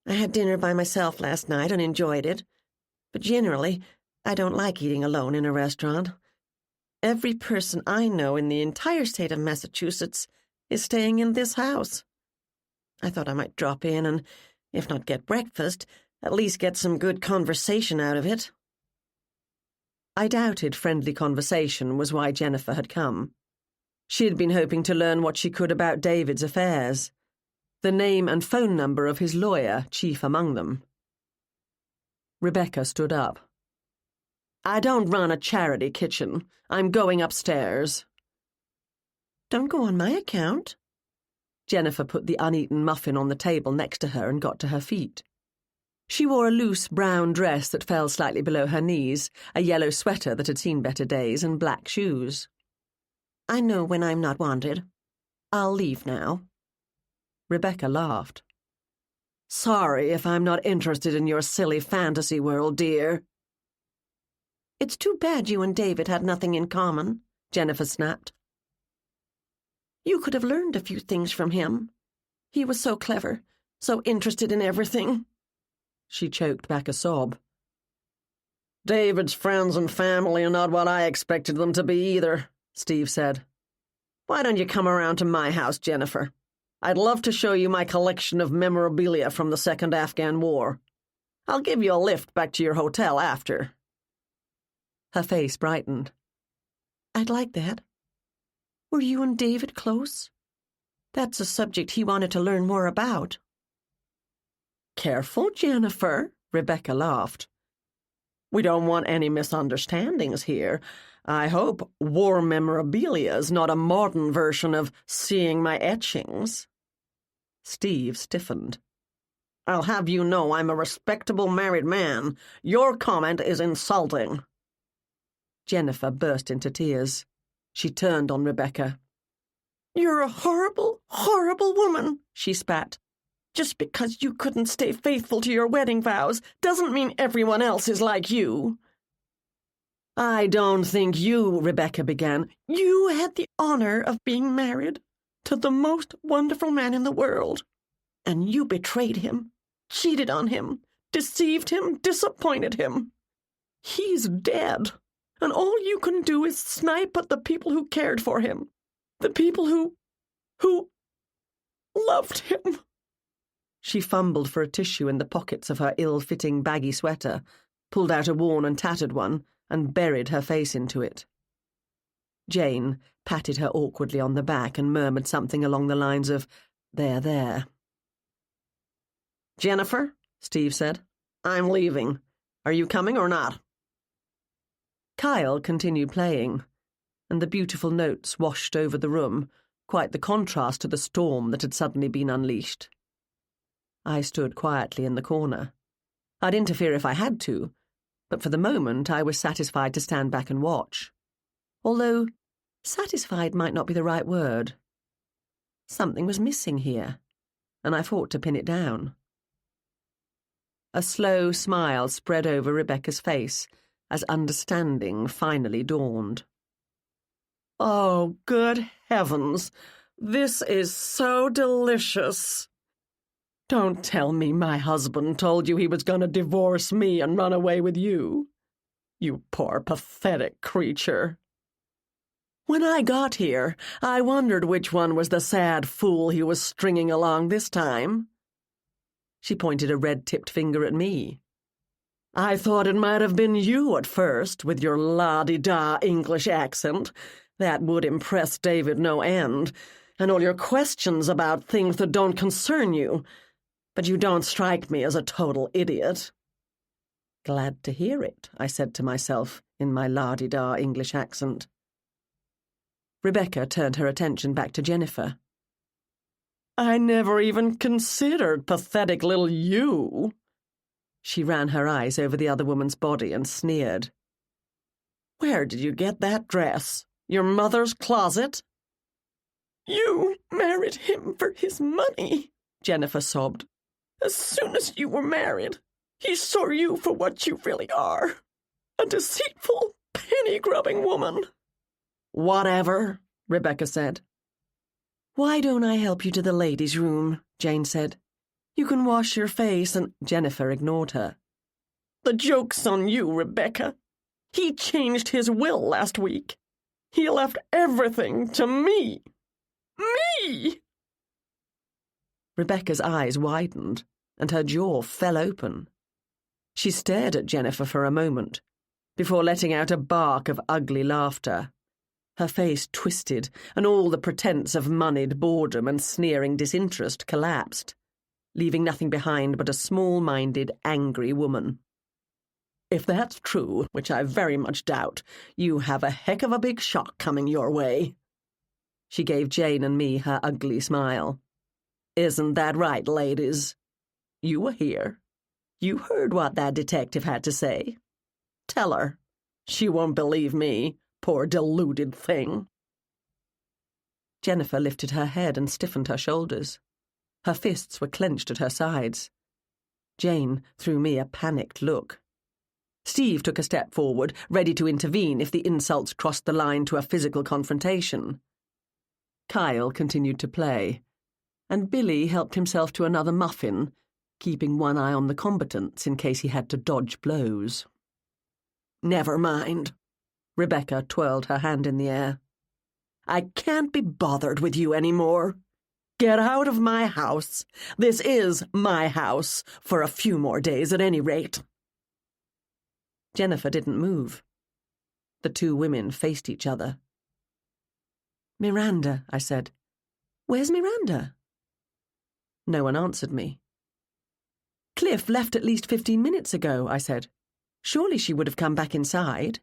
I had dinner by myself last night and enjoyed it. But generally, I don't like eating alone in a restaurant. Every person I know in the entire state of Massachusetts is staying in this house. I thought I might drop in and, if not get breakfast, at least get some good conversation out of it." I doubted friendly conversation was why Jennifer had come. She had been hoping to learn what she could about David's affairs, the name and phone number of his lawyer chief among them. Rebecca stood up. "I don't run a charity kitchen. I'm going upstairs." "Don't go on my account." Jennifer put the uneaten muffin on the table next to her and got to her feet. She wore a loose brown dress that fell slightly below her knees, a yellow sweater that had seen better days, and black shoes. "I know when I'm not wanted. I'll leave now." Rebecca laughed. "Sorry if I'm not interested in your silly fantasy world, dear." "It's too bad you and David had nothing in common," Jennifer snapped. "You could have learned a few things from him. He was so clever, so interested in everything." She choked back a sob. "David's friends and family are not what I expected them to be either," Steve said. "Why don't you come around to my house, Jennifer? I'd love to show you my collection of memorabilia from the Second Afghan War." I'll give you a lift back to your hotel after." Her face brightened. "I'd like that. Were you and David close? That's a subject he wanted to learn more about." "Careful, Jennifer," Rebecca laughed. "We don't want any misunderstandings here. I hope war memorabilia is not a modern version of seeing my etchings." Steve stiffened. "I'll have you know I'm a respectable married man. Your comment is insulting." Jennifer burst into tears. She turned on Rebecca. "You're a horrible, horrible woman," she spat. "Just because you couldn't stay faithful to your wedding vows doesn't mean everyone else is like you." "I don't think you," Rebecca began. "You had the honor of being married to the most wonderful man in the world, and you betrayed him, cheated on him, deceived him, disappointed him. He's dead, and all you can do is snipe at the people who cared for him, the people who loved him." She fumbled for a tissue in the pockets of her ill-fitting baggy sweater, pulled out a worn and tattered one, and buried her face into it. Jane patted her awkwardly on the back and murmured something along the lines of, there. "Jennifer," Steve said, "I'm leaving. Are you coming or not?" Kyle continued playing, and the beautiful notes washed over the room, quite the contrast to the storm that had suddenly been unleashed. I stood quietly in the corner. I'd interfere if I had to, but for the moment I was satisfied to stand back and watch. Although satisfied might not be the right word. Something was missing here, and I fought to pin it down. A slow smile spread over Rebecca's face as understanding finally dawned. "Oh, good heavens! This is so delicious! Don't tell me my husband told you he was going to divorce me and run away with you. You poor, pathetic creature. When I got here, I wondered which one was the sad fool he was stringing along this time." She pointed a red-tipped finger at me. "I thought it might have been you at first, with your la-di-da English accent. That would impress David no end, and all your questions about things that don't concern you. But you don't strike me as a total idiot." "Glad to hear it," I said to myself in my la-di-da English accent. Rebecca turned her attention back to Jennifer. "I never even considered pathetic little you." She ran her eyes over the other woman's body and sneered. "Where did you get that dress? Your mother's closet?" "You married him for his money," Jennifer sobbed. "As soon as you were married, he saw you for what you really are, a deceitful, penny-grubbing woman." "Whatever," Rebecca said. "Why don't I help you to the ladies' room?" Jane said. "You can wash your face and—" Jennifer ignored her. "The joke's on you, Rebecca. He changed his will last week. He left everything to me. Me!" Rebecca's eyes widened, and her jaw fell open. She stared at Jennifer for a moment, before letting out a bark of ugly laughter. Her face twisted, and all the pretense of moneyed boredom and sneering disinterest collapsed, leaving nothing behind but a small-minded, angry woman. "If that's true, which I very much doubt, you have a heck of a big shock coming your way." She gave Jane and me her ugly smile. "Isn't that right, ladies? You were here. You heard what that detective had to say. Tell her. She won't believe me, poor deluded thing." Jennifer lifted her head and stiffened her shoulders. Her fists were clenched at her sides. Jane threw me a panicked look. Steve took a step forward, ready to intervene if the insults crossed the line to a physical confrontation. Kyle continued to play, and Billy helped himself to another muffin, keeping one eye on the combatants in case he had to dodge blows. "Never mind." Rebecca twirled her hand in the air. "I can't be bothered with you any more. Get out of my house. This is my house, for a few more days at any rate. Jennifer didn't move. The two women faced each other. "Miranda," I said. "Where's Miranda?" No one answered me. "Cliff left at least 15 minutes ago," I said. "Surely she would have come back inside."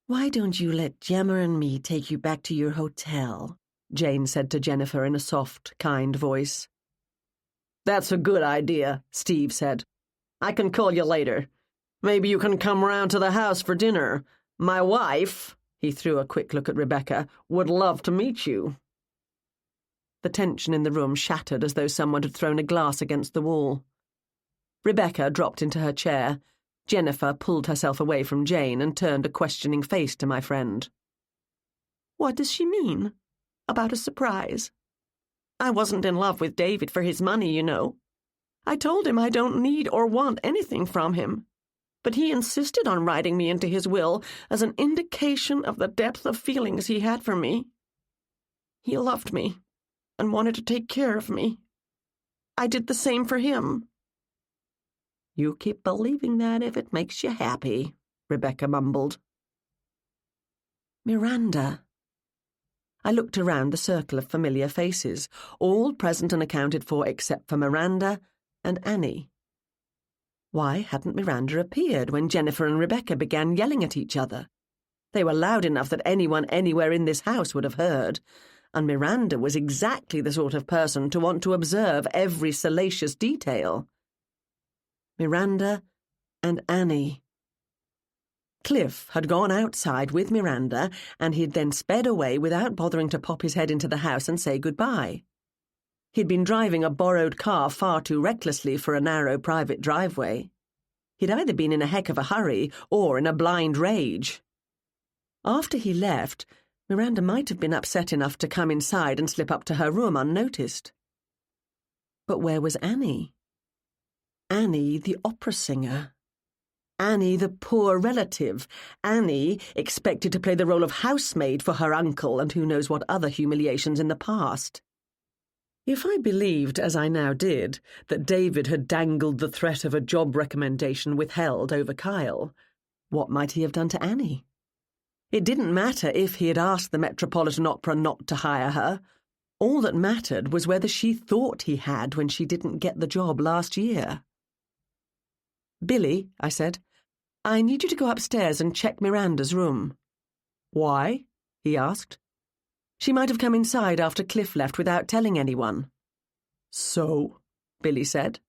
"Why don't you let Gemma and me take you back to your hotel?" Jane said to Jennifer in a soft, kind voice. "That's a good idea," Steve said. "I can call you later. Maybe you can come round to the house for dinner. My wife," he threw a quick look at Rebecca, "would love to meet you." The tension in the room shattered as though someone had thrown a glass against the wall. Rebecca dropped into her chair. Jennifer pulled herself away from Jane and turned a questioning face to my friend. "What does she mean? About a surprise? I wasn't in love with David for his money, you know. I told him I don't need or want anything from him. But he insisted on writing me into his will as an indication of the depth of feelings he had for me. He loved me and wanted to take care of me. I did the same for him." "You keep believing that if it makes you happy," Rebecca mumbled. "Miranda." I looked around the circle of familiar faces, all present and accounted for except for Miranda and Annie. Why hadn't Miranda appeared when Jennifer and Rebecca began yelling at each other? They were loud enough that anyone anywhere in this house would have heard, and Miranda was exactly the sort of person to want to observe every salacious detail. Miranda and Annie. Cliff had gone outside with Miranda, and he'd then sped away without bothering to pop his head into the house and say goodbye. He'd been driving a borrowed car far too recklessly for a narrow private driveway. He'd either been in a heck of a hurry or in a blind rage. After he left, Miranda might have been upset enough to come inside and slip up to her room unnoticed. But where was Annie? Annie, the opera singer. Annie, the poor relative. Annie, expected to play the role of housemaid for her uncle and who knows what other humiliations in the past. If I believed, as I now did, that David had dangled the threat of a job recommendation withheld over Kyle, what might he have done to Annie? It didn't matter if he had asked the Metropolitan Opera not to hire her. All that mattered was whether she thought he had when she didn't get the job last year. "Billy," I said, "I need you to go upstairs and check Miranda's room." "Why?" he asked. "She might have come inside after Cliff left without telling anyone." "So?" Billy said.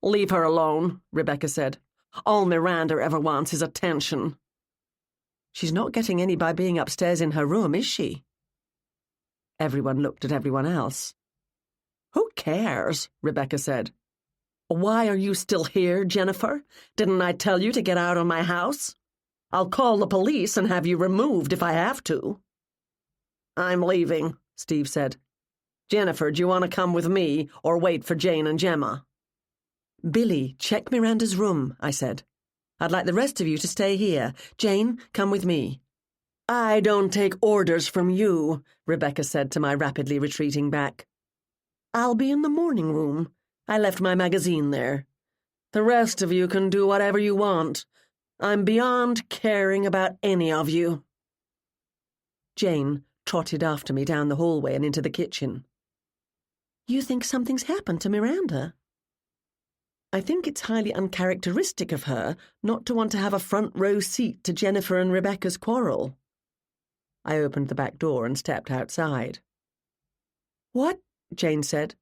"Leave her alone," Rebecca said. "All Miranda ever wants is attention." "She's not getting any by being upstairs in her room, is she?" Everyone looked at everyone else. "Who cares?" Rebecca said. "Why are you still here, Jennifer? Didn't I tell you to get out of my house? I'll call the police and have you removed if I have to." "I'm leaving," Steve said. "Jennifer, do you want to come with me or wait for Jane and Gemma?" "Billy, check Miranda's room," I said. "I'd like the rest of you to stay here. Jane, come with me." "I don't take orders from you," Rebecca said to my rapidly retreating back. "I'll be in the morning room. I left my magazine there. The rest of you can do whatever you want. I'm beyond caring about any of you." Jane trotted after me down the hallway and into the kitchen. "You think something's happened to Miranda?" "I think it's highly uncharacteristic of her not to want to have a front-row seat to Jennifer and Rebecca's quarrel." I opened the back door and stepped outside. "What?" Jane said.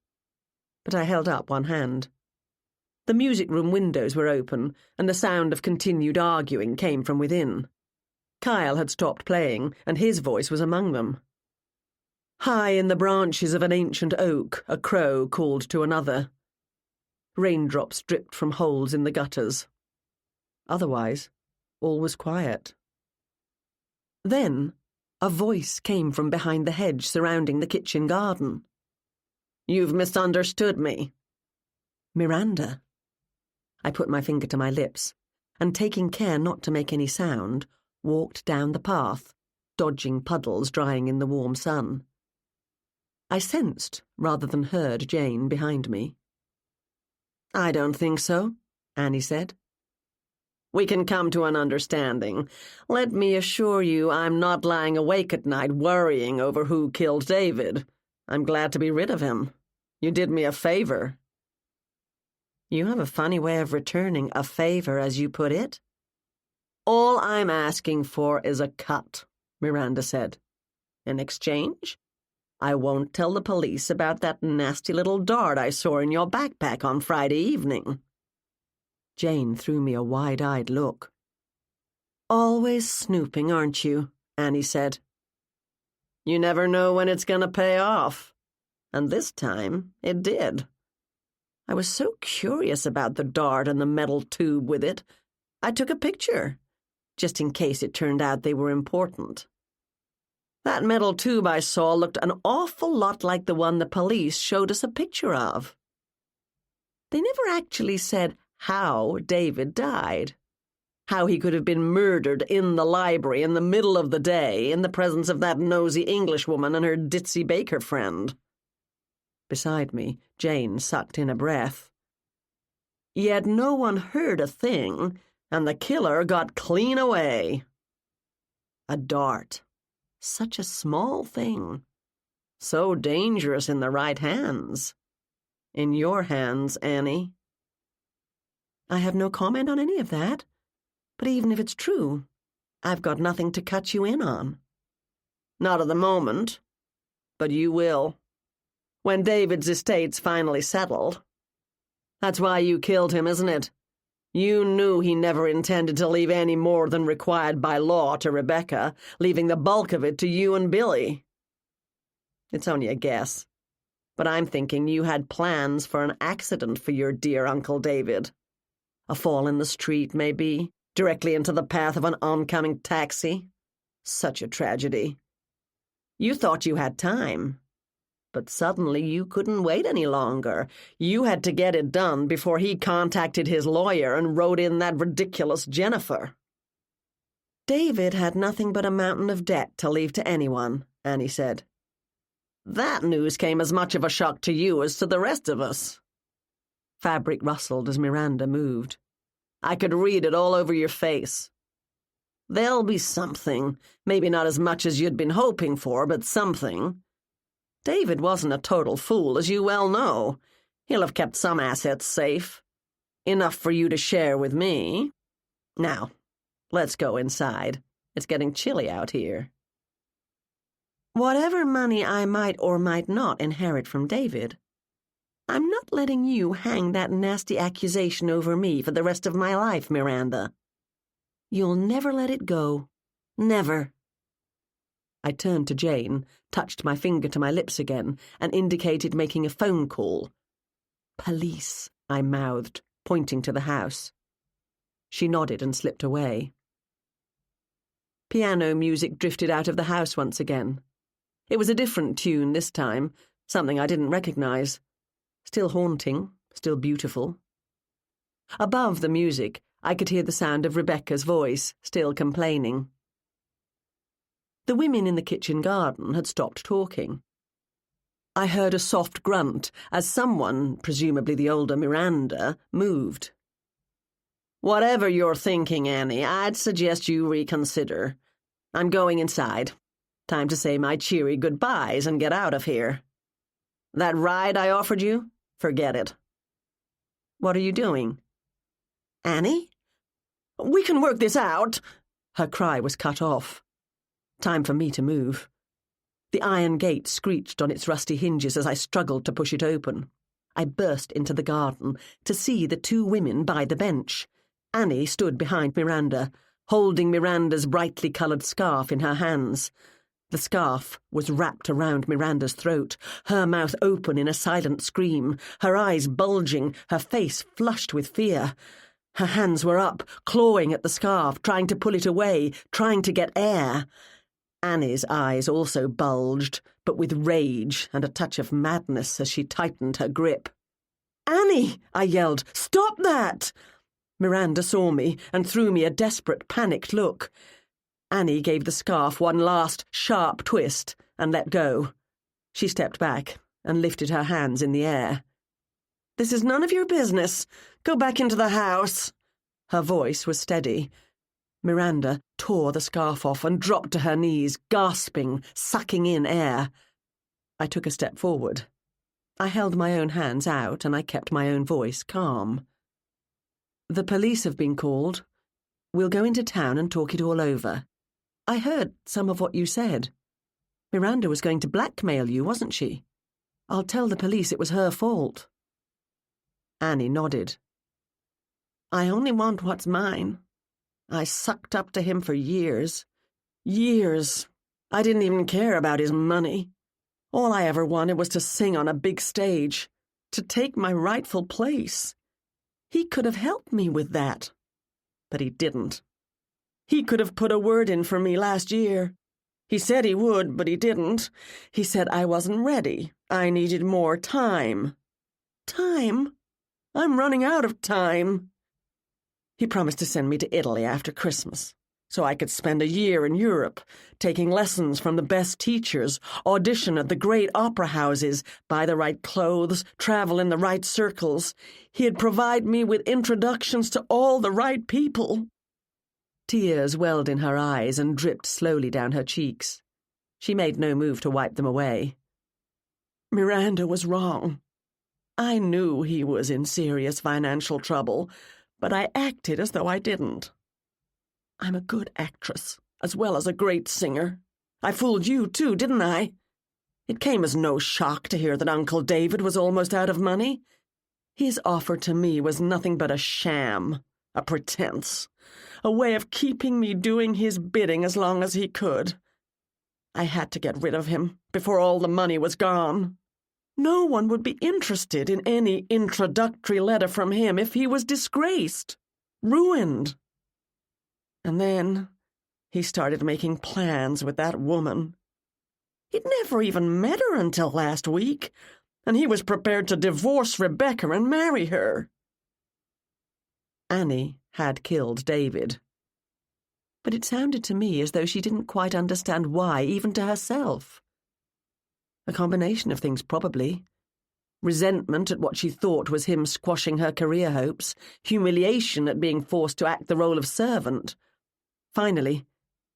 But I held up one hand. The music room windows were open, and the sound of continued arguing came from within. Kyle had stopped playing, and his voice was among them. High in the branches of an ancient oak, a crow called to another. Raindrops dripped from holes in the gutters. Otherwise, all was quiet. Then, a voice came from behind the hedge surrounding the kitchen garden. "You've misunderstood me." "Miranda." I put my finger to my lips, and taking care not to make any sound, walked down the path, dodging puddles drying in the warm sun. I sensed, rather than heard, Jane behind me. I don't think so, Annie said. We can come to an understanding. Let me assure you I'm not lying awake at night worrying over who killed David. I'm glad to be rid of him. You did me a favor. You have a funny way of returning a favor, as you put it. All I'm asking for is a cut, Miranda said. In exchange, I won't tell the police about that nasty little dart I saw in your backpack on Friday evening. Jane threw me a wide-eyed look. Always snooping, aren't you? Annie said. You never know when it's going to pay off. And this time, it did. I was so curious about the dart and the metal tube with it, I took a picture, just in case it turned out they were important. That metal tube I saw looked an awful lot like the one the police showed us a picture of. They never actually said how David died, how he could have been murdered in the library in the middle of the day in the presence of that nosy Englishwoman and her ditzy baker friend. Beside me, Jane sucked in a breath. Yet no one heard a thing, and the killer got clean away. A dart. Such a small thing. So dangerous in the right hands. In your hands, Annie. I have no comment on any of that. But even if it's true, I've got nothing to cut you in on. Not at the moment. But you will. When David's estate's finally settled. That's why you killed him, isn't it? You knew he never intended to leave any more than required by law to Rebecca, leaving the bulk of it to you and Billy. It's only a guess, but I'm thinking you had plans for an accident for your dear Uncle David. A fall in the street, maybe, directly into the path of an oncoming taxi. Such a tragedy. You thought you had time. But suddenly you couldn't wait any longer. You had to get it done before he contacted his lawyer and wrote in that ridiculous Jennifer. David had nothing but a mountain of debt to leave to anyone, Annie said. That news came as much of a shock to you as to the rest of us. Fabric rustled as Miranda moved. I could read it all over your face. There'll be something, maybe not as much as you'd been hoping for, but something. David wasn't a total fool, as you well know. He'll have kept some assets safe. Enough for you to share with me. Now, let's go inside. It's getting chilly out here. Whatever money I might or might not inherit from David, I'm not letting you hang that nasty accusation over me for the rest of my life, Miranda. You'll never let it go. Never. I turned to Jane, touched my finger to my lips again, and indicated making a phone call. Police, I mouthed, pointing to the house. She nodded and slipped away. Piano music drifted out of the house once again. It was a different tune this time, something I didn't recognize. Still haunting, still beautiful. Above the music, I could hear the sound of Rebecca's voice, still complaining. The women in the kitchen garden had stopped talking. I heard a soft grunt as someone, presumably the older Miranda, moved. Whatever you're thinking, Annie, I'd suggest you reconsider. I'm going inside. Time to say my cheery goodbyes and get out of here. That ride I offered you? Forget it. What are you doing? Annie? We can work this out. Her cry was cut off. Time for me to move. The iron gate screeched on its rusty hinges as I struggled to push it open. I burst into the garden to see the two women by the bench. Annie stood behind Miranda, holding Miranda's brightly coloured scarf in her hands. The scarf was wrapped around Miranda's throat, her mouth open in a silent scream, her eyes bulging, her face flushed with fear. Her hands were up, clawing at the scarf, trying to pull it away, trying to get air. Annie's eyes also bulged, but with rage and a touch of madness as she tightened her grip. "Annie!" I yelled. "Stop that!" Miranda saw me and threw me a desperate, panicked look. Annie gave the scarf one last, sharp twist and let go. She stepped back and lifted her hands in the air. "This is none of your business. Go back into the house." Her voice was steady. Miranda tore the scarf off and dropped to her knees, gasping, sucking in air. I took a step forward. I held my own hands out and I kept my own voice calm. "The police have been called. We'll go into town and talk it all over. I heard some of what you said. Miranda was going to blackmail you, wasn't she? I'll tell the police it was her fault." Annie nodded. "I only want what's mine. I sucked up to him for years. Years. I didn't even care about his money. All I ever wanted was to sing on a big stage, to take my rightful place. He could have helped me with that. But he didn't. He could have put a word in for me last year. He said he would, but he didn't. He said I wasn't ready. I needed more time. Time? I'm running out of time. He promised to send me to Italy after Christmas, so I could spend a year in Europe, taking lessons from the best teachers, audition at the great opera houses, buy the right clothes, travel in the right circles. He'd provide me with introductions to all the right people." Tears welled in her eyes and dripped slowly down her cheeks. She made no move to wipe them away. "Miranda was wrong. I knew he was in serious financial trouble, but I acted as though I didn't. I'm a good actress, as well as a great singer. I fooled you, too, didn't I? It came as no shock to hear that Uncle David was almost out of money. His offer to me was nothing but a sham, a pretense, a way of keeping me doing his bidding as long as he could. I had to get rid of him before all the money was gone. No one would be interested in any introductory letter from him if he was disgraced, ruined. And then he started making plans with that woman. He'd never even met her until last week, and he was prepared to divorce Rebecca and marry her." Annie had killed David. But it sounded to me as though she didn't quite understand why, even to herself. A combination of things, probably. Resentment at what she thought was him squashing her career hopes, humiliation at being forced to act the role of servant. Finally,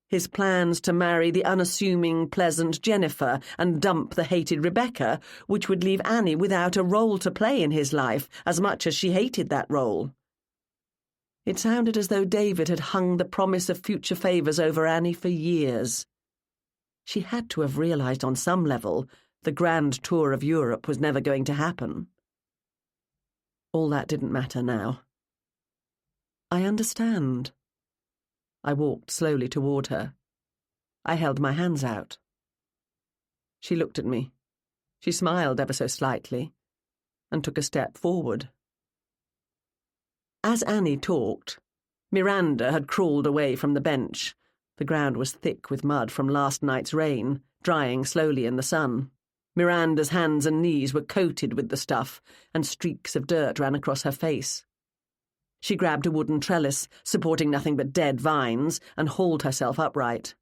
his plans to marry the unassuming, pleasant Jennifer and dump the hated Rebecca, which would leave Annie without a role to play in his life, as much as she hated that role. It sounded as though David had hung the promise of future favours over Annie for years. She had to have realised on some level the grand tour of Europe was never going to happen. All that didn't matter now. "I understand." I walked slowly toward her. I held my hands out. She looked at me. She smiled ever so slightly and took a step forward. As Annie talked, Miranda had crawled away from the bench. The ground was thick with mud from last night's rain, drying slowly in the sun. Miranda's hands and knees were coated with the stuff, and streaks of dirt ran across her face. She grabbed a wooden trellis, supporting nothing but dead vines, and hauled herself upright.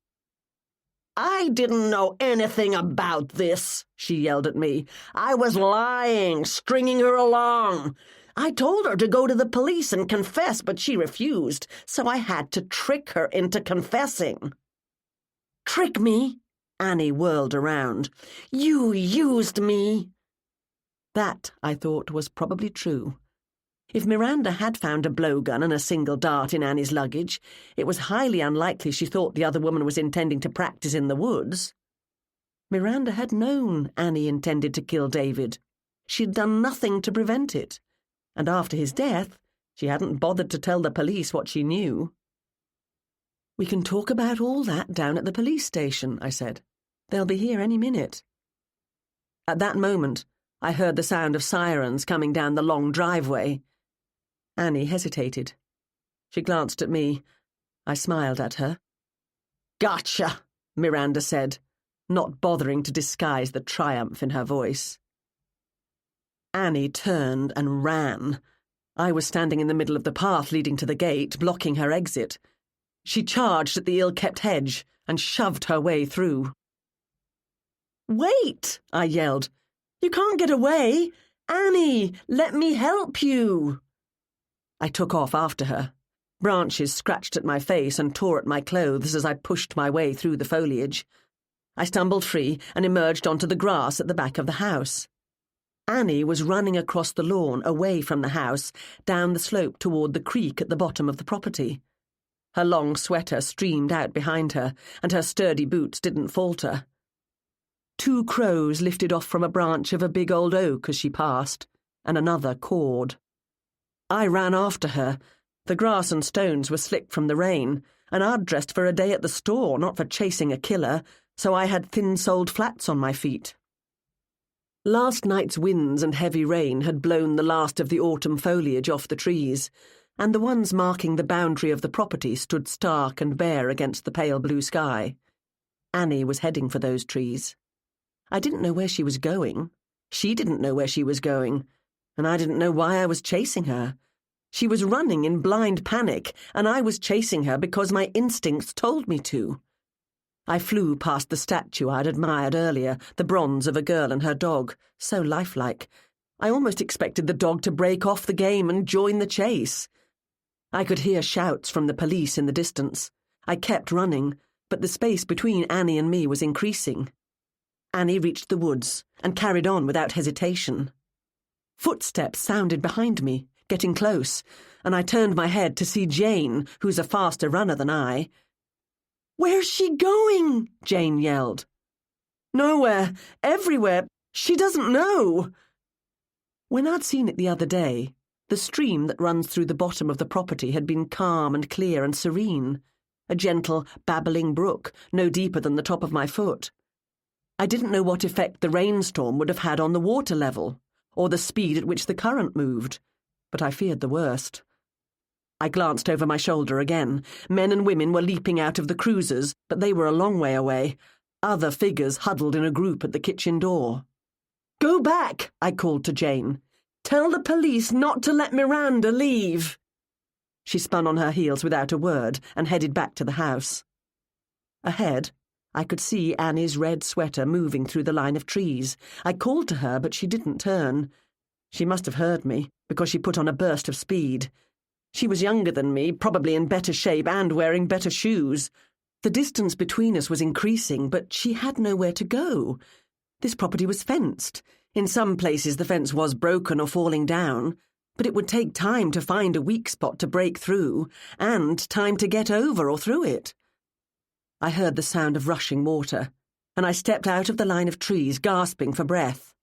"I didn't know anything about this," she yelled at me. "I was lying, stringing her along. I told her to go to the police and confess, but she refused, so I had to trick her into confessing." "Trick me?" Annie whirled around. "You used me." That, I thought, was probably true. If Miranda had found a blowgun and a single dart in Annie's luggage, it was highly unlikely she thought the other woman was intending to practice in the woods. Miranda had known Annie intended to kill David. She had done nothing to prevent it. And after his death, she hadn't bothered to tell the police what she knew. "We can talk about all that down at the police station," I said. "They'll be here any minute." At that moment, I heard the sound of sirens coming down the long driveway. Annie hesitated. She glanced at me. I smiled at her. "Gotcha," Miranda said, not bothering to disguise the triumph in her voice. Annie turned and ran. I was standing in the middle of the path leading to the gate, blocking her exit. She charged at the ill-kept hedge and shoved her way through. Wait, I yelled. You can't get away. Annie, let me help you. I took off after her. Branches scratched at my face and tore at my clothes as I pushed my way through the foliage. I stumbled free and emerged onto the grass at the back of the house. Annie was running across the lawn, away from the house, down the slope toward the creek at the bottom of the property. Her long sweater streamed out behind her, and her sturdy boots didn't falter. 2 crows lifted off from a branch of a big old oak as she passed, and another cawed. I ran after her. The grass and stones were slick from the rain, and I'd dressed for a day at the store, not for chasing a killer, so I had thin-soled flats on my feet. Last night's winds and heavy rain had blown the last of the autumn foliage off the trees, and the ones marking the boundary of the property stood stark and bare against the pale blue sky. Annie was heading for those trees. I didn't know where she was going. She didn't know where she was going, and I didn't know why I was chasing her. She was running in blind panic, and I was chasing her because my instincts told me to. I flew past the statue I'd admired earlier, the bronze of a girl and her dog, so lifelike. I almost expected the dog to break off the game and join the chase. I could hear shouts from the police in the distance. I kept running, but the space between Annie and me was increasing. Annie reached the woods and carried on without hesitation. Footsteps sounded behind me, getting close, and I turned my head to see Jane, who's a faster runner than I. "Where's she going?" Jane yelled. "Nowhere. Everywhere. She doesn't know." When I'd seen it the other day, the stream that runs through the bottom of the property had been calm and clear and serene, a gentle, babbling brook, no deeper than the top of my foot. I didn't know what effect the rainstorm would have had on the water level, or the speed at which the current moved, but I feared the worst. I glanced over my shoulder again. Men and women were leaping out of the cruisers, but they were a long way away. Other figures huddled in a group at the kitchen door. "Go back," I called to Jane. "Tell the police not to let Miranda leave." She spun on her heels without a word and headed back to the house. Ahead, I could see Annie's red sweater moving through the line of trees. I called to her, but she didn't turn. She must have heard me, because she put on a burst of speed. She was younger than me, probably in better shape and wearing better shoes. The distance between us was increasing, but she had nowhere to go. This property was fenced. In some places the fence was broken or falling down, but it would take time to find a weak spot to break through, and time to get over or through it. I heard the sound of rushing water, and I stepped out of the line of trees, gasping for breath.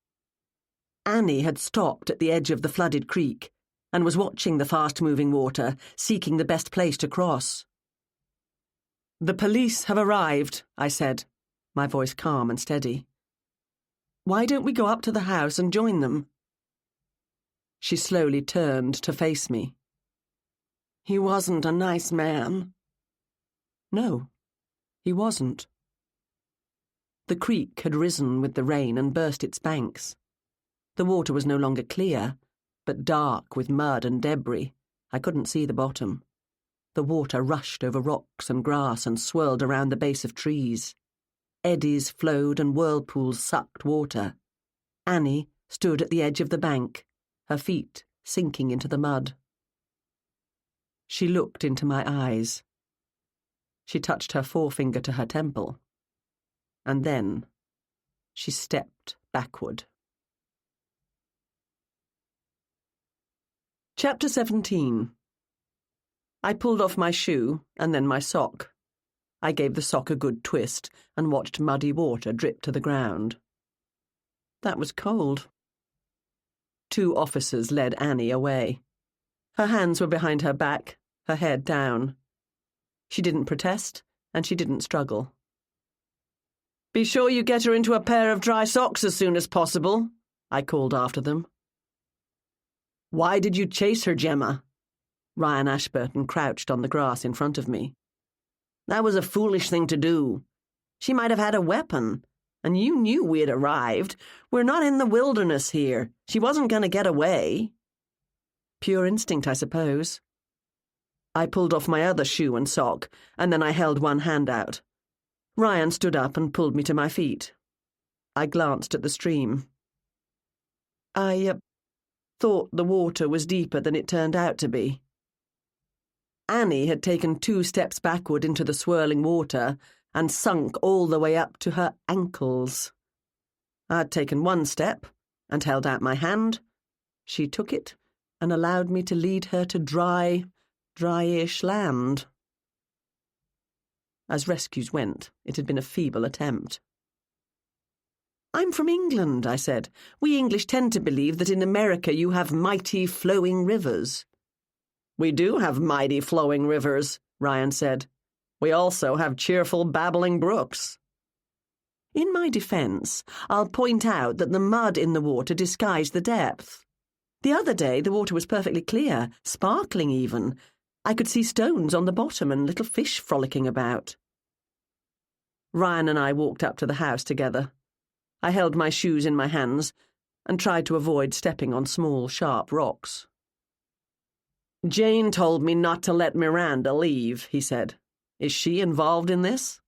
Annie had stopped at the edge of the flooded creek and was watching the fast-moving water, seeking the best place to cross. "The police have arrived," I said, my voice calm and steady. "Why don't we go up to the house and join them?" She slowly turned to face me. "He wasn't a nice man." No. He wasn't. The creek had risen with the rain and burst its banks. The water was no longer clear, but dark with mud and debris. I couldn't see the bottom. The water rushed over rocks and grass and swirled around the base of trees. Eddies flowed and whirlpools sucked water. Annie stood at the edge of the bank, her feet sinking into the mud. She looked into my eyes. She touched her forefinger to her temple, and then she stepped backward. Chapter 17. I pulled off my shoe and then my sock. I gave the sock a good twist and watched muddy water drip to the ground. That was cold. 2 officers led Annie away. Her hands were behind her back, her head down. She didn't protest, and she didn't struggle. "Be sure you get her into a pair of dry socks as soon as possible," I called after them. "Why did you chase her, Gemma?" Ryan Ashburton crouched on the grass in front of me. "That was a foolish thing to do. She might have had a weapon, and you knew we had arrived. We're not in the wilderness here. She wasn't going to get away." Pure instinct, I suppose. I pulled off my other shoe and sock, and then I held one hand out. Ryan stood up and pulled me to my feet. I glanced at the stream. I thought the water was deeper than it turned out to be. Annie had taken 2 steps backward into the swirling water and sunk all the way up to her ankles. I'd taken 1 step and held out my hand. She took it and allowed me to lead her to dryish land. As rescues went, it had been a feeble attempt. "I'm from England," I said. "We English tend to believe that in America you have mighty flowing rivers." "We do have mighty flowing rivers," Ryan said. "We also have cheerful babbling brooks." In my defence, I'll point out that the mud in the water disguised the depth. The other day the water was perfectly clear, sparkling even. I could see stones on the bottom and little fish frolicking about. Ryan and I walked up to the house together. I held my shoes in my hands and tried to avoid stepping on small, sharp rocks. "Jane told me not to let Miranda leave," he said. "Is she involved in this?"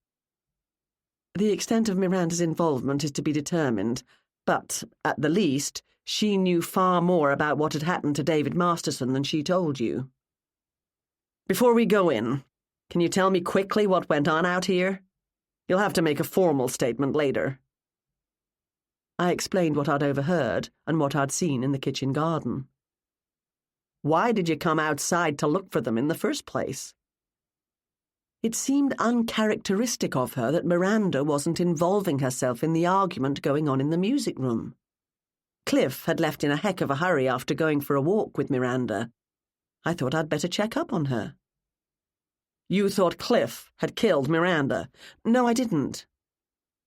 The extent of Miranda's involvement is to be determined, but, at the least, she knew far more about what had happened to David Masterson than she told you. "Before we go in, can you tell me quickly what went on out here? You'll have to make a formal statement later." I explained what I'd overheard and what I'd seen in the kitchen garden. "Why did you come outside to look for them in the first place?" It seemed uncharacteristic of her that Miranda wasn't involving herself in the argument going on in the music room. Cliff had left in a heck of a hurry after going for a walk with Miranda. I thought I'd better check up on her. "You thought Cliff had killed Miranda?" "No, I didn't.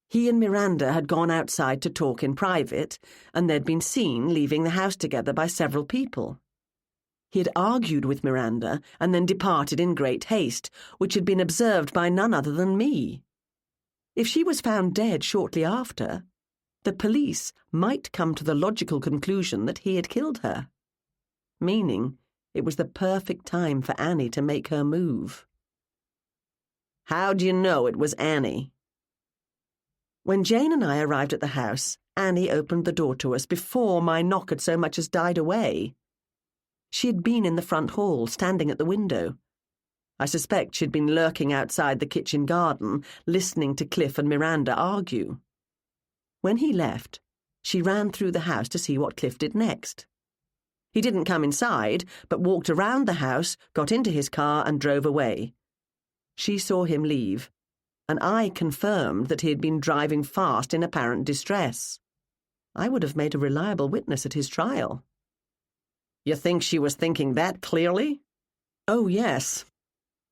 He and Miranda had gone outside to talk in private, and they'd been seen leaving the house together by several people. He had argued with Miranda and then departed in great haste, which had been observed by none other than me. If she was found dead shortly after, the police might come to the logical conclusion that he had killed her, meaning it was the perfect time for Annie to make her move." "How do you know it was Annie?" When Jane and I arrived at the house, Annie opened the door to us before my knock had so much as died away. She had been in the front hall, standing at the window. I suspect she'd been lurking outside the kitchen garden, listening to Cliff and Miranda argue. When he left, she ran through the house to see what Cliff did next. He didn't come inside, but walked around the house, got into his car and drove away. She saw him leave, and I confirmed that he had been driving fast in apparent distress. I would have made a reliable witness at his trial. "You think she was thinking that clearly?" "Oh, yes.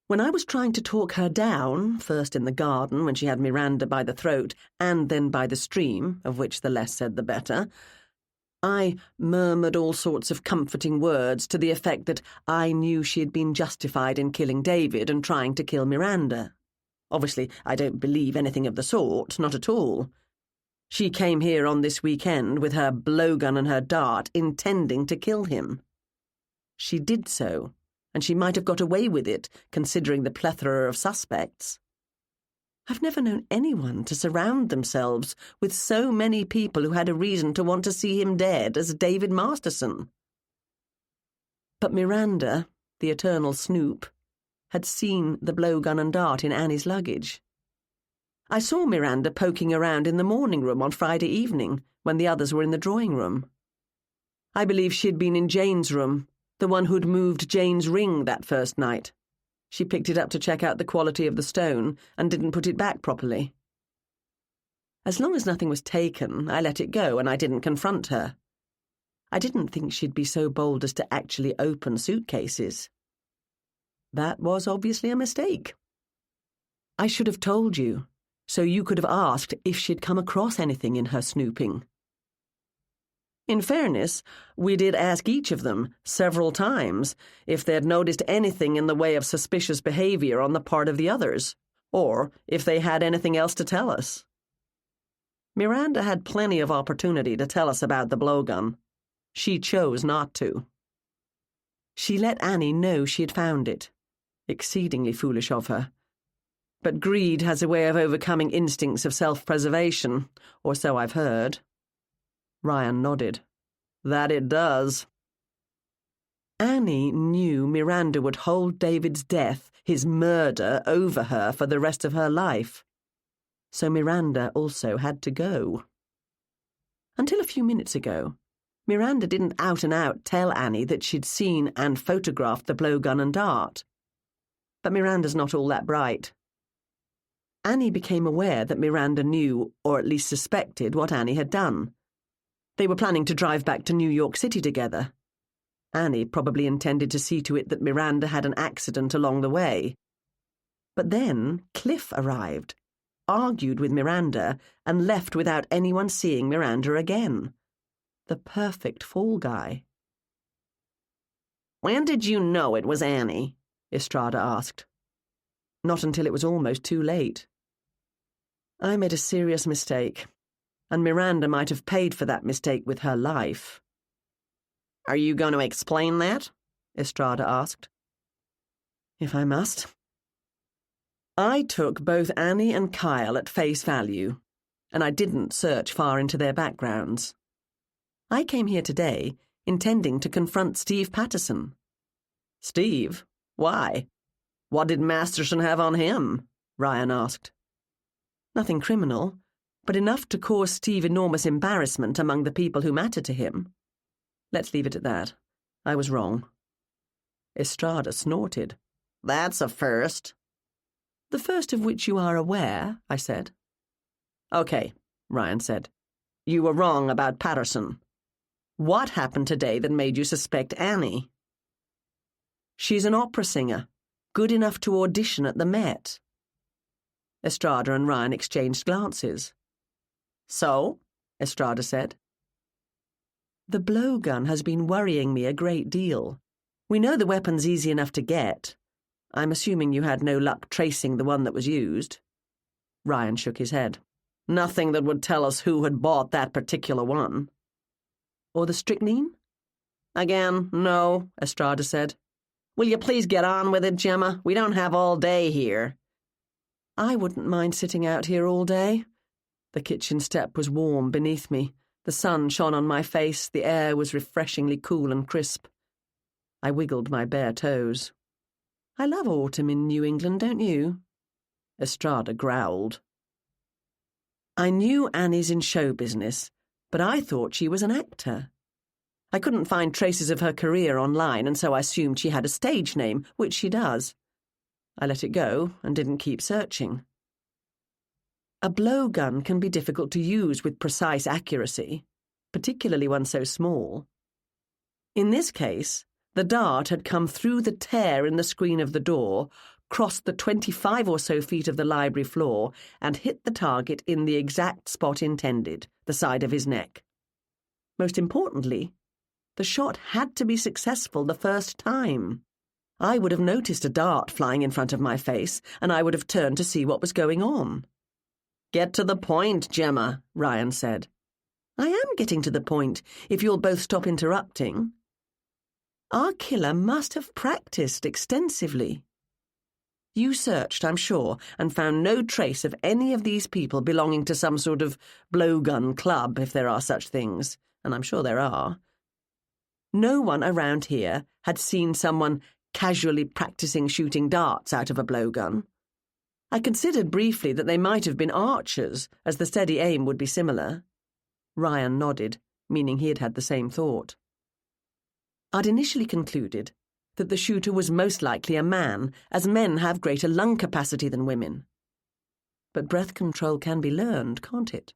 When I was trying to talk her down, first in the garden when she had Miranda by the throat, and then by the stream, of which the less said the better, I murmured all sorts of comforting words to the effect that I knew she had been justified in killing David and trying to kill Miranda. Obviously, I don't believe anything of the sort, not at all. She came here on this weekend with her blowgun and her dart, intending to kill him. She did so, and she might have got away with it, considering the plethora of suspects. I've never known anyone to surround themselves with so many people who had a reason to want to see him dead as David Masterson. But Miranda, the eternal snoop, had seen the blowgun and dart in Annie's luggage. I saw Miranda poking around in the morning room on Friday evening when the others were in the drawing room. I believe she'd been in Jane's room, the one who'd moved Jane's ring that first night. She picked it up to check out the quality of the stone and didn't put it back properly. As long as nothing was taken, I let it go and I didn't confront her. I didn't think she'd be so bold as to actually open suitcases. That was obviously a mistake. I should have told you, so you could have asked if she'd come across anything in her snooping. In fairness, we did ask each of them, several times, if they'd noticed anything in the way of suspicious behavior on the part of the others, or if they had anything else to tell us. Miranda had plenty of opportunity to tell us about the blowgun. She chose not to. She let Annie know she had found it. Exceedingly foolish of her. But greed has a way of overcoming instincts of self-preservation, or so I've heard. Ryan nodded. That it does. Annie knew Miranda would hold David's death, his murder, over her for the rest of her life. So Miranda also had to go. Until a few minutes ago, Miranda didn't out and out tell Annie that she'd seen and photographed the blowgun and dart. But Miranda's not all that bright. Annie became aware that Miranda knew, or at least suspected, what Annie had done. They were planning to drive back to New York City together. Annie probably intended to see to it that Miranda had an accident along the way. But then Cliff arrived, argued with Miranda, and left without anyone seeing Miranda again. The perfect fall guy. "When did you know it was Annie?" Estrada asked. Not until it was almost too late. I made a serious mistake, and Miranda might have paid for that mistake with her life. "Are you going to explain that?" Estrada asked. "If I must." I took both Annie and Kyle at face value, and I didn't search far into their backgrounds. I came here today intending to confront Steve Patterson. "Steve? Why? What did Masterson have on him?" Ryan asked. "Nothing criminal, but enough to cause Steve enormous embarrassment among the people who matter to him. Let's leave it at that. I was wrong." Estrada snorted. "That's a first." "The first of which you are aware," I said. "Okay," Ryan said. "You were wrong about Patterson. What happened today that made you suspect Annie?" "She's an opera singer, good enough to audition at the Met." Estrada and Ryan exchanged glances. "So?" Estrada said. "The blowgun has been worrying me a great deal. We know the weapon's easy enough to get. I'm assuming you had no luck tracing the one that was used." Ryan shook his head. "Nothing that would tell us who had bought that particular one." "Or the strychnine?" "Again, no," Estrada said. "Will you please get on with it, Gemma? We don't have all day here." "I wouldn't mind sitting out here all day." The kitchen step was warm beneath me. The sun shone on my face. The air was refreshingly cool and crisp. I wiggled my bare toes. "I love autumn in New England, don't you?" Estrada growled. I knew Annie's in show business, but I thought she was an actor. I couldn't find traces of her career online, and so I assumed she had a stage name, which she does. I let it go and didn't keep searching. A blowgun can be difficult to use with precise accuracy, particularly one so small. In this case, the dart had come through the tear in the screen of the door, crossed the 25 or so feet of the library floor, and hit the target in the exact spot intended, the side of his neck. Most importantly, the shot had to be successful the first time. I would have noticed a dart flying in front of my face, and I would have turned to see what was going on. "Get to the point, Gemma," Ryan said. "I am getting to the point, if you'll both stop interrupting. Our killer must have practiced extensively. You searched, I'm sure, and found no trace of any of these people belonging to some sort of blowgun club, if there are such things, and I'm sure there are. No one around here had seen someone casually practicing shooting darts out of a blowgun. I considered briefly that they might have been archers, as the steady aim would be similar." Ryan nodded, meaning he had had the same thought. I'd initially concluded that the shooter was most likely a man, as men have greater lung capacity than women. But breath control can be learned, can't it?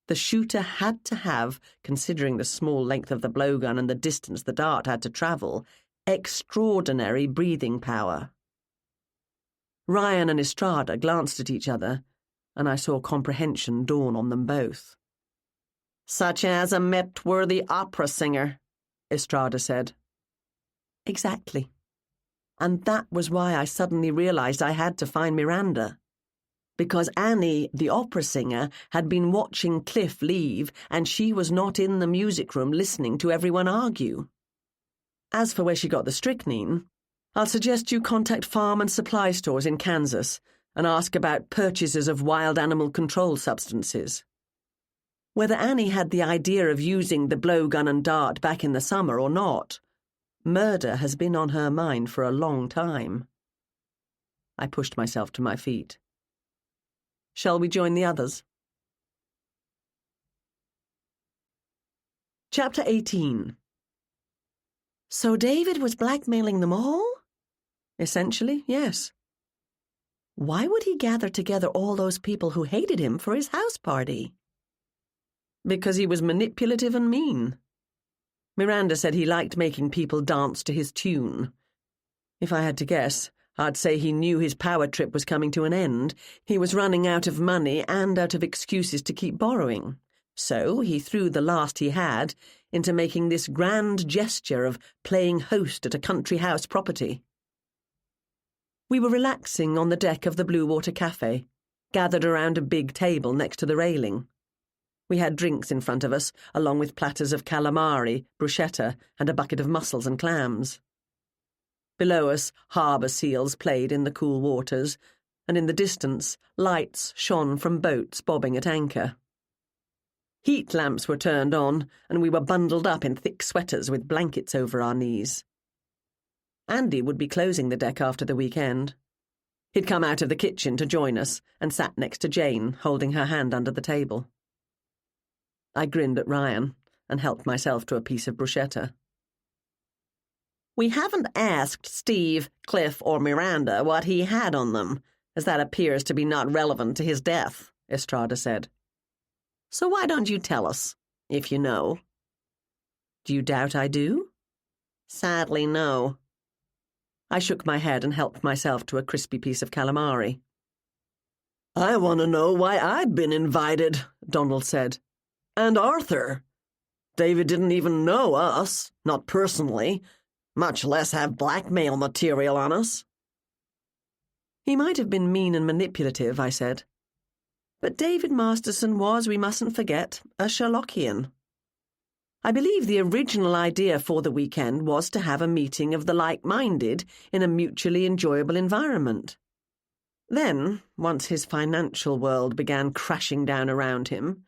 The shooter had to have, considering the small length of the blowgun and the distance the dart had to travel, extraordinary breathing power. Ryan and Estrada glanced at each other, and I saw comprehension dawn on them both. "Such as a Met-worthy opera singer," Estrada said. "Exactly. And that was why I suddenly realized I had to find Miranda. Because Annie, the opera singer, had been watching Cliff leave, and she was not in the music room listening to everyone argue. As for where she got the strychnine, I'll suggest you contact farm and supply stores in Kansas and ask about purchases of wild animal control substances. Whether Annie had the idea of using the blowgun and dart back in the summer or not, murder has been on her mind for a long time. I pushed myself to my feet. Shall we join the others? Chapter 18. So David was blackmailing them all? Essentially, yes. Why would he gather together all those people who hated him for his house party? Because he was manipulative and mean. Miranda said he liked making people dance to his tune. If I had to guess, I'd say he knew his power trip was coming to an end. He was running out of money and out of excuses to keep borrowing. So he threw the last he had into making this grand gesture of playing host at a country house property. We were relaxing on the deck of the Blue Water Cafe, gathered around a big table next to the railing. We had drinks in front of us, along with platters of calamari, bruschetta, and a bucket of mussels and clams. Below us, harbour seals played in the cool waters, and in the distance, lights shone from boats bobbing at anchor. Heat lamps were turned on, and we were bundled up in thick sweaters with blankets over our knees. Andy would be closing the deck after the weekend. He'd come out of the kitchen to join us and sat next to Jane, holding her hand under the table. I grinned at Ryan and helped myself to a piece of bruschetta. We haven't asked Steve, Cliff, or Miranda what he had on them, as that appears to be not relevant to his death, Estrada said. So why don't you tell us, if you know? Do you doubt I do? Sadly, no. I shook my head and helped myself to a crispy piece of calamari. I want to know why I'd been invited, Donald said. And Arthur. David didn't even know us, not personally, much less have blackmail material on us. He might have been mean and manipulative, I said. But David Masterson was, we mustn't forget, a Sherlockian. I believe the original idea for the weekend was to have a meeting of the like-minded in a mutually enjoyable environment. Then, once his financial world began crashing down around him,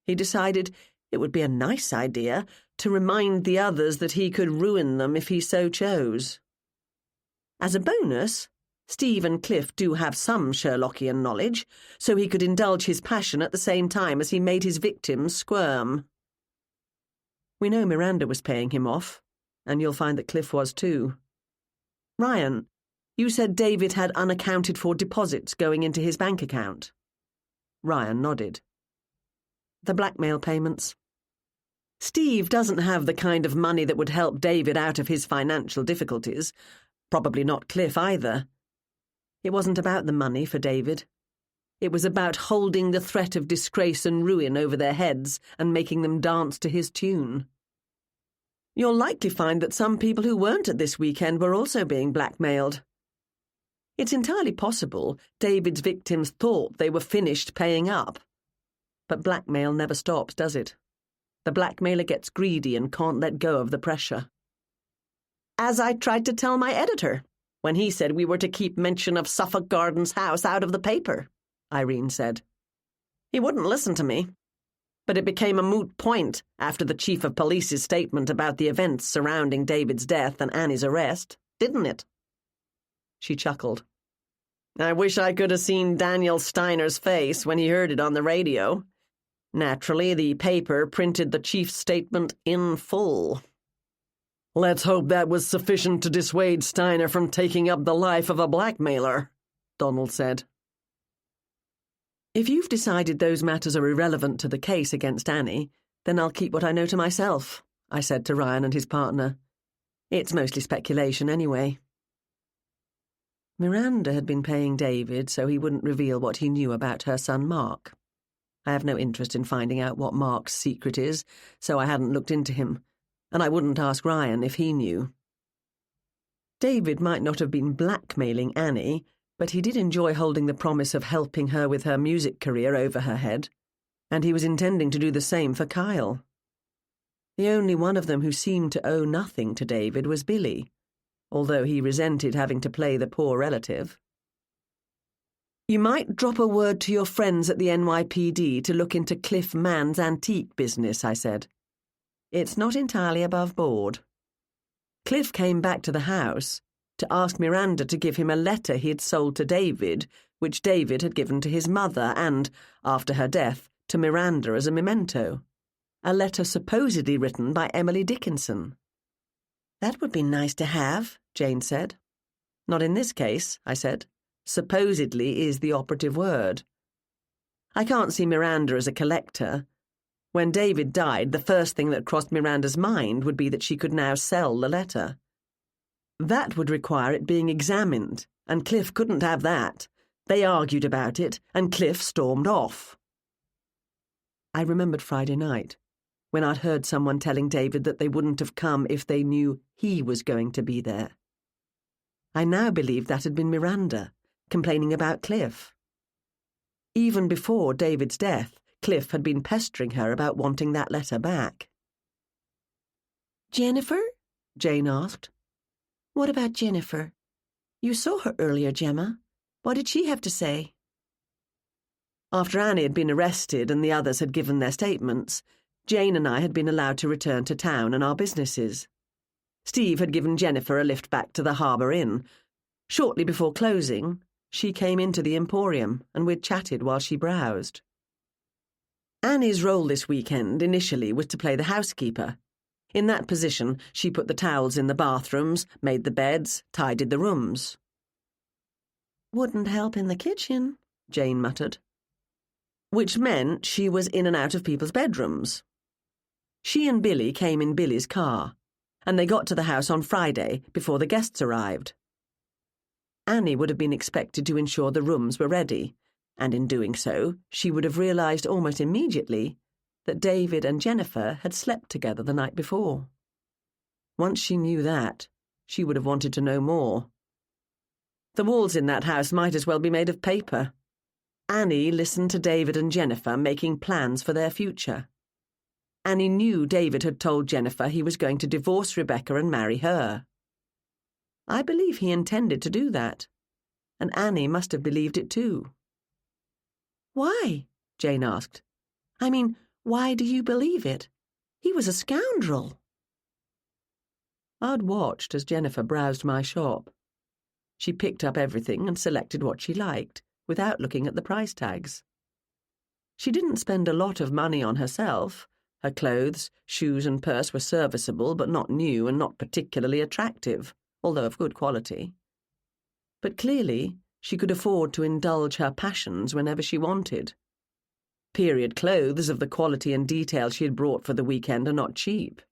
he decided it would be a nice idea to remind the others that he could ruin them if he so chose. As a bonus, Steve and Cliff do have some Sherlockian knowledge, so he could indulge his passion at the same time as he made his victims squirm. We know Miranda was paying him off, and you'll find that Cliff was too. Ryan, you said David had unaccounted-for deposits going into his bank account. Ryan nodded. The blackmail payments. Steve doesn't have the kind of money that would help David out of his financial difficulties. Probably not Cliff either. It wasn't about the money for David. It was about holding the threat of disgrace and ruin over their heads and making them dance to his tune. You'll likely find that some people who weren't at this weekend were also being blackmailed. It's entirely possible David's victims thought they were finished paying up. But blackmail never stops, does it? The blackmailer gets greedy and can't let go of the pressure. As I tried to tell my editor, when he said we were to keep mention of Suffolk Gardens house out of the paper, Irene said. He wouldn't listen to me. But it became a moot point after the chief of police's statement about the events surrounding David's death and Annie's arrest, didn't it? She chuckled. I wish I could have seen Daniel Steiner's face when he heard it on the radio. Naturally, the paper printed the chief's statement in full. Let's hope that was sufficient to dissuade Steiner from taking up the life of a blackmailer, Donald said. If you've decided those matters are irrelevant to the case against Annie, then I'll keep what I know to myself, I said to Ryan and his partner. It's mostly speculation anyway. Miranda had been paying David so he wouldn't reveal what he knew about her son Mark. I have no interest in finding out what Mark's secret is, so I hadn't looked into him, and I wouldn't ask Ryan if he knew. David might not have been blackmailing Annie, but he did enjoy holding the promise of helping her with her music career over her head, and he was intending to do the same for Kyle. The only one of them who seemed to owe nothing to David was Billy, although he resented having to play the poor relative. You might drop a word to your friends at the NYPD to look into Cliff Mann's antique business, I said. It's not entirely above board. Cliff came back to the house to ask Miranda to give him a letter he had sold to David, which David had given to his mother and, after her death, to Miranda as a memento. A letter supposedly written by Emily Dickinson. That would be nice to have, Jane said. Not in this case, I said. Supposedly is the operative word. I can't see Miranda as a collector. When David died, the first thing that crossed Miranda's mind would be that she could now sell the letter. That would require it being examined, and Cliff couldn't have that. They argued about it, and Cliff stormed off. I remembered Friday night, when I'd heard someone telling David that they wouldn't have come if they knew he was going to be there. I now believed that had been Miranda, complaining about Cliff. Even before David's death, Cliff had been pestering her about wanting that letter back. Jennifer? Jane asked. What about Jennifer? You saw her earlier, Gemma. What did she have to say? After Annie had been arrested and the others had given their statements, Jane and I had been allowed to return to town and our businesses. Steve had given Jennifer a lift back to the Harbour Inn. Shortly before closing, she came into the Emporium and we'd chatted while she browsed. Annie's role this weekend initially was to play the housekeeper. In that position, she put the towels in the bathrooms, made the beds, tidied the rooms. Wouldn't help in the kitchen, Jane muttered. Which meant she was in and out of people's bedrooms. She and Billy came in Billy's car, and they got to the house on Friday before the guests arrived. Annie would have been expected to ensure the rooms were ready, and in doing so, she would have realised almost immediately that David and Jennifer had slept together the night before. Once she knew that, she would have wanted to know more. The walls in that house might as well be made of paper. Annie listened to David and Jennifer making plans for their future. Annie knew David had told Jennifer he was going to divorce Rebecca and marry her. I believe he intended to do that, and Annie must have believed it too. Why? Jane asked. I mean, why do you believe it? He was a scoundrel. I'd watched as Jennifer browsed my shop. She picked up everything and selected what she liked, without looking at the price tags. She didn't spend a lot of money on herself. Her clothes, shoes and purse were serviceable, but not new and not particularly attractive, although of good quality. But clearly, she could afford to indulge her passions whenever she wanted. Period clothes of the quality and detail she had brought for the weekend are not cheap.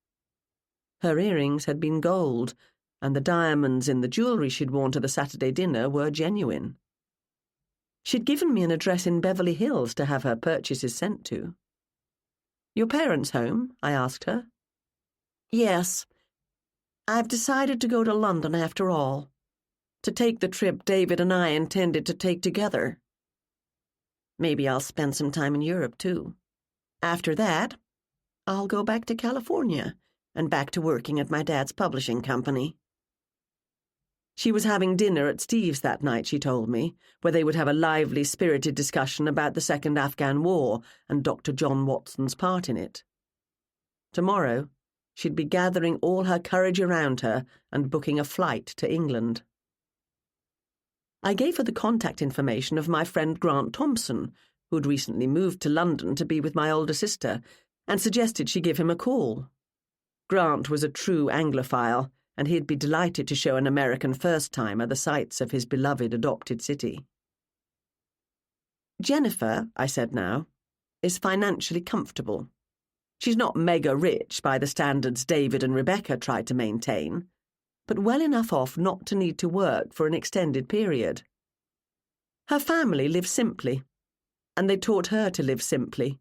Her earrings had been gold, and the diamonds in the jewellery she'd worn to the Saturday dinner were genuine. She'd given me an address in Beverly Hills to have her purchases sent to. Your parents home? I asked her. Yes. I've decided to go to London after all. To take the trip David and I intended to take together. Maybe I'll spend some time in Europe, too. After that, I'll go back to California and back to working at my dad's publishing company. She was having dinner at Steve's that night, she told me, where they would have a lively, spirited discussion about the Second Afghan War and Dr. John Watson's part in it. Tomorrow, she'd be gathering all her courage around her and booking a flight to England. I gave her the contact information of my friend Grant Thompson, who'd recently moved to London to be with my older sister, and suggested she give him a call. Grant was a true Anglophile, and he'd be delighted to show an American first-timer the sights of his beloved adopted city. Jennifer, I said now, is financially comfortable. She's not mega-rich by the standards David and Rebecca tried to maintain, but well enough off not to need to work for an extended period. Her family lives simply, and they taught her to live simply,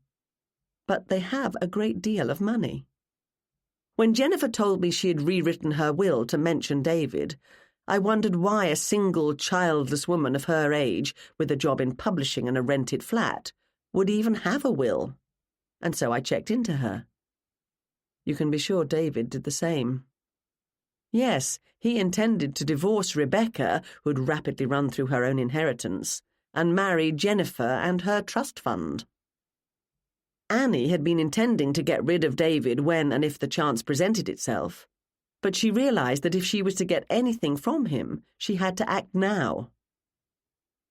but they have a great deal of money. When Jennifer told me she had rewritten her will to mention David, I wondered why a single childless woman of her age, with a job in publishing and a rented flat, would even have a will, and so I checked into her. You can be sure David did the same. Yes, he intended to divorce Rebecca, who'd rapidly run through her own inheritance, and marry Jennifer and her trust fund. Annie had been intending to get rid of David when and if the chance presented itself, but she realized that if she was to get anything from him, she had to act now.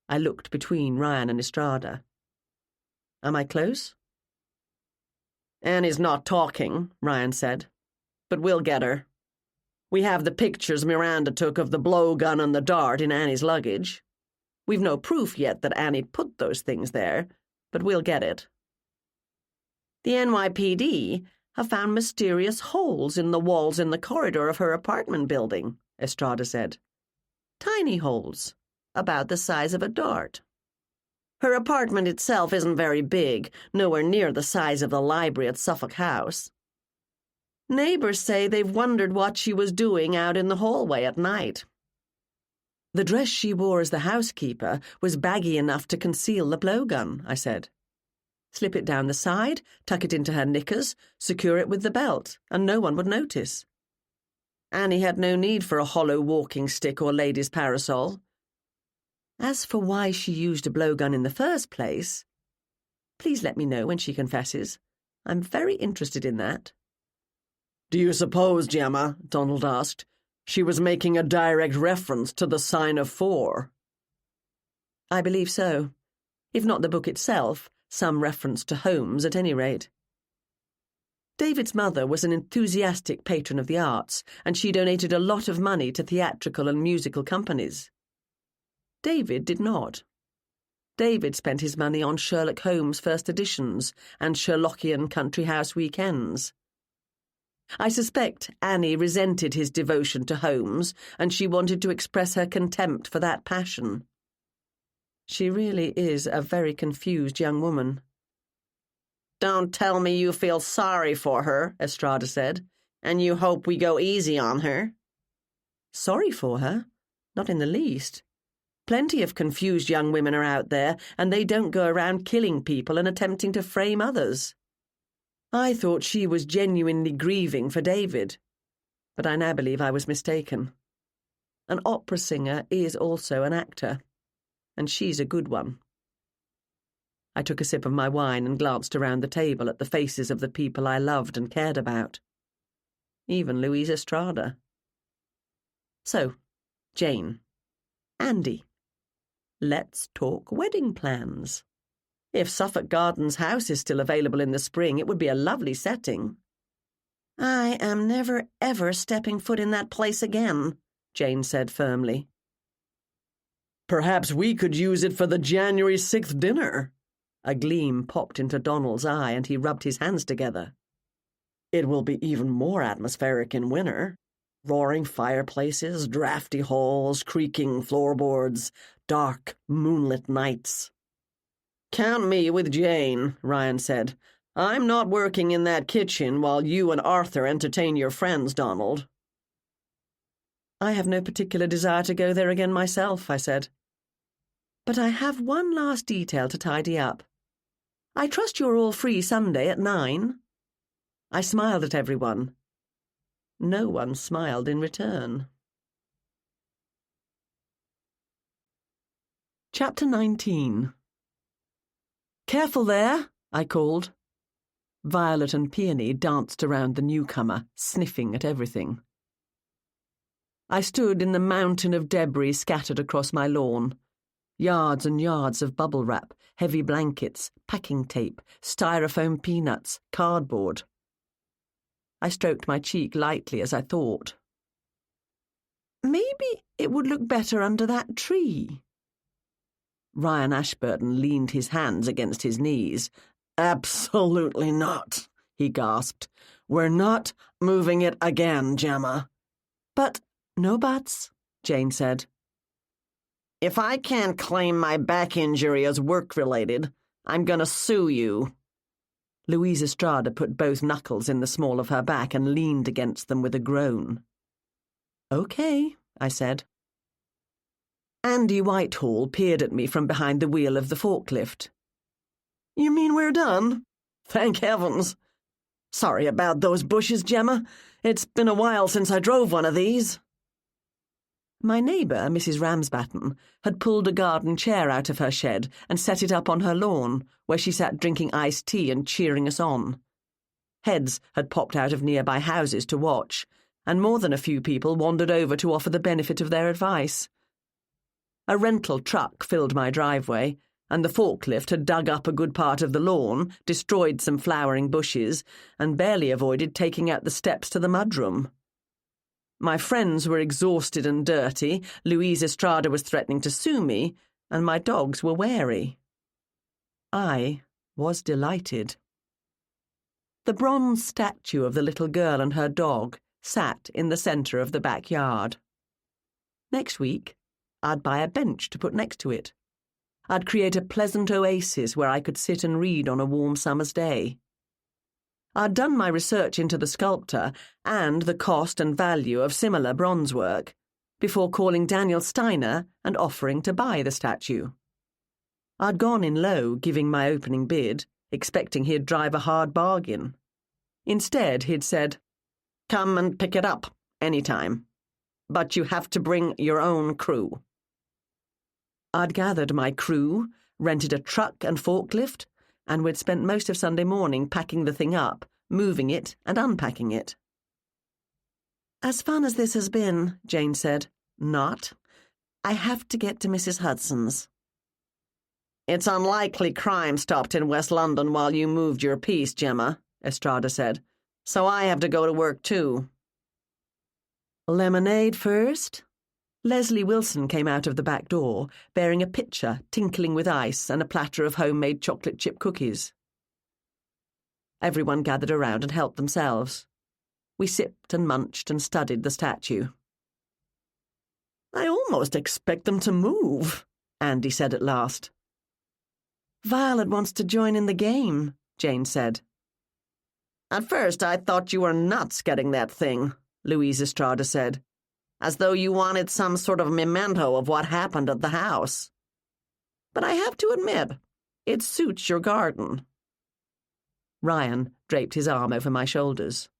I looked between Ryan and Estrada. Am I close? Annie's not talking, Ryan said, but we'll get her. We have the pictures Miranda took of the blowgun and the dart in Annie's luggage. We've no proof yet that Annie put those things there, but we'll get it. The NYPD have found mysterious holes in the walls in the corridor of her apartment building, Estrada said. Tiny holes, about the size of a dart. Her apartment itself isn't very big, nowhere near the size of the library at Suffolk House. Neighbors say they've wondered what she was doing out in the hallway at night. The dress she wore as the housekeeper was baggy enough to conceal the blowgun, I said. Slip it down the side, tuck it into her knickers, secure it with the belt, and no one would notice. Annie had no need for a hollow walking stick or lady's parasol. As for why she used a blowgun in the first place, please let me know when she confesses. I'm very interested in that. Do you suppose, Gemma, Donald asked, she was making a direct reference to the sign of 4? I believe so. If not the book itself, some reference to Holmes at any rate. David's mother was an enthusiastic patron of the arts, and she donated a lot of money to theatrical and musical companies. David did not. David spent his money on Sherlock Holmes first editions and Sherlockian country house weekends. I suspect Annie resented his devotion to Holmes, and she wanted to express her contempt for that passion. She really is a very confused young woman. Don't tell me you feel sorry for her, Estrada said, and you hope we go easy on her. Sorry for her? Not in the least. Plenty of confused young women are out there, and they don't go around killing people and attempting to frame others. I thought she was genuinely grieving for David, but I now believe I was mistaken. An opera singer is also an actor, and she's a good one. I took a sip of my wine and glanced around the table at the faces of the people I loved and cared about. Even Louise Estrada. So, Jane, Andy, let's talk wedding plans. If Suffolk Gardens House is still available in the spring, it would be a lovely setting. I am never, ever stepping foot in that place again, Jane said firmly. Perhaps we could use it for the January 6th dinner. A gleam popped into Donald's eye, and he rubbed his hands together. It will be even more atmospheric in winter. Roaring fireplaces, drafty halls, creaking floorboards, dark, moonlit nights. Count me with Jane, Ryan said. I'm not working in that kitchen while you and Arthur entertain your friends, Donald. I have no particular desire to go there again myself, I said. But I have one last detail to tidy up. I trust you're all free Sunday at 9. I smiled at everyone. No one smiled in return. Chapter 19. Careful there, I called. Violet and Peony danced around the newcomer, sniffing at everything. I stood in the mountain of debris scattered across my lawn. Yards and yards of bubble wrap, heavy blankets, packing tape, styrofoam peanuts, cardboard. I stroked my cheek lightly as I thought. Maybe it would look better under that tree. Ryan Ashburton leaned his hands against his knees. Absolutely not, he gasped. We're not moving it again, Gemma. But no buts, Jane said. If I can't claim my back injury as work-related, I'm going to sue you. Louise Estrada put both knuckles in the small of her back and leaned against them with a groan. Okay, I said. Andy Whitehall peered at me from behind the wheel of the forklift. You mean we're done? Thank heavens. Sorry about those bushes, Gemma. It's been a while since I drove one of these. My neighbour, Mrs. Ramsbatten, had pulled a garden chair out of her shed and set it up on her lawn, where she sat drinking iced tea and cheering us on. Heads had popped out of nearby houses to watch, and more than a few people wandered over to offer the benefit of their advice. A rental truck filled my driveway, and the forklift had dug up a good part of the lawn, destroyed some flowering bushes, and barely avoided taking out the steps to the mudroom. My friends were exhausted and dirty, Louise Estrada was threatening to sue me, and my dogs were wary. I was delighted. The bronze statue of the little girl and her dog sat in the centre of the backyard. Next week, I'd buy a bench to put next to it. I'd create a pleasant oasis where I could sit and read on a warm summer's day. I'd done my research into the sculptor and the cost and value of similar bronze work before calling Daniel Steiner and offering to buy the statue. I'd gone in low, giving my opening bid, expecting he'd drive a hard bargain. Instead, he'd said, "Come and pick it up, anytime. But you have to bring your own crew." I'd gathered my crew, rented a truck and forklift, and we'd spent most of Sunday morning packing the thing up, moving it and unpacking it. "As fun as this has been," Jane said, "not. I have to get to Mrs. Hudson's." "It's unlikely crime stopped in West London while you moved your piece, Gemma," Estrada said. "So I have to go to work too." "Lemonade first?" Leslie Wilson came out of the back door, bearing a pitcher tinkling with ice and a platter of homemade chocolate chip cookies. Everyone gathered around and helped themselves. We sipped and munched and studied the statue. "I almost expect them to move," Andy said at last. "Violet wants to join in the game," Jane said. "At first I thought you were nuts getting that thing," Louise Estrada said, "as though you wanted some sort of memento of what happened at the house. But I have to admit, it suits your garden." Ryan draped his arm over my shoulders.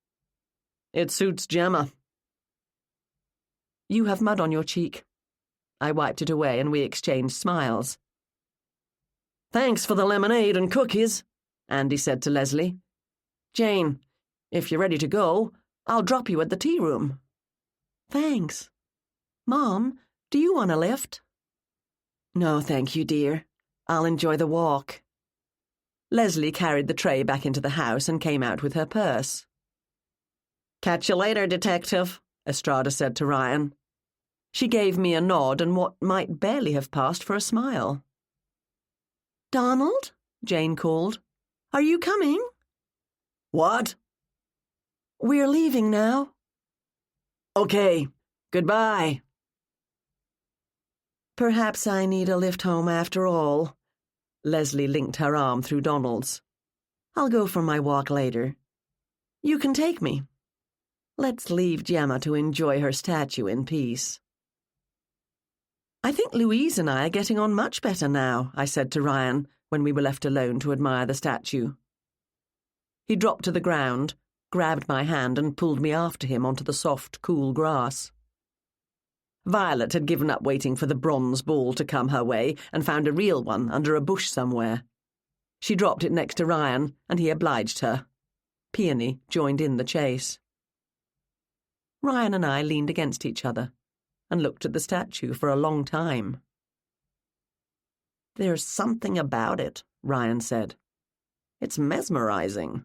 "It suits Gemma." "You have mud on your cheek." I wiped it away and we exchanged smiles. "Thanks for the lemonade and cookies," Andy said to Leslie. "Jane, if you're ready to go, I'll drop you at the tea room." "Thanks. Mom, do you want a lift?" "No, thank you, dear. I'll enjoy the walk." Leslie carried the tray back into the house and came out with her purse. "Catch you later, detective," Estrada said to Ryan. She gave me a nod and what might barely have passed for a smile. "Donald?" Jane called. "Are you coming?" "What?" "We're leaving now." "Okay, goodbye." "Perhaps I need a lift home after all." Leslie linked her arm through Donald's. "I'll go for my walk later. You can take me. Let's leave Gemma to enjoy her statue in peace." "I think Louise and I are getting on much better now," I said to Ryan when we were left alone to admire the statue. He dropped to the ground, grabbed my hand and pulled me after him onto the soft, cool grass. Violet had given up waiting for the bronze ball to come her way and found a real one under a bush somewhere. She dropped it next to Ryan, and he obliged her. Peony joined in the chase. Ryan and I leaned against each other and looked at the statue for a long time. "There's something about it," Ryan said. "It's mesmerizing."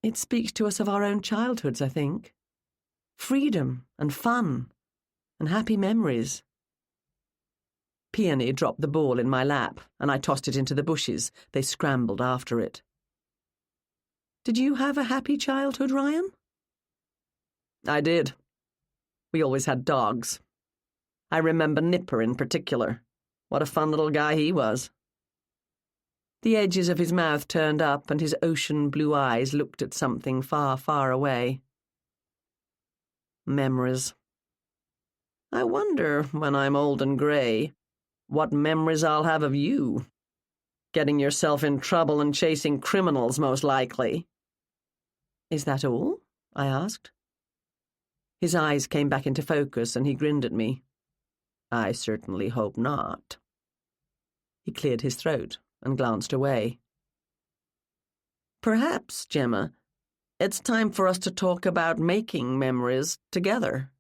"It speaks to us of our own childhoods, I think. Freedom and fun and happy memories." Peony dropped the ball in my lap, and I tossed it into the bushes. They scrambled after it. "Did you have a happy childhood, Ryan?" "I did. We always had dogs. I remember Nipper in particular. What a fun little guy he was." The edges of his mouth turned up and his ocean blue eyes looked at something far, far away. "Memories. I wonder, when I'm old and grey, what memories I'll have of you. Getting yourself in trouble and chasing criminals, most likely." "Is that all?" I asked. His eyes came back into focus and he grinned at me. I certainly hope not. He cleared his throat and glanced away. Perhaps, Gemma, it's time for us to talk about making memories together.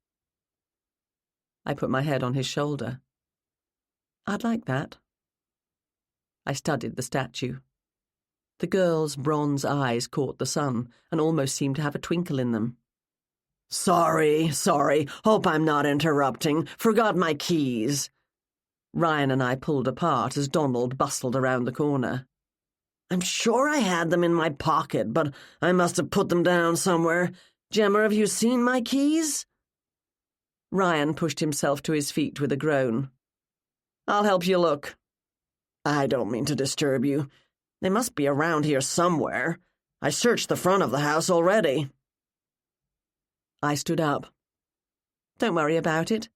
I put my head on his shoulder. I'd like that. I studied the statue. The girl's bronze eyes caught the sun and almost seemed to have a twinkle in them. Sorry. Hope I'm not interrupting. Forgot my keys. Ryan and I pulled apart as Donald bustled around the corner. I'm sure I had them in my pocket, but I must have put them down somewhere. Gemma, have you seen my keys? Ryan pushed himself to his feet with a groan. I'll help you look. I don't mean to disturb you. They must be around here somewhere. I searched the front of the house already. I stood up. Don't worry about it.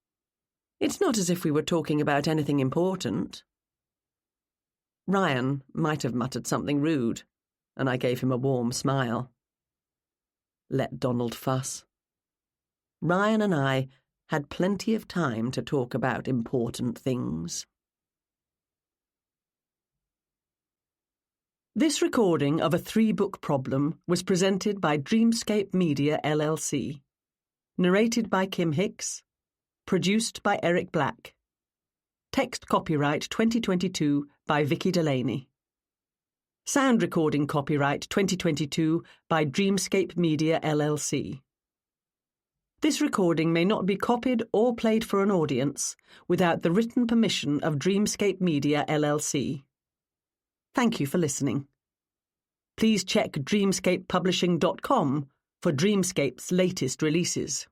It's not as if we were talking about anything important. Ryan might have muttered something rude, and I gave him a warm smile. Let Donald fuss. Ryan and I had plenty of time to talk about important things. This recording of a 3-book problem was presented by Dreamscape Media LLC. Narrated by Kim Hicks. Produced by Eric Black. Text copyright 2022 by Vicki Delany. Sound recording copyright 2022 by Dreamscape Media LLC. This recording may not be copied or played for an audience without the written permission of Dreamscape Media LLC. Thank you for listening. Please check dreamscapepublishing.com for Dreamscape's latest releases.